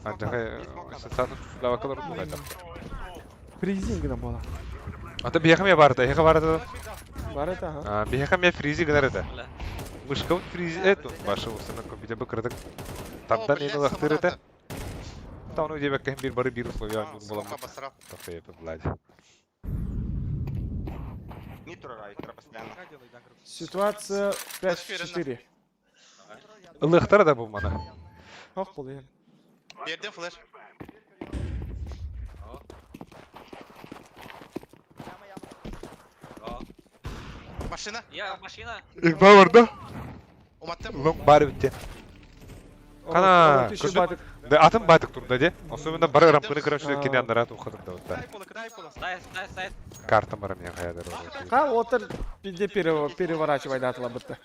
Анда сатат лавакалар булганда.
Фризингна бала.
Ата бияхам я барда, яха барда.
Барда, ха.
Бияхам я фризи гнарда. Мышка фризи это башы усына компьютер бакырдык. Табдан эне вакыт это. Тауну дебек кем бир бары бир условия булам. Тафе плади.
Не турай, постоянно.
Ситуация 5-4.
Лыхтар да булмана.
Хок булды.
Бердем флеш. Машина?
Я машина.
Игба барда.
Уматтым.
Лок бары битте. Кана. Да атым батык турда де. Особенно бары рамканы короче кине андарат ухатып да вот.
Стай.
Карта бара мен каядар.
Ха, отыр пиде переворачивай датла битте.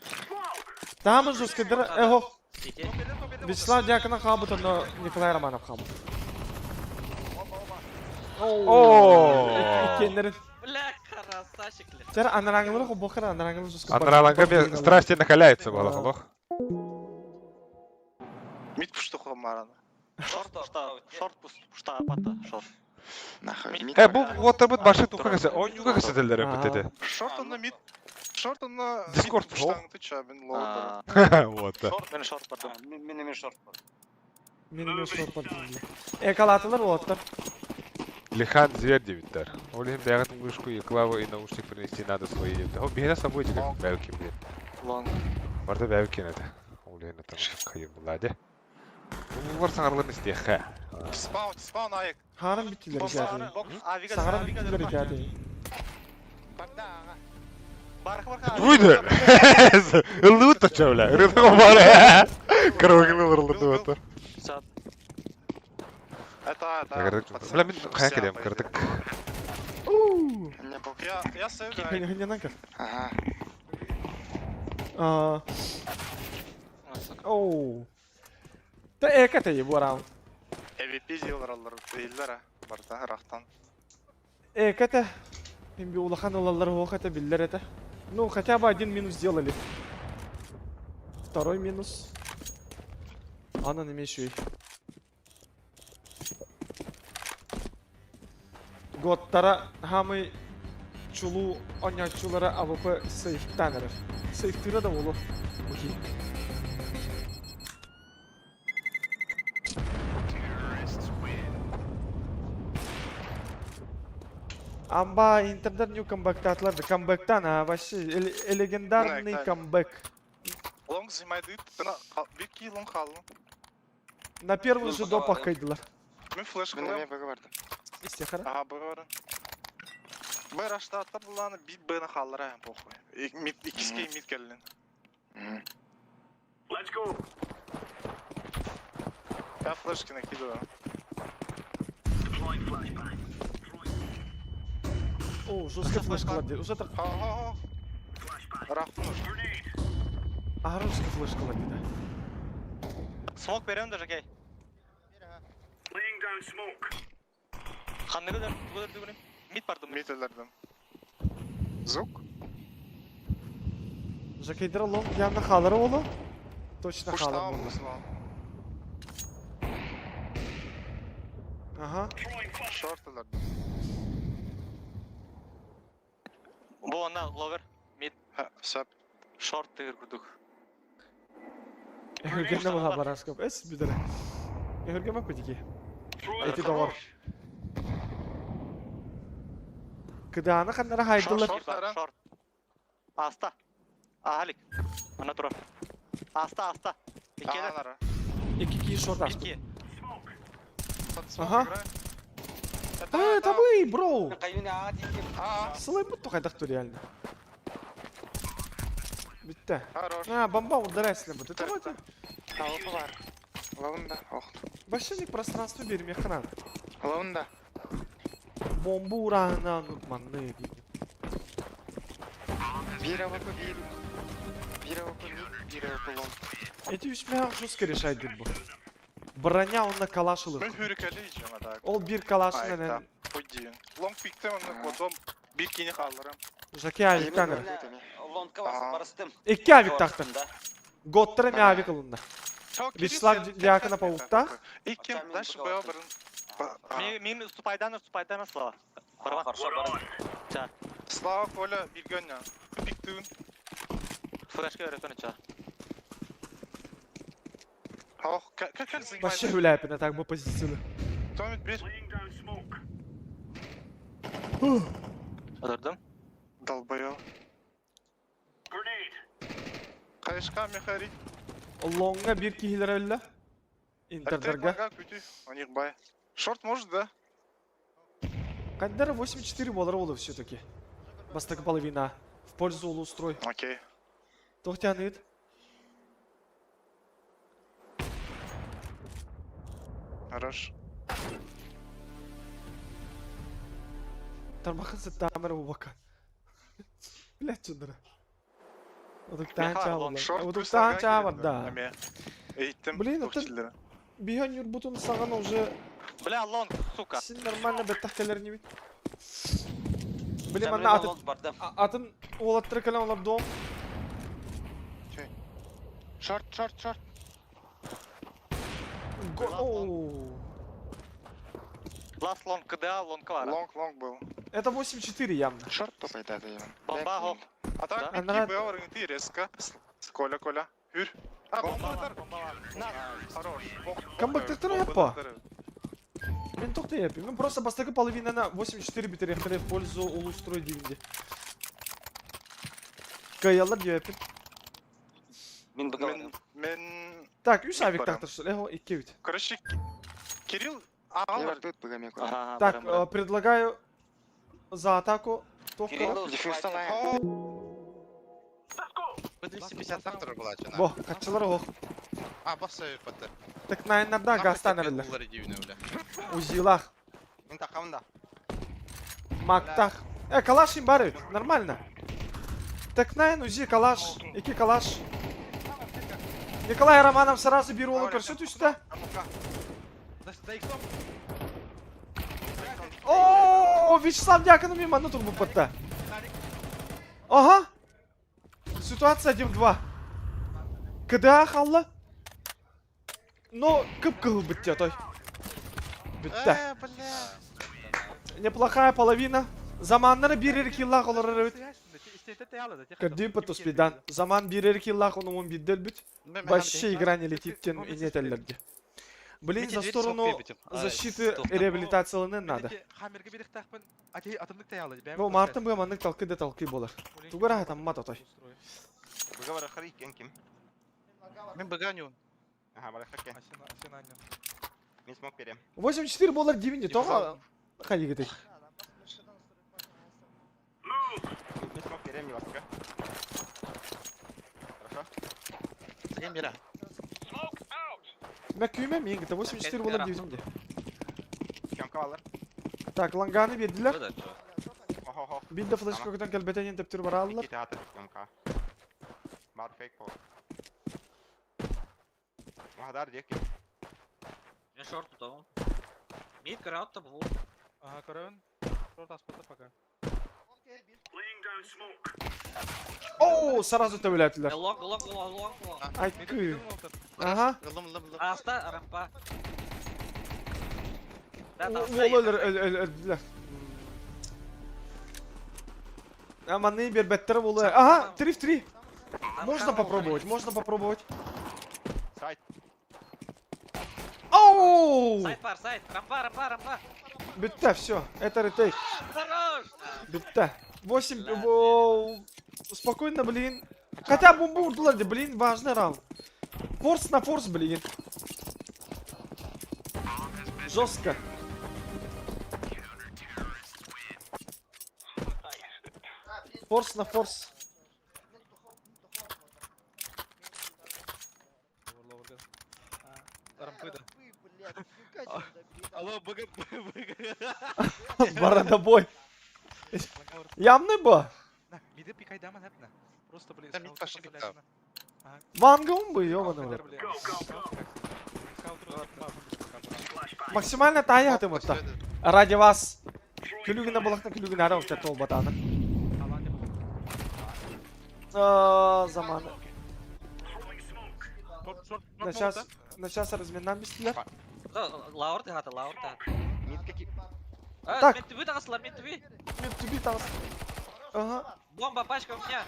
Там же скидер эхо. Вячеслав Дьяконов хабут, но Николай Романов хабут.
О.
Икенлерин.
Бля, красавчик.
Жара анараңылар хо бохара анараңылар жускы.
Анараланга страсти накаляется бала холох.
Мид пушты хомараны.
Шорт пушта апата, шорт.
Бу отабыт башы тука кесе, ойнуга кесе делдер битеде.
Шорт на мид. Шорт на
Дискорд
пуштаң ты ча, мен лоу.
Вот.
Мен шорт бардым.
Мен шорт бар.
Менің шорт бар деймін. Экалатылар олаттар.
Лихан зверь дебиттер. Олим бягат мышку и клаву и наушник принести надо свои дебиттер. О, бегай с собой тебе бэвки, блин.
Лонг.
Барда бэвки надо. Олим это кайып буладе. Булар саңарларын истеха.
Спаун аяк.
Харам биттилер икәді. Саңарам биттилер икәді.
Уйды! Ыллы тачавля. Рыдыга бар. Карагылы вырылды вот.
Это.
Бля, мен кая келем, кырдык.
Не бок. Я сейвлю.
Хыня кір.
Ага.
Оу. Та экәті бұл раунд.
MVP зилер алар. Бейлер барда рахтан.
Экәті. Мен бі улахан олалар оқ биллер это. Ну, хотя бы 1 минус сделали. Второй минус. Ана не мешай. Готтара хамы чулу онячулара АВП сейфтанер. Сейфтыра да болу. Окей. Амба интернет нью камбэктатларды. Камбэктан, а вообще легендарный камбэк.
Лонг зимайды. Бики лонг халу.
На первый же допах кайдылар.
Мен флеш кылам.
Истехара?
Ага, бұрын. Бір ашта аттар бұланы Б-ні қалдыра, похуй. Икіске мид келден. Let's go! Я флешки накидываю.
О, жестко флеш клади. Уже так...
Рахтын уже.
А, жестко флеш клади, да.
Смок берем даже, кей. Қандығы дөрді мид бардым.
Мид өлердім. Звук?
Жакейдера лонг явно халары олу. Точно халары
Пуштауым
болу.
бұсыма.
Ага.
Шорт өлердім.
Бұл ана ловер, мид.
Сөп.
Шорт тегір күрдік.
Эхергенне бұға бараскоп. Эс бүдірі. Эхергеме көтеке. Эти доғар. Кыдааны қандары хайдылар.
Шорт. Аста. Ахалик. Ана тұрар. Аста. Икелі.
Екі кей шорт ашты.
Iki.
Ага. Это вы, бро! Сылай бұтты қайдақты реально. Бітті. Бомба ударайсың бұд. Это вот.
Алпы бар. Лауында.
Башенник пространство берме қанан.
Лауында.
Бомба урағына ұнытманды дейді.
Bir AWP, bir AWP mid, bir AWP long.
Эти үсмеғақ жестко решайды бұл. Броня онна калашылық.
Мен hürikeli yiyeceğim adak.
Ол bir калашын әнен.
Пойдейін. Long pick'te onu kodum. Bir kini kaldırım.
Жаке авик таңыр.
Лонка барыстым.
Екі авик тақтыр. Готтыры ме авик ұлында. Вячеслав Дьякона пауықта.
İlk дальше бэо бірін.
Мен ұступайдан слава.
Хорошо, барым.
Слава Коля bir gönne. Pick'tüğün.
Флешка öğretmen içe.
Oh, как занимается?
Вообще гуляйпіне так бы позиционы.
Томит bir.
Öldürdüm.
Долбоёб. Кайышка мехарит.
Лонга bir кихилер өлі. Интердерга.
У них бай. Шорт может, да?
Кандера 8-4 болар олы все-таки. Бастакы половина. В пользу улу строй.
Окей.
Тоқтяныйд.
Хорош.
Тармақын сетті амыр ұбақа. Блять, чындыры. Удуктан чабыр. Удуктан чабыр, да. Блин, это... Биян юрбутун саған уже...
Бля, лонг, сука.
Сен нормально бәттақтелер не бит. Блин, манна атын олаттыры кәлем олар дом.
Шорт. Last long КДА, лонг var. Лонг был.
Это 8-4 явно.
Шорт топает это именно. Бомба хок. А так
Да?
Микки Б орыгынты резко. Коля. Hür. А, бомба var. Хорош.
Комбаттыктыр yappa. Мен токтай yapayım. Мен просто бастакы половинаны 8-4 битерехтере в пользу улустрой деймде. Каялар yapayım.
Мен...
Так, 3 авик тактыршыр. Эхо 2 бит.
Короче, Кирилл... Ага,
Так, предлагаю за атаку.
Бұл 250 тактыр була жана.
Бо, катчылар ох.
А, баса өпәттер.
Так найнарда гастан эрелер.
Булар дивне үле.
Узилах.
Мен тақамында.
Мактах. Калаш им бары, нормально. Так найн, узи, калаш, 2 калаш. Николай Романов сразу беру олы көрсөт үстө. О, Вячеслав Дьяконов мимо турбу пытта. Ага. Ситуация 1-2. КДА халла. Но кып-кыл бітте той. Бітті. Неплохая половина. Заманнары бирер киллах олар өт. Кырдый потуспидан. Заман бирер киллах он умун биддел бит. Вообще игра не летит тен и не теллерди. Блин, за сторону защиты реабилитацияланын надо. Ну, мартын bu амандык талкы да талкы болар. Тугара там мата той.
Быга бара харик кем. Мен быганю. Ага, бара хаке. Асенаню. Мен смог берем.
8-4 болар дивинде тоға қайы кетей.
Мен смог берем не васка. Хорошо. Сен бера.
Мен күймем ең кеті 8-4 болар дивинде.
Кемка алар.
Так, ланганы берділер.
Охо.
Бинде флеш көктен кәлбетенен тептір бара алылар.
Кете атыр кемка. Бар фейк бол. Махадар дек.
Я шорт тутамын. Мид караут та бұл.
Ага, көрөбүн. Шорт аспатта пока.
Ооо, сразу төбеләтілер.
Лонг.
Айткы. Ага.
Аста, рампа.
Ол өлділер. Аманы бербеттері болу. Ага, 3-3. Можно попробовать.
Сайт.
Оу!
Сайт. Рампа.
Битта, все. Это ретейк.
Хорош!
Битта. 8... Спокойно, блин. Хотя бомбу урдулар, блин, важный раунд. Форс на форс, блин. Жестко. Форс на форс.
Алло, быга.
Бородобой. Ямный бы.
Миды пикай даман хапна. Просто, блин,
Да, мид пошли, да.
Вангом бы, ёбаный. Максимально таятым это. Ради вас. Күлүгүнө булактын күлүгүнө ара учат ол батаны. Заманы. На час разменнан бистилер.
Лаур тегаты.
Так.
Мид тагысылар, мид
Мид тагыс. Ага.
Бомба, пачка у меня.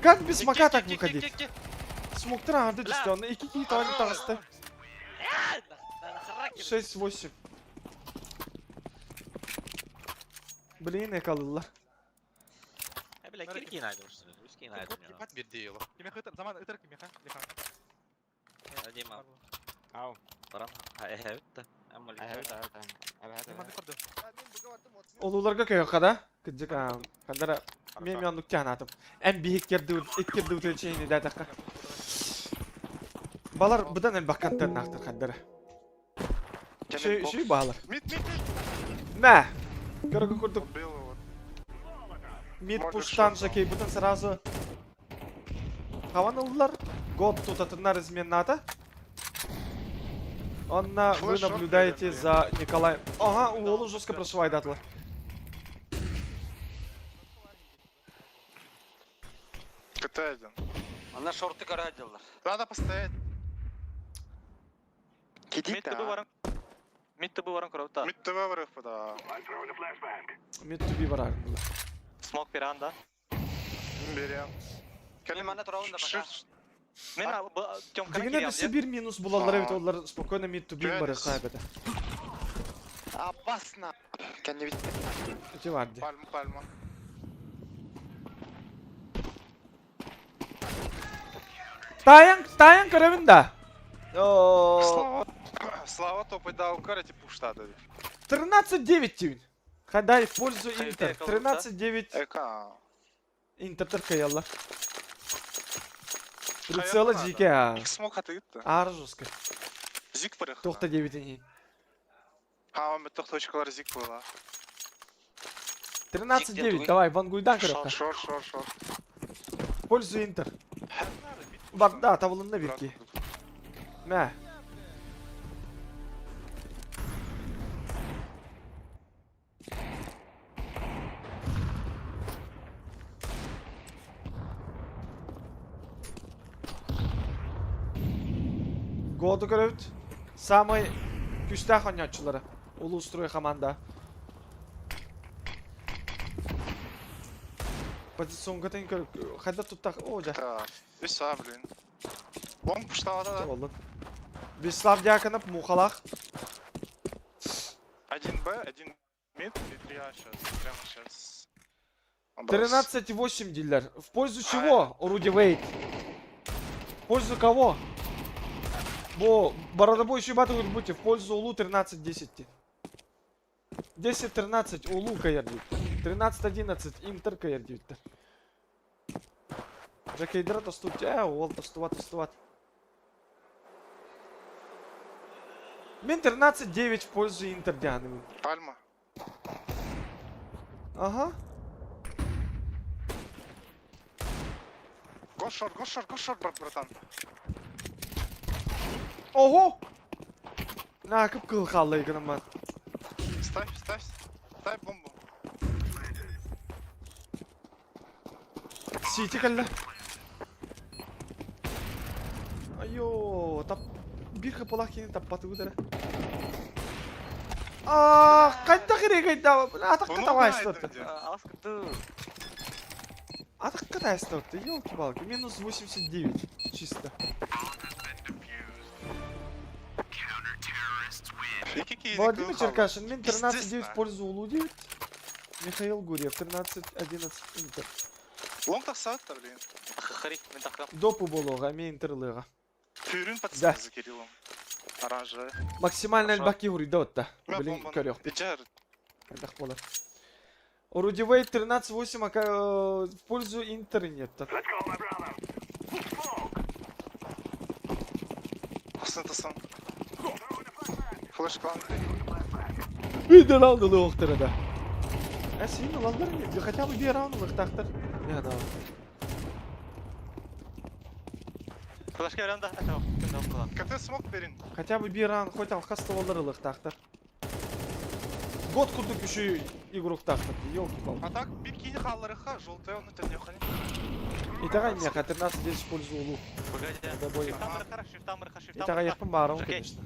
Как без смока так выходить? Смоктыр арды düştü onu. 2 tane tagыстı. 6-8. Блин, yakaladılar.
Бля, кирки найдешь, русский найдем.
Пат бир дейла. Кеме хытыр, заман ытыр кеме ха. Лихан.
Дима.
Ау.
Барам. Evet de. Ama
Evet. Дима көрдү.
Олуларга көйөкада. Кыджык кандара мен миондук жанатым. Эм бийиктерди өтөчейни датакка. Балар будан эл баккантан нактыр кандара. Шүй балар.
Мид.
Мә. Көргө көрдүк. Мид пуштан жакей будан сразу хаванылдылар. Год тутатынар изменната. Вы наблюдаете за Николаем. Ага, Уолу жестко прошивает атлы.
КТ-1.
Она шорты карадилар.
Надо постоять. Mid to be varık bu da.
Mid to be var abi.
Smoke bir anda.
Берем.
Келем ана тұрауын да бақа.
Мен Тёмканы
Дегенде
келем.
bir minus bulallar evet onlar spokojno mid to be var kaybeder.
Опасно. Kendi bitti.
İki vardı.
Palma.
Tayan karabında. Oo.
Слава топать да укара типа штата.
13-9 тивин. Хадай в пользу Интер. 13-9.
Эка.
Интер торкаялlar. Прицелы жеке ha.
İlk smoke atıydı.
Ağır жестко.
Zik bırak.
9-9'in.
Ha, met toch точкалар zik была.
13-9. Давай, Вангуйдан коробка.
Шор.
В пользу Интер. Bak da tavalında bir ki. Ne? Году көрөт. Самый күстах ойночулары. Улуу строй команда. Позиционга тең көрөт. Кайда туттак? О, жа.
Веса, блин. Лонг пуштавада да.
Oldu. Веслав Дьяконов, Мухалах.
1Б, 1 мид и 3А сейчас. Прямо сейчас.
13-8 дилер. В пользу чего, Руди Вейт? В пользу кого? Бо бородобойший батл будьте в пользу Улу 13-10. 10-13 Улу каярдит. 13-11 Интер каярдит. Жакейдера тостут. Ол тостуват. Мен 13-9 в пользу Интер Дианы.
Пальма.
Ага.
Go short, братан.
Ого! На, кып кыл қалды екенім.
Ставь бомбу.
Сити кәлі. Айо, bir kapalak yine tapatı bu dere. Kayda kayda. Atakka tava исторты. Atakka исторты. Ёлки-палки. Минус 89. Чисто. Владимир Черкашин. Мен 13-9 в пользу Улу 9. Михаил Гурьев. 13-11 Интер.
Лонг тахсат, блин.
Допу болуға, мен Интерлыға.
Пюрин пацаны за Кириллом. Оранжевый.
Максимально альбаки гурида отта. Блин, көрек. Кайдақ болар. Руди Вейт 13-8 в пользу Интер нет.
Тасан. Флэш клан.
Виден алдылы оқтыры да. Сені лалдар не? Хотя бы bir раунд лықтақтыр. Не да.
Флешка веранда.
КТ смог берин.
Хотя бы bir раунд хоть алқасты олар лықтақтыр. Год курдук еще игру тақтыр. Ёлки-палки.
А так бикини халларыха желтая он это не ходит.
Итага, не 13-10 в пользу Улу.
Погоди.
Итага, яқпын барым, конечно.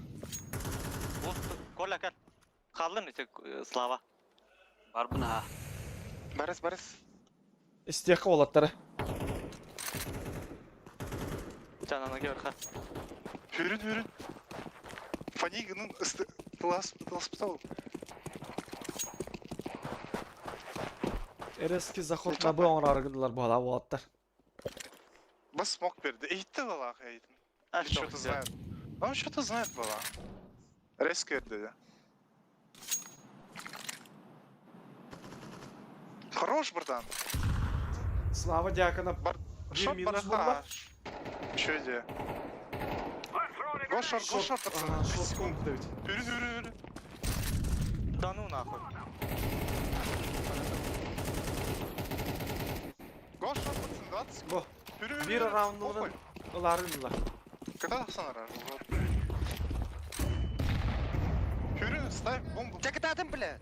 Коля, қалдың Слава.
Барбын ha.
Барыс.
Истеқі олаттары.
Жанана көрқа.
Пюрин. Фанигінің класс пытал.
Эрески заход на Б оңрарыгындылар бұл олаттар.
Бас смог берді. Эйтті бала қайдын. Что-то знает. Он что-то знает бала. Резко ерді. Хорош, братан.
Слава Дьяконов.
Шот бараха. Чё иди? Го шорт, пацаны.
Шот комп дают.
Пюрин.
Да ну нахуй.
Го шорт, пацаны, 20.
Го. Bir round'unu ılarındılar.
Когда Оксана Пюрин, ставь бомбу.
Чекай татым, бля.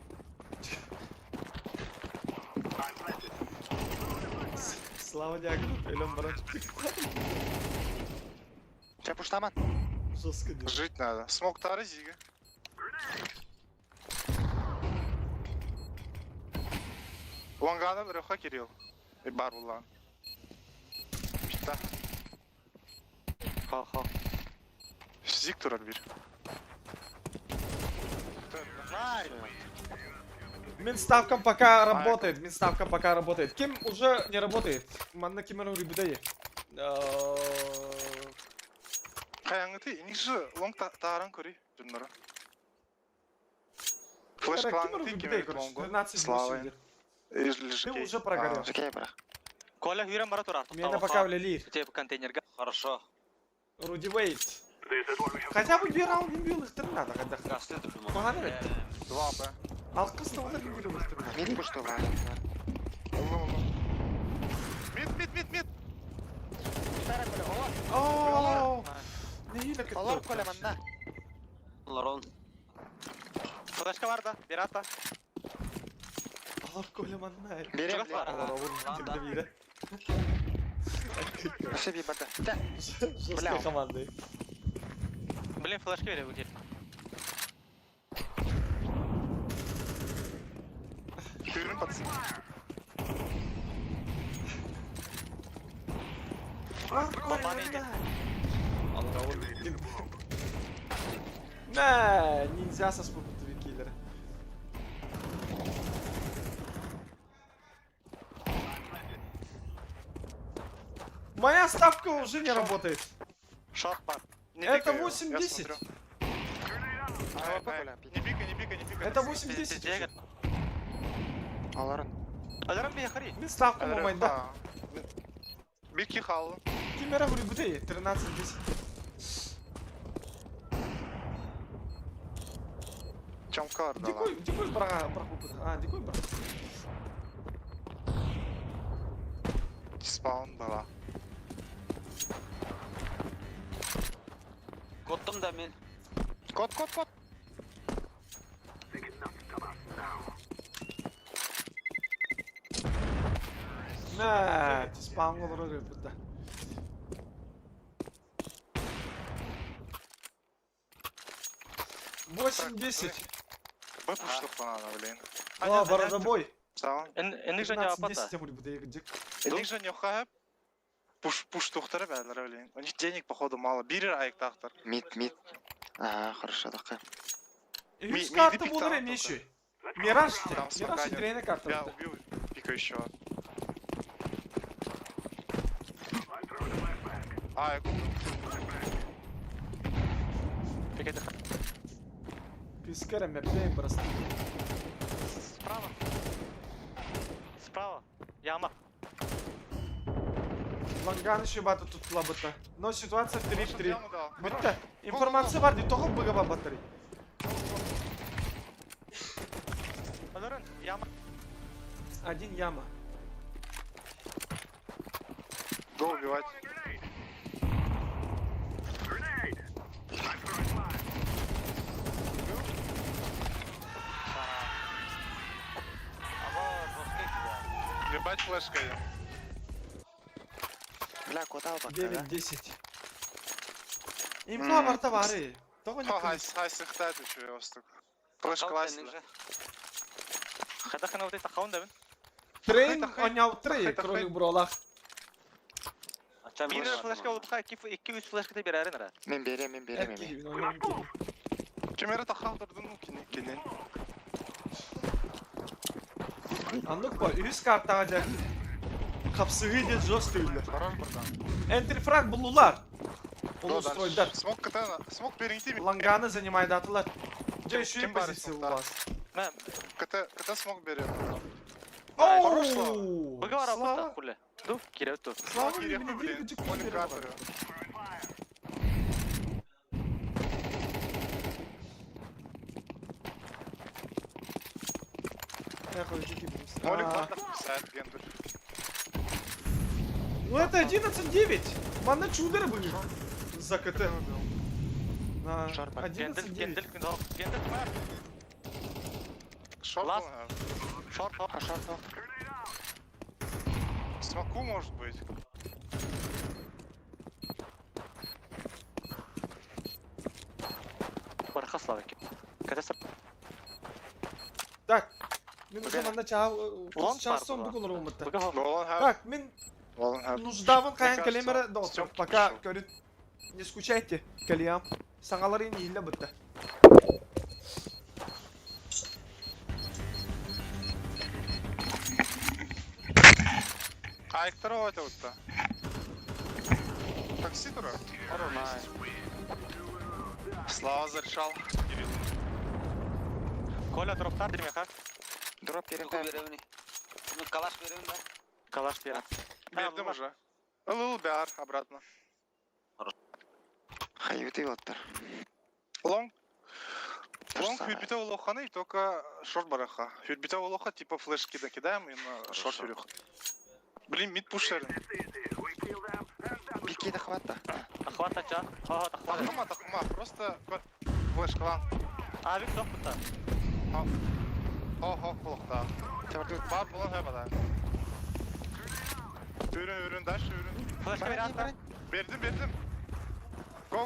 Слава Дьяконов, Элен Баранчик.
Чай пуштаман.
Жестко делал.
Жить надо. Смог тары зига. Лангана Леха Кирилл. И бар улан. Битта. Хал. Зиг турар бир.
Минставка пока работает. Минставка пока работает. Кем уже не работает? Манна Кимеру Рибидей.
Каянга ты, ниже лонг таран кури. Джуннара. Флэш клан ты Кимеру лонгу. Слава.
Ты уже прогорел.
Коля Хвирам Маратура.
Меня пока влили.
Тебе контейнер. Хорошо.
Руди Вейт. Хотя бы 2 раунда бил их надо, когда. Погано ведь?
2 Б.
Алкасты он не бил их
Мид что враг.
Мид.
Ооо. Не хилек.
Алар Коля манна.
Ларон. Флешка var da. Bir at da.
Алар Коля манна.
Берем.
Алар
Ошибись, бата.
Жесткой командой.
Блин, флешки вели уйти.
Кирин пацан.
Да, нельзя со спутниками киллера. Моя ставка уже не работает.
Шорт бар.
Это 8-10.
Не пика.
Это 8-10.
Аларан.
Аларан бия хари.
Мен ставка момент, да.
Бики хал.
Кимера в Рибудее, 13-10.
Чамкар, да.
Дикой брага. Дикой брага.
Спаун была.
Kottım da men.
Кот.
На, спаун olur burada. $8-10.
Б пуштук бана, блин.
О, бородобой.
Сау.
Энник же не апата.
15-10 будет burada gidecek.
Энник же не хап. Пуштуктары бәлер, блин. У них денег походу мало. Бирер айктахтар.
Мид. Хорошо, такая.
Üst kartı bulur hem yeşil. Miraç direğine kartı.
Я убил пика еще. Я купил.
Пискарем мептейм просто.
Справа. Яма.
Lang'an şubatı tutula bıta. No ситуация 3-3. Bitti. İnformasyon var diye tohum bıgaba batarı.
Alırın. Яма.
Один яма.
Го убивать. Ебать флешка я.
Бля, куда албак?
9-10. İmkan var da var ya. Того не
Хай сыхтает еще я вас так. Флеш класс.
Хадахана вот это хаунда мен.
Трейн oynav 3 кролик бролах.
Бирер флешка olup 2-3 флешка da берерин ара.
Мен берем.
Кемері тахалдырдың кенен.
Anlık var. Üst kartta da kapsığı diye жестко öyle. Entry frag buldular. Onu stroylar.
Смок катана. Смок беріңте mi?
Lang'an'ı занимает атылар. Же еще и позиции у вас.
КТ смок берем.
Оу!
Быгава работа, хуля. Ду, кирев ту.
Слава именно двигатель
Поликаторы. Молик надо писать, Гендер.
Ну это 11-9. Манна чудеры были. За КТ. На 11-9.
Шорт. Смоку может быть.
Барха слава ки. Кадасап.
Так. Мен уже мында часон бүгін ұрғымытты. Так, мен нуждавын қайын кәлемері доктор. Пока көріт. Не скучайте, кәлиям. Саңалар ең елі бұтты.
Айктар ойта ұтта. Такси тұра? Орынай. Слава зарешал.
Коля дроптар деме как?
Дроп берем. Ну, калаш берем, да?
Калаш берем.
Бердім уже. Лыл бяр обратно.
Хайыты оттар.
Лонг хюрбите улоханы и только шорт бараха. Хюрбите улоха типа флешки докидаем и на шорт хюрюх. Блин, мид пушерим.
Пики да хвата.
Хвата ча.
Тахума, просто флешка лан.
А, вик допута.
Плохо. Бар булан хэбада. Ürün, daş ürün.
Флешка берем.
Бердім. Го.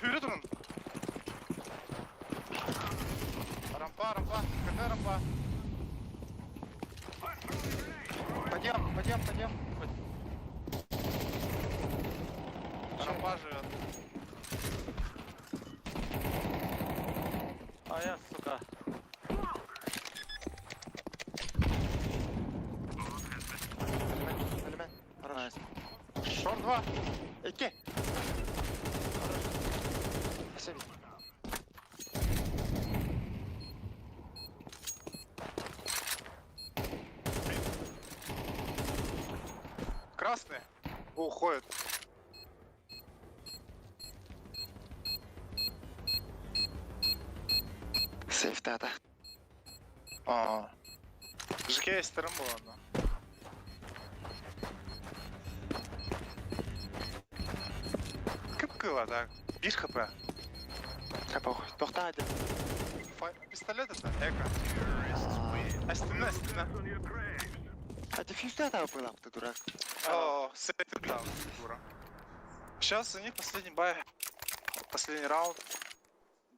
Хюрі тұрын. Рампа. Ката рампа.
Пойдем.
Рампа живет.
А я, сука.
Шорт 2.
2.
Красный. Уходит.
Сейф тата.
ЖК есть сторон было одно. Кыла, так. 1 хп.
Похуй. Тоқтады.
Пистолет это эко. Стена.
А ты фьюзда там была, ты дурак?
Сейф дал, дура. Сейчас у них последний бай. Последний раунд.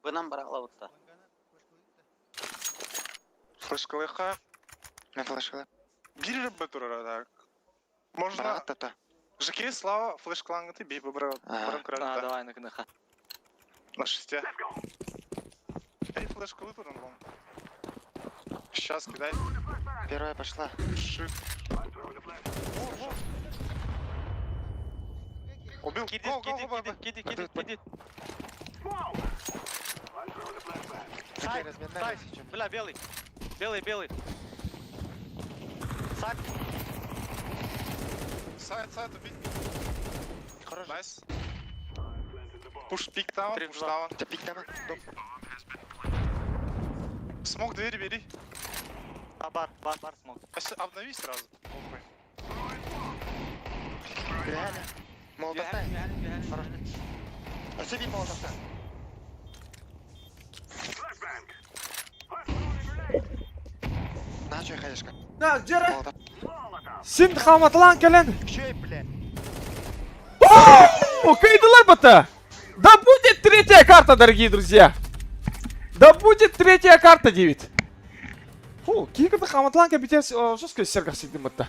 Бы нам брала вот так.
Флешка леха.
Не флешка.
Бери бы тура, так. Можно... ЖК, Слава, флешка лангаты, бей бы брал.
Давай, на-ка.
На 6. Эй, флешка вытурен, вон. Сейчас кидай.
Первая пошла.
Шик. Убил.
Киди. Сайт. Бля, белый. Белый. Сайт.
Сайт убить. Хорошо. Найс. Пуш пик даун.
Да пик даун.
Смог двери бери.
Бар смог.
Обнови сразу.
Реально. Молотов ставь. Хорошо. Осыпи молотов ставь. На, чё хаешка?
На, Джера! Син хаматлан келен!
Чё, блядь?
Кайдылар бата! Да будет 3-я карта, дорогие друзья! Да будет 3-я карта, 9! Фу, киката хаматлан кабитес, что сказать, сергах сидим бата?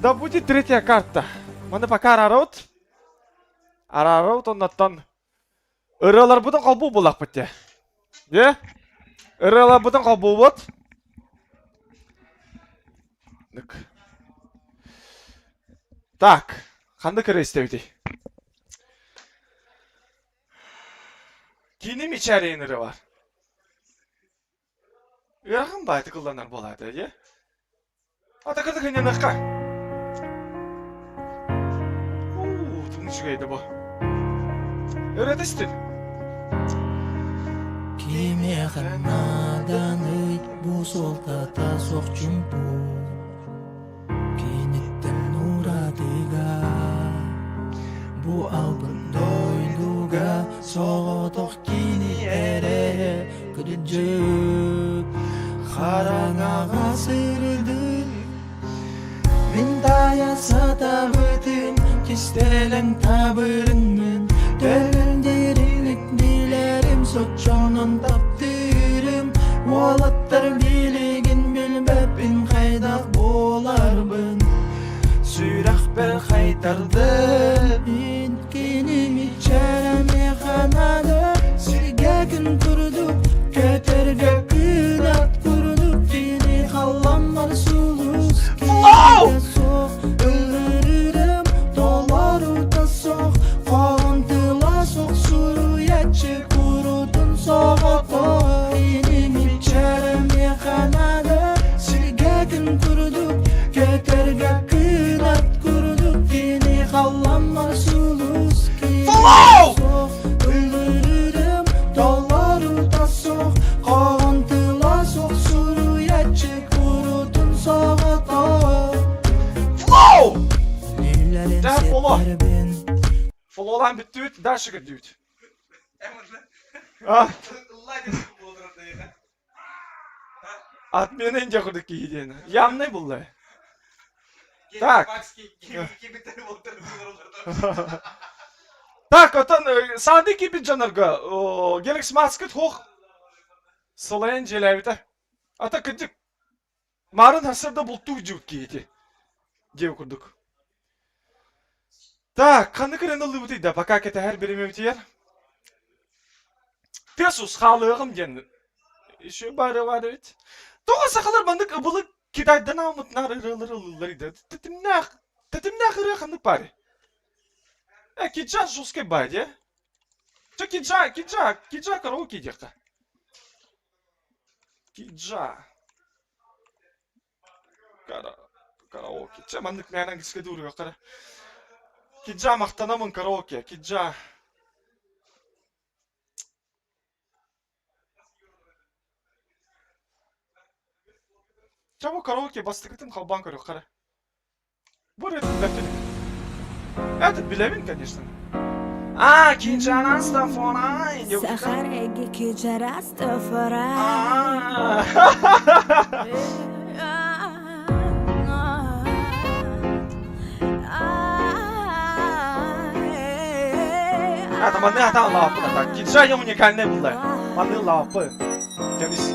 Да будет 3-я карта! Мана пока Арараут оннаттан. Ыралар бутан қалбу болақ бітте. Де? Ыралар бутан қалбу бот. Так, қанды кірестеуді. Кейіне мечарейін ұры бар. Үрағын байты қылданар болады, е? Ата кірді көнен аққа. Тұғын жүгейді бұл. Öğretiştin.
Kime kanadan öyt bu soltata sokçum bu. Kenitten uradıga bu albın doyluga soğutuk kini ere kırıcık Karangağa sırıldın Min dayasa da bütün kistelen tabırın Dönün derilik dilerim
Atan bittüt, daşı gidiyor. Ah. Atmayan en yakındaki yiyeceğini. Yanlış bullay. Так. Так, отан сады кипит жанарга. Galaxy Mask хох. Солаян желевите. Ата кыдык. Марын хасырда булту жут кийти. Жев курдук. Так, канды кырын ылыбыты да пока кете her birime bitiyер. Тесус халыгым ден. Еще бары бар бит. Тоға сақалар бандык ыбылы кидайдан алмыт нарырылырылырыды. Тетимнах ырыханды пари. Киджа жуске байде. Чо киджа караоке декка. Киджа. Караоке. Ча мандык нәнәң киске дурга кара. Киджа мақтанамын караоке. Киджа. Чабо караоке бастыкытын халбан көрөк кара. Бу реттин бәптелик. Этот билемин, конечно. Киджа Растафарай.
Сахареги Киджа Растафарай.
Это маны атан лапы да так. Киджа я уникальный был. Маны лапы. Тенис.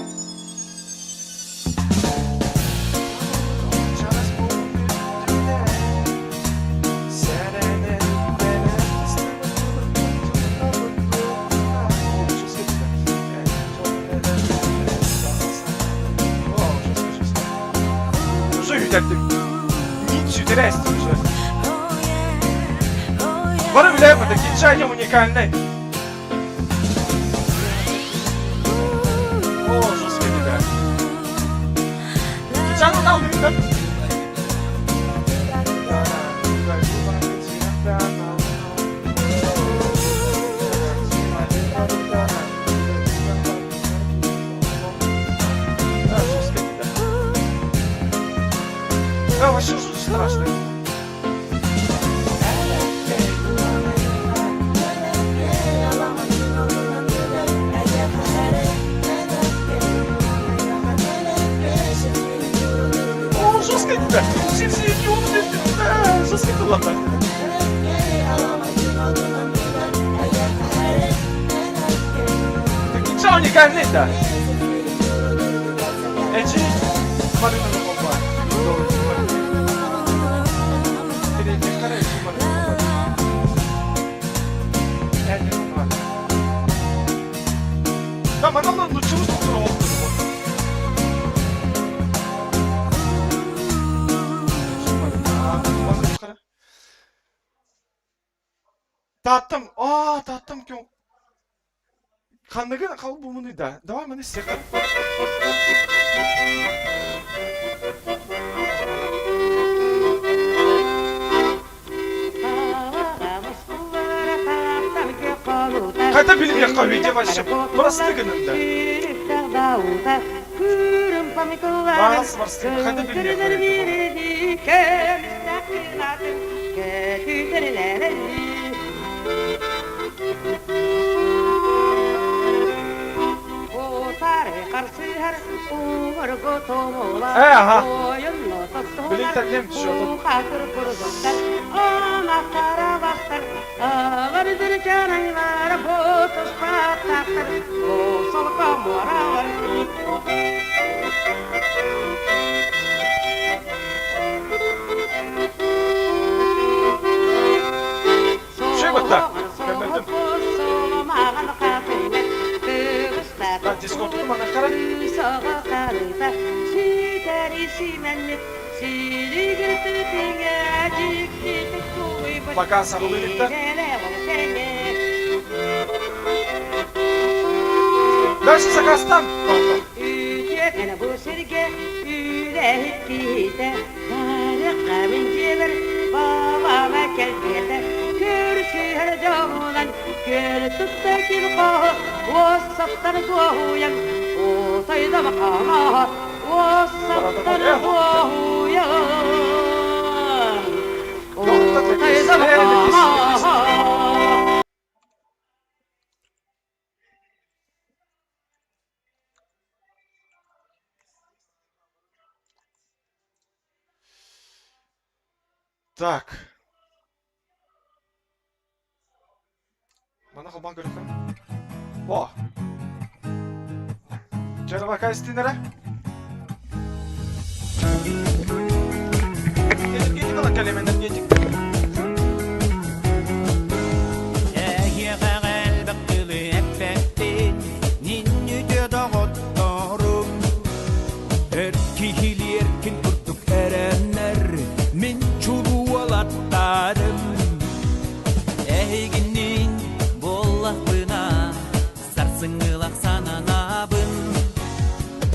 Интересно уже. Бары билем, это Киджа я уникальный. О, жесткий тебя. Киджа ну там да? Вообще страшно. О, жестко тебя! Жестко ты ладно. Так ничего уникальный, да? Эти смотри на попа. Да, манал ну чего тут Таттым кем. Ханныгы кал бу муну да. Давай мыны сека. Кайта билим якка видео башып. Простыгынында. Бас барстыгы. Кайта билим ага. Блин, так не мчу. Что это? Дискоту мана карай. Пока сабылыкта. Дальше Сакастан. Так. Mana xalban görüyorum. О. Canım isteyinlere. Gecik kalan kelimeler gecik.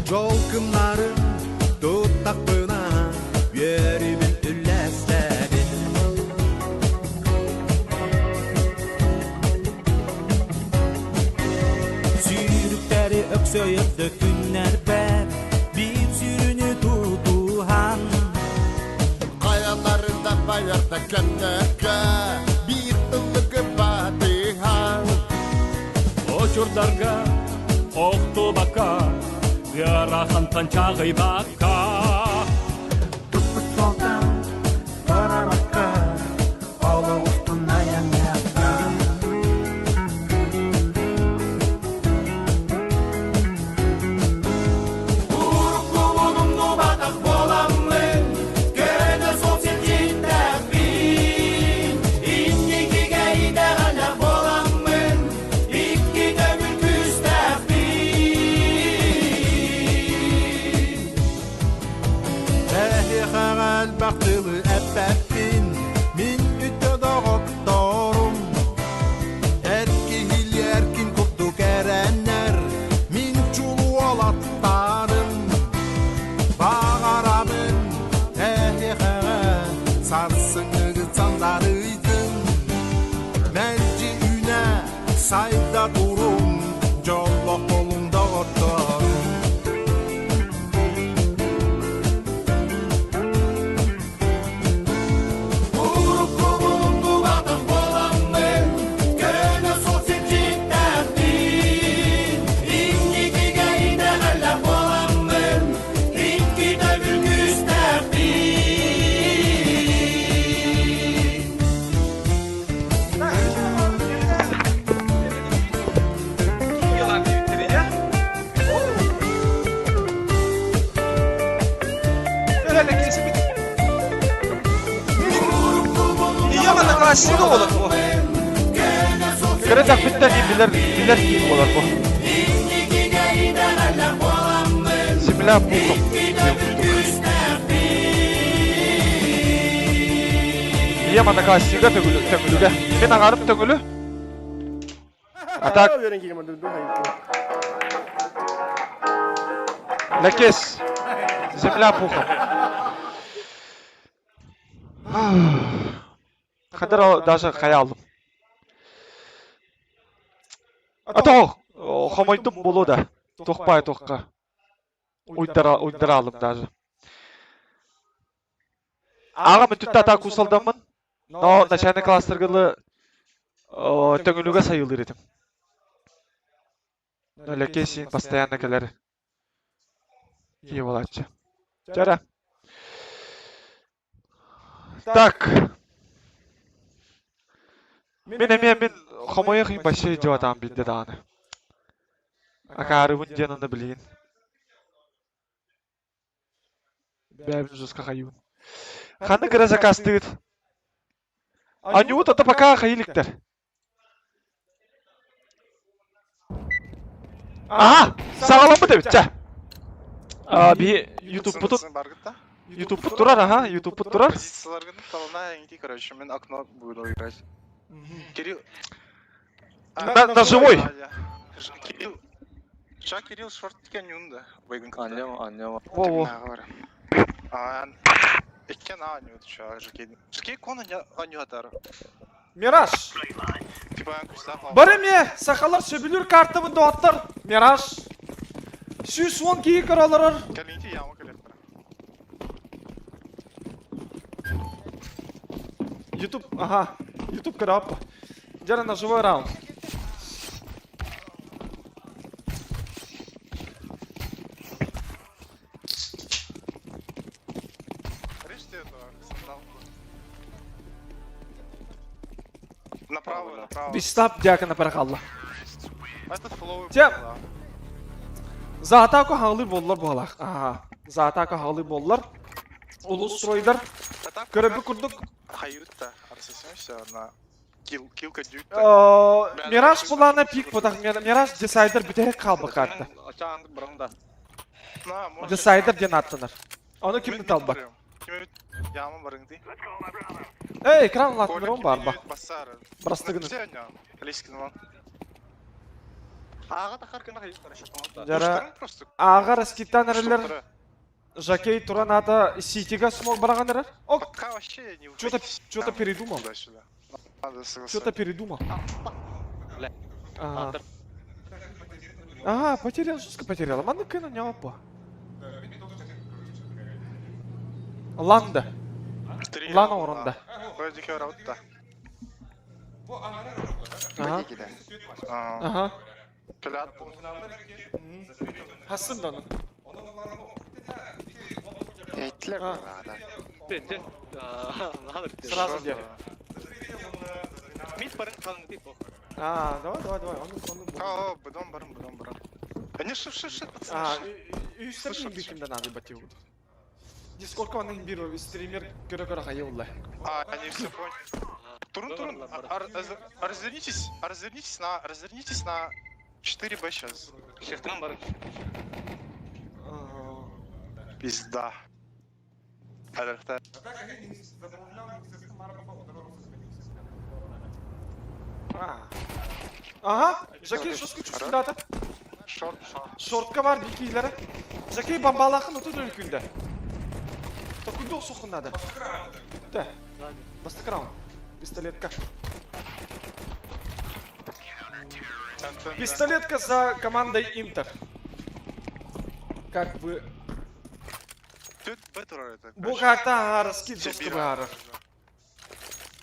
Jolkımların tutakpına yerimin ülleslerin Sürükleri öksöydü günler ber bir sürünü tutuhan Kayalarında bayarda kendeke bir ılık fatiha Uçurlarga oktu bakar Yarahan tançağı baka Tuput soldan para baka Oğlu ustuna yanaka Uruk kulunumlu batak bolamın Gene sol silcinde bin İnniki geyde hala bolamın İkki dövül küste Baktılı ebbetin min ütte doktorum Erki erkin kuttu gerenler min çulu olattarım Bağaramın sarsını sandarıydın Merci üne sayda durum Jolok kolunda oturum
Sigo olur bu. Kıracak bitten bilir gibi olur bu. Simla bu. İyi ama ne siga tögülü de. Ben ağarıp tögülü. Atak. Lekes. Simla bu. Kadar даже hayalım. Ata o hamaydım bolu da. Toqpay toqqa. Uydara alım даже. Ağa mütütte ata kusaldamın. No начальный класстыргылы töngülüge sayılır edim. Öyle kesin постоянно келер. İyi olatçı. Jara. Так. Мен хамая хин башы жаватам бидде дааны. Акарыбын жанында билейин. Бәбін жуска хайын. Ханы кіра закастыгыт. Анюут ата пока хайылыктар. Ага! Сағаламы дебит, жа! Би YouTube путут. YouTube пут турар, ага, YouTube пут турар.
Позицияларгын талына эңди, короче, мен окно буду играть. Кирилл.
На живой.
Кирилл. Ча Кирилл шорт тикен юнда.
Аннема.
Во-во.
Экен аню ча жекей. Жекей кона аню атары.
Мираж. Барыме, сақалар сөбілер карты бұнды оттар. Мираж. Сүйс он кейі көраларар.
Кәлінті ямы көлет бара.
YouTube, ага. YouTube крапа. Жара на живой раунд. Бистап дякана парахалла.
Этот флоу.
Тем. За атаку хаңлы боллар буалар. Ага. За атаку хаңлы боллар. Улус стройдар. Көрөбү курдук.
Хаюта. Арсесемся на килка дют.
Мираж булана пик потак. Мираж десайдер бүтерек калбы катты.
Ачаанды бұрында.
Десайдер ден аттынар. Оны кимди талбак?
Ямы барыңды.
Экран латыныр он бар ба? Брастыгыны.
Аға тақар кені қайып
Жара аға раскиттан әрілер Жакей Тураната Ситига смог барағандар?
Пока вообще не
Что-то передумал. Что-то передумал. Ага, потерял, жестко потерял. Манда кена не опа. Ланда. Лана орында. Ага. Hasım da onu.
Ettiler mi?
Bence.
Сразу где?
Мид барın kalın değil bu.
Давай.
Aa, budon barın. Ne şıp
Üstlerinin bükümden abi batıyor. Дискордка оның бір стример көрі қайы олай.
Они все поняли. Турун. Развернитесь на 4Б сейчас.
Шефтан барın.
Пизда. Алерта.
Aha, Jackie жестко çıksın data. Шортка бар бикейлері. Jackie бомбалақын ұтыз өлкінде. Такой дол соқын надо. Да, бастық раунд. Пистолетка. Пистолетка за командой Интер. Как бы... Бұл қарта арыскит жестко бары.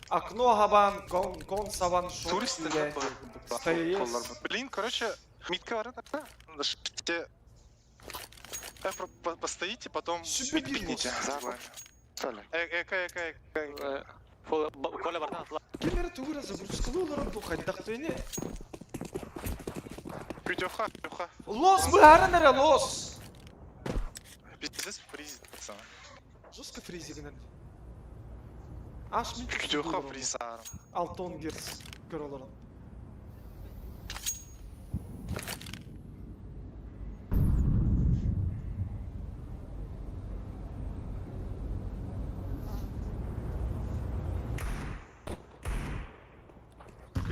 Окно габан, кон саван шорт.
Блин, короче, митка варит. Постоите, потом мид пикните.
Коля бардан атла.
Кемері туғыра загрузкалы оларын бұл қайдақ не?
Пятёха.
Лос бәрін әрі, лос!
Пиздец фризится.
Жестко фризигінен. Аш мен
Пятёха фризар.
6-10 герц көр оларын.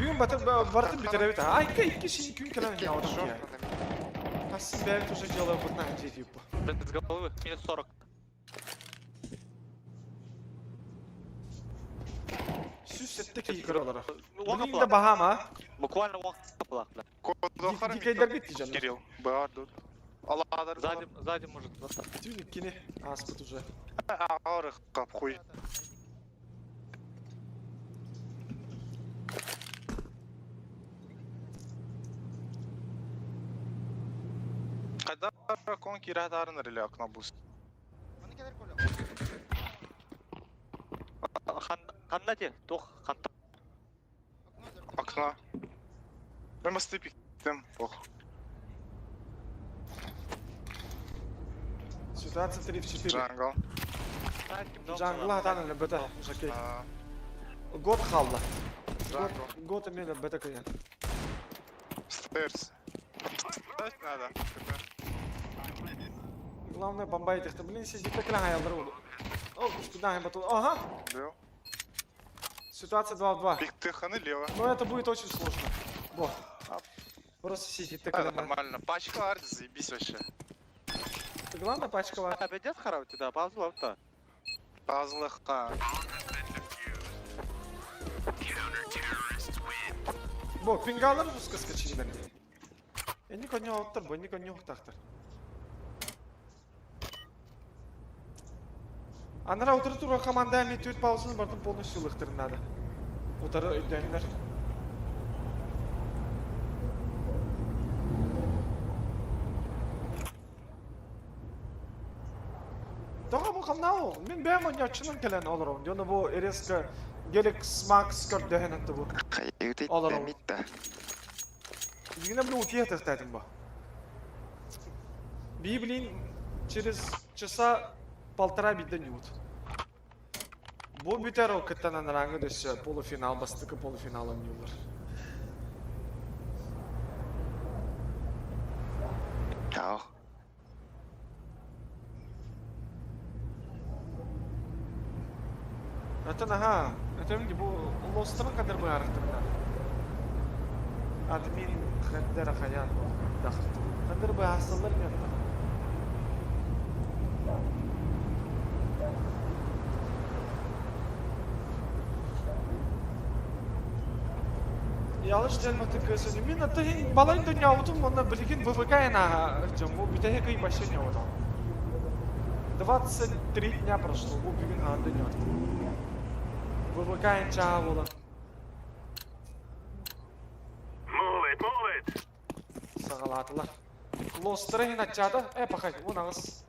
Бүгін бартын бітеребет. Айка 2 күн кілін яудым я. Қасын бәрі уже делаю бұтна жетіп бұл.
С головы, минус 40.
Süssettik iyi kırıyorlar. Bunun da baha mı?
Буквально уақыт плакла.
Дикейдер бит canım.
Кирилл, Бардут. Алладар.
Сзади может.
Тюник кине. Аспыт уже.
Арых, кап хуй. Когда конки радарны или окна буст?
Қанда те, тоқ, қанда.
Окна. Ben mıstığı piktim. Oh.
Ситуация 3 в 4.
Джангл.
Джангл атаны лебета, Жакей. Год халла. Год имели лебета каян.
Стейрс. Ставить надо.
Главное бомба этих. Блин, сидит так рано, я вдруг. О, куда я батон. Ага. Ситуация 2 в 2.
Пиктыханы лево.
Но это будет очень сложно. Во. Просто сидит так.
Нормально. Пачка var, заебись вообще.
Ты главное пачка var.
Обедет харау тебя, пазлов-то.
Пазлыха.
Бо, пингалар жестко скачили. Я никого не оттар, бо никого не ухтахтар. Анара утыры тура команда мен төт паузаны бардым полностью лыктырын надо. Утары өйдөнлөр. Дага бу камнау. Мен бәм ойнатчының келен оларым. Жоны бу РСК Galaxy Max көрдөһөн атты бу. Олар ол. Дигине бу утия тактадым ба. Библин через часа полтора биден ют. Бу битер окыттан рангы дөсө полуфинал бастыкы полуфинал ойнуйлар.
Чао.
Ага, это мне бу лостран кадер бу арыктырдан. Админ хаддер хаян дахт. Кадер бу асыллар мен. Ялыш жөнөтү көсөнү. Мен ата балай дөнья утум монда билген ВВК-на жому битеге кый башыня отам. 23 дня прошло, бу билген андыня. ВВК чавола. Сагалатылар. Лострын ачады. Пахай, вон аңыз.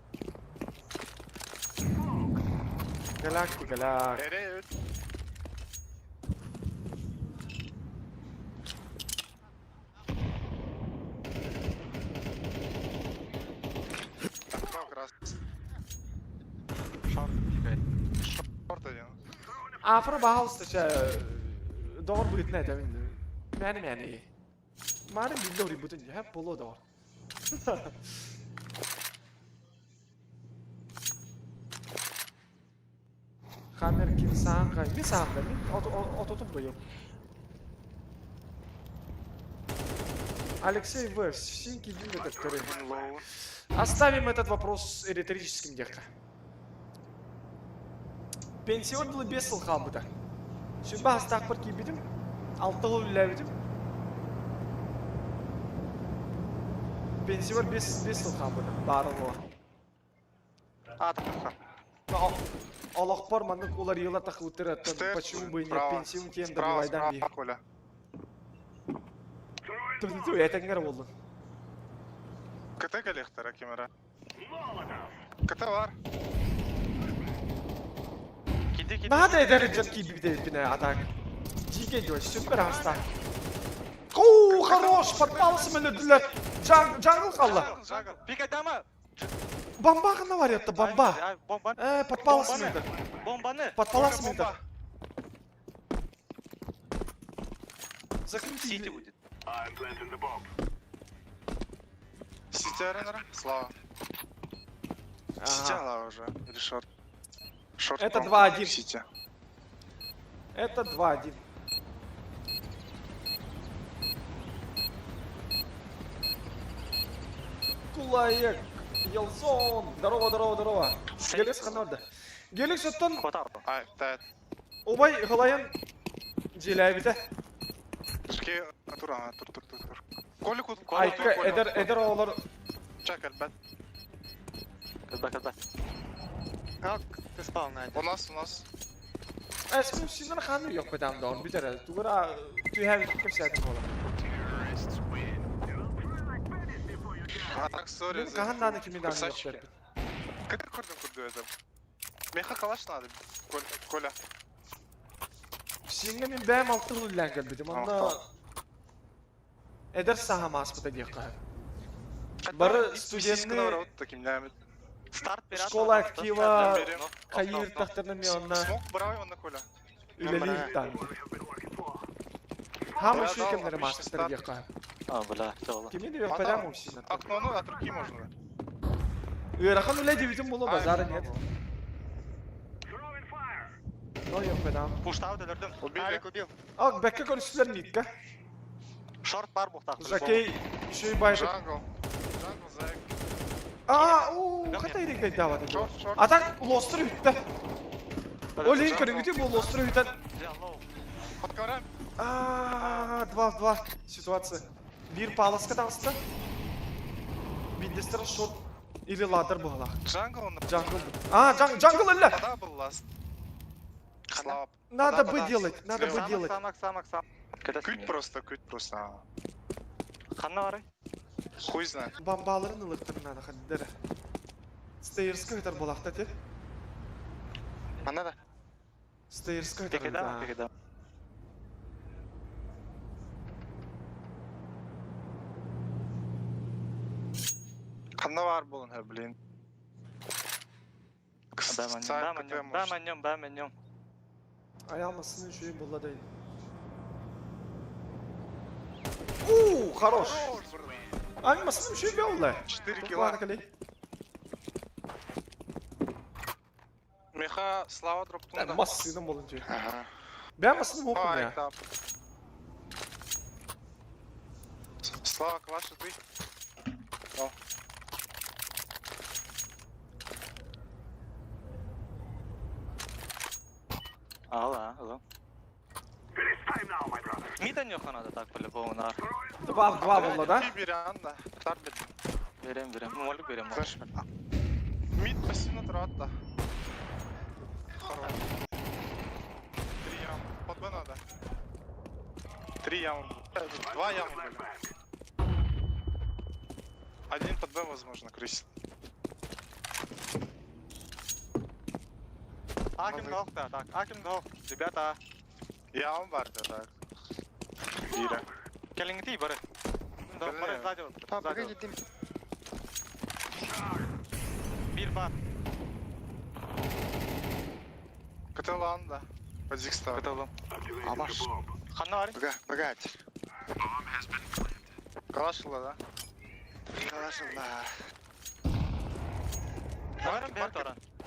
Галак. Афра баалстача доор бүтнэ тавин. Мэни. Мары бидори бүтэн яа поло доор. Хамер кинсан гай мисаамда ми ототуп бою. Алексей В. Синки Димитр Карин. Оставим этот вопрос риторическим дерка. Пенсион был без слхабыда. Шүнба астақ бір кейбедім, 6 жыл үләбедім. Пенсион без слхабыда, барылыға. Аллах бар, маңнық олар ела тақы өттір әттен, почему бы нет пенсион кейін добивайдан бей. Түбді әтәңгер болдың.
Кіті кәлектір, әкемері. Кіті бар.
Надо это джанки бигдейпина атак. Дикий дождь, супер аста. Оу, хорош, подпался меня для джангл халла.
Пикадама.
Бомба гана var yattı, bomba. Подпался меня.
Бомбаны.
Подпался меня. Закрути.
Сити будет. Сити аренера? Слава. Сити ала уже, или шорт?
Это 2-1. Это 2-1. Кулаек. Елсон. Здорово. Гелес ханорда. Гелес оттан.
Ай, тает.
Обай халаян. Желябита.
Жке, тур. Колик.
Айка, эдер олар.
Чак, әлбәт.
Кәлбә. Как ты спал, Надя?
У нас.
Эсмин синер ханы yok bedam da bir tane. Tugara tu have kimse kola.
Так, сори.
Kahan da kimin da yok.
Как курду это? Меха калаш надо. Коля.
Şimdi min benim 6 yıl geldim. Onda eder saha maspıta giyqa. Barı stüdyenni школа актива кайыр тахтарны мионна.
Смок брай он на Коля.
Үлеликтан. Хамы şu кемнер мастер гейqa.
Бля, что?
Кимин yok pedam мусина.
Окно от руки можно.
Уйрахан үле дивитим болу базары нет. Но yok pedam.
Пуштау дөлөрдүм. Убил.
Ак бекке көрүшүлөр нитке.
Шорт бар бухта.
Жакей şey baydı.
Джангл. Зайк.
Қандай реңдей давады? Атак лостры үтті. Олейін көріңгіде бұл лостры үттен. 2-2 ситуация. Bir паласка таңсты. Биндестер шот или ладыр бұғала.
Джангл.
Джангл әлі.
Вода был ласт. Слаб.
Надо бы делать.
Самак.
Күт просто.
Қанна барай?
Хуй знает.
Бомбаларын ылықтырын ады қаддері. Стейрскі ғытар болақта те?
Ана да.
Стейрска
Пекеда.
Қанна бар болын, блин.
Бәмәнем.
Аямасını şöyle bulladayım. Хорош. Аямасını şöyle bir oldu.
4 кило. Меха слава дроптун да.
Массыным болunca. Ben masını okum ya.
Слава классы ты.
Алло. Мида не надо так по-любому на.
Два было, да?
Берем, да.
Берем. Молю берем.
Мид пассивно трата. Хорош. 3 ям. Под Б надо. 3 ямы. 2 ямы были. 1 под Б возможно, крысит.
Аким гол, так. Аким гол. Ребята.
Ям бар да так. Бира.
Келингти бары. Да, бары сзади.
Погоди, ты.
Bir бар.
Каталан, да. Подзикстан.
Каталан.
Амаш.
Ханна бар?
Погоди.
Калашыла, да?
Калашыла.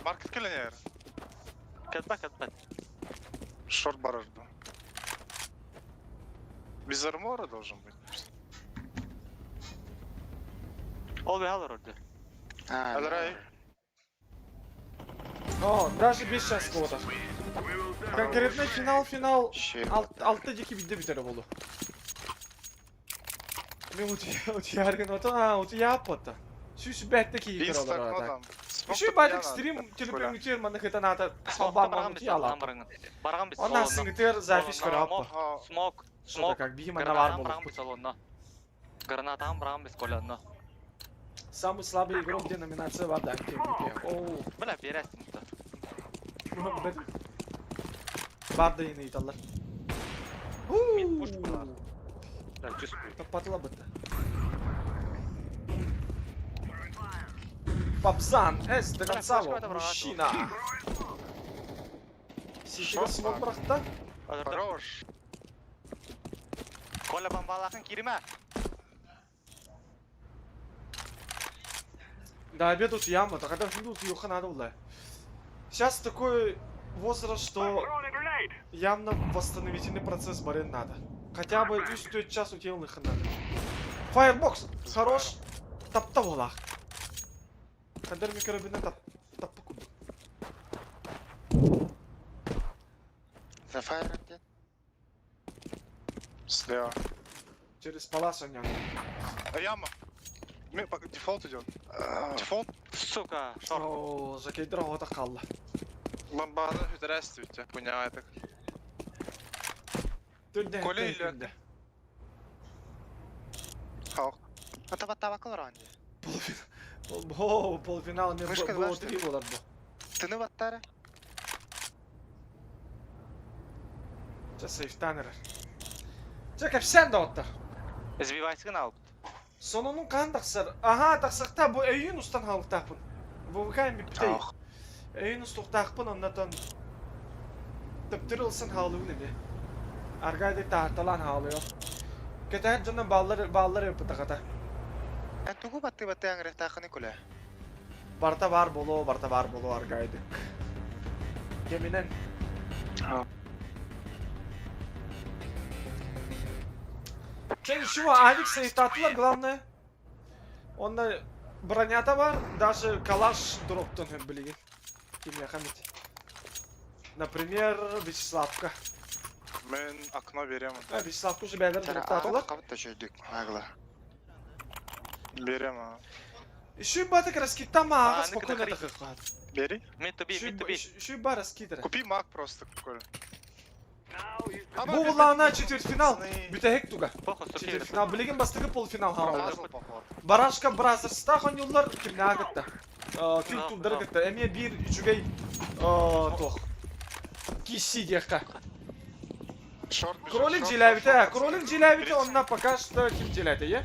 Маркет келенер.
Кетпа.
Шорт баражду. Без армора должен быть.
Ол бе алыр орды.
Алрай.
О, даже без сейчас года. Конкретно финал 6-2 bitti bir oldu. Мен утиярген утияппата. Şu betteki iyi karalar orada. Şu bayrak stream telefonu uçuyor manı kıta nata sabah utiyala. Ondan singiter zafiş karappa.
Смок.
Как бихим она var mı?
Гранатам брам без колонна.
Самый слабый игрок, где номинация в Аданке. Оу.
Бля, бересин.
Бар да yine италар. Kapatla bıttı. Папсан, до конца мужчина. Сишига смог бıraktı.
Хорош.
Коля бомбалахын кириме.
Да, обед тут яма, так когда тут юха надо было. Сейчас такой возраст, что явно восстановительный процесс барен надо. Хотя бы 3-4 час утелных надо. Фаербокс, хорош. Тапта волах. Кадер микробина таппа кубы.
За фаер где?
Слева.
Через палас он
Яма. Дефолт идет. Дефолт.
Сука,
шорт. О, закидра года калла.
Бомбаны здравствуйте, понял так. Коля или? Халк.
Это вот табакал ранее.
О, полуфинал мне было 3 года.
Ты не ваттара?
Сейчас сейфтанер. Чекай, sen de otta.
Избивайсың алып.
Sonunun kan taksar. Aha taksakta bu Eyün ustan halık takpın. Bu bakayım bir bitey. Eyün ustuk takpın ondan tıptırılsın halığı ne be. Argayda tahtalan halıyor. Keter canım ballar yapı takata.
Tugu batti yang rehtakını kule.
Barta var bolo argayda. Geminen. Çünkü şu aylık sayıtatlar главное. Onda бронята var, даже калаш дроптон hem bilgin. Kimya хамит. Например, Вячеславка.
Мен окно берем.
Вячеславку уже бәлер дроптатылар.
Капта жүйдік, агла.
Берем.
Еще батик раскиттама, ага, спокойно тахыхат.
Бери.
Мид-то-би.
Еще ба раскидра.
Купи маг просто какой.
Bu ulağına çetvrtfinal. Bütehek tuga. Çetvrtfinal. Bilgin bastığı polfinal havalı. Barashka Brazzers'ta han yollar kimne gitti. Kültürdür gitti. Emiye bir üçügey toh. киси дека.
Шорт бежит,
Кролик
шорт,
желябите,
шорт,
кролик желябите, онна пока что ким желяйте, е?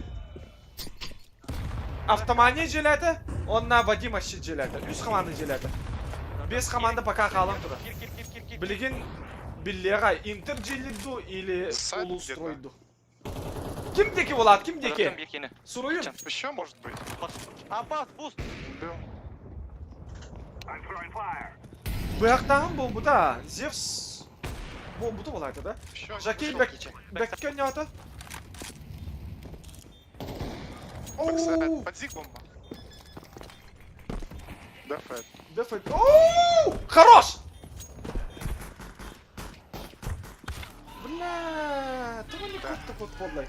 Автомания желяйте, онна Вадим Ашит желяйте. 3 команда желяйте. 5 команда пока қалам тұра. Білген биллеға Интер желейду или Улустройду? Кимдеки болады, кимдеки? Суруюн?
Еще может быть.
Апас, буст!
Бұяқтағын бомбуда, Зевс бомбуды болайды, да? Жакей бәккен аты? Оу!
Подзиг бомба. Дефет.
Дефет. Оу! Хорош! Бля, това не кот такой подлой.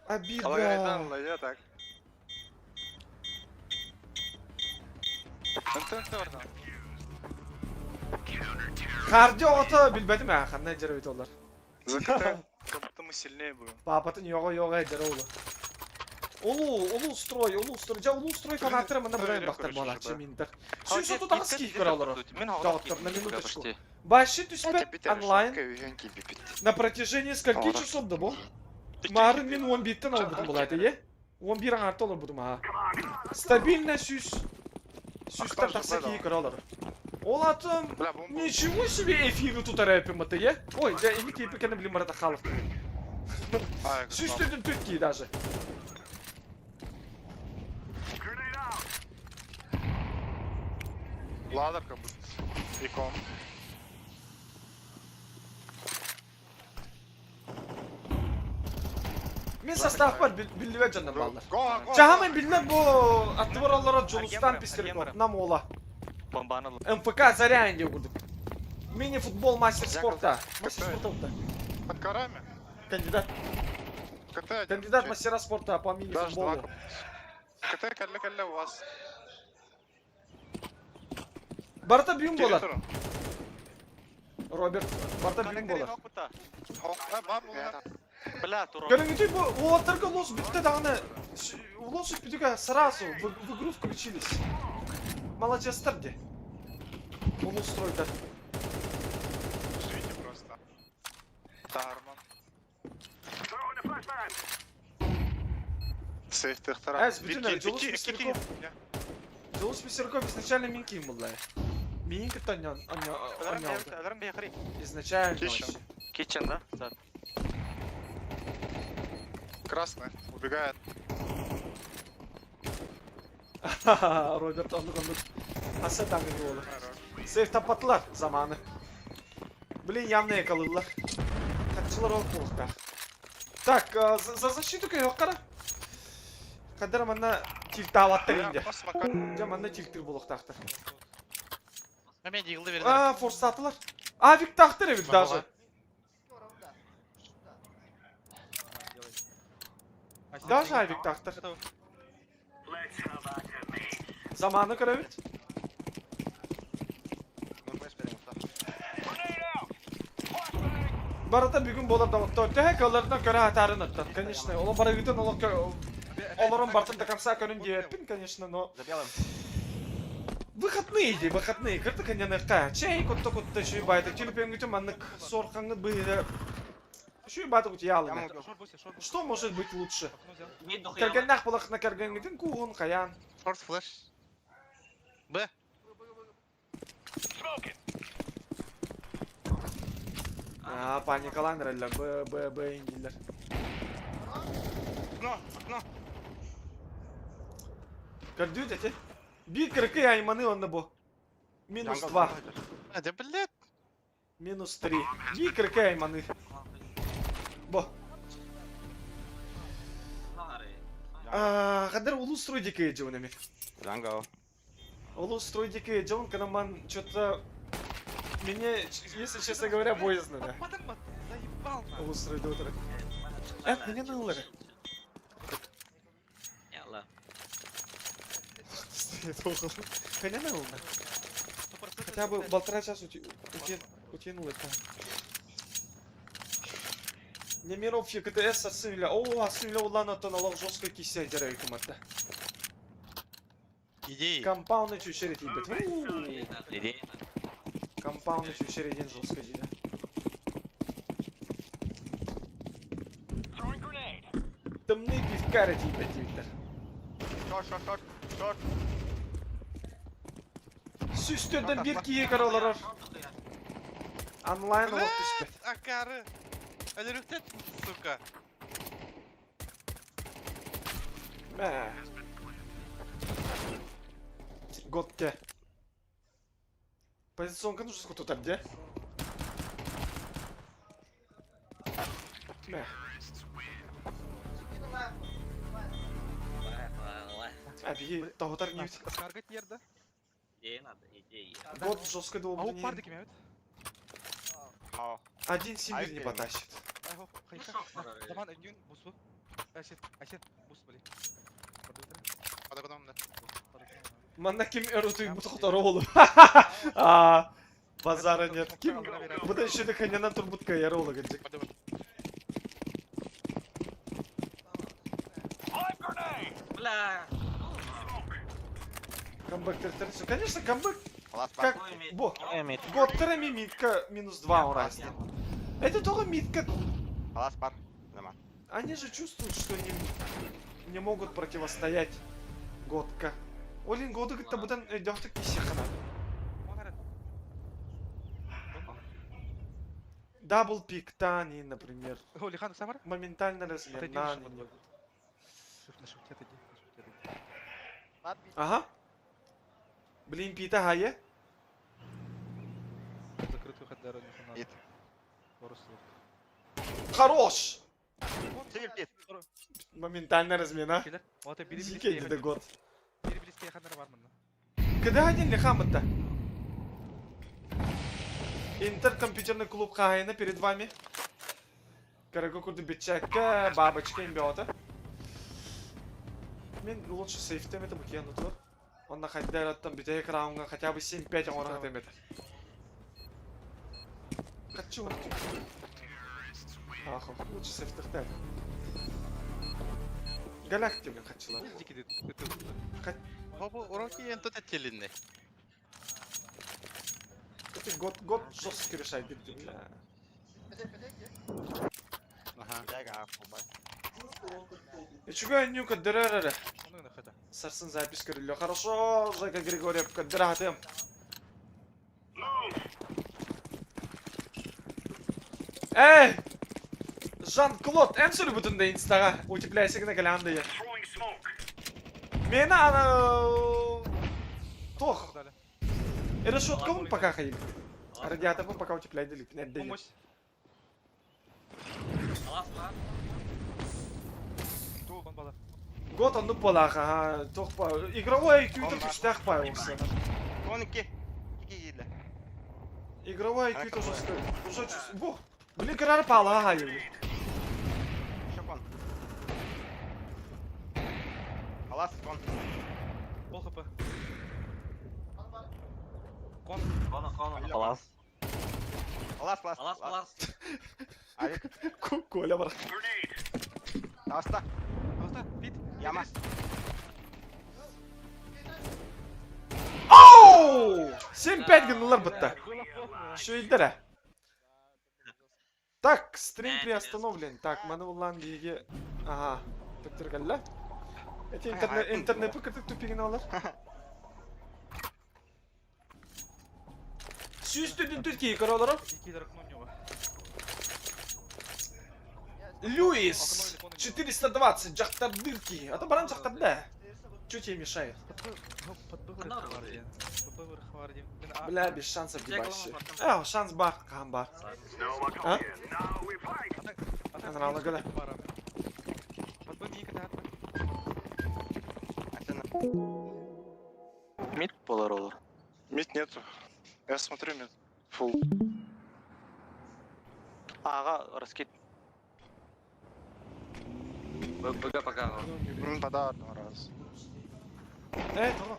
Обида.
Калагайтан лайя так.
Кардио аты билбедим я, қандай жеребет олар.
Заката, как будто мы сильнее будем.
Папатын йога жер олы. Улу строй. Жа улу строй фанаттары мына бірайын бақтар болады, чеминдер. Сүйсі тұтағы скейт көрі олар. Жауыттар на минуточку. Баши түспет онлайн на протяжении скольки часов да бұл? Марын мен 11-тен ол бұдым болады, е? 11 аңарты олар бұдым, а. Стабильно сүйстер тақса кейі көрі олар. Ол атым, ничего себе эфирі тұтар әпіміті, е? Ой, да, ими кейпі кәні білім барада қалықты. Сүйстерден төт кей даже.
Ладер как будто. Икон.
Мен состав бар, білдіве жанна балдар. Жағамен білмем бұл аттываралары жолыстан пестерек нам ола. МФК Зарян деп көрдік. Мини-футбол мастер спорта. Мастер спорта бұлда.
Под карами?
Кандидат. Кандидат мастера спорта по мини-футболу.
КТ кәлі у вас.
Барта бүйін болар. Роберт, барта бүйін болар. Көріңгідей бұл олаттарға лос бітті дағыны. Лос бітіға сразу в игру включились. Молодецтер де. Оны стройдар.
Живите просто. Тарман. Сейф техтара.
Бүтін Жылус Пестерков изначально минким был, минка-то он изначально вообще.
Китчен, да? Да.
Красный. Убегает.
Роберт, он Асадан голы. Сейф тапатлар заманы. Блин, явно якалылар. Хатчылар ол полкта. Так, за защиту кайоққара. Қадыр мана тилтаваттар инде. Жа мана тилтір болуқтақтар.
Мен дигылды бердім.
Форстатылар. Авик тақтыр евик даже. Даже авик тақтыр. Zamanı kıravit. Barata bir gün bolar da tek onlardan göre hatarın attı. Конечно, ola bara giden оларым бартын до конца көрінге өтпін, конечно, но... Выходные, кірді кәненекқа. Чай көтті шүй байды, телепен күтім аннық сорқаңы бұйды. Шүй байды күті ялына. Что может быть лучше? Кәргеннақ бұлақына кәрген күтін куғын, қаян.
Форс флэш. Б.
Паникалан рәлі, Б индилер.
Окно.
Көрді өте? Bir kırkı yaymanı onda bu. Minus 2.
Hadi блядь.
Minus 3. Bir kırkı yaymanı. Bu. Kadar улус стройдики еджу нами.
Жанго.
Улус стройдики еджу, когда man что-то... Мне, если честно говоря, боязно, да. Улус стройдики. Мне налыры. Конечно, умно. Хотя бы 1,5 часа утянул это. Немиров КТС отсынули. О, отсынули улан от налог жесткой кисти деревьев.
Иди.
Компаунд чушерить, ебать.
Иди.
Компаунд чушерить, жестко жили. Дымный пивкары, ебать, Виктор.
Шорт.
Süstürdüm bir kiye olarak. Онлайн вот түспет.
Акары. Әліріктет, сука.
Мә. Готке. Позиционка нужно сколько тут где? Мә. Abi tağutar не ведь.
Скаргать ерді.
Иди, надо, иди.
Год жестко долго
Ауып
не.
барды кеме өт?
Один Сибирь не потащит.
Заман өнден бұсу. Әсет бұс білей.
Мана ким эрутуй бутуктар олу. Базара нет. Ким? Бұда еще де ханяна турбутка ярола генжек.
Бля.
Камбэк тертерсу. Конечно, камбэк.
Класс,
Как? Бо. Год терами митка минус 2 урасти. Это только митка.
Класс, пар. Нема.
Они же чувствуют, что не могут противостоять Годка. Олин годы говорит, будто идет так исехана. Дабл пик Тани, например. Моментально размен. Ага. Блин, пита хае.
Закрытый выход дороги.
Хорош!
Север,
Моментально размена.
Вот и бери
Зикей это год.
Бери близкие хандар бар мында.
Когда один лихамата? Интеркомпьютерный клуб Хайна перед вами. Карагокурды бичака, бабочка имбиота. Мен лучше сейфтем это букену тур. Он находит там битая краунга хотя бы 7-5 он хотя бы. Хочу. Ах, лучше сейфтем. Галактика хочу.
Бабу, уроки ентот оттеленный.
Это год жестко решает.
Ага.
И чего я не каддерера? Сарсын запись королю. Хорошо, Жека Григорьев каддератым. Эй! Жан-Клод, энсүрі бүтінді инстаға. Утепляйсігіні кәләмді е. Мені Тох. Решетка он пока ходит. Радиатор он пока утепляет делик. Нет, делик. Год он ну полаха, тох по. Игровой IQ то пустях появился. Игровой IQ тоже стоит. Уже чувствую. Блин, карар пала хаю.
Класс, кон.
Пол хп.
Класс.
Класс.
Коля бар.
Аста.
Бит.
Яма.
Оу! 7-5 гнылар бытта. Что идере? Так, стрим приостановлен. Так, Манулан диге. Ага. Петтергалла. Эти интернет покатык тупигин алар. Сүйістіден түтке қаралары. Льюис 420 жақтар дырки. Это баран жақтар да. Чё тебе мешает? Бля, без шансов ебаще. Шанс бар, кам бар. А? Нравно года.
Мид поларола. Мид нету. Я смотрю мид. Фул.
Ага, раскид. БГ пока.
Пода одного раз.
Тoro.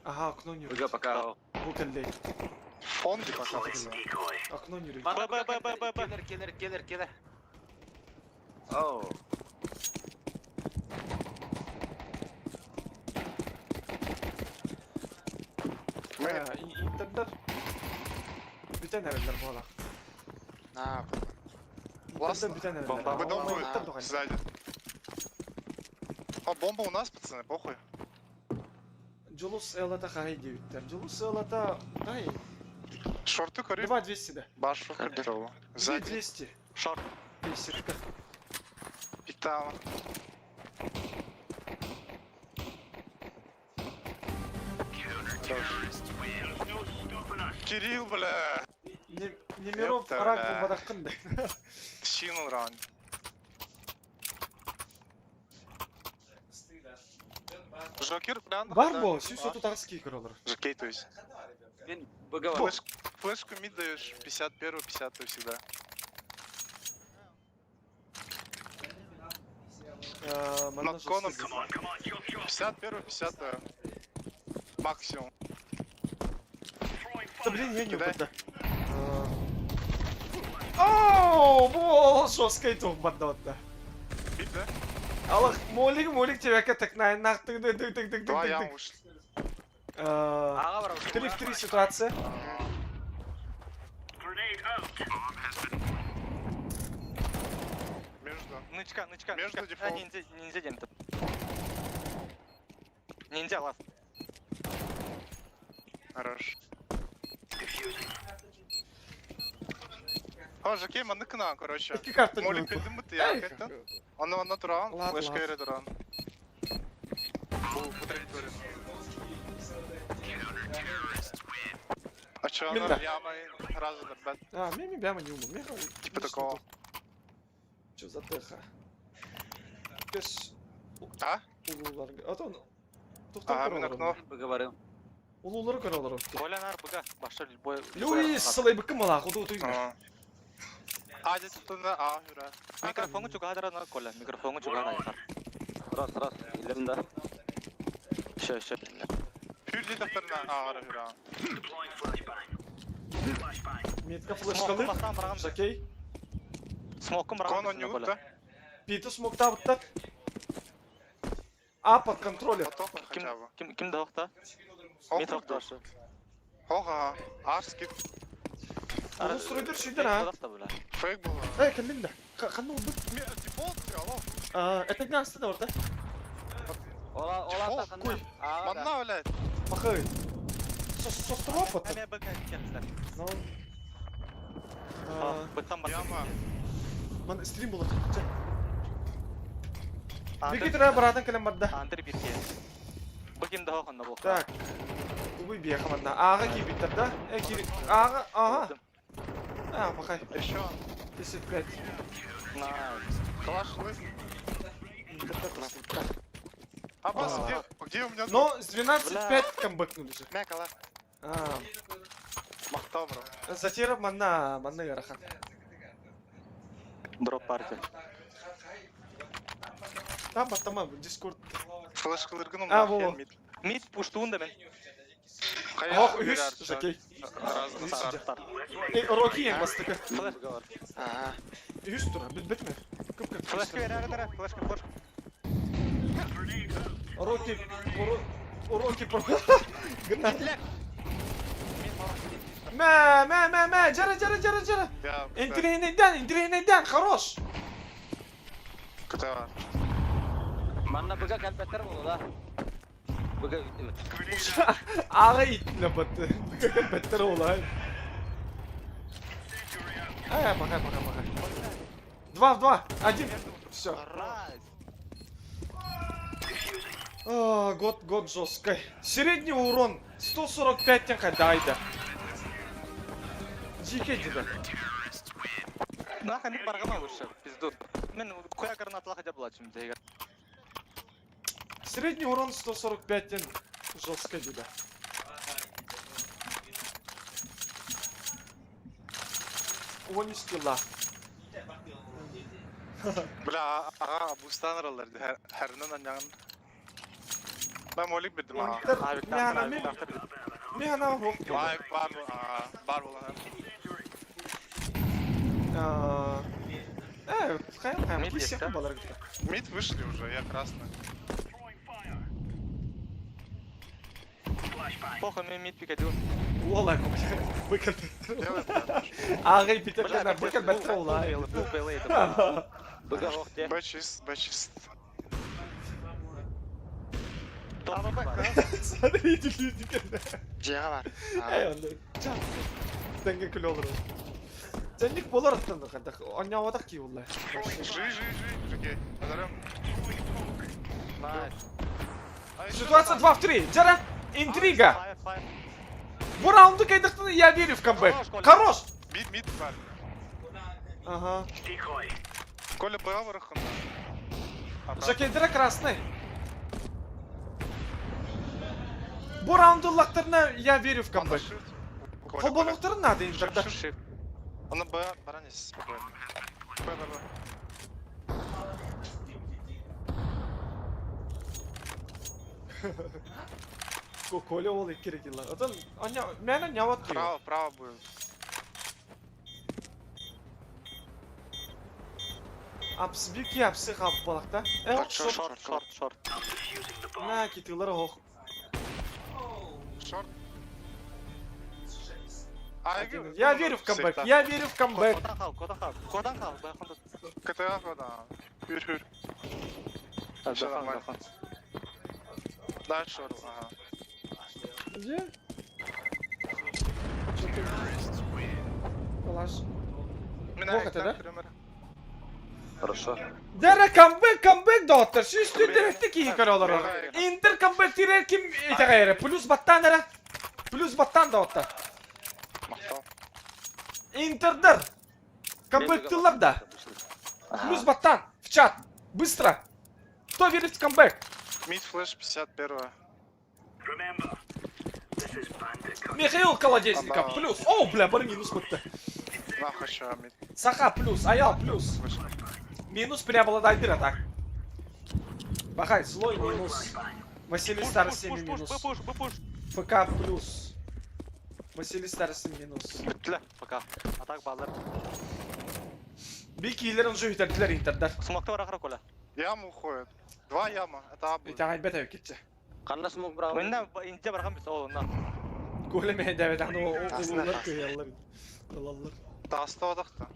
Ага, окно не
БГ пока.
Букалей.
Фонди пока.
Окно не рыгает.
Киллер. Оу.
Интердер. Бүтән әрелер була.
Классно.
Бүтән әрелер.
Бомба. Вы дом будет сзади. А бомба у нас, пацаны, похуй.
Джулус Элата хай девиттер. Джулус Элата хай.
Шорты кори.
200 да.
Башу. Сзади.
200.
Шорт.
200.
Питала. Кирилл, бля.
Немиров арак бумбадак кандай.
Шинул ран. Жокер, прям.
Бар бо, сүйсі тұтағыз кейкір олар.
Жокей, то есть. Флешку мид даешь, 51-ю, 50-ю всегда. Над коном 51-ю, 50-ю. Максимум.
Да блин, я не упаду. Ооо, бұл жесткий тоқ баддаватта.
Бит, да?
Аллах, молик тебе так на нахтык.
Два ям ушли.
3 в 3 ситуация.
Между.
Нычка.
Между дефолт.
Ниндзя дем. Ниндзя ласт.
Хорош. О, Жокей, маны кына, короче.
İki kartı
Молик келдім біті, я кеттім. Оны тұрған, флешка ере тұрған. Бұл траектория. А чё, она яма разу дорбет?
Мен бяма не умам.
Типа такого.
Чё за теха? Кеш...
А?
Улуларга. Атон...
Мен окно.
Поговорил.
Улулары көралар.
Колянар быга. Башта любой...
Люис, сылай бікім мала, құды ұтыйын.
Аде тұтында, жүра.
Микрофонғы чугадырана, Коля. Микрофонғы чугадырана. Раз. Илем да. Шо.
Пүрді дақтарына ағара жүра.
Метка флешкалы. Жокей.
Смокком браған.
Коно не ұтты.
Питу смокта бұттат. А, под контролем.
Кім дауқта? Мет оқташы.
Оға, арскит.
Onu sürüdür şeydir ha.
Fake bu.
Kendin de. Kanlı oldu.
Default ya.
Etek ne astı da orada?
Ola takın.
Manna öyle.
Bakayım. Sostu mu patladı?
Hemen bakın kendisler.
Ne oldu?
Bıktan bak.
Man stream bulur. Bir kere beradan kalem badda.
Antri bir kez. Bakayım daha kanlı bu.
Tak. Bu bir yakın badda. Ağa gibi bitti da. Kiri. Ağa. Aha. Bakayım.
Еще.
55.
Калаш. А бас, где у меня?
Но с 12-5 камбэкнули же.
Мякала. Махтал, бро.
Затирав манна ярахан.
Дроп партия.
Tamam, Discord.
Флешкалыргын
bu.
Mid pushtuğunda ben.
Oh, üst, Жокей. Rocky yang bastık.
Flashka var.
Üst tura, bitme.
Flashka ver. Flashka.
Rocky pro. ما جرى. انترينيدان خروش.
Kıta var.
Manna bıga kalbetter bu da. Bıga gitti mi?
Ağa itine batı. Better olay. Bakay. 2 в 2. 1. Все. Год жесткой. Средний урон 145 тенка дайда. Дикий деда.
Нахуй не баргама лучше, пизду. Мен куя гранаталаха жаблачым дейгер.
Средний урон 145 тен. Жестко деда. Он скилла.
Бля, бустан араларды. Herden anyan. Ben molik bildim ha.
Ne ana hop.
Var olan.
Хайм, всех балларов.
Мид вышли уже, я красный.
Похуй, мне мид пикать идут.
Ола, выкат. Ағай битекена выкат бәттір ола.
Быга вохте.
Бачист.
Смотри, эти люди.
Жеға бар.
Эй, онда. Тәңге күл olur. Тәңгек болар аттан қандай. Оня одақ ки олай.
Жи. Адарам.
Ситуация 2 в 3. Жара, интрига. Bu raundu kaydıktın я верю в камбэк. Хорош.
Мид бар.
Ага.
Коля Б вырықында.
Жакендера красный. Bu raundu лақтарына я верю в камбэк. Қолбануқтарын надо интерда.
Оны Б баранес. Б.
Коля ол керек ила. Одан мен няват ки.
Право будет.
Апсбик япсы қап балақта.
Шорт.
На кетилері хоқ.
Шорт.
Я верю в камбэк. Я верю в камбэк.
Кодан қал.
КТА кодан. Юр. Все нормально. Дальше шорт. Ага.
Где? Калаш. Плохо ты, да?
Хорошо.
Дара камбэк доктор. Шишті директі кейін көрі олар. Интер камбэк тирер кім етеғайры. Плюс баттан дара. Плюс баттан доктор. Интердер. Камбэк тылар да. Плюс баттан. В чат. Быстро. Кто верит в камбэк?
Мид флэш 51.
Михаил Колодезников плюс. О, бля, бір минус бітті.
На, хочу мид.
Саха плюс, Аял плюс. Минус преобладает так. Бахай, слой минус. Василий Стар 7 минус. ФК плюс. Василий Стар 7 минус.
Біттілі, пока. Атак балдар.
Бикилерін жүйтерділер интердер.
Смокта бар ақыра Коля.
Яма уходит. 2 яма. Это абу.
Итағай бәтәу кетші.
Қанда смок брау. Менде инте барған біз ол онда.
Коле мен дәвет аны олар көйелер. Олалар.
Таста одақта.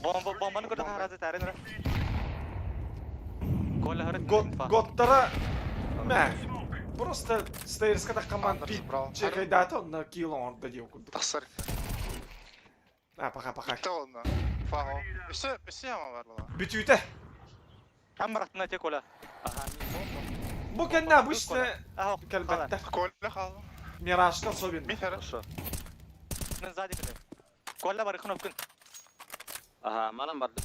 Бомбаны көрді қаразы тәрін ұры. Коля хыры.
Готтара... Мә. Просто стейрска таққаман пит. Чекай даты онна кило орда деу күрді.
Тақсар.
Пақа.
Бітті онда. Фао. Үсі яма бар бұла.
Бүтүйті.
Амратына те Коля.
Бұл кәнна бұшты кәлбәтті.
Коля қалды.
Мирашқа особенно.
Мид хорошо.
Мен сзади кіде. Коля бар иқын өпкін. Ага, малам барды.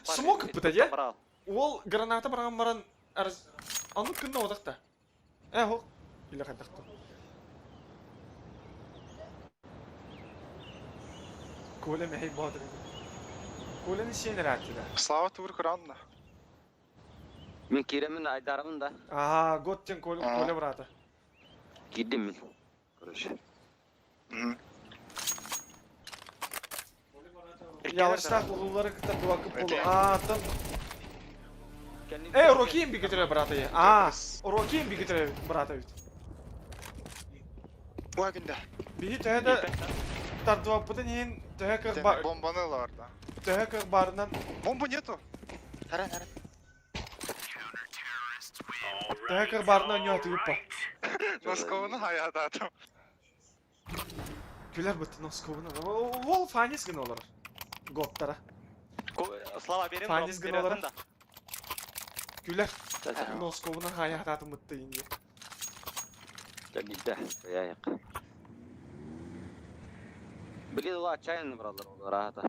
Смок бұта, ол граната барған баран... Аны күнді одақта. Ол. Билі қайдақты. Коля мәй бадыр. Коляны сені рәтті да.
Слава туыр күрандына.
Мен керемін айдарымын да.
Ага, Готтен Коля брата.
Киддім мен. Короче.
Ялыштақ ұлылары күтіп уақып болу. Атын. Рокием бігітірі брата е. Рокием бігітірі брата өйт.
Уагында.
Бігі тәді тардуаппыдың ең тәхәкір бар.
Бомбаны ларда.
Тәхәкір барынан.
Бомба нету. Таран.
Тәхәкір барынан не атып па.
Носковыны хаяда атым.
Күлер бұтты носковыны. Ол фанис гін олар. Готтара.
Слава берем.
Фанис гін олар. Күлер. Носковыны хаяда атым бұтты енді.
Білді. Яяқ. Біледі ол отчаянный бралар олар ағата.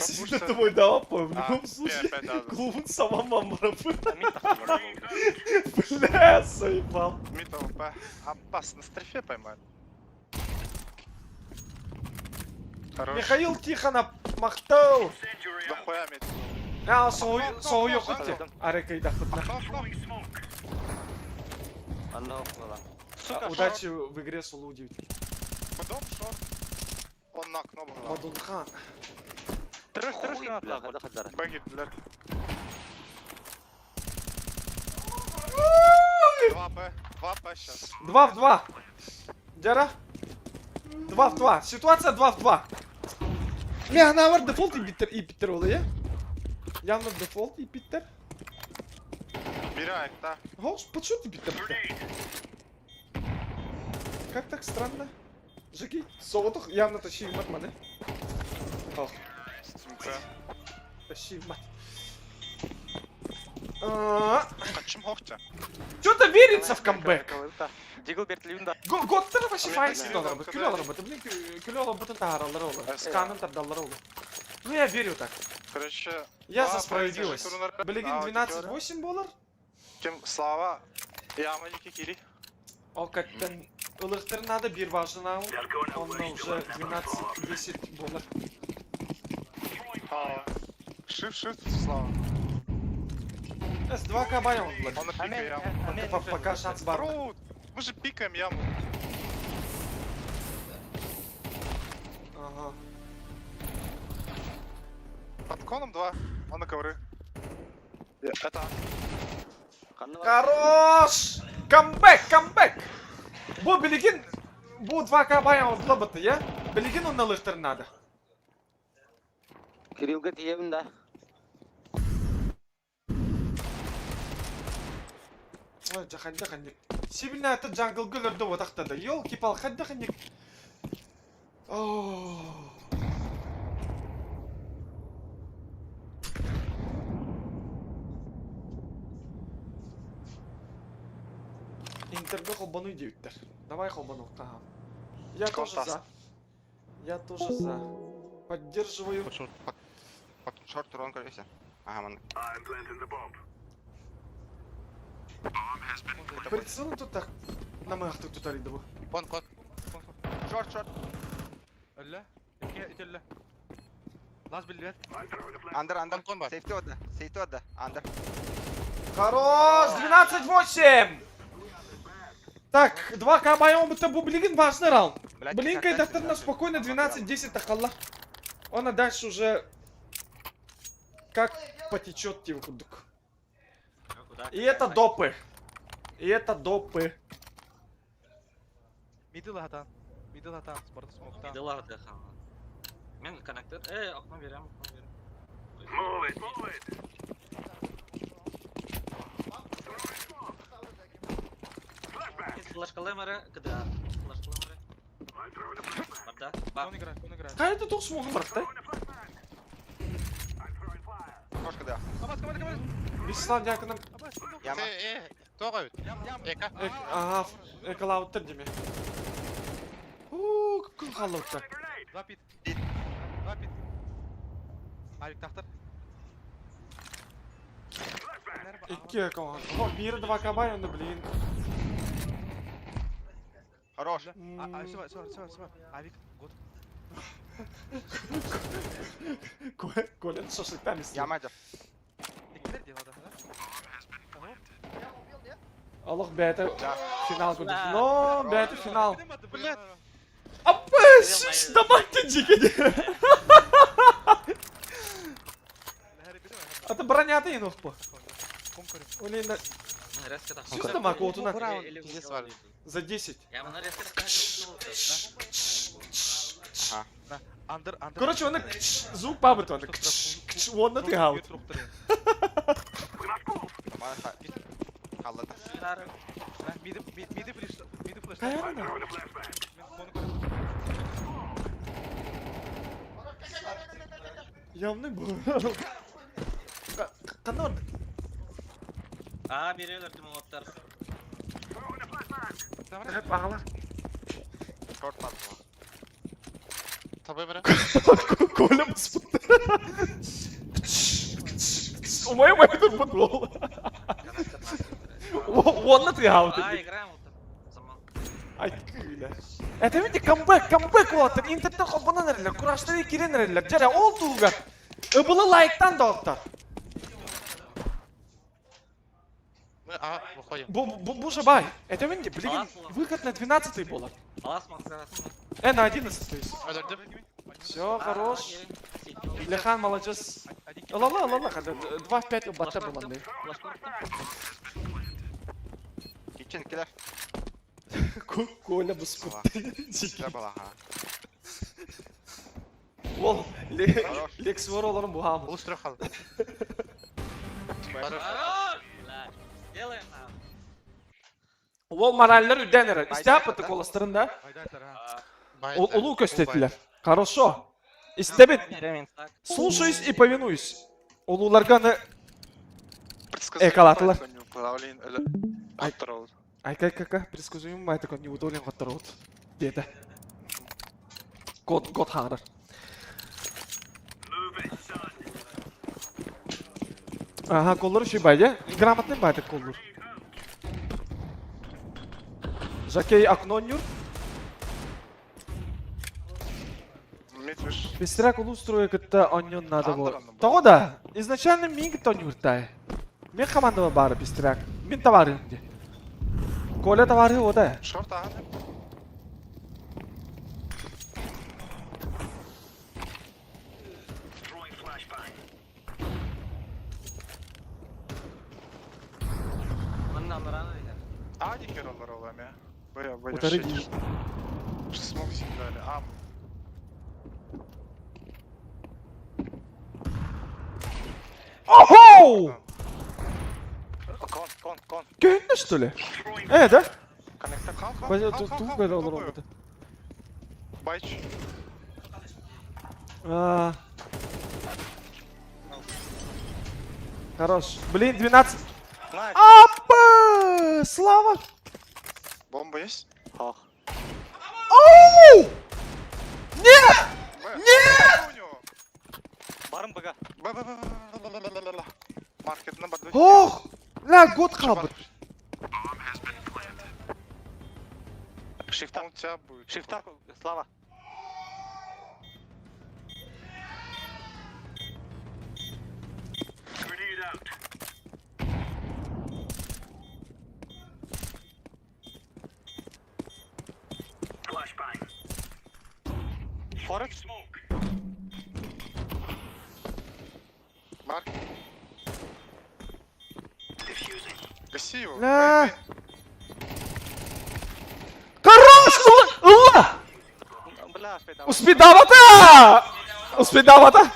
Сізді твой давап по в любом случае. Клубын саман бамбарап. Бля, заебал.
Митов Б. Аббас на стрифе поймали.
Михаил Тихонов мақтау.
Дохуя мит.
Соғы yok өтте. Арекай дақпытна. Удачи в игре Солу 9.
Потом шорт. Он на окно был.
Мадунхан.
Тырыш канатла қада қадары.
Б гитлер. 2 Б. 2 по сейчас.
2 в 2. Дяра. 2 в 2. Ситуация 2 в 2. Мягна var default iyi bitter oluyor. Явно default iyi bitter.
Бери айкта.
Хош, почему ты биттер? Как так странно? Жаки, соотох явно тащи мат мане. О. Тащи мат.
Почему хохтя?
Что-то верится в камбэк.
Диглберт Люнда.
Готтер вообще файн сигнал работает. Клёво работает. Блин, клёво работает тааралар олар. Сканын тардалар олар. Ну я верю так.
Короче...
Я за справедливость. Билигин 12-8 болар.
Кем Слава, Ямалики Кири.
О, как-то улыхтыр надо бир важна. Он уже 12-10 болар.
Shift, Слава.
С2 кабая он, блядь.
Он пикает яму.
Пока шанс бар.
Мы же пикаем яму.
Ага.
Под коном 2. Он на ковры. Это...
Хорош! Камбэк! Бу Билигин... Бу 2 кабая он лоботы, я? Билигин он налыхтыр надо.
Кириллга тиебин да.
Ой, жаханник. Сибильна это джангл гүлөрдө отактады. Ёлки-пал, хаддаханник. Ооо. Интерді қолбану деуіттер. Давай қолбану. Я тоже за. Я тоже за. Поддерживаю.
Под шорт урон корейся. Ага, ман.
Прицелом тут так. На мах тут аридову.
Кон. Шорт.
Öyle. İki öyle. Laz bildiler.
Андер. Сейфти отда. Андер.
Хорош! 12-8! Так, 2 кабаем это Бублигин важный раунд. Блин, доктор на спокойно 12-10 тахалла. Он дальше уже как потечет тивкудук. И это допы.
Middle hatan. Спорта смоктан.
Middle hatan. Мен коннектор. Окно берем. Move it. Флешкалай мара, когда? Флешкалай мара. Барда.
Он играет.
Кай это тут смог брать,
Ножка, да.
Команд.
Вячеслав Дьяконов.
Яма. Кто говорит? Эка.
Ага, эколауттер деме. Какой халауттер.
2 пит. Алик тахтар.
2 команд. О, бир 2 кабай, он, блин.
Хорош.
Все. Авик, год.
Колен шашлыктан исти.
Ямадер.
Ekler diye adam ha.
Allah бәті финал көдік. Но, бәті финал.
Блядь.
Апы, шиш, дамайтын жекеде. Это бронята ең оқпы. Олейна. Сюз дамак отына. За 10.
Я мына резко
Короче, оны звук бабыт оны. Онны ты хаут.
Халлады.
Миди флеш.
Каярына? Явный был. Қанды
берелер тимолоттар.
Hep ağlar.
Шорт тап. Табай бері.
Коля спыты. Умай тут футбол. Онны ты хаут.
Играем вот
Ай, күйля. Это ведь камбэк олаттыр. Интернеттен қолбанан әрілер, құраштары керен әрілер. Жара, ол туылға. Үбілі лайктан да оқтар.
Выходим.
Бу же бай. Это ведь, блин, выход на 12-й болар. На 11 то есть. Все, хорош. Лехан молодец. Ла-ла, 2 в 5 бата был.
Кичен, кидер.
Коля бұспыт.
Силе балаха.
Ол, Лекс var olanın bu hamı.
Улыстыры қал.
Делаем нам.
Ол manaller üdenir. İsteyap batı kolastırında. Улу көстетілер. Хорошо. İstebit. Слушаюсь и повинуюсь. Улуларга экалатылар. Айка, предсказуем, это как неудобно хотторот. Деда. Год хардар. Ага, коллар şey baydı. Грамотный baydı коллар. Жакей окно нюр. Быстрак улу строя кытта оньон надо было. Того да. Изначально мин кытта нюртай. Мен командама бары быстрак. Мен товары где. Коля товары о да.
Шорт ага. А, дикер олар олам я. Бая
Утары
шесть. Смог сигнали. А.
Охо!
Кон.
Гönne что ли? Да?
Коннектор кал.
Бая тут böyle olur olmadı.
Байч.
Хорош. Блин, 12. Апа! Слава!
Бомба есть?
Оу! Нет! Нет!
Барым бага.
Маркетна барды.
Ох! Ля, год хабыт.
Шифта. Шифта, Слава. Форекс.
Марк. Гаси его.
Ля. Хорош! Ула! Успидавата! Успидавата!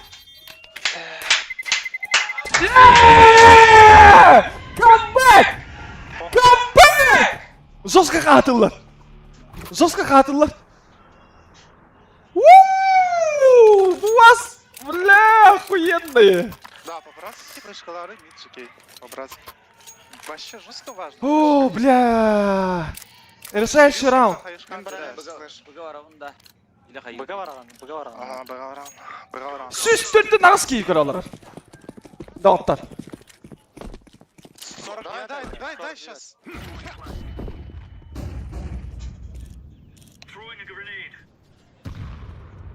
Камбэк! Камбэк! Жестко қатылар. Жестко қатылар. У вас, бля, охуенные.
Да, по-братски прыжкалары, мид, окей. По-братски. Вообще жестко важно.
О, бля. Решающий раунд.
Бага бараган.
Ага, бага
Süs türlü narız ki yukarılar. Dağıtlar.
Дай сейчас.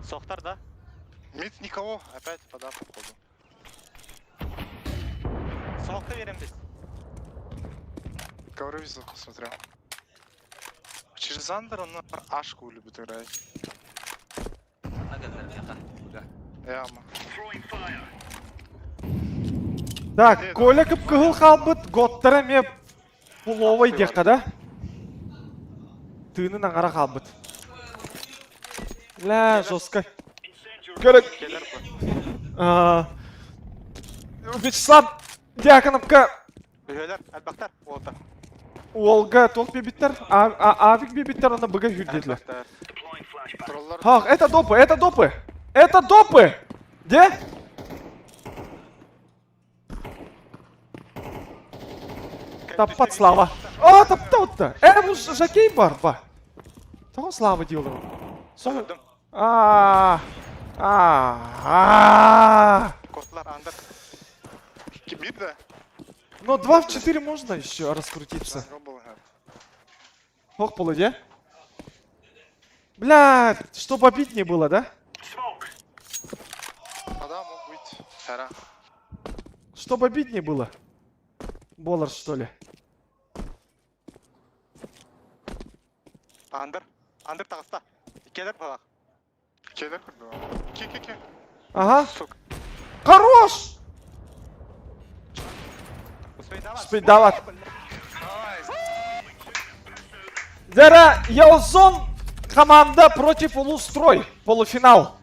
Сохтар, да?
Мид никого, опять подав походу.
Смокта верим біз.
Ковры везут, посмотрел. Через Андер он Ашку любит играть. Яма.
Так, Коля кып-кығыл қалбыт, готтара ме пуловай деққа да. Тыынын аңара қалбыт. Ля, жестко. Көрік. Вячеслав Дьяконовка.
Үйлер, әлбақтар, олда.
Олга толк бебиттер, авик бебиттер, она быга хүрдетлер. Хақ, это допы. Это допы! Де? Таппат Слава. О, тапта. Бұл жакей бар, ба. Того Слава дейлер.
Котлар Андер. Кибит, да?
Но 2 в 4 можно еще раскрутиться. Ох, полуде. Бля, что побить не было, да?
Да, мог быть. Хара.
Что побить не было? Боллар, что ли?
Андер тағыста. Келер бағақ.
Келер, да. Ке.
Ага. Хорош! Успей давать. Зара Ялзон команда против Улустрой. Полуфинал.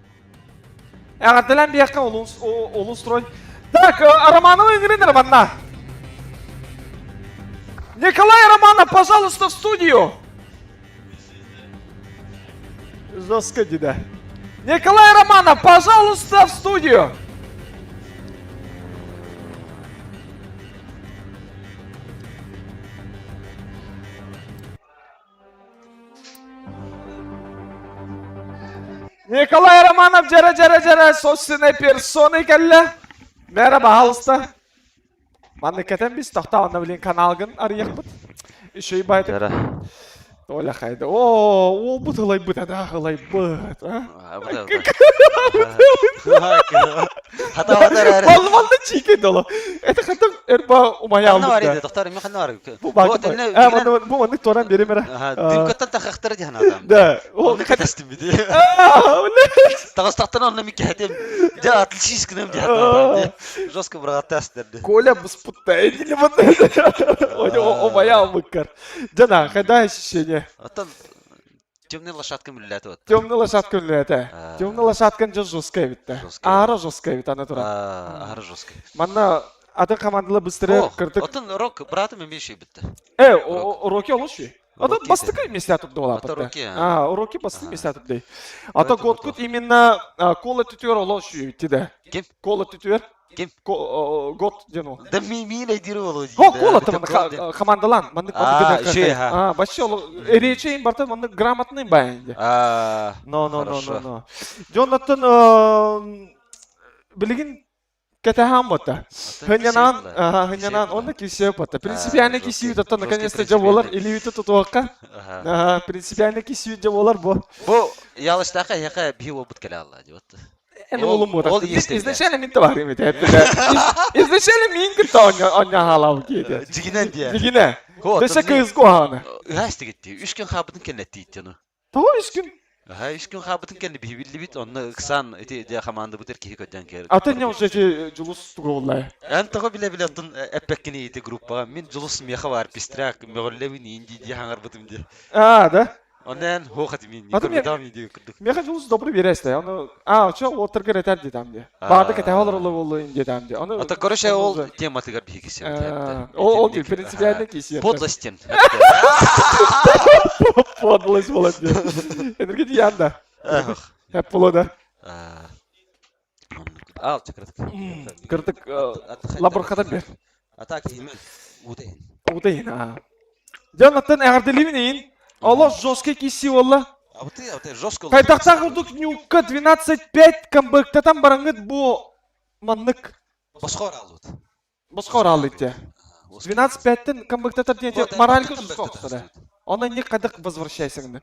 Ағаттылан бияққа Улустрой. Так, Романов игры Романа. Николай Романов, пожалуйста, в студию. Жестко, деда. Николай Романов, пожалуйста, в студию. Николай Романов, жара, собственной персоной келді. Бәрі бағалысты. Маңныкетен біз тоқтауында білен каналғын арияқ бұд. Үші байды. Оля қайды. Ол бұд ғылай бұд, ада ғылай бұд. Балманды чикен долы. Это қаттым әрба ұмай алды.
Қанна бар еді, тоқтар, мен қанна бар.
Бұл маңдық торан беремер.
Дүмкаттан тақақтыры дейін адам.
Да.
Оны қатастым беді. Тағыстақтан онына мен кәдем. Да, отличискінім дейін. Жестко бірағатты әстерді.
Коля бұспұтта әйділі бұнды. Ұмай алмыққар. Жана, қайда ощущение?
Темный лошадка миллиат вот.
Темный лошадка миллиат. Темный лошадка жесткая ведь. Ара жесткая ведь она тура.
Ара жесткая.
Манна атын командалы быстрее кырдык.
Отын рок братым емешей бітті.
Уроки олыши. Ата бастыкы места тут дола.
Уроки.
Уроки бастык места тут дей. Ата годкут именно кола тютер олыши тиде.
Кем?
Кола тютер.
Кем?
Год дену.
Да мен айдыры болу.
Кола там командалан.
Ше.
Башол речейин барта маны грамотный баянде. Но. Джонатан билигин кетахам бота. Хынянан онда кисе бота. Принципиально кисию дата наконец-то жаболар или вито тутуакка. Принципиально кисию жаболар бо.
Бо ялыштака яка био бут келе алла деп.
Изначально мен товар имеет. Изначально мен кітті оня халау кейді.
Жигинен де.
Жигине. Десе кызгу ханы.
Үхәсті кетті. Үш күн қабытын кәнетті иттені.
Тау үш күн.
Үш күн қабытын кәнді бейбілі бит. Оны ұқсан де қаманды бұтыр кейі көттен кәрі.
Аты не уже жұлыс тұғы олай.
Ән тұғы біле ұттын әппәккені еті группаға. Мен жұлыс меха бар пестрак. Меғоллевін енді де хаңар бұтым де.
Да?
Ондан хоқат мен.
Меха жұлыс добры бересті. Чо отыргыр етер дедам де. Барды кәте олар олы дедам де.
Ата көріше ол тематығар бейі кесе.
Ол де принципиально кесе.
Подлостен.
Подлость болады де. Энергети янда. Әп болады.
Ал, чакырдық.
Кырдық лабырқадан бер.
Атак емен. Удайын.
Удайын, Jonathan әғірделемін Алло, жесткий киси олла.
Жестко.
Кайдақта құрдық нюкка 12-5 камбықтатан бараңыд бұ маннық.
Босқор алды.
Босқор алды те. 12-5-тін камбықтатар дейінде моралька жестко құстады. Оны не қадық возвращайсыңды.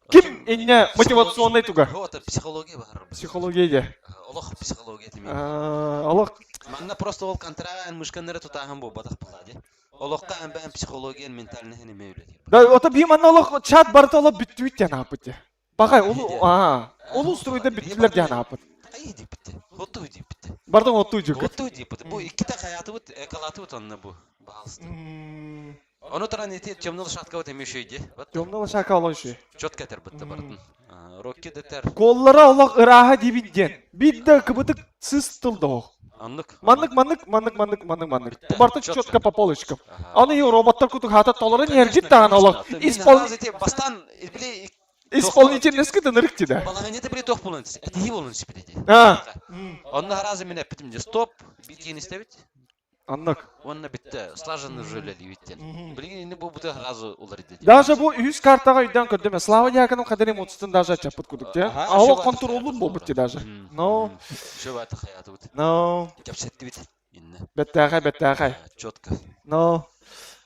Ким инне мотивационный туга?
Психология бар.
Психология де.
Олық психология демей.
Олық.
Манна просто ол контран мышканнары тұтағын бұл батақ бұлады. Олыққа әмбән психологиян ментальны хені мейледі.
Да, ота бейман олық чат барыта олық бүттует ден апыты. Бағай, олу ұстыройда бүттілер ден апыты.
Қайы деп бітті? Оту деп бітті.
Бардың оту жүк.
Оту деп бітті. Бұл ikita hayatı бұд, экалаты бұд онына бұл бағалысты. Оны тұран еті темнылы шатқа бұд емешейді.
Темнылы шатқа олын шүй.
Чот кәтір бітті бардың. Рокки дәтер.
Коллары олық ыраға дебінден. Бидді кібітік сыз тылды оқ. Маннык. Бартын четко по полочкам. Аны роботтар кутук хата толарын ержит таган олық.
Бастан
исполнительность кыты нырык тиде.
Балаганеті біле тоқ болын. Әтеге болын сіпедеді. Онына разы мен әппетімде стоп. Биткен істебет.
Аннык.
Онына бітті. Слажаны жөлелі беттен. Білген бұл бұты разы олар еді.
Даже бұл үйіз картаға үйден көрдеме. Слава дияқының қадырем отыстын даже чапыт күдік те. Ауы контролын бұл бітті даже. No.
Шөбәті қаяты бұты.
No.
Кәпсетті бет.
Бәттәғай.
Четко.
No.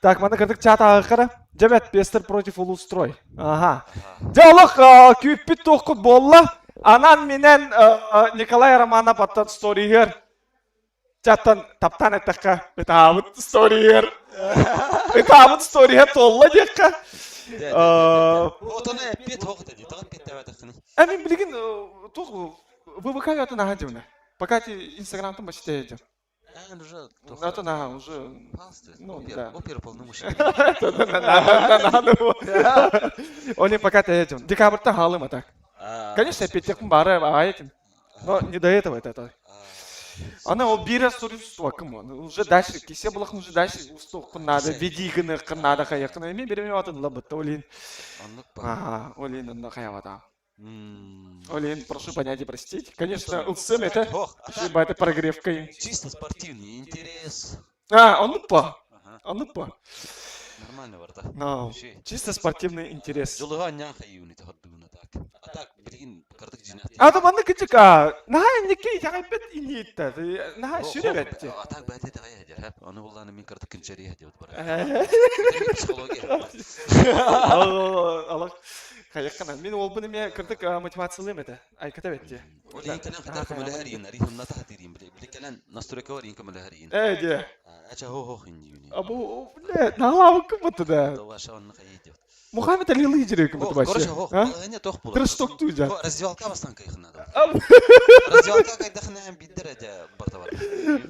Так, маны кірдік чат ағықыры. Жабәт Пестер против Улустрой. Диалог күйіппет тоққыт болла. Анан менен Николай Романов аттан сторигер. Чаттан таптан әттіққа. Бетабыт сторигер. Бетабыт сторигер толла декқа.
Отаны пет оғыт әді. Тағын пет тәуәтіққыны.
Әмін білген тоқ ВВК ятын аған жеміне. Пока ти Инстаграмтың башыте ежем.
уже...
Это на, уже... Ну, да.
Опер полномочия.
Он пока ты этим. Декабрь-то халым, а так. Конечно, пятек бары, а этим. Но не до этого это. Она убира соревнуется, кому? Уже дальше, кисе было уже дальше, уступ надо, веди гны, надо хаyak, но ими берем вот лабат, Олин. Ага, Олин, на хаявата. Олин, прошу понять и простить. Конечно, усым это, ибо это прогревка им.
Чисто спортивный интерес.
Он упа. Он упа.
Нормально, варта.
No, чисто спортивный интерес.
Жолыга няха юниты ходдуна так. А так, блин, картык жинат.
А то манна кичика, нахай никей яйпет инитта, нахай шүребетти.
А так бәте де гая дер. Аны булланы мен картык кинчери хәдеп бар. Психология.
Allah. Хайяккана, мен ол буны мен кырдык мотивациялым это. Айката бетти.
Олин калан катар камалахарин, арихун ната хатирин бле. Бле калан настройка варин камалахарин.
Де.
Ача хо хинюни.
Абу, бле, нахлавы кымыты да.
Давашан хайдет.
Мухаммед Али лидеры кымыты башы.
Не тох булды.
Тырышток туйда.
Раздевалка бастан кайхына да. Раздевалка кайдахна биддер де бартавар.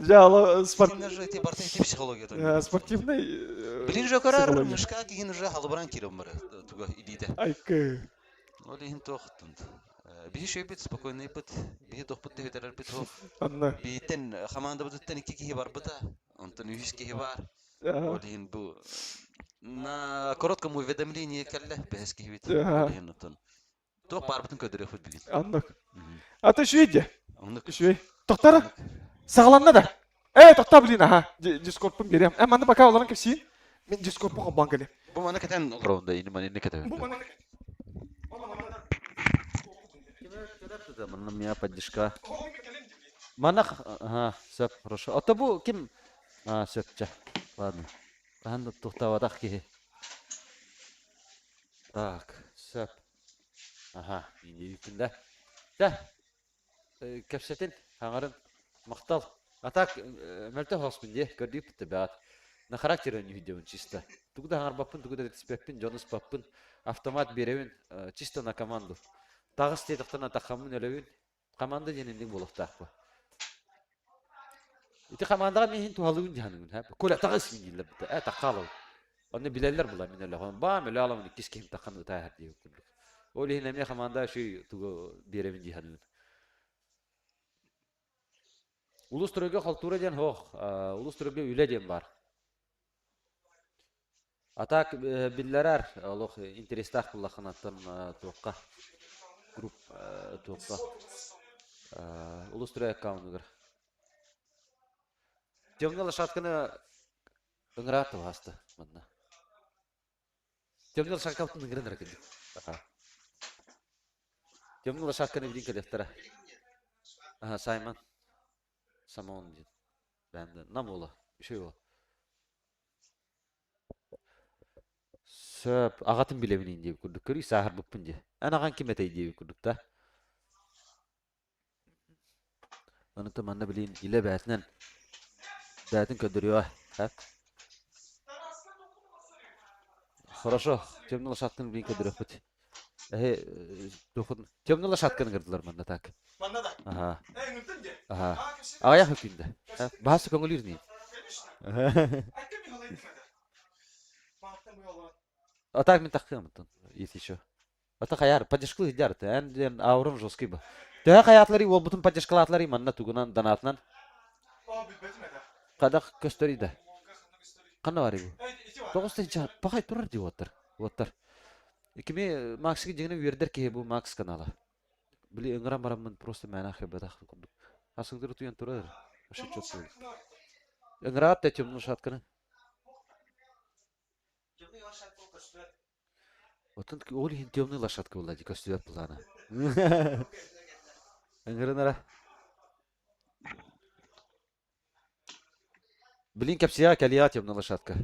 Жало спортивный
же те барты те психология.
Спортивный.
Блин же карар мышка киген уже халбран кирем бар. Туга идите.
Айкы.
Олин тохтунд. Би шөйбит спокойный бит. Би тохпут те ветер бит хо.
Анна.
Битен хаманда бит тен ки бар бита. Антон юшки бар. Олин бу на коротком уведомлении калле бески бит. Олин антон. То парбытын көдөрө фут билин.
Анна. А ты шүйде?
Анна.
Шүй. Тоқтары. Сағаланна да. Тоқта білін, аха. Дискордпын берем. Манда бака оларын кепсейін. Мен дискордпын қобан келем.
Бұл мана кетен ронда, ini mana ini кетен.
Бұл мана
Mana меня поддержка. Mana, ага, все, хорошо. А то был кем? Все, ча. Ладно. Ладно, тухтавадах ки. Так, все. Ага, ini да. Да. Кепсетин, хаңарын, мақтал. А так, мөлті хоспын де, көрдіп бітті бәт. На характерін үйдеуін чисто. Тугда хаңар баппын, тугда респекпін, жоныс баппын, автомат береуін, чисто на команду. Тағыз тедіқтен атақамын өлеуін, команда дененден болықтақ ба. Ити командаға мен хин тухалуын жаныңын. Көйлі тағыз мен елі бітті, таққалау. Оны білелер бұла мен өлі. Ба, мөлі аламын, кескем таққанды тағыр дейі өкілдік. Олы хин әме команда шүй туғы береуін жаныңын. Улус түрөге қалтура ден хоқ, улус түрөге үйле ден бар. Атак биллерер, олық интерестақ бұлақын аттын туыққа, групп туыққа. Улус түрі аккаунығыр. Темнелі шатканы ұңыратты басты мұнна. Темнелі шаткаптың ұңырын әркенді. Темнелі шатканы білін кәлеттірі. Сайман. Самон дед. Бәнді. Намола. Үшей ол. Сөп. Ағатын білемін дейіп күрдік. Көрі сағыр бұппын де. Ән аған кем әтей дейіп күрдік та. Анытым анна білейін. Иле бәтінен. Бәтін көдіріуа. Хорошо. Темнелі шатканы білейін көдіріуа бұд. Темнелі шатканы кірділер манда так.
Манда да?
Ага.
Нүттін де?
Ага. Аяқ өкінді. Басы көңіл үрнейін. Атақ мен таққым мұттын. Ет еще. Атақ аяр. Падешқылы едярды. Әнден ауырын жосқы ба. Төғі қаятлары ол бұтын падешқылатлары манна туғынан данатынан. Қадақ көстөрейді. Қанна бар ебі? Тоғысты пақай тұрар деп отыр. Екеме Максиге дегені вердер кеге бұл Макс каналы. Били ыңырам барамын просто мәнақы бәдақы күрдік. Асыңдыры туян тұрар. Ашы чөт болды. Ыңырат да темнің шатканы. Отын ол ең темнің лашатқы болады, көстебет бұланы. Ыңырын ара. Білін кәпсия кәлия темнің лашатқы.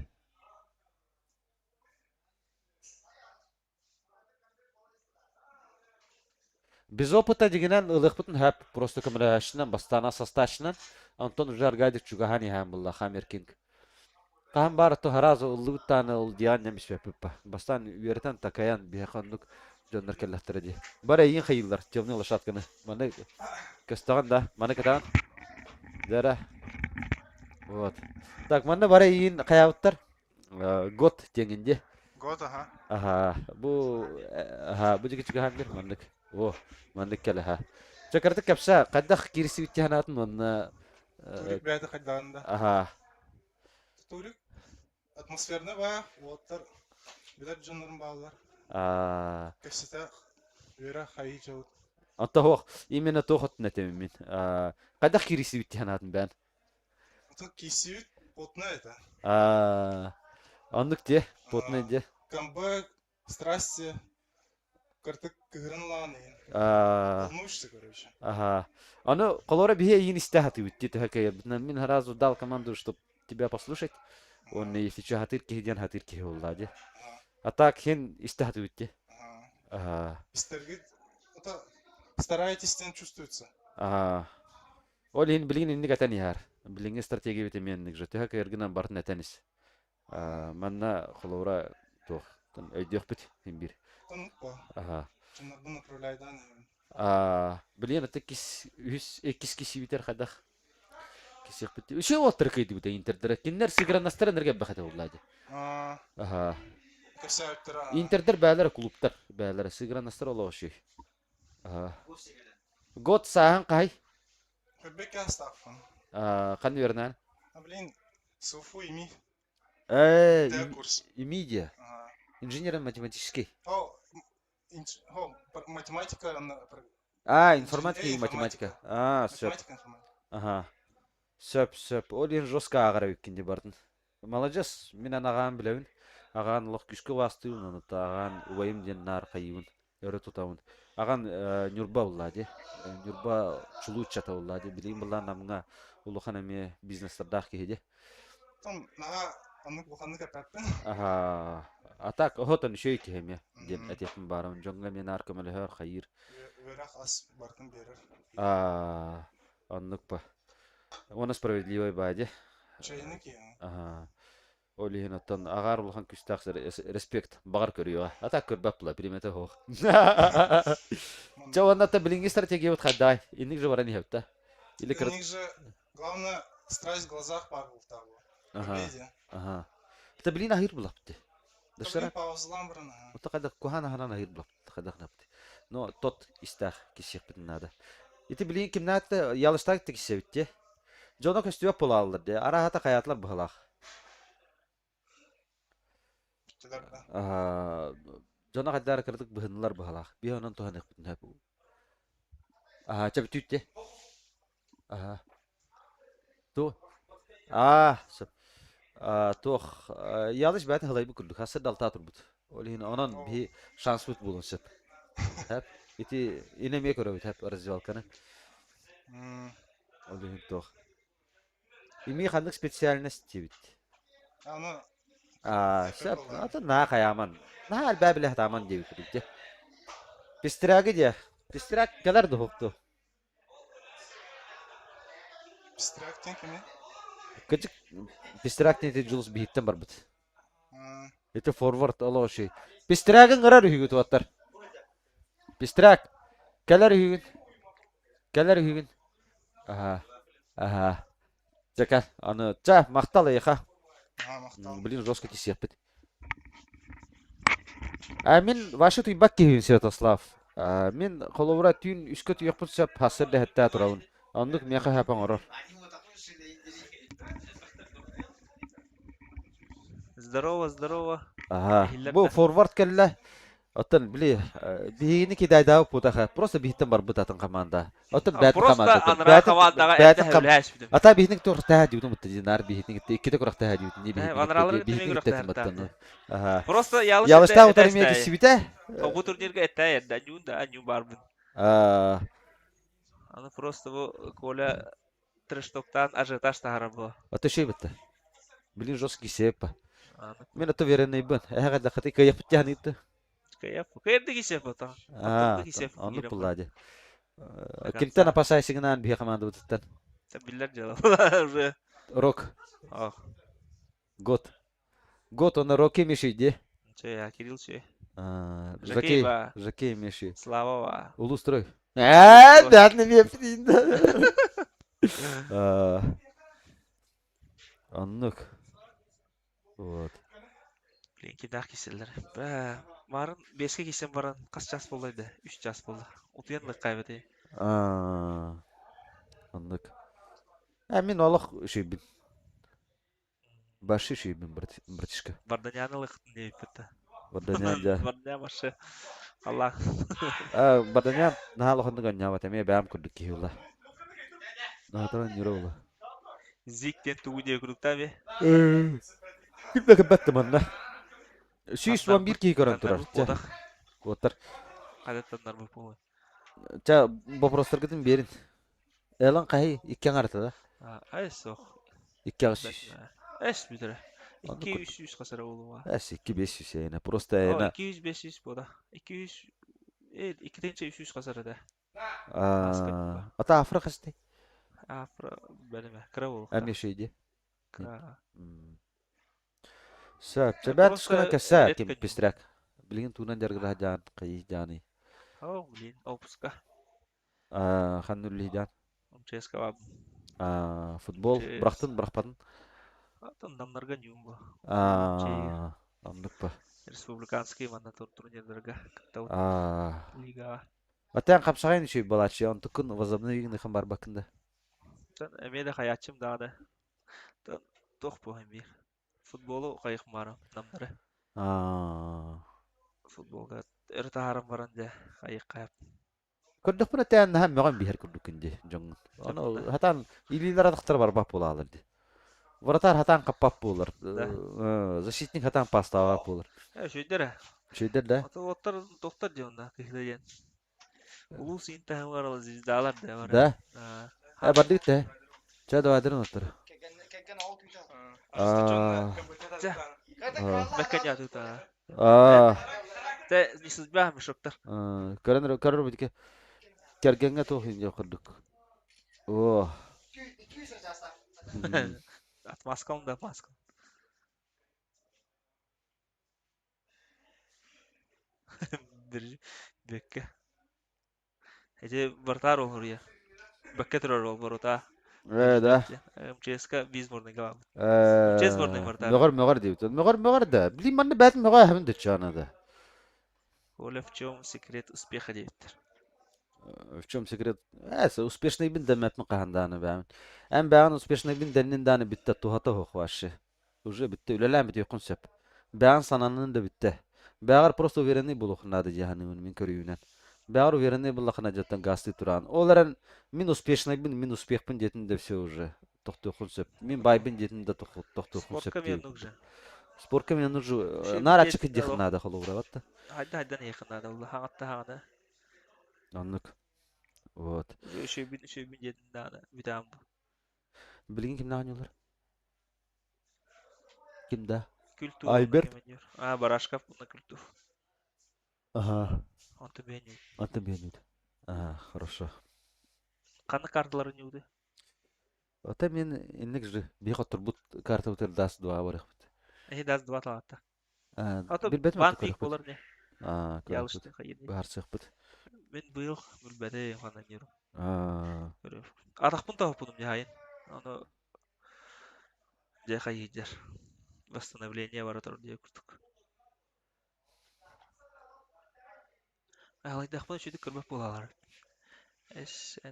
Без опыта дегенен ылықпытын хэп просто көміләшінен, бастана састашынан, Антон уже аргадик чугахани хэм бұлла, Хамер Кинг. Қам бары тұхаразы ұллығыттаны ұл диан немес бәпіппа. Бастан үйертен такаян бейхандық жондар кәлләқтірі де. Бары ең қайылдар, темні лашатканы. Маны көстаған да, маны катаған. Дәрі.
Вот. Так, манна бара иин каябыттар. Год теңинде.
Год, ага.
Ага, бу жигичиге хангер мандык. О, мандык келе ха. Чакарты капса, каддах кириси биттиханатын манна.
Турик бәді қайдағында.
Ага.
Турик атмосферны ба, оттар билет жонларын балалар. Кәсіті өйрі қайы жауыт.
Anta hoq именно тохот нәтемин мен. Каддах кириси биттиханатын бән.
Ото киси бит потна это.
Аннык те, потна де.
Камбы, страсти, картык кыгырынланы. Волнуешься, короче.
Ага. Аны колора бие иин истахаты битти тахакая. Мен разу дал команду, чтобы тебя послушать. Он если что хатыр киһиден хатыр киһи булла де. А так хен истахаты битти. Ага.
Истергит. Это стараетесь, тем чувствуется.
Ага. Ол хен билин инник атан яар. Билинге стратегия битеменник же. Тахакая эргенан бартын атанис. Манна колора тох. Өйдөх бит хен бир. Ага.
Чынарбы направляй, да,
Блин, это кис кисибитер хадах. Кисих бит. Үче оттыр кыйды бит интердер. Киннер сигранастар энерге бахата буллады. Ага. Интердер бәләр клубтар, бәләр сигранастар олоши. Ага. Год сахан кай.
Ребекка Стаффан.
Кан вернан?
Блин, Суфу ими.
Имидия. Инженерно-математический.
Математика.
Информатика и математика. Сөп. Ага. Сөп. Олин жестко ағара өткенде бардын. Молодец, мен ағаған білеуін. Ағаған лық күшкі бастыуын, ағаған уайым ден нар қайуын, өрі тұтауын. Ағаған нүрба ұлладе. Нүрба чулу чата ұлладе. Білейін бұлла намыңа ұлыған әме бизнестердақ кейде.
Там наға анық бұқанды кәпәтпен.
Ага. Атак охотан шөй кеме ден әтетін барым. Жоңға мен аркамылы хөр қайыр.
Верах ас бартын берір.
Анық ба. Оны справедливой баде.
Чайны ки.
Ага. Олиһин оттан агар улхан күстәксер респект багар көрүгә. Атак көрбәп була примета хох. Жаванната билинги стратегия бут хаддай. Инник же барани хәпта. Или кыр.
Инник же главное страсть в глазах пару того.
Ага. Это билин ахир була бит.
Дашара паузлам брана.
Утакада кухана хана ахир була. Такада хнапты. Но тот истах кисек бит нада. Ити билин кимнатта ялыштак тиксебитте. Жона көстүбә була алды де. Арахата каятлар бахалак. Жона каддар кырдык быһынлар бахалак. Би онон туханык битне бу. Чабитүтте. То. Сап. Тох ялыш бәт халай бу күлдүк. Хасыр далта турбут. Олин онон би шанс бут булун сап. Хап. Ити инеме көрөбүт хап развалканы. Олин тох. Ими хандык специальность тибит. Сап, ата на хаяман. На албабиле хатаман дебит бит. Пистрагы де. Пистрак калар дохту.
Пистрак тенкеме?
Кычык пистрак не жулус биттен бар бит. Это форвард алоши. Пистрагын гырар үйгөт баттар. Пистрак калар үйгөн. Ага. Жакал, аны мактал яха. Блин, жестко кисеппит. Мен вашу туйбак кейін, Святослав. Мен қоловыра түйін үскі түйек бұт сөп хасыр дәхетті тұрауын. Ондық меқі хапан орор.
Здорово.
Ага. Бұл форвард кәлі. Оттан, біле, бейгіні кедайдауы путаға. Просто бейттен бар бұтатын команда. Оттан бәтін команда.
Просто аныра командаға әтті хүләш бідім.
Ата бейгінің тұр тәә дейудің бұтты динар, бейгінің кеті күріқ тәә дейудің.
Аныралары бейгінің күріқ тәә. Просто
ялышта ұтары меге сібіті?
Бұл турнирге әтті әтті, әню барбын. Аны просто бұл көля трэштоктан ажиотаж тағара бұл.
Ата шей бітті. Білін жос кесеп. Мен аты веренный бін. Әғада қаты каяқ бітті ғанытты.
Каерді кесеп бұта.
Оны бұлады. Кемтен опасайсыңынан бе команда бұтыттан?
Білер жала уже.
Рок. Год, оны Роки мешей, де?
Кирилл ше.
Жакей мешей.
Слава.
Улустрой. Бәтіні мепсін. Anlık. Вот.
Bilinki daha kesildir. Varın 5'e geçsem varan kaç jas bolaydı? 3 jas boldu. Utuyanlık kaybedi.
Anlık. Min olaq şey bin. Başı şey bin bratишka.
Vardanyanlık ne yapıttı?
Vardanyan.
Vardanyan başı. Allah.
Vardanyan nahal oxundu ganya batame bam kurduk ki ulla. Nahataran yürü ulla.
Zikten tuğu diye kurduk tabi.
Kimde kapattım anla. Süs van bir ki gören turar. Otar.
Kadetanlar bu pulu.
Ça boprostar gidin berin. Elan qahi ikkan artada.
Ay soq.
İkkan süs.
Es bir 200 kasara oğlu var.
Es 200 yani. Prosta yani.
200-500 bu da. 200 2'den 300 kasara da.
Ata afra kaçtı?
Afra benim kra oldu.
Am şeydi.
Kra.
Sap, cebat şuna kasa kim pistrak. Bilgin tunan jargah jan qay jani.
Bilin opuska.
Xannulli jan.
Ceska var.
Futbol bıraktın bırakmadın.
Adamlarga nyum bu.
Anlık bu.
Respublikanskiy mana turnirlarga liga.
Atan kapsağın şey balaçı on tukun возобновленный хам бар bakında.
Sen emede hayatçım daha da. Toh bu hem bir. Futbolu kayık mara namları. Futbolga ertaharam varanda kayık kayıp.
Kurduk bunu tan hem meğen bir her kurduk indi. Jong. Onu hatan ililer adıktır var bap bulalardı. Вратар хатан капап булыр. Защитник хатан пастава булыр.
Şöyle.
Şöyle de.
Otur doktor diyorlar kıyılayan. Ulus intiham var ala zizdalar da var.
Da. Bardik de. Çada vadırın otur.
Mekanya tuta. Te nisuz bahmiş doktor.
Karın bir kergenge tohin yakırdık. Oh.
At maskam da maskam. Bir bekke. Hece vartar olur ya. Bekke turar ol varota.
Da.
Ceska biz borne gab.
Mögar diyor. Mögar da. Bilim bana batın mögar hem de çana da.
Ola в чем секрет успеха deyiptir.
В чем секрет? Успешный бин демет мукаhandаны бәмен. Әм бәган успешный бин деннен даны битте тухата хохвашы. Уже битте үлеләм бит концепт. Бәган сананын да битте. Бәгар просто уверенный булухнады җаһанның мин көрүнән. Бәгар уверенный булахна жаттан гасты туран. Оларан мин успешный бин успех бин детин де все уже. Тохты концепт. Мин бай бин детин да тохты концепт. Спортка мен нужно. Нарачык дихнада холовратта.
Haydan yakınlarda Allah hatta hana.
Anlık. Вот.
Şey bin yedinden bir daha bu.
Bilgin kimden oynuyorlar? Kimde?
Kültür.
Albert.
Barashkov bunda kültür.
Ага.
Anta
beğeniyordu. Хорошо.
Kanı kartları ne oldu?
Ota men inlik же. Bir katır bu kartı otel das dua var.
Das dua talatta.
Bir bet
Van pik olur ne?
Yanlıştı. Bahar sıhbet.
Ben bu yıl bülbede falan yiyorum.
Böyle.
Adak bunu tavuk bunun nihayet. Onu Ceha yiyeceğiz. Восстановление ворота diye kurduk. Алайда bunu şöyle kırmak bulalar. En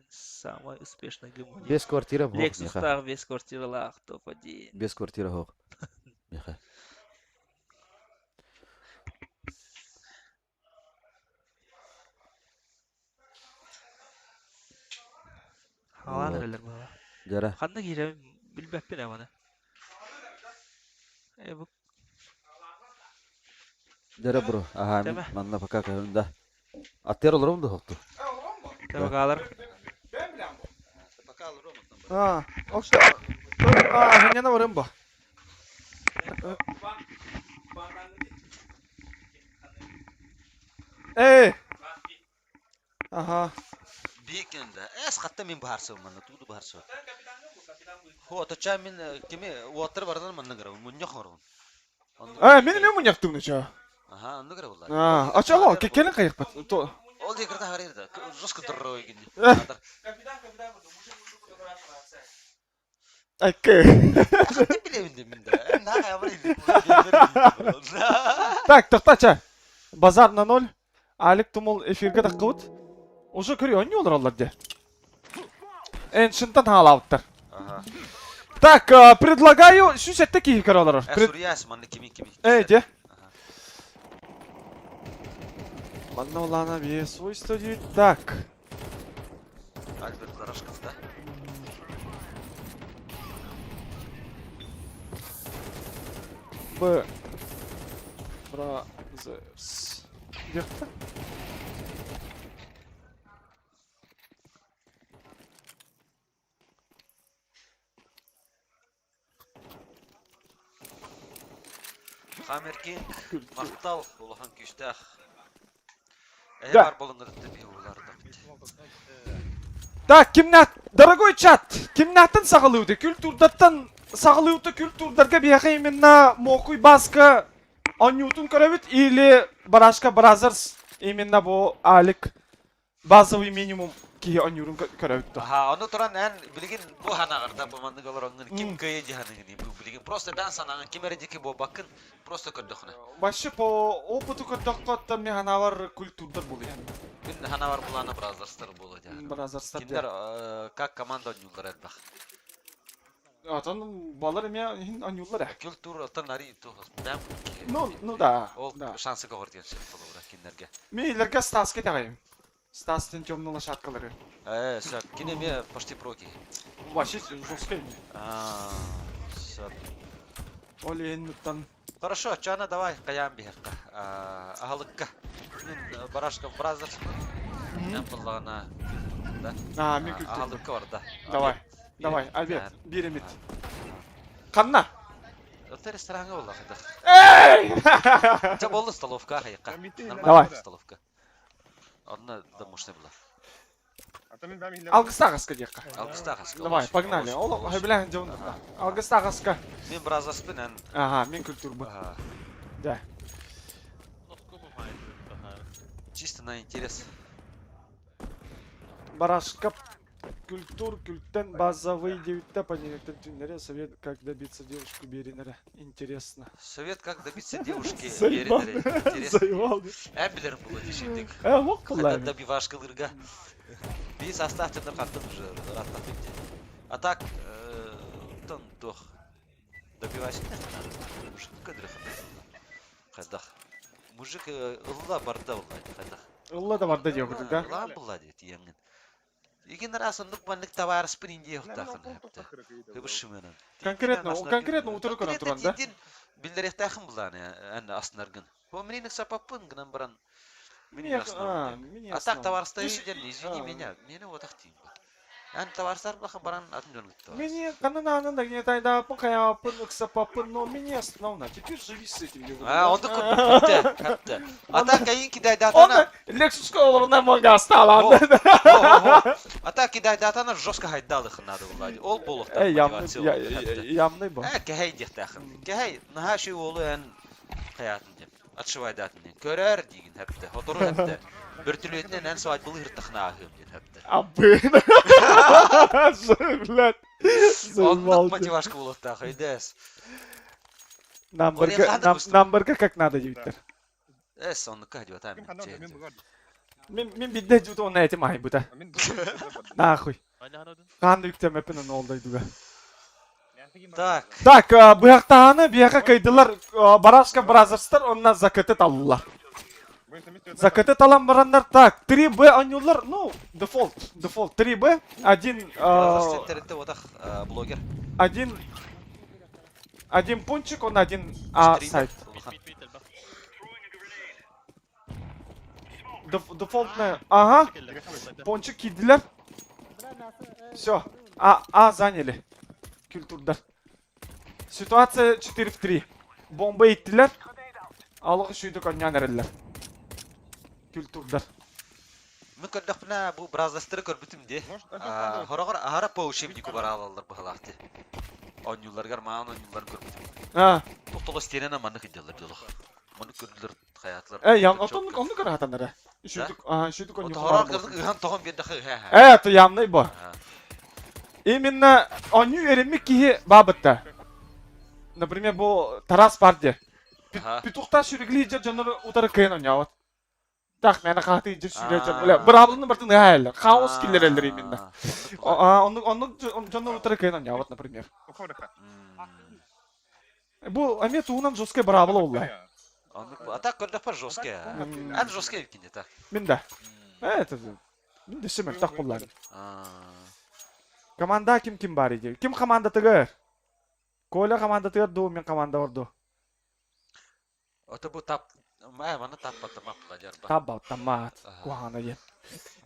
самый успешный гимн.
Без квартиры хог.
Lexus'ta без квартиралах топ-1.
Без квартиры хог. Миха.
Hava nereler bu?
Jara.
Kanda girem bilbep ne bana. Bu.
Jara bro. Aha manna paka kahunda. Atyer olur mu da hoktu?
Tabakalar.
Okta. Hanyana varım bu. Aha.
Бекенде. Хаtta мен барсам мана туду барсам. Хо тача мен кеме уатыр бардан мана гара. Мунья хорон.
Мен не муньяктым неча.
Ага, анда гара булар.
Ачало, келин кайык бат.
Ол декерда харырда. Жоско дыррой гин.
Айке.
Так, тоқтача. Базар на 0. Алик Тумол эфирге таққыбыт. Уже көрі ойны олар оларды. Эншінтан халауыттар. Так, предлагаю... Şu sette ki hikar olarak.
Сурияс, манны кими.
Де. Манна олана бе свойство дейді. Так.
Альберт Барашков, да?
Б. Бразерс. Где-то?
Хаммер Кинг, мақтал, улахан күштақ.
Да.
Бар болыңыр деп оларды.
Так, кимнат, дорогой чат, кимнаттан сағылуды, культурдаттан сағылуды культурдарға бияқа именно мокуй баска анютун көрәбіт, или Барашка Бразерс именно бу алик базовый минимум ки анюрун көрәбіт.
Ага, оны тұран ән білген бұл ханағырда бұл маңды қалар оңын ким көйе жиханыңын бұл білген. Просто бән санағын кем әредеке бұл бақын просто көрдіқына.
Башы по опыту көрдіққаттан мен ханавар культурдар бұл яны.
Мен ханавар бұланы Бразерстар бұл өте.
Бразерстар.
Кимдер как команда ойнулар әдбақ.
Atan балар мен анюлар ә.
Культур атын ари туғыз.
Ну да.
Ол шансы қағыр деген сөз бұл бұрақ кендерге.
Мен елерге Стас кетағайым. Стастың темнылы шаткалары.
Сәп, кене ме почти проки.
Вообще жесткий.
Сәп.
Олен мұттан.
Хорошо, чана давай, қаям бейхқа. Ағалыққа. Мен Барашков Бразерс. Мен бұлағына.
Мен күлтім.
Ағалыққа бар да.
Давай, Альберт, беремет. Қанна?
Это ресторанға олақ еді.
Эй!
Це болды столовка қайыққа.
Давай.
Столовка. Одна домашняя была.
Алгыста ағасқа дейққа.
Алгыста ағасқа.
Давай, погнали. Ол ғабілән жауында. Алгыста ағасқа.
Мен Бразерспен ән.
Ага, мен культур бұл. Да.
Чисто на интерес.
Барашка культур, культен, базовый девятта, по директам тюнере, совет, как добиться девушку беринера. Интересно.
Совет, как добиться девушки
Заебал.
беринера. Интересно.
Заебал.
Әбілер бұл өтешіндік.
Вот
Хотя добиваш қылырға. Біз астақтындар қаттық уже раттақ бетте. А так, тон тоқ. Добиваш мужик көдірі қадақ. Мужик ұлла барда ұллайды қадақ.
Ұлла да барда деу да?
Ұлла бұлла дейді еңін. Еген расындық банлық товарыс бірінде еқтақын әпті. Көбішіменің.
Конкретно утыры көрі тұран да?
Білдер еқтақын бұланы әні асынарғын. Бұл менің сапапын ғынан баран. А так товарыста видели, извини меня, мені отақ дейін бұл. Ән товарыстар бұлақын баран атын жөнікті.
Мне канананын да гнетайда пықаяпын, ұқсапапын, но мне основна. Теперь живи с этим.
Онды күтті, кәтті. А так кейін кидайды атана...
Лексус қолырына мұнға асталанды.
А так кидайды атана жостқа хайдалы қынады бұлайды. Ол болуқта.
Ямный бұл.
Кәхей декті ақын. Кәхей, наға шүй олы ән қаятын деп. Атшывайды атын. Көрер деген әпті. Отыру әпті. Bir türlü etinen en suat bulu hırtıqına ağım den hepti.
Abın. Zırlat.
Onluk мотивашка bulukta xeydes.
Намберга как надо девиттер.
Онлукка хадип атам.
Мен бидде жута оны этим ай бута. Нахуй. Канды yüktем эпинен олдайдуга. Так, бұяқтағаны бияқа кайдылар Барашка Бразерстар, онна закаты талылар. Закаты талан барандар, так, 3Б анюлар, ну, дефолт, 3Б, один...
блогер.
Один пунчик, он один сайт. Дефолтная, ага, пончик кидилер. Все, заняли. Kültürden. Ситуация 4-3. Bomba ettiler. Alığı şuyduk onyan eriler. Kültürden.
Mümkün de bu Brazerstırı görbütüm de. Horağır ahara poğuşevniku bara alallar bu halaktı. Onyullar garmağın onyullar görbütüm. Toktolu isteyenene manık ediyorlar diyorlar. Manık gördüler hayatlar.
Yan onu kara hatanlara. Şuyduk onyullar.
Horağır kırdık ıhan toğum bir dakika.
Evet, yanlış bu. Именно они веримик ки бабытта. например, бу Тарас парде.
Ага.
Петухта сүрегли жанр утары кыйын оняват. Так, мен каты жер сүрөчөм. Бля, бравлны бартын гайлар. Хаос киллер элдер именно. Он жанр утары кыйын оняват, например. Бу аме туунан жесткий бравл оллай.
А так көрдік бар жесткий. Ән жесткий екен так.
Мен да. Это мен де шемер так боллар. Команда ким бар иде? Ким команда тыгыр? Коля команда тыгыр, ду мен команда орду.
Ото бу тап, мана тап батырмак буладыр ба.
Тап батырмак. Куана ем.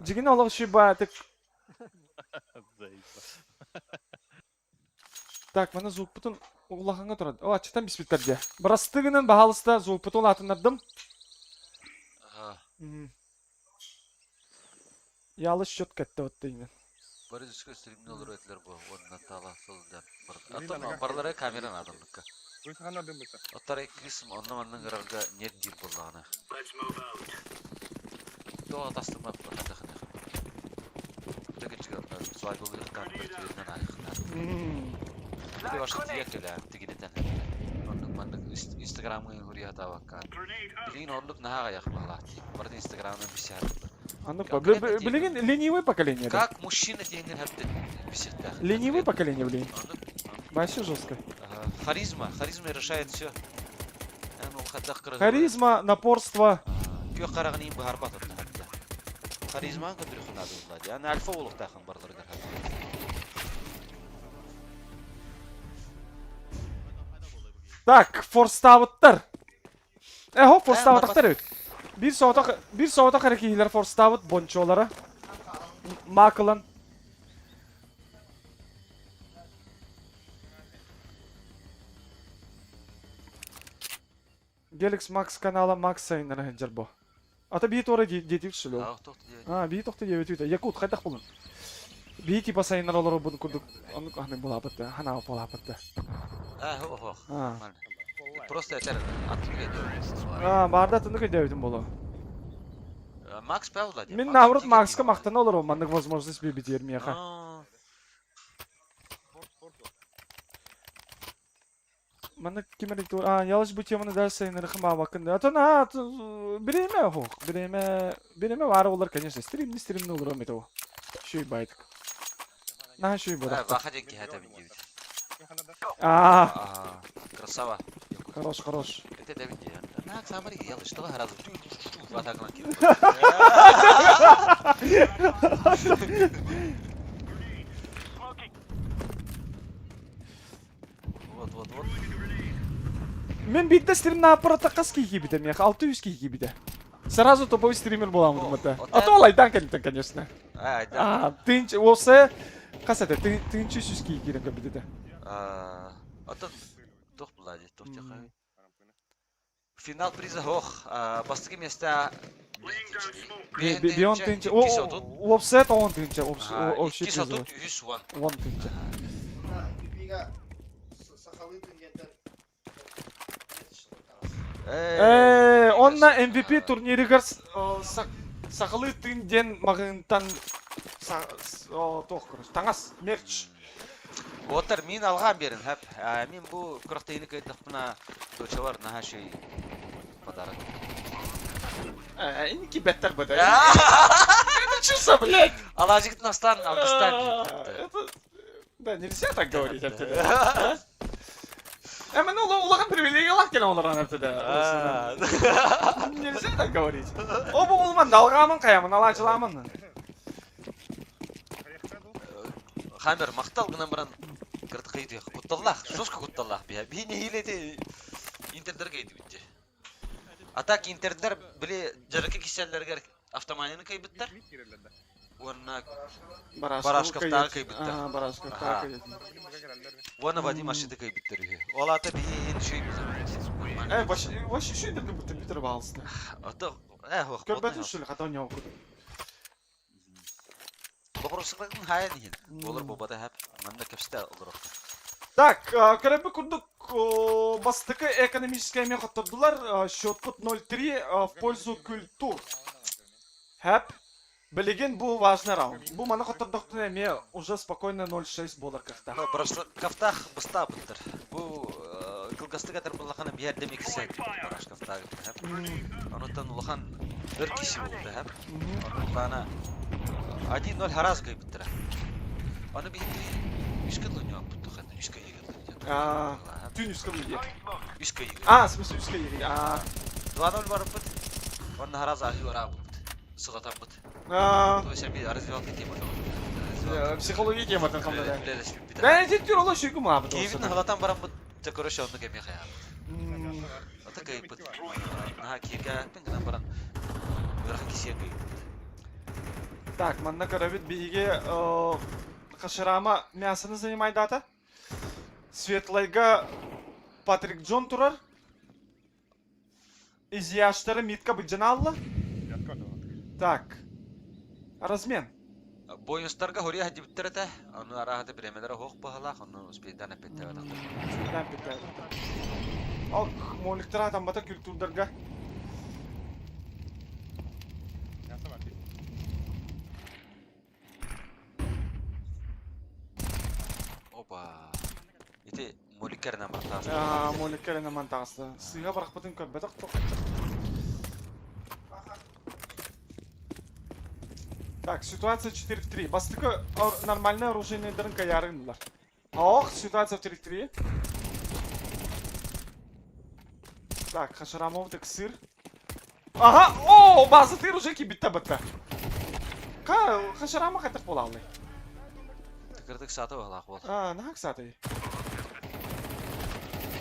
Жигин олог шиба тек. Так, мана звук бутун улаханга турат. О, ачтан биспиттерде. Барастыгынан бахалыста звук бутун атынардым. Ялы счет кетти вот дейін.
Бары жүзгі стримді олар өтілер бұл. Онына тала солдан. Аттан барлары камеран адамдыққа. Оттар еккісім, онның ғырарға нет дир болдағына. Доға тастырмап бұраттықын еқім. Төгіншігі суай бұл ұйықтан бір түйірінен айықынар. Бұл башқы тиек келі тігінетен. Онның манның инстаграмын ғұрия табаққан. Білген орлық наға яқмалады. Барды инстаграмын бір сәрді.
Блин, ленивое поколение.
Как мужчина деньги всегда.
Ленивое поколение, блин. Вообще жестко.
Харизма решает все.
Харизма, напорство.
Харизма, который надо узнать. Она альфа улуктахан барлар.
Так, форставыттар. Эхо, форставыттар. Bir soğuta hareketler forstavut bonçolara. Makılan. Galaxy Max kanala Max sayınları hıncar bu. Ata bir tora dediği sülü. Ha, bir tokta diye Yakut kaydak bulun. Bir tipa sayınlar olur bunu kurduk. Onu kahne bulapattı. Hana bulapattı.
Ho. Просто это открыто.
Barda atındık ödevdim bolu.
Макс Павла.
Мен наоборот Макска мақтан olur o manlık возможность bir bitirmeye ha. Manlık kimelik doğru. Yanlış bu temını ders sayınları kıma bakın. Atan birime hok. Birime var olur конечно. Стримный olur o meto. Şuy baydık. Nah şuy bırak.
Выходи хата видео. Красава.
Хорош.
Это да видео. На, смотри, я что сразу. Вот так накинул. Вот.
Мен битте стрим на аппарата каски gibi de mi? 600 gibi de. Сразу топовый стример боламын это. А то лайдан конечно. Тынч осы касата тынч сүзки керек биде де.
Атын тох булади, тох жакай. Финал приза хох, бастыгы места
Бион тынч. Офсет он тынч. Общий
приза. 200 вон.
Вон тынч. Онна MVP турнири гарс сахалы тынден магынтан таңас мерч.
Отыр мен алған берін, мен бұл күрақтайыны көйдік бұна дочалар наға шей подарок.
Инки беттер бұда. Это чувство, блядь.
Алажигит Настан, Августан.
Да, нельзя так говорить, Мен улаған привилегиялар келе оларан Нельзя так говорить. Оба олман далғамын қаямын, алачыламын.
Хамер мақтал гына бұрын кірді қайды. Құтталлақ, жосқа құтталлақ бия. Бейне елеті интердер кайды бітті. Атак интердер біле жарықы кеселерге автоманияны кайбыттар. Онна Барашковтағы кайбыттар.
Барашковтағы кайбыттар.
Оны Вадим Ашиды кайбыттар. Ол аты бейін шөй бізім.
Вообще шөйдерді бітір бағылысты. Көрбәтін шөлі қата оңяу күді.
Вопросықлардың хайын ехін. Олар бобада әп, манда көпсті олырық.
Так, көрәбі күрдік бастықы экономическая мен қаттырдылар. Счетпут 0-3 в пользу культур. Әп, білеген бұл важный раунд. Бұл мана қаттырдықтың әме уже спокойно 0-6 болар қақта.
Кафтах бұста бұттыр. Бұл кылгасты катар буллахана бияр демек сәт барашкафтагы һәм. Онуттан улахан бер киши булды һәм. Онуттана 1-0 хараз кайбыттыра. Аны битти 3 кыл ойнап бутту хәтта 3 кай егет.
Тün 3 кыл егет.
3 кай егет.
В смысле 3 кай егет.
2-0 барып бит. Оны хараз ахи вара бут. Сыгатап бит. То есть би развивалка тема.
Психология тематын камда. Ben ciddi ola şu ku muhabbet olsun.
Kevin halatan baran bu tekrar onu gemi khayal. Ata kayıp. Ha kika pengana baran. Bırak kişiye kayıp.
Так, манна карабит биге хашарама мясыны занимайды ата. Светлайга Патрик Джон турар. Изяштары митка быджаналла. Так. Размен.
Бойынстарға хөрия хәді біттерді, оны арағады біремелері хоқ бағалақ, оны спейдан әпетті ғадақ.
Спейдан әпетті ғадақ. Ок, моликтара атамбата күлтурдарға.
Опа. Ити моликкерін амантағысы.
Моликкерін амантағысы. Сыйға барақ бұтын көббетіқ тоқ. Так, ситуация 4-3. Бастыка нормальная оружейная дырынка ярынлар. Ох, ситуация в 4-3. Так, Хашарамов так сыр. Ага, о, базы ты уже кибитта-битта. Хашарама қайтық бола алай.
Тікірдік саты бағалақ бол.
Нағақ саты.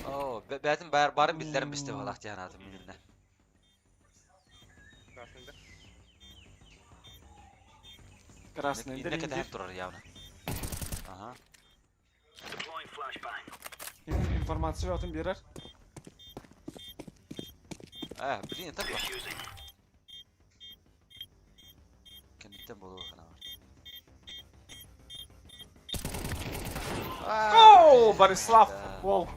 О, бәтін барын білдерін бісті бағалақ дейін атым менімді.
Красный
деревья. Не турар явно. Ага.
Информацию отын берер.
Блин, так бар. Кенттен болуы қана бар.
Оу, Борислав, гол.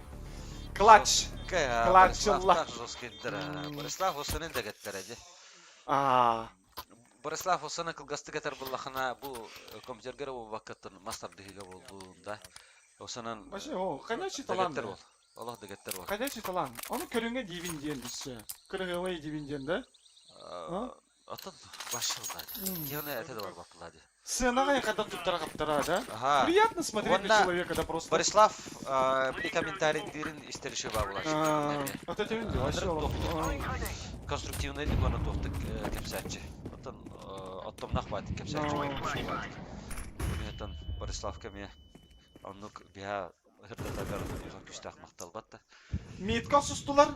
Клатч.
Клатчылла. Борислав осының дәгеттер әде. Борислав осының кылгасты кетер буллахана бу компьютергер бу вакыттын мастер дигеге болдуында. Осының
Башы, о, кайначы талан.
Аллах дегеттер бар.
Кайначы талан. Оны көрүнгө дивинден бишсе. Көрүнгө дивинден да?
Атын башылда. Яны әтә бар баплады.
Сценага якада туттара каптара, да? Приятно смотреть на человека, да просто.
Борислав, при комментарии дирин истериши бабулаш.
Вот это він вообще.
Конструктивный дигона тоқтык кепсәтче. Атын оттомнақ бады кепсәтче. Бұнетан Борислав кәме оннук биha хырдатагар күштақ мақтал батты.
Митка сустулар.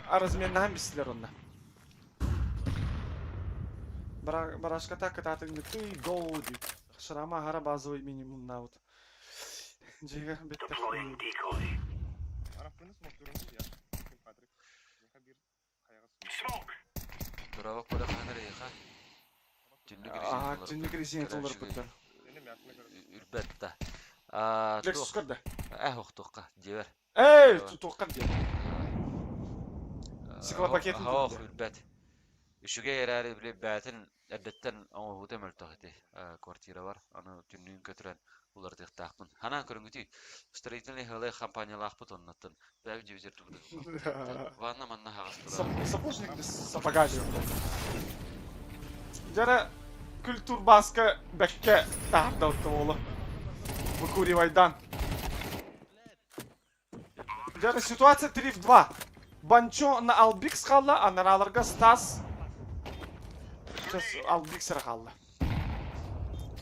Аразменнан бистилер онда. Барашка так кататын ты гол ди. Шрама хара базовый минимум наут. Джига бетте.
Браво, коля ханер яха.
Тинник резинет олар бутта.
Үрбетта.
Лексус кадда.
Оқтоққа, девер.
Эй, тоққа девер. Сикла пакетін
тоққа. Үрбет. Үшіге ерәрі біле бәтін әдеттен оңы ғуды мөлтіғыды квартира бар. Аны түннің көтірен олар дектақпын. Хана көрінгіті, строительный ғылай компаниялы ақпыт оннаттын. Бәбі жевзер тұрды. Ванна манна хағыстыра.
Сапожник без сапога жүрді. Жара күлтур басқа бәкке тағырда ұтты олы. Выкуривайдан. Жара ситуация 3-2. Банчо на Албикс қалды, аналарға Стас. Сейчас Албиксер қалды.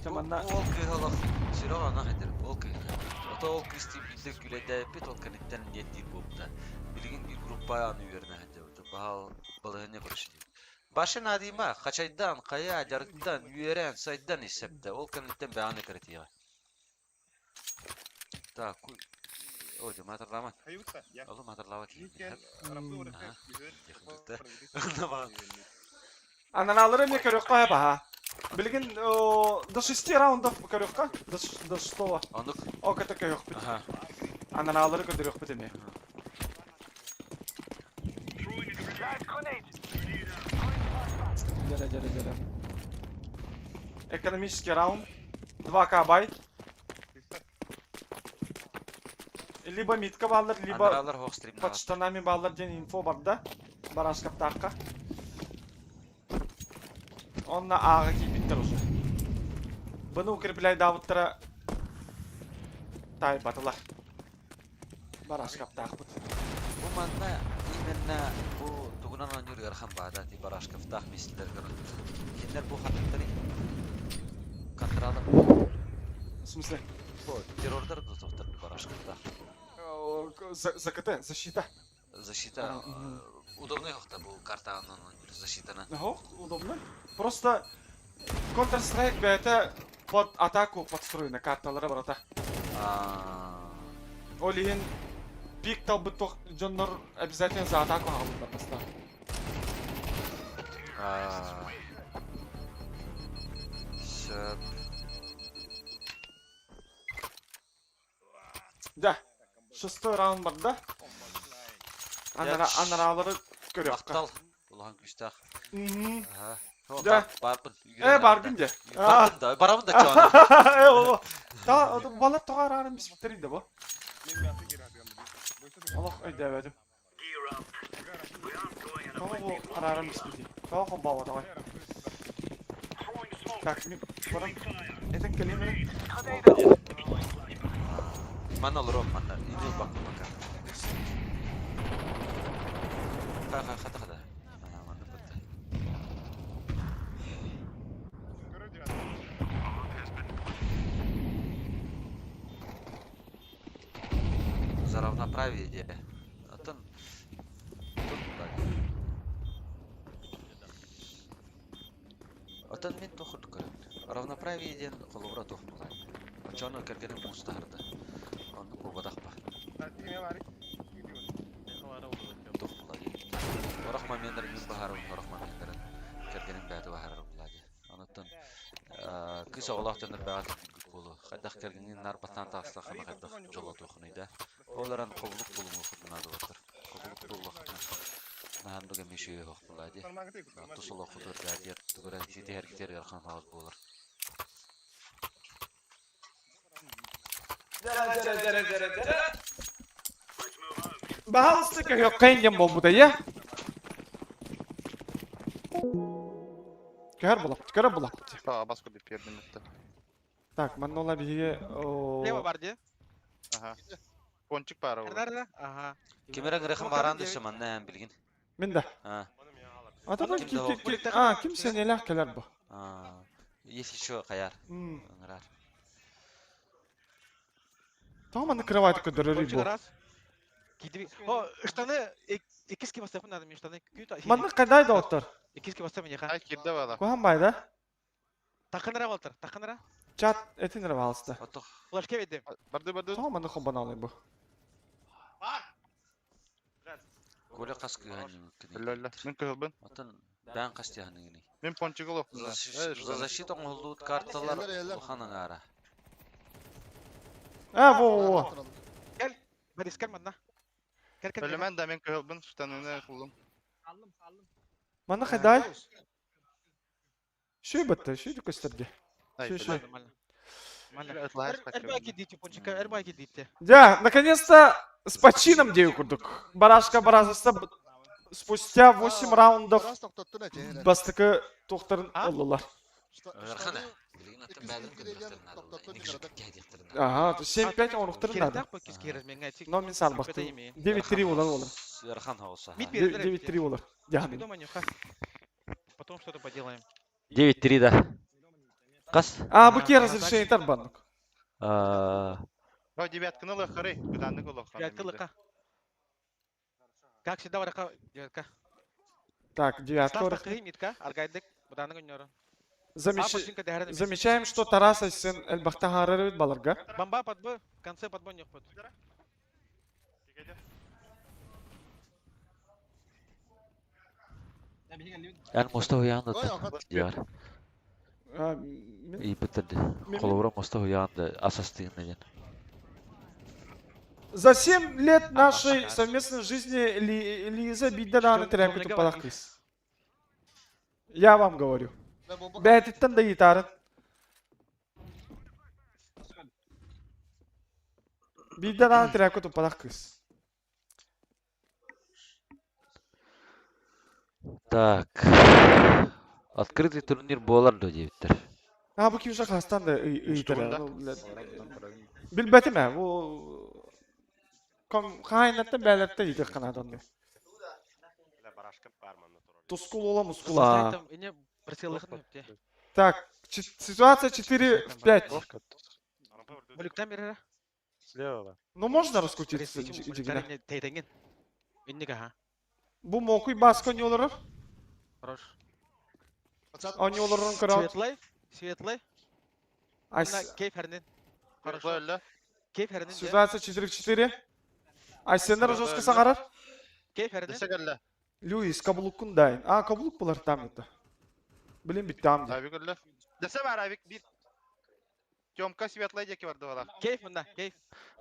Ол күйғалық. Сирова ана қайдыр. Ол күйғалық. Ота ол күйісті білді күледі әпет ол кәнеттен ниеттер болыпты. Білген бір группа аны үйеріне әді. Бағал балығыне көріші дейді. Башын адима, қачайдан, қая, жарықтан, үйерен, сайдан есепті. Ол кәнеттен бәғаны кіретіға. Так, ой, матырлама. Олы матырлава кейін.
Аналары мне корёвка ба. Билген до 6 раундов корёвка, до 6. Ок это корёвка. Ага. Аналары корёвка деме. Жара. Экономический раунд. 2К байт. Либо митка баллар, либо
Анаралар хоқ стримна.
почтанами баллар ден инфо бар да. Барашкаптаққа. Онна аға кейбіттер уже. Бұны укрепляй давыттыра тай батылар. Барашкаптақ бұд.
Бұл манна именно бұл туғынан аныр ерхан бада ти барашкаптақ меселдер көрін. Кендер бұл хаттықтары контролы.
В смысле?
Террордар да тоқтар барашкаптақ.
Защита.
Защита. Удобно хоқта бұл картаның защитана.
Удобно. Просто Counter-Strike бәті под атаку подстроена карталары бар ата. Олиен пик талбыт тоқ жоннор обязательно за атаку алындар баста.
Сөп.
Да. 6-й раунд бар да. Анаралары көрек.
Ақтал. Бұлған күштақ.
Да.
Барбын.
Барбын де.
Барамын да чуаны.
Да, бала тоғар арым бісбіттерін де бұл. Аллах өйді әбәдім. Тоғы бұл арарым бісбітті. Тоғы бұл бала тоғай. Так, мен барам. Этен келем менен.
Мана лұром, мана. Идел бақы бақа. Қада. Мана бұтты. За равноправие идея. Отан мен тоқырды көрін. Равноправие идеян қолыбыра тоқпылай. Очаны кәргені мұстарды. Оны бұбадақ ба. Тоқпылай. Орақ момендер мен бағарым, орақ момендерін кәргенің бәді бағарым бұлады. Анықтан күз оғылақтаныр бәғатын күк болу. Қайдақ кәргенің нарбаттан тағыстақына қайдақ жолы тоқынайды. Оларан қолылық болуң оқытынады отыр. Қолылық болу оқытын. Нағандыға мешеуі оқытылады. Тұсыл оқытыр бәдер. Түгірән жеті әргетер ерқан қалып болыр.
Жара. Бағалыстықы қайынген бол бұда, е? Көр бұлақ.
Басқа деп бердім етті.
Так, мән ола біге...
Лева бар де?
Пончик бар ол.
Кемерен рехім баранды шыманна әм білген.
Мен да. Кім сен еләк келер бұл?
Есть еще қаяр.
Тағы мәнді кровать көдірірі бұл.
Штаны екеске бастапын надо мен штаны.
Мәнді қайдайды отыр?
Екеске бастапын еқа.
Ай, кирді бала.
Көған байды?
Тақыныра болтыр, тақыныра.
Чат, етінірі балысты.
Флашке бедем.
Барды.
Тағы мәнді қобан алай бұл.
Көйлі қас күйәні.
Мен көйлбін.
Отын бән қас тияғының ені.
Мен пончигыл оқты.
За защиту ғылдуыт карталар ұқаның ара.
Во.
Gel. Ben isker manna. Gel.
Ölümen de men köhülbün sütanını kıldım.
Manna қайдай? Шөй бітті, шөйді көстерде. Шөй.
Эрбаки дите, пончика, эрбаки дите.
Да, наконец-то с почином дею курдук. Барашка баразыста спустя 8 раундов бастықы тоқтарын олылар. Ага, 7-5 оңлықтырын надо. Но мен сал бақты. 9-3 олар олар. 9-3 олар.
Потом что-то поделаем.
9-3, да. Қас?
Бұке разрешение тар бандық.
Девятканы лыққыры, бұданды қолыққа.
Девяткы. Как всегда, варақа девятка.
Так, девятка.
Ставка митка, алгайдык, бұданды гөнерін.
Замечаем, что Тарас сен әлбақта харарывет баларға.
Бомба под Б, в конце под Б не вход.
Ән мұстау яғында яр. И бітірді. Қолуыра мұстау яғында асастығын еден.
За 7 лет нашей совместной жизни Лиза биддераны тірәм күтіп балақ қыз. Я вам говорю. Бәтіттен де етарын. Birden ana tiraku tupadak kız.
Так. Открытый турнир болар да дебиттер.
Ha bu kimse kastan da iyitler. Bilbetim ha bu kaynattan belirtti iyitler kanadan diyor. Тускул ола мускула. Так, ситуация 4-5.
Бүліктен бері.
Слева.
Ну можно раскрутиться?
Тейтенген. Иннеге ха.
Bu mokuy baskı ne olur?
Хорош.
Они олорун крат.
Светлый. Светлый. Кейф Хернин. Хорошо. Кейф Хернин.
Ситуация 4-4. Айсенер жестко саңарар.
Кейф Хернин.
Льюис каблукун дайын. А каблук булар там это. Блин бит там.
Abi gördü. Dese var abi bir. Тёмка светлый деки var doğala.
Кейф мында, кейф.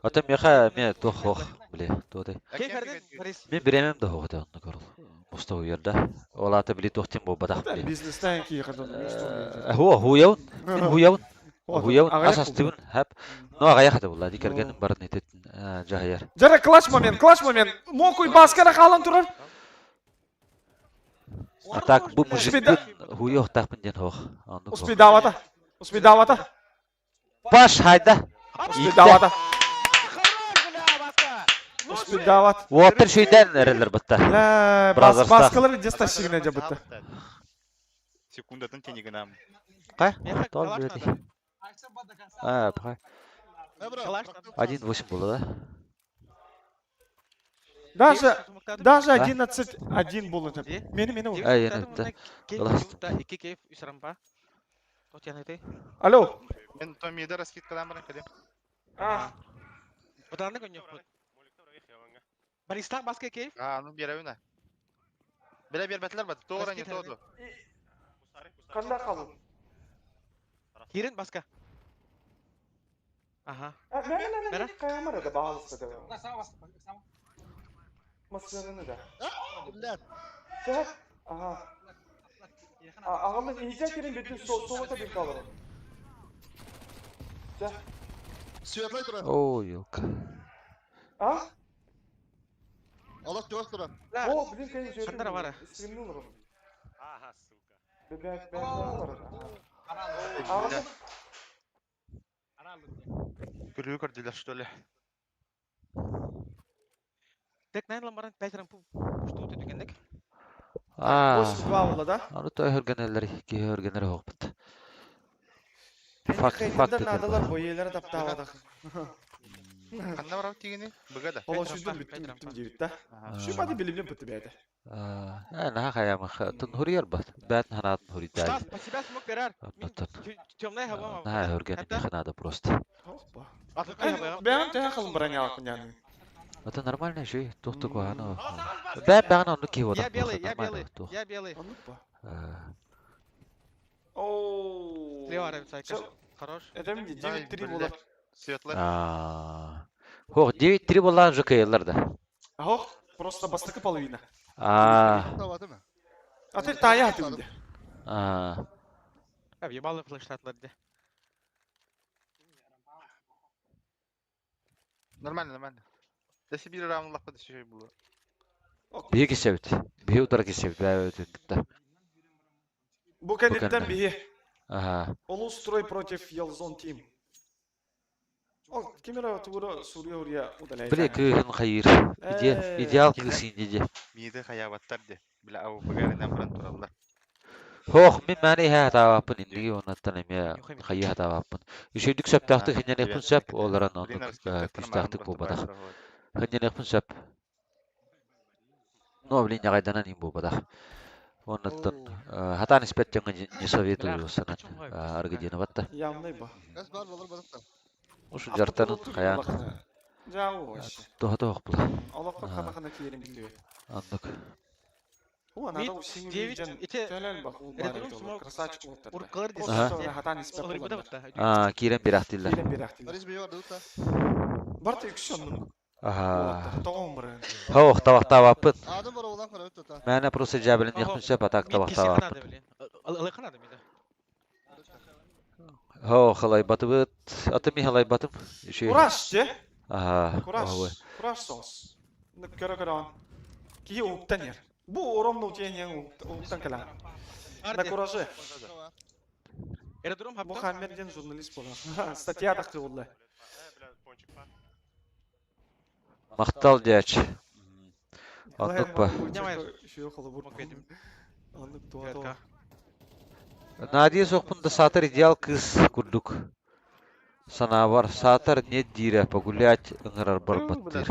Атам яха мен тохох, бле, тоды.
Кейф Хернин. Фарис.
Мен биремем да хохта онны көрүл. Мустау жерде. Ол аты били тохтим бо бадак бле.
Бизнестен ки кадан.
Хуяун. Мен хуяун. Хуяун асастыбын хап. Но агая хата булла дикерген барын этетін жахаяр.
Жара клатч момент. Мокуй баскара калан турар.
А так бу мужиктин хуйох тахпын ден хох.
Успей давата.
Паш хайда.
Успей давата. Успей дават.
Уотер шүйден эрелер бытта.
Баскалар деста шигне жабытта.
Секундатын тенигинам.
Кай? Тол бреди. Пхай. 1-8 было, да?
Даже 11-1 было. Алло.
Мен Томида раскидкадан барам кадем.
Бұтарны көнек бұд. Баристан басқа кейф?
Ну береуна. Бербетлер бат. Тоора не тоду.
Кандай қалу?
Кирин басқа. Ага.
Мен каямар да bağlısı da. Masasını da. Aha. Ağamın iyice kirin bütün soğukta bir kalır.
Светлый туран.
О, yok.
А?
Allah dört turan.
О, блин, конечно,
Шандара var.
Стримнул ром.
Ага, сука.
Ben var. Ağamın
Күрүү көрдүлөр что ли?
Тек найын ламбаран пәйтерін пұшту өтедігендік.
Аны той хөргенелер, ки хөргенер хокпут. Факт.
Надалар бойлары таптавадық.
Қанда барау тегені? Бұғада.
Ола шүзден бүттім дейбіт та. Шу бады білімлен бұтты бәді.
Наха хаямах тун хурьер бат. Бәтін ханатын хури дай.
Стас, спасибо смог берар. Темная хава.
Наха хөргенен ханада просто.
Бән тәе қалым баран ялақын яны.
Это нормальная жизнь, тухту куану. Бән он ки вода.
Я белый.
Ооо.
Слева арабицай, хорош.
Это мне 9-3 болады.
Светлый.
Хох, 9-3 болған жүкі еллерді.
Хох, просто бастықы половина.
А
ты тая атымды.
Ебалы флештатларды.
Нормально. Десе bir равнлық па десе бұл.
Бие кесебіт. Бие утар кесебіт. Бәе өтіндікті.
Бұл кәдеттен бие.
Ага.
Олу строй против Ялзон тим. Ол кемера тура Сурия урия удалай.
Біле күйін қайыр. Идеал күйсін деде.
Миді қаябаттар де. Біле ау бұғарынан бұрын тұралар.
Хоқ, мен мәне хатавапын индігі онаттан әме қайы хатавапын. Үшейдік сөптақты хинен екпін сөп, оларан оны күстақтық болбадақ. Хинен екпін сөп. Но білін яғайданан ин болбадақ. Онаттан хатан іспет жаңа не советую санат аргадина батта.
Ямный ба.
Ушу жартанын қаян.
Жау вообще.
Тоқ бұл.
Алапқа қанақана кейерін білдеу.
Андық.
О, надо усин үйден төлен бақ. Ол бар етолы. Красавчик болттар.
Урқылар десін.
Хатан іспет болдар.
Кирен бірақтилер.
Барты үксеннің. Тоғын бұрын.
Хоқ, табақтавапын. Мәне просто жәбілін еқпін сөп атақ табақтавапын. Хоқ, қалай батыбыт. Атым халай батым.
Ураш, же? Кураж соус. Көрөгөрөн. Кие уктан ер. Бу оромно утенен уктан калам. На кураже. Бу хамерден журналист болар. Статья дакты болду.
Мактал дяч. Андык ба. Надия соқпында сатыр идеал кыз курдук. Санавар сатыр не дире погулять ыңырар барбаттыр.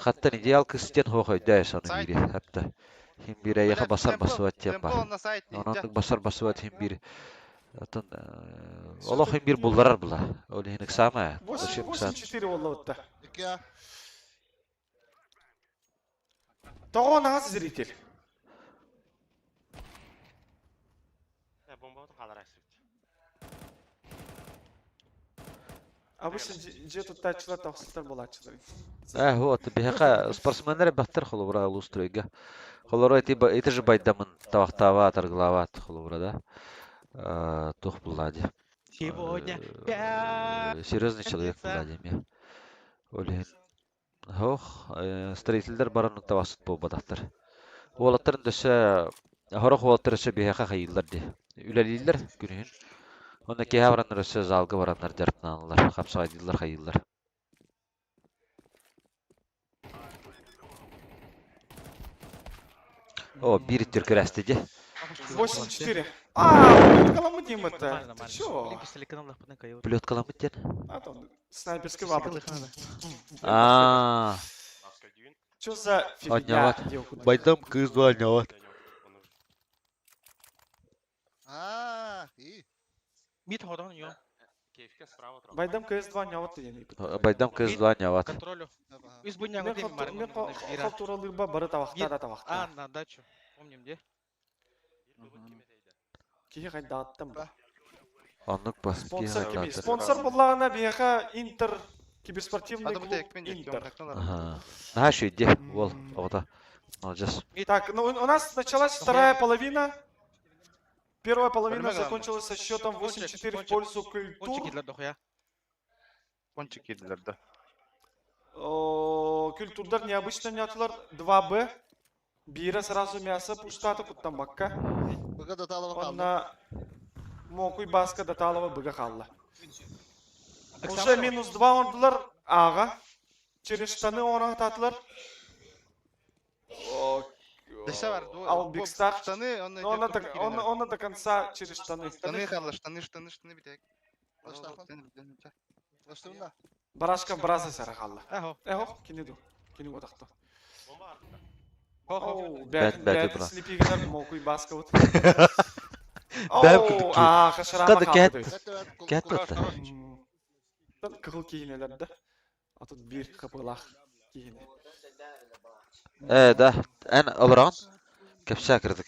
Хаттан идеал кыз тен хохойдай саны бири хатта. Хим бире яха басар басуат темба. Онандык басар басуат хим бири. Атын Олох хим бир булларар була. Оле хинек сама.
84 болду отта. Тогон аз зритель. Обычно где-то тачла тахсылтар болачылар.
Вот бияка спортсмендер бактар холобра улустройга. Холорой тиба это же байдамын тавактава тарглават холобра да. Тух булади.
Сегодня
Серьезный человек булади мне. Оле. Хох, строительдер баран тавасыт бу бадактар. Олаттарын дөсө хорох олаттырсы бияка хайылдар ди. Үлелилер күнүн. Онда кеһабраннар өсө залга бараннар жартнаалар, капсайдылар хайылдар. О, бир түркөрәсте ди.
84. Каламы дейм это. Ты чё?
Плет каламы ден.
Снайперский вабр. Чё за фигня?
Байдам кыз двойняват.
Мид ходан ё.
Байдам КС2 няват деген.
Байдам кыз двойняват.
Контролю. Из буняга тем
Мен халтуралыгба бары тавакта.
На дачу. Помним де.
Кие кайда аттым ба.
Андык ба.
Спонсор буллагына бияка Интер киберспортивный клуб Интер.
На что иди, вол, ота. Молодец.
Так, ну у нас началась вторая половина. Первая половина закончилась со счетом 8-4 в пользу Культур.
Пончики для да.
Культурдар необычно нятылар 2Б. Бира сразу мясо пуштата куттамбакка. Онна мокуй баска даталова быга халла. Уже минус 2 ордылар ага. Через штаны она татлар. Ал бигстар. Он до конца через штаны.
Штаны битек.
Барашка браза сарахалла. Кинеду. Кине одакта. Бәт слипигнер мокуй баска вот. Хашарама
қалды. Кәт
Кыл киінелер да. А тут бир капылақ киіне.
Да, ән оларан кәпсә кірдік.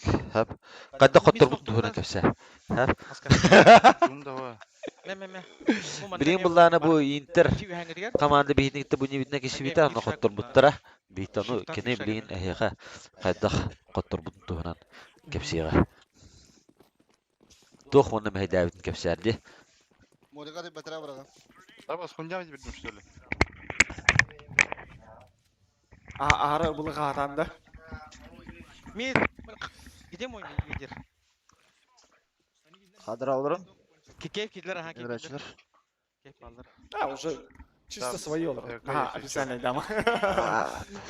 Қайда қоттыр бұқты ғына кәпсә. Бірін бұлланы бұл Интер команды бейдіңітті бұл небітіне кеші бейті аны қоттыр бұттыра. Бейтану кене білейін әйеға қайдақ қоттыр бұттың ғынан кәпсеға. Тоқ оны мәйді әбітін кәпсәрді.
Морика ты бетра брага.
Табас хундям бердим что ли?
Ары бұл ғатанда.
Мен идем ойын едер.
Қадыр алырым.
Кекеп кедлер аха
кедлер.
Кеп алыр.
Уже чисто свои олар. Официальный дама.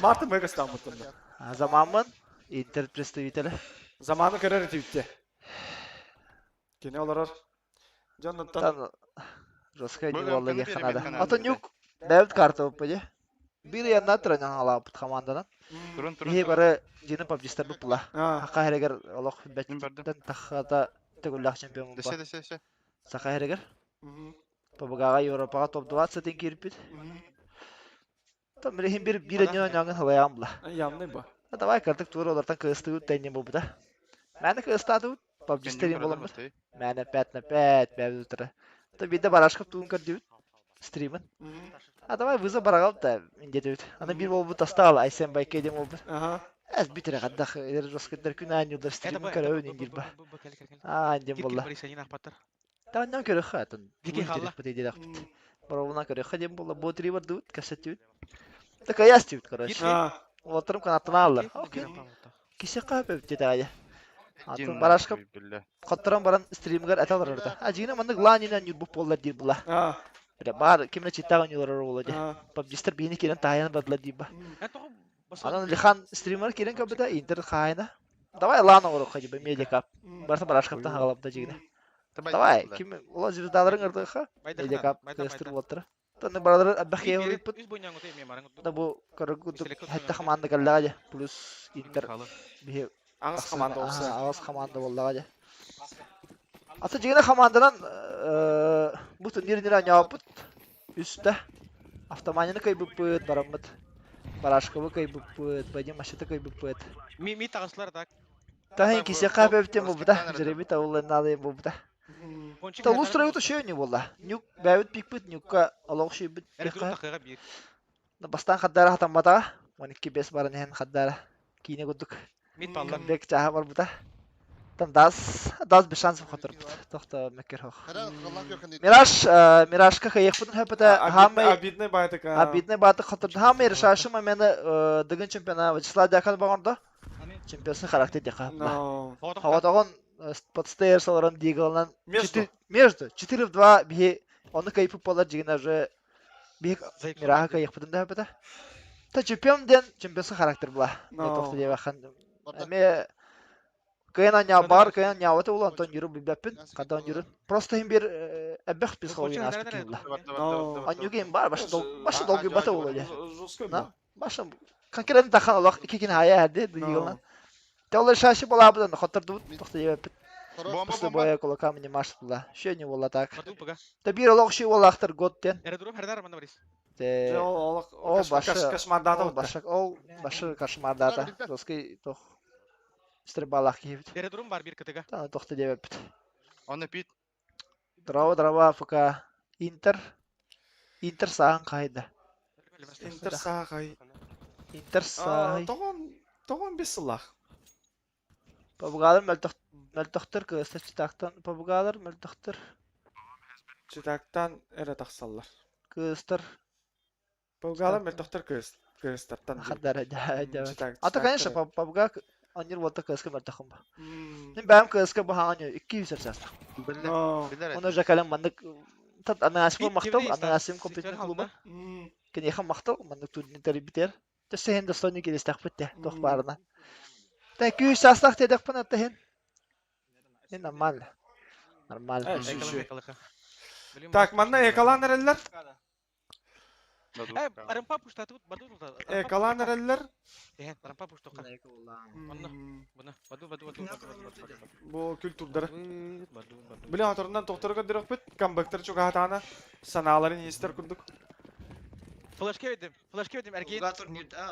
Мартин Мегастан бұттында.
Заманмын Интер представителі.
Заманы көрер етіпте. Кене оларар. Jonathan.
Росхай диваллы ханада. Атын юк. Дэвид карта оппаде. Бир янна транан алапыт команданан. Бие бары жины пабжистер бупла. Хака херегер олох беттен тахата тегуллах чемпион бупла.
Десе.
Сака херегер. Побагага Европага топ 20 кирпит. Там рехим бир нён янгын халаямла.
Ямны ба.
Давай картык тура олардан кыстыгы тенне болбуда. Мәне кыстады пабжистерин боламыз. Мәне 5/5 бәбіз утыры. То биде барашкап туын көрдүбүт. Стримын. Давай выза барагалда индетүбүт. Аны бир болбу тастал Айсен Байке дем болбу. Аз битире кадах роскеттер күн анюлдар стримын көрөбүн индирба. Дем болла. Тандан көрө хатын. Биги халла. Бровна көрө ходим була ботри бардут кассетют. Так я стют, короче. Отырым канатына алды. Окей. Кисе капып детая. Атын барашка Коттаран баран стримгер аталар орда. Ажина мандык ланинан юрбуп боллар дир була. Бля бар кимне читтаган юлар болду. PUBG бини керен таян бадла диба. Анан лихан стример керен кабыта интернет хайна. Давай лана ору ходиба медикап. Барса барашкаптан хагалап да жигине. Давай, ким ула звездаларын ырдыха. Медикап кыстыр болтыр. Таны баралар абахе уриппут. Да бу карагуду хатта команда галлага плюс интер бие
Аңыз команда болса.
Аңыз команда боллага. Ата жигине команданан бу турнирден аняпут. Үстә автоманины кайбыппыт бараммыт. Барашковы кайбыппыт, бадим машата кайбыппыт.
Ми тагыслар так.
Тахин кисе капептен бубда, жереби таулын налый бубда. Талу строю тушею не болла. Нюк бәвит пикпыт, нюкка алоқ шейбит. Бастан хаддара хатан бата, 12-5 барын хен хаддара. Кейіне күддік. Бек чаға бар бұта. Там даз бір шанс бұқытыр бұт. Тоқта мәкер хоқ. Мирашка қайық бұтын хөпіті хамай...
Обидный байтық.
Обидный байтық қытырды. Хамай решашым мені дығын чемпиона Вячеслав Дякан бағырды. Чемпионсын характер дека. Хаватағын подстейр саларын дегілінен... Между 4-2 бе оны кайпып болар жегіне же бек Мираха қайық бұтын да хөпіті. Та чемпионден чемпионсын характер бұла. Тоқта деп аққан. Әме кайна ня бар, кайна ня вата ула Антон Юру бибеппин, кадан Юру. Просто им бир әббех психология аспекты була. Анюгем бар, башы долги бата ула же. На, башы конкретно тахан Аллах икикин хая хәдде дигелнан. Тәулер шашы була будан хатырды бут, тохта ебеппин. После боя кулака мне маш була. Ше не була так. Та бир Аллах ши була ахтар готтен.
Эрдурум хәрдар манда барис.
О башы кошмардата. Доски тох стрибалах киевит.
Эрдурум бар бир кытыга.
Та тохта дебеппит.
Оны пит.
Драва фука Интер саан кайда.
Интер саан кай.
Интер саан.
Тогон бисылах.
Пабугалар мөлтөхтөр кыстыр читактан. Пабугалар мөлтөхтөр.
Читактан эре тахсаллар.
Кыстыр.
Пабугалар мөлтөхтөр кыстыртан.
Хаддар да. Ата конечно пабуга Анир волта кыска мөлтөхüm ба. Мен бәм кыска ба хаңы 200 сәрсәс. Оны жакалам мандык тат анасым мактал, анасым компьютер клубы. Кене хам мактал, мандык турнир тербитер. Тәсен дә соны келес тахпытте, тох барына. Та 200 сәстах тедек пана тәһен. Нормально.
Так, манна экаланерлер.
Арымпа пуштатып баду.
Экаланерлер.
Арымпа пуштока. Буна, баду.
Бу культурдары. Биле аторундан тохторга дирек бит, камбактар чугатана саналарын естер курдук.
Флешке ведим эрген.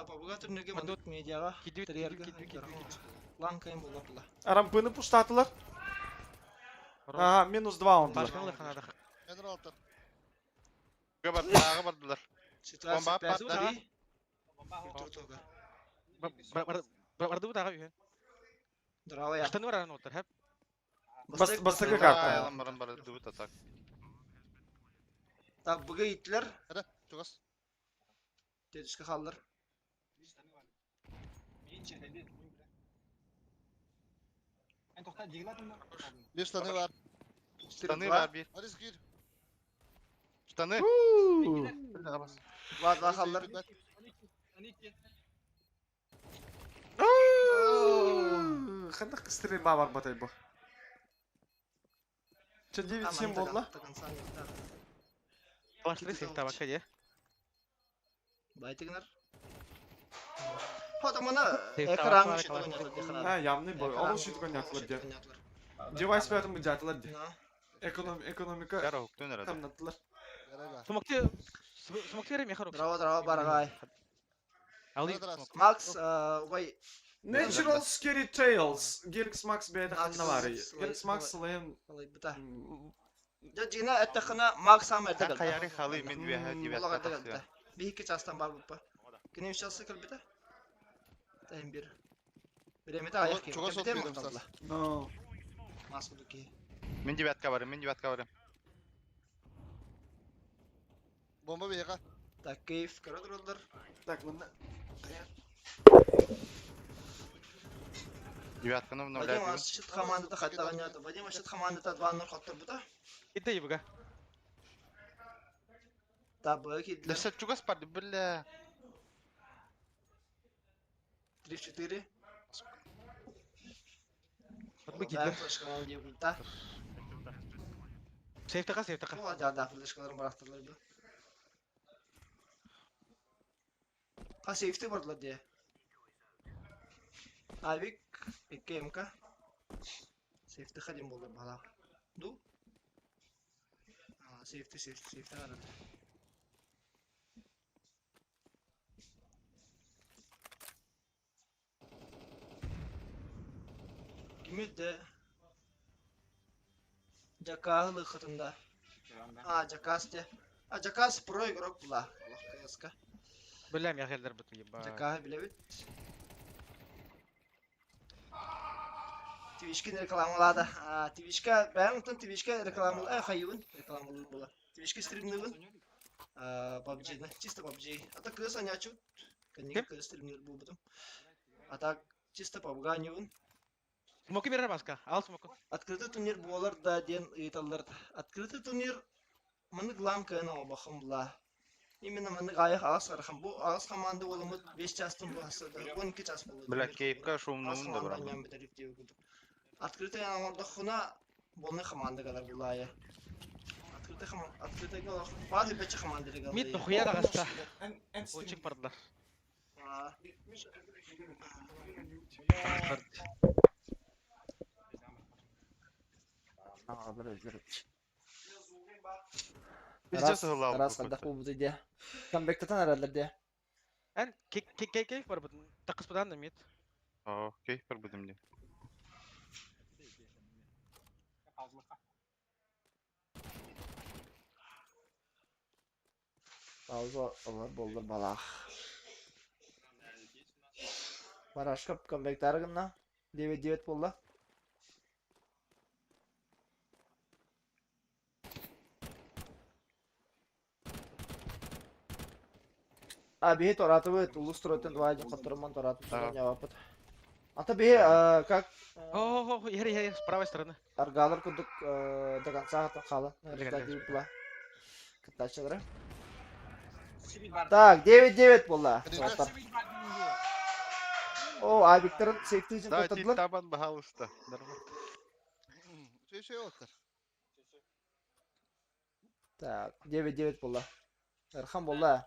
Пабуга турнирге мандут медиага. Кидви. Ланкайм булапла.
Арампыны пуштатылар. Ага, -2 он.
Башкалар ханада.
Генералтар. Габар бардылар.
Ситуация пятый.
Барды бу тагы үйен.
Драва я.
Штаны баран отыр, хәп.
Бастыгы карта.
Ламбаран барды дубут атак.
Так, буга итлер.
Хәдә, тугас.
Тедишке халлар.
Bir tane var.
Штаны бар бир.
Hadi gir.
Штаны.
Var халлар.
Хандак стрельба бар батай бу. 9-7 болла.
Башлы сен табакка же.
Байтыгнар. Хата мана экран читаган.
Ямный бой. Ол шитган ятлар де. Девайс бәтем бу де. Экономика.
Ярау, төнер.
Тамнатлар.
Смоктер мехарук.
Драва барагай. Макс, вай.
Natural Scary Tales. Gearx Max бәйді ханналары. Gearx Max лайым.
Жина әттәхана Макс ам әттәгәл.
Каяри халы мен бәһә дибәт.
Бихи частан бар бупа. Кине учасы кылбыта. Тайм бир. Биремете аяк ки.
No.
Масудуки.
Мен дибәткә барам.
Bomba beyaka.
Так, кейф, коротродлар. Так, мында.
Девятканы
Вадим
обновляет.
ашыт командада хаттаганята. Вадим ашыт командада 2-0 хаттар бута.
Иде ебга.
Табы кидлер.
Да все чугас парды, бля.
3-4.
Подбы кидлер.
Флешкалар деп бута.
Сейфтака.
Ола жада флешкаларын барактырлар бу. Ка сейфти бардылар де. Авик, МК. Сейфти хадим болды бала. Ду? Сейфти арады. Кимедде? Жакалы хытында. Жакасте. Жакас про игрок була. Лохкаска.
Білем я хелдер бит ебба.
Жакаһы билебит. Twitch'kin reklamалады. Twitch'ка бәрінтін Twitch'ка рекламалы, хайуын рекламалы бола. Twitch'ка стримнығын. PUBG, чисто PUBG. А так кыз они ачут. Конечно, кыз стримнер был потом. А так чисто PUBG анивын.
Смоки берер баска. Ал смоку.
Открытый турнир болар да ден ыйталар. Открытый турнир маны глам кана бахым була. Именно маны гаяк агас архам. Бу агас команда болымыт 5 частын басы. 12 час болду.
Бля, кейпка шумнуын да брам.
Открытый анамордохуна болны команда кадар булая. Открытый гол. Бады бече команда легал.
Мит нахуя да гаста. Очень пардла.
Раз кадах бу буде. Камбектатан аралар де.
Эн кейф бар бут. Такыспадан да мит.
Кейф бар будем де.
Пауза олар болду балах. Барашкап камбектары гына 9-9 болду. Бихе торатывы улустройтын 2-1 которым торатын жавапыт. Ата бихе как...
Ери, с правой стороны.
Аргалар кудук до конца хатын халы. Кытачылары. Так, 9-9 болду. О, Виктор'ın сейфти için
Да,
katıldılar.
табан бахалыста.
Şey otlar.
Так, 9-9 болду. Эрхан болду.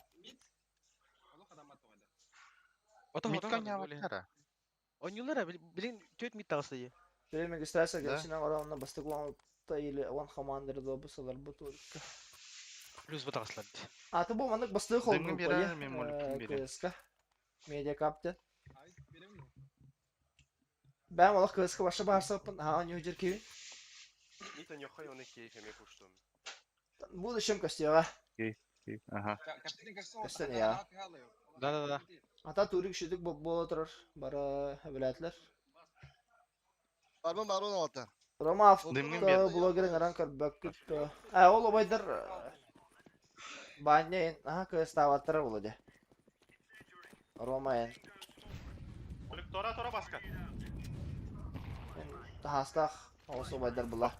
Миткан яваттара.
Oynuyorlar bilin töt mit tağısı ye.
Время регистрация гачина оранна бастыгыланыкта или он командырды бусалар бутулка.
Плюс вот тağısılar.
Аты бу мандык бастыгы холду
Дымын берер, мен моликин берем.
КСК. Медиа капты. Ben ola KSK başa bağırsapın. New Jersey.
Нитан ёхай оны кейфеме пуштум.
Bu da şım kaçtıyor.
Кейф. Ага.
Kaçtın ya.
Да.
Ata turi kişilik bol oturur. Bara biletler.
Barman baron altta.
Roma hafta bloggerin aran kar bakıp. Ola baydır. Banya aha KSK avatar oladı. Roma en.
Тора баска.
Hasta olsa baydır bula.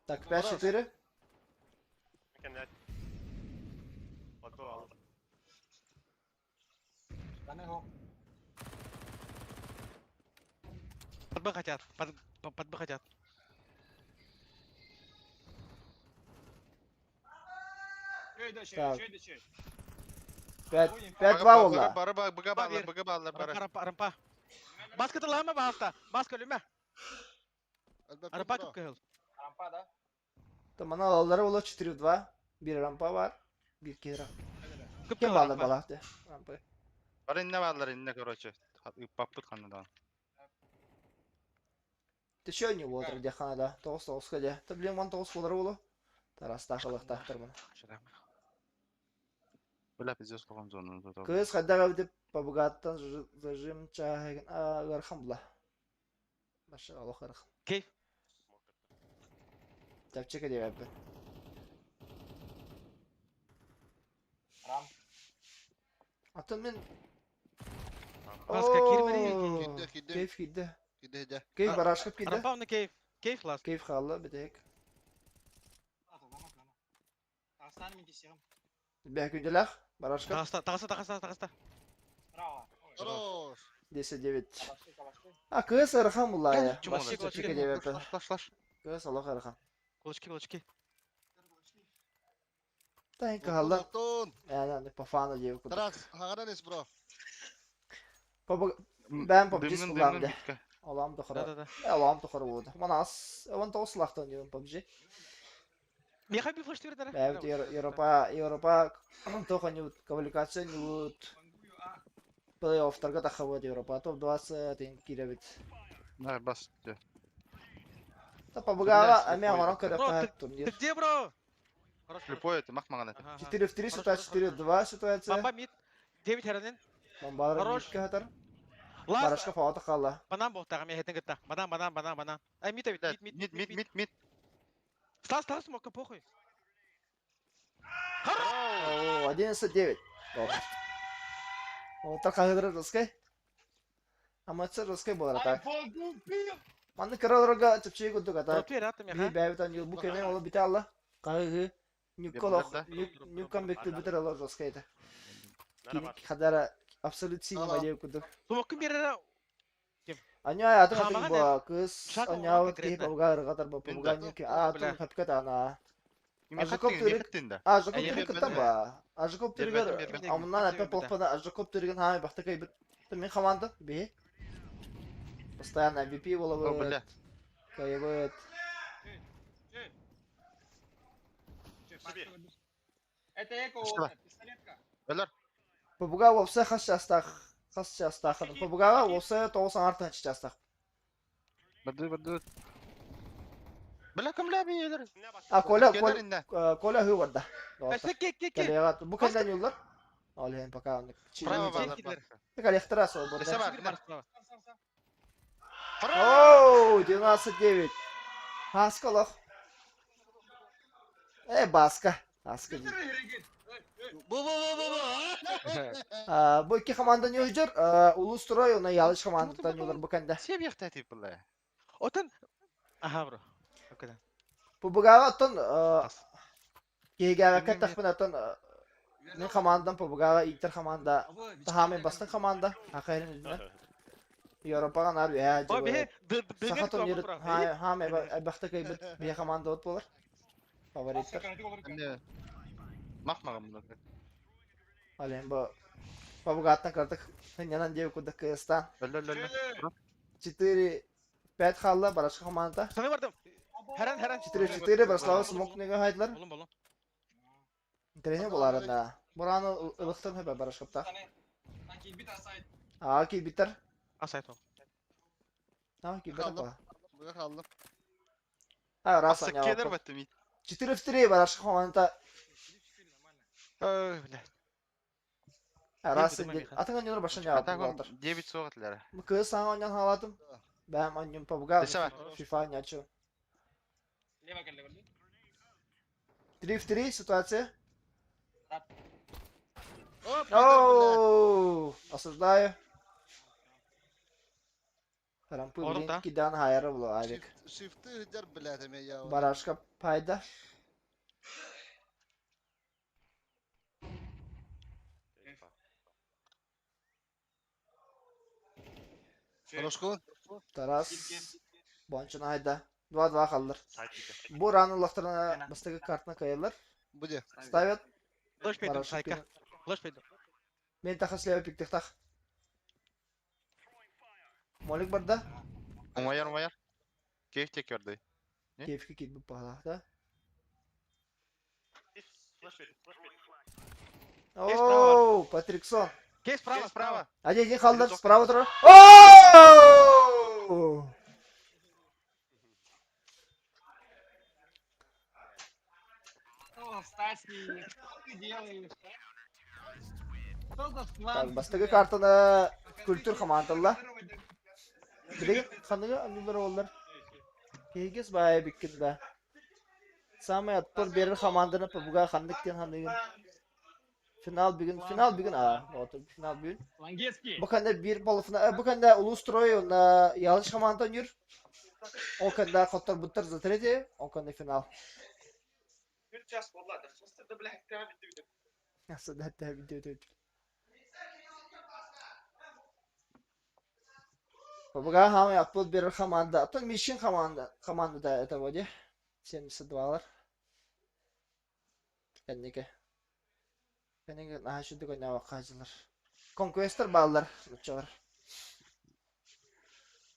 Так, 5-4.
Мекенет. Готово алды.
Подбы хотят. Подбы хотят.
Так. 5-2 oldu.
Бага баллар.
Рампа. Баскаты лама баста. Баска люме. Рампа çok kıyıl.
Tamam alalları ola 4-2. Bir rampa var. Bir kere. Kim bağlı balahtı? Rampayı.
Бар инне баллар, инне, короче. Паппыт канадан.
Ты чё не вот где ханада? Толсто сходи. Ты блин вон толсто рулу. Тарас тахалых тахтырмын.
Бля, пиздец, каком зону.
Кыз хадага деп побогаттан зажим чаген гархам бла. Маша Аллах гархам.
Кейф.
Так чека деп. Atın min.
Ласка, кирмери.
Keyif gidi.
Gide.
Keyif barışkıp gidi.
Рампауны кейф. Кейф ласка.
Keyif kallı bir tek. Bir günceler. Barışkıp.
Тағыста.
Хорош.
10-9. Ha kız Erhan bunlar ya.
Чума,
Başka
чума,
çeke devlet.
Флаш.
Kız Allah Erhan.
Кулачки.
Tayin kaldı.
Алтон.
Yani pafana diye okuduk.
Тарас, хагана нес, бро.
Ben PUBG kullandım. Allah'ım
Да.
tıkırı. Allah'ım tıkırı oldu. Bana az. Evan da o silahtan diyorum PUBG.
Меха би флаш тирдер.
Evet Европа тоқанют квалификациянют плей-оффтарға тақабыды Европа. Топ 20 тен киребит.
Да, бас.
Та побыгава, а мен оран көріп турнир.
Ты где, бро?
Слепой это, мах маған это.
4 в 3 ситуация, 4 в 2 ситуация.
Бомба мид. 9 херден.
Бомбалар мидке хатар. Барашка фаута қалла.
Банан боқтағы мен хетін кітті. Банан. Ай, мид. Стас, смока, похуй.
О, 11-9. О, так хагыдыр рыскай. Аматсыр рыскай болар атак. Манды кыраларга чыпчый күндүк атак. Би бәбитан ел бу кеме олы бите алла. Кайгы Нюколох, Нюкамбекти битер алар рыскайды. Хадара абсолют синема деп күндүк.
Смокын берер.
Аня атын атын ба кыз аня вот ки бауга катар ба бауга нюки атын хапкат ана. Ажыкоп түрик ба. Ажыкоп түригер амнан апа полпада ажыкоп түриген хами бактакай бит. Мен команда би. Постоянно MVP болобу. Кайбыт.
Это эко пистолетка.
Белер.
Побуга вовсе хас частах. Побуга вовсе тоғыз артын частах.
Бады. Бля кімлі бейелер?
Коля хүй варда.
Ке.
Калегат. Бу кендан юллар. Алейн пока он. Калехтара сол борда. Оу, 12-9. Хаскалох. Баска. Bu iki komanda ne olacak? Ulusturayı ona yanlış komanda tanıyorlar bu kanda.
Seviyek tertip bunlar.
Otan. Aha bro. Hakikaten.
Bu bugağa otan Gege takpın otan ne komandan bu bugağa Inter komanda tamamen bastın komanda. Hakikaten yüzünden. Avrupa'dan arıyor ya.
Abi
Sakatın yeri ha bakta kaybet bir komanda ot olur. Favoritler.
Mah mağam bunlar.
Alem bu bugaağtan kartık. Yanan diye kuduk Kırgızistan. 4-5 kaldı başka komanda.
Sana vardım. Her an.
4-4 Barcelona smok nege haydılar.
Bolum.
Trene bularında. Buranı ılıktım hep barışıpta. Ki biter.
Asayt ol.
Tamam ki biter bu.
Burada kaldım.
Ha rasa ya. 4-3 barışık komanda.
Öyle.
Rasa atın oynuyor başına ya.
Атакон 9 соғатылары.
Bu kız sana oynayan haladım. Ben oynuyorum PUBG. FIFA oynuyorum. 3-3 ситуация. Оу, осуждаю. Рампы блин кидан хайры булу Алик.
Shift'ı hıcar biletime ya.
Barашка пайда.
Хорошко.
Тарас. Бончун айда. 2-2 kaldılar. Bu ranın lıktırına bastaki kartına kayırlar.
Bu de.
Ставят.
Флеш пейдем, сайка. Флеш пейдем.
Men takas слева пиктих так. Молик барда.
Оңайар. Кейф тек көрді.
Keyifki kit bu pahalada. Оу, Патриксон.
Кейс справа.
Один kaldı. Справа тұрар. Оу!
Стаси, что ты делаешь?
Так, bastaki kartına kültür komandallar. Bir de kanıga anılar oldular. Kegis bayağı bikkinde. Samay atpor berir komandını pabuga kandıktan hanıgın. Final bir gün otur final bir gün. Bu kanda bir bol final bu kanda Ulustroy onda yanlış kamandan yür. O kanda kotor butter zatredi. O kanda final. Nasıl da video. Babaga ham yapıl bir komanda. Atın mission komanda da это вроде 72'lar. Kendine nah şu da ne vakacılar. Conquester bağlar uçar.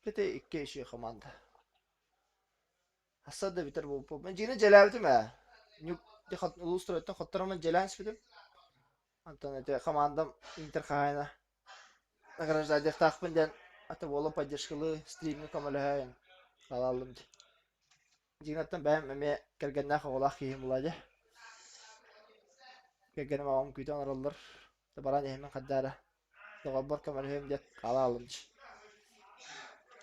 Kete iki işi komanda. Hassa da biter bu. Ben yine celavdim ha. Nuk de hat Ulustroy'tan hatırımın celans bidim. Антон это командам Интер хайна. Награждать их так пенден. Это было поддержкалы стриминг камалаен. Халалым. Дигнаттан бәм эме кергеннәх олах кийим булади. Кергенем авам күйтен аралар. Табаран эмен каддара. Тогабар камалаем деп халалым.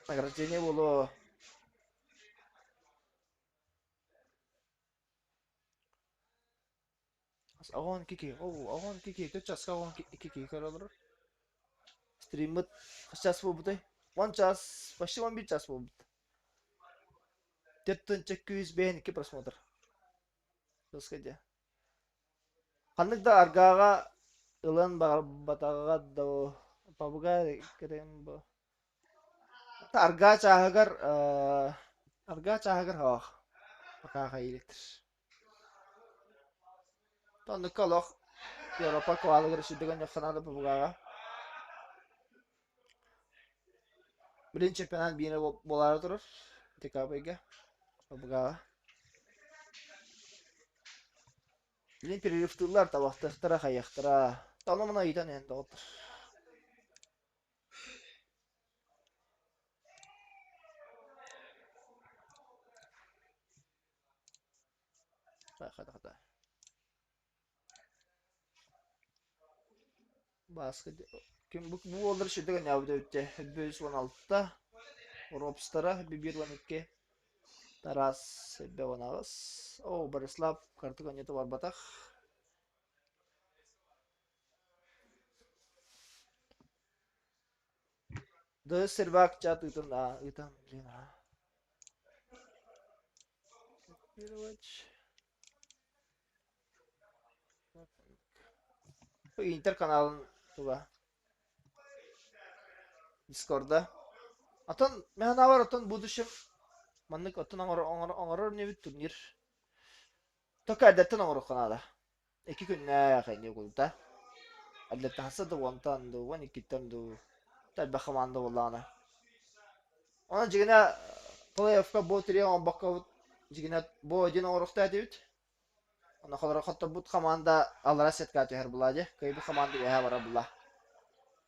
Награждение болу. Agon kiki, kaças agon kiki karalır. Streamet kaças bu butay. 1 час, почти 1 час bu. 4202 просмотр. Доскаде. Ханнык да аргага ылан батага да пабуга керем бу. Арга чагар хава. Бака хайлектир. Tanrı kalok. Europa koala görüşü dengan yakına da bugaga. Birinci çempionat bir yine bolar durur. TKB'ge. Bugaga. Birin periftular tabaktıra hayaktıra. Tanımına iten en doğrudur. Hadi. Başka kim bu olur şimdi kan ya bu da 516'da Ropstar'a bir 12 Taras Bevanavas o Borislav kartı kan var batak The Servak chat itu lina Inter kanalın tuga. Discord'da. Atan mehana var atan bu dışım. Manlık atan angar ne bir turnir. Toka adetten angar kanala. 2 gün ne kayını kulta. Adetten hasa da wantan do, wan ikitan do. Tabi khamanda wallana. Ona jigina playoff'ka bu triya on bakavut jigina bu jina orukta edit. Ona kadar hatta bu komanda Allah'a setkatı her bulaca. Kayı bu komanda ya var abla.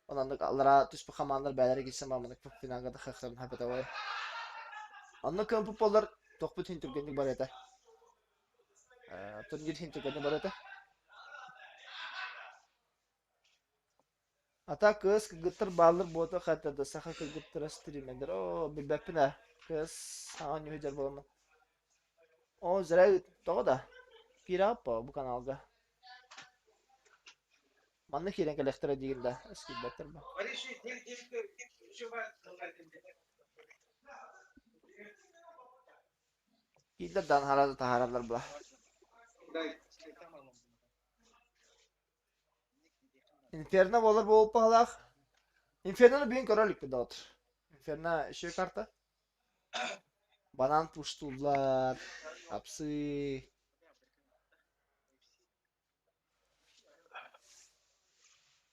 Ondan da Allah'a tüs bu komandalar beyler gitsin mamlık bu finalda da xaqlarını hep etavay. Anna kampı polar toqput hinturgenlik var ete. Turnir hinturgenlik var ete. Ata kız gıttır bağlar bota xatada saxa gıttır streamer. O bilbepine kız hangi hücer bolamın. O zira toda. Pirapa bu kanalda. Manna kiren kolektöre digilde. Eski better bu. Gillerden harada taharalar bu. Inferno olur bu pahalak. Inferno'nu büyük karalık bir dağıtır. Inferno şey karta. Banan puştular. Hapsi.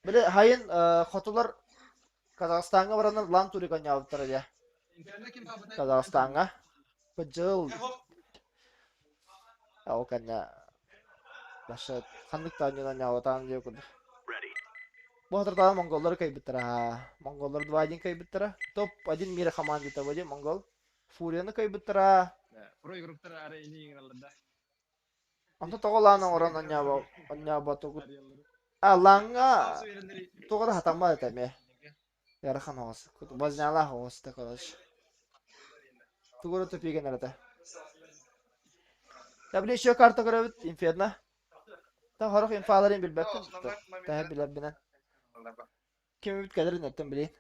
Böyle hayın xotular Kazakistan'a varanlar lan turi kan yavutlar ya. Kazakistan'a. Pecel. Ya o kan ya. Başa kanlık tanıyan yavutan diyor kudur. Bu hatırda Mongolları kaybettir ha. Mongolları duayın kaybettir ha. Top adin mira kaman dita baca Mongol. Furyanı kaybettir ha. Anta toğulanın oran anya batokut. Alanga toğda hatamba da tabi. Yarahan havası. Baznala havası da kalaş. Tuğura topi genelde. Tabi ne şey karta görev Inferno. Ta horok infalарын bilbektin. Ta bilen bilen. Kim bit kadar netten bilin.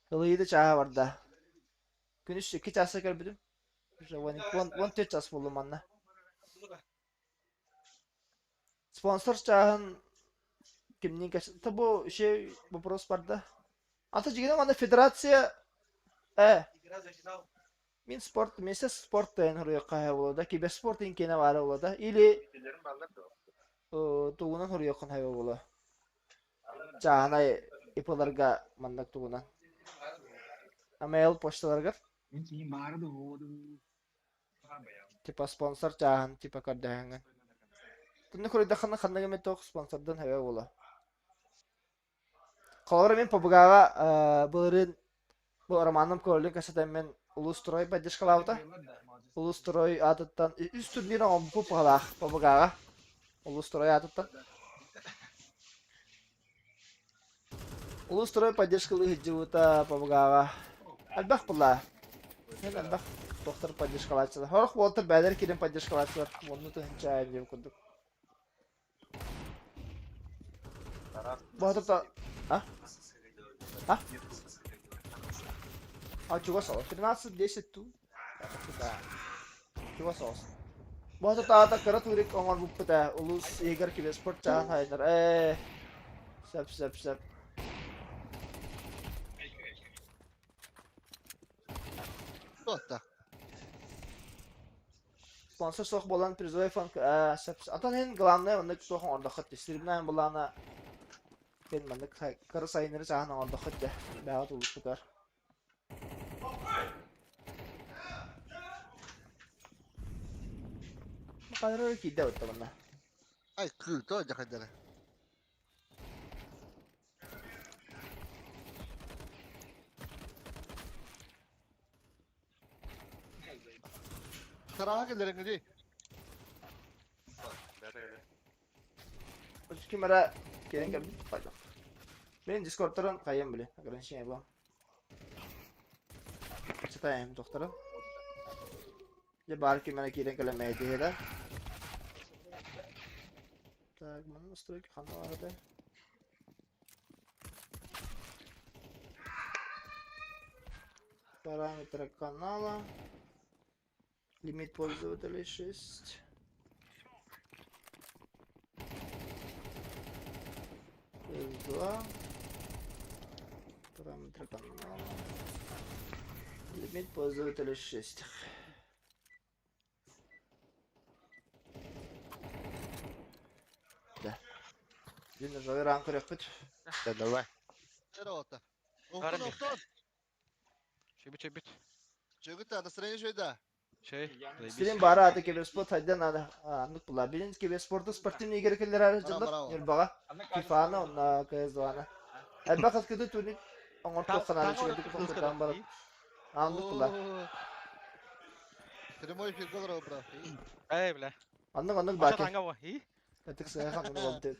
Hılıyı da çağa vardı. Günüş 2 çasa gelbidim. İşte one tet ças buldum anla. Sponsor çağın kimliğin kaçtı. Tabi bu şey bu prosperda. Ata jigine manda federatsiya Min sport, mesela sport da en hırıya kaya olada ki be sport inkene var olada. İli tuğunan hırıya kan haya ola. Cahana ipalarga mandak tuğunan. Amail postalarga. Tipa sponsor cahan, tipa kardahangan. Tunne hırıya dakana kandaga metok sponsordan haya ola. Kalora min pabugaga bırın bu aramanım kollin kasatan men Ulustroy поддержкалаута. Ulustroy атыттан үз турнир он бу палах пабагага. Ulustroy атыттан. Ulustroy поддержкалы хиджута пабагага. Албах була. Мен албах доктор поддержкалачылар. Хорох болтыр бәдер кирен поддержкалачылар. Мону тынча деп курдук. Бу атытта А чего сало? 13-10 ту. Чего сало? Бо та карат турик омар бупта улус игр ки спорт чаан хайдар. Сап.
Тота.
Спонсор сох болан призовой фан сап. Атан ен главное он сох орда хат стримнан болана. Кен мандык кар сайныр чаан орда хат. Баат улус бутар. Makadaro kita betul mana?
Ay, kuto aja kadar. Sarah ke dereng aja.
Terus gimana? Kira kan apa? Ben Discord terang kayam beli. Agar sih ya bang. Setayam dokter. ये बाहर की मैंने कीड़े कलर में दे रहा так मन настройки खाना आ रहा है параметры канала лимит пользователей 6 2 параметры канала лимит пользователей 6 Дин жай ранг репет.
Да давай. Рота. Офтон.
Чебит.
Чегит настроение шойда.
Стрим бара аты киберспорт хайдан аннык була. Билинс киберспорту спортивный игрекелер арасында Нурбага. FIFA-ны, онна CS-ны. Әлбә кыскыды турнир оңор токканары чыгып токтан барат. Аннык була.
Прямой эфир болар бра.
Бля.
Аннык баки. Тетик сая ханны болду.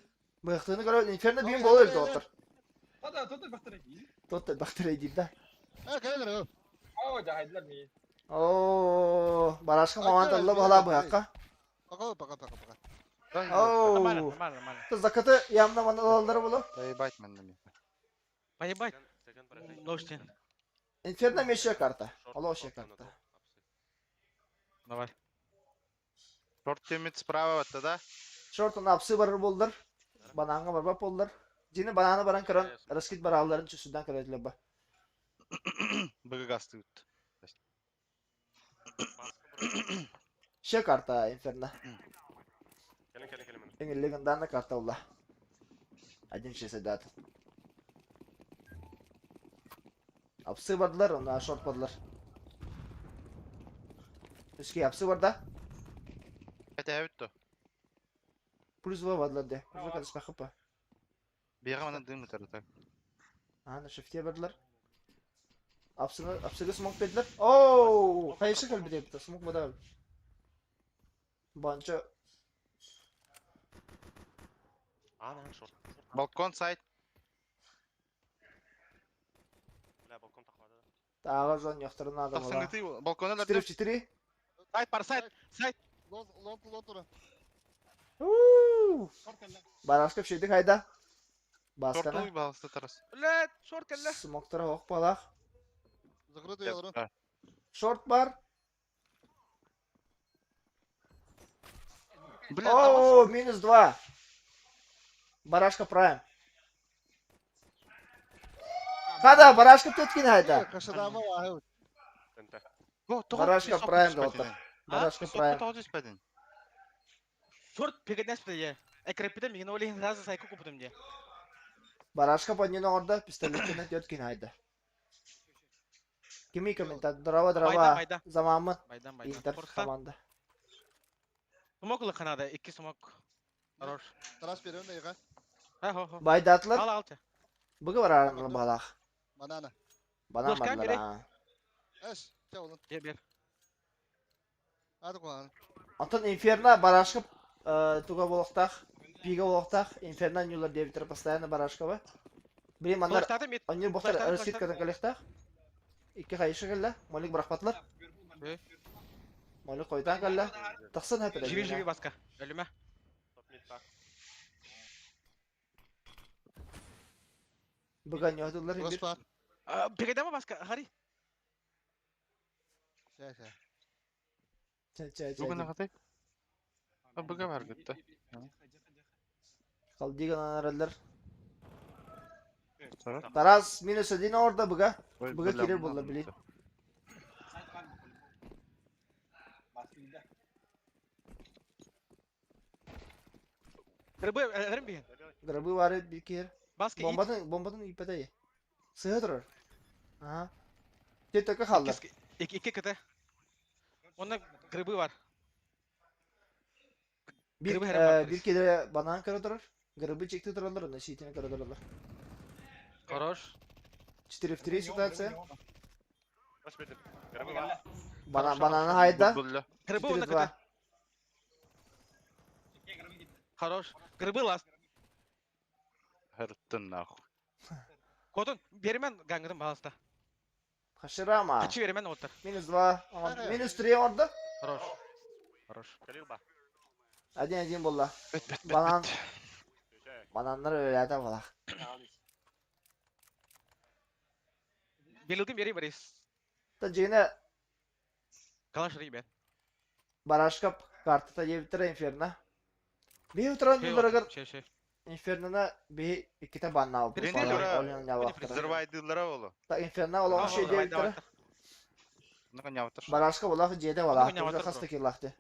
Мыхтыны көрөп инферно бим болор доктор. Тотта бактерия дейт да.
Келер.
О, барашка маманталла бала бакка.
Пока.
О. Ты закаты ямна маналалдары боло?
Поебать мен.
Поебать. Лоштин.
Инферно мешая карта. Лошая карта.
Давай. Шорт темит справа вот да?
Шортун апсы бар болдыр. Бананга барба болдыр. Жини бананы баран кыран раскит баралларын чүсүдөн кыратылып ба.
Быгы гастыт.
Ше карта инферно. Эң легендарный карта ула. 1.60. Апсы бардылар, она шорт бардылар. Эски апсы барда?
Это өттү.
Плюс 2 бардылар де. Уже кадыс бақыпа.
Бияга мана дым өтөр так.
На шифте бардылар. Апсыга смок бедилер. Оу, кайсы калби депті, смок бада. Банча.
Балкон сайт.
Тағы зон яқтырын адам ола.
Балкона да.
Стриф 4.
Сайт бар сайт.
Лон тура.
Barashka bir şeydi hayda. Baskana.
Шортлы балысты тарас.
Ulan short kelle.
Smoktara hok balak.
Zıkırı duyuyorum.
Short var.
Бля,
О, минус 2. Барашка прайм. Хада, барашка теткин hayda.
Kaşadama var.
Барашка прайм da otur. Барашка прайм.
Short pegednes pide. Ekrepide mi oli razı sayko kupudum diye.
Барашка подняла орда, пистолетine теткин hayda. Kimi komentar? Дрова.
Майдан.
Zamanı.
Baydan.
Inter komanda.
Smokla kanada 2 smok. Хорош.
Taras veriyorum da yıka.
Ho.
Baydatlar.
Al.
Bugü var aranlı balak.
Banana.
Bana
Başka
varlar
biri?
ha.
Eş. Çal oğlum.
Bir.
Hadi kulağını.
Антон Инферно барашка туга болохтах, пига болохтах, Инферно нюлар девитер постоянно барашкова. Блин, мандар они бохтар ресит кадан калехтах. Икки хайшы калла, молик брахпатлар. Молик койдан калла. Тахсын хапыда.
Живи баска. Ölüme.
Бүгін нёхдылар
Burası
индир.
var.
Pegedama baska. Hari.
Бүгін ағатай. Бүгін бар күтті.
Қалдиган анаралар. Тарас минус 1 орда буга. Буга кирер болла били.
Gırбы эрем биген.
Грабы вары bir кер.
Баска.
Bombadan ipedeye. Sığdır. Aha. Tetöke kaldı.
İki kıta. Onda gırбы var.
Bir kere banan kırılır. Грибы çekti dururlar onda şiitini kırılırlar.
Хорош.
4 в 3 ситуация.
Грибы
Бананы hayda.
Gırбы onda kıta. Хорош. Gırбы last.
Hırttın nahу.
Kodun verimen gangırın balasta.
Kaşıra ama.
Kaçı verimen otur.
Minus 2. Minus 3 orada.
Хорош.
Один bolla. Bananlar öyle de valla.
Belirgin biri varis.
Ta yine
Kalaş ribe.
barashka kartı da yevtire Inferno. Bir utıran yıllar agar
Şey.
Inferno'na bir iki de banna aldı.
Зырвайдылара болу.
Ta Inferno olan şey yevtire.
Нага няватыр.
Barashka bolla jede valla. Bir hasta kirlahtı.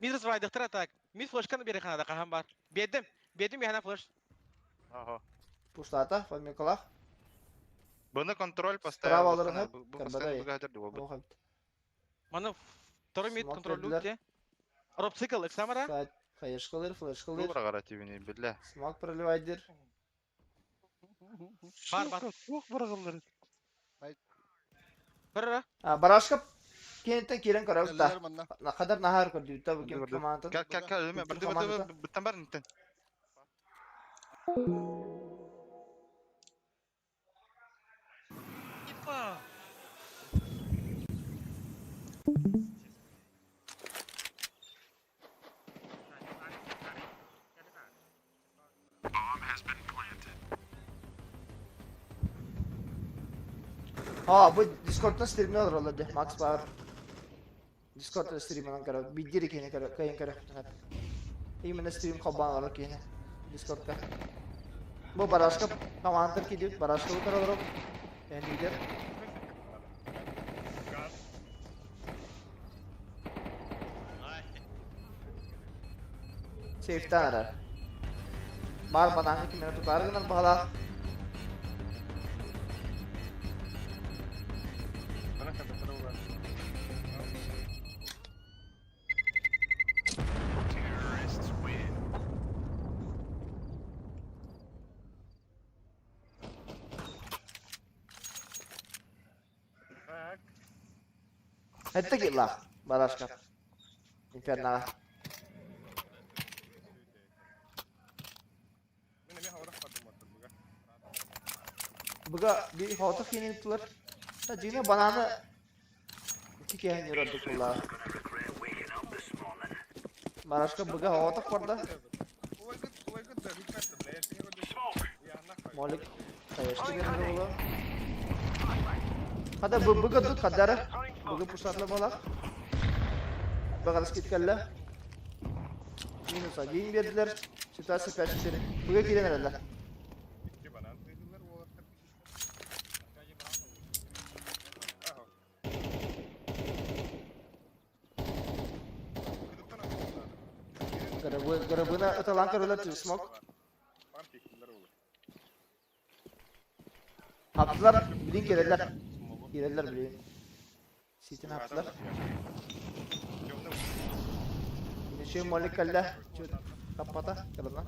Мидрс вайдыктыр атак. Мис флешканы бери канада кахан бар. Бедим яна флеш.
Ага.
Пустата, фамикалах.
Бұны контроль
Справа
поставил.
алырын hep.
Бұл постоянно бұғадыр деп ол.
Охал.
Маны второй мид
Смог
контроль
verdiler.
лукте. Роп цикл эксамара.
Saat kayış kılır, flash
Бұл
kılır.
бұра қаративіне білі.
Smoke проливайдыр.
Бар.
Ох, бұра қалдыр.
Бара.
Barashka kentten kiren karak
Eller
da.
manna.
Ne kadar nahar kurdu tabi ki komandın.
Gel, ölme. Bitten var nitten.
Ha bu Discord'da stream'de olur oldu. Max Power. Discord'da stream'den karak. Bir diri kene karak, kayın karak. İyi mi stream kaban olur kene. Discord'da. Bu barashka commander ki diyor. Barashka bu kadar olur. Yani lider. Safe'den arar. Bar banana ki merak tutar gana bahala. Hette gilla. Barashka. Inferno. Buga bir hotak yeni tular. Ta jine banana iki kehen yaradık valla. Barashka buga havatak vardı. Molik kayıştı bir oğlu. Hadi buga tut kadar. Buga pusatla balak. Bakalım kitkelle. Minusa giyin verdiler. Situasi peşleri. Buga giren herhalde. Garabına atalan karılar tüm smoke. Haptılar, bilin gelirler. Gelirler bilin. Sitin haptılar. Yine şey molik kaldı. Kapata, karına.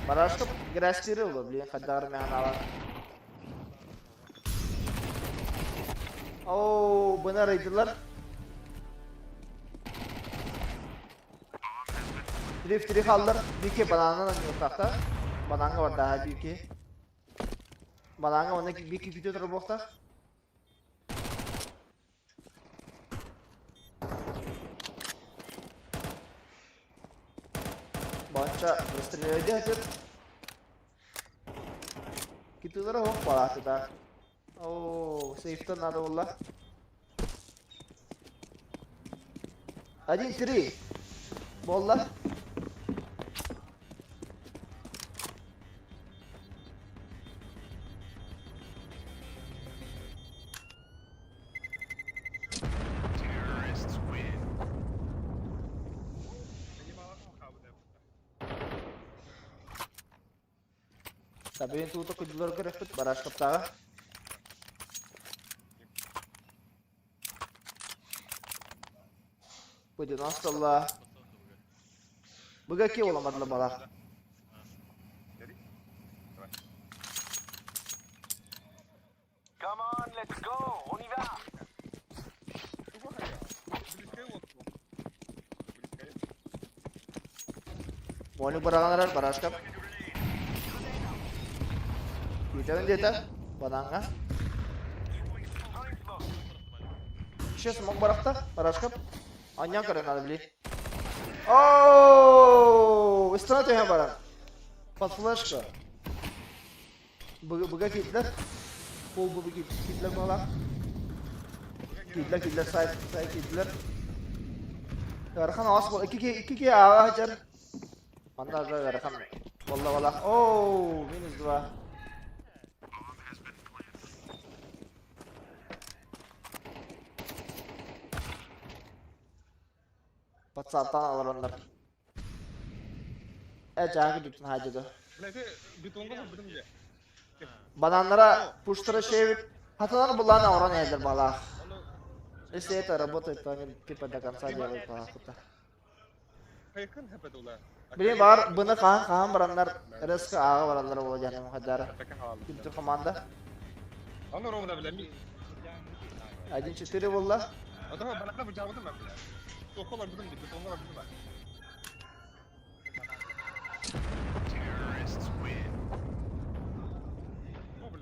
Barashka grassleri olur bilin. Kadar mehanalar. Oo, bana raydılar. Drift aldılar. Bir ke banana yok hatta. Banana var daha bir ke. Banana ona bir ke video tarafta. Banca restreledi hacer. Gitu taraf hok pala kita. Oh, safety nada valla. Hadi tiri. Bolla. Sabihin tutok ko dulur ko repot baras kapta. Pwede nasıl Buga ki olamadı bala.
Come on, let's go. On y va.
Morning barangalar baraskap. Kita deta bananga. Şey smoke barakta baraskap. Anya karena beli. Oh, istirahat ya barang. Pas flash ka. Buga kitler. Bu kitler malah. Kitler side kitler. Garkan awas bol iki ajar. Mantap garkan. Wallah. Oh, minus 2. Patsatan alırlar. Jangan tutun hacıda. Bananlara puştura şey hatalar bulan oran eder bala. Если это работает, то они типа до конца делают плохо. Блин, бар, bunu kahan baranlar risk ağa baranlar olacağını muhaddara. Bütün komanda.
Onu Roma'da bilemi.
Adin 4 valla.
Adama bana bu cevabı mı? Tokalar bizim gibi, tokalar bizim var.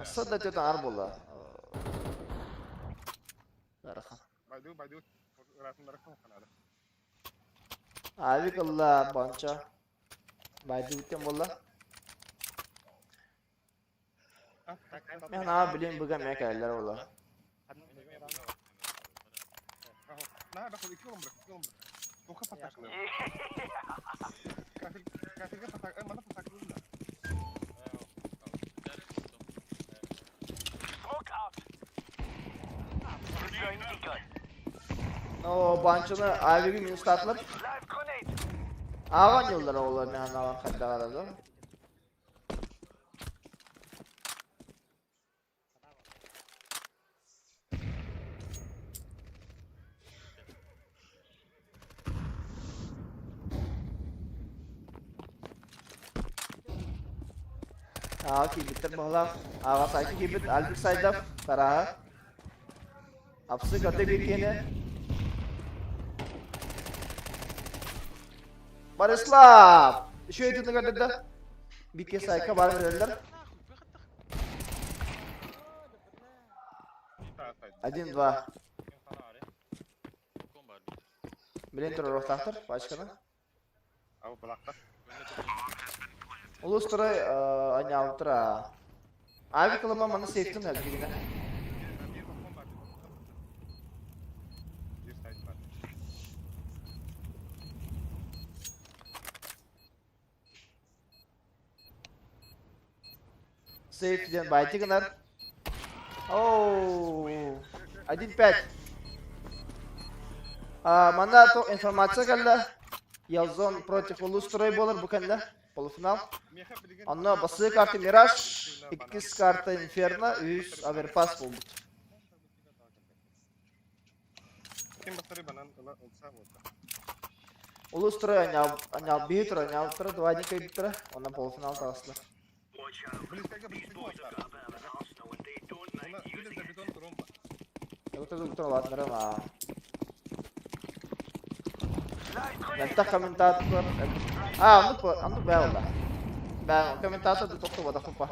Asıl da ağır bolla. Darhan.
Baydu. Rasımları kanalı.
Abi kalla banca. Baydu bitem bolla. Ben abi bileyim bugün ne kadarlar bolla.
Nah, bakal iki oğlum bırak. Toka pataklı. Kafirge patak, mana pataklı da.
Smoke out. Deploying decoy.
O bançını abi minus tatlıp.
Live grenade.
Ağan yollara olur ne anlamam kadar Kibitler bahla. Ağa sayki kibit aldık sayda para. Apsı katı bir kene. Barislav. Şu etini kadar bir kez sayka var verirler. Один, два. Bilen turur ortaktır başkanı.
Abi bulakta.
Ulus turay anyal tura. Abi kılama bana safe'tin her birine.
Bir site var.
Safe diyen bayti kadar. Oh, 1-5. Manda to информация geldi. Ялзон против Улустрой болар bu kanda. Полуфинал. Anna bası kartı Mirage, 2 kartı Inferno, 3 Averpass buldu.
Kim basarı bana olsa olsa.
Улустрой anyal bir tur anyal tur 2 kayıp tur. Ona полуфинал taslı.
Близко basar. Ona bir de beton tromba.
Yok tur var ama. Nanti komentator. Untuk bela. Ben komentator da toktu vada kupa.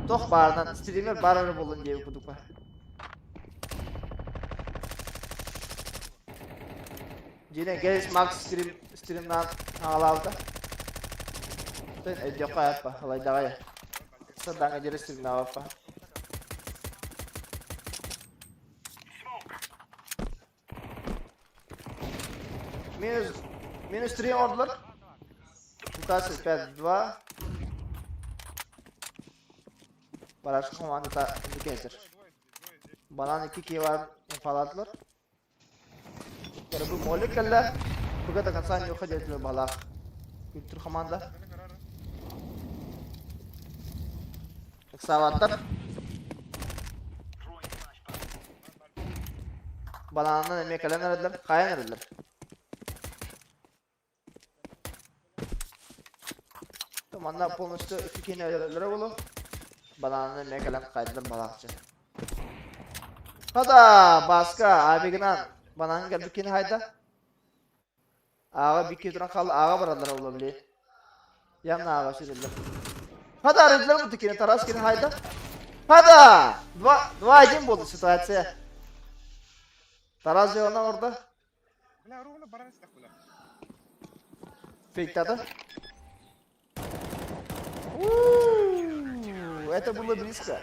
Tok bardan streamer bararı bulun diye okuduk var. Yine geç max stream'dan ağlavdı. Ben ediyor kayıp pa. Halay da ya. Sedang aja stream'dan apa. Minus 3 order. Мутация 5-2. Baraj komanda indicator. Banan 2 key var infaladılar. Bu moleküller bu kadar kansan yok ediyor balak. Kültür komanda. Savatlar. Bananın emekalen nerediler? Kaya nerediler? Manda полностью 2 кинолere bulu. Bananın mekalan kaydılar balakçı. Hada başka abi gınan bananın geldi kini hayda. Ağa bir kez kaldı ağa baralar olabilir. Yanına ağa şiriller. Hada arıcılar bu dikini taras kini hayda. Hada два один buldu situasiya. Taraz yana orada. Fake tadı. Это было близко.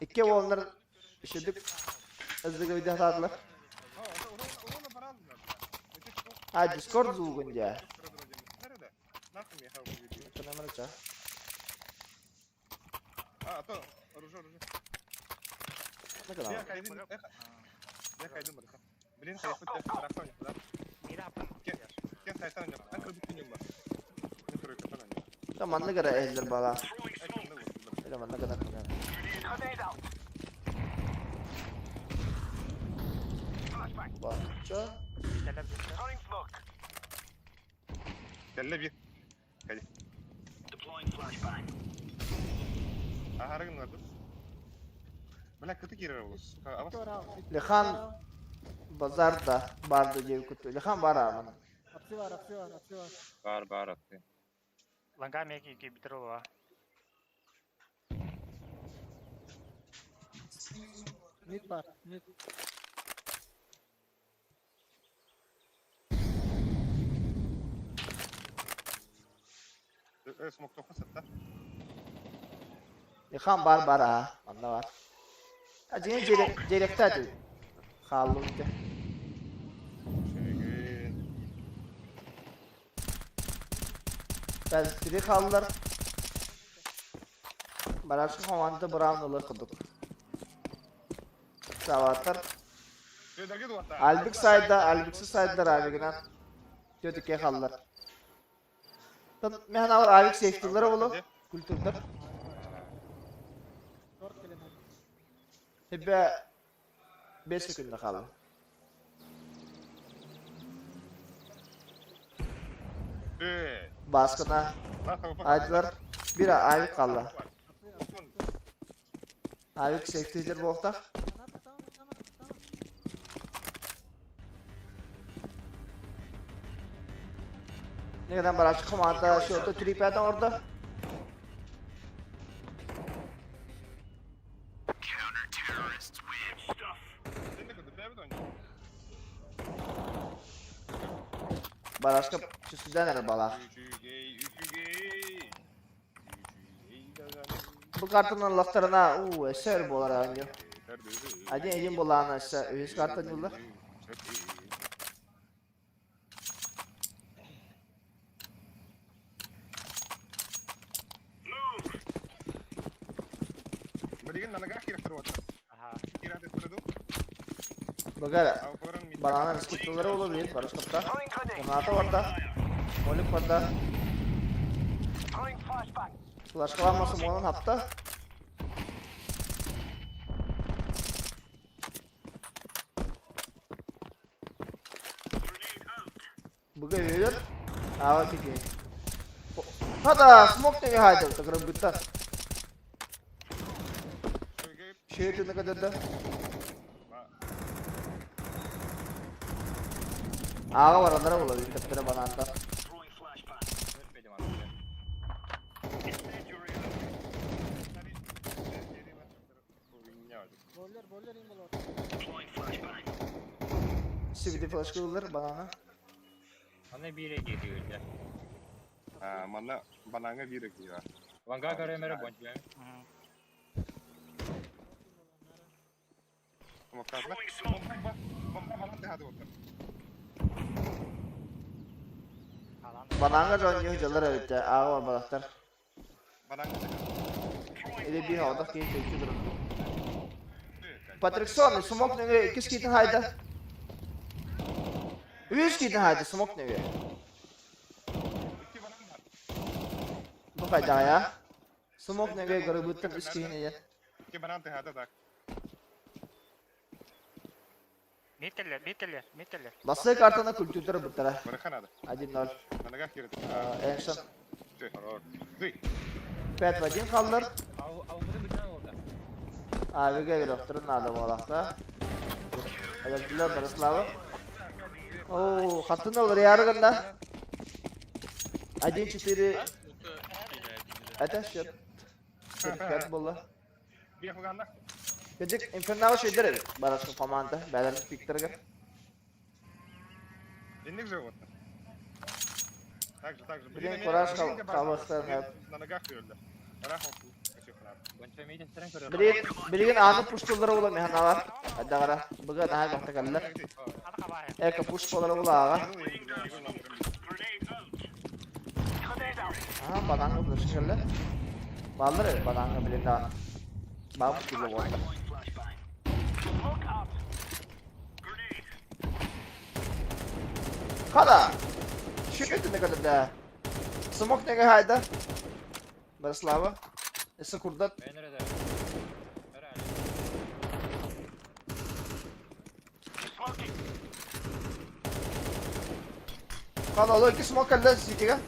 İki onlar işledik. Hızlı video atarlar. Ha Discord zulgunca. Kenapa aja?
То оружие.
Ne kadar?
Я кайдым барыха. Блин, я хоть хорошо не да. Кен сайтан yok. Ben kırdık benim var. Ne soruyor kafana ne?
Tamam ne kadar ehlir bala. Tamam ne kadar. Bakça.
Kelle bir. Hadi. Haragın vardı. Bana kötü girer olur.
Lehan Bazarda barda diye kutu. Lehan var ama.
Hapsi var.
Var attı.
Langa meki ki bitir o var. Mid var. Mid.
Smoke topu sattı.
Lehan var ha. Anda var. Acıya celekte hadi. Kaldım ki. Ben biri kaldılar. Baraj komanda Brown'la kıldık. Savatlar. Albik side'da abi günen. Diyorduk ya kaldılar. Mehna var Albik safety'ları olu. Kültürler. Hebe 5 sekunda kaldı. Baskına aydılar. Bir aylık kaldı. Aylık safety'ler bu hafta. Ne kadar baraj komanda şu orada tripeden orada. Baraşka çüsüden er balak. Bu kartının laftarına eser bolar anyo. Hadi edin bolağına ise üyüz kartın yollar. Bagara, banana biskütleri olabilir Baraşka'da. Onata var da. Molik var da. Flashkalanmasın onun hafta. Bugün yürür. Ağa kiki. Hada smoke ne haydi takırım bitti. Şey ne kadar da. Ağa var onlara bulabilir kaptara bana anda.
Boiler in bolar.
Şimdi flash kılır bana.
Ana bire geliyor ya.
Mana bananga bir ekliyor.
Vanga kare mere bonç ya.
Ama kalma. Bomba falan da hadi bakalım.
Bananga john hocalar evet ağa var balaklar.
Bananga.
Ele bir havada keyif çekiyor durum. Patrickson smoke ne ikisi kitin hayda. Üç kitin hayda smoke ne? Bu kayda ya. Smoke ne göre bütün üç kitin ya.
Ki banan da hadi bak.
Meteller.
Baslı kartına kültürleri bu tara.
Bırakın hadi.
Hadi nol.
Bananga kirit.
En son.
Duy.
Pet vajin kaldır.
Avukatın bir tane orada.
Abi gel doktorun adı balakta. Ada bilang Baraslava. Oh, katında olur yargında. Один 4. Это счет. Sertifikat bolla.
Bir yapıganda.
Kedik infernal şeyler Baraska komanda. Belen piktirge.
İndik живот. Так же.
Блин, Кураж калбастан hep.
На ногах yürüdü. Рахов.
Bilgin anı puştuları ola mehana var. Hadi gara. Bugün daha bakta kallar. Eka puştuları ola ağa. Aha badanga buluşu kallar. Ballar evet badanga bilin daha. Bağmış gibi bu arada. Kada! Şu ne kadar da. Smoke ne hayda? Baraslava. Esa kurdat. Kada lo iki smoke kaldı sitiga.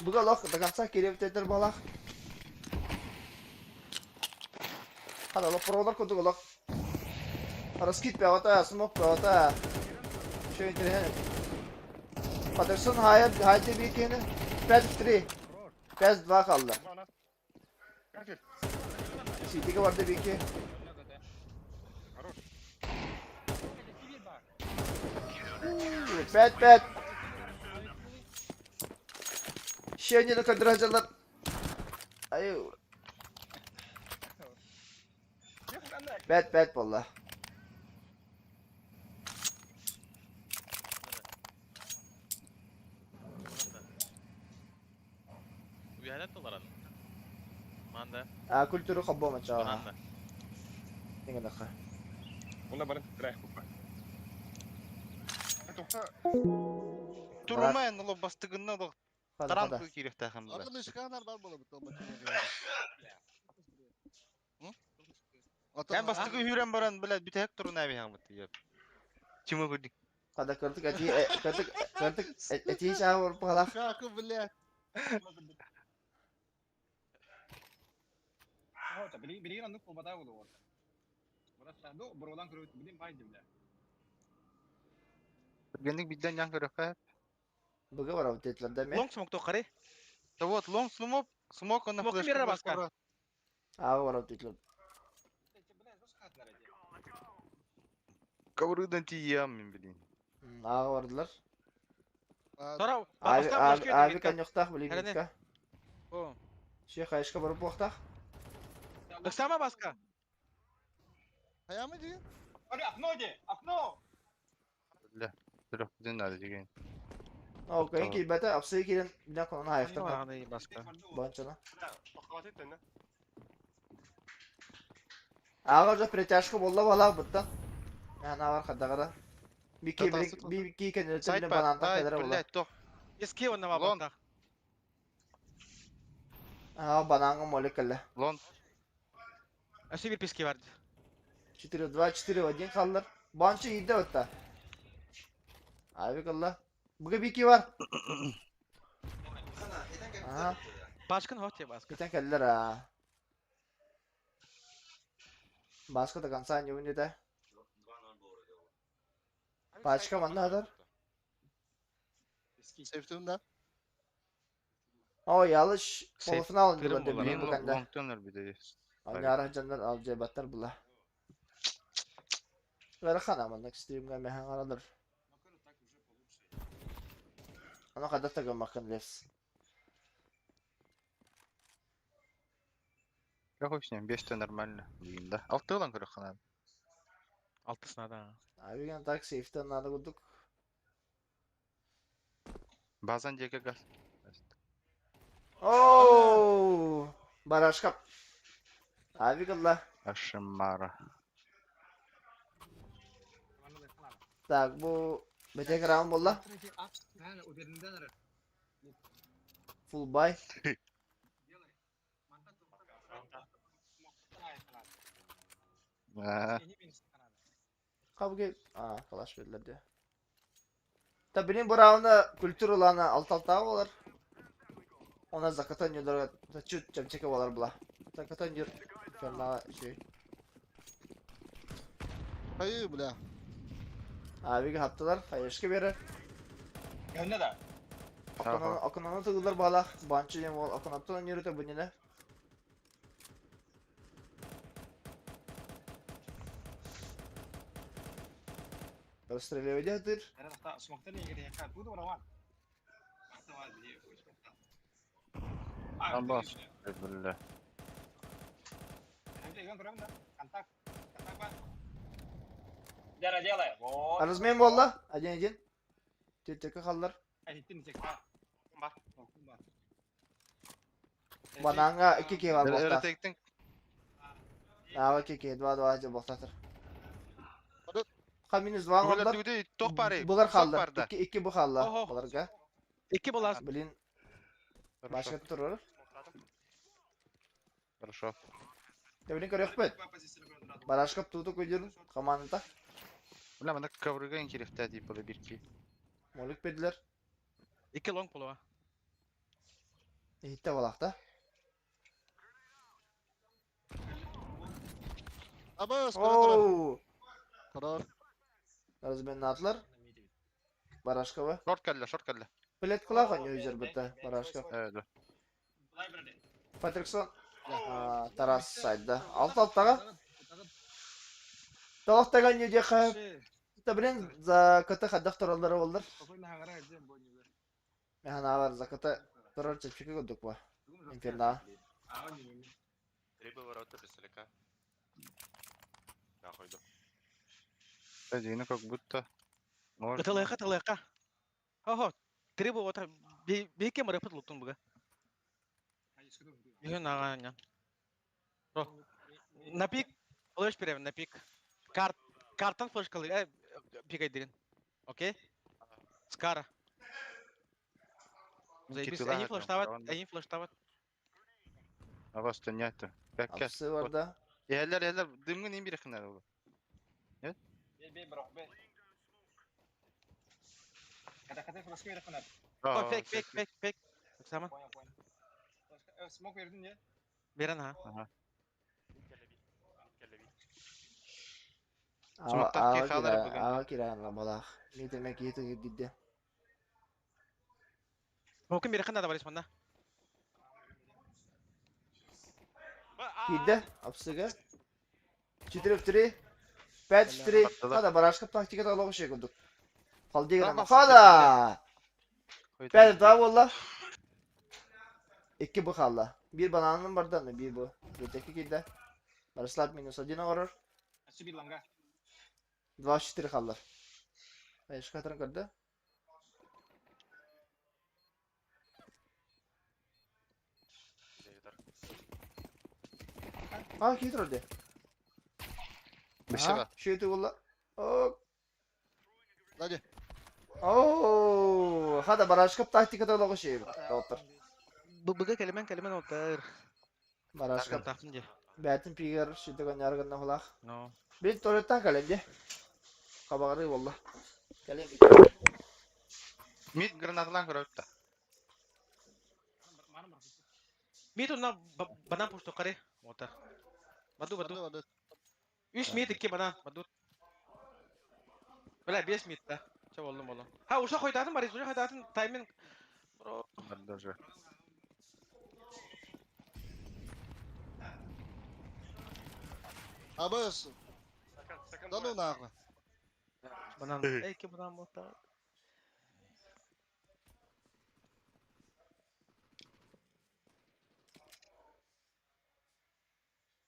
Buga loh dagansa kiri teter balak. Kada lo prolar kodu loh. Harus kit pewata smoke pewata. Şey interne. Patterson haydi bir tane. Pad 3. Pad 2 kaldı. Sitiga vardı bir iki. Pad. Şey ne kadar acılar. Ayo. Pad valla.
Uyalat olarak. Manda.
Kültürü kablo maçı.
Manda.
Tinggal naka.
Buna bana try kupa.
Durmayın ulan bastığında da. Taran kirek takım.
Arkada çıkanlar var bana bu tombak.
Ben bastığı hüren baran bile bir tek turun abi hamıtı yap. Kimi gördük?
Kada kırtık eti şahur palak.
Şakı bile.
Oh, beli nanti ko bataw do. Basta do berulang kerut beli main jemla.
Gendik bizden yan körek ha.
Buga var o tetlerde mi?
Long smoke to kare. Вот, long smoke ona
Smoke mirror baska.
Ağa var o tetlerde.
Kavrudan tiyam min bilin.
Ağa vardılar.
Sonra
Abi kan yoktaq bileyim ka.
O.
Şey kayışka barıp boktaq.
Baksana başka.
Hayal mı diyor?
Hadi akno de. Akno.
Dur. Dur. Din hadi digen.
Okey ki bete apsayı kirin bina konan hayaftan.
Var ne başka.
Bonçana. Ağaca pretyaşka bolla bala buttan. Yani var kadagara. Bir iki kendine tebine banantak kadar bolla.
Eski onda mı bakta?
Bananga molekülle.
Lon.
Aşı bir piski vardı.
4-2-4-1 kaldır. Bançı iyiydi hatta. Abi kalla. Bugün bir iki var. Aha.
Başkan hot ya başkan.
Bir tane keller ha. Başka da kansan yuvun de. Başka bana hadar.
Safety'unda.
O yanlış. Olufunu alın diyorlar
Benim
demin bu kanda.
long döner bir de.
Aynı ara canlar al cebatlar bula. Ver kana mandak isteyeyim ben mehan aradır. Ana kadar takım bakın lefs.
Ya hoş ne? 5 de normal. Liginde. 6 lan kırık abi.
Altısına da.
Abi gen tak safety'den adı kurduk.
Bazen jeke gaz.
Ooo! Baraj kap. Abi kalla.
Aşımara.
Tak bu betek round bolla. Full buy. Kabul et. Kalaş verirler diye. Tabi benim bu roundda kültür olana alt olur. Ona zakatan yollara çüt çemçeke olar bula. Zakatan yol. Fena şey.
Hayır bula.
Abi hattılar. Hayışkı verir.
Gönde de.
Akınana tıgılar bala. Bançı yem ol. Akınattan yürüte bunine. Australia'dadır.
Ambas. Billah.
Arızmayın bolla. Acen acen. Tütteki kallar. Bananga 2 var bokta.
Tektin.
Ağa 2 dua acı boktatır. Kaminiz var
Bular
onlar.
düğde tok bari.
Bular kaldı. 2 bu kaldı. Bularga.
2 bular.
Bilin. Başka turur.
Хорошо.
Bilin körük bet. Barashkap tutu koyuyoruz. Kamanında.
Ulan bana kavruga en kirifte deyip böyle bir ki.
Molik bediler.
2 long pulu var.
Hitte balakta.
Ama
Ooo.
Karar.
Arızmen atlar. Barashkapa.
Short kelle.
Bilet kulak oynuyor yüzer bitti. Barashkap.
Evet.
Patrickson. Taras sayda. Alttaga. Tavaktaga nüce kayıp. Tabirin zakata kaddak toralları oldur. Mehana var zakata toral çepçeki gördük bu. Inferna.
Один как будто. Может.
Тылыка. Хо. Трибу вот беке мырыпыт луктун буга. Йон наган. На пик. Флеш перевен на пик. Картан флеш калыр. Пик айдырын. Окей? Скара. Заебись. Они флештават.
А вас то нету.
Apsı var da.
Yerler dımgın in bir yakınlar olur. Evet?
Kata flash kira kanat. Oh, fake. Sama. Smoke verdin ya. Veren ha.
Aha.
Ağa kira balak. Ne demek yeti giddi.
Mungkin bir kanat var ismanda.
Giddi. Apsıga. 4-3. 5-3. Hadi barashkap taktik atalım şey gördük. Kaldı gene. Hadi.
Bəli, daha valla. 2 bu xalla. Bir bananın bardan mı? Bir bu. Öteki kilde. Barışlat -1 olur. 24 xallar. Eş katırın kırdı. Ha, kidir orada.
Bir şey var.
Şu eti valla. Oh.
Hadi.
Oo, hadi barışkap taktikada logo şey. Doktor.
Bıga kelimen otar.
Barışkap.
Taktım diye.
Bətin pigar şiddə göndərgəndə falan.
No.
Bir tuvaletdən gələm de. Qabağırı valla. Gələm.
Mid granatlan kırıp da. Mid ondan bana push tokare. Otar. Badu. 3 mid 2 bana. Badu. Böyle 5 mid de. Çab oldum. Ha uşak koydadın bari. Uşak koydadın timing. Bro.
Даже.
Abas. Danu nakla.
Bana. Ki bana motor.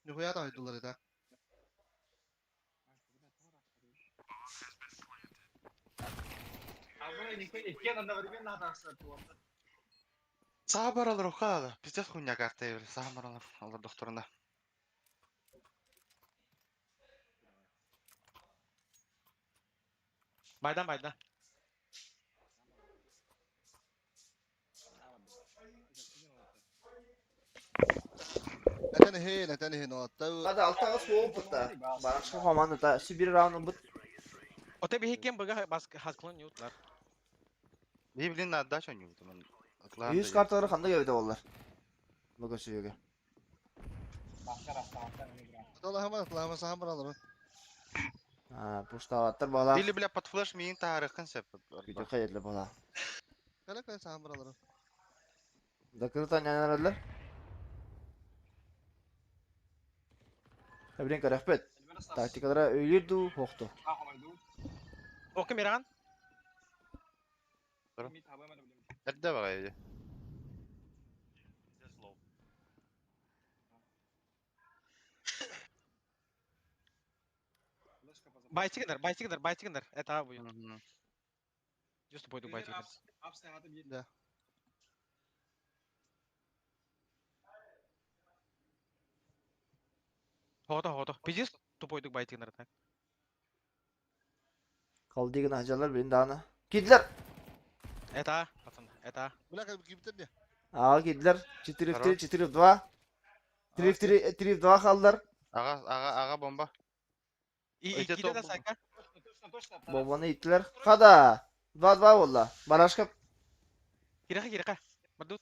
Yuhuya da haydular da.
Sabar alır o kadar. Pizza хуйня карта öyle. Sabar alır doktoruna. Baydan.
Neten he no.
Hadi alttağı soğuk butta. Barışkap komanda da. Sibir round'un but.
O tabi hekken baga baskı hasklın yutlar.
İyi bilin daha çok yuttum.
100 kartları xanda gövdə ollar. Bu köşüyə.
Allah'ıma sahan buraları.
Ha, pushtavatlar bala.
Dili bile pat flash miyin tarixin sepet.
Video qayetli bala.
Kale sahan buraları.
Dakırtan yanarlar. Təbrin rəhbət. Taktikalara öyrüdü, hoxdu.
Oku Miran.
Nerede var ya?
Байчи кедер. Это bu. Just пойду байчи кедер.
Да.
Хото. Пиздец тупойдuk байчи кедер так.
Qaldı hacalar birini dağına. Gitdiler.
Это, пацан, это.
Bırak gibi de.
Ağa gitdiler. 4-2. 3-2 kaldılar.
Ağa bomba.
İki de sayka.
Bombanı ittiler. Kada. 2-2 valla. Barışkap.
Gireka. Badut.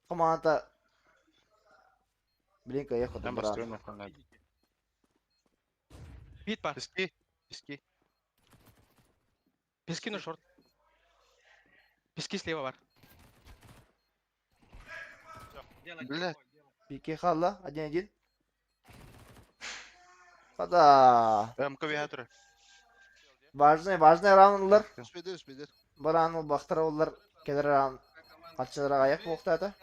Komanda. Blinka yakaladı.
Ben basıyorum efendim.
Bit par.
Пески.
Пески на шорт. Пески слева var.
Блядь.
Piki kalla. Один. Kada.
МК виатор.
Важный раундlar.
Üspeder.
Bu round baxtıra onlar kelir round. Qaççılara ayak boqtadı.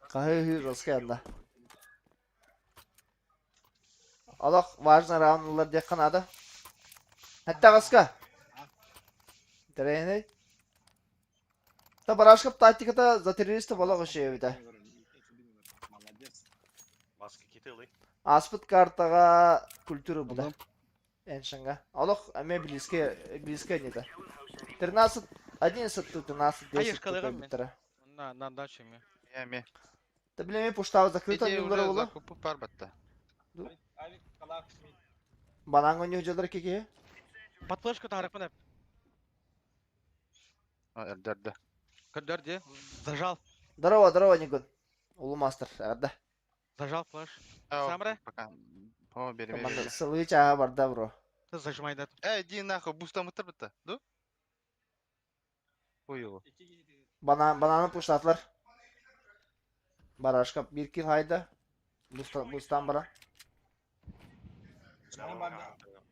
Kahve roskanda. Allah важный раундlar diye kanadı. Hatta qaska. Тренер. Та барашкап тактиката за террориста бола qo'shay edi.
Маска кителый.
Аспыт картага культура була. Эншанга. Алох, аме близко не-то. 11 тут у нас 10.
На даче мне.
Ями.
Ты блин, пуштава закрыто, не было.
Пар батта.
Бананго не уделар кеке.
Под флешку тариф не.
Эрдерде.
Кадерде. Зажал.
Здорово, Нигун. Улу мастер, да.
Зажал флеш. Самре?
Пока. О, бери.
Команда сылы чаға барда, бро.
Ты зажимай да.
Иди нахуй, бустам утырбыта. Ду? Ой его.
Bananı puşlatlar. Barashkap 1 kill hayda. Bustan bara.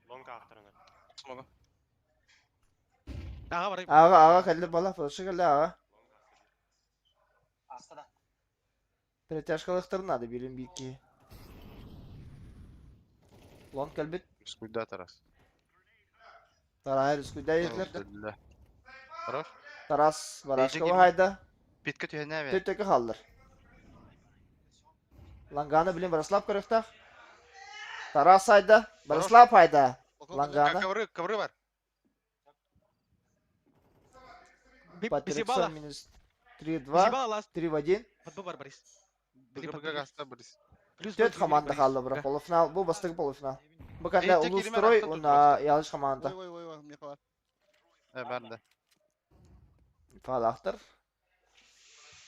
Смога. Ağa var.
Ağa geldi bala fırışı geldi ağa. Третьяшкалыктарын надо билим бики. Long келбит.
Скуда Тарас.
Тарайыр скуда етлер.
Alhamdulillah. Хорош.
Тарас барашка
Нейже
хайда.
Питке түйене бе.
Төттөкө халдыр. Ланганы билим Бараслав көрөктак. Тарас хайда. Бараслав хайда. Ланганы.
Ковры var.
Патриксон минус 3-2. 3 в 1.
Футбол бар, Борис.
Төт команда қалды бірақ полуфинал. Бұл бастығы полуфинал. Бұл кәнде Улустрой, оны ялыш команда.
Ой, Михаил.
Ben de.
Фалақтыр.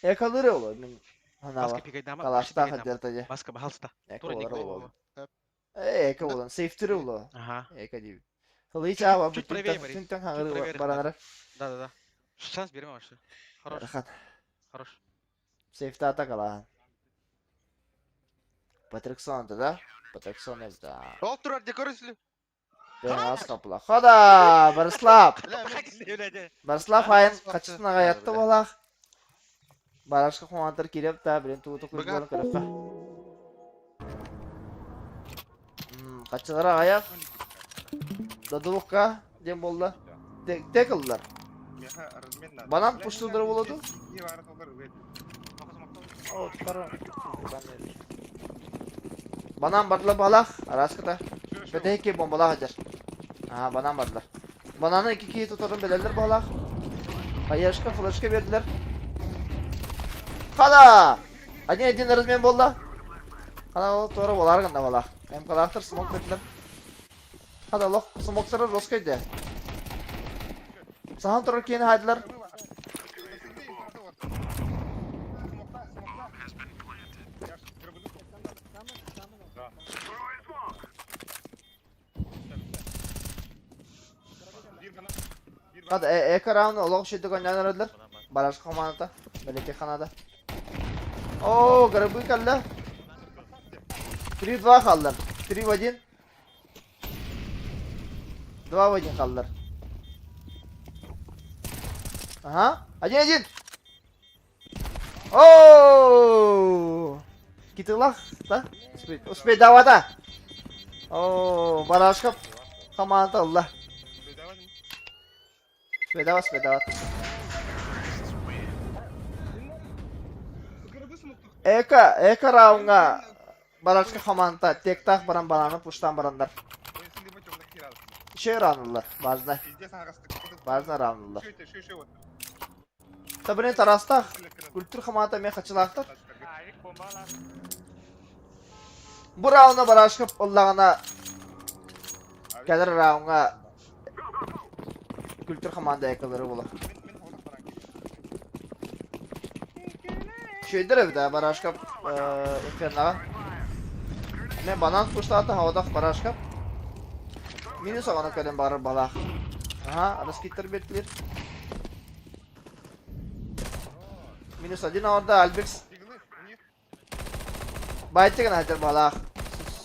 Экалыры олы. Мен ханава. Калашта қадертаде.
Басқа бахалста.
Экалыры олы. Эка олын. Сейфтірі олы. Эка дейбі. Хылыйч ава.
Чуть правее, Борис.
Түнтен хаңыры баранары.
Да. Шанс берем вообще. Хорош.
Рахан.
Хорош.
Сейфті атак алаған. Патриксон да? Патриксон езді.
Ол тұрар, декорыслы.
Ben az kapıla. Hada Barislav. Barislav ayın kaçısına gayattı bolaq. Barашқа қуантыр келіп та бірін туыты көзболын көріппі. Қачылары аяқ. Дадылыққа дем болды. Тек ылдылар. Банан пұштылдыры болады? Банан бардылы балақ. Арасқыта. Бәті еке бомбалақ әдер. Банан бардылар. Бананы 2 тұтарын белелер балақ. Қаяшқа, флешқа берділер. Қада! Один размен болды. Қада ол торы боларғында балақ. Әмкалақтыр смок берділер. Қада лоқ смоктары роскайды. Саған тұрыр кейін хайдылар. Hadi Eka round'u olaq şeyde gönderdiler. Baraj komanda, Melike kanada. Oo, garibı kaldı. 3-2 kaldılar. 3-1. 2-1 kaldılar. Aha, один. Oo! Gittiler da. Uspey davada. Oo, baraj komanda Allah. Bedava. Eka raunga barajka komanda tek tak baran bananı puştan baranlar. Şey raunlar bazda. Bazda raunlar. Tabii tarasta kültür komanda me kaçılaktır. Bu raunga barajka Allah'ına gelir raunga kültür komanda yakaları bula. Şeydir evi de barajka Inferno'ga. Ne banan kuşta havada barajka. Minus ona kadar barır balak. Aha, ada skitter bekler. Minus один orada Albex. Bayıtı kan hacer balak.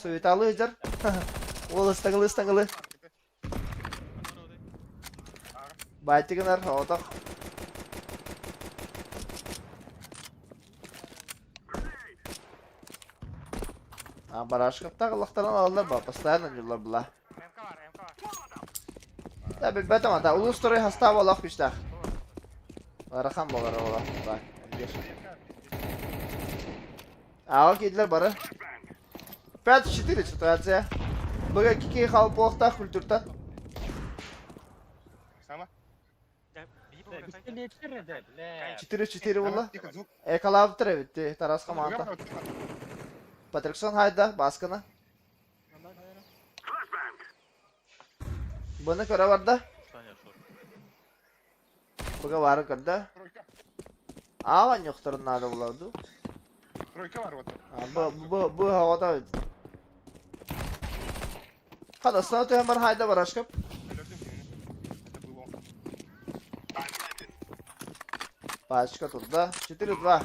Suyutalı hacer. Ol ıstağılı. Bayıtı kan havada. Barashkapta Allah'tan alırlar bak. Pastayan önceler bula. Tabi betam ata. Ulusturayı hasta balak piştak. Rakam balar ola. Bak. Ağa kediler barı. 5-4 ситуация. Бага кики халп болта культуртан.
Сама.
4-4 вала. Экалавтыр evet. Taras komanda. Patrikson hayda baskını. Bunu köre vardı. Bugün var kırdı. Ağan yoktur nada buladı. Bu havada. Kadasına da hemen hayda var aşkım. Başka turda 4-2.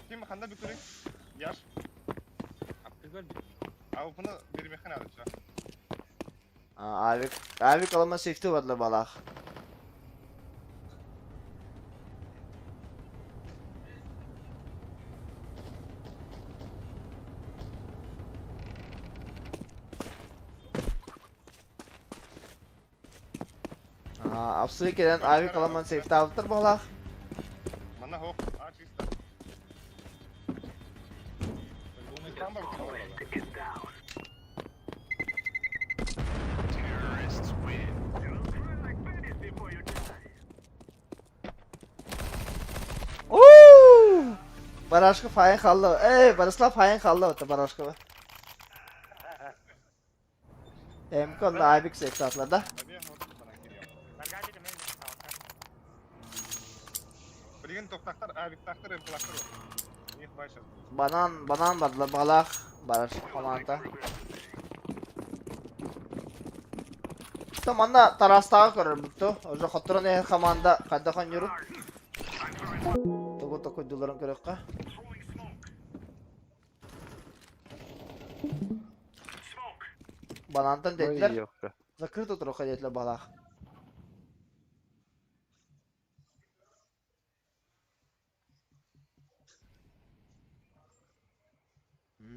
Kim kanda bir kırık? Yar.
Abi bunu bir mekan alacağım.
Abi kalama safety vardı balak. Apsıya gelen abi kalama safety aldır balak.
Bana hop. Aç işte.
Barashka fayin kaldı. Barislav fayin kaldı o da Barashka. Emkan da abi safety atladı.
Bilgin toptaklar, abiktaklar, emplaklar var. İyi başladı.
Banan vardı balak. Barash komanda. Tamanda tarastağı görür bütü. Ojo xoturan ehe komanda kaddakan yürü. Toku doların körökka. Banandan dediler. Zakır tuturu kadetler balak.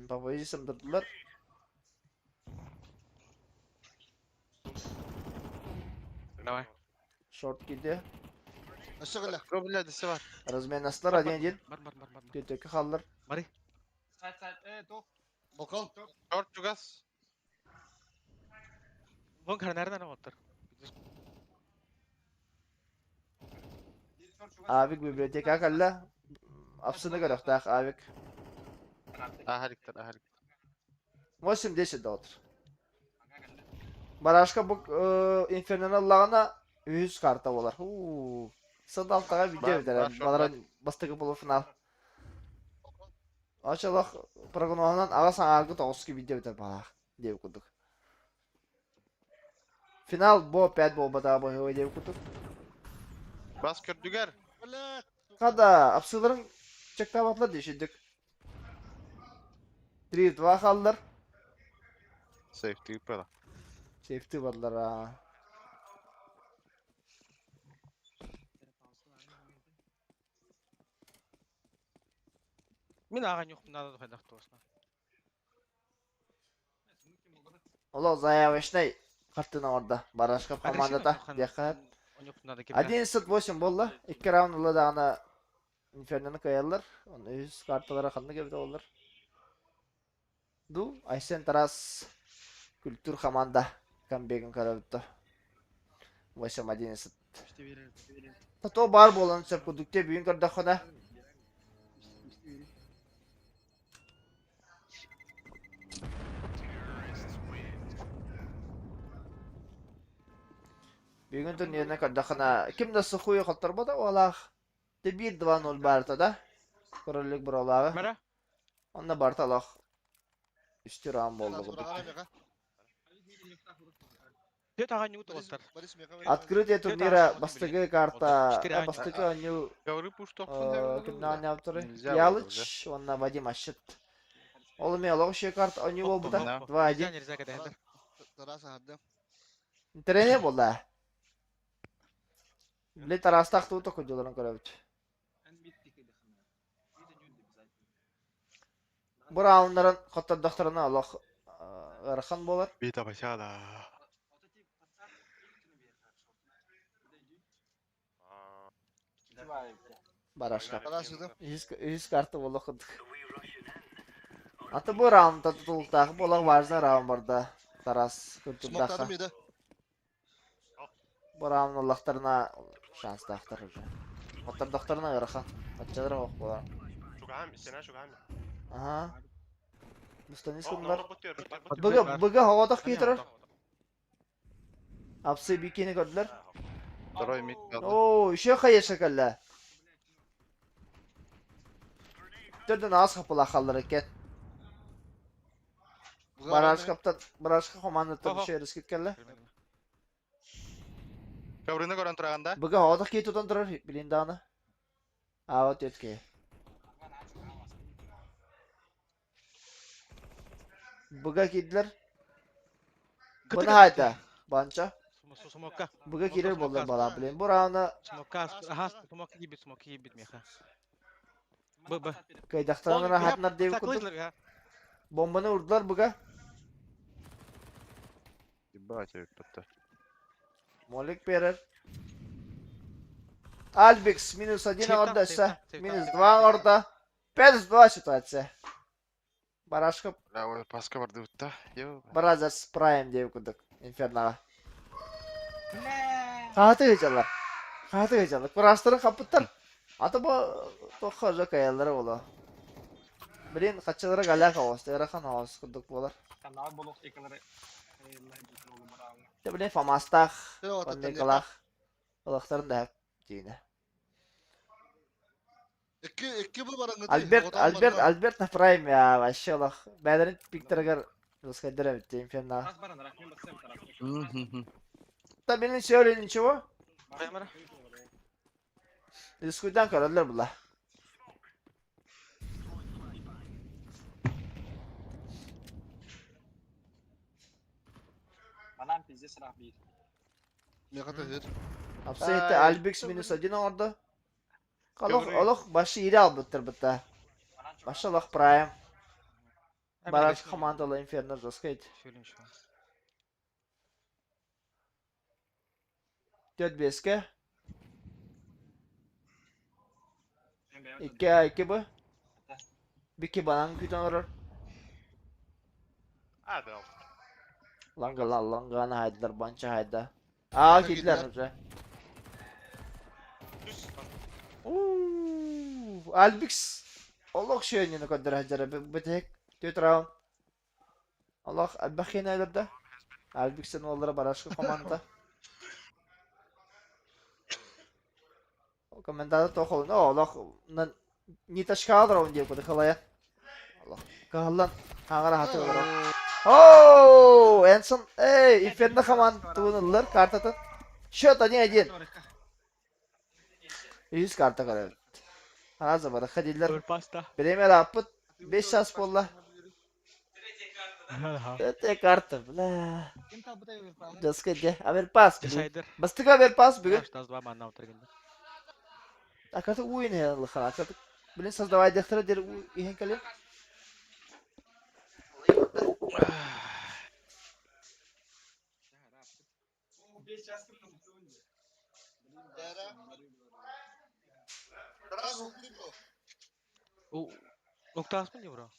Babayı ısındırdılar.
Давай.
Short gidiyor.
Aşağıla.
Problem desi var.
Razmenaslar hadi edin.
Бар.
Kötüke kalır.
Mari.
Top.
Bakalım.
Short jugas. Bun nereden otur?
Abik biblioteka kalla. Apsını görük dağ abik.
Ahalikler.
Mosim deşi de otur. Barashka bu infernal lağına 100 karta olar. Sadaltağa video biter. Balara bastığı bulu final. Açalak programından ağasan ağırgı 9 video biter bala. Diye kuduk. Final bu 5 bu bada bu diye kuduk.
Bas kördüger.
Kada apsıların çektabatlar düşündük. Drift var kaldılar.
Safety yapıyorlar.
Safety varlar ha.
Min ağan yok bundan da faydak dostlar.
Ola Zayaveşnay kartına orada. Barashka komandada. Dikkat. Один сет 8 болла. 2 раунд ула дагана Инферноны коялар. Оны 100 карталар акында кебде болар. Ду Айсен Тарас Культур команда камбегин карабытты. 8-1 сет. Тато бар болан сеп кудукте бүйүн кардахана. Бүгін турниріне кардахана кимде сухуй калтар бада олах. Те 1-2-0 барта да. Короллык бир олагы.
Мара.
Онда барта алах. 3 раунд болду.
Тет ağan yok dostlar.
Открытие турнира бастыгы карта. Бастыгы аню.
Говори пушто.
Кимден авторы? Ялыч, онна Вадим Ашит. Ол мен алох ши карта аню болду да. 2-1. Интерене болду. Биле тарастак туу токуйдуларын көрөбүт. Бу раунддарын коттардактарына алох Гархан болар.
Бита башада.
Барашка. 100 карта болох. Аты бу раундда тутултагы болог барза раунд барда. Тарас культурдаха. Бу раунд аллахтарына шанс тахтар уже. Коттардактарына Гархан. Атчалар ок болар. Ага. Мустанис кумдар. Быга havada кетер. Апсы бикени gördüler.
Второй мид.
Oo, işe kaya şakalle. Dördün az kapıla kalır eket. Barashka komandada bir şey risk kelle.
Gavrını gören turaganda.
Bıga havada ketudan durar bilindi ana. Avat etki. Buga kidler. Bana hayda. Bança.
Смокка.
Buga kirer bollar bala bilen. Bu round'a
Смокка. Ага, смокка гибит меха. Б.
kaydaktan rahatlar dev kuduk. Bombаны vurdular buga.
Ебать, я кто-то.
Molik verir. Albix minus 1 orada. Minus 2 orada. Без 2 ситуация. Барашка.
Да, ой, паска барды утта.
Brothers Prime dev kuduk. Infernal'a. Katı heyecanlar. Katı heyecanlar. Kurastırın kapıttan. Atı bu tokhazı kayaları ola. Birin kaçaları galak havası. Yarakan havası kuduk bolar.
Kanal bolok ekleri.
İşte birin famastak. Kondi kalak. Olakların da hep diyine.
İki bu barangı.
Albert na Prime ya. Maşallah. Benden piktirger. Ruskaydır evet. Infernal'a. Da benim söyleyin çoğu. Diskudan kararlar bunlar.
Bana pizza sıra bir.
Ne kadar eder?
Hapsayette Albix minus 1 orada. Kalok başı iri albuttır bitti. Maşallah Prime. Baraj komandalı Infernal Ruskaydı. Dört beske. 2 bu. Bir ki bana kütün olur.
Hadi al.
Langana haydılar, bança hayda. Aa gittiler önce. Albix. Allah şu yönünü kadar hacara. Bir tek 4 round. Allah albakhin aylarda. Albix'in oğulları barajka komanda. Коментатор тохол. О, лох не ташкалдыр он деп куды калая. Allah. Каллан. Хагара хаты olur. О, Энсон. Эй, Инферно команд туынылар картатын. Счет 1-1. 100 karta karar. Hazır bana kadiller. Premier apıt 5 şans bolla. Tek kartı. Bla. Jaskede. Haber pas. Bastık haber pas bugün. Akata oyun ya Allah akata. Bilin создавай дехтера дер иhen kalem.
Octas mı bro?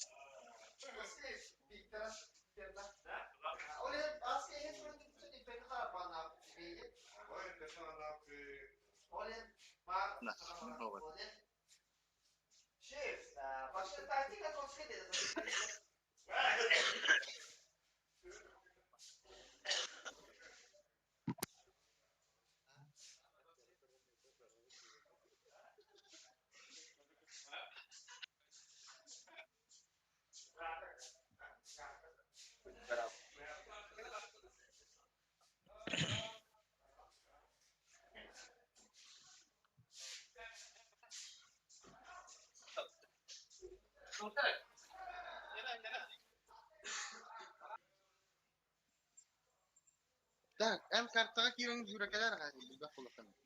Так, М kartına kirin jura kadar hadi bir kullanın.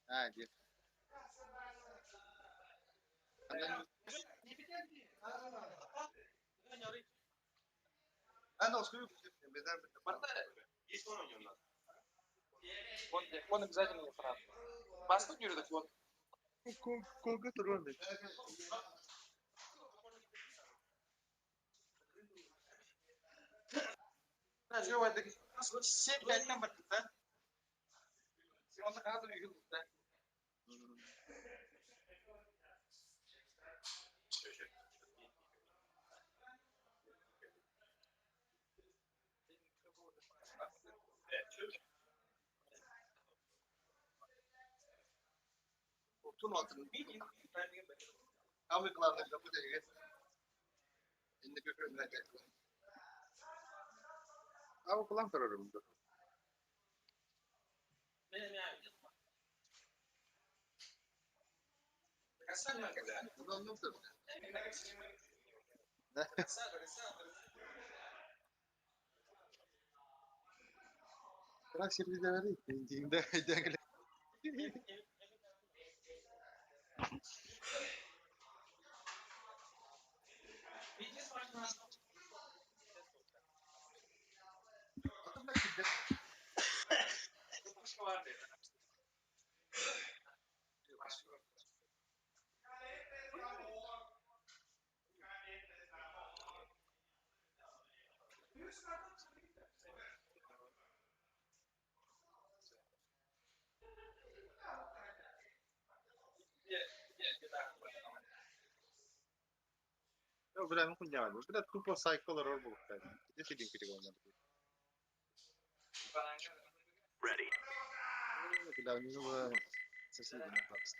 Hadi. Ana успею бездар есть он у нас. Он обязательно не прав. Баста yürüdük вот. Колга турунда. Что это? 7-5 номер, да? Он сразу видел, да? Tüm altını bir Amerikalılar kapı değil. Şimdi bir öyle değil. Abi kullan kararım. Bırak şimdi de vereyim. Dengele. Ya bırak mı kunyar bu? Bırak tupo psycholar or bu kadar. Ne dediğin gibi olmadı. Ready. Bırak mı bu? Sesi ne yapsın?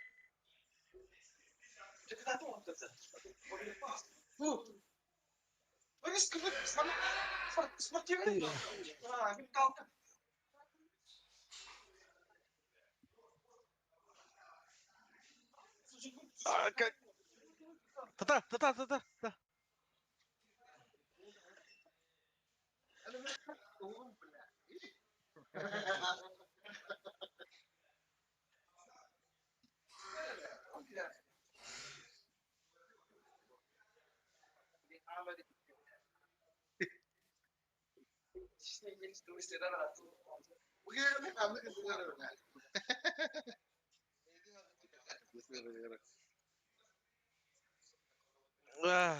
Та.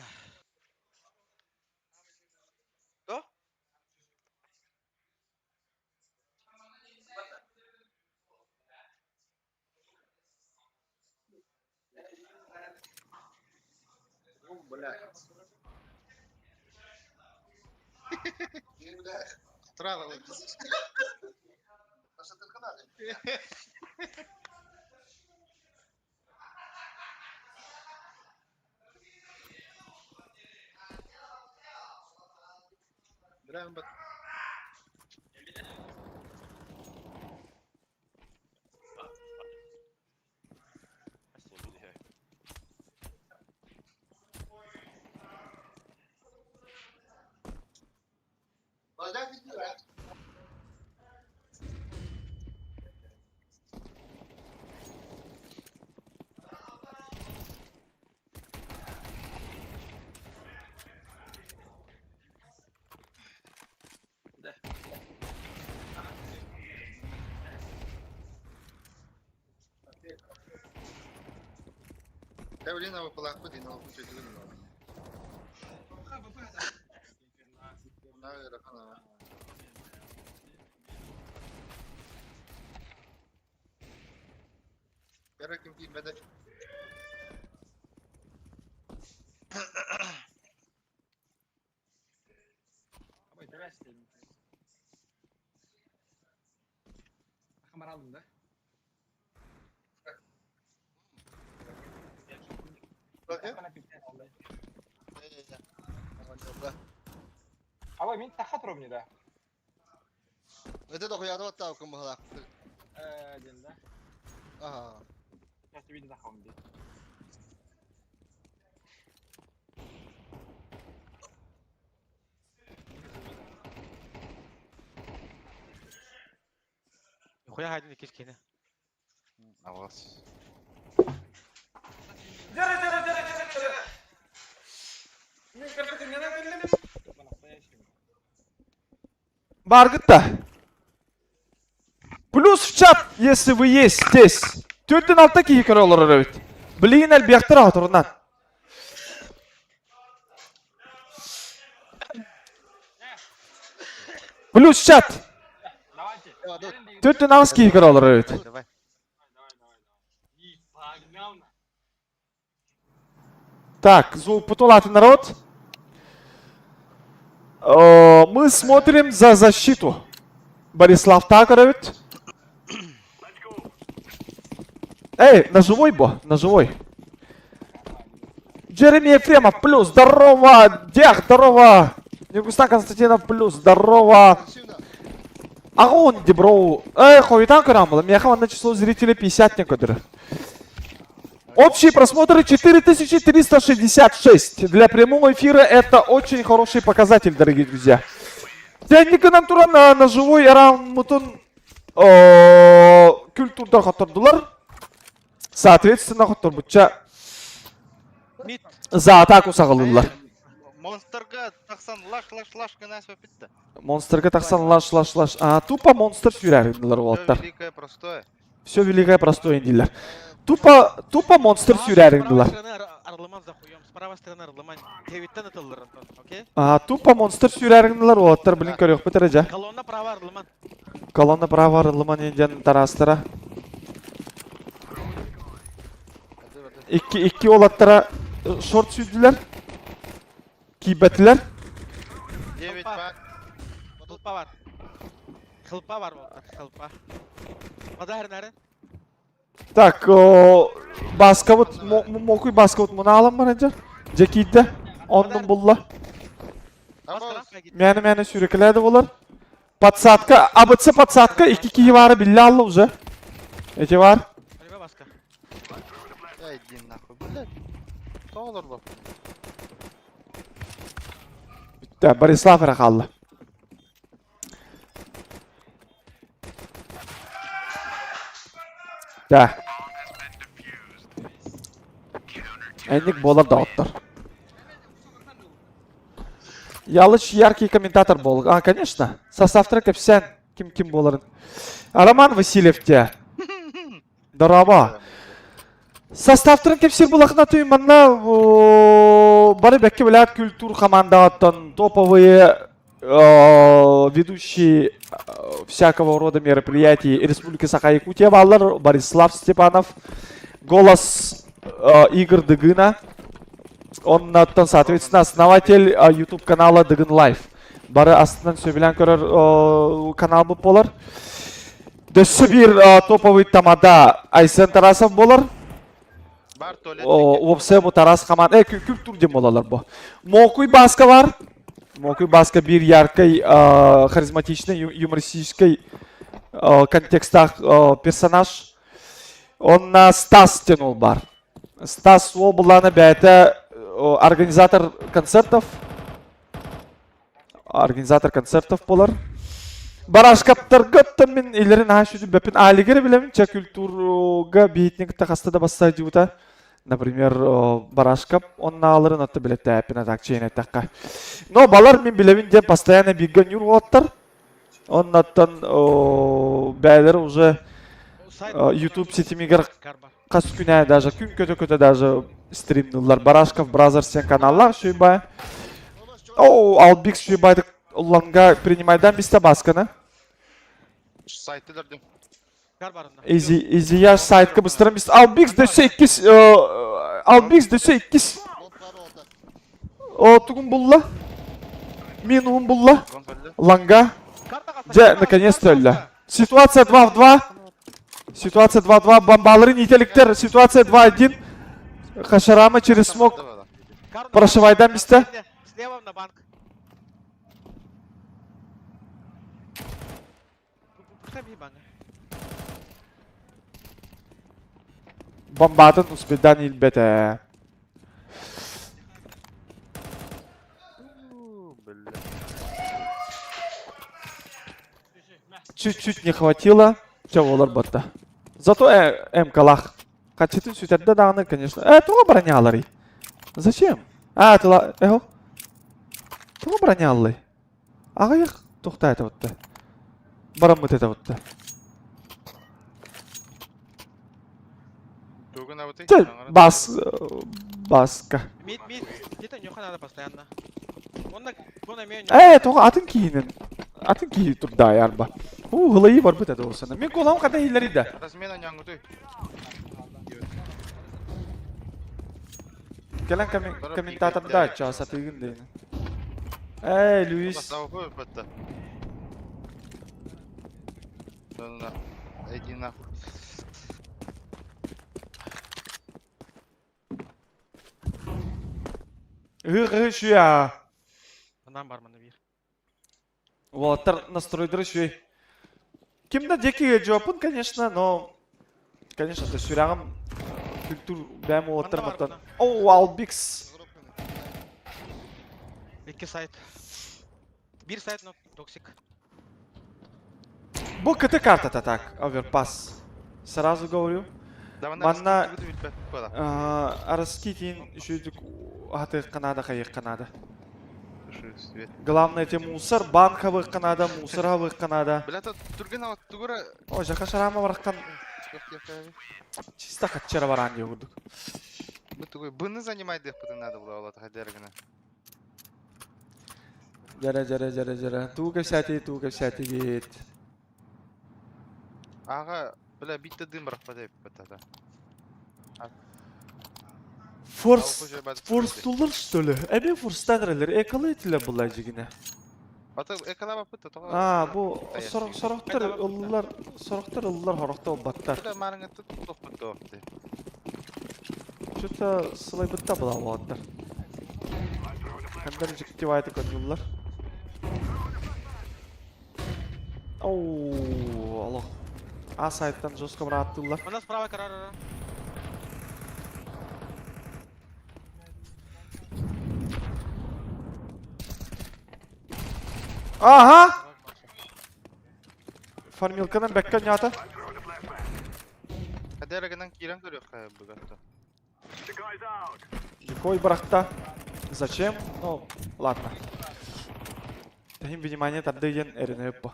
Да?
Трава. Браво, бат. Давление плохо, и на пути двинуло. Наверное. Ярким беда.
Kamera aldım da.
Ава мен тахат ровнеда.
Это только я вот так могла.
Денда.
Ага.
Я тебе не захом де.
Хуя хайдын икеш кene.
Алас.
Баргытта. Плюс в чат, если вы есть здесь. Төрттен алтта кейкер олар өрөбіт. Білейін әлбияқтыр ағытырынан. Плюс в чат. Төрттен ағыз кейкер олар өрөбіт. Так, звук потулатый народ. Мы смотрим за защиту. Борислав Такарович. Эй, на живой, бо, на живой. Джереми Ефремов, плюс, здорово. Дях, здорово. Негустан Константинов, плюс, здорово. Агон, деброу. Эй, хуйтан кырам было. Меха на число зрителей 50 некоторые. Общий просмотр 4366. Для прямого эфира это очень хороший показатель, дорогие друзья. Тәннікі нам тұран на живой арам мұтын культурдар қатырдылар. Соответственно, қатыр бұтча за атаку сағылылар.
Монстрға тақсан лаш гына сөп бітті.
Монстрға тақсан лаш. Тупо монстр сүйрәрінділер олаттар.
Все великое простое.
Все великое простое индилер. Тупо монстр сүйрәрінділер. Тупо монстр сүйрәрінділер олаттар. Білін көрек бітірі жа. Колонна право арылыман енден тарастыра. Iki олаттара шорт сүйділер. Кибетілер.
Хылпа бар болдар, хылпа. Қада әрін?
Так, баскавыт, мокуй баскавыт мұна алам баранжар. Жекейді, ондың бұлла. Мәні сүйрекіледі болар. Подсадка, абытсы подсадка, iki киі бары білі алды уже. Эти бар. Да, Борислав Рахалла. Да. Эндик болар дауттар. Ялыч яркий комментатор бол. Конечно. Состав трека всен. Ким боларын. Роман Васильев те. Дараба. Состав трека всер булахна туйманна. Бары бәкке біләт культур командаттан топовые ведущие всякого рода мероприятий Республики Саха-Якутия баллар. Борислав Степанов, голос Игорь Дыгына. Он, соответственно, основатель YouTube канала Дыгын Лайф. Бары астынан сөбілен көрер канал бұл болар. Дөссі бір топовый тамада Айсен Тарасов болар. Опсе bu Taras Kaman kültür dem olalar bu. Мокуй Баска var. Мокуй Баска bir яркий, харизматичный, юмористический контекстах персонаж. Он на Стас тянул бар. Стас ол бұланы бәйті организатор концертов. Организатор концертов болар. Барашкаптаргаттан мен елерін ашуды бәпін алигері білемін. Ча культурға бейтінен тақасты да бастай жуыта. Например, барашкап, он на алырын атты білетті әпін атақ чейін әттаққа. Но балар мен білемін де постоянно бігген юр олаттар. Он аттан бәйлері уже YouTube сетімегер қас күнә даже, күн көті даже стримнылар. Барашкап, Бразер сен каналлар шүйбай. Албикс шүйбайды ұлланға принимайдан бісті басқаны.
Сайты дұрдым.
İzleyiş saytkı bыстырым biz. Albix döse 2. Albix döse 2. O tuğun bulla. Минуум bulla. Ланга. Наконец-то öldü. Ситуация 2 в 2. Ситуация 2 в 2. Бомбалары нителиктер. Ситуация 2-1. Хашарама через смог. Прошивайдан бісті. Бомбатын успедан илбете. Чуть-чуть не хватило. Чего олар батта. Зато МКлах. Качетін сөйтерді дағыны, конечно. Туға бронялары. Зачем? Тыла... Туға бронялары. Ағайық тоқта это отты. Барамыт это отты. Баска. Тоға атын кейінін. Атын кейі тұрда ярба. Ғылайы бар бұт әді олсана. Мен қолауын қада елер еді. Gelen komentator da açıyor satılgın değil. Luis.
Иди нахуй.
Şu ya.
Bundan var mı bir?
Валатар настройдыры şu. Kimde Джеки Джопун, конечно, но... Конечно, ты сюрягом kültür ben o oturmaktan. Oh, Albix.
2 сайт. 1 сайт токсик.
Bu kıtı karta так, оверпас. Сразу говорю. Манна Раскитин шүдік аты қанада қайық қанада. Главное те мусор, банк хавық қанада, мусор хавық қанада.
Блядь, турген ават тугура.
О, жақа шарама бараққан. Чисто қатчара баран де көрдік.
Бұны занимай деп бұды надо было олады қадергіні.
Жара. Ту кәпсәті кет.
Аға, бля, битті дым бірақ па деп бұтады.
Форстулар, что ли? Әме форстагрелер экалы етілі бұлай жегіне.
Экала бапыты тоға.
Бұл сұрақтар ұлылар хорақта олбаттар.
Бля, марыңы тұт тоқ бұтты оқты.
Что-то сылай бұтта бұла олаттар. Кәндер жіктеп айты көнділер. Оу, аллах. А сайттан жосқа бұра аттылар.
У нас справа карара.
Aha! Farmilkadan bekkan yata.
Кадергінен кирен көрек қайы бұғатты.
Дикой брахта. Зачем? Ну, ладно. Тахим внимание тардыген эріне өппа.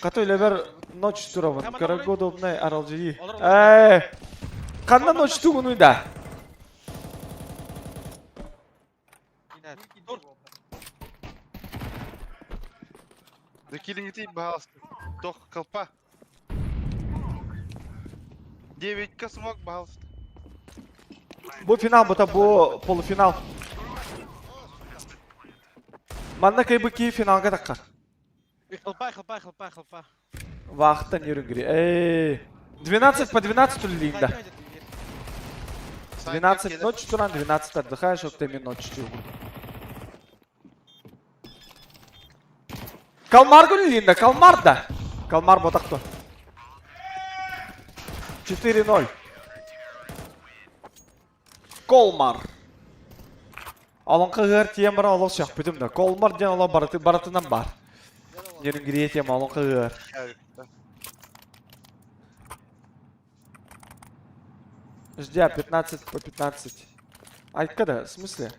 Катой лебер ночь туравын. Карагодовнай аралжии. Қанда ночь туғын ұйда?
Да килингти бахалсты. Тоқ қылпа. 9-ка смог бахалсты.
Bu final, bu полуфинал. Манна кайбы ки финалга таққар.
Қылпа.
Вақтан ерінгірі. 12 по 12 үлілеймді. 12 ночь туран, 12 отдыхаешь, вот ты ночь чего. Калмар үлілеймді, Калмар да. Калмар ботақты. 4-0. Колмар. Алынқы ғыр тием бара олық шақ бүтімді. Колмар ден ола баратынан бар. Ерінгірі етем алынқы ғыр. Жди, 15 по 15. Айтқа да, в смысле?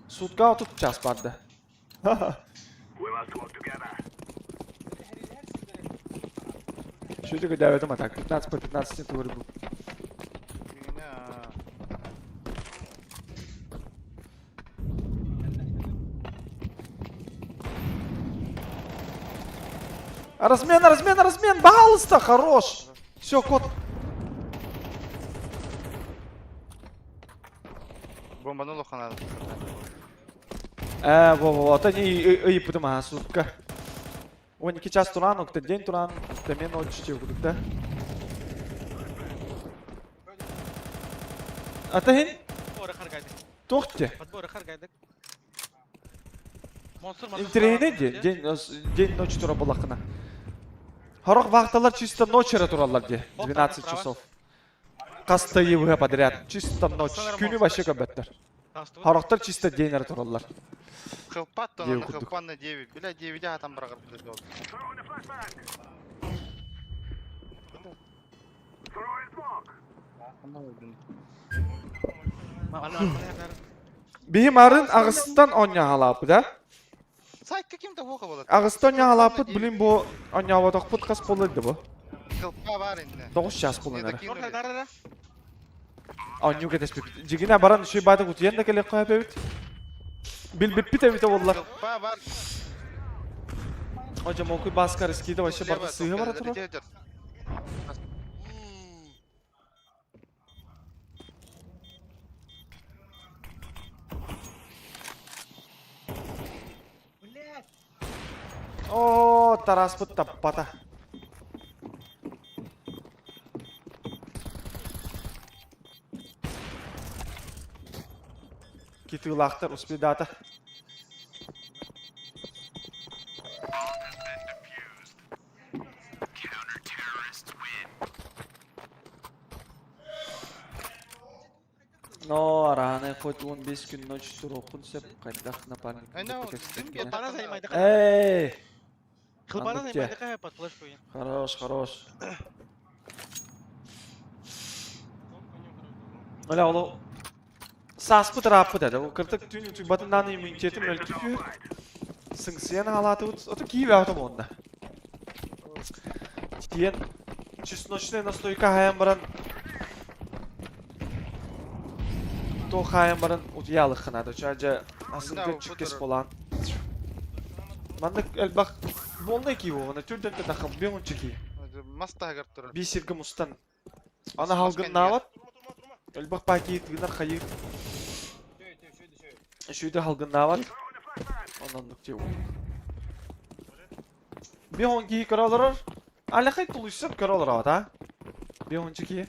Судға отып час барды. Шөйтігі дәуетім атак, 15 по 15 туғыр бұл. Размен, пожалуйста, хорош. Все, кот.
Бомбанула ханада.
Вот они и потом сутка. Он не час туран, кто день туран, кто мен ночь будут, да? А ты? Тохте. Интернете день ночь тура балахна. Хорох вахталар чисто ночера туралар де, 12 часов. Кастаевые подряд, чисто ночь, күні вообще кабеттер. Хорохтар чисто день туралар.
Хылпат тонны, хылпан на 9. Бля, 9 там брагар подождал.
Бихим арын Ағыстан оня халапы, да?
Сайт каким-то воха болады.
Ағыстан оня халапы, білім бұл оня вадақ бұд қас болыды бұл.
Хылпа бар енді.
9 час болынары. Оню кетеспеп. Жигіне баран үшей байды құты енді келек қойып өйт. Билбеппит әміті олар.
Хылпа бар.
Hocam okuy baskar eskiydi başı barda sığı var atırı. О, тарас пыт таппата. Китылақтар успедата. Но араны хоть 15 gün ночь сурокун сеп кайдах напарник.
Хылбана займайды ха.
Эй!
Хылбана займайды ха, под флеш коин.
Хорош, хорош. Оля оло саспы трапы да. Ол кыртык түн түн батындан иммунитеті мөлтүкү. Сыңсыян халаты ото кийип атам онда. Тиен чесночная настойка хаян баран. То хаян баран утиялы хынады. Чажа асылды чүккес болан. Мандык элбак болны ки оғына түрден тахым бең чеки.
Маста агар тура.
Бисирге мустан. Ана халгын нават. Элбак паки тигнар хайы. Шүйді халгын нават. Ondan nokta bir hongi karalar alakay tuluşsa karalar ata bir hongi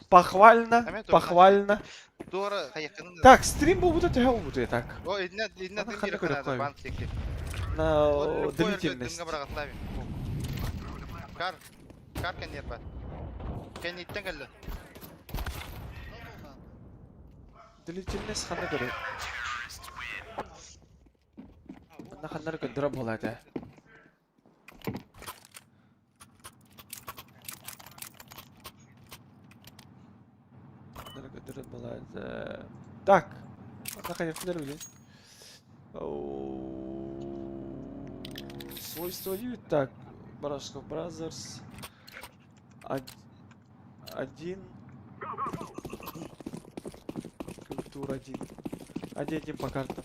похвально так стрим был вот это вот так на длительность длительность хана говорит наханнар көндөрө болот. Так. Наконец-то дорогие. Свойства ют. Так. Барашков Бразерс. Один. Культура один. Один по картам.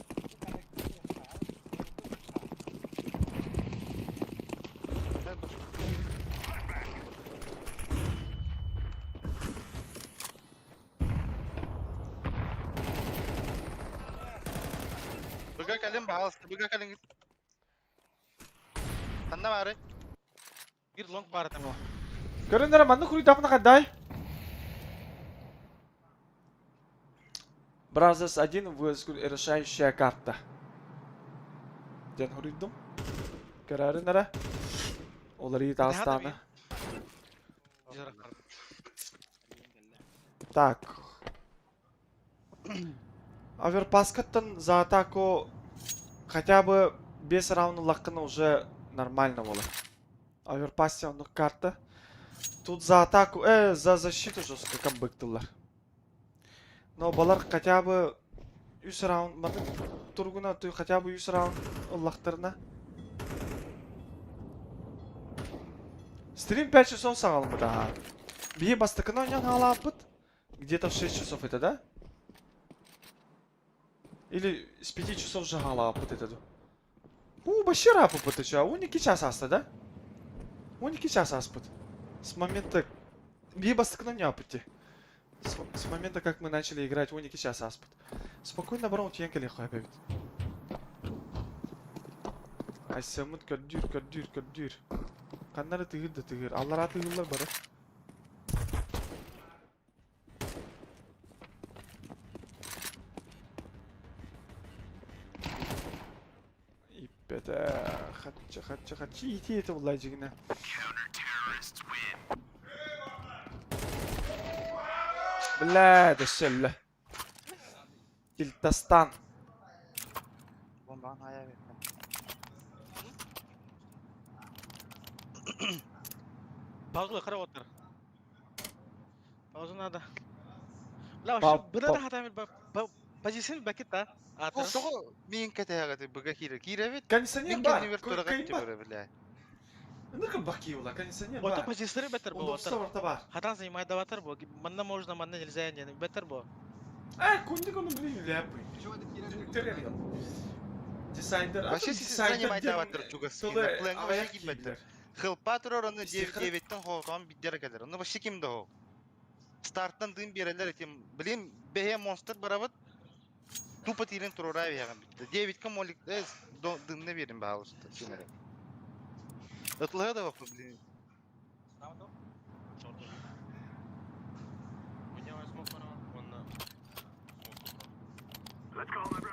Buga kalın. Anna var. Bir long var tamam.
Görünler mandı kuru tapına kadar. Бразерс 1 решающая карта. Ден хуридум. Görünler. Олари Дастана. Так. Аверпаскаттан за атаку хотя бы без равнолакна уже нормально было. Аверпассионных карта. Тут за атаку, за защиту жестко как быктылар. Но балар хотя бы 3 раунд, тургуна хотя бы 3 раунд лактарына. Стрим 5 часов сағалым бұда. Бие бастықына ойнан алапыт. Где-то в 6 часов это, да? Или с 5 часов же алапыт это. Вообще рапы пытача. Он не час аста, да? Он не час аспыт. С момента... Бие бастықына не апыте. С момента, как мы начали играть, он не час аспыт. Спокойно барон тенка легко опять. Айсамыт көрдүр. Каннары тыгыр. Аллара тыгырлар бары. Иппете. Хатчы. Ити это улай жигіне. Бля, да шеллі. Килтастан.
Bombanın ayağı ver. Pauzla kara otur. Pauzu nada. La buna da hata bir pozisyon bakit ta. Atır. Soğuk min kete buga kire vet.
Кондиционер бар.
Ну-ка баки ула, кондиционер бар. Вот позиционер бетер бо. Хатан занимает даватер бо. Манна можно, манна нельзя, не бетер бо.
Кундик onu bileyim ляпы. Дизайнер.
Вообще занимает даватер чугас. Вообще гитметтер. Хылпатыр оранı 9-9'ten hoğutan biddere gelir. Onu başı kimde o? Starttan dın bireler etim. Bileyim behe monster baravat. Tupa tirin turora yagan bitti. 9'den molik dın ne verin bağı usta. Sinere. Atlığa da bakın bileyim.
Let's go.